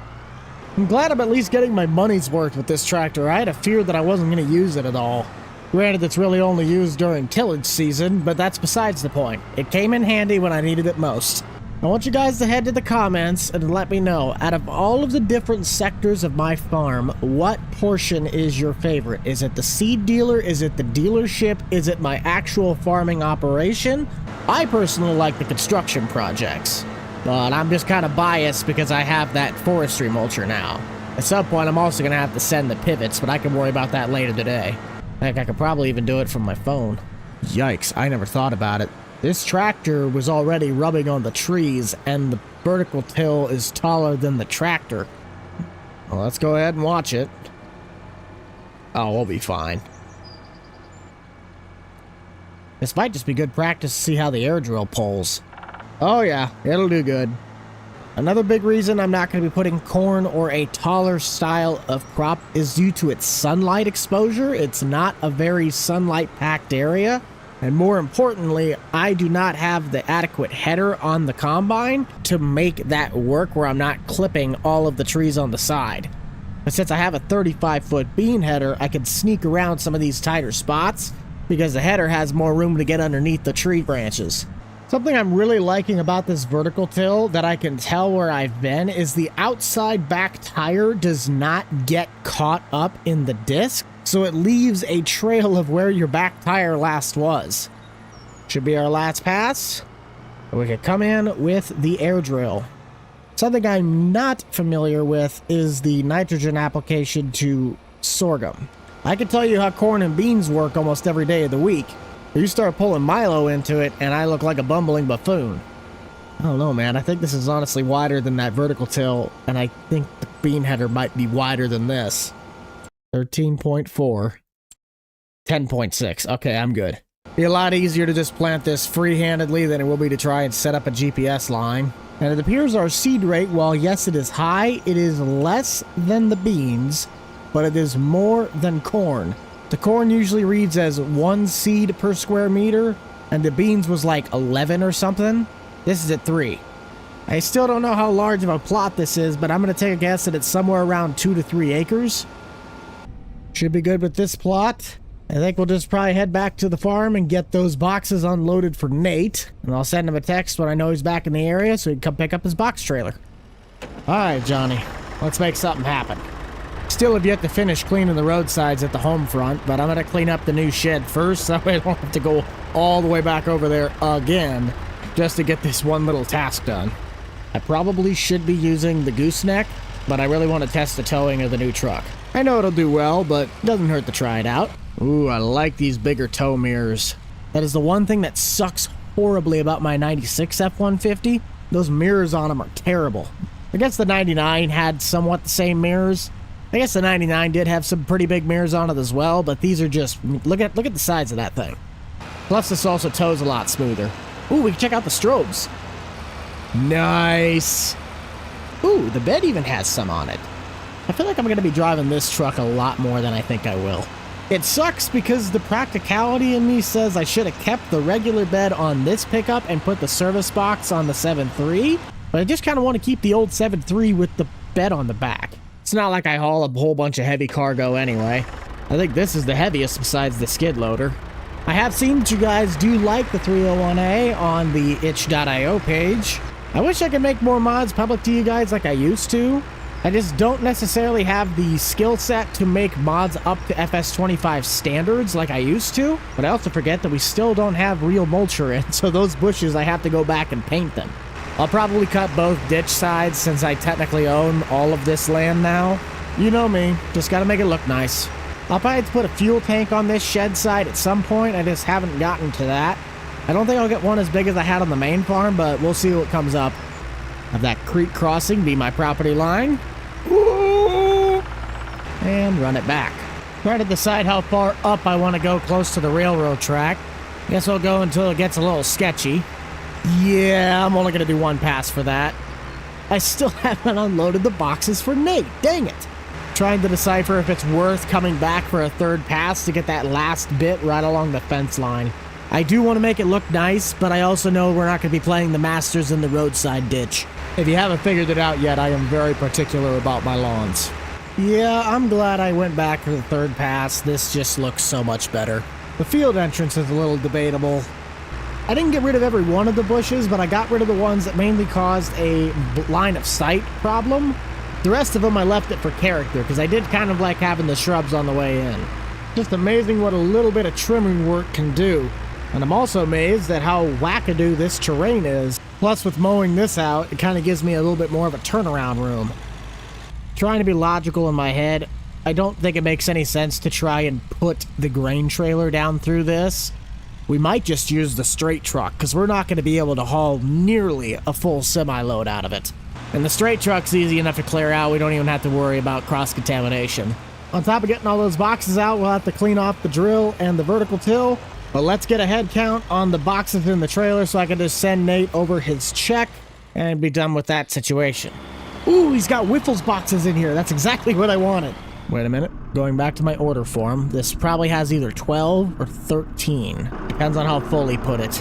I'm glad I'm at least getting my money's worth with this tractor. I had a fear that I wasn't going to use it at all. Granted, it's really only used during tillage season, but that's besides the point. It came in handy when I needed it most. I want you guys to head to the comments and let me know, out of all of the different sectors of my farm, what portion is your favorite? Is it the seed dealer? Is it the dealership? Is it my actual farming operation? I personally like the construction projects, but I'm just kind of biased because I have that forestry mulcher now. At some point, I'm also going to have to send the pivots, but I can worry about that later today. Heck, I could probably even do it from my phone. Yikes, I never thought about it. This tractor was already rubbing on the trees, and the vertical till is taller than the tractor. Well, let's go ahead and watch it. Oh, we'll be fine. This might just be good practice to see how the air drill pulls. Oh yeah, it'll do good. Another big reason I'm not going to be putting corn or a taller style of crop is due to its sunlight exposure. It's not a very sunlight-packed area. And more importantly, I do not have the adequate header on the combine to make that work where I'm not clipping all of the trees on the side. But since I have a 35-foot bean header, I can sneak around some of these tighter spots because the header has more room to get underneath the tree branches. Something I'm really liking about this vertical till that I can tell where I've been is the outside back tire does not get caught up in the disc, so it leaves a trail of where your back tire last was. Should be our last pass. We could come in with the air drill. Something I'm not familiar with is the nitrogen application to sorghum. I can tell you how corn and beans work almost every day of the week. You start pulling Milo into it, and I look like a bumbling buffoon. I don't know, man. I think this is honestly wider than that vertical till, and I think the bean header might be wider than this. 13.4. 10.6. Okay, I'm good. Be a lot easier to just plant this free-handedly than it will be to try and set up a GPS line. And it appears our seed rate, while yes, it is high, it is less than the beans, but it is more than corn. The corn usually reads as 1 seed per square meter, and the beans was like 11 or something. This is at 3. I still don't know how large of a plot this is, but I'm going to take a guess that it's somewhere around 2 to 3 acres. Should be good with this plot. I think we'll just probably head back to the farm and get those boxes unloaded for Nate. And I'll send him a text when I know he's back in the area so he can come pick up his box trailer. Alright, Johnny. Let's make something happen. Still have yet to finish cleaning the roadsides at the home front, but I'm going to clean up the new shed first so I don't have to go all the way back over there again just to get this one little task done. I probably should be using the gooseneck, but I really want to test the towing of the new truck. I know it'll do well, but it doesn't hurt to try it out. Ooh, I like these bigger tow mirrors. That is the one thing that sucks horribly about my 96 F-150. Those mirrors on them are terrible. I guess the 99 had somewhat the same mirrors. I guess the 99 did have some pretty big mirrors on it as well, but these are just, look at the size of that thing. Plus this also tows a lot smoother. Ooh, we can check out the strobes. Nice. Ooh, the bed even has some on it. I feel like I'm going to be driving this truck a lot more than I think I will. It sucks because the practicality in me says I should have kept the regular bed on this pickup and put the service box on the 7.3, but I just kind of want to keep the old 7.3 with the bed on the back. It's not like I haul a whole bunch of heavy cargo anyway. I think this is the heaviest besides the skid loader. I have seen that you guys do like the 301A on the itch.io page. I wish I could make more mods public to you guys like I used to. I just don't necessarily have the skill set to make mods up to FS25 standards like I used to, but I also forget that we still don't have real mulcher in, so those bushes I have to go back and paint them. I'll probably cut both ditch sides since I technically own all of this land now. You know me, just gotta make it look nice. I'll probably have to put a fuel tank on this shed side at some point, I just haven't gotten to that. I don't think I'll get one as big as I had on the main farm, but we'll see what comes up. Have that creek crossing be my property line. And run it back. Try to decide how far up I want to go close to the railroad track. Guess I'll go until it gets a little sketchy. Yeah, I'm only going to do one pass for that. I still haven't unloaded the boxes for Nate. Dang it. Trying to decipher if it's worth coming back for a third pass to get that last bit right along the fence line. I do want to make it look nice, but I also know we're not going to be playing the Masters in the roadside ditch. If you haven't figured it out yet, I am very particular about my lawns. Yeah, I'm glad I went back for the third pass. This just looks so much better. The field entrance is a little debatable. I didn't get rid of every one of the bushes, but I got rid of the ones that mainly caused a line of sight problem. The rest of them I left it for character, because I did kind of like having the shrubs on the way in. Just amazing what a little bit of trimming work can do. And I'm also amazed at how wackadoo this terrain is. Plus, with mowing this out, it kind of gives me a little bit more of a turnaround room. Trying to be logical in my head, I don't think it makes any sense to try and put the grain trailer down through this. We might just use the straight truck, because we're not going to be able to haul nearly a full semi-load out of it. And the straight truck's easy enough to clear out, we don't even have to worry about cross-contamination. On top of getting all those boxes out, we'll have to clean off the drill and the vertical till. But let's get a head count on the boxes in the trailer so I can just send Nate over his check and be done with that situation. Ooh, he's got Wiffles boxes in here. That's exactly what I wanted. Wait a minute. Going back to my order form, this probably has either 12 or 13. Depends on how full he put it.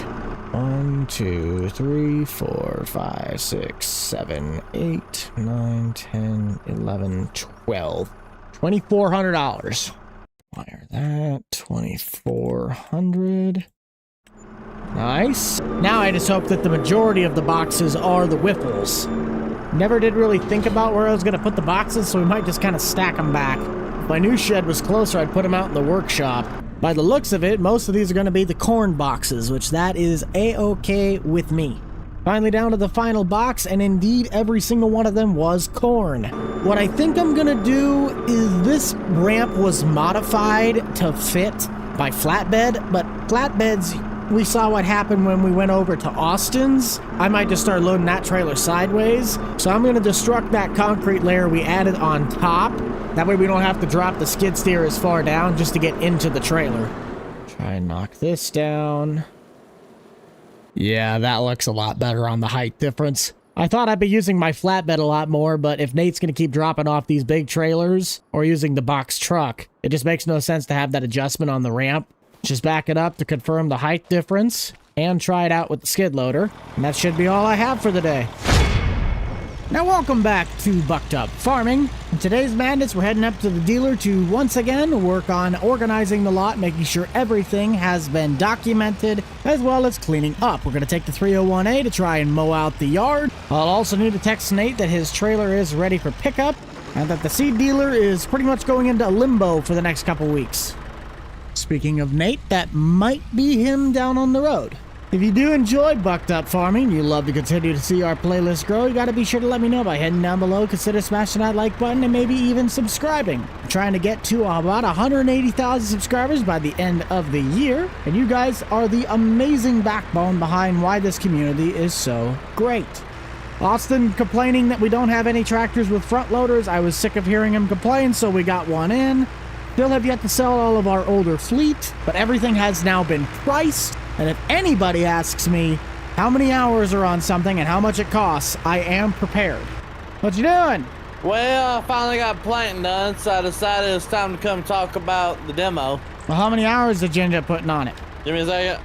1, 2, 3, 4, 5, 6, 7, 8, 9, 10, 11, 12. $2,400. Wire that. 2,400. Nice. Now I just hope that the majority of the boxes are the Wiffles. Never did really think about where I was going to put the boxes, so we might just kind of stack them back. If my new shed was closer, I'd put them out in the workshop. By the looks of it, most of these are going to be the corn boxes, which that is A-okay with me. Finally down to the final box, and indeed every single one of them was corn. What I think I'm going to do is this ramp was modified to fit my flatbed, but flatbeds, we saw what happened when we went over to Austin's. I might just start loading that trailer sideways. So I'm going to destruct that concrete layer we added on top. That way we don't have to drop the skid steer as far down just to get into the trailer. Try and knock this down. Yeah, that looks a lot better on the height difference. I thought I'd be using my flatbed a lot more, but if Nate's going to keep dropping off these big trailers or using the box truck, it just makes no sense to have that adjustment on the ramp. Just back it up to confirm the height difference and try it out with the skid loader. And that should be all I have for the day. Now welcome back to Bucked Up Farming. In today's madness, we're heading up to the dealer to once again work on organizing the lot, making sure everything has been documented, as well as cleaning up. We're going to take the 301A to try and mow out the yard. I'll also need to text Nate that his trailer is ready for pickup, and that the seed dealer is pretty much going into limbo for the next couple weeks. Speaking of Nate, that might be him down on the road. If you do enjoy Bucked Up Farming, you love to continue to see our playlist grow, you gotta be sure to let me know by heading down below, consider smashing that like button, and maybe even subscribing. I'm trying to get to about 180,000 subscribers by the end of the year, and you guys are the amazing backbone behind why this community is so great. Austin complaining that we don't have any tractors with front loaders. I was sick of hearing him complain, so we got one in. Still have yet to sell all of our older fleet, but everything has now been priced. And if anybody asks me how many hours are on something and how much it costs, I am prepared. What you doing?
Well, I finally got planting done, so I decided it's time to come talk about the demo.
Well, how many hours did you end up putting on it?
Give me a second.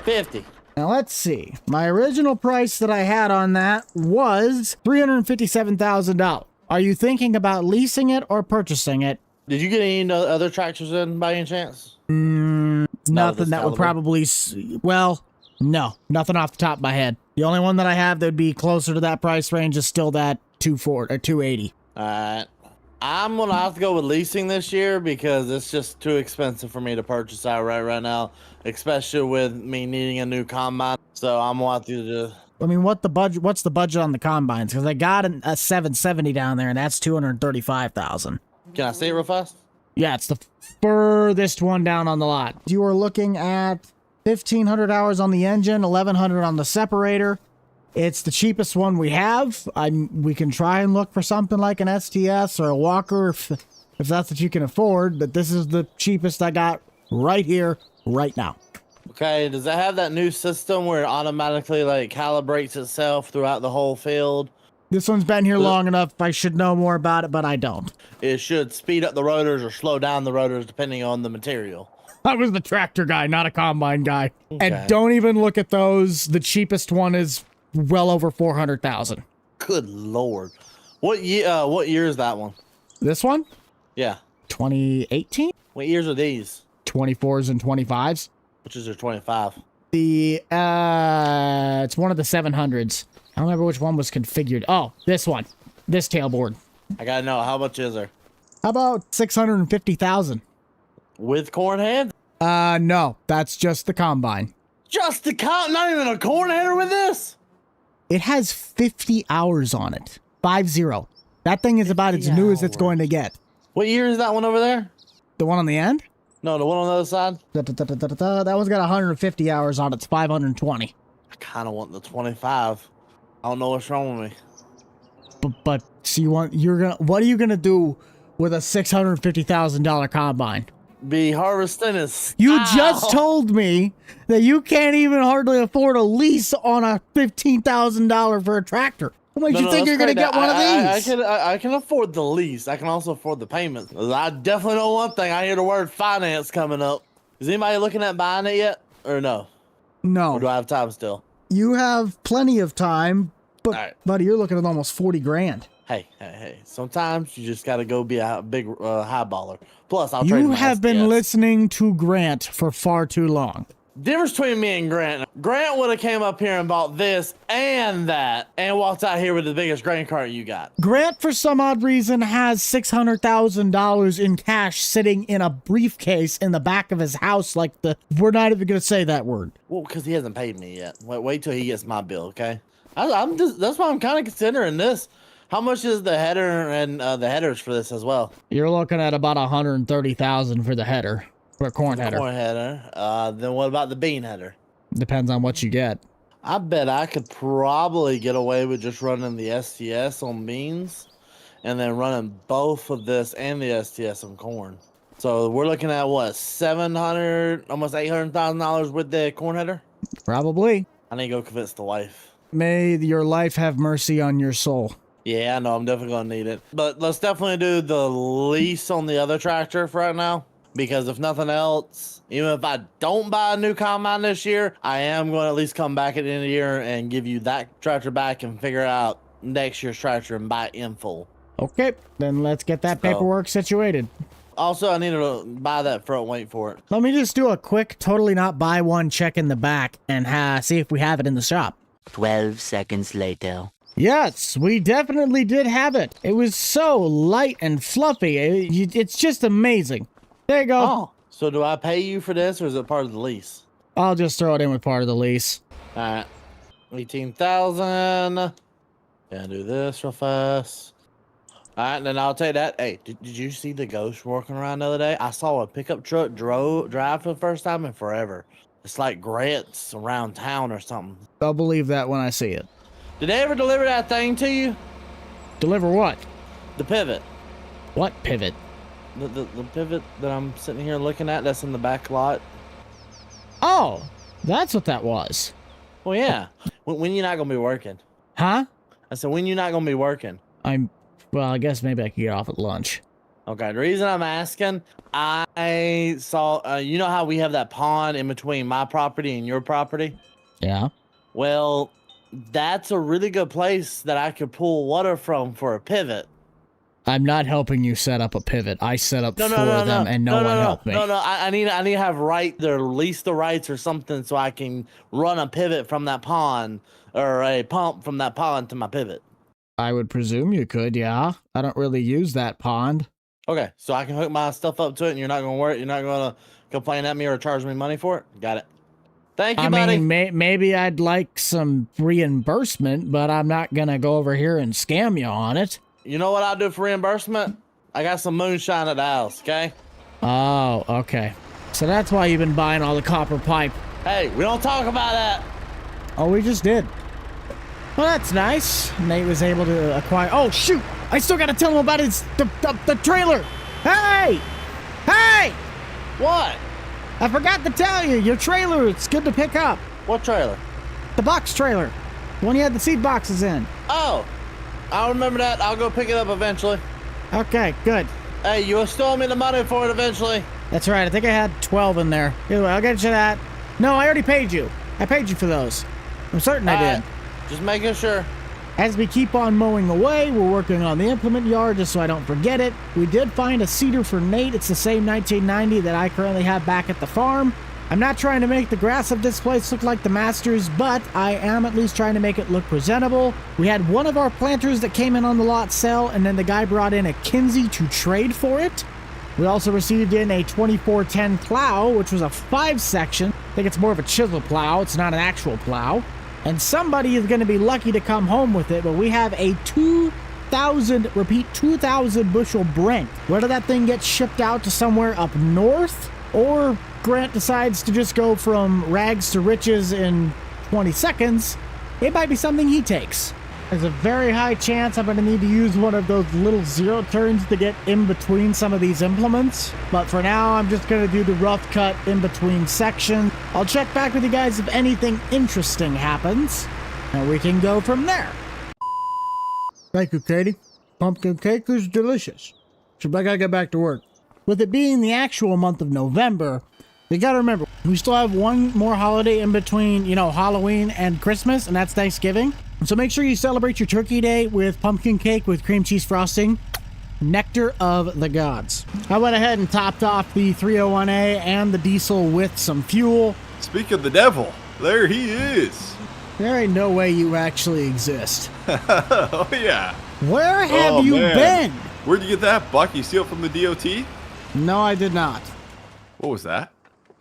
50.
Now let's see. My original price that I had on that was $357,000. Are you thinking about leasing it or purchasing it?
Did you get any other tractors in by any chance?
Nothing that would probably... Well, no. Nothing off the top of my head. The only one that I have that would be closer to that price range is still that 240 or 280.
Alright. I'm going to have to go with leasing this year because it's just too expensive for me to purchase outright right now, especially with me needing a new combine. So I'm going to have to just...
I mean, what's the budget on the combines? Because I got a 770 down there, and that's $235,000.
Can I see it real fast?
Yeah, it's the furthest one down on the lot. You are looking at 1,500 hours on the engine, 1,100 on the separator. It's the cheapest one we have. We can try and look for something like an STS or a Walker if that's what you can afford, but this is the cheapest I got right here, right now.
Okay, does that have that new system where it automatically like calibrates itself throughout the whole field?
This one's been here long enough. I should know more about it, but I don't.
It should speed up the rotors or slow down the rotors depending on the material.
I was the tractor guy, not a combine guy.
Okay.
And don't even look at those. The cheapest one is well over 400,000.
Good Lord. What year is that one?
This one?
Yeah.
2018?
What years are these?
24s and 25s.
Which is their 25?
It's one of the 700s. I don't remember which one was configured. Oh, this one. This tailboard.
I gotta know, how much is there?
How about 650,000?
With corn head?
No. That's just the combine.
Just the not even a corn header with this?
It has 50 hours on it. 50. That thing is about as new as it's going to get.
What year is that one over there?
The one on the end?
No, the one on the other side?
That one's got 150 hours on it. It's 520.
I kind of want the 25. I don't know what's wrong with me.
But so what are you gonna do with a $650,000 combine?
Be harvesting is...
You just told me that you can't even hardly afford a lease on a $15,000 for a tractor. What makes you think you're going to get one of these?
I can afford the lease. I can also afford the payments. I definitely know one thing. I hear the word finance coming up. Is anybody looking at buying it yet? Or no?
No.
Or do I have time still?
You have plenty of time, but
right.
Buddy, you're looking at almost 40 grand.
Hey. Sometimes you just got to go be a big high baller. Plus, I'll trade
You
my
have been
SDS.
listening to Grant for far too long.
Difference between me and Grant would have came up here and bought this and that and walked out here with the biggest grain cart you got.
Grant, for some odd reason, has $600,000 in cash sitting in a briefcase in the back of his house we're not even going to say that word.
Well, because he hasn't paid me yet. Wait till he gets my bill, okay? That's why I'm kind of considering this. How much is the header and the headers for this as well?
You're looking at about $130,000 for the header. For a corn header.
Corn header. Then what about the bean header?
Depends on what you get.
I bet I could probably get away with just running the STS on beans and then running both of this and the STS on corn. So we're looking at what, $700,000, almost $800,000 with the corn header?
Probably.
I need to go convince the wife.
May your life have mercy on your soul.
Yeah, I know. I'm definitely going to need it. But let's definitely do the lease on the other tractor for right now. Because if nothing else, even if I don't buy a new combine this year, I am going to at least come back at the end of the year and give you that tractor back and figure out next year's tractor and buy it in full.
Okay, then let's get that paperwork situated.
Also, I need to buy that front weight for it.
Let me just do a quick, totally not buy one check in the back and see if we have it in the shop.
12 seconds later.
Yes, we definitely did have it. It was so light and fluffy. It's just amazing. There you go.
Oh, so do I pay you for this or is it part of the lease?
I'll just throw it in with part of the lease.
All right. 18,000. Gonna do this real fast. All right, and then I'll tell you that. Hey, did you see the ghost working around the other day? I saw a pickup truck drive for the first time in forever. It's like grants around town or something.
I'll believe that when I see it.
Did they ever deliver that thing to you?
Deliver what?
The pivot.
What pivot?
The pivot that I'm sitting here looking at that's in the back lot.
Oh, that's what that was.
Well, yeah. When you're not going to be working.
Huh?
I said, when you're not going to be working.
Well, I guess maybe I could get off at lunch.
Okay, the reason I'm asking, I saw, you know how we have that pond in between my property and your property?
Yeah.
Well, that's a really good place that I could pull water from for a pivot.
I'm not helping you set up a pivot. I set up for them, and no one helped me.
No, I need to have lease the rights or something so I can run a pivot from that pond or a pump from that pond to my pivot.
I would presume you could, yeah. I don't really use that pond.
Okay, so I can hook my stuff up to it, and you're not going to work. You're not going to complain at me or charge me money for it. Got it. Thank you, buddy.
I mean, maybe I'd like some reimbursement, but I'm not gonna go over here and scam you on it.
You know what I'll do for reimbursement? I got some moonshine at the house. Okay.
Oh, okay. So that's why you've been buying all the copper pipe.
Hey, we don't talk about that.
Oh, we just did. Well, that's nice. Nate was able to acquire. Oh, shoot! I still gotta tell him about the trailer. Hey! Hey!
What?
I forgot to tell you, your trailer, it's good to pick up.
What trailer?
The box trailer. The one you had the seed boxes in.
Oh, I'll remember that. I'll go pick it up eventually.
Okay, good.
Hey, you will still owe me the money for it eventually.
That's right. I think I had 12 in there. Either way, I'll get you that. No, I already paid you. I paid you for those. I'm certain I did.
Just making sure.
As we keep on mowing away, we're working on the implement yard just so I don't forget it. We did find a seeder for Nate. It's the same 1990 that I currently have back at the farm. I'm not trying to make the grass of this place look like the Masters, but I am at least trying to make it look presentable. We had one of our planters that came in on the lot sell, and then the guy brought in a Kinsey to trade for it. We also received in a 2410 plow, which was a 5-section. I think it's more of a chisel plow. It's not an actual plow. And somebody is going to be lucky to come home with it, but we have a 2,000 bushel Brent. Whether that thing gets shipped out to somewhere up north, or Grant decides to just go from rags to riches in 20 seconds, it might be something he takes. There's a very high chance I'm going to need to use one of those little zero turns to get in between some of these implements. But for now, I'm just going to do the rough cut in between sections. I'll check back with you guys if anything interesting happens, and we can go from there. Thank you, Katie. Pumpkin cake is delicious. So I gotta get back to work. With it being the actual month of November, you gotta remember, we still have one more holiday in between, Halloween and Christmas, and that's Thanksgiving. So make sure you celebrate your turkey day with pumpkin cake with cream cheese frosting. Nectar of the gods. I went ahead and topped off the 301A and the diesel with some fuel.
Speak of the devil, there he is.
There ain't no way you actually exist.
Oh, yeah.
Where have you been?
Where'd you get that, Buck? You steal it from the DOT?
No, I did not.
What was that?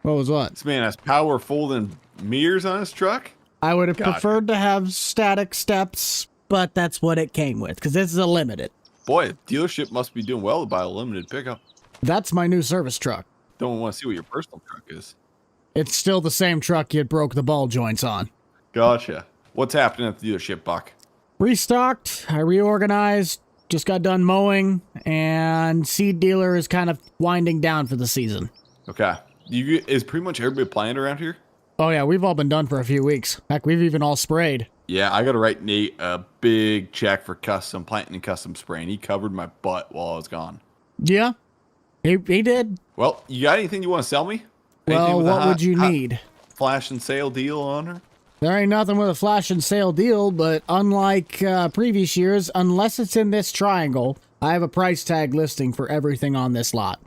What was what?
This man has powerful than mirrors on his truck?
I would have preferred to have static steps, but that's what it came with, because this is a limited.
Boy, a dealership must be doing well to buy a limited pickup.
That's my new service truck.
Don't want to see what your personal truck is.
It's still the same truck you broke the ball joints on.
Gotcha. What's happening at the dealership, Buck?
Restocked, I reorganized, just got done mowing, and seed dealer is kind of winding down for the season.
Okay. Is pretty much everybody planned around here?
Oh yeah, we've all been done for a few weeks. Heck, we've even all sprayed.
Yeah, I got to write Nate a big check for custom planting and custom spraying. He covered my butt while I was gone.
Yeah, he did.
Well, you got anything you want to sell me?
Well, what would you need?
Flash and sale deal on her?
There ain't nothing with a flash and sale deal, but unlike previous years, unless it's in this triangle, I have a price tag listing for everything on this lot.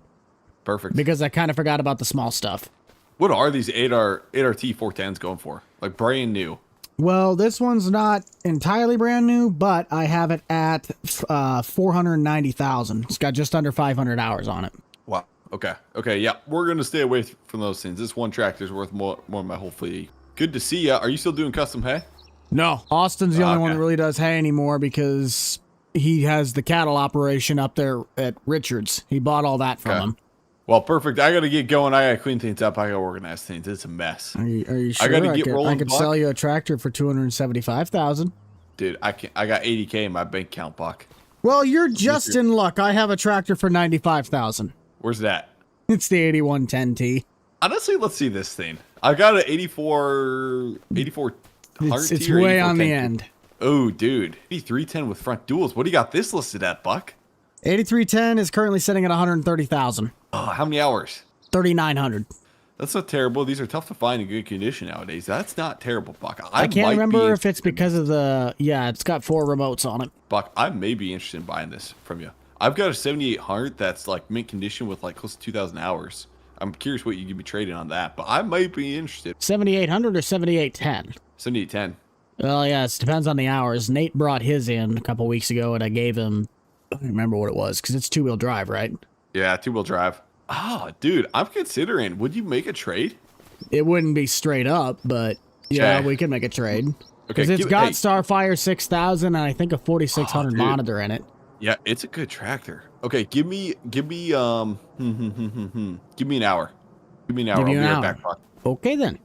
Perfect.
Because I kind of forgot about the small stuff.
What are these 8RT 410s going for? Like brand new?
Well, this one's not entirely brand new, but I have it at 490,000. It's got just under 500 hours on it.
Wow. Okay. Okay. Yeah, we're gonna stay away from those things. This one tractor is worth more than my whole fleet. Good to see ya. Are you still doing custom hay?
No, Austin's the only one
Okay.
that really does hay anymore because he has the cattle operation up there at Richards. He bought all that from him.
Well, perfect. I gotta get going. I gotta clean things up. I gotta organize things. It's a mess.
Are you sure?
I gotta get rolling.
I could sell you a tractor for $275,000.
Dude, I got 80K in my bank account, Buck.
Well, you're just in luck. I have a tractor for $95,000.
Where's that?
It's the 8110T.
Honestly, let's see this thing. I got an 84
It's way on the end.
Oh, dude. 8310 with front duals. What do you got this listed at, Buck?
8310 is currently sitting at $130,000.
Oh, how many hours?
3,900.
That's not terrible. These are tough to find in good condition nowadays. That's not terrible, Buck.
I can't remember if it's because of the... Yeah, it's got 4 remotes on it.
Buck, I may be interested in buying this from you. I've got a 7800 that's like mint condition with like close to 2,000 hours. I'm curious what you could be trading on that, but I might be interested.
7800 or 7810?
7810.
Well, yeah, it depends on the hours. Nate brought his in a couple weeks ago, and I gave him... I don't remember what it was, because it's 2-wheel drive, right?
Yeah, 2-wheel drive. Oh, dude, I'm considering. Would you make a trade?
It wouldn't be straight up, but yeah,
Okay.
we could make a trade.
Okay,
Because it's got
hey.
Starfire 6000 and I think a 4600
dude.
monitor in it.
Yeah, it's a good tractor. Okay, give me give me an hour. Give me an hour.
Give you
I'll be
an
right
hour.
back, Buck.
Okay, then.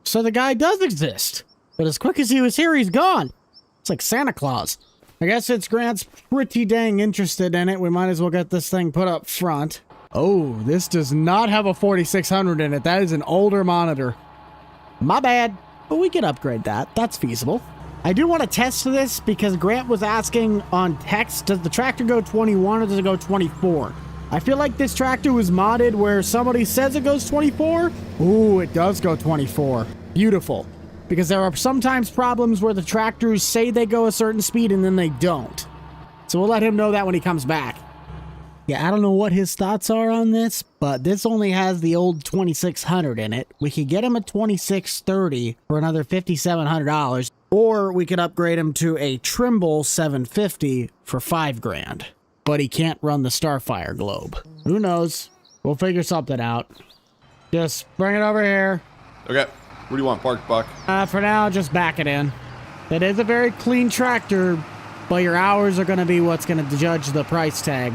So the guy does exist, but as quick as he was here, he's gone. It's like Santa Claus. I guess since Grant's pretty dang interested in it, we might as well get this thing put up front. Oh, this does not have a 4600 in it. That is an older monitor. My bad, but we can upgrade that. That's feasible. I do want to test this because Grant was asking on text, does the tractor go 21 or does it go 24? I feel like this tractor was modded where somebody says it goes 24. Ooh, it does go 24. Beautiful. Because there are sometimes problems where the tractors say they go a certain speed and then they don't. So we'll let him know that when he comes back. Yeah, I don't know what his thoughts are on this, but this only has the old 2600 in it. We could get him a 2630 for another $5,700, or we could upgrade him to a Trimble 750 for $5,000. But he can't run the Starfire globe. Who knows? We'll figure something out. Just bring it over here.
Okay. What do you want, parked, Buck?
For now, just back it in. It is a very clean tractor, but your hours are going to be what's going to judge the price tag.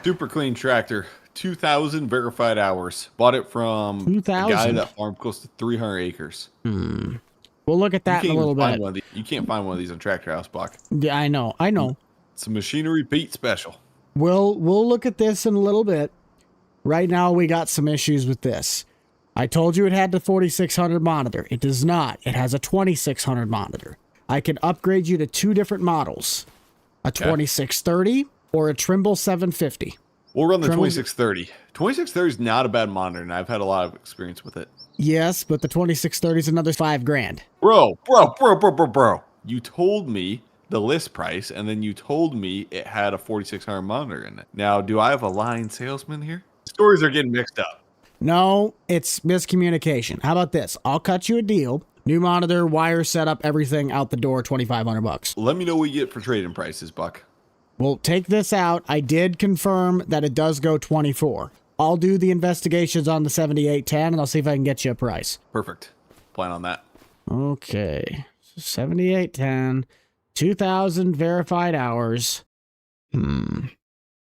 Super clean tractor. 2,000 verified hours. Bought it from
2,000?
a guy that farmed close to 300 acres.
We'll look at that in a little bit.
You can't find one of these on Tractor House, Buck.
Yeah, I know.
It's a machinery Pete special.
We'll look at this in a little bit. Right now, we got some issues with this. I told you it had the 4600 monitor. It does not. It has a 2600 monitor. I can upgrade you to 2 different models. A 2630 or a Trimble 750.
We'll run the 2630. 2630 is not a bad monitor, and I've had a lot of experience with it.
Yes, but the 2630 is another $5,000.
Bro. You told me the list price, and then you told me it had a 4600 monitor in it. Now, do I have a lying salesman here? Stories are getting mixed up.
No, it's miscommunication. How about this? I'll cut you a deal. New monitor, wire setup, everything out the door, $2,500.
Let me know what you get for trading prices, Buck.
We'll take this out. I did confirm that it does go 24. I'll do the investigations on the 7810 and I'll see if I can get you a price.
Perfect. Plan on that.
Okay. 7810, 2,000 verified hours. It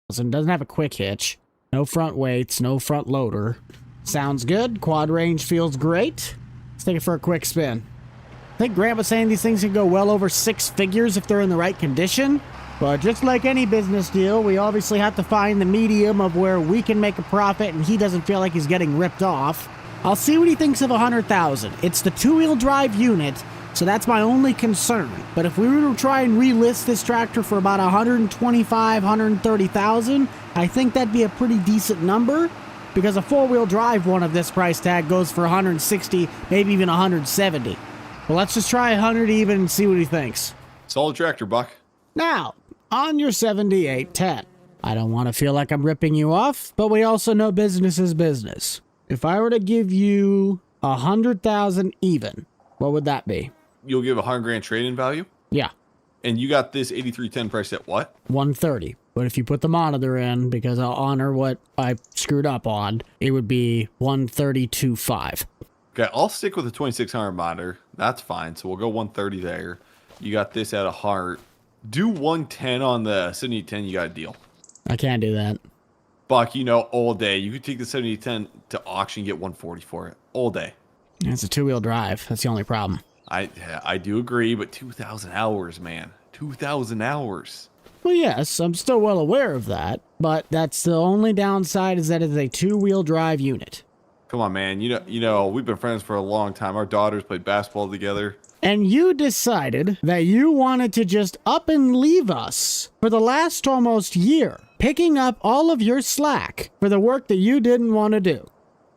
doesn't have a quick hitch. No front weights, no front loader. Sounds good. Quad range feels great. Let's take it for a quick spin. I think Grant was saying these things can go well over 6 figures if they're in the right condition. But just like any business deal, we obviously have to find the medium of where we can make a profit and he doesn't feel like he's getting ripped off. I'll see what he thinks of 100,000. It's the 2-wheel drive unit, so that's my only concern. But if we were to try and relist this tractor for about 125, 130,000, I think that'd be a pretty decent number, because a 4-wheel drive one of this price tag goes for 160, maybe even 170. Well, let's just try 100 even and see what he thinks.
Solid tractor, Buck.
Now, on your 7810. I don't want to feel like I'm ripping you off, but we also know business is business. If I were to give you 100,000 even, what would that be?
You'll give $100,000 trade-in value?
Yeah,
And you got this 8310 price at what?
130. But if you put the monitor in, because I'll honor what I screwed up on, it would be 132.5.
Okay, I'll stick with the 2600 monitor. That's fine. So we'll go 130 there. You got this at a heart. Do 110 on the 7010. You got a deal.
I can't do that.
Buck, you know, all day. You could take the 7010 to auction and get 140 for it. All day.
It's a two-wheel drive. That's the only problem.
I do agree, but 2,000 hours, man. 2,000 hours.
Well, yes, I'm still well aware of that, but that's the only downside is that it's a two-wheel drive unit.
Come on, man. You know, we've been friends for a long time. Our daughters played basketball together.
And you decided that you wanted to just up and leave us for the last almost year, picking up all of your slack for the work that you didn't want to do.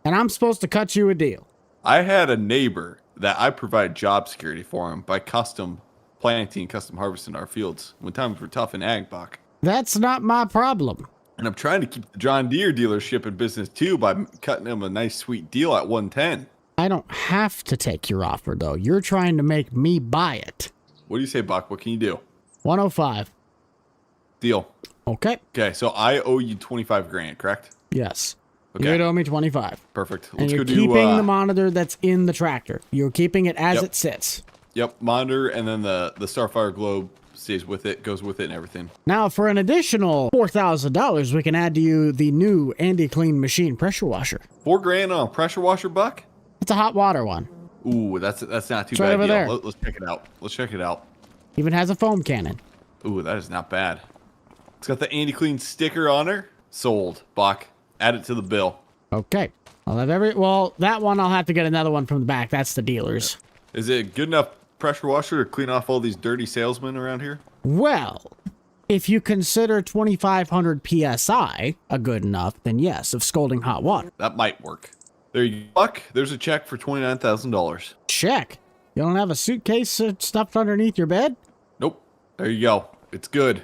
And I'm supposed to cut you a deal.
I had a neighbor that I provided job security for him by custom planting, custom harvesting our fields when times were tough in ag, Buck.
That's not my problem.
And I'm trying to keep the John Deere dealership in business too by cutting him a nice sweet deal at 110.
I don't have to take your offer, though. You're trying to make me buy it.
What do you say, Buck? What can you do?
105.
Deal.
Okay.
Okay, so I owe you 25 grand, correct?
Yes.
Okay.
You owe me 25.
Perfect.
And
Let's
you're
go do
keeping the monitor that's in the tractor. You're keeping it as
Yep.
it sits.
Yep, monitor, and then the Starfire globe stays with it, goes with it and everything.
Now, for an additional $4,000, we can add to you the new Andy Clean machine pressure washer.
$4 grand on a pressure washer, Buck?
It's a hot water one.
Ooh, that's not too
It's right
bad
over
deal.
there.
Let's check it out. Let's check it out.
Even has a foam cannon.
Ooh, that is not bad. It's got the Andy Clean sticker on her. Sold, Buck. Add it to the bill.
Okay. I'll have well, that one I'll have to get another one from the back. That's the dealer's.
Is it good enough pressure washer to clean off all these dirty salesmen around here?
Well, if you consider 2,500 PSI a good enough, then yes, of scalding hot water.
That might work. There you go, Buck. There's a check for $29,000.
Check. You don't have a suitcase stuffed underneath your bed?
Nope. There you go. It's good.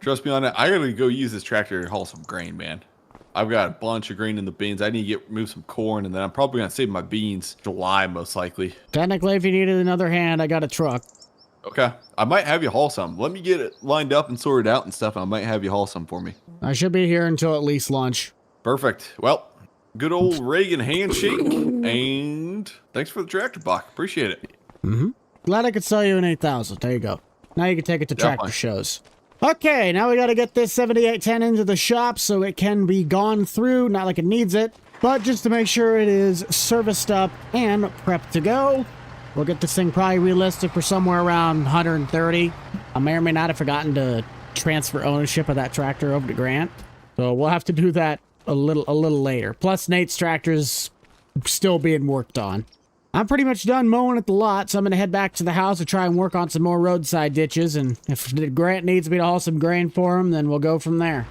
Trust me on that. I gotta go use this tractor to haul some grain, man. I've got a bunch of grain in the bins. I need to move some corn, and then I'm probably gonna save my beans July, most likely.
Technically, if you needed another hand, I got a truck.
Okay. I might have you haul some. Let me get it lined up and sorted out and stuff, and I might have you haul some for me.
I should be here until at least lunch.
Perfect. Well, good old Reagan handshake, and thanks for the tractor, Buck. Appreciate it.
Mm-hmm. Glad I could sell you an 8,000. There you go. Now you can take it to tractor
Definitely.
shows. Okay, now we got to get this 7810 into the shop so it can be gone through. Not like it needs it, but just to make sure it is serviced up and prepped to go. We'll get this thing probably relisted for somewhere around 130. I may or may not have forgotten to transfer ownership of that tractor over to Grant, so we'll have to do that a little later. Plus, Nate's tractor's still being worked on. I'm pretty much done mowing at the lot, so I'm going to head back to the house to try and work on some more roadside ditches, and if Grant needs me to haul some grain for him, then we'll go from there.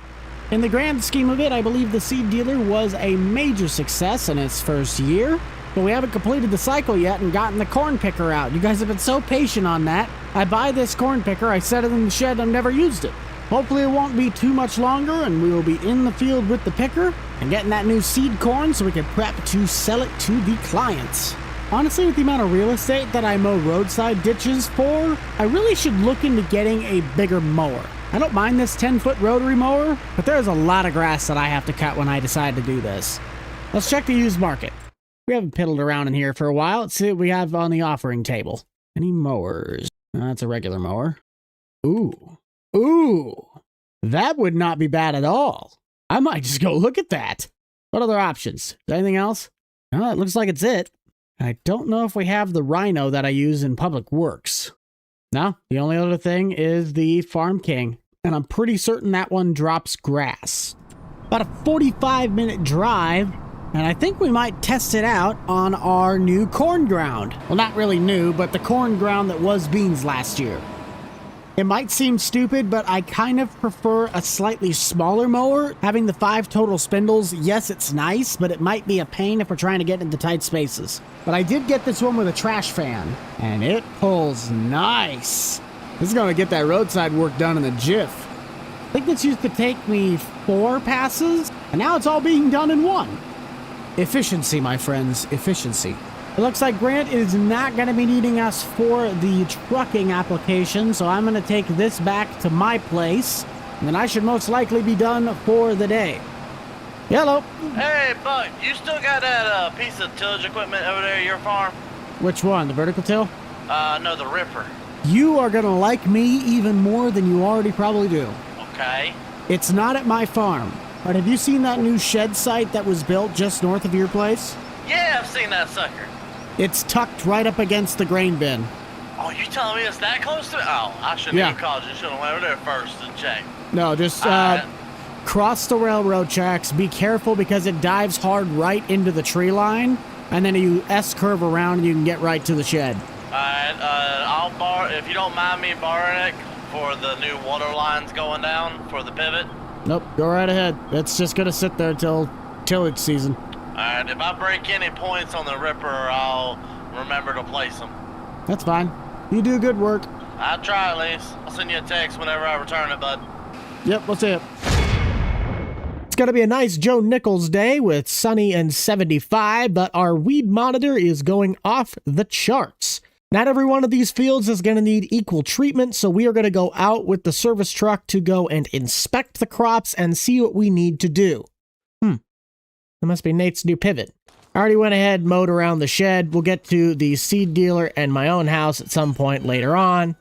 In the grand scheme of it, I believe the seed dealer was a major success in its first year, but we haven't completed the cycle yet and gotten the corn picker out. You guys have been so patient on that. I buy this corn picker, I set it in the shed, I've never used it. Hopefully it won't be too much longer, and we will be in the field with the picker and getting that new seed corn so we can prep to sell it to the clients. Honestly, with the amount of real estate that I mow roadside ditches for, I really should look into getting a bigger mower. I don't mind this 10-foot rotary mower, but there's a lot of grass that I have to cut when I decide to do this. Let's check the used market. We haven't piddled around in here for a while. Let's see what we have on the offering table. Any mowers? That's a regular mower. Ooh. That would not be bad at all. I might just go look at that. What other options? Is there anything else? No, it looks like it's it. I don't know if we have the Rhino that I use in Public Works. No, the only other thing is the Farm King, and I'm pretty certain that one drops grass. About a 45-minute drive, and I think we might test it out on our new corn ground. Well, not really new, but the corn ground that was beans last year. It might seem stupid, but I kind of prefer a slightly smaller mower. Having the 5 total spindles, yes, it's nice, but it might be a pain if we're trying to get into tight spaces. But I did get this one with a trash fan, and it pulls nice. This is going to get that roadside work done in a jiff. I think this used to take me 4 passes, and now it's all being done in 1. Efficiency, my friends, efficiency. It looks like Grant is not going to be needing us for the trucking application, so I'm going to take this back to my place then I should most likely be done for the day. Hello.
Hey, Buck, you still got that piece of tillage equipment over there at your farm?
Which one, the vertical till?
No, the ripper.
You are gonna like me even more than you already probably do.
Okay.
It's not at my farm, but have you seen that new shed site that was built just north of your place?
Yeah, I've seen that sucker.
It's tucked right up against the grain bin.
Oh, you telling me it's that close to it? Oh, I shouldn't
Yeah.
have called you. Should have went over there first and checked.
No, just
Alright.
cross the railroad tracks. Be careful because it dives hard right into the tree line, and then you S-curve around and you can get right to the shed.
Alright, I'll borrow, if you don't mind me borrowing it for the new water lines going down for the pivot.
Nope, go right ahead. It's just gonna sit there till tillage season.
Alright, if I break any points on the ripper, I'll remember to place them.
That's fine. You do good work.
I'll try at least. I'll send you a text whenever I return it, bud.
Yep, we'll see it. It's gonna be a nice Joe Nichols day with sunny and 75, but our weed monitor is going off the charts. Not every one of these fields is going to need equal treatment, so we are going to go out with the service truck to go and inspect the crops and see what we need to do. That must be Nate's new pivot. I already went ahead and mowed around the shed. We'll get to the seed dealer and my own house at some point later on.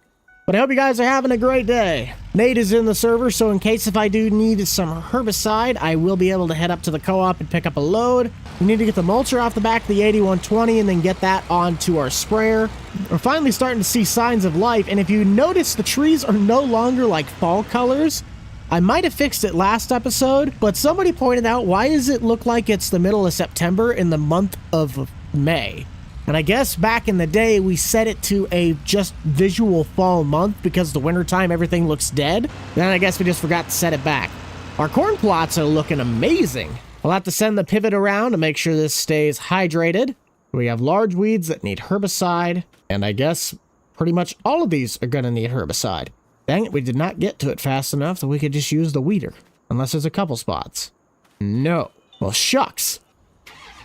But I hope you guys are having a great day. Nate is in the server, so in case if I do need some herbicide, I will be able to head up to the co-op and pick up a load. We need to get the mulcher off the back of the 8120 and then get that onto our sprayer. We're finally starting to see signs of life, and if you notice, the trees are no longer like fall colors. I might have fixed it last episode, but somebody pointed out, why does it look like it's the middle of September in the month of May? And I guess back in the day, we set it to a just visual fall month because the wintertime everything looks dead. Then I guess we just forgot to set it back. Our corn plots are looking amazing. I'll have to send the pivot around to make sure this stays hydrated. We have large weeds that need herbicide, and I guess pretty much all of these are going to need herbicide. Dang it, we did not get to it fast enough that we could just use the weeder, unless there's a couple spots. No. Well, shucks.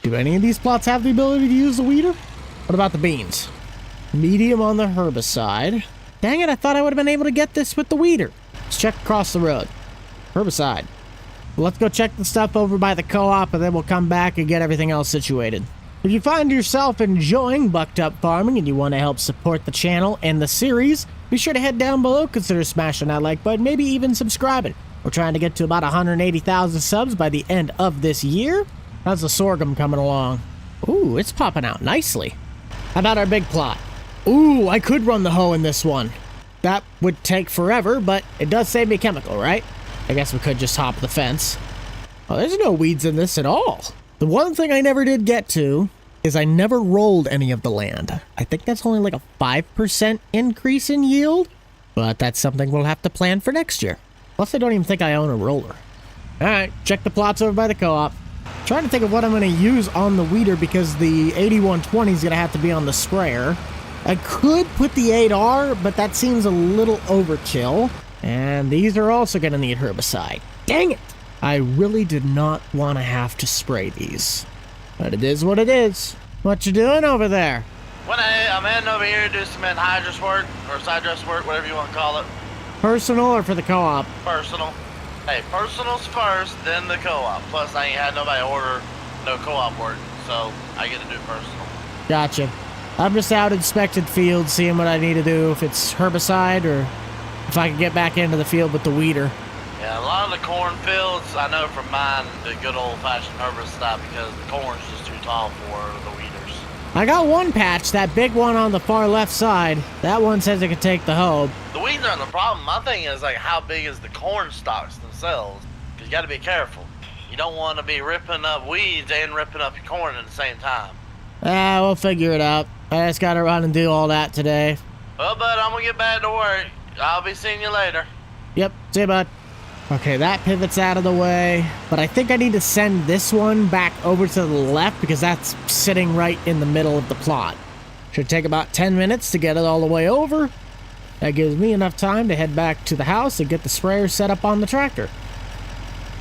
Do any of these plots have the ability to use the weeder? What about the beans? Medium on the herbicide. Dang it, I thought I would have been able to get this with the weeder. Let's check across the road. Herbicide. Well, let's go check the stuff over by the co-op, and then we'll come back and get everything else situated. If you find yourself enjoying Bucked Up Farming and you want to help support the channel and the series, be sure to head down below, consider smashing that like button, maybe even subscribing. We're trying to get to about 180,000 subs by the end of this year. How's the sorghum coming along? Ooh, it's popping out nicely. How about our big plot? Ooh, I could run the hoe in this one. That would take forever, but it does save me chemical, right? I guess we could just hop the fence. Oh, there's no weeds in this at all. The one thing I never did get to is I never rolled any of the land. I think that's only like a 5% increase in yield, but that's something we'll have to plan for next year. Plus, I don't even think I own a roller. All right, check the plots over by the co-op. Trying to think of what I'm going to use on the weeder because the 8120 is going to have to be on the sprayer. I could put the 8R, but that seems a little overkill. And these are also going to need herbicide. Dang it! I really did not want to have to spray these. But it is what it is. What you doing over there?
Well, hey, I'm heading over here to do some anhydrous work, or side dress work, whatever you want to call it.
Personal or for the co-op?
Personal. Hey, personal's first, then the co-op. Plus, I ain't had nobody order no co-op work, so I get to do personal.
Gotcha. I'm just out inspecting fields, seeing what I need to do, if it's herbicide or if I can get back into the field with the weeder.
Yeah, a lot of the cornfields, I know from mine, the good old-fashioned herbicide because the corn's just too tall for the weeders.
I got one patch, that big one on the far left side. That one says it can take the hoe.
The weeds aren't the problem. My thing is, like, how big is the corn stalks themselves? Because you got to be careful. You don't want to be ripping up weeds and ripping up your corn at the same time.
We'll figure it out. I just got to run and do all that today.
Well, bud, I'm going to get back to work. I'll be seeing you later.
Yep, see you, bud. Okay, that pivot's out of the way, but I think I need to send this one back over to the left because that's sitting right in the middle of the plot. Should take about 10 minutes to get it all the way over. That gives me enough time to head back to the house and get the sprayer set up on the tractor.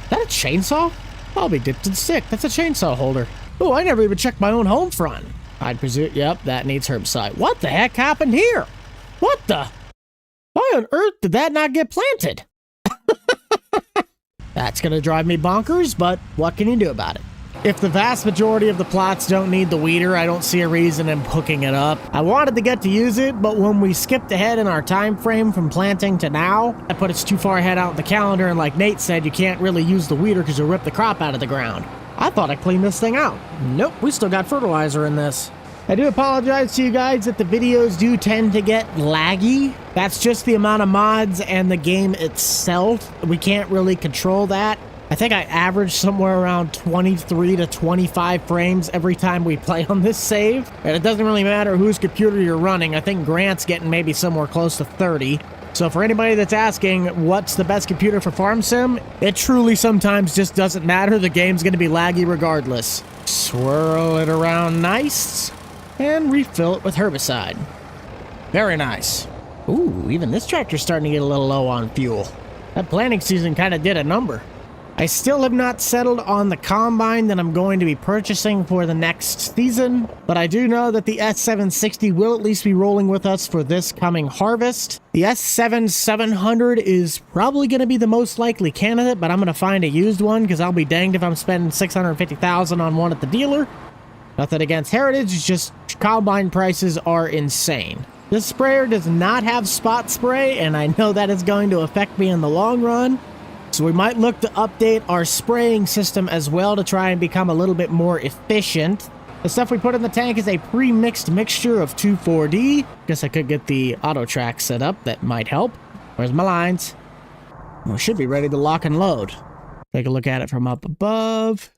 Is that a chainsaw? I'll be dipped in stick. That's a chainsaw holder. Oh, I never even checked my own home front. I'd presume, yep, that needs herbicide. What the heck happened here? What the? Why on earth did that not get planted? That's going to drive me bonkers, but what can you do about it? If the vast majority of the plots don't need the weeder, I don't see a reason in hooking it up. I wanted to get to use it, but when we skipped ahead in our time frame from planting to now, I put us too far ahead out in the calendar, and like Nate said, you can't really use the weeder because you'll rip the crop out of the ground. I thought I cleaned this thing out. Nope, we still got fertilizer in this. I do apologize to you guys that the videos do tend to get laggy. That's just the amount of mods and the game itself. We can't really control that. I think I average somewhere around 23 to 25 frames every time we play on this save. And it doesn't really matter whose computer you're running. I think Grant's getting maybe somewhere close to 30. So for anybody that's asking what's the best computer for Farm Sim, it truly sometimes just doesn't matter. The game's going to be laggy regardless. Swirl it around nice and refill it with herbicide. Very nice. Ooh, even this tractor's starting to get a little low on fuel. That planting season kind of did a number. I still have not settled on the combine that I'm going to be purchasing for the next season, but I do know that the S760 will at least be rolling with us for this coming harvest. The S700 is probably going to be the most likely candidate, but I'm going to find a used one because I'll be danged if I'm spending $650,000 on one at the dealer. Nothing against Heritage, it's just combine prices are insane. This sprayer does not have spot spray, and I know that is going to affect me in the long run. So we might look to update our spraying system as well to try and become a little bit more efficient. The stuff we put in the tank is a pre-mixed mixture of 2,4-D. Guess I could get the auto track set up. That might help. Where's my lines? We should be ready to lock and load. Take a look at it from up above.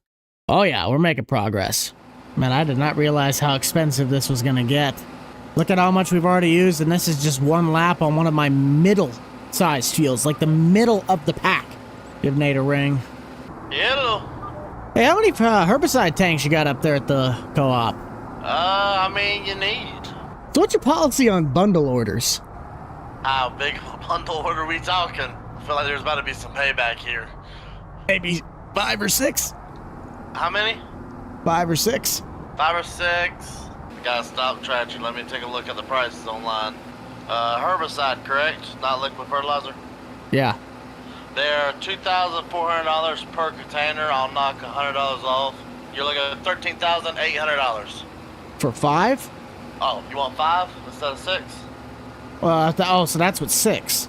Oh yeah, we're making progress. Man, I did not realize how expensive this was going to get. Look at how much we've already used, and this is just one lap on one of my middle-sized fields, like the middle of the pack. Give Nate a ring.
Hello.
Hey, how many herbicide tanks you got up there at the co-op?
I mean, you need.
So what's your policy on bundle orders?
How big of a bundle order we talking? I feel like there's about to be some payback here.
Maybe 5 or 6.
How many?
5 or 6.
5 or 6. Gotta stop tracking. Let me take a look at the prices online. Herbicide, correct? Not liquid fertilizer?
Yeah.
They're $2,400 per container. I'll knock $100 off. You're looking at $13,800.
For 5?
Oh, you want 5 instead of 6?
Oh, so that's what 6.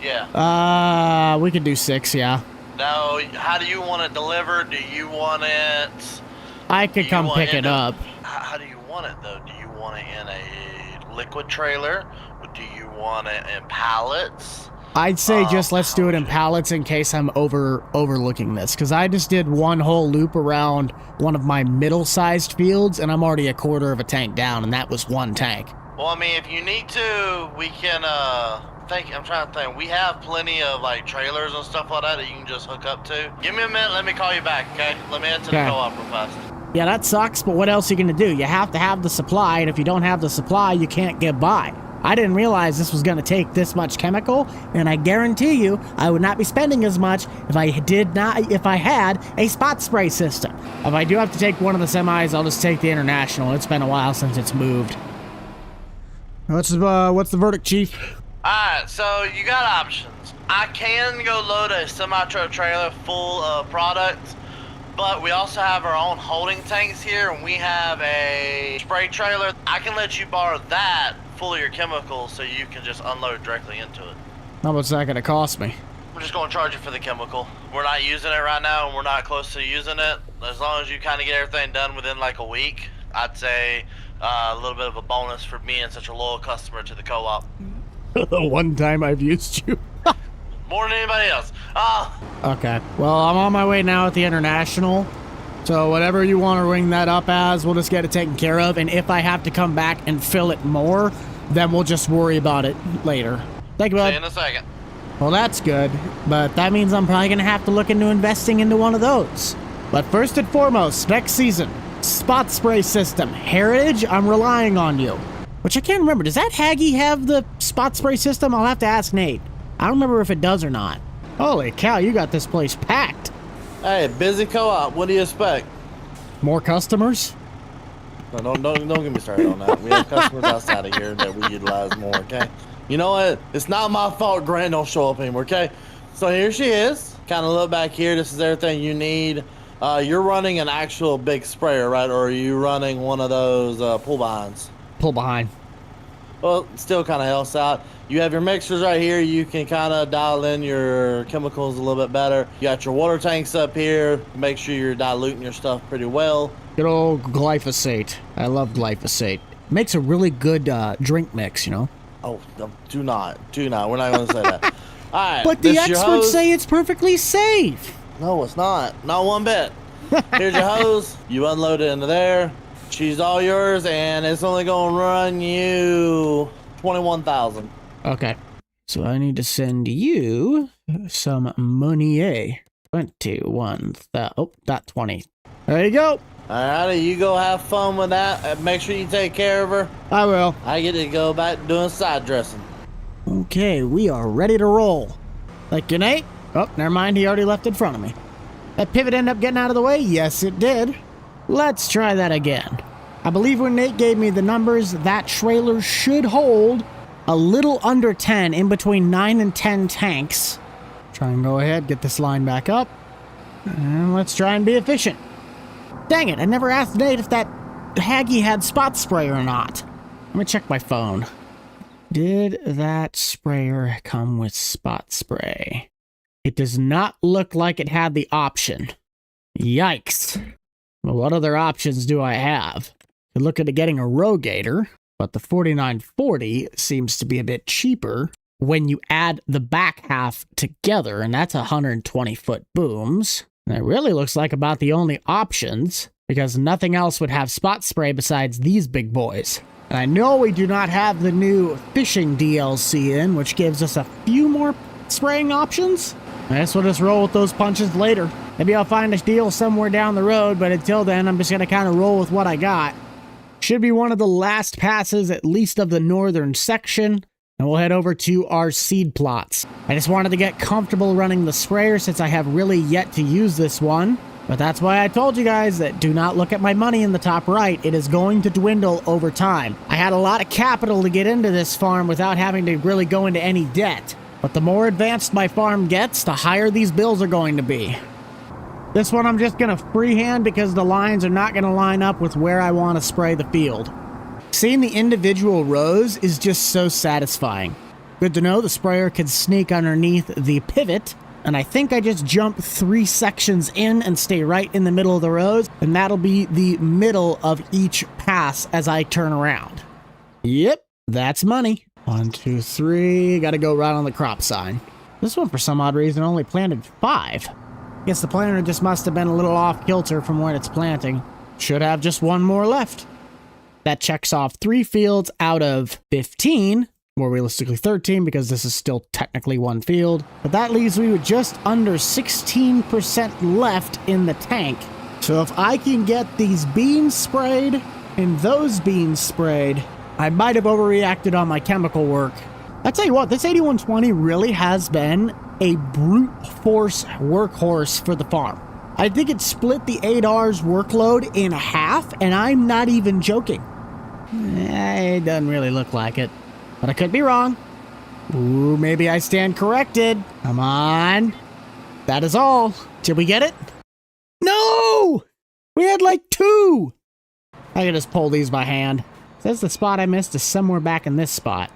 Yeah.
We could do 6, yeah.
Now, how do you want it delivered? Do you want it?
I could come pick it up.
How do you want it though? Do you want it in a liquid trailer? Or do you want it in pallets?
I'd say just let's do it in pallets in case I'm overlooking this, because I just did one whole loop around one of my middle-sized fields, and I'm already a quarter of a tank down, and that was one tank.
Well, I mean, if you need to, we can, I'm trying to think. We have plenty of, like, trailers and stuff like that you can just hook up to. Give me a minute, let me call you back, okay? Let me head to the co-op real fast.
Yeah, that sucks, but what else are you going to do? You have to have the supply, and if you don't have the supply, you can't get by. I didn't realize this was going to take this much chemical, and I guarantee you I would not be spending as much if I had a spot spray system. If I do have to take one of the semis, I'll just take the International. It's been a while since it's moved. What's the verdict, Chief?
Alright, so you got options. I can go load a semi-truck trailer full of product, but we also have our own holding tanks here, and we have a spray trailer. I can let you borrow that full of your chemicals so you can just unload directly into it.
How much is that going to cost me?
We're just going to charge you for the chemical. We're not using it right now, and we're not close to using it. As long as you kind of get everything done within like a week, I'd say a little bit of a bonus for being such a loyal customer to the co-op.
The one time I've used you.
More than anybody else.
Okay. Well, I'm on my way now at the International. So whatever you want to ring that up as, we'll just get it taken care of. And if I have to come back and fill it more, then we'll just worry about it later. Thank you, bud.
See you in a second.
Well, that's good. But that means I'm probably going to have to look into investing into one of those. But first and foremost, next season, spot spray system. Heritage, I'm relying on you. Which I can't remember. Does that Haggy have the spot spray system? I'll have to ask Nate. I don't remember if it does or not. Holy cow, you got this place packed.
Hey, busy co-op. What do you expect?
More customers?
No, don't get me started on that. We have customers outside of here that we utilize more, okay? You know what? It's not my fault Grant don't show up anymore, okay? So here she is. kind of look back here. This is everything you need. You're running an actual big sprayer, right? Or are you running one of those pull behinds?
Pull behind.
Well, it still kind of helps out. You have your mixers right here. You can kind of dial in your chemicals a little bit better. You got your water tanks up here. Make sure you're diluting your stuff pretty well.
Good old glyphosate. I love glyphosate. Makes a really good drink mix, you know?
Oh, no, do not. We're not going to say that. All right.
But the experts say it's perfectly safe.
No, it's not. Not one bit. Here's your hose. You unload it into there. She's all yours, and it's only going to run you $21,000.
Okay. So I need to send you some money. 21,000. Oh, not 20. There you go.
Alrighty, you go have fun with that. Make sure you take care of her.
I will.
I get to go back doing side dressing.
Okay, we are ready to roll. Thank you, Nate. Oh, never mind. He already left in front of me. That pivot ended up getting out of the way? Yes, it did. Let's try that again. I believe when Nate gave me the numbers, that trailer should hold a little under 10, in between 9 and 10 tanks. Try and go ahead, get this line back up. And let's try and be efficient. Dang it, I never asked Nate if that Haggy had spot spray or not. Let me check my phone. Did that sprayer come with spot spray? It does not look like it had the option. Yikes. Well, what other options do I have? Could look into getting a rogator, but the 4940 seems to be a bit cheaper when you add the back half together, and that's 120-foot booms. And it really looks like about the only options, because nothing else would have spot spray besides these big boys. And I know we do not have the new fishing DLC in, which gives us a few more spraying options. I guess we'll just roll with those punches later. Maybe I'll find a deal somewhere down the road, but until then, I'm just going to kind of roll with what I got. Should be one of the last passes, at least of the northern section, and we'll head over to our seed plots. I just wanted to get comfortable running the sprayer since I have really yet to use this one. But that's why I told you guys that do not look at my money in the top right. It is going to dwindle over time. I had a lot of capital to get into this farm without having to really go into any debt. But the more advanced my farm gets, the higher these bills are going to be. This one I'm just going to freehand because the lines are not going to line up with where I want to spray the field. Seeing the individual rows is just so satisfying. Good to know the sprayer can sneak underneath the pivot, and I think I just jump 3 sections in and stay right in the middle of the rows, and that'll be the middle of each pass as I turn around. Yep, that's money. 1, 2, 3, gotta go right on the crop sign. This one, for some odd reason, only planted 5. Guess the planter just must have been a little off kilter from when it's planting. Should have just 1 more left. That checks off 3 fields out of 15, more realistically 13 because this is still technically 1 field. But that leaves me with just under 16% left in the tank. So if I can get these beans sprayed and those beans sprayed, I might have overreacted on my chemical work. I tell you what, this 8120 really has been a brute force workhorse for the farm. I think it split the 8R's workload in half, and I'm not even joking. It doesn't really look like it, but I could be wrong. Ooh, maybe I stand corrected. Come on. That is all. Did we get it? No! We had like 2! I can just pull these by hand. Says the spot I missed is somewhere back in this spot.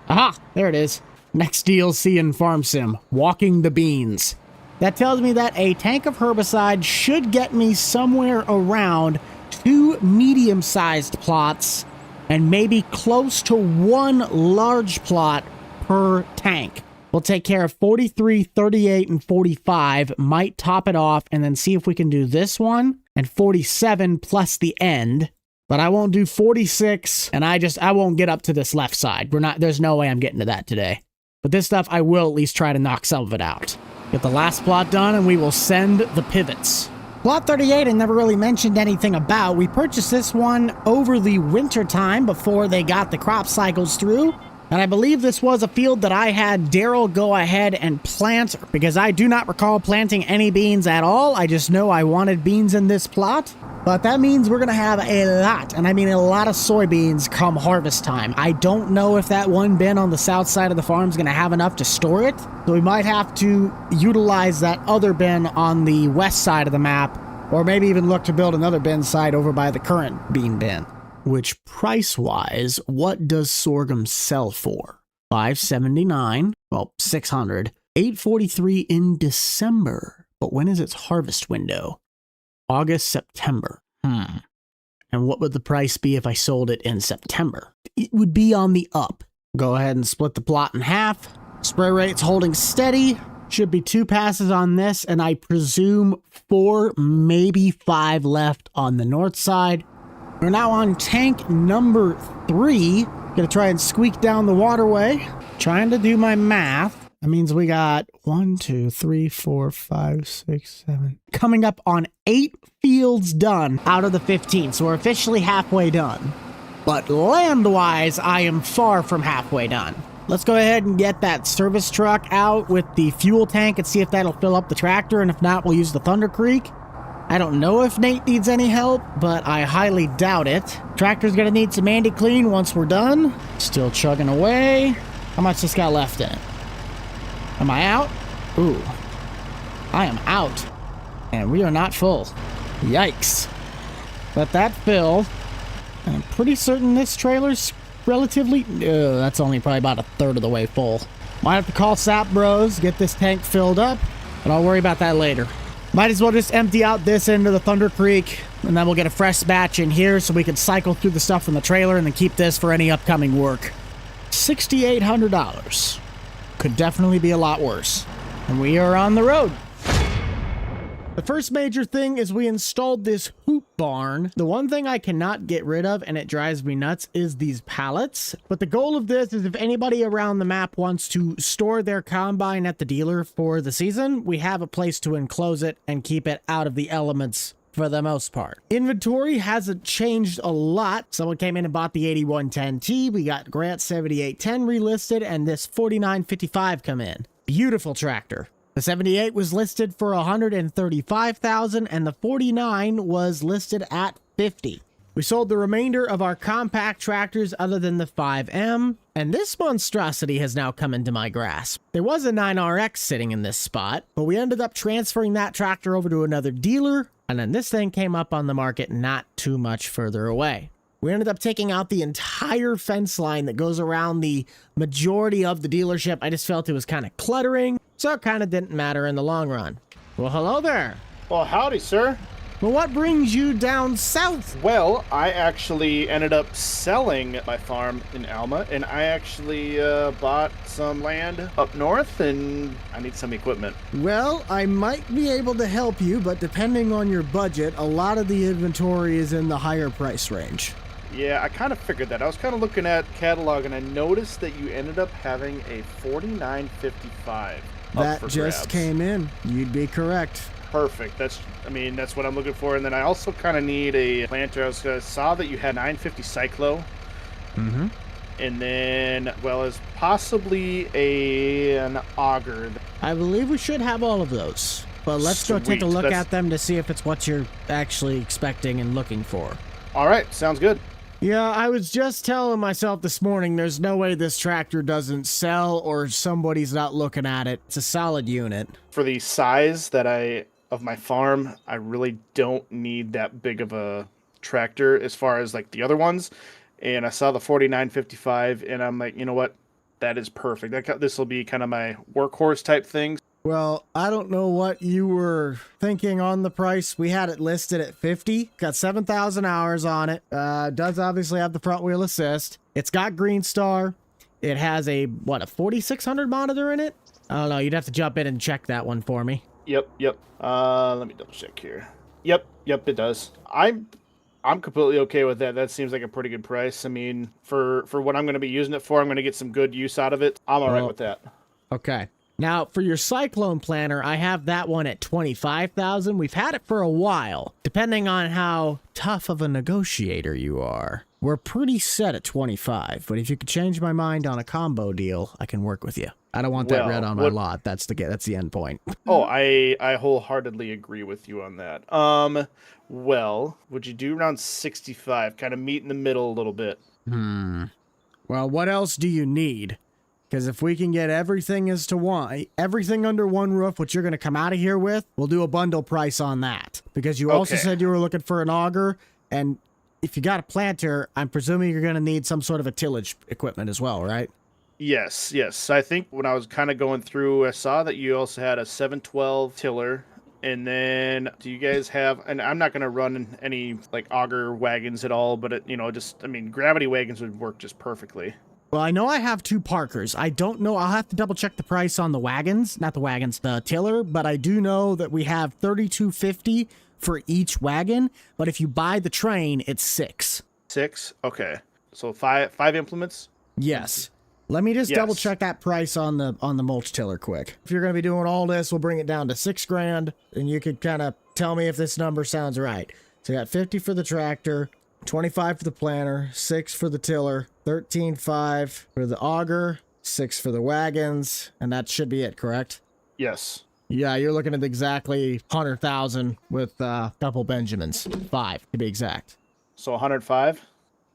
Aha! There it is. Next DLC in Farm Sim, walking the beans. That tells me that a tank of herbicide should get me somewhere around 2 medium-sized plots and maybe close to 1 large plot per tank. We'll take care of 43, 38, and 45, might top it off, and then see if we can do this one, and 47 plus the end. But I won't do 46, and I won't get up to this left side. There's no way I'm getting to that today. But this stuff, I will at least try to knock some of it out. Get the last plot done, and we will send the pivots. Plot 38 I never really mentioned anything about. We purchased this one over the winter time before they got the crop cycles through. And I believe this was a field that I had Daryl go ahead and plant, because I do not recall planting any beans at all. I just know I wanted beans in this plot. But that means we're going to have a lot, and I mean a lot of soybeans come harvest time. I don't know if that one bin on the south side of the farm is going to have enough to store it, so we might have to utilize that other bin on the west side of the map, or maybe even look to build another bin site over by the current bean bin. Which, price-wise, what does sorghum sell for? $579, well, $600. $843 in December. But when is its harvest window? August, September. And what would the price be if I sold it in September? It would be on the up. Go ahead and split the plot in half. Spray rate's holding steady. Should be 2 passes on this, and I presume 4, maybe 5 left on the north side. We're now on tank number 3. Gonna try and squeak down the waterway. Trying to do my math. That means we got 1, 2, 3, 4, 5, 6, 7. Coming up on 8 fields done out of the 15. So we're officially halfway done. But land-wise, I am far from halfway done. Let's go ahead and get that service truck out with the fuel tank and see if that'll fill up the tractor. And if not, we'll use the Thunder Creek. I don't know if Nate needs any help, but I highly doubt it. Tractor's gonna need some Andy clean once we're done. Still chugging away. How much just got left in it? Am I out? Ooh. I am out. And we are not full. Yikes. Let that fill. And I'm pretty certain this trailer's relatively... that's only probably about 1/3 of the way full. Might have to call Sap Bros, get this tank filled up, but I'll worry about that later. Might as well just empty out this into the Thunder Creek, and then we'll get a fresh batch in here so we can cycle through the stuff from the trailer and then keep this for any upcoming work. $6,800. Could definitely be a lot worse. And we are on the road. The first major thing is we installed this hoop barn. The one thing I cannot get rid of, and it drives me nuts, is these pallets. But the goal of this is if anybody around the map wants to store their combine at the dealer for the season, we have a place to enclose it and keep it out of the elements for the most part. Inventory hasn't changed a lot. Someone came in and bought the 8110T. We got Grant 7810 relisted and this 4955 come in. Beautiful tractor. The 78 was listed for $135,000 and the 49 was listed at $50,000. We sold the remainder of our compact tractors other than the 5M, and this monstrosity has now come into my grasp. There was a 9RX sitting in this spot, but we ended up transferring that tractor over to another dealer, and then this thing came up on the market not too much further away. We ended up taking out the entire fence line that goes around the majority of the dealership. I just felt it was kind of cluttering, so it kind of didn't matter in the long run. Well, hello there.
Well, howdy, sir.
Well, what brings you down south?
Well, I actually ended up selling my farm in Alma, and I actually bought some land up north, and I need some equipment.
Well, I might be able to help you, but depending on your budget, a lot of the inventory is in the higher price range.
Yeah, I kind of figured that. I was kind of looking at catalog, and I noticed that you ended up having a 4955
That just came in. You'd be correct.
Perfect. That's what I'm looking for. And then I also kind of need a planter. I saw that you had 950 Cyclo.
Mm-hmm.
And then, well, as possibly an auger.
I believe we should have all of those. But let's go take a look at them to see if it's what you're actually expecting and looking for.
All right. Sounds good.
Yeah, I was just telling myself this morning there's no way this tractor doesn't sell or somebody's not looking at it. It's a solid unit.
For the size of my farm, I really don't need that big of a tractor as far as like the other ones. And I saw the 4955 and I'm like, you know what? That is perfect. This will be kind of my workhorse type thing.
Well, I don't know what you were thinking on the price. We had it listed at $50,000. Got 7,000 hours on it. Does obviously have the front wheel assist. It's got Green Star. It has a 4600 monitor in it? I don't know. You'd have to jump in and check that one for me.
Yep. Let me double check here. Yep, it does. I'm completely okay with that. That seems like a pretty good price. I mean, for what I'm going to be using it for, I'm going to get some good use out of it. I'm all right with that.
Okay. Now, for your Cyclone planter, I have that one at $25,000. We've had it for a while. Depending on how tough of a negotiator you are, we're pretty set at $25,000. But if you could change my mind on a combo deal, I can work with you. I don't want that
Well,
red on my lot. That's the end point.
Oh, I wholeheartedly agree with you on that. Well, would you do around 65? Kind of meet in the middle a little bit.
Well, what else do you need? Because if we can get everything everything under one roof, what you're going to come out of here with, we'll do a bundle price on that. Because you also
Okay.
said you were looking for an auger, and if you got a planter, I'm presuming you're going to need some sort of a tillage equipment as well, right?
Yes. I think when I was kind of going through, I saw that you also had a 712 tiller. And then do you guys have, and I'm not going to run any like auger wagons at all, but gravity wagons would work just perfectly.
Well, I know I have 2 Parkers. I don't know. I'll have to double check the price on the wagons, not the wagons, the tiller, but I do know that we have $32.50 for each wagon. But if you buy the train, it's 6.
6? Okay. So five implements?
Yes. Let me just double check that price on the mulch tiller quick. If you're going to be doing all this, we'll bring it down to $6,000, and you could kind of tell me if this number sounds right. So you got 50 for the tractor, 25 for the planter, 6 for the tiller, 13.5 for the auger, 6 for the wagons, and that should be it, correct?
Yes.
Yeah, you're looking at exactly 100,000 with a couple Benjamins. 5 to be exact.
So 105?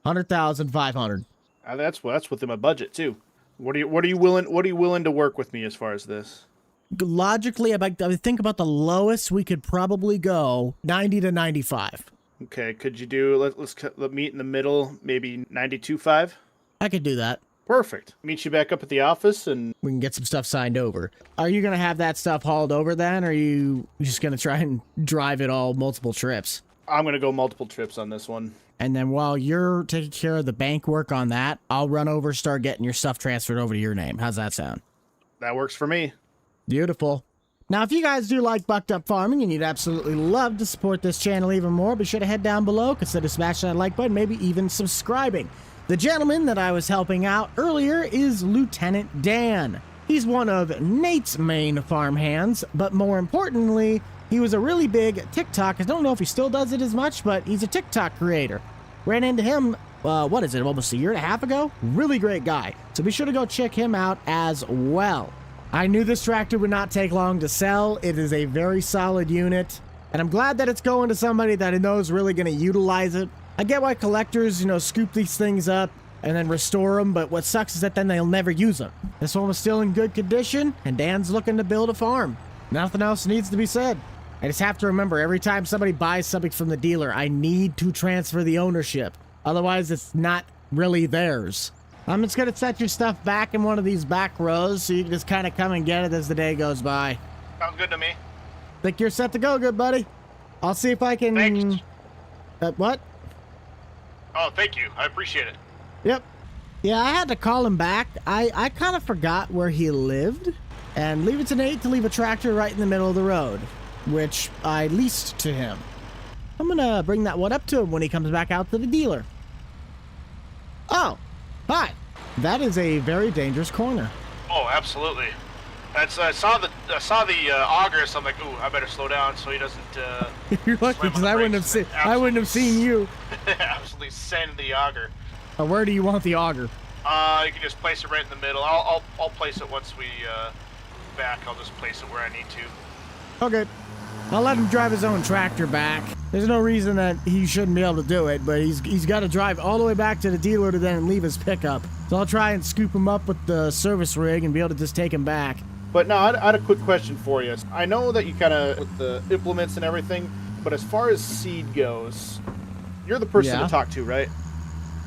100,500.
That's within my budget too. What are you willing to work with me as far as this?
Logically, I think about the lowest we could probably go 90 to 95.
Okay, could you do let's meet in the middle, maybe 92.5?
I could do that.
Perfect. Meet you back up at the office and
we can get some stuff signed over. Are you going to have that stuff hauled over then, or are you just going to try and drive it all multiple trips?
I'm going to go multiple trips on this one.
And then while you're taking care of the bank work on that, I'll run over, start getting your stuff transferred over to your name. How's that sound?
That works for me.
Beautiful. Now, if you guys do like Bucked Up Farming and you'd absolutely love to support this channel even more, be sure to head down below, consider smashing that like button, maybe even subscribing. The gentleman that I was helping out earlier is Lieutenant Dan. He's one of Nate's main farm hands, but more importantly, he was a really big TikTok. I don't know if he still does it as much, but he's a TikTok creator. Ran into him, almost a year and a half ago? Really great guy. So be sure to go check him out as well. I knew this tractor would not take long to sell. It is a very solid unit, and I'm glad that it's going to somebody that I know is really going to utilize it. I get why collectors, scoop these things up and then restore them, but what sucks is that then they'll never use them. This one was still in good condition, and Dan's looking to build a farm. Nothing else needs to be said. I just have to remember, every time somebody buys something from the dealer, I need to transfer the ownership. Otherwise, it's not really theirs. I'm just going to set your stuff back in one of these back rows so you can just kind of come and get it as the day goes by.
Sounds good to me.
Think you're set to go, good buddy? I'll see if I can...
Thanks.
What?
Oh, thank you. I appreciate it.
Yep. Yeah, I had to call him back. I kind of forgot where he lived. And leave it to Nate to leave a tractor right in the middle of the road, which I leased to him. I'm gonna bring that one up to him when he comes back out to the dealer. Oh, hi. That is a very dangerous corner.
Oh, absolutely. That's I saw the auger, so I'm like, ooh, I better slow down so he doesn't.
You're lucky because I wouldn't have seen you.
Absolutely send the auger.
Where do you want the auger?
You can just place it right in the middle. I'll place it once we back. I'll just place it where I need to.
Okay. I'll let him drive his own tractor back. There's no reason that he shouldn't be able to do it, but he's got to drive all the way back to the dealer to then leave his pickup. So I'll try and scoop him up with the service rig and be able to just take him back.
But no, I had a quick question for you. I know that you kind of, with the implements and everything, but as far as seed goes, you're the person to talk to, right?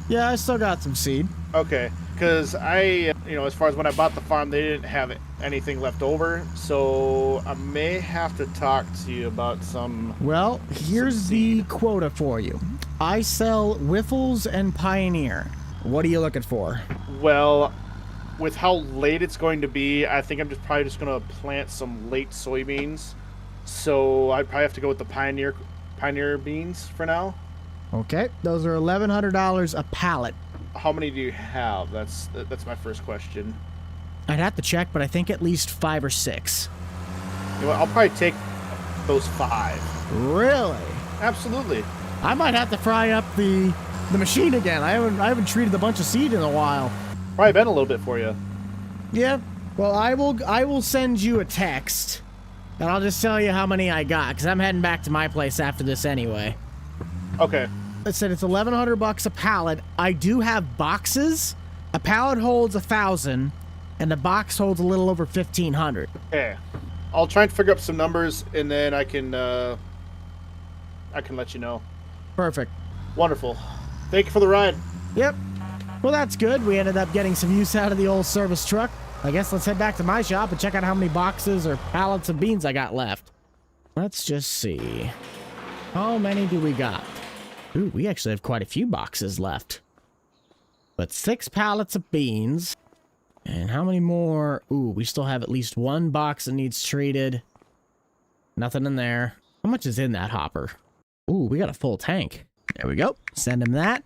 Yeah, I still got some seed.
Okay, because as far as when I bought the farm, they didn't have anything left over, so I may have to talk to you about some...
Well, here's the quota for you. I sell Whiffles and Pioneer. What are you looking for?
Well, with how late it's going to be, I think I'm probably just going to plant some late soybeans. So I'd probably have to go with the Pioneer beans for now.
Okay, those are $1,100 a pallet.
How many do you have? That's my first question.
I'd have to check, but I think at least 5 or 6.
You know what, I'll probably take those 5.
Really?
Absolutely.
I might have to fry up the machine again. I haven't treated a bunch of seed in a while.
Probably been a little bit for you.
Yeah, Well, I will send you a text, and I'll just tell you how many I got, because I'm heading back to my place after this anyway.
Okay.
I said it's $1,100 a pallet. I do have boxes. A pallet holds 1,000, and the box holds a little over 1,500.
Okay. I'll try and figure up some numbers, and then I can let you know.
Perfect.
Wonderful. Thank you for the ride.
Yep. Well, that's good. We ended up getting some use out of the old service truck. I guess let's head back to my shop and check out how many boxes or pallets of beans I got left. Let's just see. How many do we got? Ooh, we actually have quite a few boxes left. But 6 pallets of beans. And how many more? Ooh, we still have at least 1 box that needs treated. Nothing in there. How much is in that hopper? Ooh, we got a full tank. There we go. Send him that.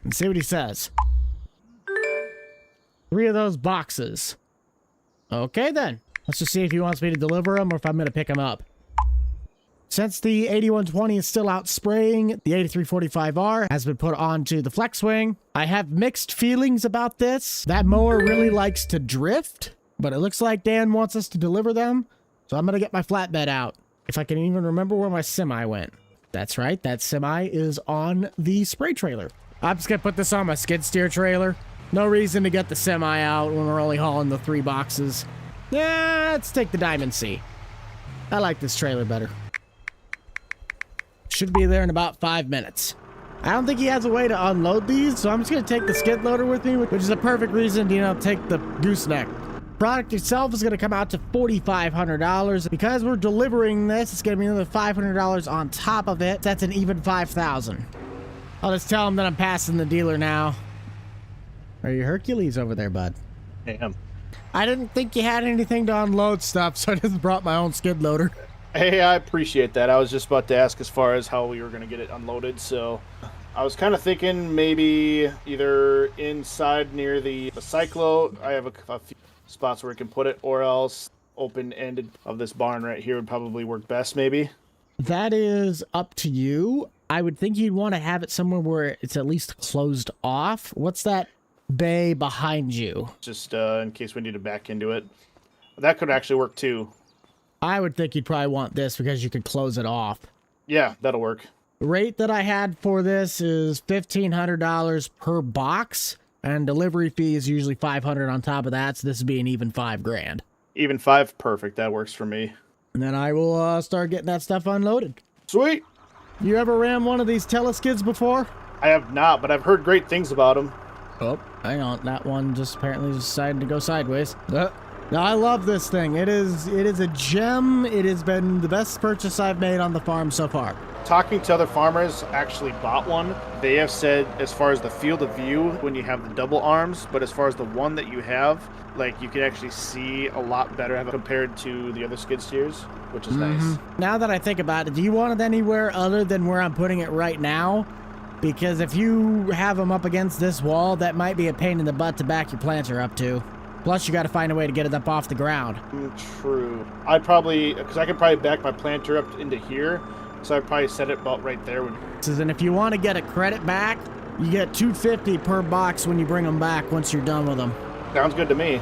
And see what he says. 3 of those boxes. Okay, then. Let's just see if he wants me to deliver them or if I'm going to pick them up. Since the 8120 is still out spraying, the 8345R has been put onto the flex wing. I have mixed feelings about this. That mower really likes to drift, but it looks like Dan wants us to deliver them. So I'm going to get my flatbed out. If I can even remember where my semi went. That's right, that semi is on the spray trailer. I'm just going to put this on my skid steer trailer. No reason to get the semi out when we're only hauling the 3 boxes. Yeah, let's take the Diamond C. I like this trailer better. Should be there in about 5 minutes. I don't think he has a way to unload these, so I'm just going to take the skid loader with me, which is a perfect reason to, take the gooseneck. Product itself is going to come out to $4,500. Because we're delivering this, it's going to be another $500 on top of it. That's an even $5,000. I'll just tell him that I'm passing the dealer now. Are you Hercules over there, bud?
I am.
I didn't think you had anything to unload stuff, so I just brought my own skid loader.
Hey, I appreciate that. I was just about to ask as far as how we were going to get it unloaded, so I was kind of thinking maybe either inside near the cyclo, I have a few spots where we can put it, or else open-ended of this barn right here would probably work best, maybe.
That is up to you. I would think you'd want to have it somewhere where it's at least closed off. What's that bay behind you?
Just in case we need to back into it. That could actually work too.
I would think you'd probably want this because you could close it off.
Yeah, that'll work.
The rate that I had for this is $1,500 per box, and delivery fee is usually $500 on top of that, so this would be an even $5,000.
Even 5, perfect. That works for me.
And then I will start getting that stuff unloaded.
Sweet.
You ever ran one of these teleskids before?
I have not, but I've heard great things about them.
Oh, hang on. That one just apparently decided to go sideways. No, I love this thing. It is a gem. It has been the best purchase I've made on the farm so far.
Talking to other farmers actually bought one. They have said as far as the field of view when you have the double arms, but as far as the one that you have, like you can actually see a lot better compared to the other skid steers, which is nice.
Now that I think about it, do you want it anywhere other than where I'm putting it right now? Because if you have them up against this wall, that might be a pain in the butt to back your planter up to. Plus, you got to find a way to get it up off the ground.
True. Because I could probably back my planter up into here, so I'd probably set it about right there.
And if you want to get a credit back, you get $250 per box when you bring them back once you're done with them.
Sounds good to me.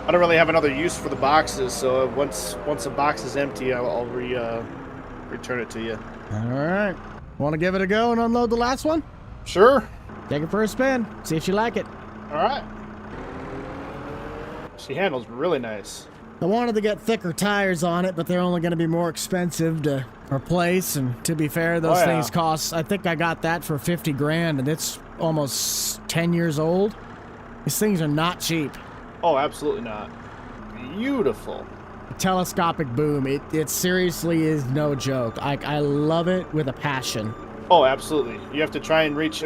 I don't really have another use for the boxes, so once the box is empty, I'll return it to you.
All right. Want to give it a go and unload the last one?
Sure.
Take it for a spin. See if you like it.
All right. She handles really nice.
I wanted to get thicker tires on it, but they're only going to be more expensive to replace. And to be fair, those things cost, I think I got that for $50,000, and it's almost 10 years old. These things are not cheap.
Oh, absolutely not. Beautiful.
A telescopic boom. It seriously is no joke. I love it with a passion.
Oh, absolutely. You have to try and reach,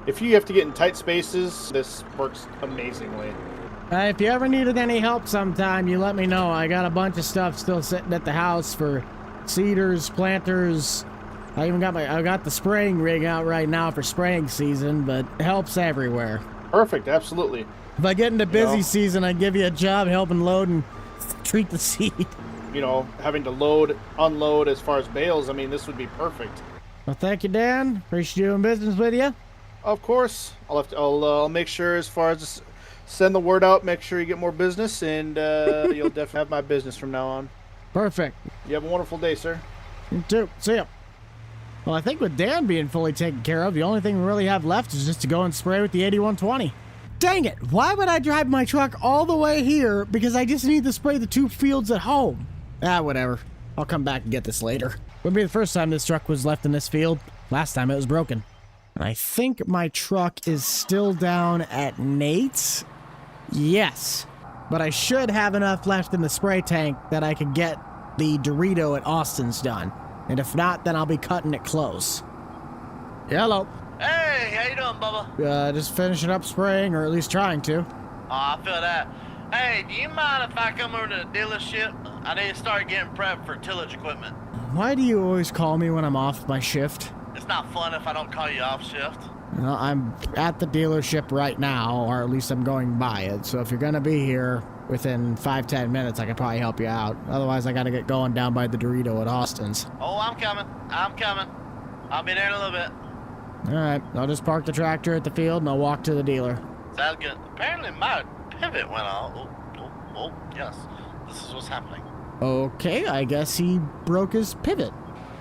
if you have to get in tight spaces, this works amazingly.
If you ever needed any help sometime, you let me know. I got a bunch of stuff still sitting at the house for seeders, planters. I got the spraying rig out right now for spraying season, but help's everywhere.
Perfect, absolutely.
If I get into busy season, I give you a job helping load and treat the seed.
Having to load, unload as far as bales, this would be perfect.
Well, thank you, Dan. Appreciate doing business with you.
Of course. I'll make sure as far as send the word out. Make sure you get more business, and you'll definitely have my business from now on.
Perfect.
You have a wonderful day, sir.
You too. See ya. Well, I think with Dan being fully taken care of, the only thing we really have left is just to go and spray with the 8120. Dang it! Why would I drive my truck all the way here because I just need to spray the 2 fields at home? Whatever. I'll come back and get this later. Wouldn't be the first time this truck was left in this field. Last time it was broken. And I think my truck is still down at Nate's. Yes. But I should have enough left in the spray tank that I could get the Dorito at Austin's done. And if not, then I'll be cutting it close. Hello.
Hey, how you doing, Bubba?
Just finishing up spraying, or at least trying to.
Oh, I feel that. Hey, do you mind if I come over to the dealership? I need to start getting prepped for tillage equipment.
Why do you always call me when I'm off my shift?
It's not fun if I don't call you off shift.
Well, I'm at the dealership right now, or at least I'm going by it. So if you're going to be here within 5-10 minutes, I can probably help you out. Otherwise, I got to get going down by the Dorito at Austin's.
Oh, I'm coming. I'll be there in a little bit.
All right, I'll just park the tractor at the field and I'll walk to the dealer.
Sounds good. Apparently my pivot went off. Oh, yes. This is what's happening.
Okay, I guess he broke his pivot.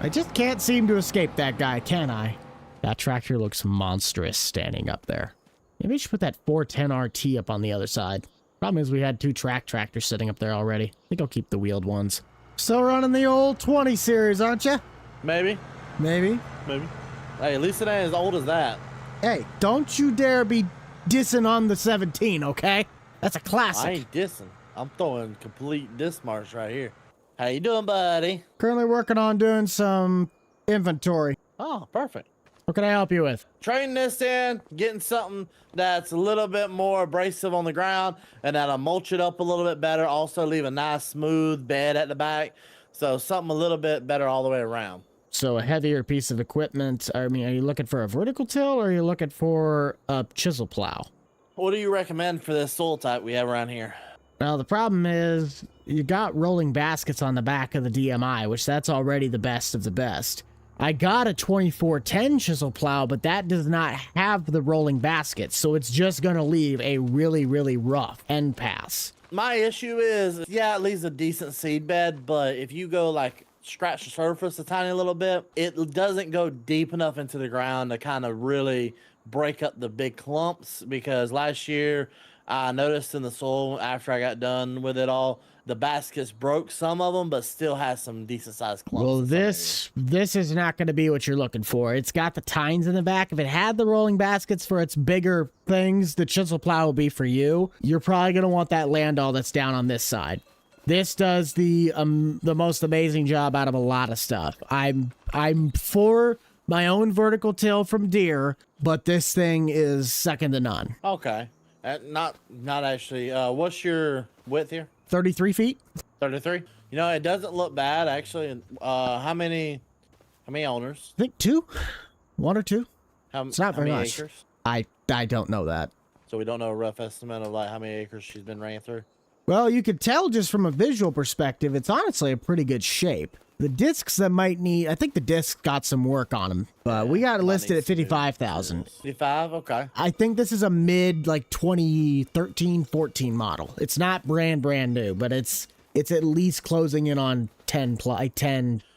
I just can't seem to escape that guy, can I? That tractor looks monstrous standing up there. Maybe I should put that 410 RT up on the other side. Problem is we had 2 tractors sitting up there already. I think I'll keep the wheeled ones. Still running the old 20 series, aren't you?
Maybe.
Maybe.
Hey, at least it ain't as old as that.
Hey, don't you dare be dissing on the 17, okay? That's a classic.
I ain't dissing. I'm throwing complete diss marks right here. How you doing, buddy?
Currently working on doing some inventory.
Oh, perfect.
What can I help you with?
Trading this in, getting something that's a little bit more abrasive on the ground, and that'll mulch it up a little bit better. Also leave a nice smooth bed at the back. So something a little bit better all the way around.
So a heavier piece of equipment. I mean, are you looking for a vertical till or are you looking for a chisel plow?
What do you recommend for this soil type we have around here?
Well, the problem is you got rolling baskets on the back of the DMI, which that's already the best of the best. I got a 2410 chisel plow, but that does not have the rolling baskets, so it's just going to leave a really, really rough end pass.
My issue is, yeah, it leaves a decent seed bed, but if you go like scratch the surface a tiny little bit, it doesn't go deep enough into the ground to kind of really break up the big clumps, because last year I noticed in the soil after I got done with it all, the baskets broke some of them, but still has some decent sized clumps.
Well, this is not going to be what you're looking for. It's got the tines in the back. If it had the rolling baskets for its bigger things, the chisel plow will be for you. You're probably going to want that landall that's down on this side. This does the most amazing job out of a lot of stuff. I'm for my own vertical till from Deere, but this thing is second to none.
Okay. Not actually. What's your width here?
33 feet.
33. You know, it doesn't look bad actually. How many owners?
I think 2, 1 or 2.
It's
not very
many
much.
acres?
I don't know that.
So we don't know a rough estimate of like how many acres she's been ran through.
Well, you could tell just from a visual perspective, it's honestly a pretty good shape. The discs that might need, I think the discs got some work on them, but we got it listed at 55,000.
55, okay.
I think this is a mid like 2013, 14 model. It's not brand new, but it's at least closing in on 10,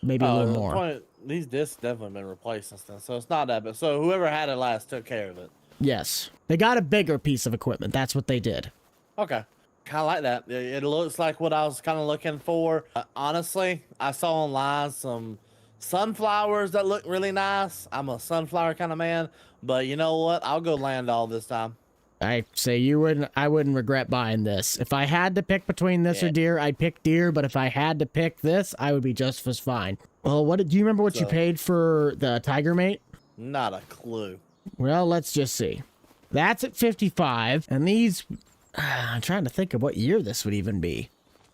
maybe a little more.
These discs definitely been replaced and stuff, so it's not that bad. So whoever had it last took care of it.
Yes, they got a bigger piece of equipment. That's what they did.
Okay. Kind of like that. It looks like what I was kind of looking for. Honestly, I saw online some sunflowers that look really nice. I'm a sunflower kind of man, but you know what? I'll go land all this time.
I say I wouldn't regret buying this. If I had to pick between this or Deere, I'd pick Deere, but if I had to pick this, I would be just as fine. Well, do you remember what you paid for the Tiger Mate?
Not a clue.
Well, let's just see. That's at 55, and these... I'm trying to think of what year this would even be.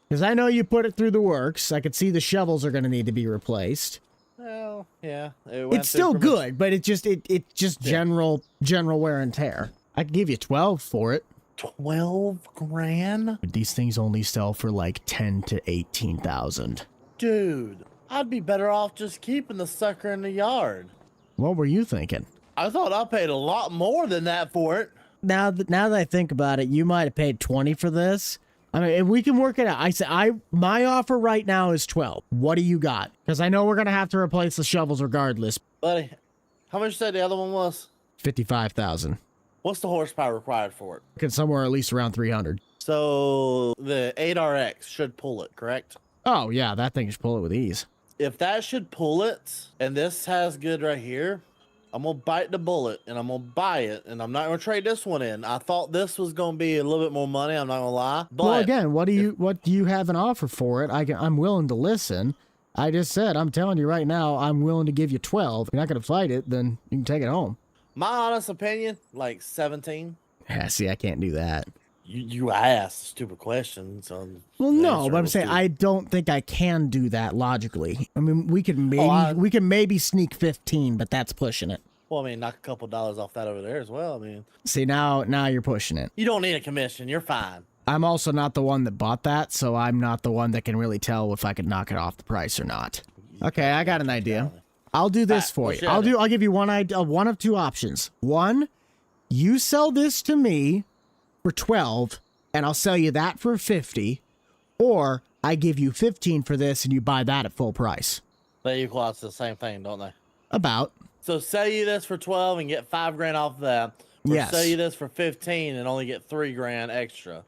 Because I know you put it through the works. I could see the shovels are going to need to be replaced.
Well, yeah.
It's still good, but it's just general wear and tear. I could give you 12 for it.
12 grand?
But these things only sell for like 10 to 18,000.
Dude, I'd be better off just keeping the sucker in the yard.
What were you thinking?
I thought I paid a lot more than that for it.
Now that I think about it, you might have paid 20 for this. I mean, if we can work it out. My offer right now is 12. What do you got? Because I know we're gonna have to replace the shovels regardless.
Buddy, how much you said the other one was?
55,000.
What's the horsepower required for it?
Looking somewhere at least around 300.
So the 8RX should pull it, correct?
Oh yeah, that thing should pull it with ease.
If that should pull it, and this has good right here, I'm gonna bite the bullet and I'm gonna buy it, and I'm not gonna trade this one in. I thought this was gonna be a little bit more money. I'm not gonna lie. But
well, again, what do you have an offer for it? I'm willing to listen. I just said, I'm telling you right now, I'm willing to give you 12. If you're not gonna fight it, then you can take it home.
My honest opinion, like 17.
Yeah, see, I can't do that.
You asked a stupid question, so
well, no, but I'm saying I don't think I can do that logically. I mean, we could maybe sneak 15, but that's pushing it.
Well, I mean, knock a couple dollars off that over there as well. I mean,
see, now you're pushing it.
You don't need a commission. You're fine.
I'm also not the one that bought that, so I'm not the one that can really tell if I could knock it off the price or not. Okay, I got an idea. I'll do this for you. I'll give you one of two options. One, you sell this to me for 12, and I'll sell you that for 50, or I give you 15 for this and you buy that at full price.
They equal out to the same thing, don't they?
About.
So sell you this for 12 and get $5 grand off of that. Or
yes.
Sell you this for 15 and only get $3 grand extra.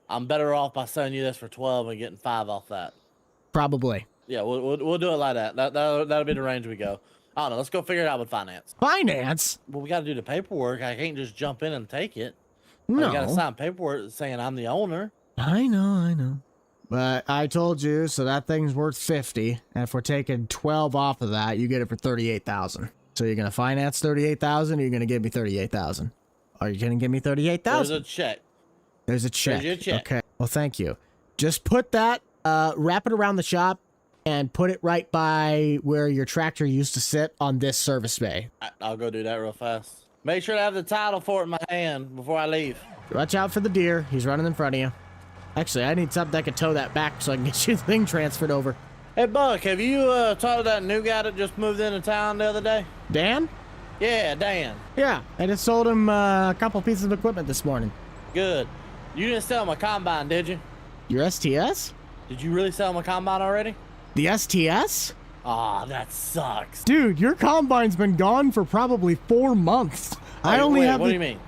I'm better off by selling you this for 12 and getting 5 off that.
Probably.
Yeah, we'll do it like that. That'll be the range we go. I don't know. Let's go figure it out with finance.
Finance?
Well, we got to do the paperwork. I can't just jump in and take it.
No.
I got to sign paperwork saying I'm the owner.
I know. But I told you, so that thing's worth 50, and if we're taking 12 off of that, you get it for 38,000. So you're gonna finance 38,000, or you're gonna give me 38,000? Are you gonna give me 38,000?
There's a check.
There's a check.
There's your check.
Okay. Well, thank you. Just put that, wrap it around the shop, and put it right by where your tractor used to sit on this service bay.
I'll go do that real fast. Make sure to have the title for it in my hand before I leave.
Watch out for the deer. He's running in front of you. Actually, I need something that can tow that back so I can get your thing transferred over.
Hey, Buck, have you talked to that new guy that just moved into town the other day?
Dan?
Yeah, Dan.
Yeah, I just sold him a couple pieces of equipment this morning.
Good. You didn't sell him a combine, did you?
Your STS?
Did you really sell him a combine already?
The STS?
Aw, that sucks.
Dude, your combine's been gone for probably 4 months.
What do you mean?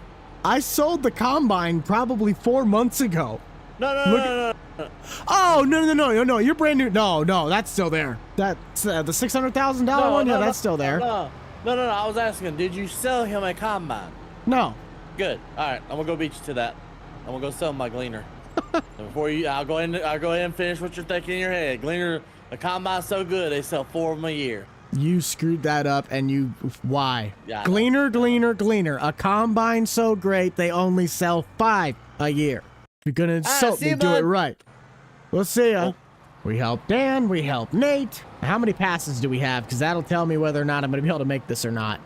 I sold the combine probably 4 months ago.
No.
Oh, no. You're brand new. No, that's still there. That's the $600,000 one? Yeah, that's still there.
No. I was asking, did you sell him a combine?
No.
Good. All right, I'm going to go beat you to that. I'm going to go sell him my gleaner. I'll go ahead and finish what you're thinking in your head. Gleaner, the combine's so good, they sell 4 of them a year.
You screwed that up, and why?
Yeah,
Gleaner. A combine so great, they only sell 5 a year. If you're gonna insult me, do it right. We'll see ya.
Oh.
We help Dan, we help Nate. How many passes do we have? Because that'll tell me whether or not I'm gonna be able to make this or not.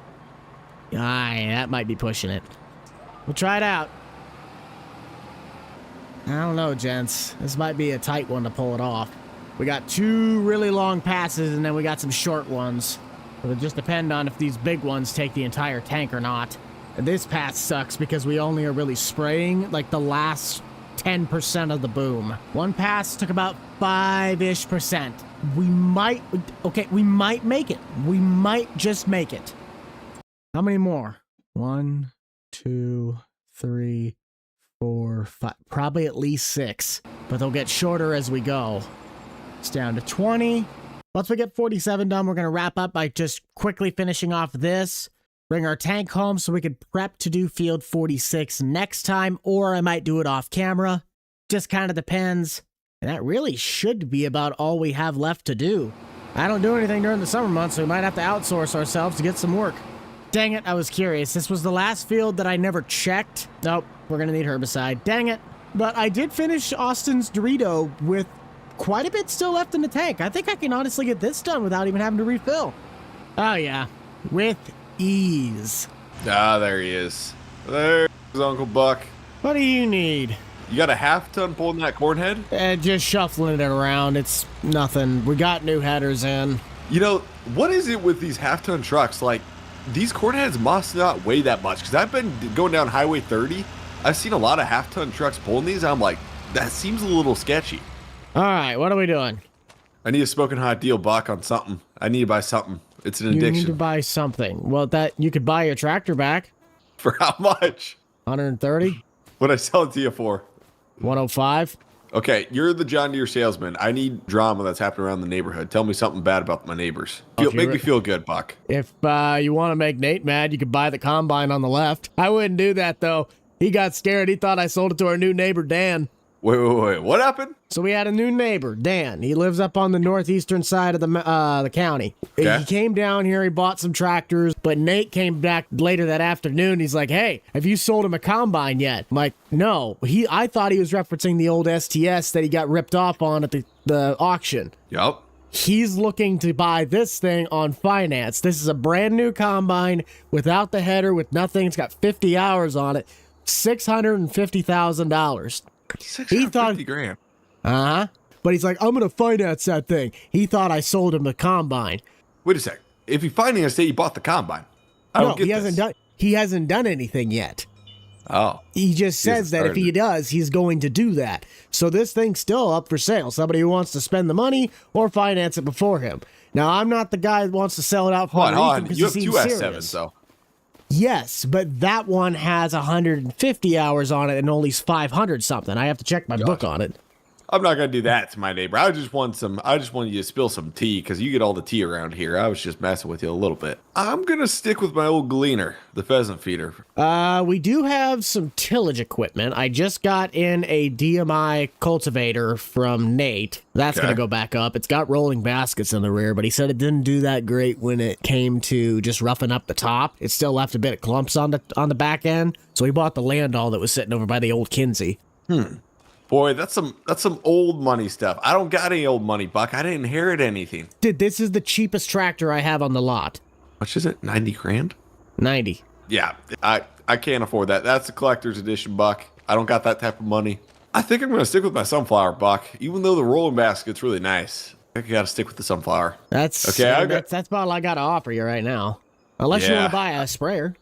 Aye, that might be pushing it. We'll try it out. I don't know, gents. This might be a tight one to pull it off. We got 2 really long passes, and then we got some short ones. It'll just depend on if these big ones take the entire tank or not. And this pass sucks because we only are really spraying like the last 10% of the boom. One pass took about 5-ish%. We might make it. We might just make it. How many more? 1, 2, 3, 4, 5. Probably at least 6, but they'll get shorter as we go. It's down to 20. Once we get 47 done, we're going to wrap up by just quickly finishing off this. Bring our tank home so we can prep to do field 46 next time, or I might do it off camera. Just kind of depends. And that really should be about all we have left to do. I don't do anything during the summer months, so we might have to outsource ourselves to get some work. Dang it, I was curious. This was the last field that I never checked. Nope, we're going to need herbicide. Dang it. But I did finish Austin's Dorito with quite a bit still left in the tank. I think I can honestly get this done without even having to refill. Oh, yeah. With ease.
Ah, there he is. There's Uncle Buck.
What do you need?
You got a half-ton pulling that corn head?
Just shuffling it around. It's nothing. We got new headers in.
You know, what is it with these half-ton trucks? Like, these corn heads must not weigh that much because I've been going down Highway 30. I've seen a lot of half-ton trucks pulling these. I'm like, that seems a little sketchy.
All right, what are we doing?
I need a smoking hot deal, Buck, on something. I need to buy something. It's an
You
addiction.
need to buy something. Well, that you could buy your tractor back.
For how much?
130,
What'd I sell it to you for?
105.
Okay, you're the John Deere salesman. I need drama that's happening around the neighborhood. Tell me something bad about my neighbors. Make me feel good, Buck.
If you want to make Nate mad, you could buy the combine on the left. I wouldn't do that, though. He got scared. He thought I sold it to our new neighbor, Dan.
Wait. What happened?
So we had a new neighbor, Dan. He lives up on the northeastern side of the county.
Okay.
He came down here. He bought some tractors, but Nate came back later that afternoon. He's like, "Hey, have you sold him a combine yet?" I'm like, "No." I thought he was referencing the old STS that he got ripped off on at the auction.
Yup.
He's looking to buy this thing on finance. This is a brand new combine without the header, with nothing. It's got 50 hours on it. $650,000. He thought
$650,000.
But he's like, "I'm gonna finance that thing." He thought I sold him the combine.
Wait a sec. If you financed it, you bought the combine. I don't get
he
this.
hasn't done anything yet.
Oh.
He just
He hasn't
says that if he
started.
does, he's going to do that. So this thing's still up for sale. Somebody who wants to spend the money or finance it before him. Now, I'm not the guy that wants to sell it out for
Hold on.
because
You
he
have
seems
two
serious.
S7s, though.
Yes, but that one has 150 hours on it and only 500 something. I have to check my book on it.
I'm not gonna do that to my neighbor. I just wanted you to spill some tea because you get all the tea around here. I was just messing with you a little bit. I'm gonna stick with my old gleaner, the pheasant feeder.
We do have some tillage equipment. I just got in a DMI cultivator from Nate. That's
Okay.
gonna go back up. It's got rolling baskets in the rear, but he said it didn't do that great when it came to just roughing up the top. It still left a bit of clumps on the back end. So he bought the Landau that was sitting over by the old Kinsey.
Boy, that's some old money stuff. I don't got any old money, Buck. I didn't inherit anything.
Dude, this is the cheapest tractor I have on the lot.
How much is it? 90 grand?
90.
Yeah, I can't afford that. That's the collector's edition, Buck. I don't got that type of money. I think I'm gonna stick with my sunflower, Buck. Even though the rolling basket's really nice, I think I gotta stick with the sunflower.
That's
Okay,
that's about all I got to offer you right now. Unless you
Yeah.
want to buy a sprayer.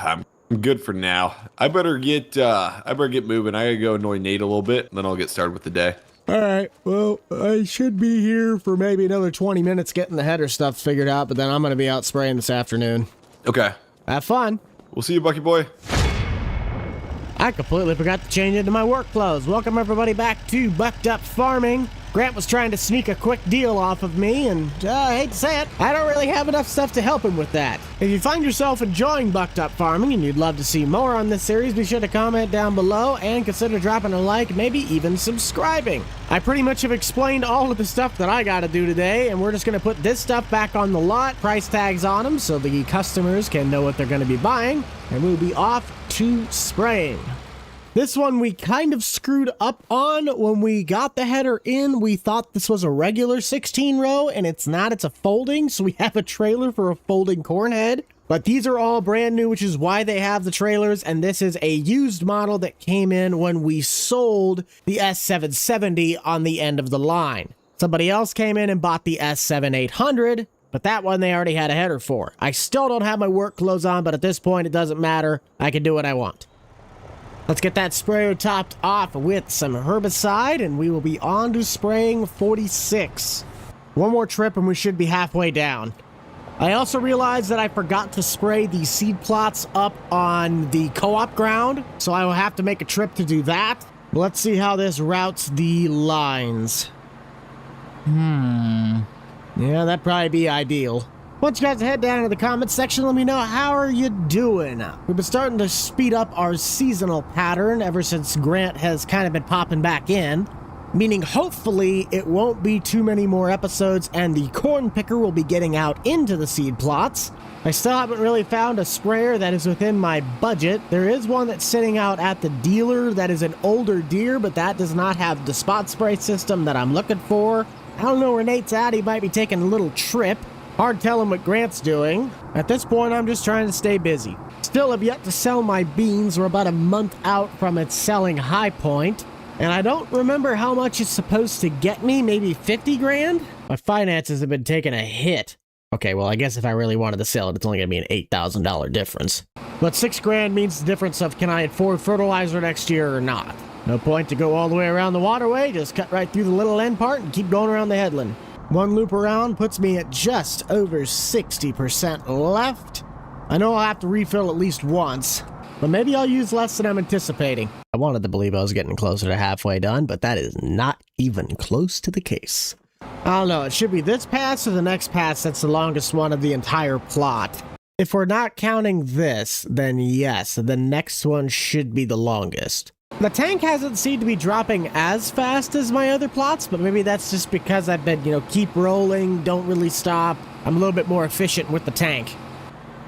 I'm good for now. I better get moving. I gotta go annoy Nate a little bit, and then I'll get started with the day.
All right. Well, I should be here for maybe another 20 minutes getting the header stuff figured out, but then I'm going to be out spraying this afternoon.
Okay.
Have fun.
We'll see you, Bucky boy.
I completely forgot to change into my work clothes. Welcome everybody back to Bucked Up Farming. Grant was trying to sneak a quick deal off of me, and I hate to say it, I don't really have enough stuff to help him with that. If you find yourself enjoying Bucked Up Farming and you'd love to see more on this series, be sure to comment down below and consider dropping a like, maybe even subscribing. I pretty much have explained all of the stuff that I gotta do today, and we're just gonna put this stuff back on the lot, price tags on them, so the customers can know what they're gonna be buying, and we'll be off to spraying. This one we kind of screwed up on. When we got the header in, we thought this was a regular 16 row, and it's not, it's a folding, so we have a trailer for a folding corn head. But these are all brand new, which is why they have the trailers, and this is a used model that came in when we sold the S770 on the end of the line. Somebody else came in and bought the S7800, but that one they already had a header for. I still don't have my work clothes on, but at this point it doesn't matter. I can do what I want. Let's get that sprayer topped off with some herbicide, and we will be on to spraying 46. One more trip and we should be halfway down. I also realized that I forgot to spray the seed plots up on the co-op ground, so I will have to make a trip to do that. Let's see how this routes the lines. Yeah, that'd probably be ideal. I want you guys to head down to the comments section. Let me know, how are you doing? We've been starting to speed up our seasonal pattern ever since Grant has kind of been popping back in, meaning hopefully it won't be too many more episodes and the corn picker will be getting out into the seed plots. I still haven't really found a sprayer that is within my budget. There is one that's sitting out at the dealer that is an older Deere, but that does not have the spot spray system that I'm looking for. I don't know where Nate's at. He might be taking a little trip. Hard telling what Grant's doing. At this point, I'm just trying to stay busy. Still have yet to sell my beans. We're about a month out from its selling high point. And I don't remember how much it's supposed to get me, maybe 50 grand? My finances have been taking a hit. Okay, well, I guess if I really wanted to sell it, it's only going to be an $8,000 difference. But $6,000 means the difference of can I afford fertilizer next year or not. No point to go all the way around the waterway, just cut right through the little end part and keep going around the headland. One loop around puts me at just over 60% left. I know I'll have to refill at least once, but maybe I'll use less than I'm anticipating. I wanted to believe I was getting closer to halfway done, but that is not even close to the case. I don't know, it should be this pass or the next pass that's the longest one of the entire plot. If we're not counting this, then yes, the next one should be the longest. The tank hasn't seemed to be dropping as fast as my other plots, but maybe that's just because I've been, keep rolling, don't really stop. I'm a little bit more efficient with the tank.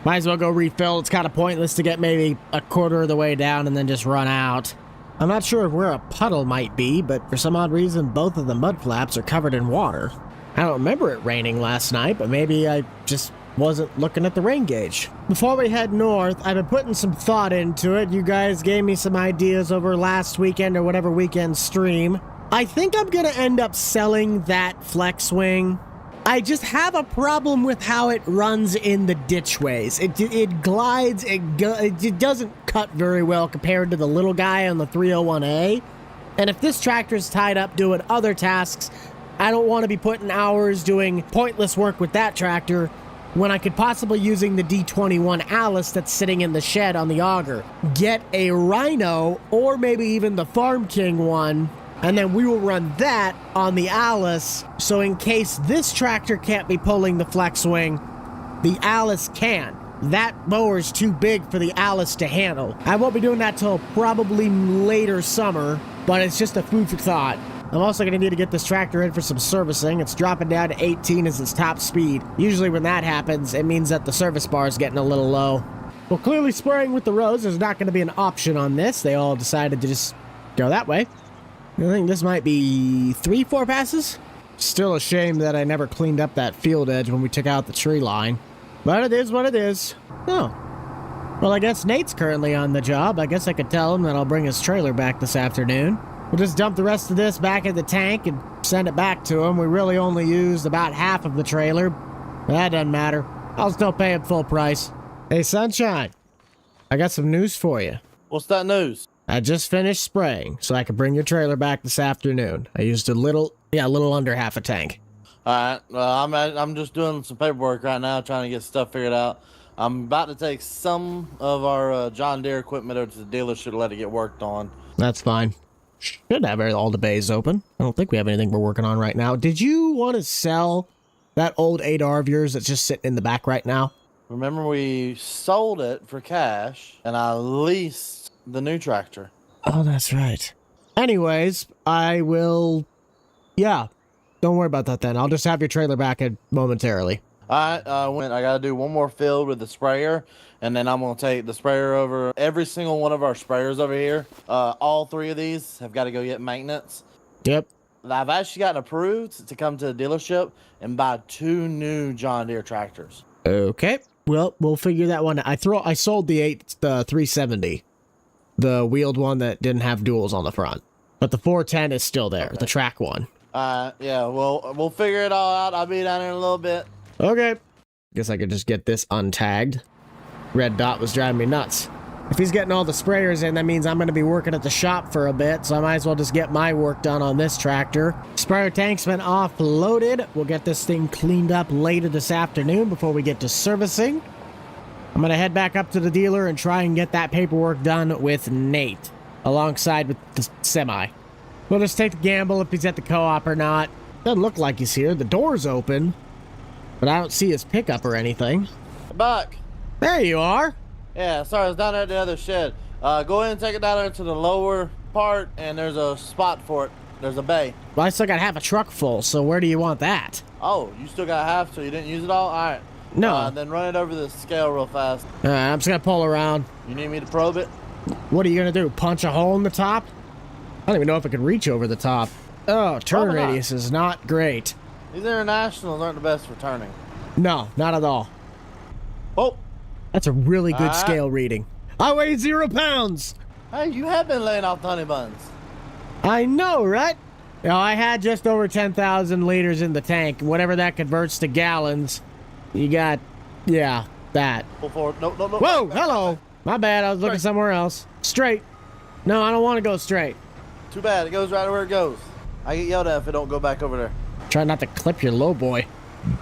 Might as well go refill. It's kind of pointless to get maybe a quarter of the way down and then just run out. I'm not sure where a puddle might be, but for some odd reason, both of the mud flaps are covered in water. I don't remember it raining last night, but maybe I just wasn't looking at the rain gauge. Before we head north, I've been putting some thought into it. You guys gave me some ideas over last weekend or whatever weekend stream. I think I'm gonna end up selling that flex wing. I just have a problem with how it runs in the ditchways. It glides, it doesn't cut very well compared to the little guy on the 301A. And if this tractor is tied up doing other tasks, I don't want to be putting hours doing pointless work with that tractor when I could possibly using the D21 Alice that's sitting in the shed on the auger. Get a Rhino or maybe even the Farm King one, and then we will run that on the Alice, so in case this tractor can't be pulling the flex wing, the Alice can. That mower's too big for the Alice to handle. I won't be doing that till probably later summer, but it's just a food for thought. I'm also going to need to get this tractor in for some servicing. It's dropping down to 18 as its top speed. Usually when that happens, it means that the service bar is getting a little low. Well, clearly spraying with the rows is not going to be an option on this. They all decided to just go that way. I think this might be 3-4 passes. Still a shame that I never cleaned up that field edge when we took out the tree line. But it is what it is. Oh. Well, I guess Nate's currently on the job. I guess I could tell him that I'll bring his trailer back this afternoon. We'll just dump the rest of this back in the tank and send it back to him. We really only used about half of the trailer. But that doesn't matter. I'll still pay him full price. Hey, Sunshine. I got some news for you.
What's that news?
I just finished spraying, so I can bring your trailer back this afternoon. I used a little under half a tank.
All right. Well, I'm just doing some paperwork right now, trying to get stuff figured out. I'm about to take some of our John Deere equipment over to the dealership to let it get worked on.
That's fine. Should have all the bays open. I don't think we have anything we're working on right now. Did you want to sell that old 8R of yours that's just sitting in the back right now?
Remember, we sold it for cash, and I leased the new tractor.
Oh, that's right. Anyways, I will... Yeah, don't worry about that then. I'll just have your trailer back momentarily.
All right, I got to do one more fill with the sprayer, and then I'm going to take the sprayer over. Every single one of our sprayers over here, all three of these have got to go get maintenance.
Yep.
I've actually gotten approved to come to the dealership and buy 2 new John Deere tractors.
Okay. Well, we'll figure that one out. I sold the 370, the wheeled one that didn't have duals on the front, but the 410 is still there, okay. The track one.
Yeah, we'll figure it all out. I'll be down here in a little bit.
Okay. Guess I could just get this untagged. Red dot was driving me nuts. If he's getting all the sprayers in, that means I'm going to be working at the shop for a bit, so I might as well just get my work done on this tractor. Sprayer tank's been offloaded. We'll get this thing cleaned up later this afternoon before we get to servicing. I'm going to head back up to the dealer and try and get that paperwork done with Nate, alongside with the semi. We'll just take the gamble if he's at the co-op or not. Doesn't look like he's here. The door's open, but I don't see his pickup or anything.
Buck.
There you are.
Yeah, sorry, I was down there at the other shed. Go ahead and take it down there to the lower part, and there's a spot for it. There's a bay.
Well, I still got half a truck full, so where do you want that?
Oh, you still got half, so you didn't use it all? All right.
No.
Then run it over the scale real fast.
All right, I'm just going to pull around.
You need me to probe it?
What are you going to do, punch a hole in the top? I don't even know if I can reach over the top. Oh, turn radius is not great.
These internationals aren't the best for turning.
No, not at all.
Oh.
That's a really good scale reading. I weigh 0 pounds.
Hey, you have been laying off honey buns.
I know, right? You know, I had just over 10,000 liters in the tank. Whatever that converts to gallons, You got, yeah, that.
Pull forward. No.
Whoa, hello. My bad, I was looking somewhere else. Straight. No, I don't want to go straight.
Too bad. It goes right where it goes. I get yelled at if it don't go back over there.
Try not to clip your low boy.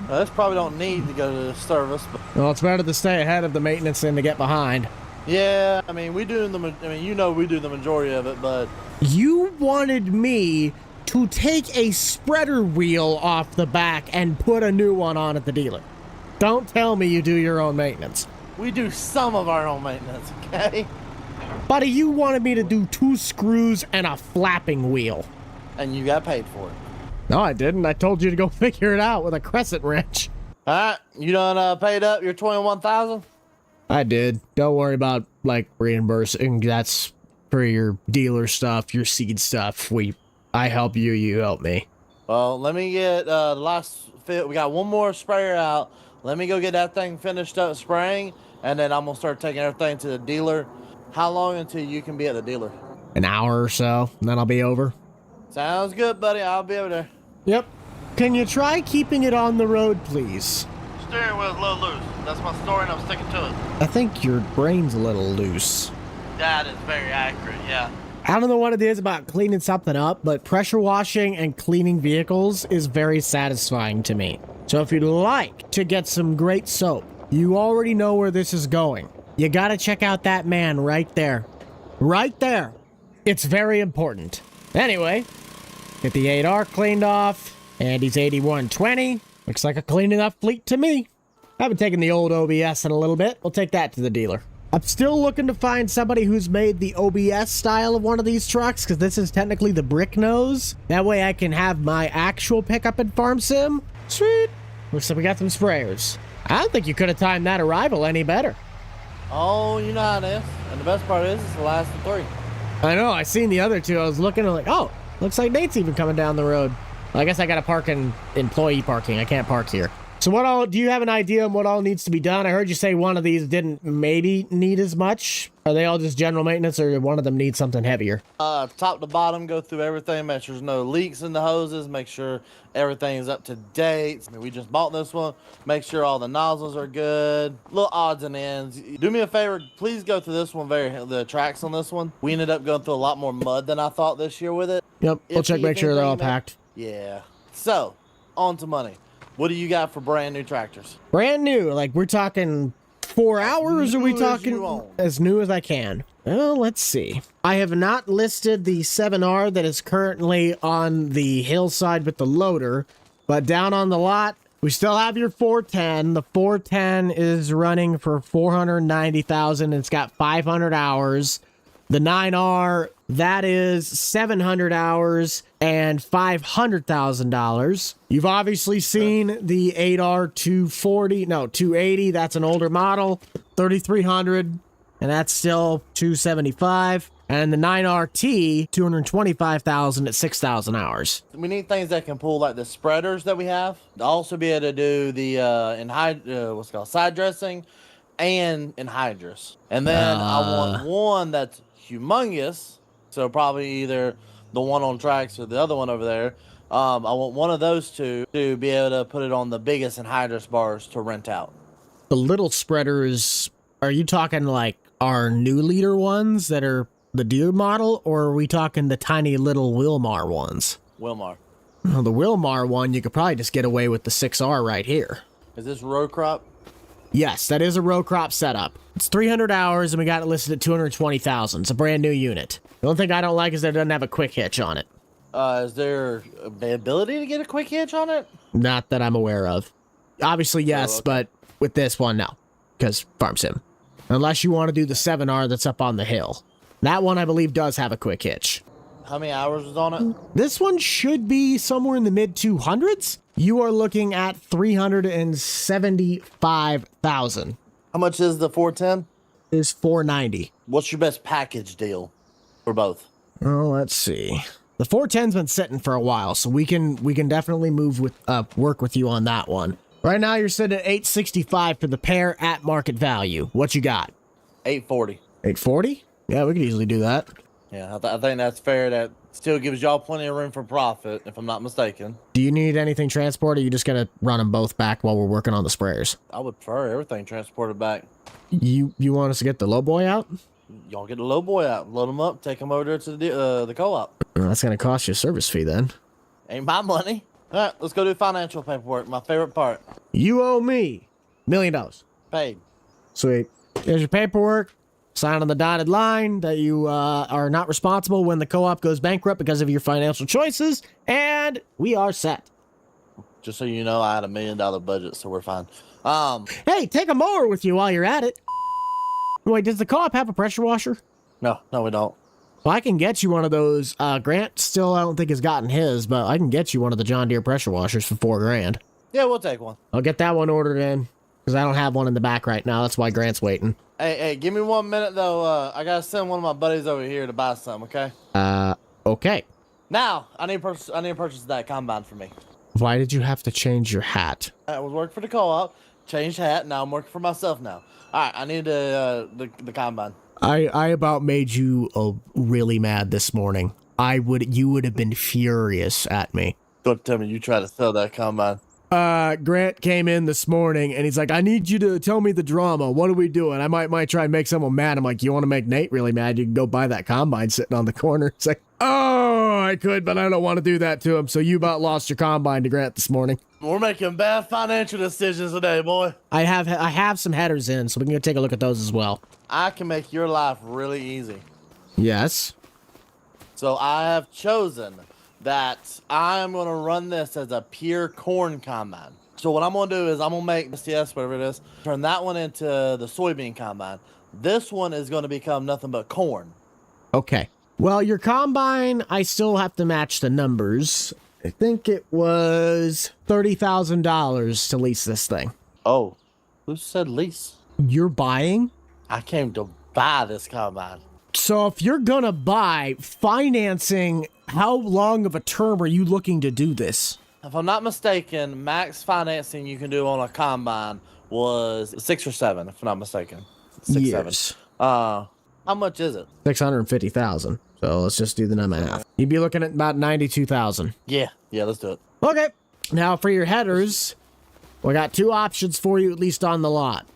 This probably don't need to go to the service, but
Well, it's better to stay ahead of the maintenance than to get behind.
yeah, I mean, we do we do the majority of it, but
You wanted me to take a spreader wheel off the back and put a new one on at the dealer. Don't tell me you do your own maintenance.
we do some of our own maintenance, okay?
Buddy, you wanted me to do 2 screws and a flapping wheel.
And you got paid for it.
No, I didn't. I told you to go figure it out with a crescent wrench.
All right, you done paid up your 21,000?
I did. Don't worry about, like, reimbursing. That's for your dealer stuff, your seed stuff. I help you, you help me.
Well, let me get the last fit. We got one more sprayer out. Let me go get that thing finished up spraying, and then I'm gonna start taking everything to the dealer. How long until you can be at the dealer?
An hour or so, and then I'll be over.
Sounds good, buddy. I'll be over there.
Yep. Can you try keeping it on the road, please?
Steering wheel's a little loose. That's my story, and I'm sticking to it.
I think your brain's a little loose.
That is very accurate, yeah.
I don't know what it is about cleaning something up, but pressure washing and cleaning vehicles is very satisfying to me. So if you'd like to get some great soap, you already know where this is going. You gotta check out that man right there. Right there. It's very important. Anyway, get the 8R cleaned off. Andy's 8120. Looks like a clean enough fleet to me. I haven't taken the old OBS in a little bit. We'll take that to the dealer. I'm still looking to find somebody who's made the OBS style of one of these trucks, because this is technically the brick nose. That way I can have my actual pickup in Farm Sim. Sweet. Looks like we got some sprayers. I don't think you could have timed that arrival any better.
Oh, you know how it is. And the best part is, it's the last of 3.
I know, I seen the other 2. I was looking and like, oh, looks like Nate's even coming down the road. I guess I gotta park in employee parking. I can't park here. So do you have an idea on what all needs to be done? I heard you say one of these didn't maybe need as much. Are they all just general maintenance, or one of them needs something heavier?
Top to bottom, go through everything, make sure there's no leaks in the hoses, make sure everything is up to date. I mean, we just bought this one. Make sure all the nozzles are good. Little odds and ends. Do me a favor, please go through this one, the tracks on this one. We ended up going through a lot more mud than I thought this year with it.
Yep, we'll check, make sure they're all packed.
Yeah. So, on to money. What do you got for brand new tractors?
Brand new, like we're talking 4 hours, or are we talking as new as I can? Well, let's see. I have not listed the 7R that is currently on the hillside with the loader, but down on the lot, we still have your 410. The 410 is running for $490,000. It's got 500 hours. The 9R, that is 700 hours and $500,000. You've obviously seen the 8R 280. That's an older model, 3,300, and that's still 275. And the 9RT, 225,000 at 6,000 hours.
We need things that can pull like the spreaders that we have. To also be able to do the side dressing and anhydrous. And then I want one that's humongous, so probably either the one on tracks or the other one over there. I want one of those two to be able to put it on the biggest anhydrous bars to rent out.
The little spreaders, are you talking like our new leader ones that are the Deere model, or are we talking the tiny little Wilmar ones?
Wilmar.
Well, the Wilmar one, you could probably just get away with the 6R right here.
Is this row crop?
Yes, that is a row crop setup. It's 300 hours, and we got it listed at 220,000. It's a brand new unit. The only thing I don't like is that it doesn't have a quick hitch on it.
Is there the ability to get a quick hitch on it?
Not that I'm aware of. Obviously, yes, but with this one, no. Because Farm Sim. Unless you want to do the 7R that's up on the hill. That one, I believe, does have a quick hitch.
How many hours is on it?
This one should be somewhere in the mid-200s. You are looking at 375,000.
How much is the 410?
Is 490.
What's your best package deal for both?
Oh, let's see. The 410's been sitting for a while, so we can definitely work with you on that one. Right now, you're sitting at 865 for the pair at market value. What you got?
840.
840? Yeah, we could easily do that.
Yeah, I think that's fair. That Still gives y'all plenty of room for profit, if I'm not mistaken.
Do you need anything transported? Or are you just gonna run them both back while we're working on the sprayers?
I would prefer everything transported back.
You want us to get the low boy out?
Y'all get the low boy out, load them up, take them over there to the co-op.
That's gonna cost you a service fee then.
Ain't my money. All right, let's go do financial paperwork. My favorite part.
You owe me $1 million.
Paid.
Sweet. Here's your paperwork. Sign on the dotted line that you are not responsible when the co-op goes bankrupt because of your financial choices, and we are set.
Just so you know, I had $1 million budget, so we're fine.
Hey, take a mower with you while you're at it. Wait, does the co-op have a pressure washer?
No, we don't.
Well, I can get you one of those. Grant still, I don't think, has gotten his, but I can get you one of the John Deere pressure washers for $4,000.
Yeah, we'll take one.
I'll get that one ordered in because I don't have one in the back right now. That's why Grant's waiting.
Hey, give me 1 minute though. I gotta send one of my buddies over here to buy something. Okay.
Okay.
Now I need to purchase that combine for me.
Why did you have to change your hat?
I was working for the co-op, changed hat. Now I'm working for myself now. All right, I need the combine.
I about made you really mad this morning. You would have been furious at me.
Don't tell me you try to sell that combine.
Grant came in this morning and he's like, I need you to tell me the drama. What are we doing? I might try and make someone mad. I'm like, you want to make Nate really mad? You can go buy that combine sitting on the corner. It's like, oh, I could, but I don't want to do that to him. So you about lost your combine to Grant this morning.
We're making bad financial decisions today, boy.
I have some headers in, so we can go take a look at those as well.
I can make your life really easy.
Yes.
So I have chosen that I'm going to run this as a pure corn combine. So what I'm going to do is I'm going to make SDS, whatever it is, turn that one into the soybean combine. This one is going to become nothing but corn.
Okay. Well, your combine, I still have to match the numbers. I think it was $30,000 to lease this thing.
Oh, who said lease?
You're buying?
I came to buy this combine.
So if you're going to buy, financing, how long of a term are you looking to do this?
If I'm not mistaken, max financing you can do on a combine was 6 or 7, if I'm not mistaken. 6,
Years.
7. How much is it?
$650,000. So let's just do the math. You'd be looking at about $92,000.
Yeah, let's do it.
Okay. Now for your headers, we got 2 options for you, at least on the lot.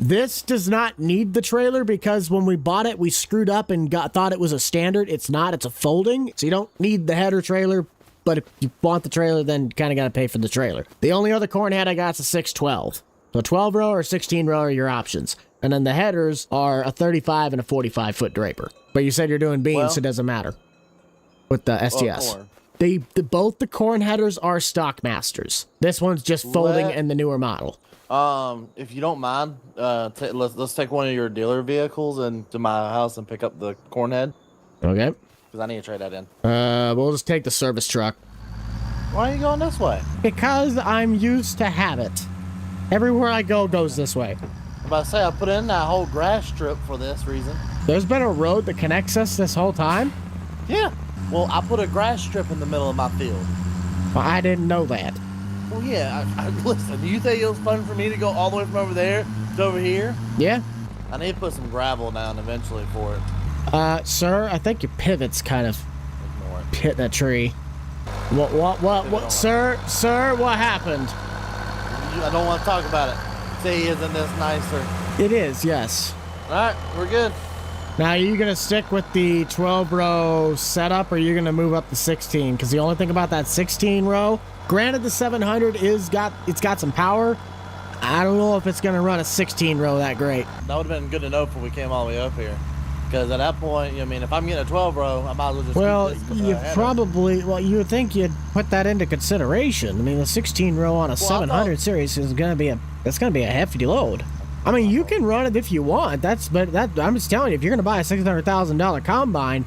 This does not need the trailer because when we bought it, we screwed up and thought it was a standard. It's not. It's a folding. So you don't need the header trailer. But if you want the trailer, then you kind of got to pay for the trailer. The only other corn head I got is a 612. So 12 row or 16 row are your options. And then the headers are a 35 and a 45 foot draper. But you said you're doing beans, so it doesn't matter with the STS. Both the corn headers are Stockmasters. This one's just folding in the newer model.
If you don't mind, let's take one of your dealer vehicles into my house and pick up the corn head.
Okay.
Because I need to trade that in.
We'll just take the service truck.
Why are you going this way?
Because I'm used to habit. Everywhere I go goes this way.
I'm about to say, I put in that whole grass strip for this reason.
There's been a road that connects us this whole time?
Yeah. Well, I put a grass strip in the middle of my field.
Well, I didn't know that.
Well, yeah. Listen, do you think it was fun for me to go all the way from over there to over here?
Yeah.
I need to put some gravel down eventually for it.
Sir, I think your pivot's kind of hit that tree. What, sir, what happened?
I don't want to talk about it. See, isn't this nicer?
It is, yes.
All right, we're good.
Now, are you going to stick with the 12 row setup or are you going to move up to 16? Because the only thing about that 16 row, granted the 700 it's got some power. I don't know if it's going to run a 16 row that great.
That would have been good to know before we came all the way up here. Because at that point, I mean, if I'm getting a 12 row, I might as well just
you would think you'd put that into consideration. I mean, the 16 row on a 700 series is going to be a hefty load. I mean, you can run it if you want. I'm just telling you, if you're going to buy a $600,000 combine,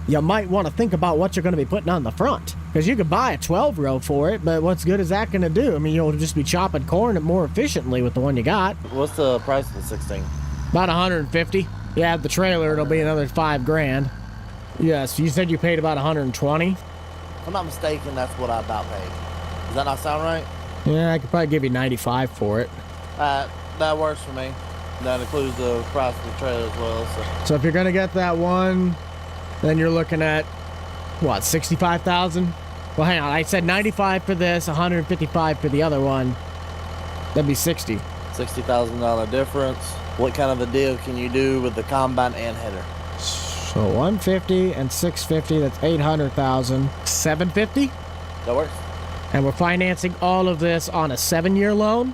you might want to think about what you're going to be putting on the front. Because you could buy a 12 row for it, but what's good is that going to do? I mean, you'll just be chopping corn more efficiently with the one you got.
What's the price of the 16?
About 150. You add the trailer, it'll be another $5,000. Yes, you said you paid about 120.
If I'm not mistaken, that's what I about paid. Does that not sound right?
Yeah, I could probably give you 95 for it.
That works for me. That includes the price of the trailer as well.
So if you're gonna get that one, then you're looking at what, 65,000? Well, hang on. I said 95 for this, 155 for the other one. That'd be 60.
$60,000 difference. What kind of a deal can you do with the combine and header?
So 150 and 650, that's 800,000. 750?
That works.
And we're financing all of this on a 7-year loan?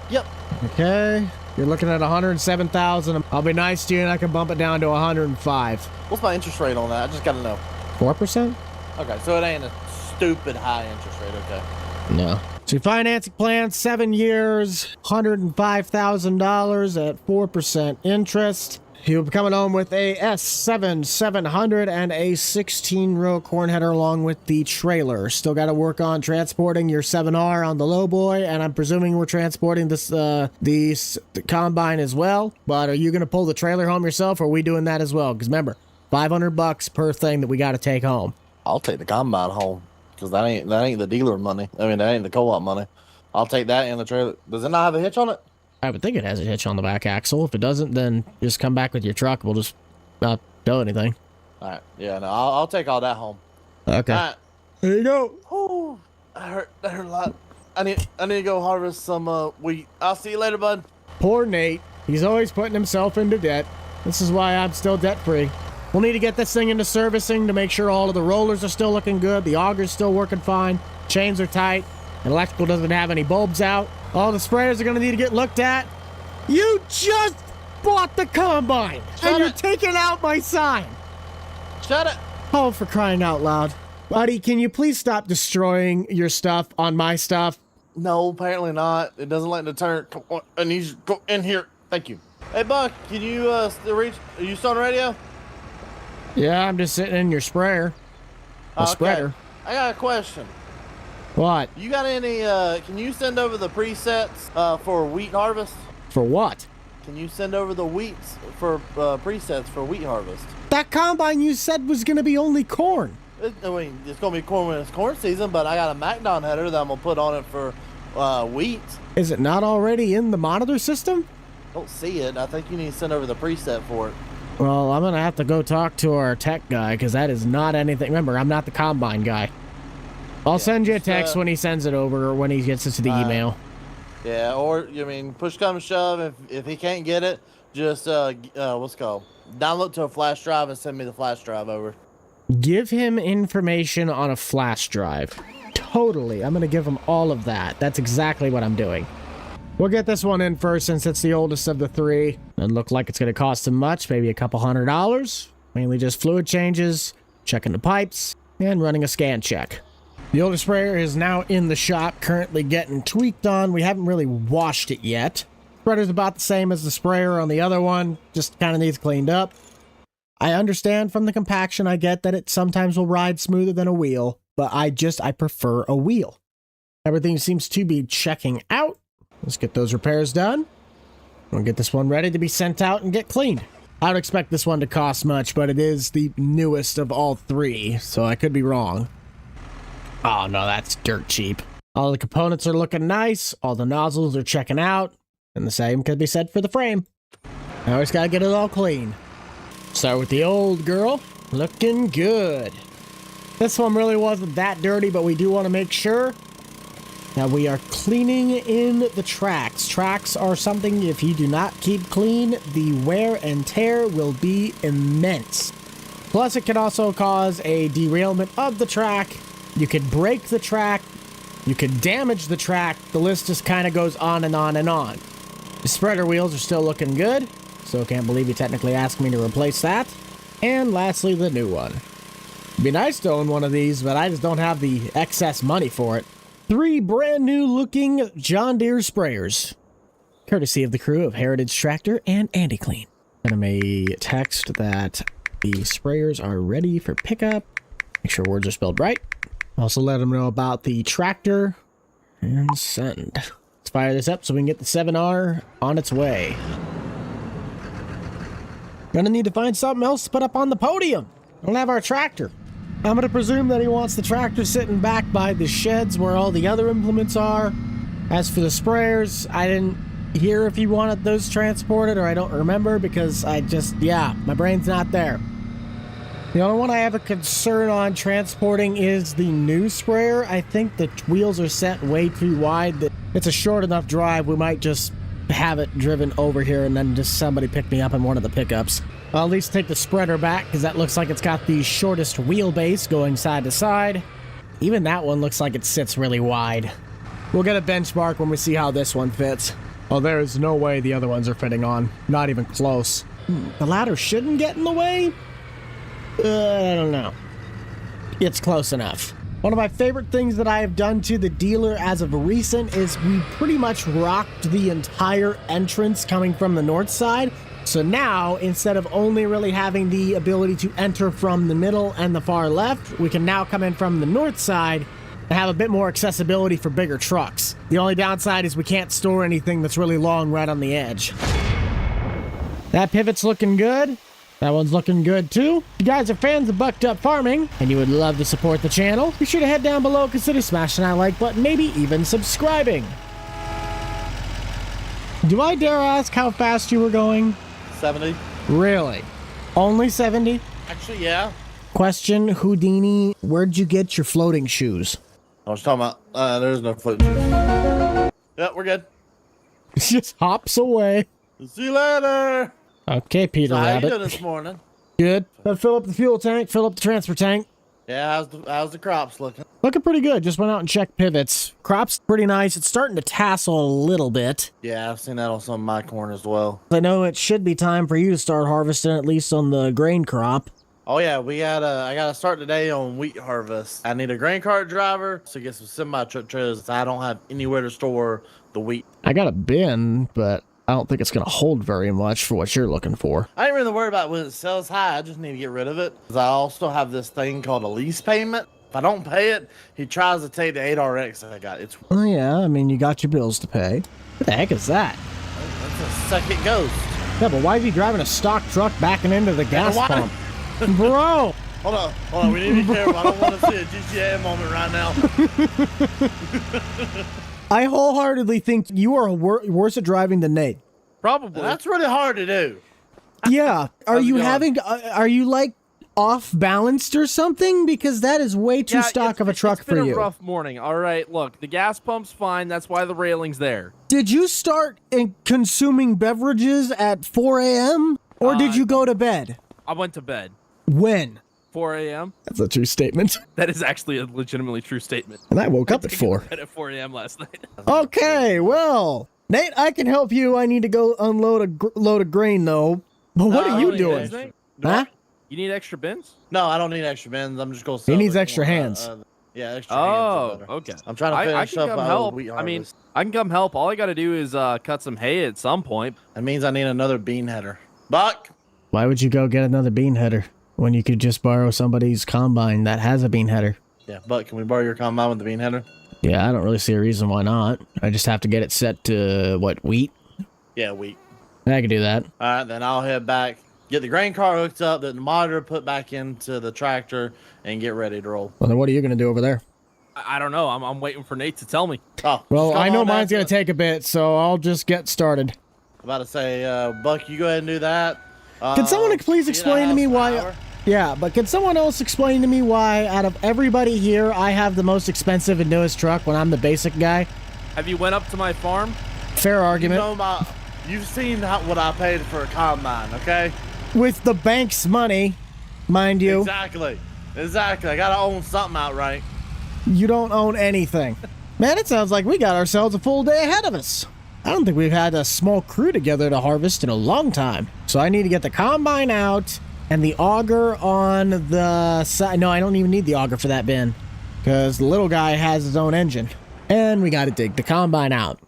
Yep.
Okay. You're looking at 107,000. I'll be nice to you and I can bump it down to 105.
What's my interest rate on that? I just gotta know.
4%?
Okay, so it ain't a stupid high interest rate, okay.
No. So your financing plan, 7 years, $105,000 at 4% interest. You'll be coming home with a S7 700 and a 16-row corn header along with the trailer. Still got to work on transporting your 7R on the lowboy, and I'm presuming we're transporting this the combine as well. But are you going to pull the trailer home yourself, or are we doing that as well? Because remember, $500 per thing that we got to take home.
I'll take the combine home because that ain't the dealer money. I mean, that ain't the co-op money. I'll take that and the trailer. Does it not have a hitch on it?
I would think it has a hitch on the back axle. If it doesn't, then just come back with your truck. We'll just not do anything.
All right. Yeah, no, I'll take all that home.
Okay.
All right.
There you go.
Whew, that hurt a lot. I need to go harvest some wheat. I'll see you later, bud.
Poor Nate. He's always putting himself into debt. This is why I'm still debt-free. We'll need to get this thing into servicing to make sure all of the rollers are still looking good, the auger's still working fine, chains are tight, and electrical doesn't have any bulbs out. All the sprayers are going to need to get looked at. You just bought the combine, and you're taking out my sign.
Shut it.
Oh, for crying out loud. Buddy, can you please stop destroying your stuff on my stuff?
No, apparently not. It doesn't let the turn. Come on, I need you to go in here. Thank you. Hey, Buck, can you still reach? Are you still on radio?
Yeah, I'm just sitting in your sprayer. Spreader.
I got a question.
What?
You got any, can you send over the presets for wheat harvest?
For what?
Can you send over the wheats for presets for wheat harvest?
That combine you said was going to be only corn.
I mean, it's going to be corn when it's corn season, but I got a MacDon header that I'm going to put on it for wheat.
Is it not already in the monitor system?
Don't see it. I think you need to send over the preset for it.
Well, I'm going to have to go talk to our tech guy, because that is not anything. Remember, I'm not the combine guy. I'll send you a text when he sends it over or when he gets it to the email.
Yeah, or, I mean, push come to shove, if he can't get it, just, what's it called? Download to a flash drive and send me the flash drive over.
Give him information on a flash drive. Totally. I'm going to give him all of that. That's exactly what I'm doing. We'll get this one in first since it's the oldest of the three. Doesn't look like it's going to cost him much, maybe a couple $100. Mainly just fluid changes, checking the pipes, and running a scan check. The older sprayer is now in the shop, currently getting tweaked on. We haven't really washed it yet. Spreader's about the same as the sprayer on the other one, just kind of needs cleaned up. I understand from the compaction, I get that it sometimes will ride smoother than a wheel, but I prefer a wheel. Everything seems to be checking out. Let's get those repairs done. We'll get this one ready to be sent out and get cleaned. I don't expect this one to cost much, but it is the newest of all three, so I could be wrong. Oh no, that's dirt cheap. All the components are looking nice, all the nozzles are checking out, and the same could be said for the frame. Now we just gotta get it all clean. Start with the old girl, looking good. This one really wasn't that dirty, but we do want to make sure that we are cleaning in the tracks. Tracks are something, if you do not keep clean, the wear and tear will be immense. Plus, it can also cause a derailment of the track. You could break the track, you could damage the track, the list just kind of goes on and on and on. The spreader wheels are still looking good, so can't believe you technically asked me to replace that. And lastly, the new one. It'd be nice to own one of these, but I just don't have the excess money for it. 3 brand new looking John Deere sprayers, courtesy of the crew of Heritage Tractor and Andy Clean. Send them a text that the sprayers are ready for pickup. Make sure words are spelled right. Also let them know about the tractor and send. Let's fire this up so we can get the 7R on its way. Gonna need to find something else to put up on the podium. I don't have our tractor. I'm gonna presume that he wants the tractor sitting back by the sheds where all the other implements are. As for the sprayers, I didn't hear if he wanted those transported, or I don't remember because my brain's not there. The only one I have a concern on transporting is the new sprayer. I think the wheels are set way too wide. That it's a short enough drive. We might just have it driven over here and then just somebody pick me up in one of the pickups. I'll at least take the spreader back because that looks like it's got the shortest wheelbase going side to side. Even that one looks like it sits really wide. We'll get a benchmark when we see how this one fits. Oh, there is no way the other ones are fitting on. Not even close. The ladder shouldn't get in the way? I don't know. It's close enough. One of my favorite things that I have done to the dealer as of recent is we pretty much rocked the entire entrance coming from the north side. So now, instead of only really having the ability to enter from the middle and the far left, we can now come in from the north side and have a bit more accessibility for bigger trucks. The only downside is we can't store anything that's really long right on the edge. That pivot's looking good. That one's looking good too. If you guys are fans of Bucked Up Farming and you would love to support the channel, be sure to head down below, consider smashing that like button, maybe even subscribing. Do I dare ask how fast you were going?
70.
Really? Only 70?
Actually, yeah.
Question, Houdini, where'd you get your floating shoes?
I was talking about, there's no floating shoes. Yep, we're good.
Just hops away.
See you later.
Okay, Peter
So how
Rabbit.
you doing this morning?
Good. Fill up the fuel tank, fill up the transfer tank.
Yeah, how's the crops looking?
Looking pretty good. Just went out and checked pivots. Crop's pretty nice. It's starting to tassel a little bit.
Yeah, I've seen that on some of my corn as well.
I know it should be time for you to start harvesting, at least on the grain crop.
Oh yeah, I gotta start today on wheat harvest. I need a grain cart driver to get some semi-truck trailers. I don't have anywhere to store the wheat.
I got a bin, but I don't think it's going to hold very much for what you're looking for.
I ain't really worried about when it sells high. I just need to get rid of it. 'Cause I also have this thing called a lease payment. If I don't pay it, he tries to take the 8RX that I got. It's
Oh yeah, I mean, you got your bills to pay. What the heck is that?
that's a second ghost.
Yeah, but why is he driving a stock truck backing into the gas
why-
pump? Bro!
Hold on. We need to be careful. I don't want to see a GTA moment right now.
I wholeheartedly think you are worse at driving than Nate.
Probably.
That's really hard to do.
Yeah. Are
How's it
you
going?
having, are you like off balanced or something? Because that is way too stock of a truck
it's been
for
a
you.
rough morning. All right, look, the gas pump's fine. That's why the railing's there.
Did you start consuming beverages at 4 a.m. or did you go to bed?
I went to bed.
When?
4 a.m.
That's a true statement.
That is actually a legitimately true statement.
And I woke up at 4.
Bed at 4 a.m. last night.
Okay, well, Nate, I can help you. I need to go unload a load of grain, though. But what are you doing? Huh?
You need extra bins?
No, I don't need extra bins. I'm just going to sell
He needs
it.
extra hands.
Yeah, extra hands.
Oh,
are better.
okay.
I'm trying to
I
finish
can
up
come
our
help.
wheat
I mean,
harvest.
I can come help. All I got to do is cut some hay at some point.
That means I need another bean header. Buck!
Why would you go get another bean header when you could just borrow somebody's combine that has a bean header?
Yeah, Buck, can we borrow your combine with the bean header?
Yeah, I don't really see a reason why not. I just have to get it set to, what, wheat?
Yeah, wheat.
I can do that.
All right, then I'll head back, get the grain car hooked up, the monitor put back into the tractor, and get ready to roll.
Well, then what are you going to do over there?
I don't know. I'm waiting for Nate to tell me.
Oh,
Well,
just come
I know
on
mine's
down
going to take a bit, so I'll just get started.
I'm about to say, Buck, you go ahead and do that.
Can someone please
see you
explain
in
to
the
me
house
why...
in an hour.
Yeah, but can someone else explain to me why, out of everybody here, I have the most expensive and newest truck when I'm the basic guy?
Have you went up to my farm?
Fair
You
argument.
know you've seen what I paid for a combine, okay?
With the bank's money, mind you,
Exactly. I gotta own something outright.
you don't own anything. Man, it sounds like we got ourselves a full day ahead of us. I don't think we've had a small crew together to harvest in a long time. So I need to get the combine out and the auger on the side. No, I don't even need the auger for that bin because the little guy has his own engine. And we got to dig the combine out.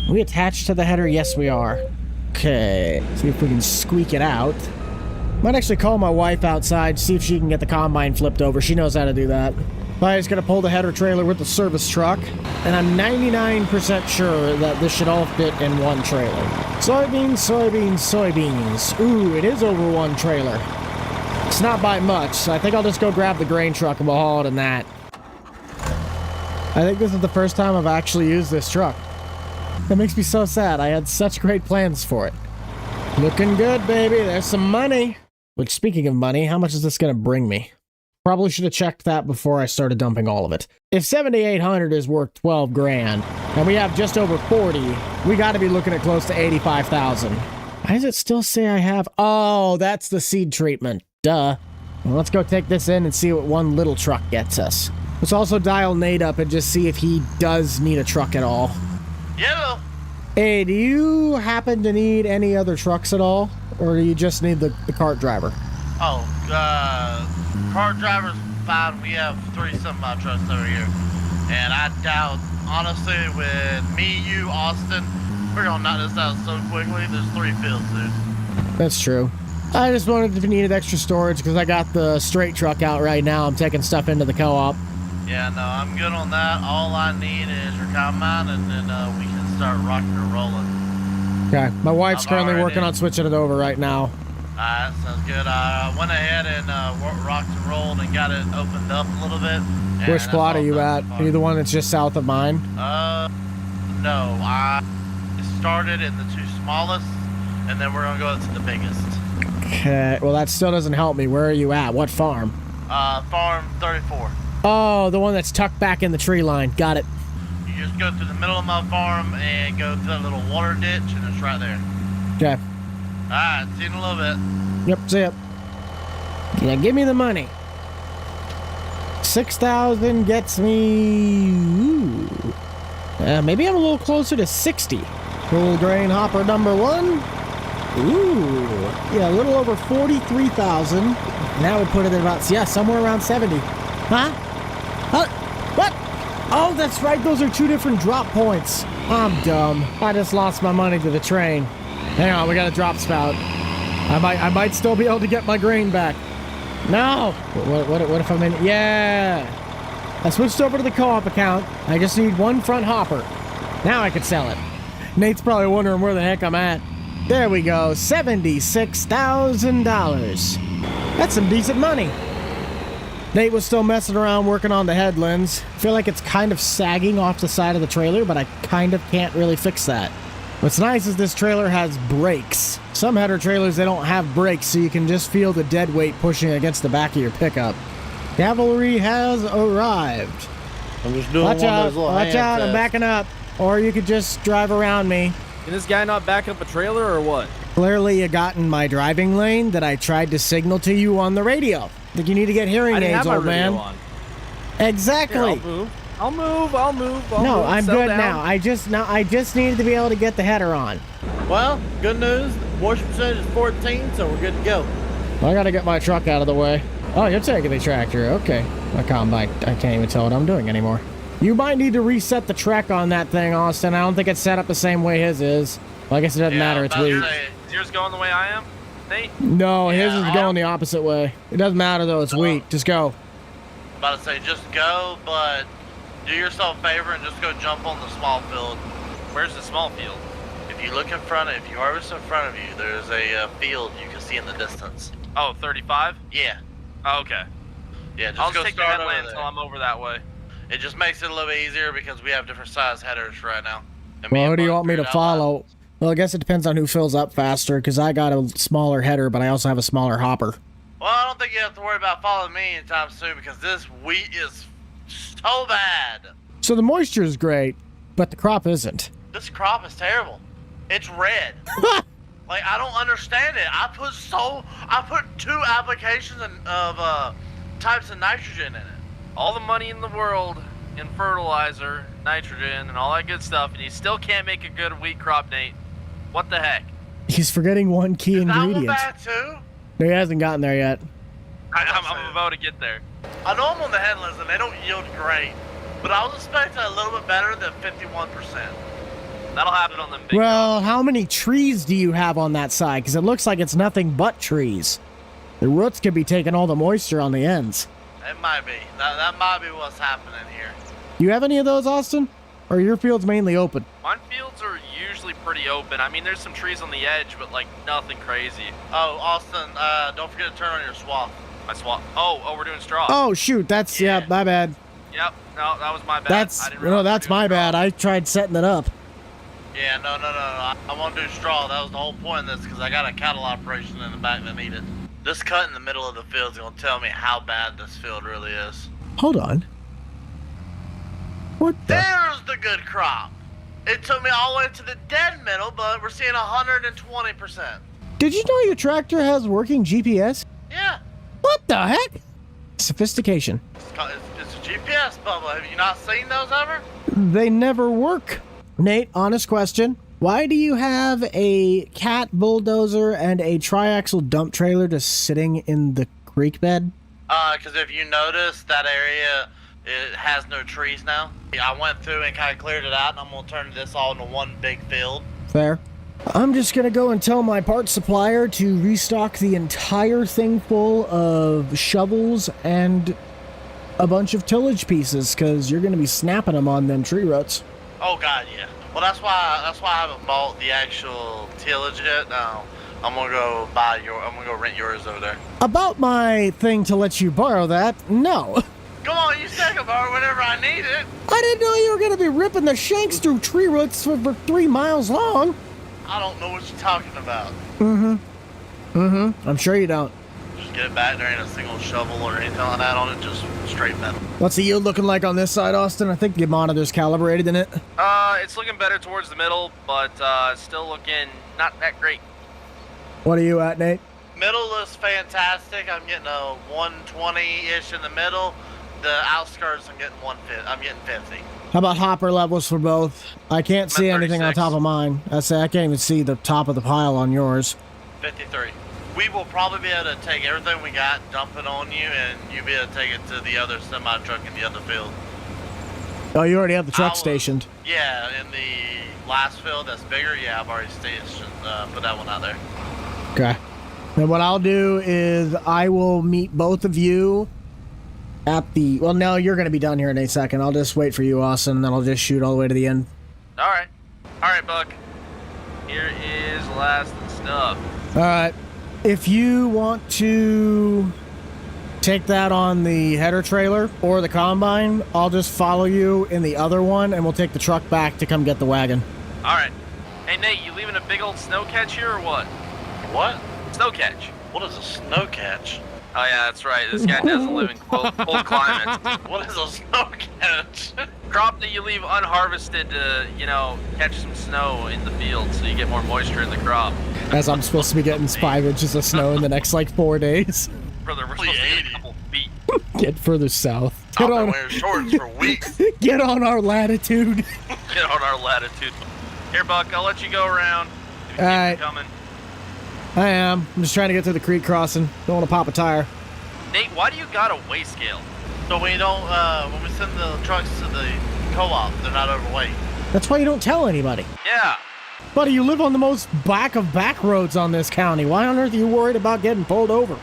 We attached to the header? Yes, we are. Okay, see if we can squeak it out. Might actually call my wife outside, see if she can get the combine flipped over. She knows how to do that. I just gotta pull the header trailer with the service truck, and I'm 99% sure that this should all fit in one trailer. Soybeans, soybeans, soybeans. Ooh, it is over one trailer. It's not by much, so I think I'll just go grab the grain truck and we'll haul it in that. I think this is the first time I've actually used this truck. That makes me so sad. I had such great plans for it. Looking good, baby. There's some money. Which, speaking of money, how much is this going to bring me? Probably should have checked that before I started dumping all of it. If 7,800 is worth 12 grand, and we have just over 40, we got to be looking at close to 85,000. Why does it still say I have? Oh, that's the seed treatment. Duh. Well, let's go take this in and see what one little truck gets us. Let's also dial Nate up and just see if he does need a truck at all.
Yeah.
Hey, do you happen to need any other trucks at all? Or do you just need the cart driver?
Oh, cart driver's fine. We have 3 semi trucks over here. And I doubt, honestly, with me, you, Austin, we're gonna knock this out so quickly. There's 3 fields, dude.
That's true. I just wanted if you needed extra storage because I got the straight truck out right now. I'm taking stuff into the co-op.
Yeah, no, I'm good on that. All I need is your combine, and then we can start rocking and rolling.
Okay, my wife's
I'm
currently
already-
working on switching it over right now.
Alright, sounds good. I went ahead and rocked and rolled and got it opened up a little bit. and
Which
that's
plot
all
are you
done
at?
so
Are
far.
you the one that's just south of mine?
No, I started in the 2 smallest, and then we're gonna go to the biggest.
Okay, well that still doesn't help me. Where are you at? What farm?
Farm 34.
Oh, the one that's tucked back in the tree line. Got it.
You just go through the middle of my farm and go through that little water ditch, and it's right there.
Okay.
Alright, see you in a little bit.
Yep, see it. Yeah, give me the money. 6,000 gets me... Ooh. Maybe I'm a little closer to 60. Full grain hopper number 1. Ooh. Yeah, a little over 43,000. And that would put it at about, yeah, somewhere around 70. Huh? Huh? What? Oh, that's right. Those are 2 different drop points. I'm dumb. I just lost my money to the train. Hang on, we got a drop spout. I might still be able to get my grain back. No! What if I'm in... Yeah! I switched over to the co-op account. I just need 1 front hopper. Now I can sell it. Nate's probably wondering where the heck I'm at. There we go. $76,000. That's some decent money. Nate was still messing around working on the headlands. I feel like it's kind of sagging off the side of the trailer, but I kind of can't really fix that. What's nice is this trailer has brakes. Some header trailers, they don't have brakes, so you can just feel the dead weight pushing against the back of your pickup. Cavalry has arrived.
I'm just doing
Watch
one of
out,
those little
watch
hand
out, I'm
tests.
backing up. Or you could just drive around me.
Can this guy not back up a trailer or what?
Clearly you got in my driving lane that I tried to signal to you on the radio. I think you need to get hearing
I didn't
aids,
have my
old
radio
man.
on.
Exactly.
Here, I'll move.
No, I'm
Settle
good
down.
now. I just needed to be able to get the header on.
Well, good news. Moisture percentage is 14, so we're good to go.
I gotta get my truck out of the way. Oh, you're taking the tractor. Okay. My combine. I can't even tell what I'm doing anymore. You might need to reset the trek on that thing, Austin. I don't think it's set up the same way his is. Well, I guess it doesn't matter. It's weak.
Is yours going the way I am, Nate?
No, his
Yeah,
is going the opposite way. It doesn't matter though. It's weak. Just go.
About to say, just go, but do yourself a favor and just go jump on the small field.
Where's the small field?
If you look in front, if you harvest in front of you, there's a field you can see in the distance.
Oh, 35?
Yeah.
Oh, okay.
Yeah, just
I'll
go
just take the
start over
headland
there.
until I'm over that way.
It just makes it a little bit easier because we have different size headers right now. And me
Well, who
and
do you
Bud
want me to
figured out that.
follow? Well, I guess it depends on who fills up faster, because I got a smaller header, but I also have a smaller hopper.
Well, I don't think you have to worry about following me anytime soon because this wheat is so bad.
So the moisture is great, but the crop isn't.
This crop is terrible. It's red. Like, I don't understand it. I put 2 applications of types of nitrogen in it.
All the money in the world in fertilizer, nitrogen, and all that good stuff, and you still can't make a good wheat crop, Nate. What the heck?
He's forgetting one key
Is that one
ingredient.
bad too?
No, he hasn't gotten there yet.
I'm about to get there.
I know I'm on the headlands and they don't yield great, but I was expecting a little bit better than 51%.
That'll happen on them big
Well, how many trees do you have on that side? Because it looks like it's nothing but trees. The roots could be taking all the moisture on the ends.
It might be. That might be what's happening here.
You have any of those, Austin? Or are your fields mainly open?
Mine fields are usually pretty open. I mean, there's some trees on the edge, but like nothing crazy.
Oh, Austin, don't forget to turn on your swath.
My swap. Oh, we're doing straw.
Oh, shoot. That's, yeah, my bad.
Yep. No, that was my bad.
That's,
I didn't
no,
realize we were
that's
doing
my
straw.
bad. I tried setting it up.
Yeah, no. I want to do straw. That was the whole point of this because I got a cattle operation in the back that needed. This cut in the middle of the field is going to tell me how bad this field really is.
Hold on. What the?
There's the good crop. It took me all the way to the dead middle, but we're seeing 120%.
Did you know your tractor has working GPS?
Yeah.
What the heck? Sophistication.
It's a GPS, Bubba. Have you not seen those ever?
They never work. Nate, honest question. Why do you have a cat bulldozer and a triaxle dump trailer just sitting in the creek bed?
Because if you notice, that area, it has no trees now. I went through and kind of cleared it out, and I'm going to turn this all into one big field.
Fair. I'm just going to go and tell my parts supplier to restock the entire thing full of shovels and a bunch of tillage pieces, because you're going to be snapping them on them tree roots.
Oh, God, yeah. Well, that's why I haven't bought the actual tillage yet. No, I'm going to go rent yours over there.
About my thing to let you borrow that, no.
Come on, you said I can borrow whenever I need it.
I didn't know you were going to be ripping the shanks through tree roots for 3 miles long.
I don't know what you're talking about.
I'm sure you don't.
Just get it back. There ain't a single shovel or anything like that on it. Just straight metal.
What's the yield looking like on this side, Austin? I think the monitor's calibrated in it.
It's looking better towards the middle, but still looking not that great.
What are you at, Nate?
Middle is fantastic. I'm getting a 120-ish in the middle. The outskirts, I'm getting 50.
How about hopper levels for both? I can't see anything on
36.
top of mine. I can't even see the top of the pile on yours.
53. We will probably be able to take everything we got, dump it on you, and you'll be able to take it to the other semi-truck in the other field.
Oh, you already have the truck stationed.
Yeah, in the last field that's bigger, yeah, I've already stationed, put that one out there.
Okay. And what I'll do is I will meet both of you at the... Well, no, you're going to be done here in a second. I'll just wait for you, Austin, and then I'll just shoot all the way to the end.
All right, Buck. Here is last stuff.
All right. If you want to take that on the header trailer or the combine, I'll just follow you in the other one, and we'll take the truck back to come get the wagon.
All right. Hey, Nate, you leaving a big old snow catch here or what?
What?
Snow catch.
What is a snow catch?
Oh, yeah, that's right. This guy doesn't live in cold climates.
What is a snow catch?
Crop that you leave unharvested to, catch some snow in the field so you get more moisture in the crop.
As I'm supposed to be getting 5 inches of snow in the next, 4 days.
Brother, we're supposed to get a couple feet.
Get further south.
I've been wearing shorts for weeks.
Get on our latitude.
Get on our latitude. Here, Buck, I'll let you go around. If you keep
Alright.
coming.
I am. I'm just trying to get through the creek crossing. Don't want to pop a tire.
Nate, why do you got a weigh scale?
So we don't, when we send the trucks to the co-op, they're not overweight.
That's why you don't tell anybody.
Yeah.
Buddy, you live on the most back of back roads on this county. Why on earth are you worried about getting pulled over?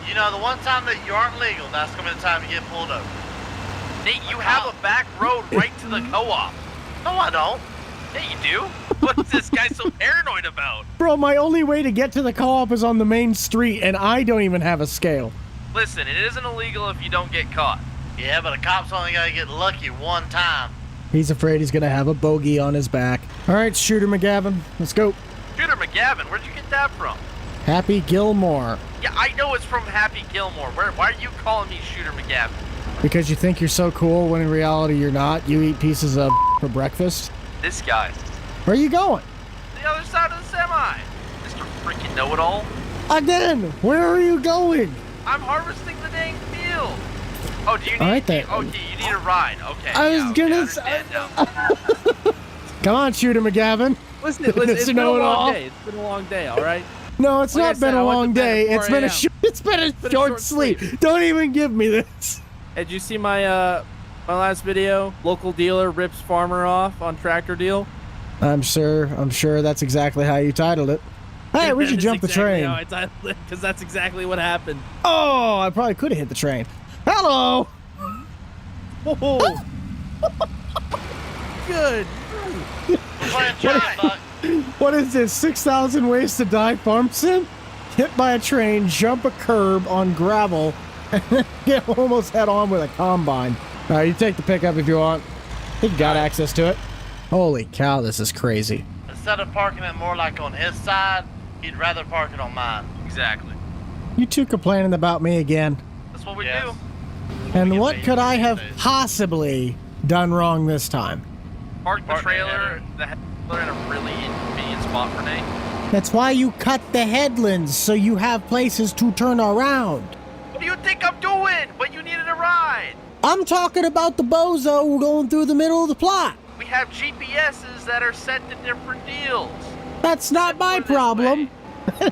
You know, the one time that you aren't legal, that's going to be the time you get pulled over.
Nate, you have a back road right to the co-op.
No, I don't.
Yeah, you do. What is this guy so paranoid about?
Bro, my only way to get to the co-op is on the main street, and I don't even have a scale.
Listen, it isn't illegal if you don't get caught.
Yeah, but a cop's only got to get lucky one time.
He's afraid he's going to have a bogey on his back. All right, Shooter McGavin, let's go.
Shooter McGavin, where'd you get that from?
Happy Gilmore.
Yeah, I know it's from Happy Gilmore. Why are you calling me Shooter McGavin?
Because you think you're so cool when in reality you're not. You eat pieces of for breakfast.
This guy.
Where are you going?
The other side of the semi. Mr. Freaking Know-It-All.
Again, where are you going?
I'm harvesting the dang field. Oh, do you need?
All right, then.
Okay, you need a ride. Okay.
I was gonna
understand now.
Come on, Shooter McGavin.
Listen, it's been a
Know-it-all.
long day. It's been a long day, all right?
No, it's
Like I
not
said,
been
I
a
went to
long
bed
day.
at
It's
4
been
a.m.
it's been a short sleep. Don't even give me this.
Hey, did you see my my last video? Local dealer rips farmer off on tractor deal.
I'm sure that's exactly how you titled it. Hey, we should
That's
jump the
exactly
train.
how I titled it, because that's exactly what happened.
Oh, I probably could have hit the train. Hello.
Oh. Good.
We're playing train, Buck.
What is this? 6,000 ways to die farm sim? Hit by a train, jump a curb on gravel, and get almost head on with a combine. All right, you take the pickup if you want. He got access to it. Holy cow, this is crazy.
Instead of parking it more like on his side, he'd rather park it on mine.
Exactly.
You two complaining about me again.
That's what we
Yes.
do.
And what could I have possibly done wrong this time?
Park the trailer, the headler in a really inconvenient spot for Nate.
That's why you cut the headlands, so you have places to turn around.
What do you think I'm doing? But you needed a ride.
I'm talking about the bozo going through the middle of the plot.
We have GPSs that are set to different deals.
That's not my
Simpler this
problem.
way.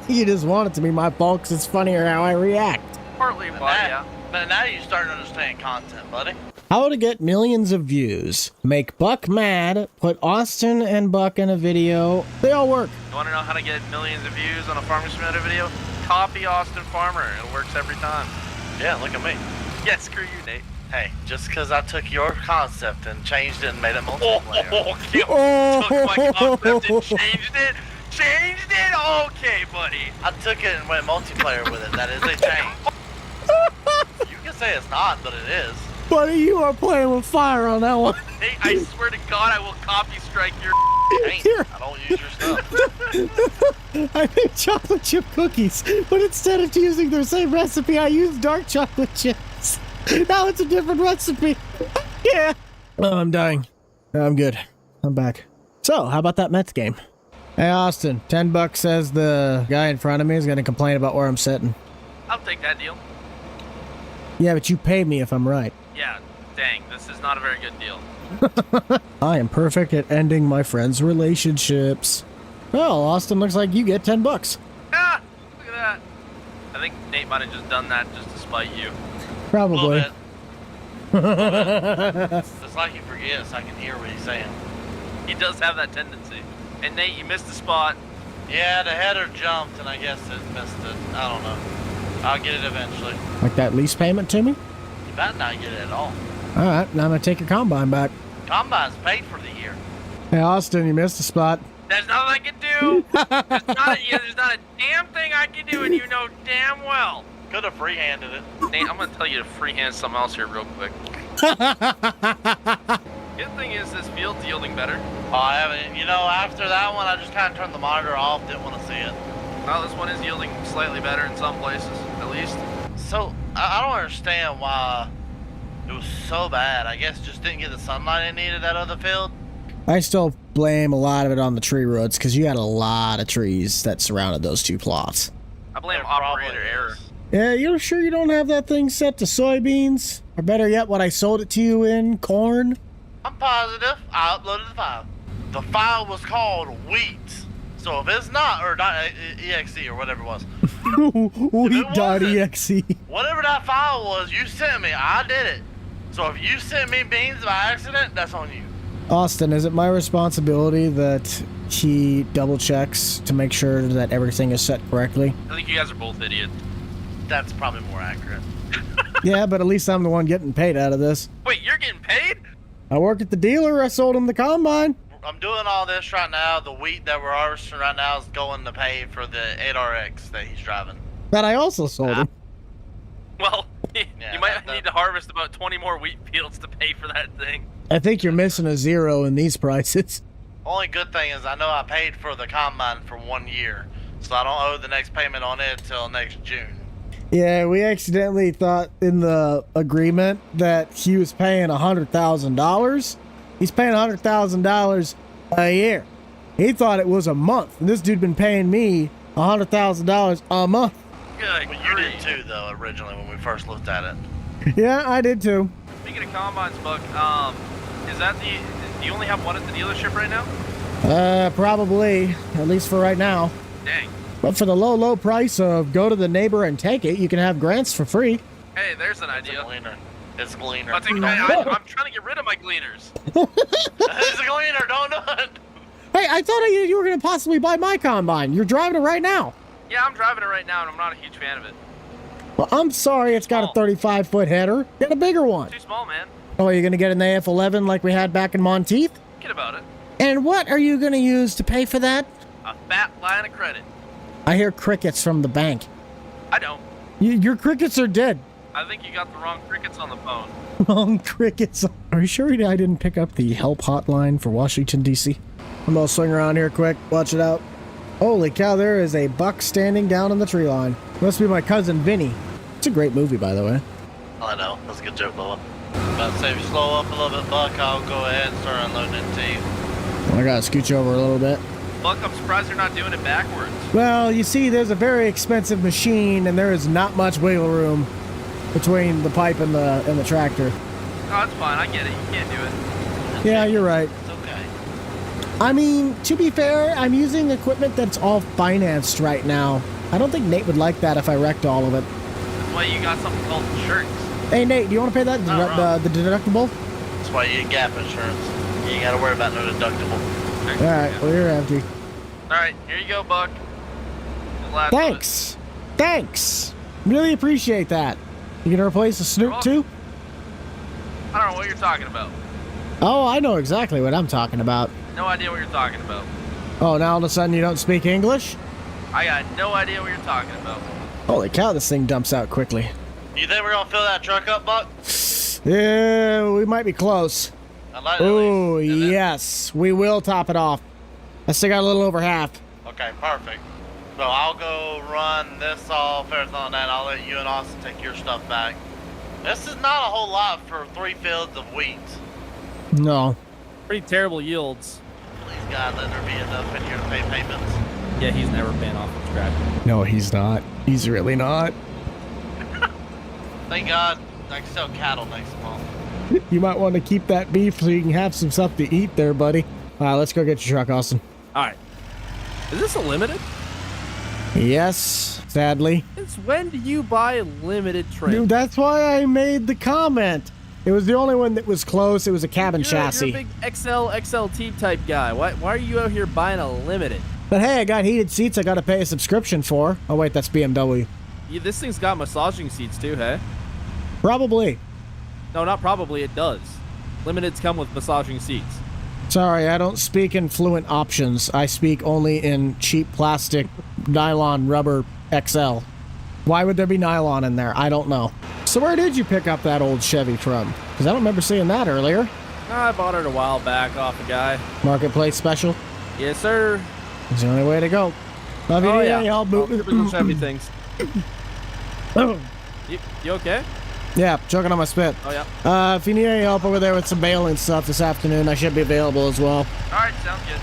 You just want it to be my fault 'cause it's funnier how I react.
Partly why, yeah.
But now you're starting to understand content, buddy.
How to get millions of views. Make Buck mad. Put Austin and Buck in a video. They all work.
You want to know how to get millions of views on a Farming Simulator video? Copy Austin Farmer. It works every time.
Yeah, look at me.
Yeah, screw you, Nate.
Hey, just because I took your concept and changed it and made it multiplayer.
Took my concept and changed it? Changed it? Okay, buddy.
I took it and went multiplayer with it. That is a change. You can say it's not, but it is.
Buddy, you are playing with fire on that one.
Nate, I swear to God, I will copy strike your
Ain't. I don't use your stuff.
I made chocolate chip cookies, but instead of using their same recipe, I used dark chocolate chips. Now it's a different recipe. Yeah. Oh, I'm dying. I'm good. I'm back. So, how about that Mets game? Hey, Austin, $10 says the guy in front of me is going to complain about where I'm sitting.
I'll take that deal.
Yeah, but you pay me if I'm right.
Yeah, dang, this is not a very good deal.
I am perfect at ending my friends' relationships. Well, Austin, looks like you get $10.
Ah, look at that. I think Nate might have just done that just to spite you.
Probably.
It's like he forgets. I can hear what he's saying.
He does have that tendency. And Nate, you missed the spot.
Yeah, the header jumped, and I guess it missed it. I don't know. I'll get it eventually.
Like that lease payment to me?
You better not get it at all.
All right, now I'm going to take your combine back.
Combine's paid for the year.
Hey, Austin, you missed the spot.
There's nothing I can do. There's not a damn thing I can do, and you know damn well.
Could have freehanded it.
Nate, I'm going to tell you to freehand something else here real quick. Good thing is this field's yielding better.
Oh, I haven't. You know, after that one, I just kind of turned the monitor off. Didn't want to see it.
Well, this one is yielding slightly better in some places, at least.
So, I don't understand why it was so bad. I guess just didn't get the sunlight it needed that other field.
I still blame a lot of it on the tree roots because you had a lot of trees that surrounded those two plots.
I blame
There probably
operator error.
is.
Yeah, you're sure you don't have that thing set to soybeans? Or better yet, what I sold it to you in, corn?
I'm positive. I uploaded the file. The file was called wheat. So if it's not, or not .exe or whatever it was.
Wheat.exe.
Whatever that file was, you sent me. I did it. So if you sent me beans by accident, that's on you.
Austin, is it my responsibility that he double checks to make sure that everything is set correctly?
I think you guys are both idiots.
That's probably more accurate.
Yeah, but at least I'm the one getting paid out of this.
Wait, you're getting paid?
I work at the dealer. I sold him the combine.
I'm doing all this right now. The wheat that we're harvesting right now is going to pay for the 8RX that he's driving.
That I also sold him.
Well, you might
that-
need to harvest about 20 more wheat fields to pay for that thing.
I think you're missing a zero in these prices.
Only good thing is I know I paid for the combine for 1 year, so I don't owe the next payment on it till next June.
Yeah, we accidentally thought in the agreement that he was paying $100,000. He's paying $100,000 a year. He thought it was a month. And this dude been paying me $100,000 a month.
Good
Well, you did
grief.
too, though, originally when we first looked at it.
Yeah, I did too.
Speaking of combines, Buck, is that do you only have one at the dealership right now?
Probably, at least for right now.
Dang.
But for the low price of go to the neighbor and take it, you can have grants for free.
Hey, there's an
It's a
idea.
gleaner. It's a gleaner.
I'm trying to get rid of my gleaners.
It's a gleaner. Don't do it.
Hey, I thought you were going to possibly buy my combine. You're driving it right now.
Yeah, I'm driving it right now, and I'm not a huge fan of it.
Well, I'm sorry it's got a 35-foot header. Get a bigger one.
Too small, man.
Oh, you're going to get an AF11 like we had back in Monteith?
Forget about it.
And what are you going to use to pay for that?
A fat line of credit.
I hear crickets from the bank.
I don't.
Your crickets are dead.
I think you got the wrong crickets on the phone.
Wrong crickets. Are you sure I didn't pick up the help hotline for Washington, D.C.? I'm going to swing around here quick. Watch it out. Holy cow, there is a buck standing down on the tree line. Must be my cousin Vinny. It's a great movie, by the way.
I know. That's a good joke, Bubba. But say if you slow up a little bit, Buck, I'll go ahead and start unloading it to you.
I gotta scooch over a little bit.
Buck, I'm surprised you're not doing it backwards.
Well, you see, there's a very expensive machine, and there is not much wiggle room between the pipe and the tractor.
Oh, that's fine. I get it. You can't do it.
Yeah, you're right.
It's okay.
I mean, to be fair, I'm using equipment that's all financed right now. I don't think Nate would like that if I wrecked all of it.
That's why you got something called insurance.
Hey, Nate, do you want to pay that the deductible?
That's why you get gap insurance. You ain't got to worry about no deductible.
All right, well, you're empty.
All right, here you go, Buck. The last
Thanks. Thanks. Really appreciate that. You gonna replace the Snoop too?
I don't know what you're talking about.
Oh, I know exactly what I'm talking about.
No idea what you're talking about.
Oh, now all of a sudden you don't speak English?
I got no idea what you're talking about.
Holy cow, this thing dumps out quickly.
You think we're gonna fill that truck up, Buck?
Yeah, we might be close.
I'd like
Oh, yes. We will top it off. I still got a little over half.
Okay, perfect. So I'll go run this off, everything on that. I'll let you and Austin take your stuff back. This is not a whole lot for 3 fields of wheat.
No.
Pretty terrible yields.
Please God, let there be enough in here to pay payments.
Yeah, he's never been off the track.
No, he's not. He's really not.
Thank God I can sell cattle next month.
You might want to keep that beef so you can have some stuff to eat there, buddy. All right, let's go get your truck, Austin.
All right. Is this a limited?
Yes, sadly.
Since when do you buy a limited trim?
Dude, that's why I made the comment. It was the only one that was close. It was a cabin chassis.
You're a big XLT type guy. Why are you out here buying a limited?
But hey, I got heated seats I got to pay a subscription for. Oh, wait, that's BMW.
Yeah, this thing's got massaging seats too, hey?
Probably.
No, not probably. It does. Limiteds come with massaging seats.
Sorry, I don't speak in fluent options. I speak only in cheap plastic nylon rubber XL. Why would there be nylon in there? I don't know. So where did you pick up that old Chevy from? Because I don't remember seeing that earlier.
I bought it a while back off a guy.
Marketplace special?
Yes, sir.
It's the only way to go. Love you,
All
y'all.
Chevy things. You okay?
Yeah, choking on my spit.
Oh, yeah.
If you need any help over there with some baling stuff this afternoon, I should be available as well.
All right, sounds good.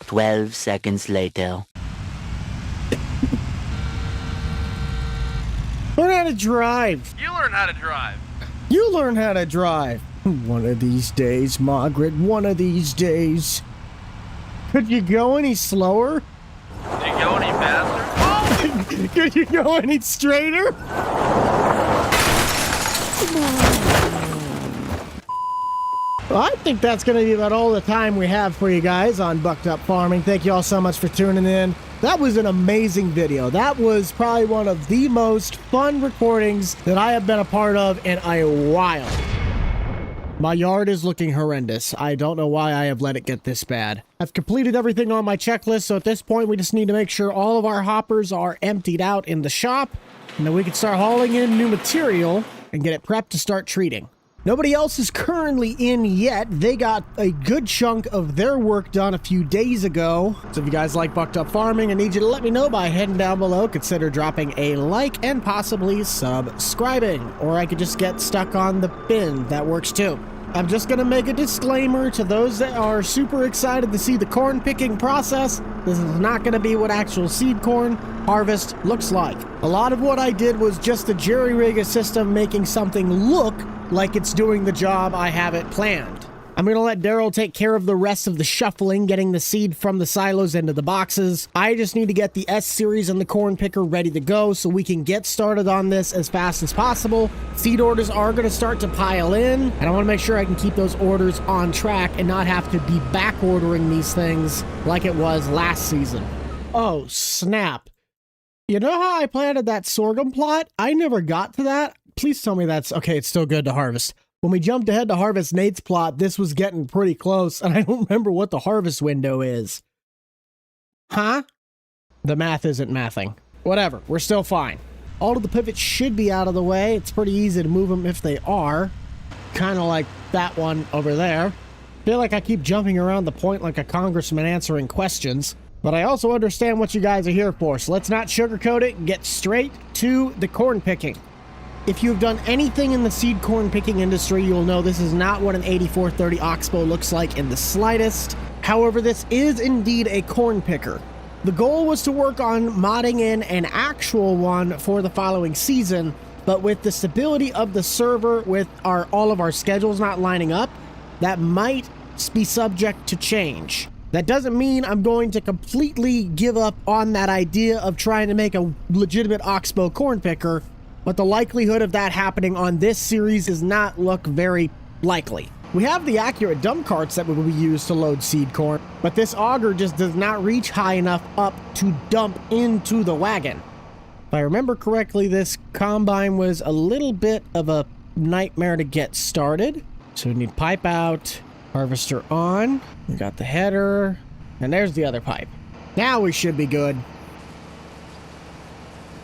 12 seconds later.
Learn how to drive.
You learn how to drive.
You learn how to drive. One of these days, Margaret, one of these days. Could you go any slower?
Did you go any faster?
Could you go any straighter? Well, I think that's going to be about all the time we have for you guys on Bucked Up Farming. Thank you all so much for tuning in. That was an amazing video. That was probably one of the most fun recordings that I have been a part of in a while. My yard is looking horrendous. I don't know why I have let it get this bad. I've completed everything on my checklist, so at this point we just need to make sure all of our hoppers are emptied out in the shop, and then we can start hauling in new material and get it prepped to start treating. Nobody else is currently in yet. They got a good chunk of their work done a few days ago. So if you guys like Bucked Up Farming, I need you to let me know by heading down below. Consider dropping a like and possibly subscribing. Or I could just get stuck on the bin. That works too. I'm just going to make a disclaimer to those that are super excited to see the corn picking process. This is not going to be what actual seed corn harvest looks like. A lot of what I did was just a jerry-rig system making something look like it's doing the job I have it planned. I'm going to let Daryl take care of the rest of the shuffling, getting the seed from the silos into the boxes. I just need to get the S-Series and the corn picker ready to go so we can get started on this as fast as possible. Seed orders are going to start to pile in, and I want to make sure I can keep those orders on track and not have to be back ordering these things like it was last season. Oh, snap. You know how I planted that sorghum plot? I never got to that. Please tell me that's okay. It's still good to harvest. When we jumped ahead to harvest Nate's plot, this was getting pretty close, and I don't remember what the harvest window is. Huh? The math isn't mathing. Whatever, we're still fine. All of the pivots should be out of the way. It's pretty easy to move them if they are. Kind of like that one over there. Feel like I keep jumping around the point like a congressman answering questions. But I also understand what you guys are here for, so let's not sugarcoat it and get straight to the corn picking. If you've done anything in the seed corn picking industry, you'll know this is not what an 8430 Oxbow looks like in the slightest. However, this is indeed a corn picker. The goal was to work on modding in an actual one for the following season, but with the stability of the server, with all of our schedules not lining up, that might be subject to change. That doesn't mean I'm going to completely give up on that idea of trying to make a legitimate Oxbow corn picker, but the likelihood of that happening on this series does not look very likely. We have the accurate dump carts that will be used to load seed corn, but this auger just does not reach high enough up to dump into the wagon. If I remember correctly, this combine was a little bit of a nightmare to get started. So we need pipe out, harvester on, we got the header, and there's the other pipe. Now we should be good.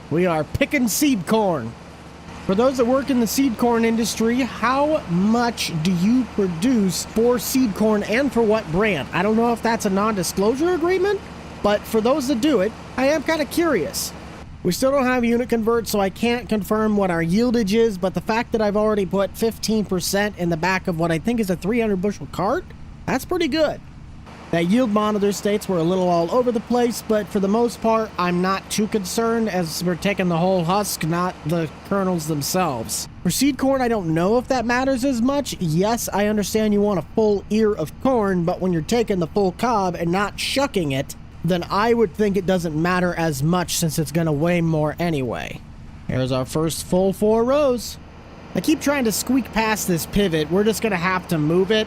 We are picking seed corn. For those that work in the seed corn industry, how much do you produce for seed corn and for what brand? I don't know if that's a non-disclosure agreement, but for those that do it, I am kind of curious. We still don't have unit convert, so I can't confirm what our yieldage is, but the fact that I've already put 15% in the back of what I think is a 300 bushel cart, that's pretty good. That yield monitor states we're a little all over the place, but for the most part, I'm not too concerned as we're taking the whole husk, not the kernels themselves. For seed corn, I don't know if that matters as much. Yes, I understand you want a full ear of corn, but when you're taking the full cob and not shucking it, then I would think it doesn't matter as much since it's going to weigh more anyway. Here's our first full 4 rows. I keep trying to squeak past this pivot. We're just going to have to move it.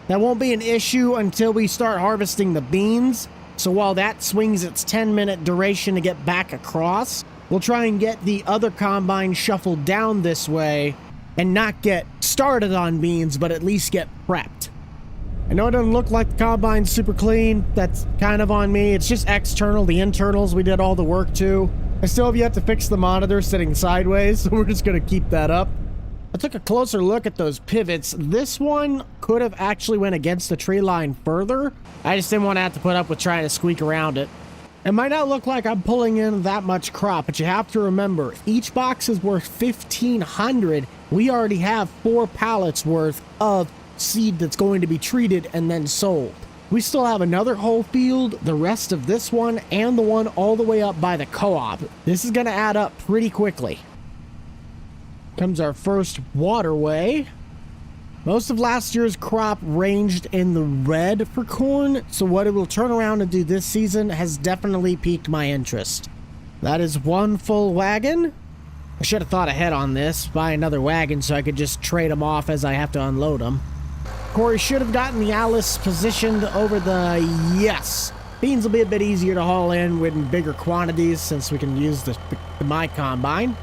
That won't be an issue until we start harvesting the beans. So while that swings its 10-minute duration to get back across, we'll try and get the other combine shuffled down this way and not get started on beans, but at least get prepped. I know it doesn't look like the combine's super clean. That's kind of on me. It's just external. The internals, we did all the work to. I still have yet to fix the monitor sitting sideways, so we're just going to keep that up. I took a closer look at those pivots. This one could have actually went against the tree line further. I just didn't want to have to put up with trying to squeak around it. It might not look like I'm pulling in that much crop, but you have to remember, each box is worth $1,500. We already have 4 pallets worth of seed that's going to be treated and then sold. We still have another whole field, the rest of this one, and the one all the way up by the co-op. This is going to add up pretty quickly. Comes our first waterway. Most of last year's crop ranged in the red for corn, so what it will turn around and do this season has definitely piqued my interest. That is 1 full wagon. I should have thought ahead on this, buy another wagon so I could just trade them off as I have to unload them. Corey should have gotten the Alice positioned over the yes. Beans will be a bit easier to haul in bigger quantities since we can use my combine.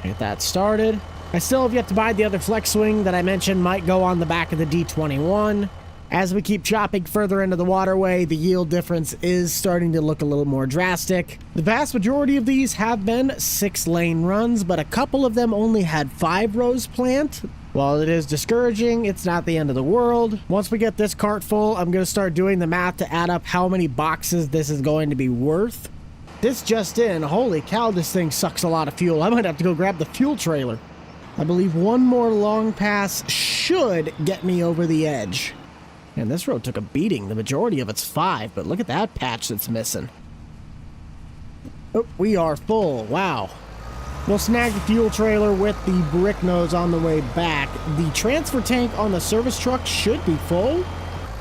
Get that started. I still have yet to buy the other flex swing that I mentioned might go on the back of the D21. As we keep chopping further into the waterway, the yield difference is starting to look a little more drastic. The vast majority of these have been 6-lane runs, but a couple of them only had 5 rows plant. While it is discouraging, it's not the end of the world. Once we get this cart full, I'm going to start doing the math to add up how many boxes this is going to be worth. This just in, holy cow, this thing sucks a lot of fuel. I might have to go grab the fuel trailer. I believe one more long pass should get me over the edge. And this road took a beating. The majority of it's 5, but look at that patch that's missing. Oh, we are full. Wow. We'll snag the fuel trailer with the brick nose on the way back. The transfer tank on the service truck should be full.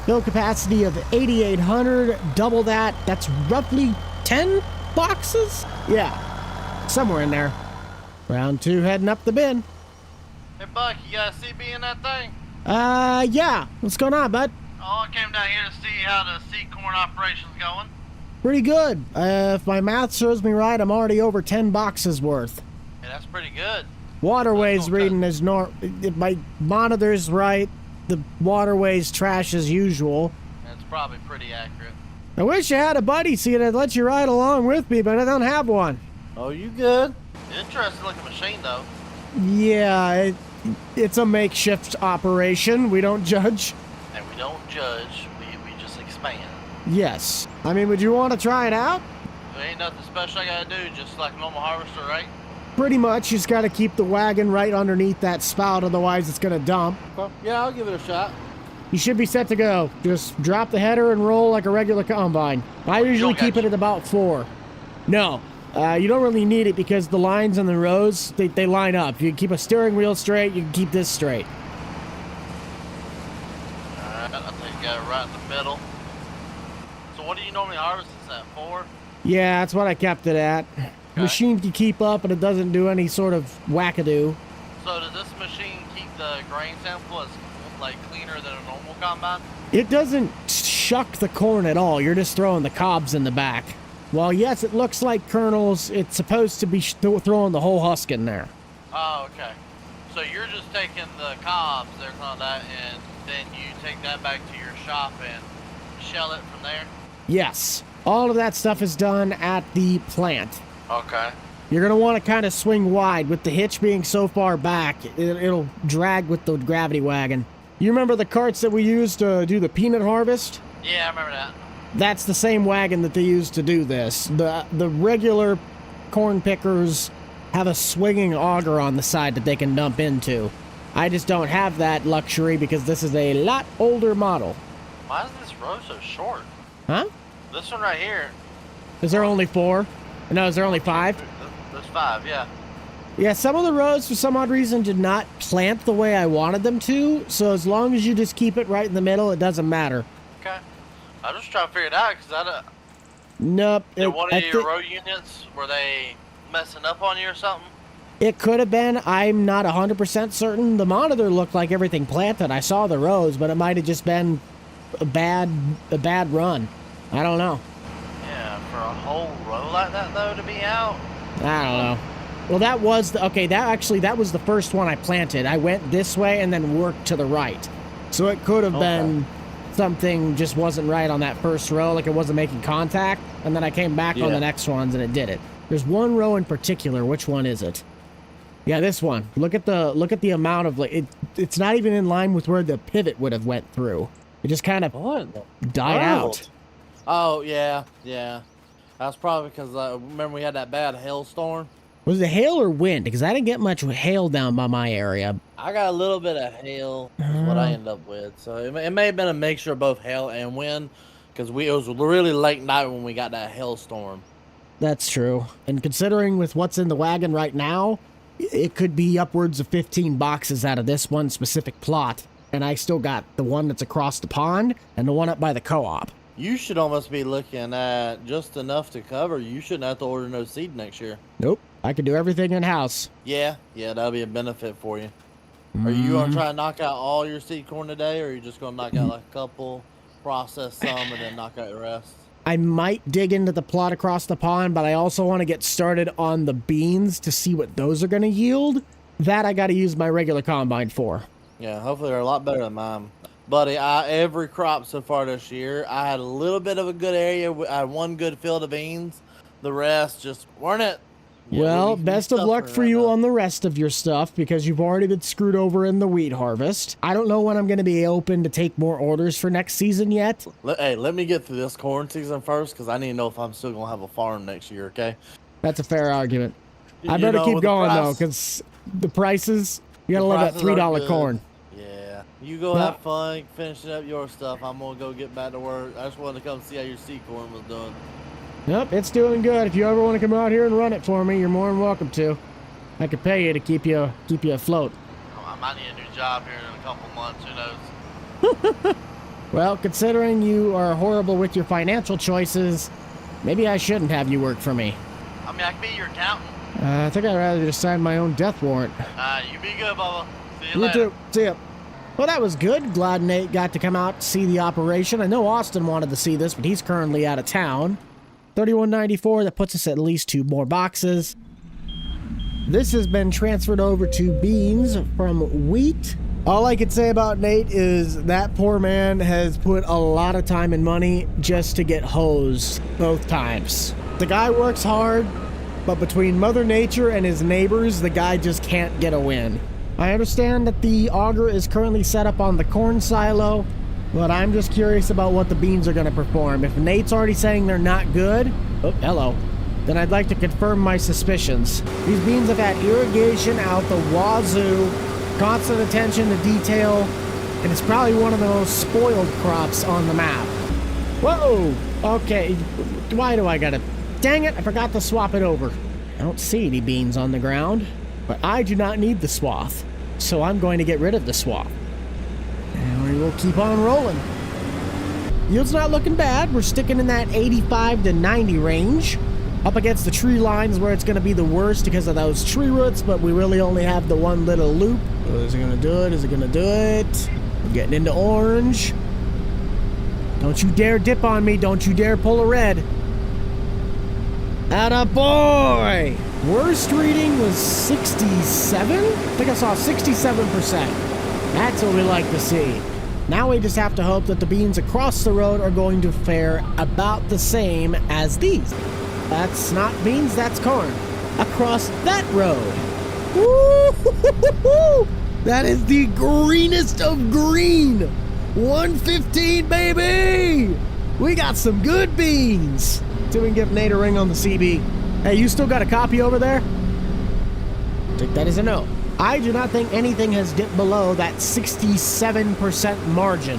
Fill capacity of 8,800. Double that. That's roughly 10 boxes? Yeah, somewhere in there. Round 2 heading up the bin.
Hey, Buck, you got a CB in that thing?
Yeah. What's going on, bud?
Oh, I came down here to see how the seed corn operation's going.
Pretty good. If my math serves me right, I'm already over 10 boxes worth.
Yeah, that's pretty good.
Waterways reading is if my monitor's right, the waterways trash as usual.
That's probably pretty accurate.
I wish I had a buddy so I'd let you ride along with me, but I don't have one.
Oh, you good?
Interesting looking machine, though.
Yeah, it's a makeshift operation. We don't judge.
And we don't judge, we just expand.
Yes. I mean, would you want to try it out?
There ain't nothing special I gotta do, just like a normal harvester, right?
Pretty much, you just got to keep the wagon right underneath that spout, otherwise it's going to dump.
Okay. Yeah, I'll give it a shot.
You should be set to go. Just drop the header and roll like a regular combine. I usually keep it at about 4. No, you don't really need it because the lines and the rows, they line up. You can keep a steering wheel straight, you can keep this straight.
Alright, I think you got it right in the middle. So what do you normally harvest this at, 4?
Yeah, that's what I kept it at.
Okay.
Machine can keep up and it doesn't do any sort of wackadoo.
So does this machine keep the grain sample as like cleaner than a normal combine?
It doesn't shuck the corn at all. You're just throwing the cobs in the back. While yes, it looks like kernels, it's supposed to be throwing the whole husk in there.
Oh, okay. So you're just taking the cobs, everything like that, and then you take that back to your shop and shell it from there?
Yes. All of that stuff is done at the plant.
Okay.
You're going to want to kind of swing wide. With the hitch being so far back, it'll drag with the gravity wagon. You remember the carts that we used to do the peanut harvest?
Yeah, I remember that.
That's the same wagon that they used to do this. The regular corn pickers have a swinging auger on the side that they can dump into. I just don't have that luxury because this is a lot older model.
Why is this row so short?
Huh?
This one right here.
Is there only 4? No, is there only 5?
There's 5, yeah.
Yeah, some of the rows, for some odd reason, did not plant the way I wanted them to. So as long as you just keep it right in the middle, it doesn't matter.
Okay. I'm just trying to figure it out because I don't...
Nope.
Did one of your row units, were they messing up on you or something?
It could have been. I'm not 100% certain. The monitor looked like everything planted. I saw the rows, but it might have just been a bad run. I don't know.
Yeah, for a whole row like that, though, to be out?
I don't know. Well, that was that was the first one I planted. I went this way and then worked to the right. So it could have been something just wasn't right on that first row, like it wasn't making contact, and then I came back on the next ones and it did it. There's one row in particular. Which one is it? Yeah, this one. Look at the amount of it's not even in line with where the pivot would have went through. It just kind of died out.
Oh, yeah. That's probably because, remember we had that bad hailstorm?
Was it hail or wind? Because I didn't get much hail down by my area.
I got a little bit of hail is what I ended up with. So it may have been a mixture of both hail and wind because it was really late night when we got that hailstorm.
That's true. And considering with what's in the wagon right now, it could be upwards of 15 boxes out of this one specific plot. And I still got the one that's across the pond and the one up by the co-op.
You should almost be looking at just enough to cover. You shouldn't have to order no seed next year.
Nope. I could do everything in-house.
Yeah, that'll be a benefit for you. Are you going to try and knock out all your seed corn today, or are you just going to knock out like a couple, process some, and then knock out the rest?
I might dig into the plot across the pond, but I also want to get started on the beans to see what those are going to yield. That I got to use my regular combine for.
Yeah, hopefully they're a lot better than mine. Buddy, every crop so far this year, I had a little bit of a good area. I had one good field of beans. The rest just weren't it.
Well, best of luck for you on the rest of your stuff because you've already been screwed over in the wheat harvest. I don't know when I'm going to be open to take more orders for next season yet.
Hey, let me get through this corn season first because I need to know if I'm still going to have a farm next year, okay?
That's a fair argument. I better keep going, though, because the prices, you got to love that $3 corn.
Yeah. You go have fun, finishing up your stuff. I'm going to go get back to work. I just wanted to come see how your seed corn was doing.
Yep, it's doing good. If you ever want to come out here and run it for me, you're more than welcome to. I could pay you to keep you afloat.
I might need a new job here in a couple months. Who knows?
Well, considering you are horrible with your financial choices, maybe I shouldn't have you work for me.
I mean, I could be your accountant.
I think I'd rather just sign my own death warrant.
You be good, Bubba. See you later.
You too. See ya. Well, that was good. Glad Nate got to come out to see the operation. I know Austin wanted to see this, but he's currently out of town. 3194, that puts us at least 2 more boxes. This has been transferred over to beans from wheat. All I can say about Nate is that poor man has put a lot of time and money just to get hosed both times. The guy works hard, but between Mother Nature and his neighbors, the guy just can't get a win. I understand that the auger is currently set up on the corn silo, But I'm just curious about what the beans are going to perform. If Nate's already saying they're not good, oh, hello, then I'd like to confirm my suspicions. These beans have had irrigation out the wazoo, constant attention to detail, and it's probably one of the most spoiled crops on the map. Whoa! Okay, why do I gotta... Dang it, I forgot to swap it over. I don't see any beans on the ground, but I do not need the swath, so I'm going to get rid of the swath. And we will keep on rolling. Yield's not looking bad. We're sticking in that 85 to 90 range. Up against the tree lines where it's going to be the worst because of those tree roots, but we really only have the one little loop. Is it going to do it? Is it going to do it? We're getting into orange. Don't you dare dip on me. Don't you dare pull a red. Atta boy! Worst reading was 67? I think I saw 67%. That's what we like to see. Now we just have to hope that the beans across the road are going to fare about the same as these. That's not beans, that's corn. Across that road. Woo! That is the greenest of green. 115, baby! We got some good beans. See if we can give Nate a ring on the CB. Hey, you still got a copy over there? Take that as a no. I do not think anything has dipped below that 67% margin.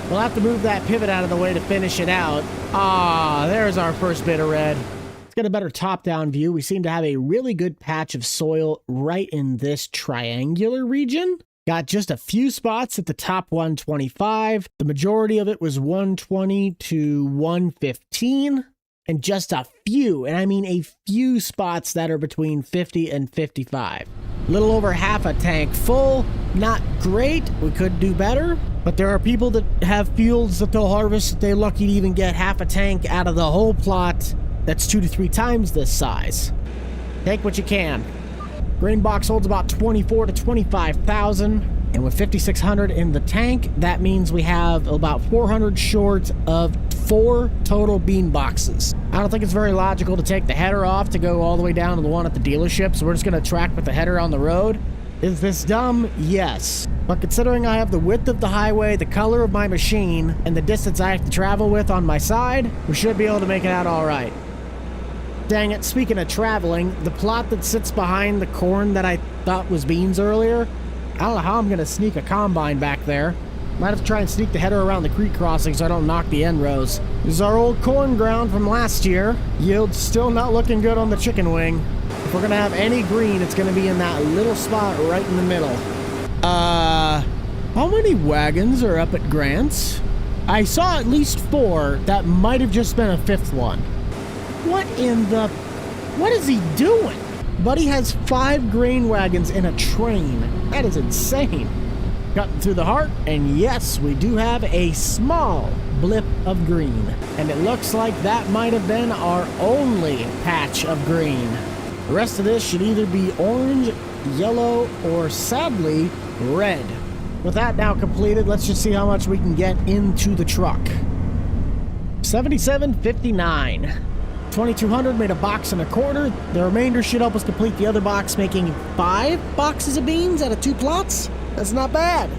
We'll have to move that pivot out of the way to finish it out. Ah, there's our first bit of red. Let's get a better top-down view. We seem to have a really good patch of soil right in this triangular region. Got just a few spots at the top 125. The majority of it was 120 to 115. And just a few, and I mean a few spots that are between 50 and 55. A little over half a tank full. Not great. We could do better. But there are people that have fields that they'll harvest that they're lucky to even get half a tank out of the whole plot that's 2 to 3 times this size. Take what you can. Grain box holds about 24 to 25,000. And with 5,600 in the tank, that means we have about 400 short of 4 total bean boxes. I don't think it's very logical to take the header off to go all the way down to the one at the dealership, so we're just going to track with the header on the road. Is this dumb? Yes. But considering I have the width of the highway, the color of my machine, and the distance I have to travel with on my side, we should be able to make it out all right. Dang it, speaking of traveling, the plot that sits behind the corn that I thought was beans earlier, I don't know how I'm going to sneak a combine back there. Might have to try and sneak the header around the creek crossing so I don't knock the end rows. This is our old corn ground from last year. Yield's still not looking good on the chicken wing. If we're going to have any green, it's going to be in that little spot right in the middle. How many wagons are up at Grant's? I saw at least 4. That might have just been a 5th one. What is he doing? Buddy has 5 grain wagons in a train. That is insane. Cutting through the heart, and yes, we do have a small blip of green. And it looks like that might have been our only patch of green. The rest of this should either be orange, yellow, or sadly, red. With that now completed, let's just see how much we can get into the truck. 77.59. 2,200 made a box and a quarter. The remainder should help us complete the other box, making 5 boxes of beans out of 2 plots. That's not bad.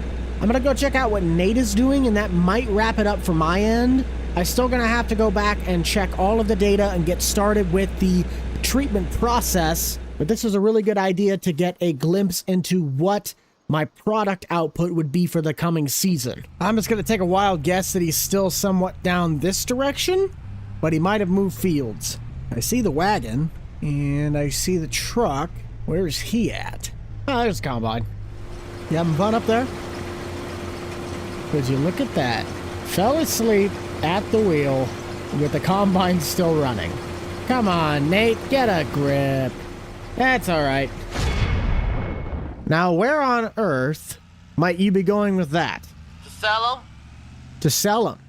I'm gonna go check out what Nate is doing, and that might wrap it up for my end. I'm still gonna have to go back and check all of the data and get started with the treatment process, but this is a really good idea to get a glimpse into what my product output would be for the coming season. I'm just gonna take a wild guess that he's still somewhat down this direction, but he might have moved fields. I see the wagon, and I see the truck. Where's he at? Oh, there's the combine. You having fun up there? Would you look at that? Fell asleep at the wheel with the combine still running. Come on, Nate, get a grip. That's all right. Now, where on earth might you be going with that?
To sell them?
To sell them.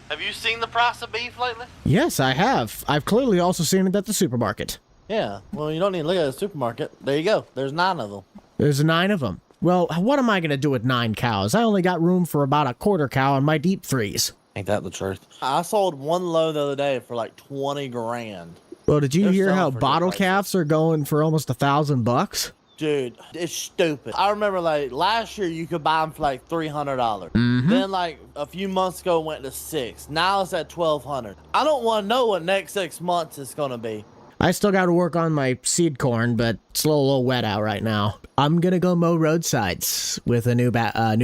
Have you seen the price of beef lately?
Yes, I have. I've clearly also seen it at the supermarket.
Yeah, well, you don't need to look at the supermarket. There you go. There's 9 of them.
There's 9 of them. Well, what am I going to do with 9 cows? I only got room for about a quarter cow in my deep freeze.
Ain't that the truth? I sold 1 load the other day for like 20 grand.
Well, did you
They're
hear how
selling for good
bottle
prices.
calves are going for almost $1,000?
Dude, it's stupid. I remember like last year you could buy them for like $300. Then like a few months ago it went to $600. Now it's at $1,200. I don't want to know what next 6 months is gonna be.
I still got to work on my seed corn, but it's a little wet out right now. I'm gonna go mow roadsides with a new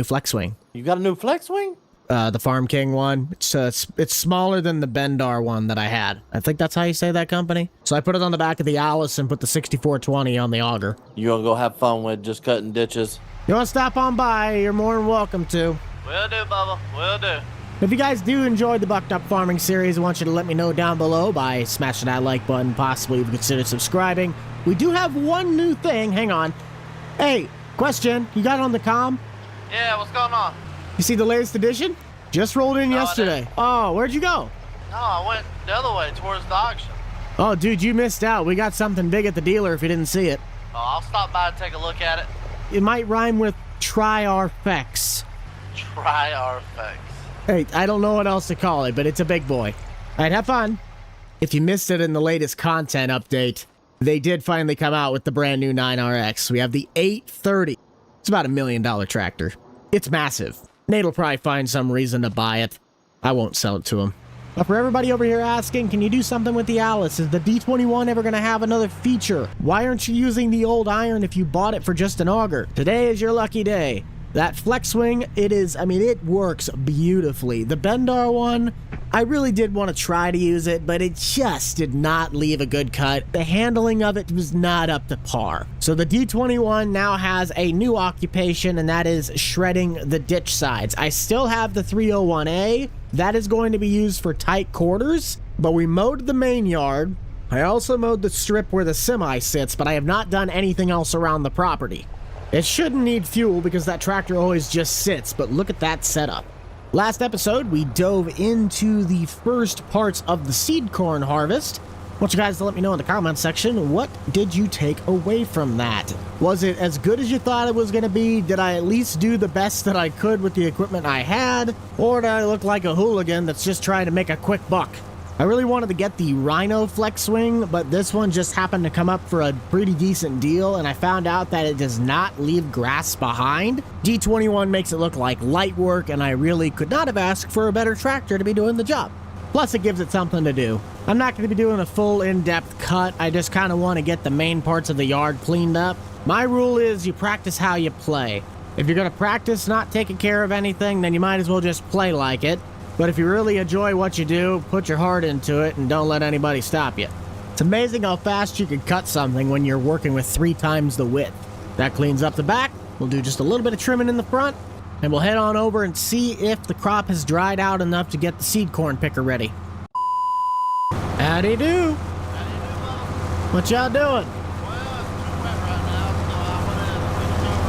flex swing.
You got a new flex swing?
The Farm King one. It's smaller than the Bendar one that I had. I think that's how you say that company. So I put it on the back of the Alice and put the 6420 on the auger.
You gonna go have fun with just cutting ditches?
You want to stop on by? You're more than welcome to.
Will do, Bubba. Will do.
If you guys do enjoy the Bucked Up Farming series, I want you to let me know down below by smashing that like button, possibly even consider subscribing. We do have one new thing. Hang on. Hey, question. You got it on the comm?
Yeah, what's going on?
You see the latest edition? Just rolled in yesterday. Oh, where'd you go?
No, I went the other way towards the auction.
Oh, dude, you missed out. We got something big at the dealer if you didn't see it.
Oh, I'll stop by and take a look at it.
It might rhyme with Triarfex.
Triarfex.
Hey, I don't know what else to call it, but it's a big boy. All right, have fun. If you missed it in the latest content update, they did finally come out with the brand new 9RX. We have the 830. It's about $1 million tractor. It's massive. Nate will probably find some reason to buy it. I won't sell it to him. But for everybody over here asking, can you do something with the Alice? Is the D21 ever going to have another feature? Why aren't you using the old iron if you bought it for just an auger? Today is your lucky day. That flex swing, it works beautifully. The Bendar one, I really did want to try to use it, but it just did not leave a good cut. The handling of it was not up to par. So the D21 now has a new occupation, and that is shredding the ditch sides. I still have the 301A. That is going to be used for tight quarters, but we mowed the main yard. I also mowed the strip where the semi sits, but I have not done anything else around the property. It shouldn't need fuel because that tractor always just sits, but look at that setup. Last episode, we dove into the first parts of the seed corn harvest. I want you guys to let me know in the comments section, what did you take away from that? Was it as good as you thought it was going to be? Did I at least do the best that I could with the equipment I had? Or did I look like a hooligan that's just trying to make a quick buck? I really wanted to get the Rhino Flex Swing, but this one just happened to come up for a pretty decent deal, and I found out that it does not leave grass behind. D21 makes it look like light work, and I really could not have asked for a better tractor to be doing the job. Plus, it gives it something to do. I'm not going to be doing a full in-depth cut. I just kind of want to get the main parts of the yard cleaned up. My rule is you practice how you play. If you're going to practice not taking care of anything, then you might as well just play like it. But if you really enjoy what you do, put your heart into it and don't let anybody stop you. It's amazing how fast you can cut something when you're working with 3 times the width. That cleans up the back. We'll do just a little bit of trimming in the front, and we'll head on over and see if the crop has dried out enough to get the seed corn picker ready. Howdy do. What y'all doing?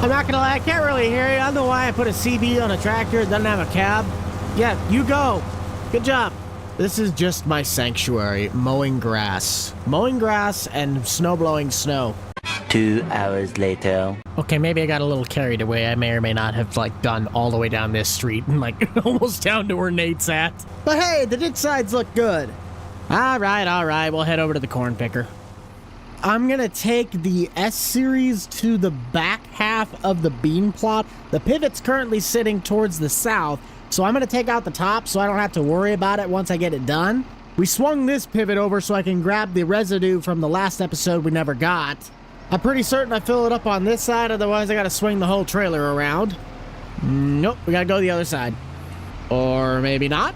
I'm not gonna lie, I can't really hear you. I don't know why I put a CB on a tractor that doesn't have a cab. Yeah, you go. Good job. This is just my sanctuary, mowing grass. Mowing grass and blowing snow.
2 hours later.
Okay, maybe I got a little carried away. I may or may not have, gone all the way down this street and, almost down to where Nate's at. But hey, the ditch sides look good. All right. We'll head over to the corn picker. I'm going to take the S-Series to the back half of the bean plot. The pivot's currently sitting towards the south, so I'm going to take out the top so I don't have to worry about it once I get it done. We swung this pivot over so I can grab the residue from the last episode we never got. I'm pretty certain I fill it up on this side, otherwise I got to swing the whole trailer around. Nope, we got to go the other side. Or maybe not.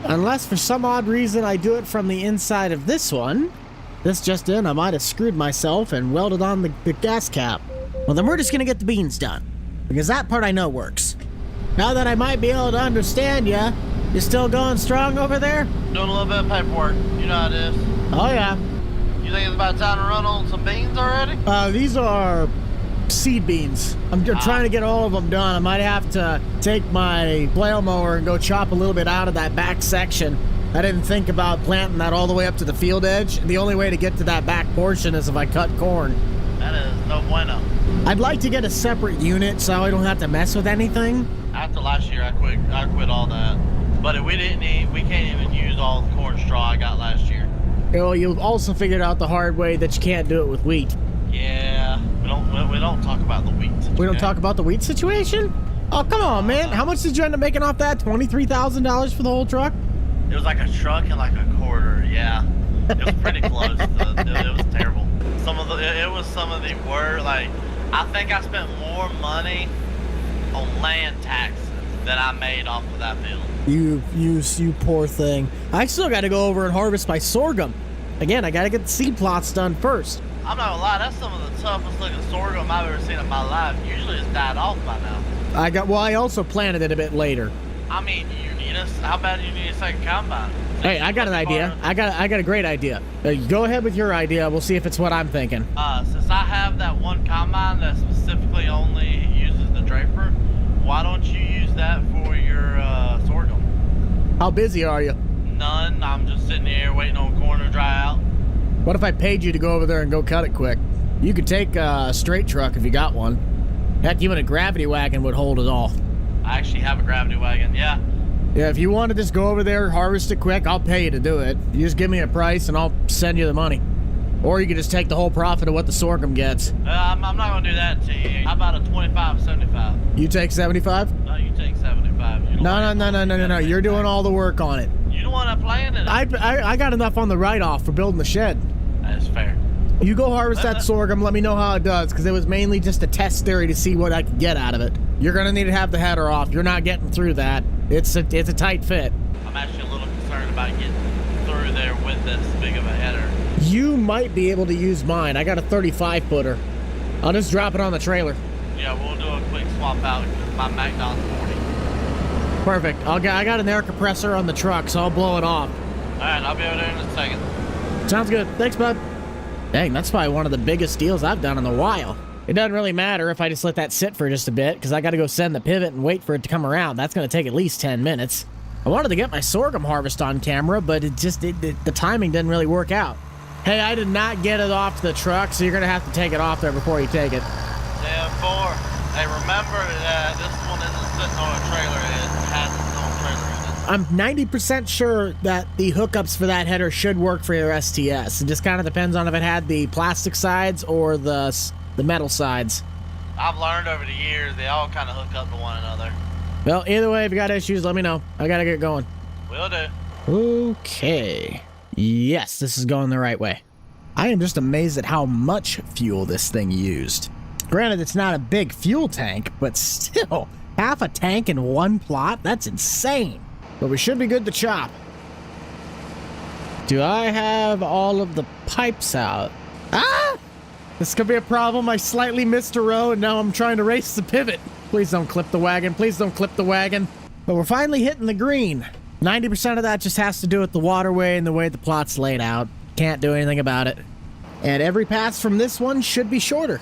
Unless for some odd reason I do it from the inside of this one. This just in, I might have screwed myself and welded on the gas cap. Well, then we're just going to get the beans done, because that part I know works. Now that I might be able to understand you still going strong over there?
Doing a little bit of paperwork. You know how it is.
Oh, yeah.
You think it's about time to run on some beans already?
These are seed beans. I'm trying to get all of them done. I might have to take my flail mower and go chop a little bit out of that back section. I didn't think about planting that all the way up to the field edge. The only way to get to that back portion is if I cut corn.
That is no bueno.
I'd like to get a separate unit so I don't have to mess with anything.
After last year, I quit all that. But we can't even use all the corn straw I got last year.
Well, you also figured out the hard way that you can't do it with wheat.
Yeah,
We don't talk about the wheat.
We don't talk about the wheat situation? Oh, come on, man. How much did you end up making off that? $23,000 for the whole truck?
It was like a truck and like a quarter. Yeah, it was pretty close. It was terrible. It was some of the worst. Like, I think I spent more money on land taxes than I made off of that field.
You poor thing. I still got to go over and harvest my sorghum. Again, I got to get the seed plots done first.
I'm not gonna lie, that's some of the toughest looking sorghum I've ever seen in my life. Usually it's died off by now.
I also planted it a bit later.
I mean, how bad do you need a second combine?
Hey, I got an idea. I got a great idea. Go ahead with your idea. We'll see if it's what I'm thinking.
Since I have that one combine that specifically only uses the draper, why don't you use that for your sorghum?
How busy are you?
None. I'm just sitting here waiting on corn to dry out.
What if I paid you to go over there and go cut it quick? You could take a straight truck if you got one. Heck, even a gravity wagon would hold it all.
I actually have a gravity wagon, yeah.
Yeah, if you want to just go over there, harvest it quick, I'll pay you to do it. You just give me a price and I'll send you the money. Or you could just take the whole profit of what the sorghum gets.
I'm not going to do that to you. How about a 25-75?
You take 75?
No, you take 75.
No. You're doing all the work on it.
You don't want to plan it.
I got enough on the write-off for building the shed.
That's fair.
You go harvest that sorghum, let me know how it does, because it was mainly just a test theory to see what I could get out of it. You're going to need to have the header off. You're not getting through that. It's a tight fit.
I'm actually a little concerned about getting through there with this big of a header.
You might be able to use mine. I got a 35-footer. I'll just drop it on the trailer.
Yeah, we'll do a quick swap out because my MacDon's 40.
Perfect. I got an air compressor on the truck, so I'll blow it off.
All right, I'll be over there in a second.
Sounds good. Thanks, bud. Dang, that's probably one of the biggest deals I've done in a while. It doesn't really matter if I just let that sit for just a bit, because I got to go send the pivot and wait for it to come around. That's going to take at least 10 minutes. I wanted to get my sorghum harvest on camera, but the timing didn't really work out. Hey, I did not get it off the truck, so you're going to have to take it off there before you take it.
10-4. Hey, remember that this one isn't sitting on a trailer. It has its own trailer in it.
I'm 90% sure that the hookups for that header should work for your STS. It just kind of depends on if it had the plastic sides or the metal sides.
I've learned over the years they all kind of hook up to one another.
Well, either way, if you got issues, let me know. I got to get going.
Will do.
Okay. Yes, this is going the right way. I am just amazed at how much fuel this thing used. Granted, it's not a big fuel tank, but still, half a tank in one plot? That's insane. But we should be good to chop. Do I have all of the pipes out? Ah! This could be a problem. I slightly missed a row, and now I'm trying to race the pivot. Please don't clip the wagon. Please don't clip the wagon. But we're finally hitting the green. 90% of that just has to do with the waterway and the way the plot's laid out. Can't do anything about it. And every pass from this one should be shorter.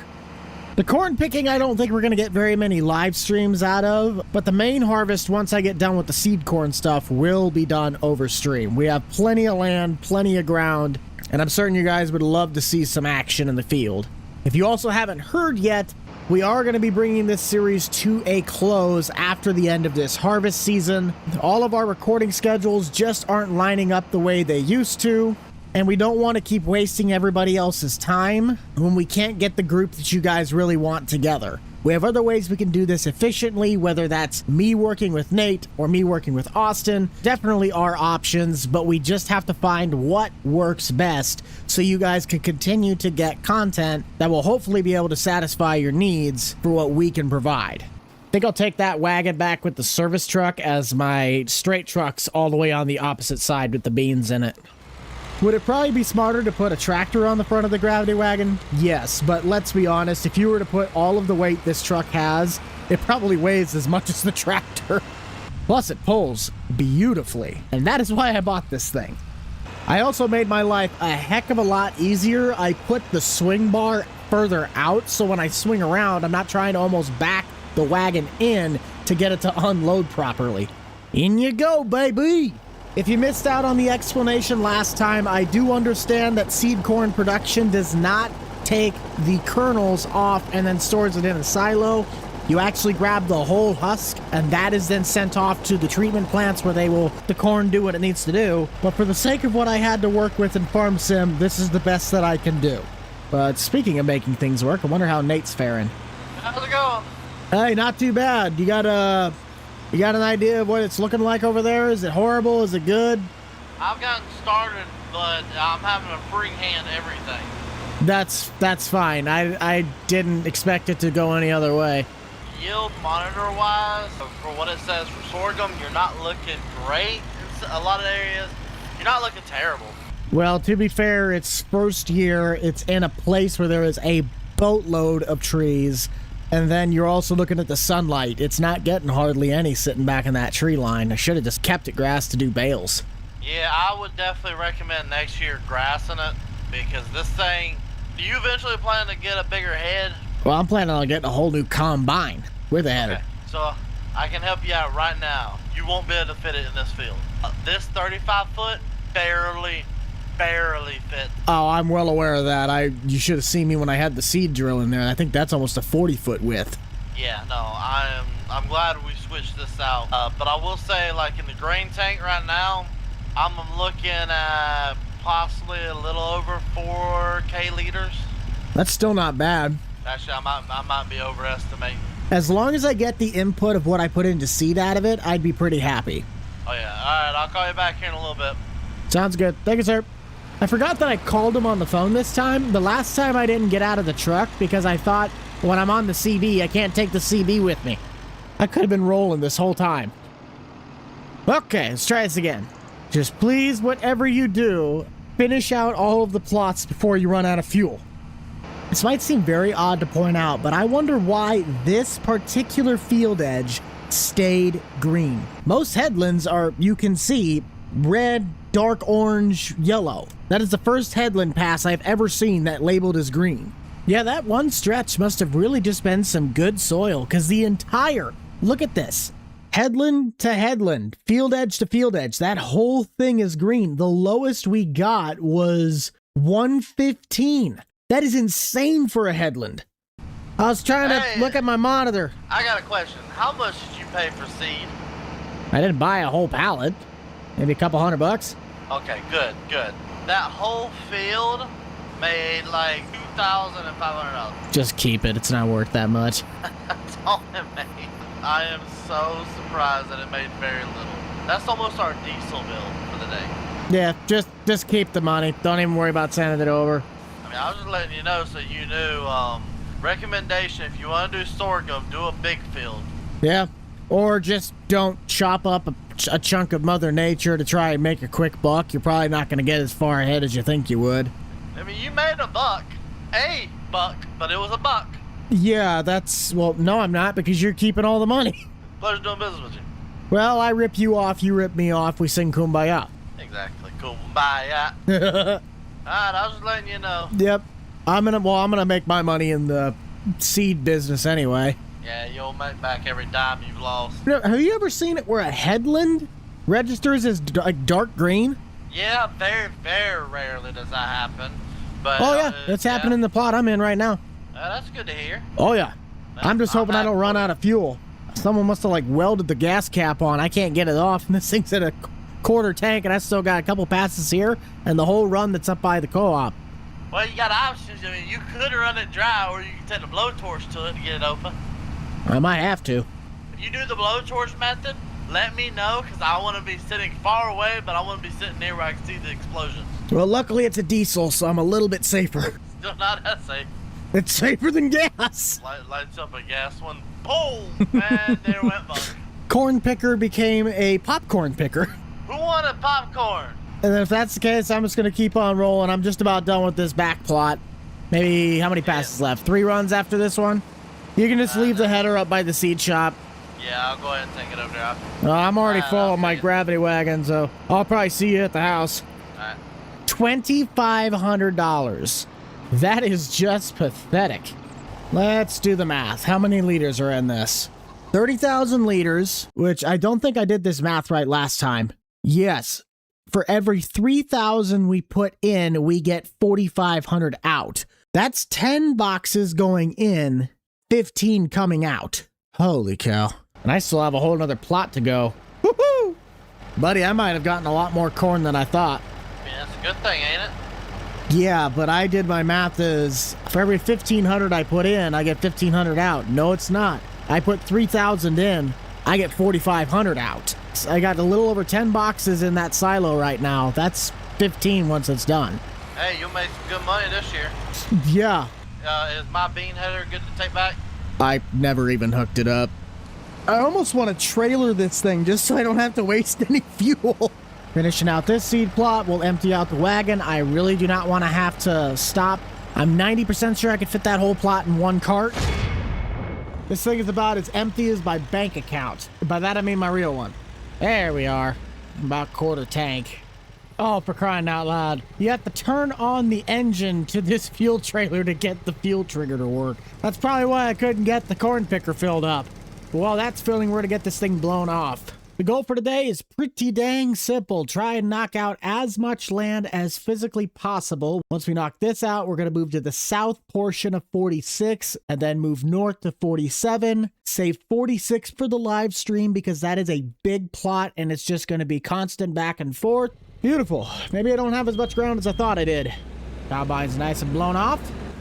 The corn picking, I don't think we're going to get very many live streams out of, but the main harvest, once I get done with the seed corn stuff, will be done over stream. We have plenty of land, plenty of ground, and I'm certain you guys would love to see some action in the field. If you also haven't heard yet, we are going to be bringing this series to a close after the end of this harvest season. All of our recording schedules just aren't lining up the way they used to. And we don't want to keep wasting everybody else's time when we can't get the group that you guys really want together. We have other ways we can do this efficiently, whether that's me working with Nate or me working with Austin. Definitely are options, but we just have to find what works best so you guys can continue to get content that will hopefully be able to satisfy your needs for what we can provide. I think I'll take that wagon back with the service truck, as my straight truck's all the way on the opposite side with the beans in it. Would it probably be smarter to put a tractor on the front of the gravity wagon? Yes, but let's be honest, if you were to put all of the weight this truck has, it probably weighs as much as the tractor. Plus, it pulls beautifully, and that is why I bought this thing. I also made my life a heck of a lot easier. I put the swing bar further out, so when I swing around, I'm not trying to almost back the wagon in to get it to unload properly. In you go, baby! If you missed out on the explanation last time, I do understand that seed corn production does not take the kernels off and then stores it in a silo. You actually grab the whole husk, and that is then sent off to the treatment plants where the corn do what it needs to do. But for the sake of what I had to work with in Farm Sim, this is the best that I can do. But speaking of making things work, I wonder how Nate's faring.
How's it going?
Hey, not too bad. You got an idea of what it's looking like over there? Is it horrible? Is it good?
I've gotten started, but I'm having a free hand everything.
That's fine. I didn't expect it to go any other way.
Yield monitor-wise, for what it says for sorghum, you're not looking great in a lot of areas. You're not looking terrible.
Well, to be fair, it's first year. It's in a place where there is a boatload of trees. And then you're also looking at the sunlight. It's not getting hardly any sitting back in that tree line. I should have just kept it grass to do bales.
Yeah, I would definitely recommend next year grassing it, because this thing, do you eventually plan to get a bigger head?
Well, I'm planning on getting a whole new combine with a header.
Okay, so I can help you out right now. You won't be able to fit it in this field. This 35 foot barely fit.
Oh, I'm well aware of that. You should have seen me when I had the seed drill in there. I think that's almost a 40-foot width.
Yeah, no, I'm glad we switched this out. But I will say, like in the grain tank right now, I'm looking at possibly a little over 4K liters.
That's still not bad.
Actually, I might be overestimating.
As long as I get the input of what I put into seed out of it, I'd be pretty happy.
Oh yeah, all right, I'll call you back here in a little bit.
Sounds good. Thank you, sir. I forgot that I called him on the phone this time. The last time I didn't get out of the truck because I thought when I'm on the CB, I can't take the CB with me. I could have been rolling this whole time. Okay, let's try this again. Just please, whatever you do, finish out all of the plots before you run out of fuel. This might seem very odd to point out, but I wonder why this particular field edge stayed green. Most headlands are, you can see, red, dark orange, yellow. That is the first headland pass I've ever seen that labeled as green. Yeah, that one stretch must have really just been some good soil, because the entire, look at this, headland to headland, field edge to field edge, that whole thing is green. The lowest we got was 115. That is insane for a headland. I was trying to look at my monitor.
I got a question. How much did you pay for seed?
I didn't buy a whole pallet. Maybe a couple $100.
Okay, good. That whole field made like $2,500.
Just keep it. It's not worth that much.
That's all it made. I am so surprised that it made very little. That's almost our diesel bill for the day.
Yeah, just keep the money. Don't even worry about sending it over.
I mean, I was just letting you know so you knew. Recommendation, if you want to do sorghum, do a big field.
Yeah, or just don't chop up a chunk of Mother Nature to try and make a quick buck. You're probably not going to get as far ahead as you think you would.
I mean, you made a buck, but it was a buck.
Yeah, well, no, I'm not, because you're keeping all the money.
Pleasure doing business with you.
Well, I rip you off, you rip me off, we sing Kumbaya.
Exactly, Kumbaya. Alright, I was just letting you know.
Yep. I'm gonna make my money in the seed business anyway.
Yeah, you'll make back every dime you've lost.
Have you ever seen it where a headland registers as like dark green?
Yeah, very, very rarely does that happen. But
oh yeah, that's happening in the plot I'm in right now.
That's good to hear.
Oh yeah. I'm just hoping I don't run out of fuel. Someone must have like welded the gas cap on. I can't get it off, and this thing's in a quarter tank, and I still got a couple passes here, and the whole run that's up by the co-op.
Well, you got options. I mean, you could run it dry, or you can take the blowtorch to it to get it open.
I might have to.
If you do the blowtorch method, let me know, because I want to be sitting far away, but I want to be sitting near where I can see the explosion.
Well, luckily it's a diesel, so I'm a little bit safer.
Still not that safe.
It's safer than gas.
Lights up a gas one. Boom! And there went Buck.
Corn picker became a popcorn picker.
Who wanted popcorn?
And then if that's the case, I'm just going to keep on rolling. I'm just about done with this back plot. Maybe, how many passes left? 3 runs after this one? You can just leave the header up by the seed shop.
Yeah, I'll go ahead and take it over there.
I'm already full on my gravity wagon, so I'll probably see you at the house.
Alright.
$2,500. That is just pathetic. Let's do the math. How many liters are in this? 30,000 liters, which I don't think I did this math right last time. Yes. For every 3,000 we put in, we get 4,500 out. That's 10 boxes going in, 15 coming out. Holy cow. And I still have a whole nother plot to go. Woohoo! Buddy, I might have gotten a lot more corn than I thought.
I mean, that's a good thing, ain't it?
Yeah, but I did my math as for every 1,500 I put in, I get 1,500 out. No, it's not. I put 3,000 in, I get 4,500 out. So I got a little over 10 boxes in that silo right now. That's 15 once it's done.
Hey, you'll make some good money this year.
Yeah.
Is my bean header good to take back?
I never even hooked it up. I almost want to trailer this thing just so I don't have to waste any fuel. Finishing out this seed plot, we'll empty out the wagon. I really do not want to have to stop. I'm 90% sure I could fit that whole plot in one cart. This thing is about as empty as my bank account. By that I mean my real one. There we are. About quarter tank. Oh, for crying out loud. You have to turn on the engine to this fuel trailer to get the fuel trigger to work. That's probably why I couldn't get the corn picker filled up. While that's filling, we're to get this thing blown off. The goal for today is pretty dang simple. Try and knock out as much land as physically possible. Once we knock this out, we're going to move to the south portion of 46 and then move north to 47. Save 46 for the live stream because that is a big plot and it's just going to be constant back and forth. Beautiful. Maybe I don't have as much ground as I thought I did. Combine's nice and blown off.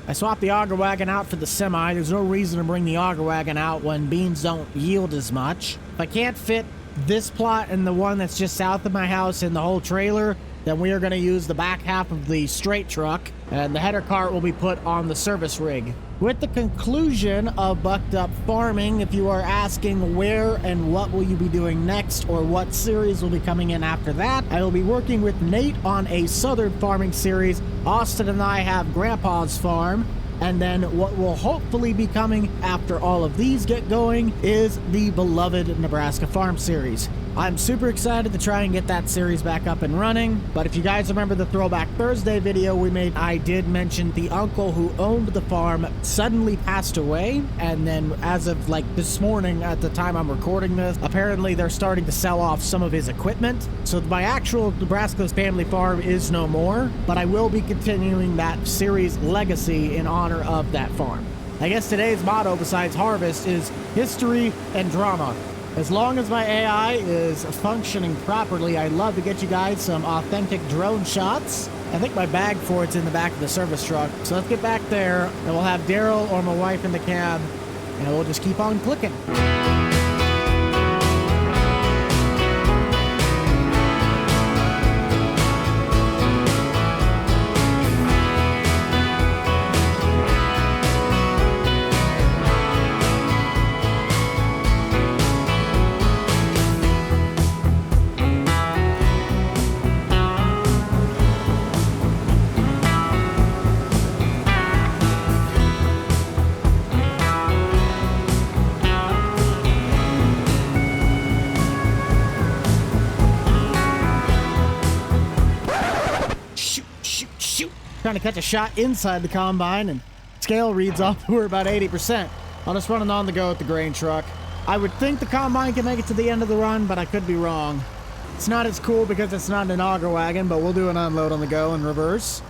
I swapped the auger wagon out for the semi. There's no reason to bring the auger wagon out when beans don't yield as much. If I can't fit this plot and the one that's just south of my house in the whole trailer, then we are going to use the back half of the straight truck and the header cart will be put on the service rig. With the conclusion of Bucked Up Farming, if you are asking where and what will you be doing next or what series will be coming in after that, I will be working with Nate on a southern farming series. Austin and I have Grandpa's farm. And then what will hopefully be coming after all of these get going is the beloved Nebraska Farm Series. I'm super excited to try and get that series back up and running. But if you guys remember the Throwback Thursday video we made, I did mention the uncle who owned the farm suddenly passed away. And then as of like this morning at the time I'm recording this, apparently they're starting to sell off some of his equipment. So my actual Nebraska's family farm is no more, but I will be continuing that series legacy in honor of that farm. I guess today's motto besides harvest is history and drama. As long as my AI is functioning properly, I'd love to get you guys some authentic drone shots. I think my bag for it's in the back of the service truck. So let's get back there and we'll have Daryl or my wife in the cab and we'll just keep on clicking. Trying to catch a shot inside the combine and scale reads off we're about 80%. I'll just run it on the go with the grain truck. I would think the combine can make it to the end of the run, but I could be wrong. It's not as cool because it's not an auger wagon, but we'll do an unload on the go in reverse.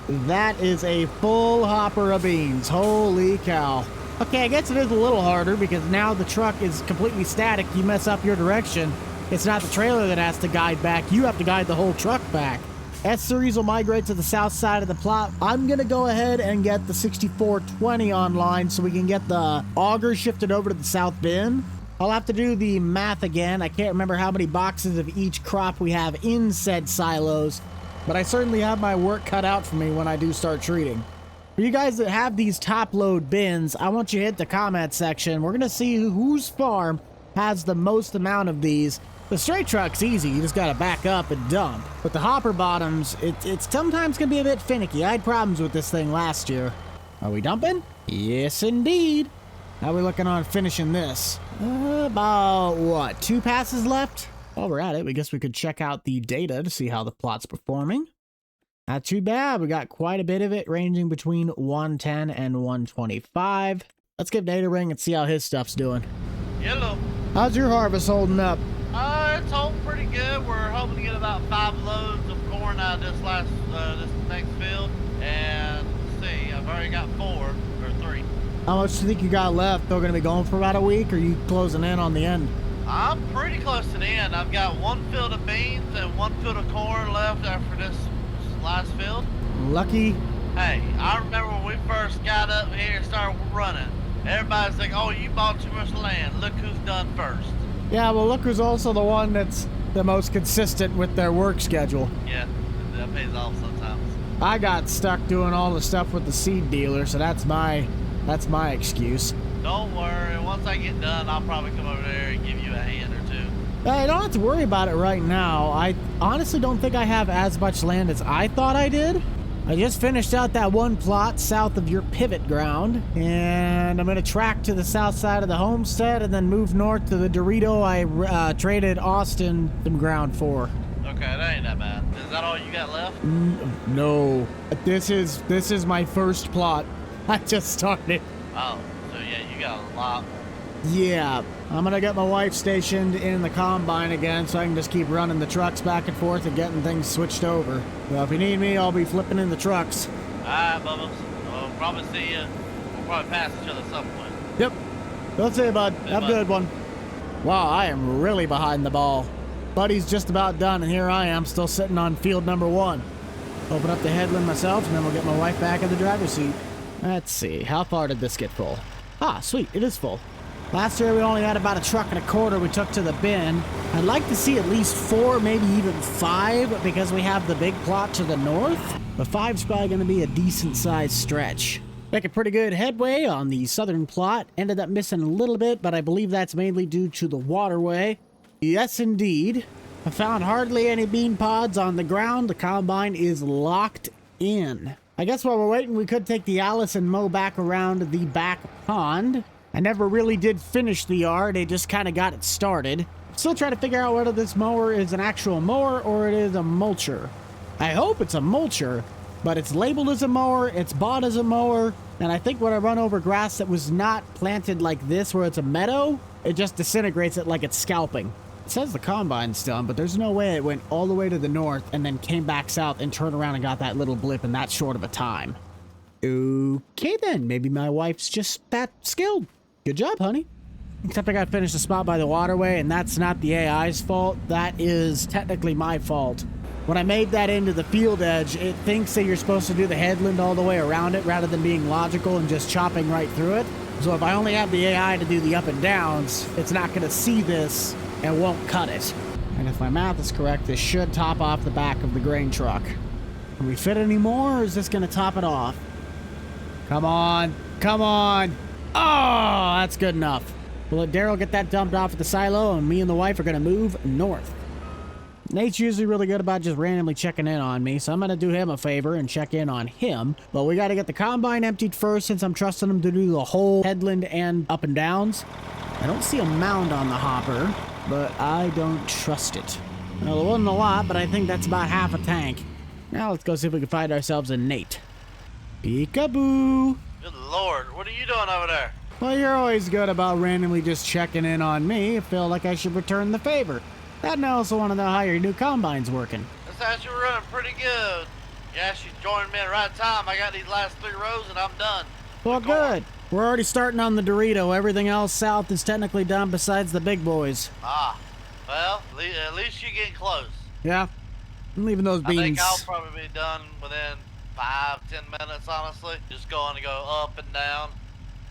That is a full hopper of beans. Holy cow. Okay, I guess it is a little harder because now the truck is completely static. You mess up your direction, it's not the trailer that has to guide back. You have to guide the whole truck back. S-Series will migrate to the south side of the plot. I'm going to go ahead and get the 6420 online so we can get the auger shifted over to the south bin. I'll have to do the math again. I can't remember how many boxes of each crop we have in said silos, but I certainly have my work cut out for me when I do start treating. For you guys that have these top load bins, I want you to hit the comment section. We're going to see whose farm has the most amount of these. The straight truck's easy, you just gotta back up and dump. But the hopper bottoms, it's sometimes can be a bit finicky. I had problems with this thing last year. Are we dumping? Yes, indeed. How are we looking on finishing this? About, what, 2 passes left? While we're at it, I guess we could check out the data to see how the plot's performing. Not too bad, we got quite a bit of it, ranging between 110 and 125. Let's give Nate a ring and see how his stuff's doing.
Hello.
How's your harvest holding up?
It's holding pretty good. We're hoping to get about 5 loads of corn out of this next field. And let's see, I've already got 4 or 3.
How much do you think you got left? They're going to be going for about a week, or are you closing in on the end?
I'm pretty close to the end. I've got 1 field of beans and 1 field of corn left after this last field.
Lucky.
Hey, I remember when we first got up here and started running. Everybody's like, oh, you bought too much land. Look who's done first.
Yeah, well, look who's also the one that's the most consistent with their work schedule.
Yeah, that pays off sometimes.
I got stuck doing all the stuff with the seed dealer, so that's my excuse.
Don't worry. Once I get done, I'll probably come over there and give you a hand or two.
I don't have to worry about it right now. I honestly don't think I have as much land as I thought I did. I just finished out that one plot south of your pivot ground, and I'm going to track to the south side of the homestead and then move north to the Dorito I traded Austin some ground for.
Okay, that ain't that bad. Is that all you got left?
No. This is my first plot. I just started.
Oh, so yeah, you got a lot.
Yeah, I'm gonna get my wife stationed in the combine again so I can just keep running the trucks back and forth and getting things switched over. Well, if you need me, I'll be flipping in the trucks.
Alright, Bubba. We'll probably see you. We'll probably pass each other at some point.
Yep. Don't say, bud. Have a good one. Wow, I am really behind the ball. Buddy's just about done, and here I am still sitting on field number 1. Open up the headland myself, and then we'll get my wife back in the driver's seat. Let's see. How far did this get full? Ah, sweet. It is full. Last year we only had about a truck and a quarter we took to the bin. I'd like to see at least 4, maybe even 5, because we have the big plot to the north. But 5's probably going to be a decent sized stretch. Making pretty good headway on the southern plot. Ended up missing a little bit, but I believe that's mainly due to the waterway. Yes, indeed. I found hardly any bean pods on the ground. The combine is locked in. I guess while we're waiting, we could take the Alice and mow back around the back pond. I never really did finish the yard, I just kind of got it started. Still trying to figure out whether this mower is an actual mower or it is a mulcher. I hope it's a mulcher, but it's labeled as a mower, it's bought as a mower, and I think when I run over grass that was not planted like this where it's a meadow, it just disintegrates it like it's scalping. It says the combine's done, but there's no way it went all the way to the north and then came back south and turned around and got that little blip in that short of a time. Okay then, maybe my wife's just that skilled. Good job, honey. Except I gotta finish the spot by the waterway, and that's not the AI's fault. That is technically my fault. When I made that into the field edge, it thinks that you're supposed to do the headland all the way around it rather than being logical and just chopping right through it. So if I only have the AI to do the up and downs, it's not gonna see this and won't cut it. And if my math is correct, this should top off the back of the grain truck. Can we fit any more, or is this gonna top it off? Come on, come on. Oh, that's good enough. We'll let Daryl get that dumped off at the silo, and me and the wife are going to move north. Nate's usually really good about just randomly checking in on me, so I'm going to do him a favor and check in on him. But we got to get the combine emptied first, since I'm trusting him to do the whole headland and up and downs. I don't see a mound on the hopper, but I don't trust it. Well, it wasn't a lot, but I think that's about half a tank. Now let's go see if we can find ourselves a Nate. Peekaboo!
Good lord, what are you doing over there?
Well, you're always good about randomly just checking in on me. I feel like I should return the favor. That and I also want to know how your new combine's working.
This actually running pretty good. You actually joined me at the right time. I got these last 3 rows and I'm done.
Well, good. We're already starting on the Dorito. Everything else south is technically done besides the big boys.
Ah, well, at least you're getting close.
Yeah, I'm leaving those beans.
I think I'll probably be done within 5-10 minutes, honestly. Just going to go up and down.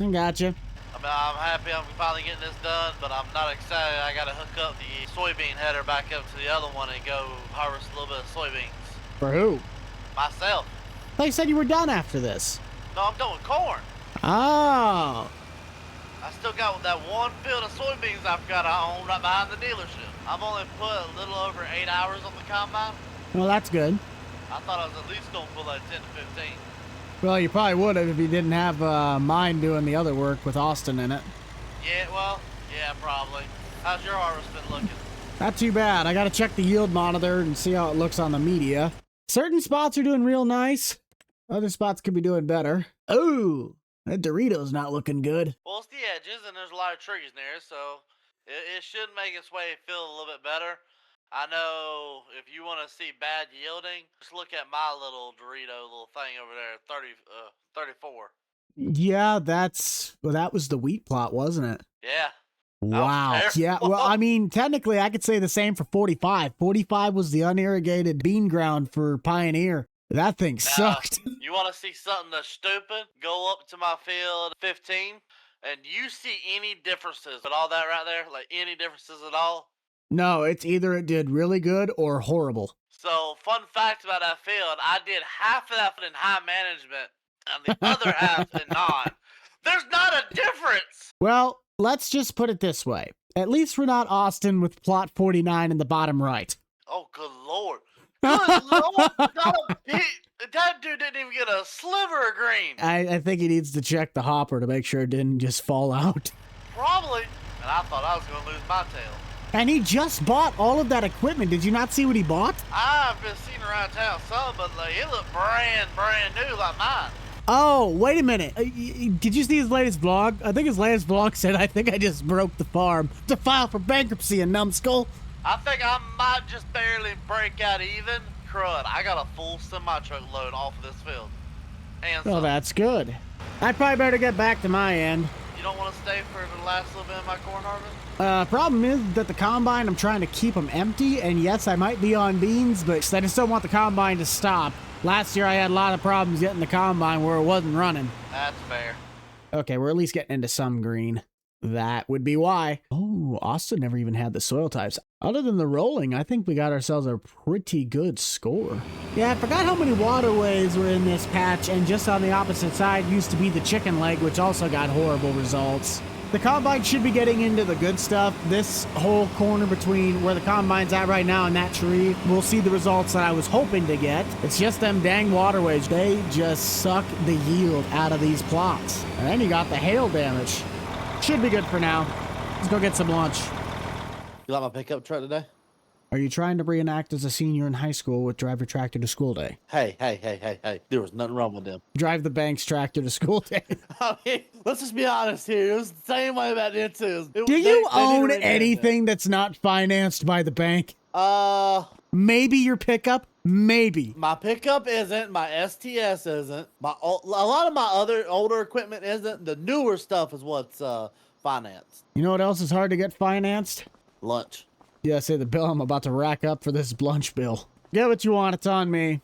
I gotcha.
I mean, I'm happy I'm finally getting this done, but I'm not excited. I gotta hook up the soybean header back up to the other one and go harvest a little bit of soybeans.
For who?
Myself.
I thought you said you were done after this.
No, I'm done with corn.
Oh.
I still got that one field of soybeans I've got I own right behind the dealership. I've only put a little over 8 hours on the combine.
Well, that's good.
I thought I was at least gonna put like 10 to 15.
Well, you probably would have if you didn't have mine doing the other work with Austin in it.
Yeah, well, yeah, probably. How's your harvest been looking?
Not too bad. I gotta check the yield monitor and see how it looks on the media. Certain spots are doing real nice. Other spots could be doing better. Oh, that Dorito's not looking good.
Well, it's the edges and there's a lot of trees near, so it should make its way feel a little bit better. I know if you want to see bad yielding, just look at my little Dorito little thing over there, 34.
Yeah, that was the wheat plot, wasn't it?
Yeah.
Wow. Yeah, well, I mean, technically I could say the same for 45. 45 was the unirrigated bean ground for Pioneer. That thing sucked.
You want to see something that's stupid? Go up to my field 15, and you see any differences at all that right there? Like any differences at all?
No, it's either it did really good or horrible.
So, fun fact about that field, I did half of that in high management, and the other half in non. There's not a difference!
Well, let's just put it this way. At least we're not Austin with plot 49 in the bottom right.
Oh, good lord. Good lord! That dude didn't even get a sliver of green!
I think he needs to check the hopper to make sure it didn't just fall out.
Probably. And I thought I was going to lose my tail.
And he just bought all of that equipment. Did you not see what he bought?
I've been seeing around town some, but like, it looked brand new like mine.
Oh, wait a minute. Did you see his latest vlog? I think his latest vlog said, I think I just broke the farm to file for bankruptcy in numbskull.
I think I might just barely break out even. Crud, I got a full semi-truck load off of this field. And
Well,
some.
that's good. I probably better get back to my end.
You don't want to stay for the last little bit of my corn harvest?
Problem is that the combine, I'm trying to keep them empty, and yes, I might be on beans, but I just don't want the combine to stop. Last year I had a lot of problems getting the combine where it wasn't running.
That's fair.
Okay, we're at least getting into some green. That would be why. Oh, Austin never even had the soil types. Other than the rolling, I think we got ourselves a pretty good score. Yeah, I forgot how many waterways were in this patch, and just on the opposite side used to be the chicken leg, which also got horrible results. The combine should be getting into the good stuff. This whole corner between where the combine's at right now and that tree, we'll see the results that I was hoping to get. It's just them dang waterways. They just suck the yield out of these plots. And then you got the hail damage. Should be good for now. Let's go get some lunch.
You like my pickup truck today?
Are you trying to reenact as a senior in high school with drive your tractor to school day?
Hey. There was nothing wrong with them.
Drive the bank's tractor to school day.
I mean, let's just be honest here. It was the same way about them too.
Do you own anything that's not financed by the bank? Maybe your pickup? Maybe.
My pickup isn't. My STS isn't. A lot of my other older equipment isn't. The newer stuff is what's financed.
You know what else is hard to get financed?
Lunch.
Yeah, say the bill I'm about to rack up for this lunch bill. Get what you want, it's on me.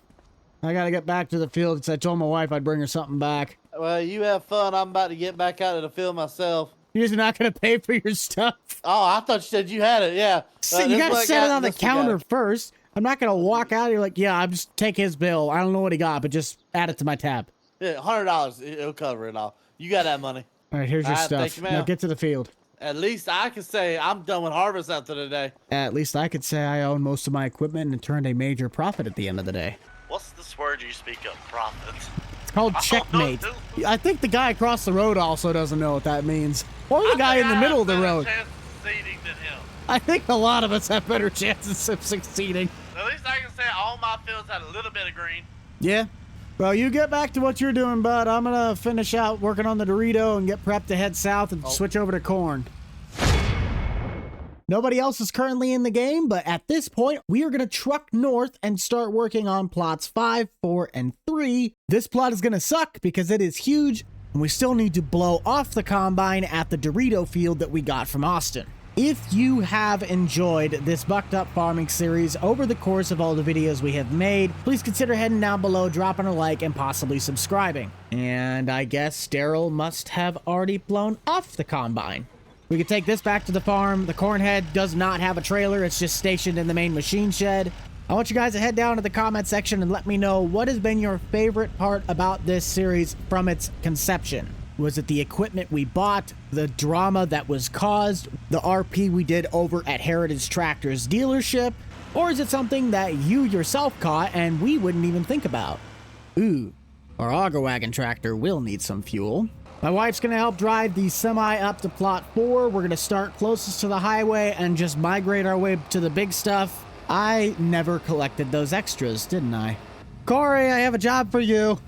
I gotta get back to the field because I told my wife I'd bring her something back.
Well, you have fun. I'm about to get back out of the field myself.
You're just not gonna pay for your stuff?
Oh, I thought you said you had it, yeah.
So you gotta set it on the counter first. I'm not gonna walk out here like, yeah, I'll just take his bill. I don't know what he got, but just add it to my tab.
Yeah, $100. It'll cover it all. You got that money.
All right, here's your stuff.
Thank you,
Now get to the field.
At least I can say I'm done with harvest after today.
At least I could say I own most of my equipment and turned a major profit at the end of the day.
What's this word you speak of, profit?
It's called checkmate. I think the guy across the road also doesn't know what that means. Or the guy in the middle of the road. I think a lot of us have better chances of succeeding.
At least I can say all my fields had a little bit of green.
Yeah. Well, you get back to what you're doing, bud. I'm gonna finish out working on the Dorito and get prepped to head south and switch over to corn. Nobody else is currently in the game, but at this point, we are gonna truck north and start working on plots 5, 4, and 3. This plot is gonna suck because it is huge, and we still need to blow off the combine at the Dorito field that we got from Austin. If you have enjoyed this Bucked Up Farming series over the course of all the videos we have made, please consider heading down below, dropping a like, and possibly subscribing. And I guess Daryl must have already blown off the combine. We can take this back to the farm. The corn head does not have a trailer. It's just stationed in the main machine shed. I want you guys to head down to the comment section and let me know what has been your favorite part about this series from its conception. Was it the equipment we bought, the drama that was caused, the RP we did over at Heritage Tractor's dealership, or is it something that you yourself caught and we wouldn't even think about? Ooh, our auger wagon tractor will need some fuel. My wife's gonna help drive the semi up to plot 4. We're gonna start closest to the highway and just migrate our way to the big stuff. I never collected those extras, didn't I? Corey, I have a job for you.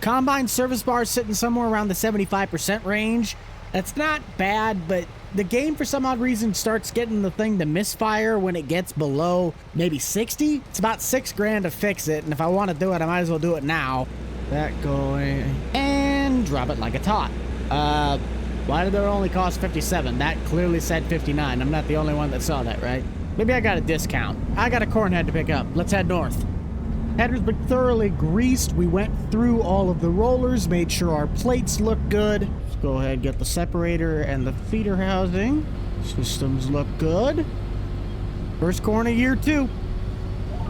Combine service bar sitting somewhere around the 75% range. That's not bad, but the game for some odd reason starts getting the thing to misfire when it gets below maybe 60. It's about $6 grand to fix it, and if I want to do it, I might as well do it now. That going and drop it like a tot. Why did it only cost 57? That clearly said 59. I'm not the only one that saw that, right? Maybe I got a discount. I got a corn head to pick up. Let's head north. Header's been thoroughly greased. We went through all of the rollers, made sure our plates look good. Let's go ahead and get the separator and the feeder housing. Systems look good. First corn of year 2.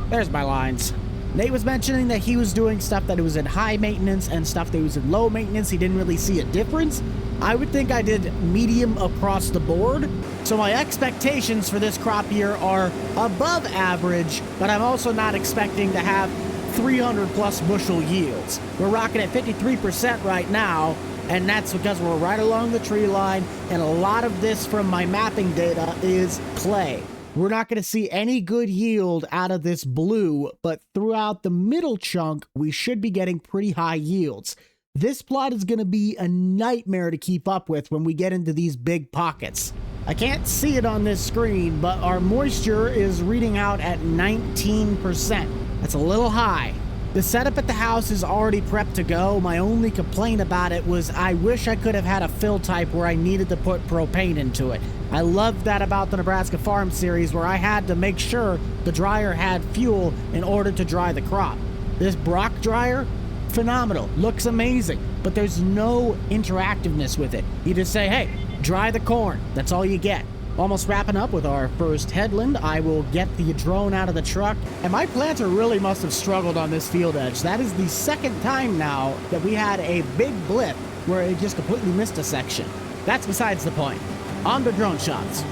There's my lines. Nate was mentioning that he was doing stuff that was in high maintenance and stuff that was in low maintenance. He didn't really see a difference. I would think I did medium across the board. So my expectations for this crop year are above average, but I'm also not expecting to have 300 plus bushel yields. We're rocking at 53% right now, and that's because we're right along the tree line, and a lot of this from my mapping data is clay. We're not going to see any good yield out of this blue, but throughout the middle chunk, we should be getting pretty high yields. This plot is going to be a nightmare to keep up with when we get into these big pockets. I can't see it on this screen, but our moisture is reading out at 19%. That's a little high. The setup at the house is already prepped to go. My only complaint about it was I wish I could have had a fill type where I needed to put propane into it. I loved that about the Nebraska Farm Series where I had to make sure the dryer had fuel in order to dry the crop. This Brock dryer, phenomenal, looks amazing, but there's no interactiveness with it. You just say, hey, dry the corn. That's all you get. Almost wrapping up with our first headland. I will get the drone out of the truck. And my planter really must have struggled on this field edge. That is the second time now that we had a big blip where it just completely missed a section. That's besides the point. On to drone shots.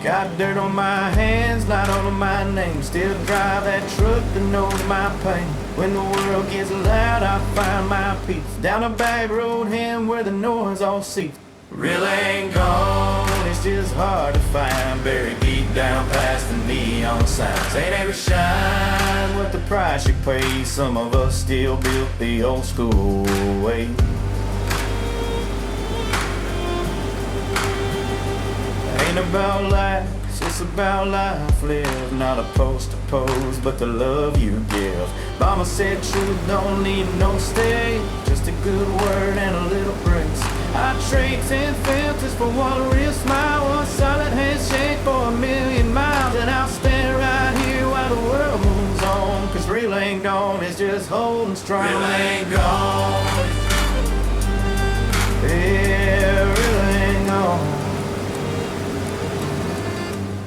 Got dirt on my hands, light on my name. Still drive that truck to know my pain. When the world gets loud, I find my peace. Down a back road, hand where the noise all ceases. Really ain't gone, it's just hard to find. Buried deep down past the neon signs. Ain't ever shine what the price you pay. Some of us still built the old school way. Ain't about likes, it's about life lived. Not a post to pose, but the love you give. Mama said truth don't need no stage, just a good word and a little praise. I trade 10 filters for one real smile, one solid handshake for a million miles. And I'll stand right here while the world moves on, cause real ain't gone, it's just holding strong. Real ain't gone. Yeah, real ain't gone.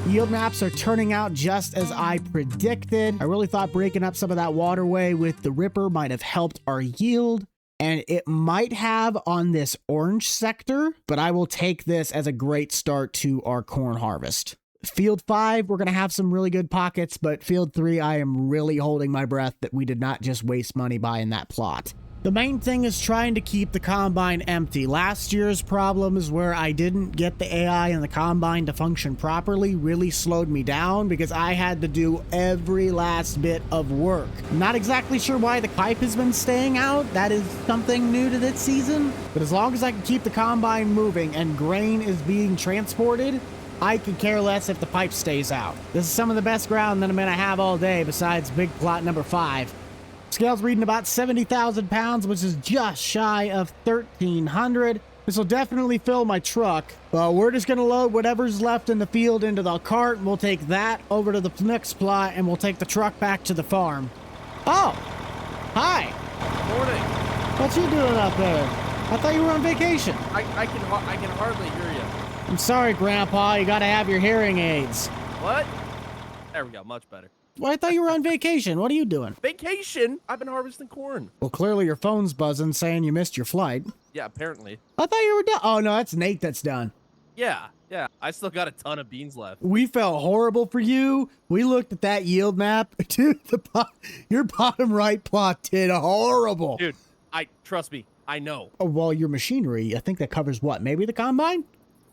Yield maps are turning out just as I predicted. I really thought breaking up some of that waterway with the ripper might have helped our yield, and it might have on this orange sector, but I will take this as a great start to our corn harvest. Field 5, we're going to have some really good pockets, but Field 3, I am really holding my breath that we did not just waste money buying that plot. The main thing is trying to keep the combine empty. Last year's problems where I didn't get the AI and the combine to function properly really slowed me down because I had to do every last bit of work. I'm not exactly sure why the pipe has been staying out. That is something new to this season. But as long as I can keep the combine moving and grain is being transported, I could care less if the pipe stays out. This is some of the best ground that I'm going to have all day besides big plot number 5. Scale's reading about 70,000 pounds, which is just shy of 1,300. This will definitely fill my truck. We're just going to load whatever's left in the field into the cart, and we'll take that over to the next plot, and we'll take the truck back to the farm. Oh! Hi!
Morning.
What you doing up there? I thought you were on vacation.
I can hardly hear you.
I'm sorry, Grandpa. You got to have your hearing aids.
What? There we go. Much better.
Well, I thought you were on vacation. What are you doing?
Vacation? I've been harvesting corn.
Well, clearly your phone's buzzing saying you missed your flight.
Yeah, apparently.
I thought you were done. Oh, no, that's Nate that's done.
Yeah. I still got a ton of beans left.
We felt horrible for you. We looked at that yield map. Dude, your bottom right plot did horrible.
Dude, trust me, I know.
Oh, well, your machinery, I think that covers what? Maybe the combine?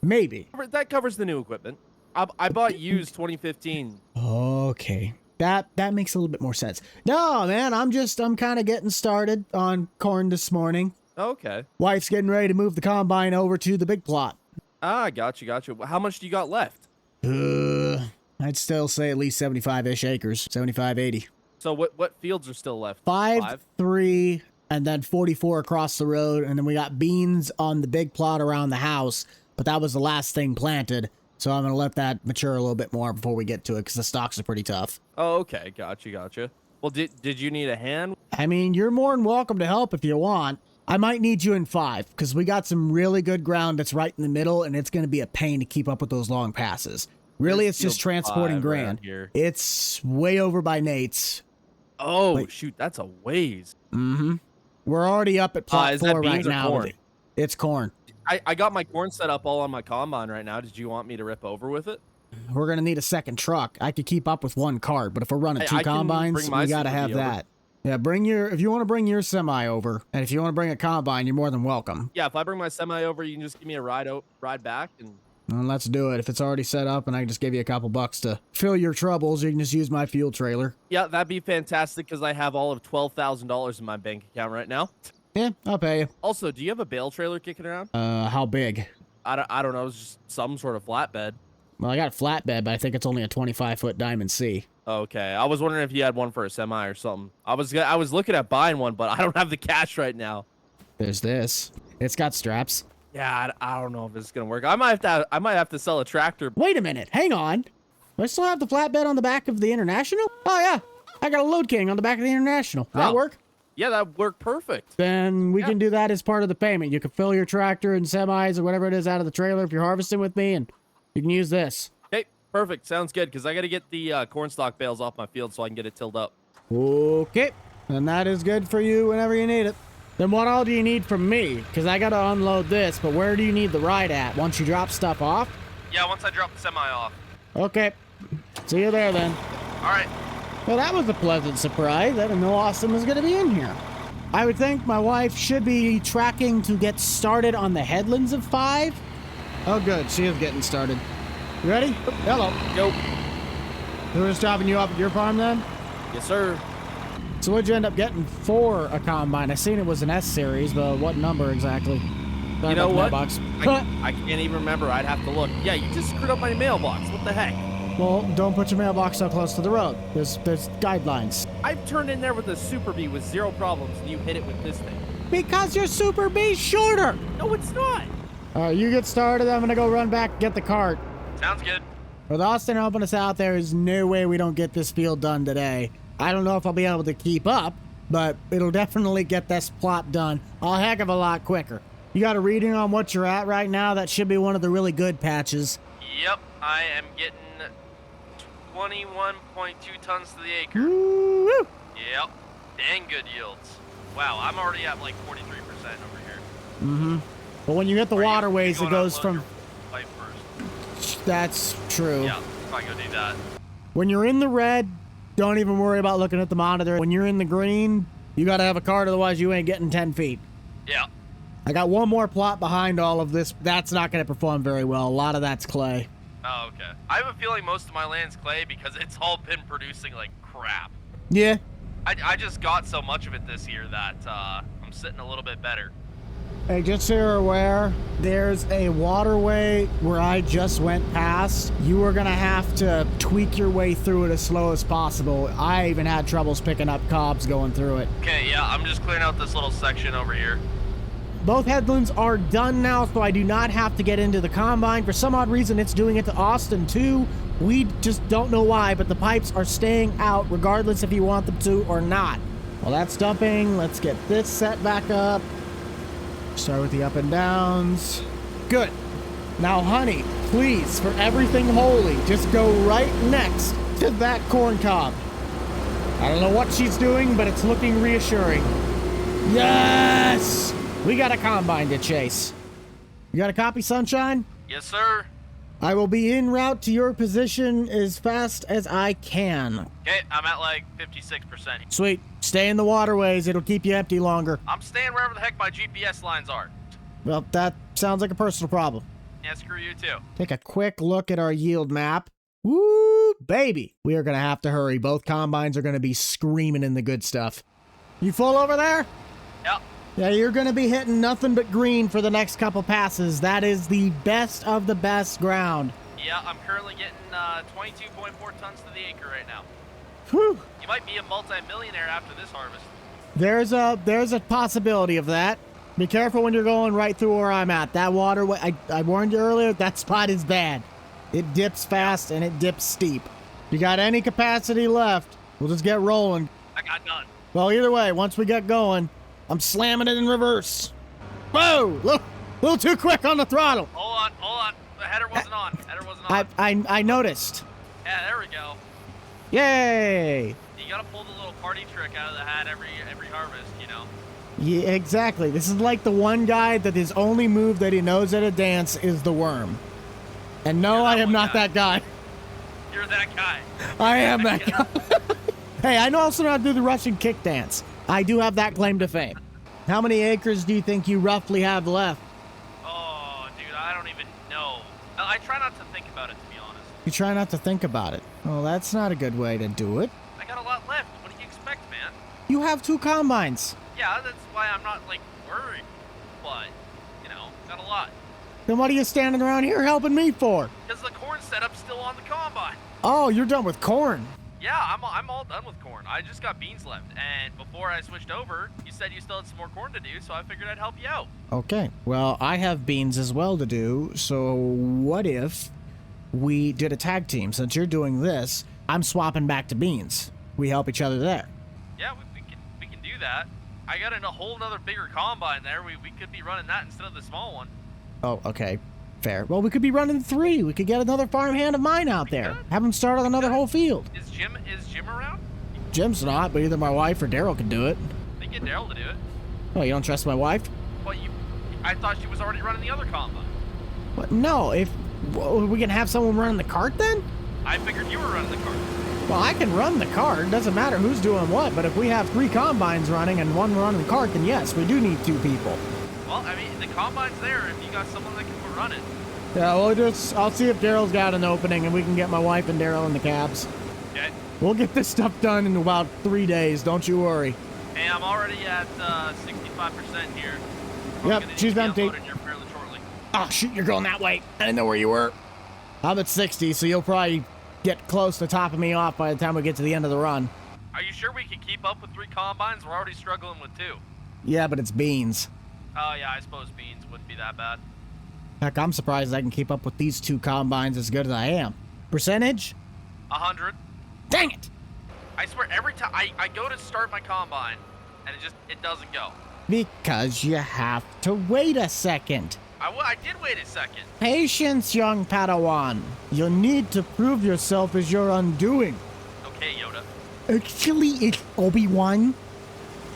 Maybe.
That covers the new equipment. I bought used 2015.
Okay. That makes a little bit more sense. No, man, I'm kind of getting started on corn this morning.
Okay.
Wife's getting ready to move the combine over to the big plot.
Ah, got you. How much do you got left?
I'd still say at least 75-ish acres, 75, 80.
So what fields are still left?
5, 3, and then 44 across the road, and then we got beans on the big plot around the house, but that was the last thing planted. So I'm going to let that mature a little bit more before we get to it because the stalks are pretty tough.
Oh, okay. Gotcha. Well, did you need a hand?
I mean, you're more than welcome to help if you want. I might need you in 5 because we got some really good ground that's right in the middle, and it's going to be a pain to keep up with those long passes. Really, it's just transporting grain.
Here.
It's way over by Nate's.
Oh,
Wait.
shoot, that's a ways.
Mm-hmm. We're already up at plot
Is that
4 right
beans or
now.
corn?
It's corn.
I got my corn set up all on my combine right now. Did you want me to rip over with it?
We're going to need a second truck. I could keep up with 1 cart, but if we're running
Hey,
2
I can
combines,
bring my
we got to
Super
have
Bee over.
that. Yeah, if you want to bring your semi over, and if you want to bring a combine, you're more than welcome.
Yeah, if I bring my semi over, you can just give me a ride back. And
Well, let's do it. If it's already set up and I can just give you a couple bucks to fill your troubles, you can just use my fuel trailer.
yeah, that'd be fantastic because I have all of $12,000 in my bank account right now.
Yeah, I'll pay you.
Also, do you have a bale trailer kicking around?
How big?
I don't know. It's just some sort of flatbed.
Well, I got a flatbed, but I think it's only a 25-foot Diamond C.
Okay, I was wondering if you had one for a semi or something. I was looking at buying one, but I don't have the cash right now.
There's this. It's got straps.
Yeah, I don't know if it's gonna work. I might have to sell a tractor.
Wait a minute. Hang on. Do I still have the flatbed on the back of the International? Oh, yeah. I got a Load King on the back of the International. Does that
Oh.
work?
Yeah, that worked perfect.
Then we can do that as part of the payment. You can fill your tractor and semis or whatever it is out of the trailer if you're harvesting with me, and you can use this.
Okay, perfect. Sounds good, because I got to get the corn stalk bales off my field so I can get it tilled up.
Okay. And that is good for you whenever you need it. Then what all do you need from me? Because I got to unload this, but where do you need the ride at? Once you drop stuff off?
Yeah, once I drop the semi off.
Okay. See you there then.
All right.
Well, that was a pleasant surprise. I didn't know Austin was going to be in here. I would think my wife should be tracking to get started on the headlands of 5. Oh, good. She is getting started. You ready? Hello.
Go.
Who was dropping you off at your farm then?
Yes, sir.
So what'd you end up getting for a combine? I seen it was an S series, but what number exactly?
You know what?
Mailbox.
I can't even remember. I'd have to look. Yeah, you just screwed up my mailbox. What the heck?
Well, don't put your mailbox so close to the road. There's guidelines.
I've turned in there with a Super Bee with 0 problems, and you hit it with this thing.
Because your Super B's shorter.
No, it's not.
All right, you get started. I'm gonna go run back and get the cart.
Sounds good.
With Austin helping us out, there is no way we don't get this field done today. I don't know if I'll be able to keep up, but it'll definitely get this plot done a heck of a lot quicker. You got a reading on what you're at right now? That should be one of the really good patches.
Yep, I am getting 21.2 tons to the acre.
Woo!
Yep, dang good yields. Wow, I'm already at like 43% over here.
Mm-hmm. But when you hit the waterways, it goes from...
Pipe first.
That's true.
Yeah, probably go do that.
When you're in the red, don't even worry about looking at the monitor. When you're in the green, you gotta have a cart, otherwise you ain't getting 10 feet.
Yeah.
I got one more plot behind all of this. That's not gonna perform very well. A lot of that's clay.
Oh, okay. I have a feeling most of my land's clay because it's all been producing like crap.
Yeah.
I just got so much of it this year that I'm sitting a little bit better.
Hey, just so you're aware, there's a waterway where I just went past. You are gonna have to tweak your way through it as slow as possible. I even had troubles picking up cobs going through it.
Okay, yeah, I'm just clearing out this little section over here.
Both headlands are done now, so I do not have to get into the combine. For some odd reason, it's doing it to Austin too. We just don't know why, but the pipes are staying out regardless if you want them to or not. Well, that's dumping. Let's get this set back up. Start with the up and downs. Good. Now, honey, please, for everything holy, just go right next to that corn cob. I don't know what she's doing, but it's looking reassuring. Yes! We got a combine to chase. You got a copy, Sunshine?
Yes, sir.
I will be en route to your position as fast as I can.
Okay, I'm at like 56%.
Sweet. Stay in the waterways. It'll keep you empty longer.
I'm staying wherever the heck my GPS lines are.
Well, that sounds like a personal problem.
Yeah, screw you too.
Take a quick look at our yield map. Woo, baby. We are going to have to hurry. Both combines are going to be screaming in the good stuff. You full over there?
Yep.
Yeah, you're going to be hitting nothing but green for the next couple passes. That is the best of the best ground.
Yeah, I'm currently getting 22.4 tons to the acre right now.
Whew.
You might be a multi-millionaire after this harvest.
There's a possibility of that. Be careful when you're going right through where I'm at. That waterway, I warned you earlier, that spot is bad. It dips fast and it dips steep. You got any capacity left, we'll just get rolling.
I got none.
Well, either way, once we get going, I'm slamming it in reverse. Whoa! Little too quick on the throttle.
Hold on. The header wasn't on.
I noticed.
Yeah, there we go.
Yay!
You gotta pull the little party trick out of the hat every harvest, you know.
Yeah, exactly. This is like the one guy that his only move that he knows at a dance is the worm. And no, I am not that guy.
You're that guy.
I am that guy. Hey, I also know how to do the Russian kick dance. I do have that claim to fame. How many acres do you think you roughly have left?
Oh, dude, I don't even know. I try not to think about it, to be honest.
You try not to think about it. Well, that's not a good way to do it.
I got a lot left. What do you expect, man?
You have 2 combines.
Yeah, that's why I'm not, like, worried. But, you know, got a lot.
Then what are you standing around here helping me for?
Because the corn setup's still on the combine.
Oh, you're done with corn.
Yeah, I'm all done with corn. I just got beans left. And before I switched over, you said you still had some more corn to do, so I figured I'd help you out.
Okay, well, I have beans as well to do, so what if we did a tag team? Since you're doing this, I'm swapping back to beans. We help each other there.
Yeah, we can do that. I got a whole nother bigger combine there. We could be running that instead of the small one.
Oh, okay. Fair. Well, we could be running 3. We could get another farmhand of mine out there. Have him start on another whole field.
Is Jim around?
Jim's not, but either my wife or Daryl can do it.
They get Daryl to do it.
Oh, you don't trust my wife?
Well, I thought she was already running the other combine.
What? No, we can have someone running the cart then?
I figured you were running the cart.
Well, I can run the cart. It doesn't matter who's doing what, but if we have 3 combines running and 1 running the cart, then yes, we do need 2 people.
Well, I mean, the combine's there if you got someone that can run it.
Yeah, I'll see if Daryl's got an opening and we can get my wife and Daryl in the cabs.
Okay.
We'll get this stuff done in about 3 days, don't you worry.
Hey, I'm already at 65% here.
Yep, she's empty.
Here fairly shortly.
Oh, shoot, you're going that way. I didn't know where you were. I'm at 60, so you'll probably get close to topping me off by the time we get to the end of the run.
Are you sure we can keep up with 3 combines? We're already struggling with 2.
Yeah, but it's beans.
Oh, yeah, I suppose beans wouldn't be that bad.
Heck, I'm surprised I can keep up with these 2 combines as good as I am. Percentage?
100.
Dang it!
I swear, every time I go to start my combine, and it doesn't go.
Because you have to wait a second.
I did wait a second.
Patience, young Padawan. You'll need to prove yourself as your undoing.
Okay, Yoda.
Actually, it's Obi-Wan.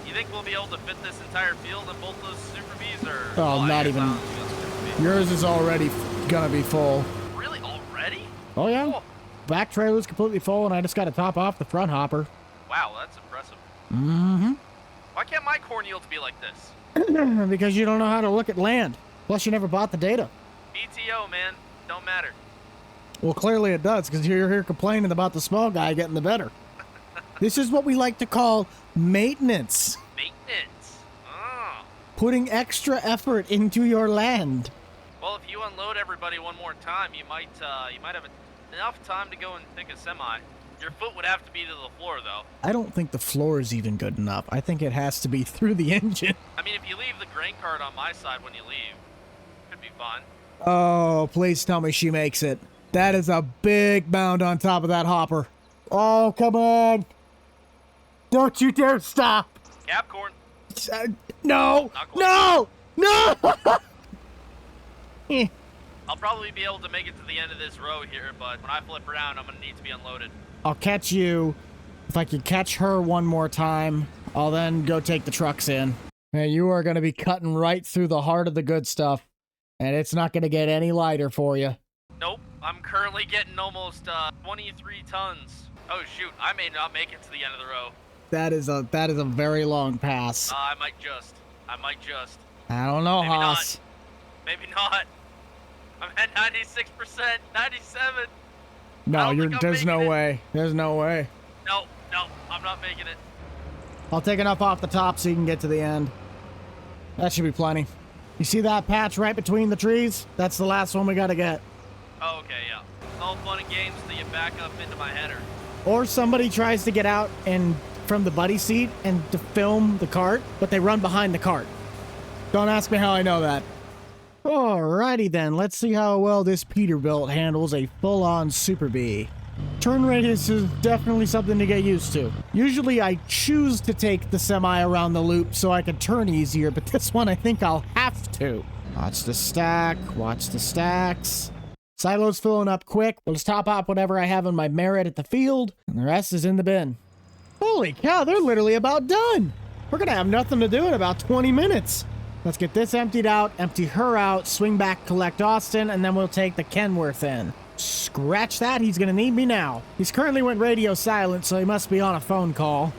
You think we'll be able to fit this entire field in both those Super Bs, or?
Oh, not even. Yours is already gonna be full.
Really? Already?
Oh, yeah.
Oh.
Back trailer's completely full, and I just got to top off the front hopper.
Wow, that's impressive.
Mm-hmm.
Why can't my corn yields be like this?
Because you don't know how to look at land. Plus, you never bought the data.
BTO, man. Don't matter.
Well, clearly it does, because you're here complaining about the small guy getting the better. This is what we like to call maintenance.
Maintenance? Oh.
Putting extra effort into your land.
Well, if you unload everybody one more time, you might have enough time to go and pick a semi. Your foot would have to be to the floor, though.
I don't think the floor is even good enough. I think it has to be through the engine.
I mean, if you leave the grain cart on my side when you leave, could be fun.
Oh, please tell me she makes it. That is a big mound on top of that hopper. Oh, come on. Don't you dare stop.
Gap corn.
No. No. No.
I'll probably be able to make it to the end of this row here, but when I flip around, I'm going to need to be unloaded.
I'll catch you. If I could catch her one more time, I'll then go take the trucks in. Man, you are going to be cutting right through the heart of the good stuff, and it's not going to get any lighter for you.
Nope. I'm currently getting almost 23 tons. Oh, shoot. I may not make it to the end of the row.
That is a very long pass.
I might just.
I don't know,
Maybe
Haas.
not. Maybe not. I'm at 96%, 97.
No, there's no way. There's no way.
No, I'm not making it.
I'll take enough off the top so you can get to the end. That should be plenty. You see that patch right between the trees? That's the last one we gotta get.
Oh, okay, yeah. It's all fun and games till you back up into my header.
Or somebody tries to get out and from the buddy seat and to film the cart, but they run behind the cart. Don't ask me how I know that. Alrighty then, let's see how well this Peterbilt handles a full-on Super Bee. Turn radius is definitely something to get used to. Usually I choose to take the semi around the loop so I can turn easier, but this one I think I'll have to. Watch the stack, watch the stacks. Silo's filling up quick. We'll just top up whatever I have in my merit at the field, and the rest is in the bin. Holy cow, they're literally about done. We're gonna have nothing to do in about 20 minutes. Let's get this emptied out, empty her out, swing back, collect Austin, and then we'll take the Kenworth in. Scratch that, he's gonna need me now. He's currently went radio silent, so he must be on a phone call.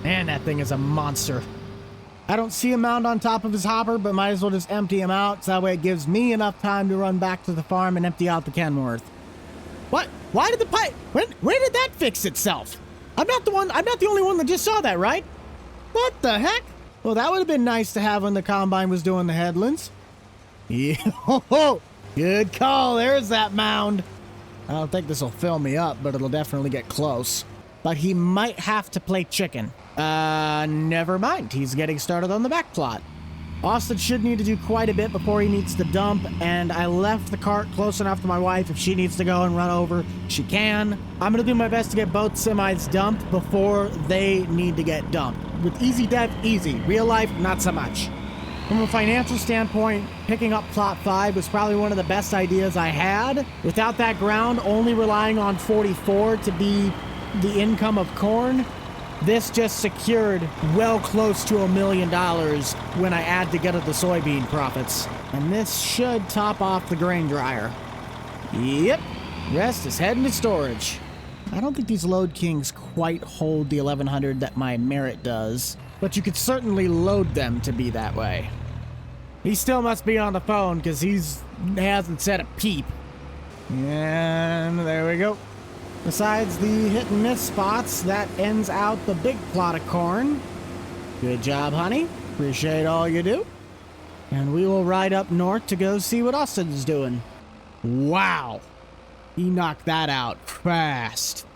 Man, that thing is a monster. I don't see a mound on top of his hopper, but might as well just empty him out, so that way it gives me enough time to run back to the farm and empty out the Kenworth. What? Why did the pipe? When did that fix itself? I'm not the only one that just saw that, right? What the heck? Well, that would have been nice to have when the combine was doing the headlands. Yeah, good call. There's that mound. I don't think this will fill me up, but it'll definitely get close. But he might have to play chicken. Never mind. He's getting started on the back plot. Austin should need to do quite a bit before he needs to dump, and I left the cart close enough to my wife. If she needs to go and run over, she can. I'm gonna do my best to get both semis dumped before they need to get dumped. With easy dev, easy. Real life, not so much. From a financial standpoint, picking up plot 5 was probably one of the best ideas I had. Without that ground, only relying on 44 to be the income of corn, this just secured well close to $1 million when I add together the soybean profits. And this should top off the grain dryer. Yep, rest is heading to storage. I don't think these load kings quite hold the 1100 that my merit does, but you could certainly load them to be that way. He still must be on the phone because he hasn't said a peep. And there we go. Besides the hit and miss spots, that ends out the big plot of corn. Good job, honey. Appreciate all you do. And we will ride up north to go see what Austin's doing. Wow. He knocked that out fast.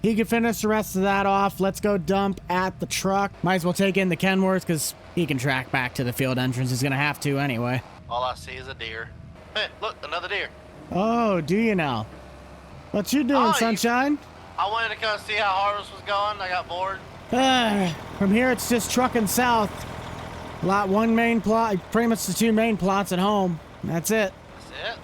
He can finish the rest of that off. Let's go dump at the truck. Might as well take in the Kenworth because he can track back to the field entrance. He's going to have to anyway.
All I see is a deer. Hey, look, another deer.
Oh, do you now? What you doing, sunshine?
I wanted to come see how harvest was going. I got bored.
From here, it's just trucking south. Lot 1 main plot, pretty much the 2 main plots at home. That's it.
That's it?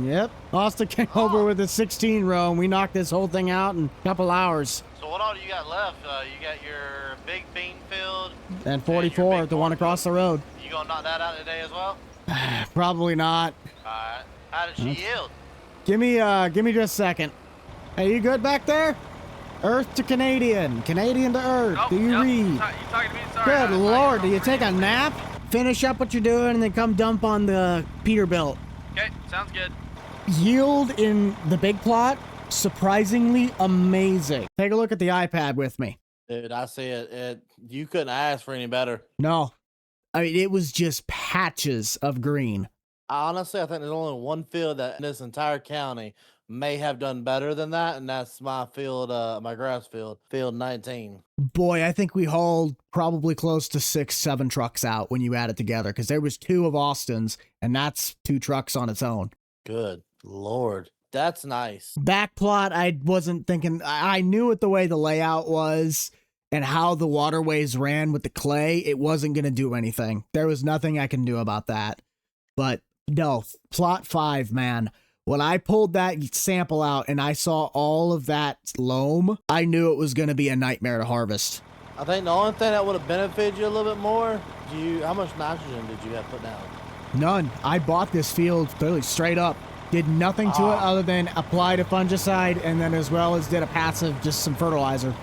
Yep. Austin came over with a 16 row, and we knocked this whole thing out in a couple hours.
So what all do you got left? You got your big bean field.
And 44, the one across the road.
You gonna knock that out today as well?
Probably not.
Alright. How did she yield?
Give me just a second. Hey, you good back there? Earth to Canadian. Canadian to Earth. Do you read?
You talking to me? Sorry.
Good Lord, do you take a nap? Finish up what you're doing and then come dump on the Peterbilt.
Okay, sounds good.
Yield in the big plot, surprisingly amazing. Take a look at the iPad with me.
Dude, I see it. You couldn't ask for any better.
No. I mean, it was just patches of green.
Honestly, I think there's only one field that in this entire county may have done better than that, and that's my field, my grass field, field 19.
Boy, I think we hauled probably close to 6-7 trucks out when you add it together, because there was 2 of Austin's, and that's 2 trucks on its own.
Good Lord. That's nice.
Back plot, I wasn't thinking. I knew it the way the layout was and how the waterways ran with the clay. It wasn't going to do anything. There was nothing I can do about that. But no, plot 5, man. When I pulled that sample out and I saw all of that loam, I knew it was going to be a nightmare to harvest.
I think the only thing that would have benefited you a little bit more, how much nitrogen did you have put down?
None. I bought this field fairly straight up. Did nothing to it other than applied a fungicide and then as well as did a passive, just some fertilizer.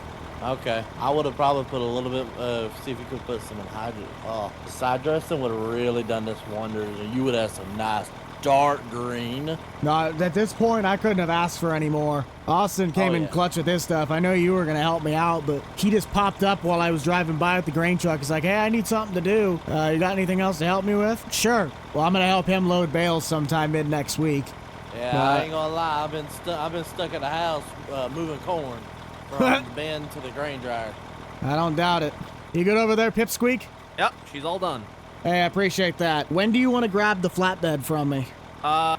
Okay. I would have probably put a little bit, see if you could put some anhydrous. Oh, the side dressing would have really done this wonders, and you would have some nice dark green.
No, at this point, I couldn't have asked for any more. Austin came in clutch with this stuff. I know you were going to help me out, but he just popped up while I was driving by with the grain truck. He's like, hey, I need something to do. You got anything else to help me with? Sure. Well, I'm going to help him load bales sometime mid next week.
Yeah, I ain't gonna lie. I've been stuck at the house moving corn from the bin to the grain dryer.
I don't doubt it. You good over there, Pipsqueak?
Yep, she's all done.
Hey, I appreciate that. When do you want to grab the flatbed from me?
Well,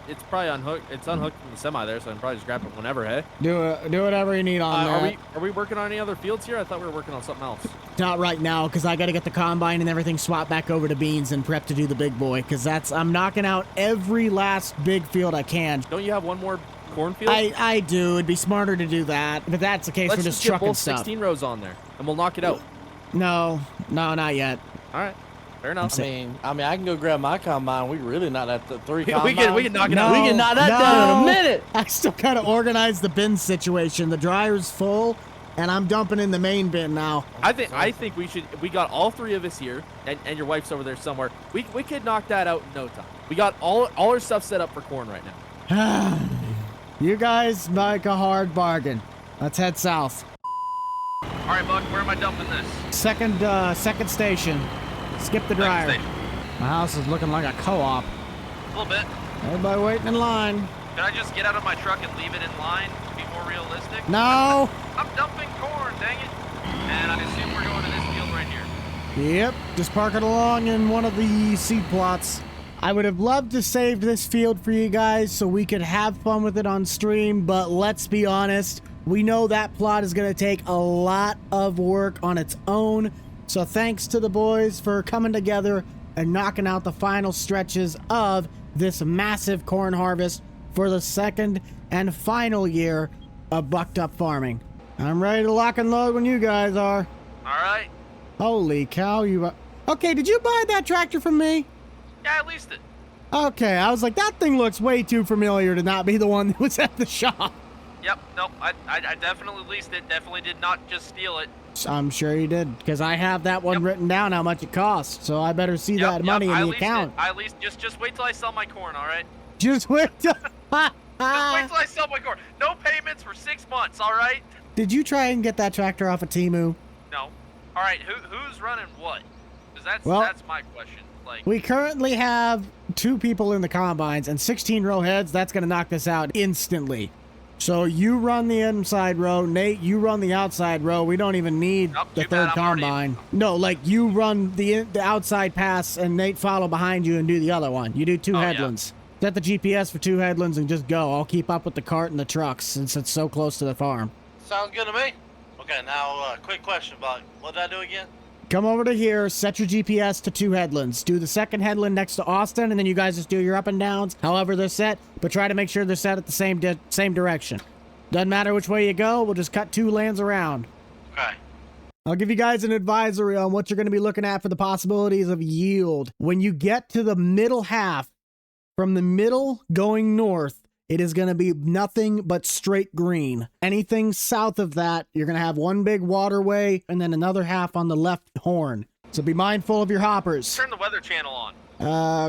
it's probably unhooked. It's unhooked from the semi there, so I can probably just grab it whenever, hey?
Do whatever you need on that.
Are we working on any other fields here? I thought we were working on something else.
Not right now, because I got to get the combine and everything swapped back over to beans and prep to do the big boy, because I'm knocking out every last big field I can.
Don't you have one more cornfield?
I do. It'd be smarter to do that. If that's the case, we're just
get
trucking
both
stuff.
16 rows on there, and we'll knock it out.
No, not yet.
All right. Fair enough.
I mean, I can go grab my combine. We really not at the 3
we
combines.
can knock it out.
We can knock that down in a minute.
I still got to organize the bin situation. The dryer's full, and I'm dumping in the main bin now.
I think we should. We got all 3 of us here, and your wife's over there somewhere. We could knock that out in no time. We got all our stuff set up for corn right now.
You guys make a hard bargain. Let's head south.
All right, Buck, where am I dumping this?
Second station. Skip the dryer. My house is looking like a co-op.
A little bit.
Everybody waiting in line.
Can I just get out of my truck and leave it in line to be more realistic?
No.
I'm dumping corn, dang it. And I assume we're going to this field right here.
Yep, just park it along in one of the seed plots. I would have loved to save this field for you guys so we could have fun with it on stream, but let's be honest, we know that plot is going to take a lot of work on its own. So thanks to the boys for coming together and knocking out the final stretches of this massive corn harvest for the second and final year of Bucked Up Farming. I'm ready to lock and load when you guys are.
All right.
Holy cow, Okay, did you buy that tractor from me?
Yeah, I leased it.
Okay, I was like, that thing looks way too familiar to not be the one that was at the shop.
Yep, nope, I definitely leased it. Definitely did not just steal it.
I'm sure you did, because I have that one written down how much it costs, so I better see that money in the account.
I leased just wait till I sell my corn, all right?
Just wait till...
Just wait till I sell my corn. No payments for 6 months, all right?
Did you try and get that tractor off of Temu?
No. All right, who's running what? Because that's my question. Like,
we currently have 2 people in the combines and 16 row heads. That's going to knock this out instantly. So you run the inside row, Nate, you run the outside row. We don't even need the third combine. No, like you run the outside pass and Nate follow behind you and do the other one. You do 2 headlands. Set the GPS for 2 headlands and just go. I'll keep up with the cart and the trucks since it's so close to the farm.
Sounds good to me. Okay, now quick question, Buck. What did I do again?
Come over to here, set your GPS to 2 headlands. Do the second headland next to Austin, and then you guys just do your up and downs, however they're set, but try to make sure they're set at the same direction. Doesn't matter which way you go, we'll just cut 2 lanes around.
okay.
I'll give you guys an advisory on what you're going to be looking at for the possibilities of yield. When you get to the middle half, from the middle going north, it is going to be nothing but straight green. Anything south of that, you're going to have one big waterway and then another half on the left horn. So be mindful of your hoppers.
Turn the weather channel on.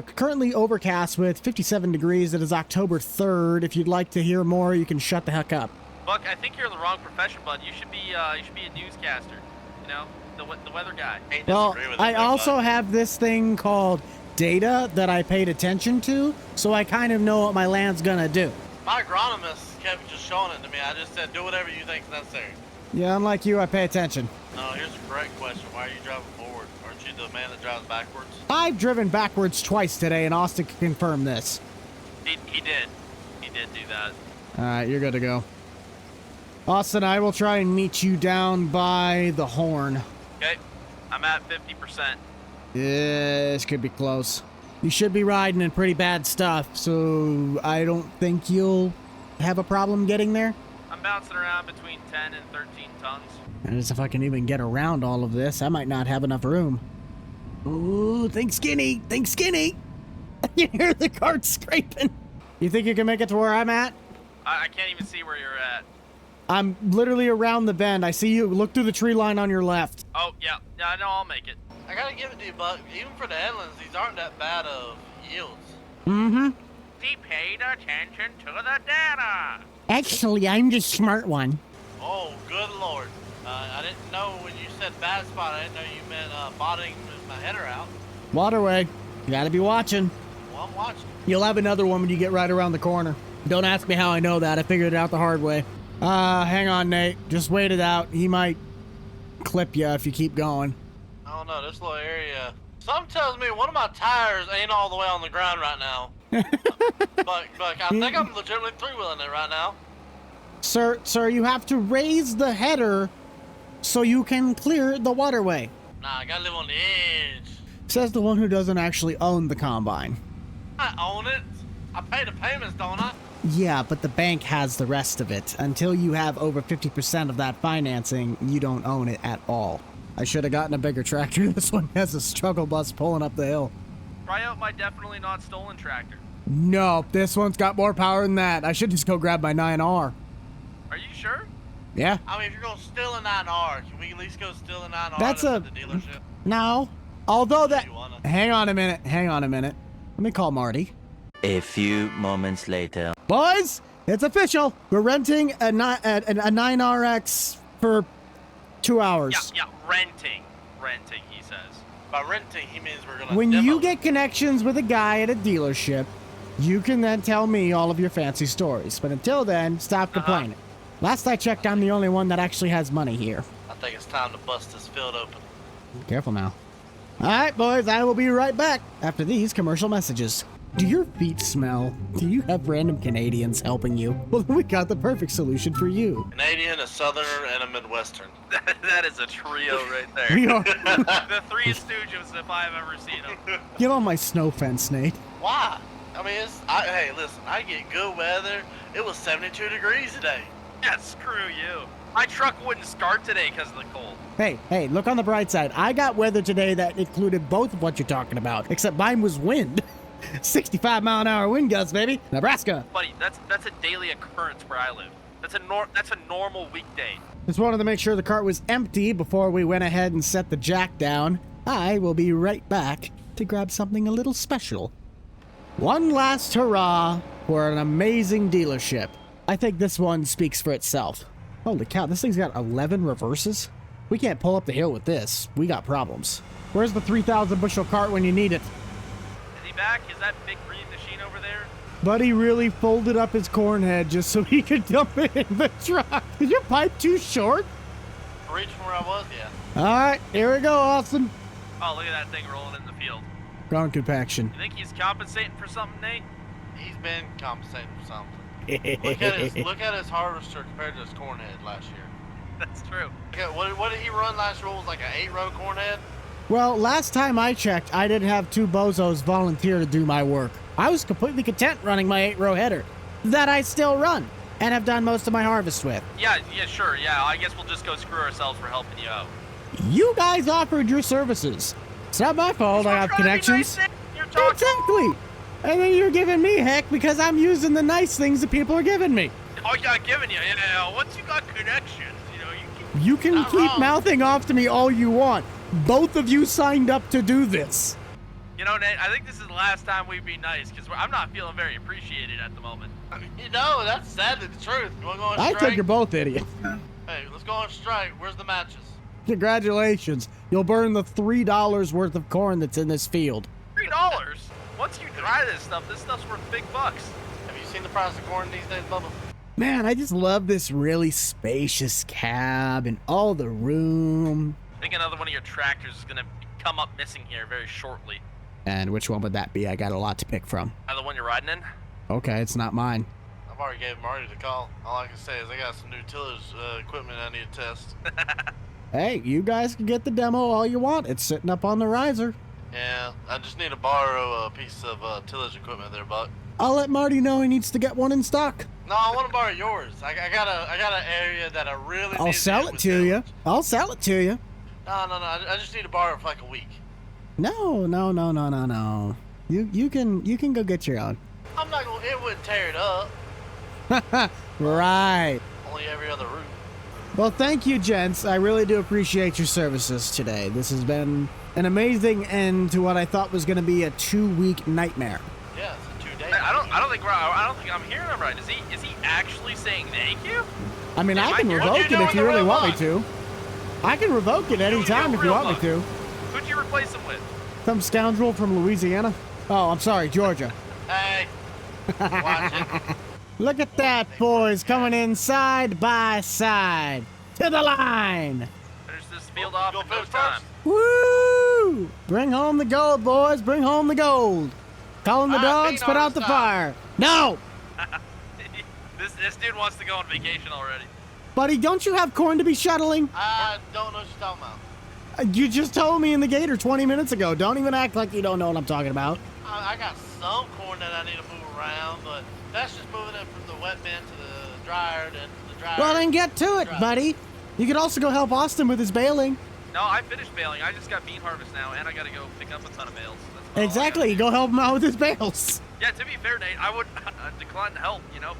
Currently overcast with 57 degrees. It is October 3rd. If you'd like to hear more, you can shut the heck up.
Buck, I think you're in the wrong profession, bud. You should be a newscaster. You know, the weather guy.
Well, I also have this thing called data that I paid attention to, so I kind of know what my land's gonna do.
My agronomist kept just showing it to me. I just said, do whatever you think is necessary.
Yeah, unlike you, I pay attention.
No, here's the correct question. Why are you driving forward? Aren't you the man that drives backwards?
I've driven backwards twice today, and Austin can confirm this.
He did. He did do that.
All right, you're good to go. Austin, I will try and meet you down by the horn.
Okay. I'm at 50%.
This could be close. You should be riding in pretty bad stuff, so I don't think you'll have a problem getting there.
I'm bouncing around between 10 and 13 tons.
And as if I can even get around all of this, I might not have enough room. Ooh, think skinny, think skinny. You hear the cart scraping. You think you can make it to where I'm at?
I can't even see where you're at.
I'm literally around the bend. I see you. Look through the tree line on your left.
Oh, yeah. Yeah, I know I'll make it.
I gotta give it to you, Buck. Even for the headlands, these aren't that bad of yields.
Mm-hmm.
He paid attention to the data.
Actually, I'm the smart one.
Oh, good lord. I didn't know when you said bad spot, I didn't know you meant bottoming my header out.
Waterway. You gotta be watching.
Well, I'm watching.
You'll have another one when you get right around the corner. Don't ask me how I know that. I figured it out the hard way. Hang on, Nate. Just wait it out. He might clip you if you keep going.
I don't know, this little area. Something tells me one of my tires ain't all the way on the ground right now.
But I think I'm legitimately three-wheeling it right now.
Sir, you have to raise the header so you can clear the waterway.
Nah, I gotta live on the edge.
Says the one who doesn't actually own the combine.
I own it. I pay the payments, don't I?
Yeah, but the bank has the rest of it. Until you have over 50% of that financing, you don't own it at all. I should have gotten a bigger tractor. This one has a struggle bus pulling up the hill.
Try out my definitely not stolen tractor.
No, this one's got more power than that. I should just go grab my 9R.
Are you sure?
Yeah.
I mean, if you're gonna steal a 9R, can we at least go steal a 9R
That's
at
a-
the dealership?
No. Although that...
You wanna?
Hang on a minute. Let me call Marty.
A few moments later.
Boys, it's official. We're renting a 9RX for 2 hours.
Yeah, renting, he says.
By renting, he means we're gonna
When
demo
you
it.
get connections with a guy at a dealership, you can then tell me all of your fancy stories. But until then, stop complaining. Last I checked, I'm the only one that actually has money here.
I think it's time to bust this field open.
Careful now. All right, boys, I will be right back after these commercial messages. Do your feet smell? Do you have random Canadians helping you? Well, we got the perfect solution for you.
Canadian, a Southerner, and a Midwestern.
That is a trio right there.
We are.
The Three Stooges, if I've ever seen them.
Get on my snow fence, Nate.
Why? I mean, hey, listen, I get good weather. It was 72 degrees today.
Yeah, screw you. My truck wouldn't start today because of the cold.
Hey, look on the bright side. I got weather today that included both of what you're talking about, except mine was wind. 65-mile-an-hour wind gusts, baby. Nebraska.
Buddy, that's a daily occurrence where I live. That's a normal weekday.
Just wanted to make sure the cart was empty before we went ahead and set the jack down. I will be right back to grab something a little special. One last hurrah for an amazing dealership. I think this one speaks for itself. Holy cow, this thing's got 11 reverses? We can't pull up the hill with this. We got problems. Where's the 3,000 bushel cart when you need it?
Is he back? Is that big green machine over there?
Buddy really folded up his corn head just so he could dump it in the truck. Is your pipe too short?
Reach from where I was, yeah.
All right, here we go, Austin.
Oh, look at that thing rolling in the field.
Ground compaction.
You think he's compensating for something, Nate?
He's been compensating for something. Look at his harvester compared to his corn head last year.
That's true.
Okay, what did he run last year? It was like an 8-row corn head?
Well, last time I checked, I didn't have two bozos volunteer to do my work. I was completely content running my 8-row header that I still run and have done most of my harvest with.
Yeah, sure. Yeah, I guess we'll just go screw ourselves for helping you out.
You guys offered your services. It's not my fault I have connections. Exactly. And then you're giving me heck because I'm using the nice things that people are giving me.
Oh, yeah, giving you. Once you got connections,
You can keep mouthing off to me all you want. Both of you signed up to do this.
You know, Nate, I think this is the last time we'd be nice because I'm not feeling very appreciated at the moment.
That's sadly the truth. You want to go on
I
strike?
think you're both idiots.
Hey, let's go on strike. Where's the matches?
Congratulations. You'll burn the $3 worth of corn that's in this field.
$3? Once you dry this stuff's worth big bucks.
Have you seen the price of corn these days, Bubba?
Man, I just love this really spacious cab and all the room.
I think another one of your tractors is going to come up missing here very shortly.
And which one would that be? I got a lot to pick from.
The one you're riding in?
Okay, it's not mine.
I've already gave Marty the call. All I can say is I got some new tillage equipment I need to test.
Hey, you guys can get the demo all you want. It's sitting up on the riser.
Yeah, I just need to borrow a piece of tillage equipment there, Buck.
I'll let Marty know he needs to get one in stock.
No, I want to borrow yours. I got an area that I really
I'll
need
sell it to you. I'll sell it to you.
No. I just need to borrow it for like a week.
No. You can go get your own.
I'm not gonna. It wouldn't tear it up.
Right.
Only every other root.
Well, thank you, gents. I really do appreciate your services today. This has been an amazing end to what I thought was going to be a 2-week nightmare.
Yeah, it's a 2-day.
I don't think I'm hearing him right. Is he actually saying thank you?
I mean, I can
What'd
revoke
you
it
do
if
with
you
the
really
real
want me
mug?
to. I can revoke it anytime if you want me to.
Who'd you replace him with?
Some scoundrel from Louisiana. Oh, I'm sorry, Georgia.
Hey, watch it.
Look at that, boys, coming in side by side. To the line.
Finish this field off
Go
in no
finish
time.
Woo! Bring home the gold, boys. Bring home the gold. Calling the dogs,
bean
put out the
harvest
fire. No!
This dude wants to go on vacation already.
Buddy, don't you have corn to be shuttling?
I don't know what you're talking about.
You just told me in the gator 20 minutes ago. Don't even act like you don't know what I'm talking about.
I got some corn that I need to move around, but that's just moving it from the wet bin to the dryer, then the dryer.
Well, then get to it, buddy. You could also go help Austin with his baling.
No, I finished baling. I just got bean harvest now, and I gotta go pick up a ton of bales. That's all I
Exactly.
gotta
You
do.
go help him out with his bales.
Yeah, to be fair, Nate, I would decline to help, you know?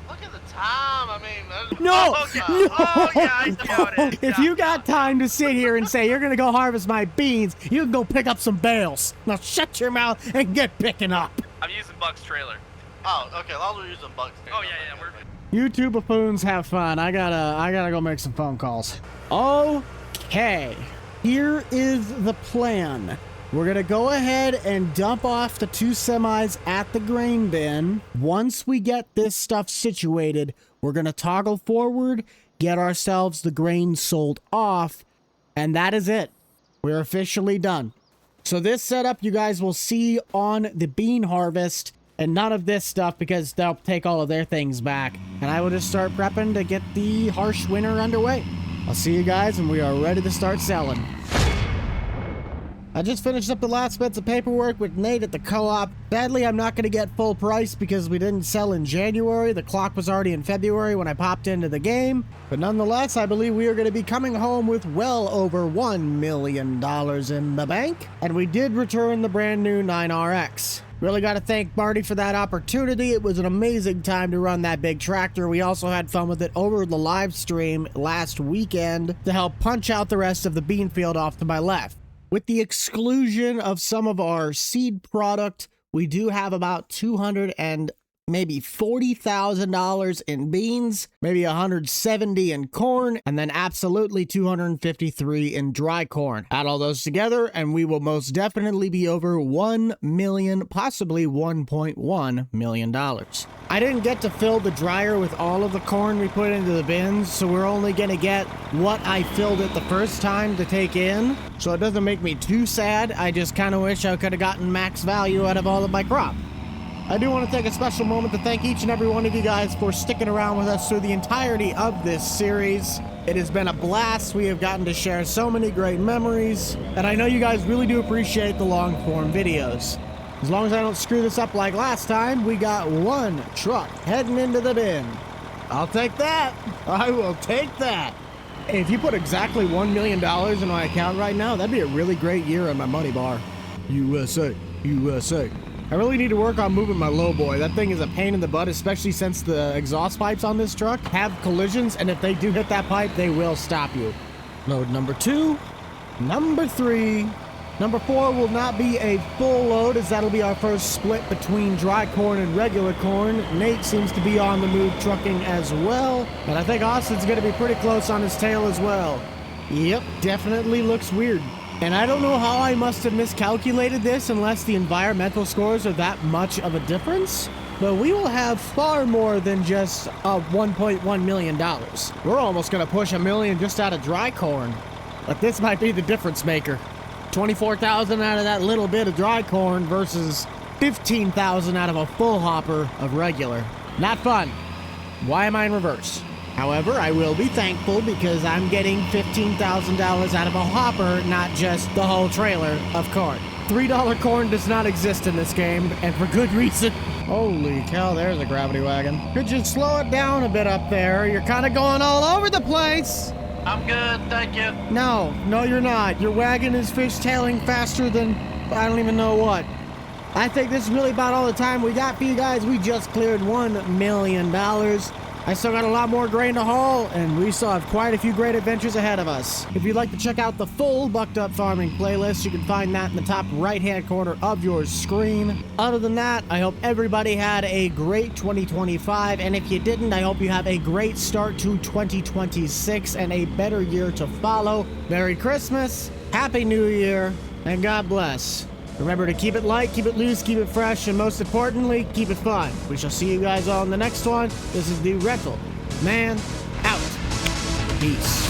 Look at the time. I mean,
No!
Oh, yeah.
No!
Oh, yeah, I see how it is.
If
Yeah,
you got time to sit here and say you're going to go harvest my beans, you can go pick up some bales. Now shut your mouth and get picking up.
I'm using Buck's trailer.
Oh, okay. As long as we're using bucks.
Oh, yeah, we're...
You two buffoons have fun. I gotta go make some phone calls. Okay. Here is the plan. We're gonna go ahead and dump off the 2 semis at the grain bin. Once we get this stuff situated, we're gonna toggle forward, get ourselves the grain sold off, and that is it. We're officially done. So this setup you guys will see on the bean harvest, and none of this stuff because they'll take all of their things back. And I will just start prepping to get the harsh winter underway. I'll see you guys when we are ready to start selling. I just finished up the last bits of paperwork with Nate at the co-op. Sadly, I'm not going to get full price because we didn't sell in January. The clock was already in February when I popped into the game. But nonetheless, I believe we are going to be coming home with well over $1 million in the bank. And we did return the brand new 9RX. Really got to thank Marty for that opportunity. It was an amazing time to run that big tractor. We also had fun with it over the live stream last weekend to help punch out the rest of the bean field off to my left. With the exclusion of some of our seed product, we do have about $240,000 in beans, maybe $170 in corn, and then absolutely $253 in dry corn. Add all those together, and we will most definitely be over $1 million, possibly $1.1 million. I didn't get to fill the dryer with all of the corn we put into the bins, so we're only going to get what I filled it the first time to take in, so it doesn't make me too sad. I just kind of wish I could have gotten max value out of all of my crop. I do want to take a special moment to thank each and every one of you guys for sticking around with us through the entirety of this series. It has been a blast. We have gotten to share so many great memories, and I know you guys really do appreciate the long-form videos. As long as I don't screw this up like last time, we got 1 truck heading into the bin. I'll take that. I will take that. Hey, if you put exactly $1 million in my account right now, that'd be a really great year in my money bar. USA, USA. I really need to work on moving my lowboy. That thing is a pain in the butt, especially since the exhaust pipes on this truck have collisions, and if they do hit that pipe, they will stop you. Load number 2, number 3, number 4 will not be a full load, as that'll be our first split between dry corn and regular corn. Nate seems to be on the move trucking as well, and I think Austin's gonna be pretty close on his tail as well. Yep, definitely looks weird. And I don't know how I must have miscalculated this unless the environmental scores are that much of a difference, but we will have far more than just $1.1 million. We're almost going to push $1 million just out of dry corn. But this might be the difference maker. 24,000 out of that little bit of dry corn versus 15,000 out of a full hopper of regular. Not fun. Why am I in reverse? However, I will be thankful because I'm getting $15,000 out of a hopper, not just the whole trailer of corn. $3 corn does not exist in this game, and for good reason. Holy cow, there's a gravity wagon. Could you slow it down a bit up there? You're kind of going all over the place.
I'm good, thank you.
No, you're not. Your wagon is fishtailing faster than I don't even know what. I think this is really about all the time we got for you guys. We just cleared $1 million. I still got a lot more grain to haul, and we still have quite a few great adventures ahead of us. If you'd like to check out the full Bucked Up Farming playlist, you can find that in the top right-hand corner of your screen. Other than that, I hope everybody had a great 2025, and if you didn't, I hope you have a great start to 2026 and a better year to follow. Merry Christmas, Happy New Year, and God bless. Remember to keep it light, keep it loose, keep it fresh, and most importantly, keep it fun. We shall see you guys all in the next one. This is the Rental Man out. Peace.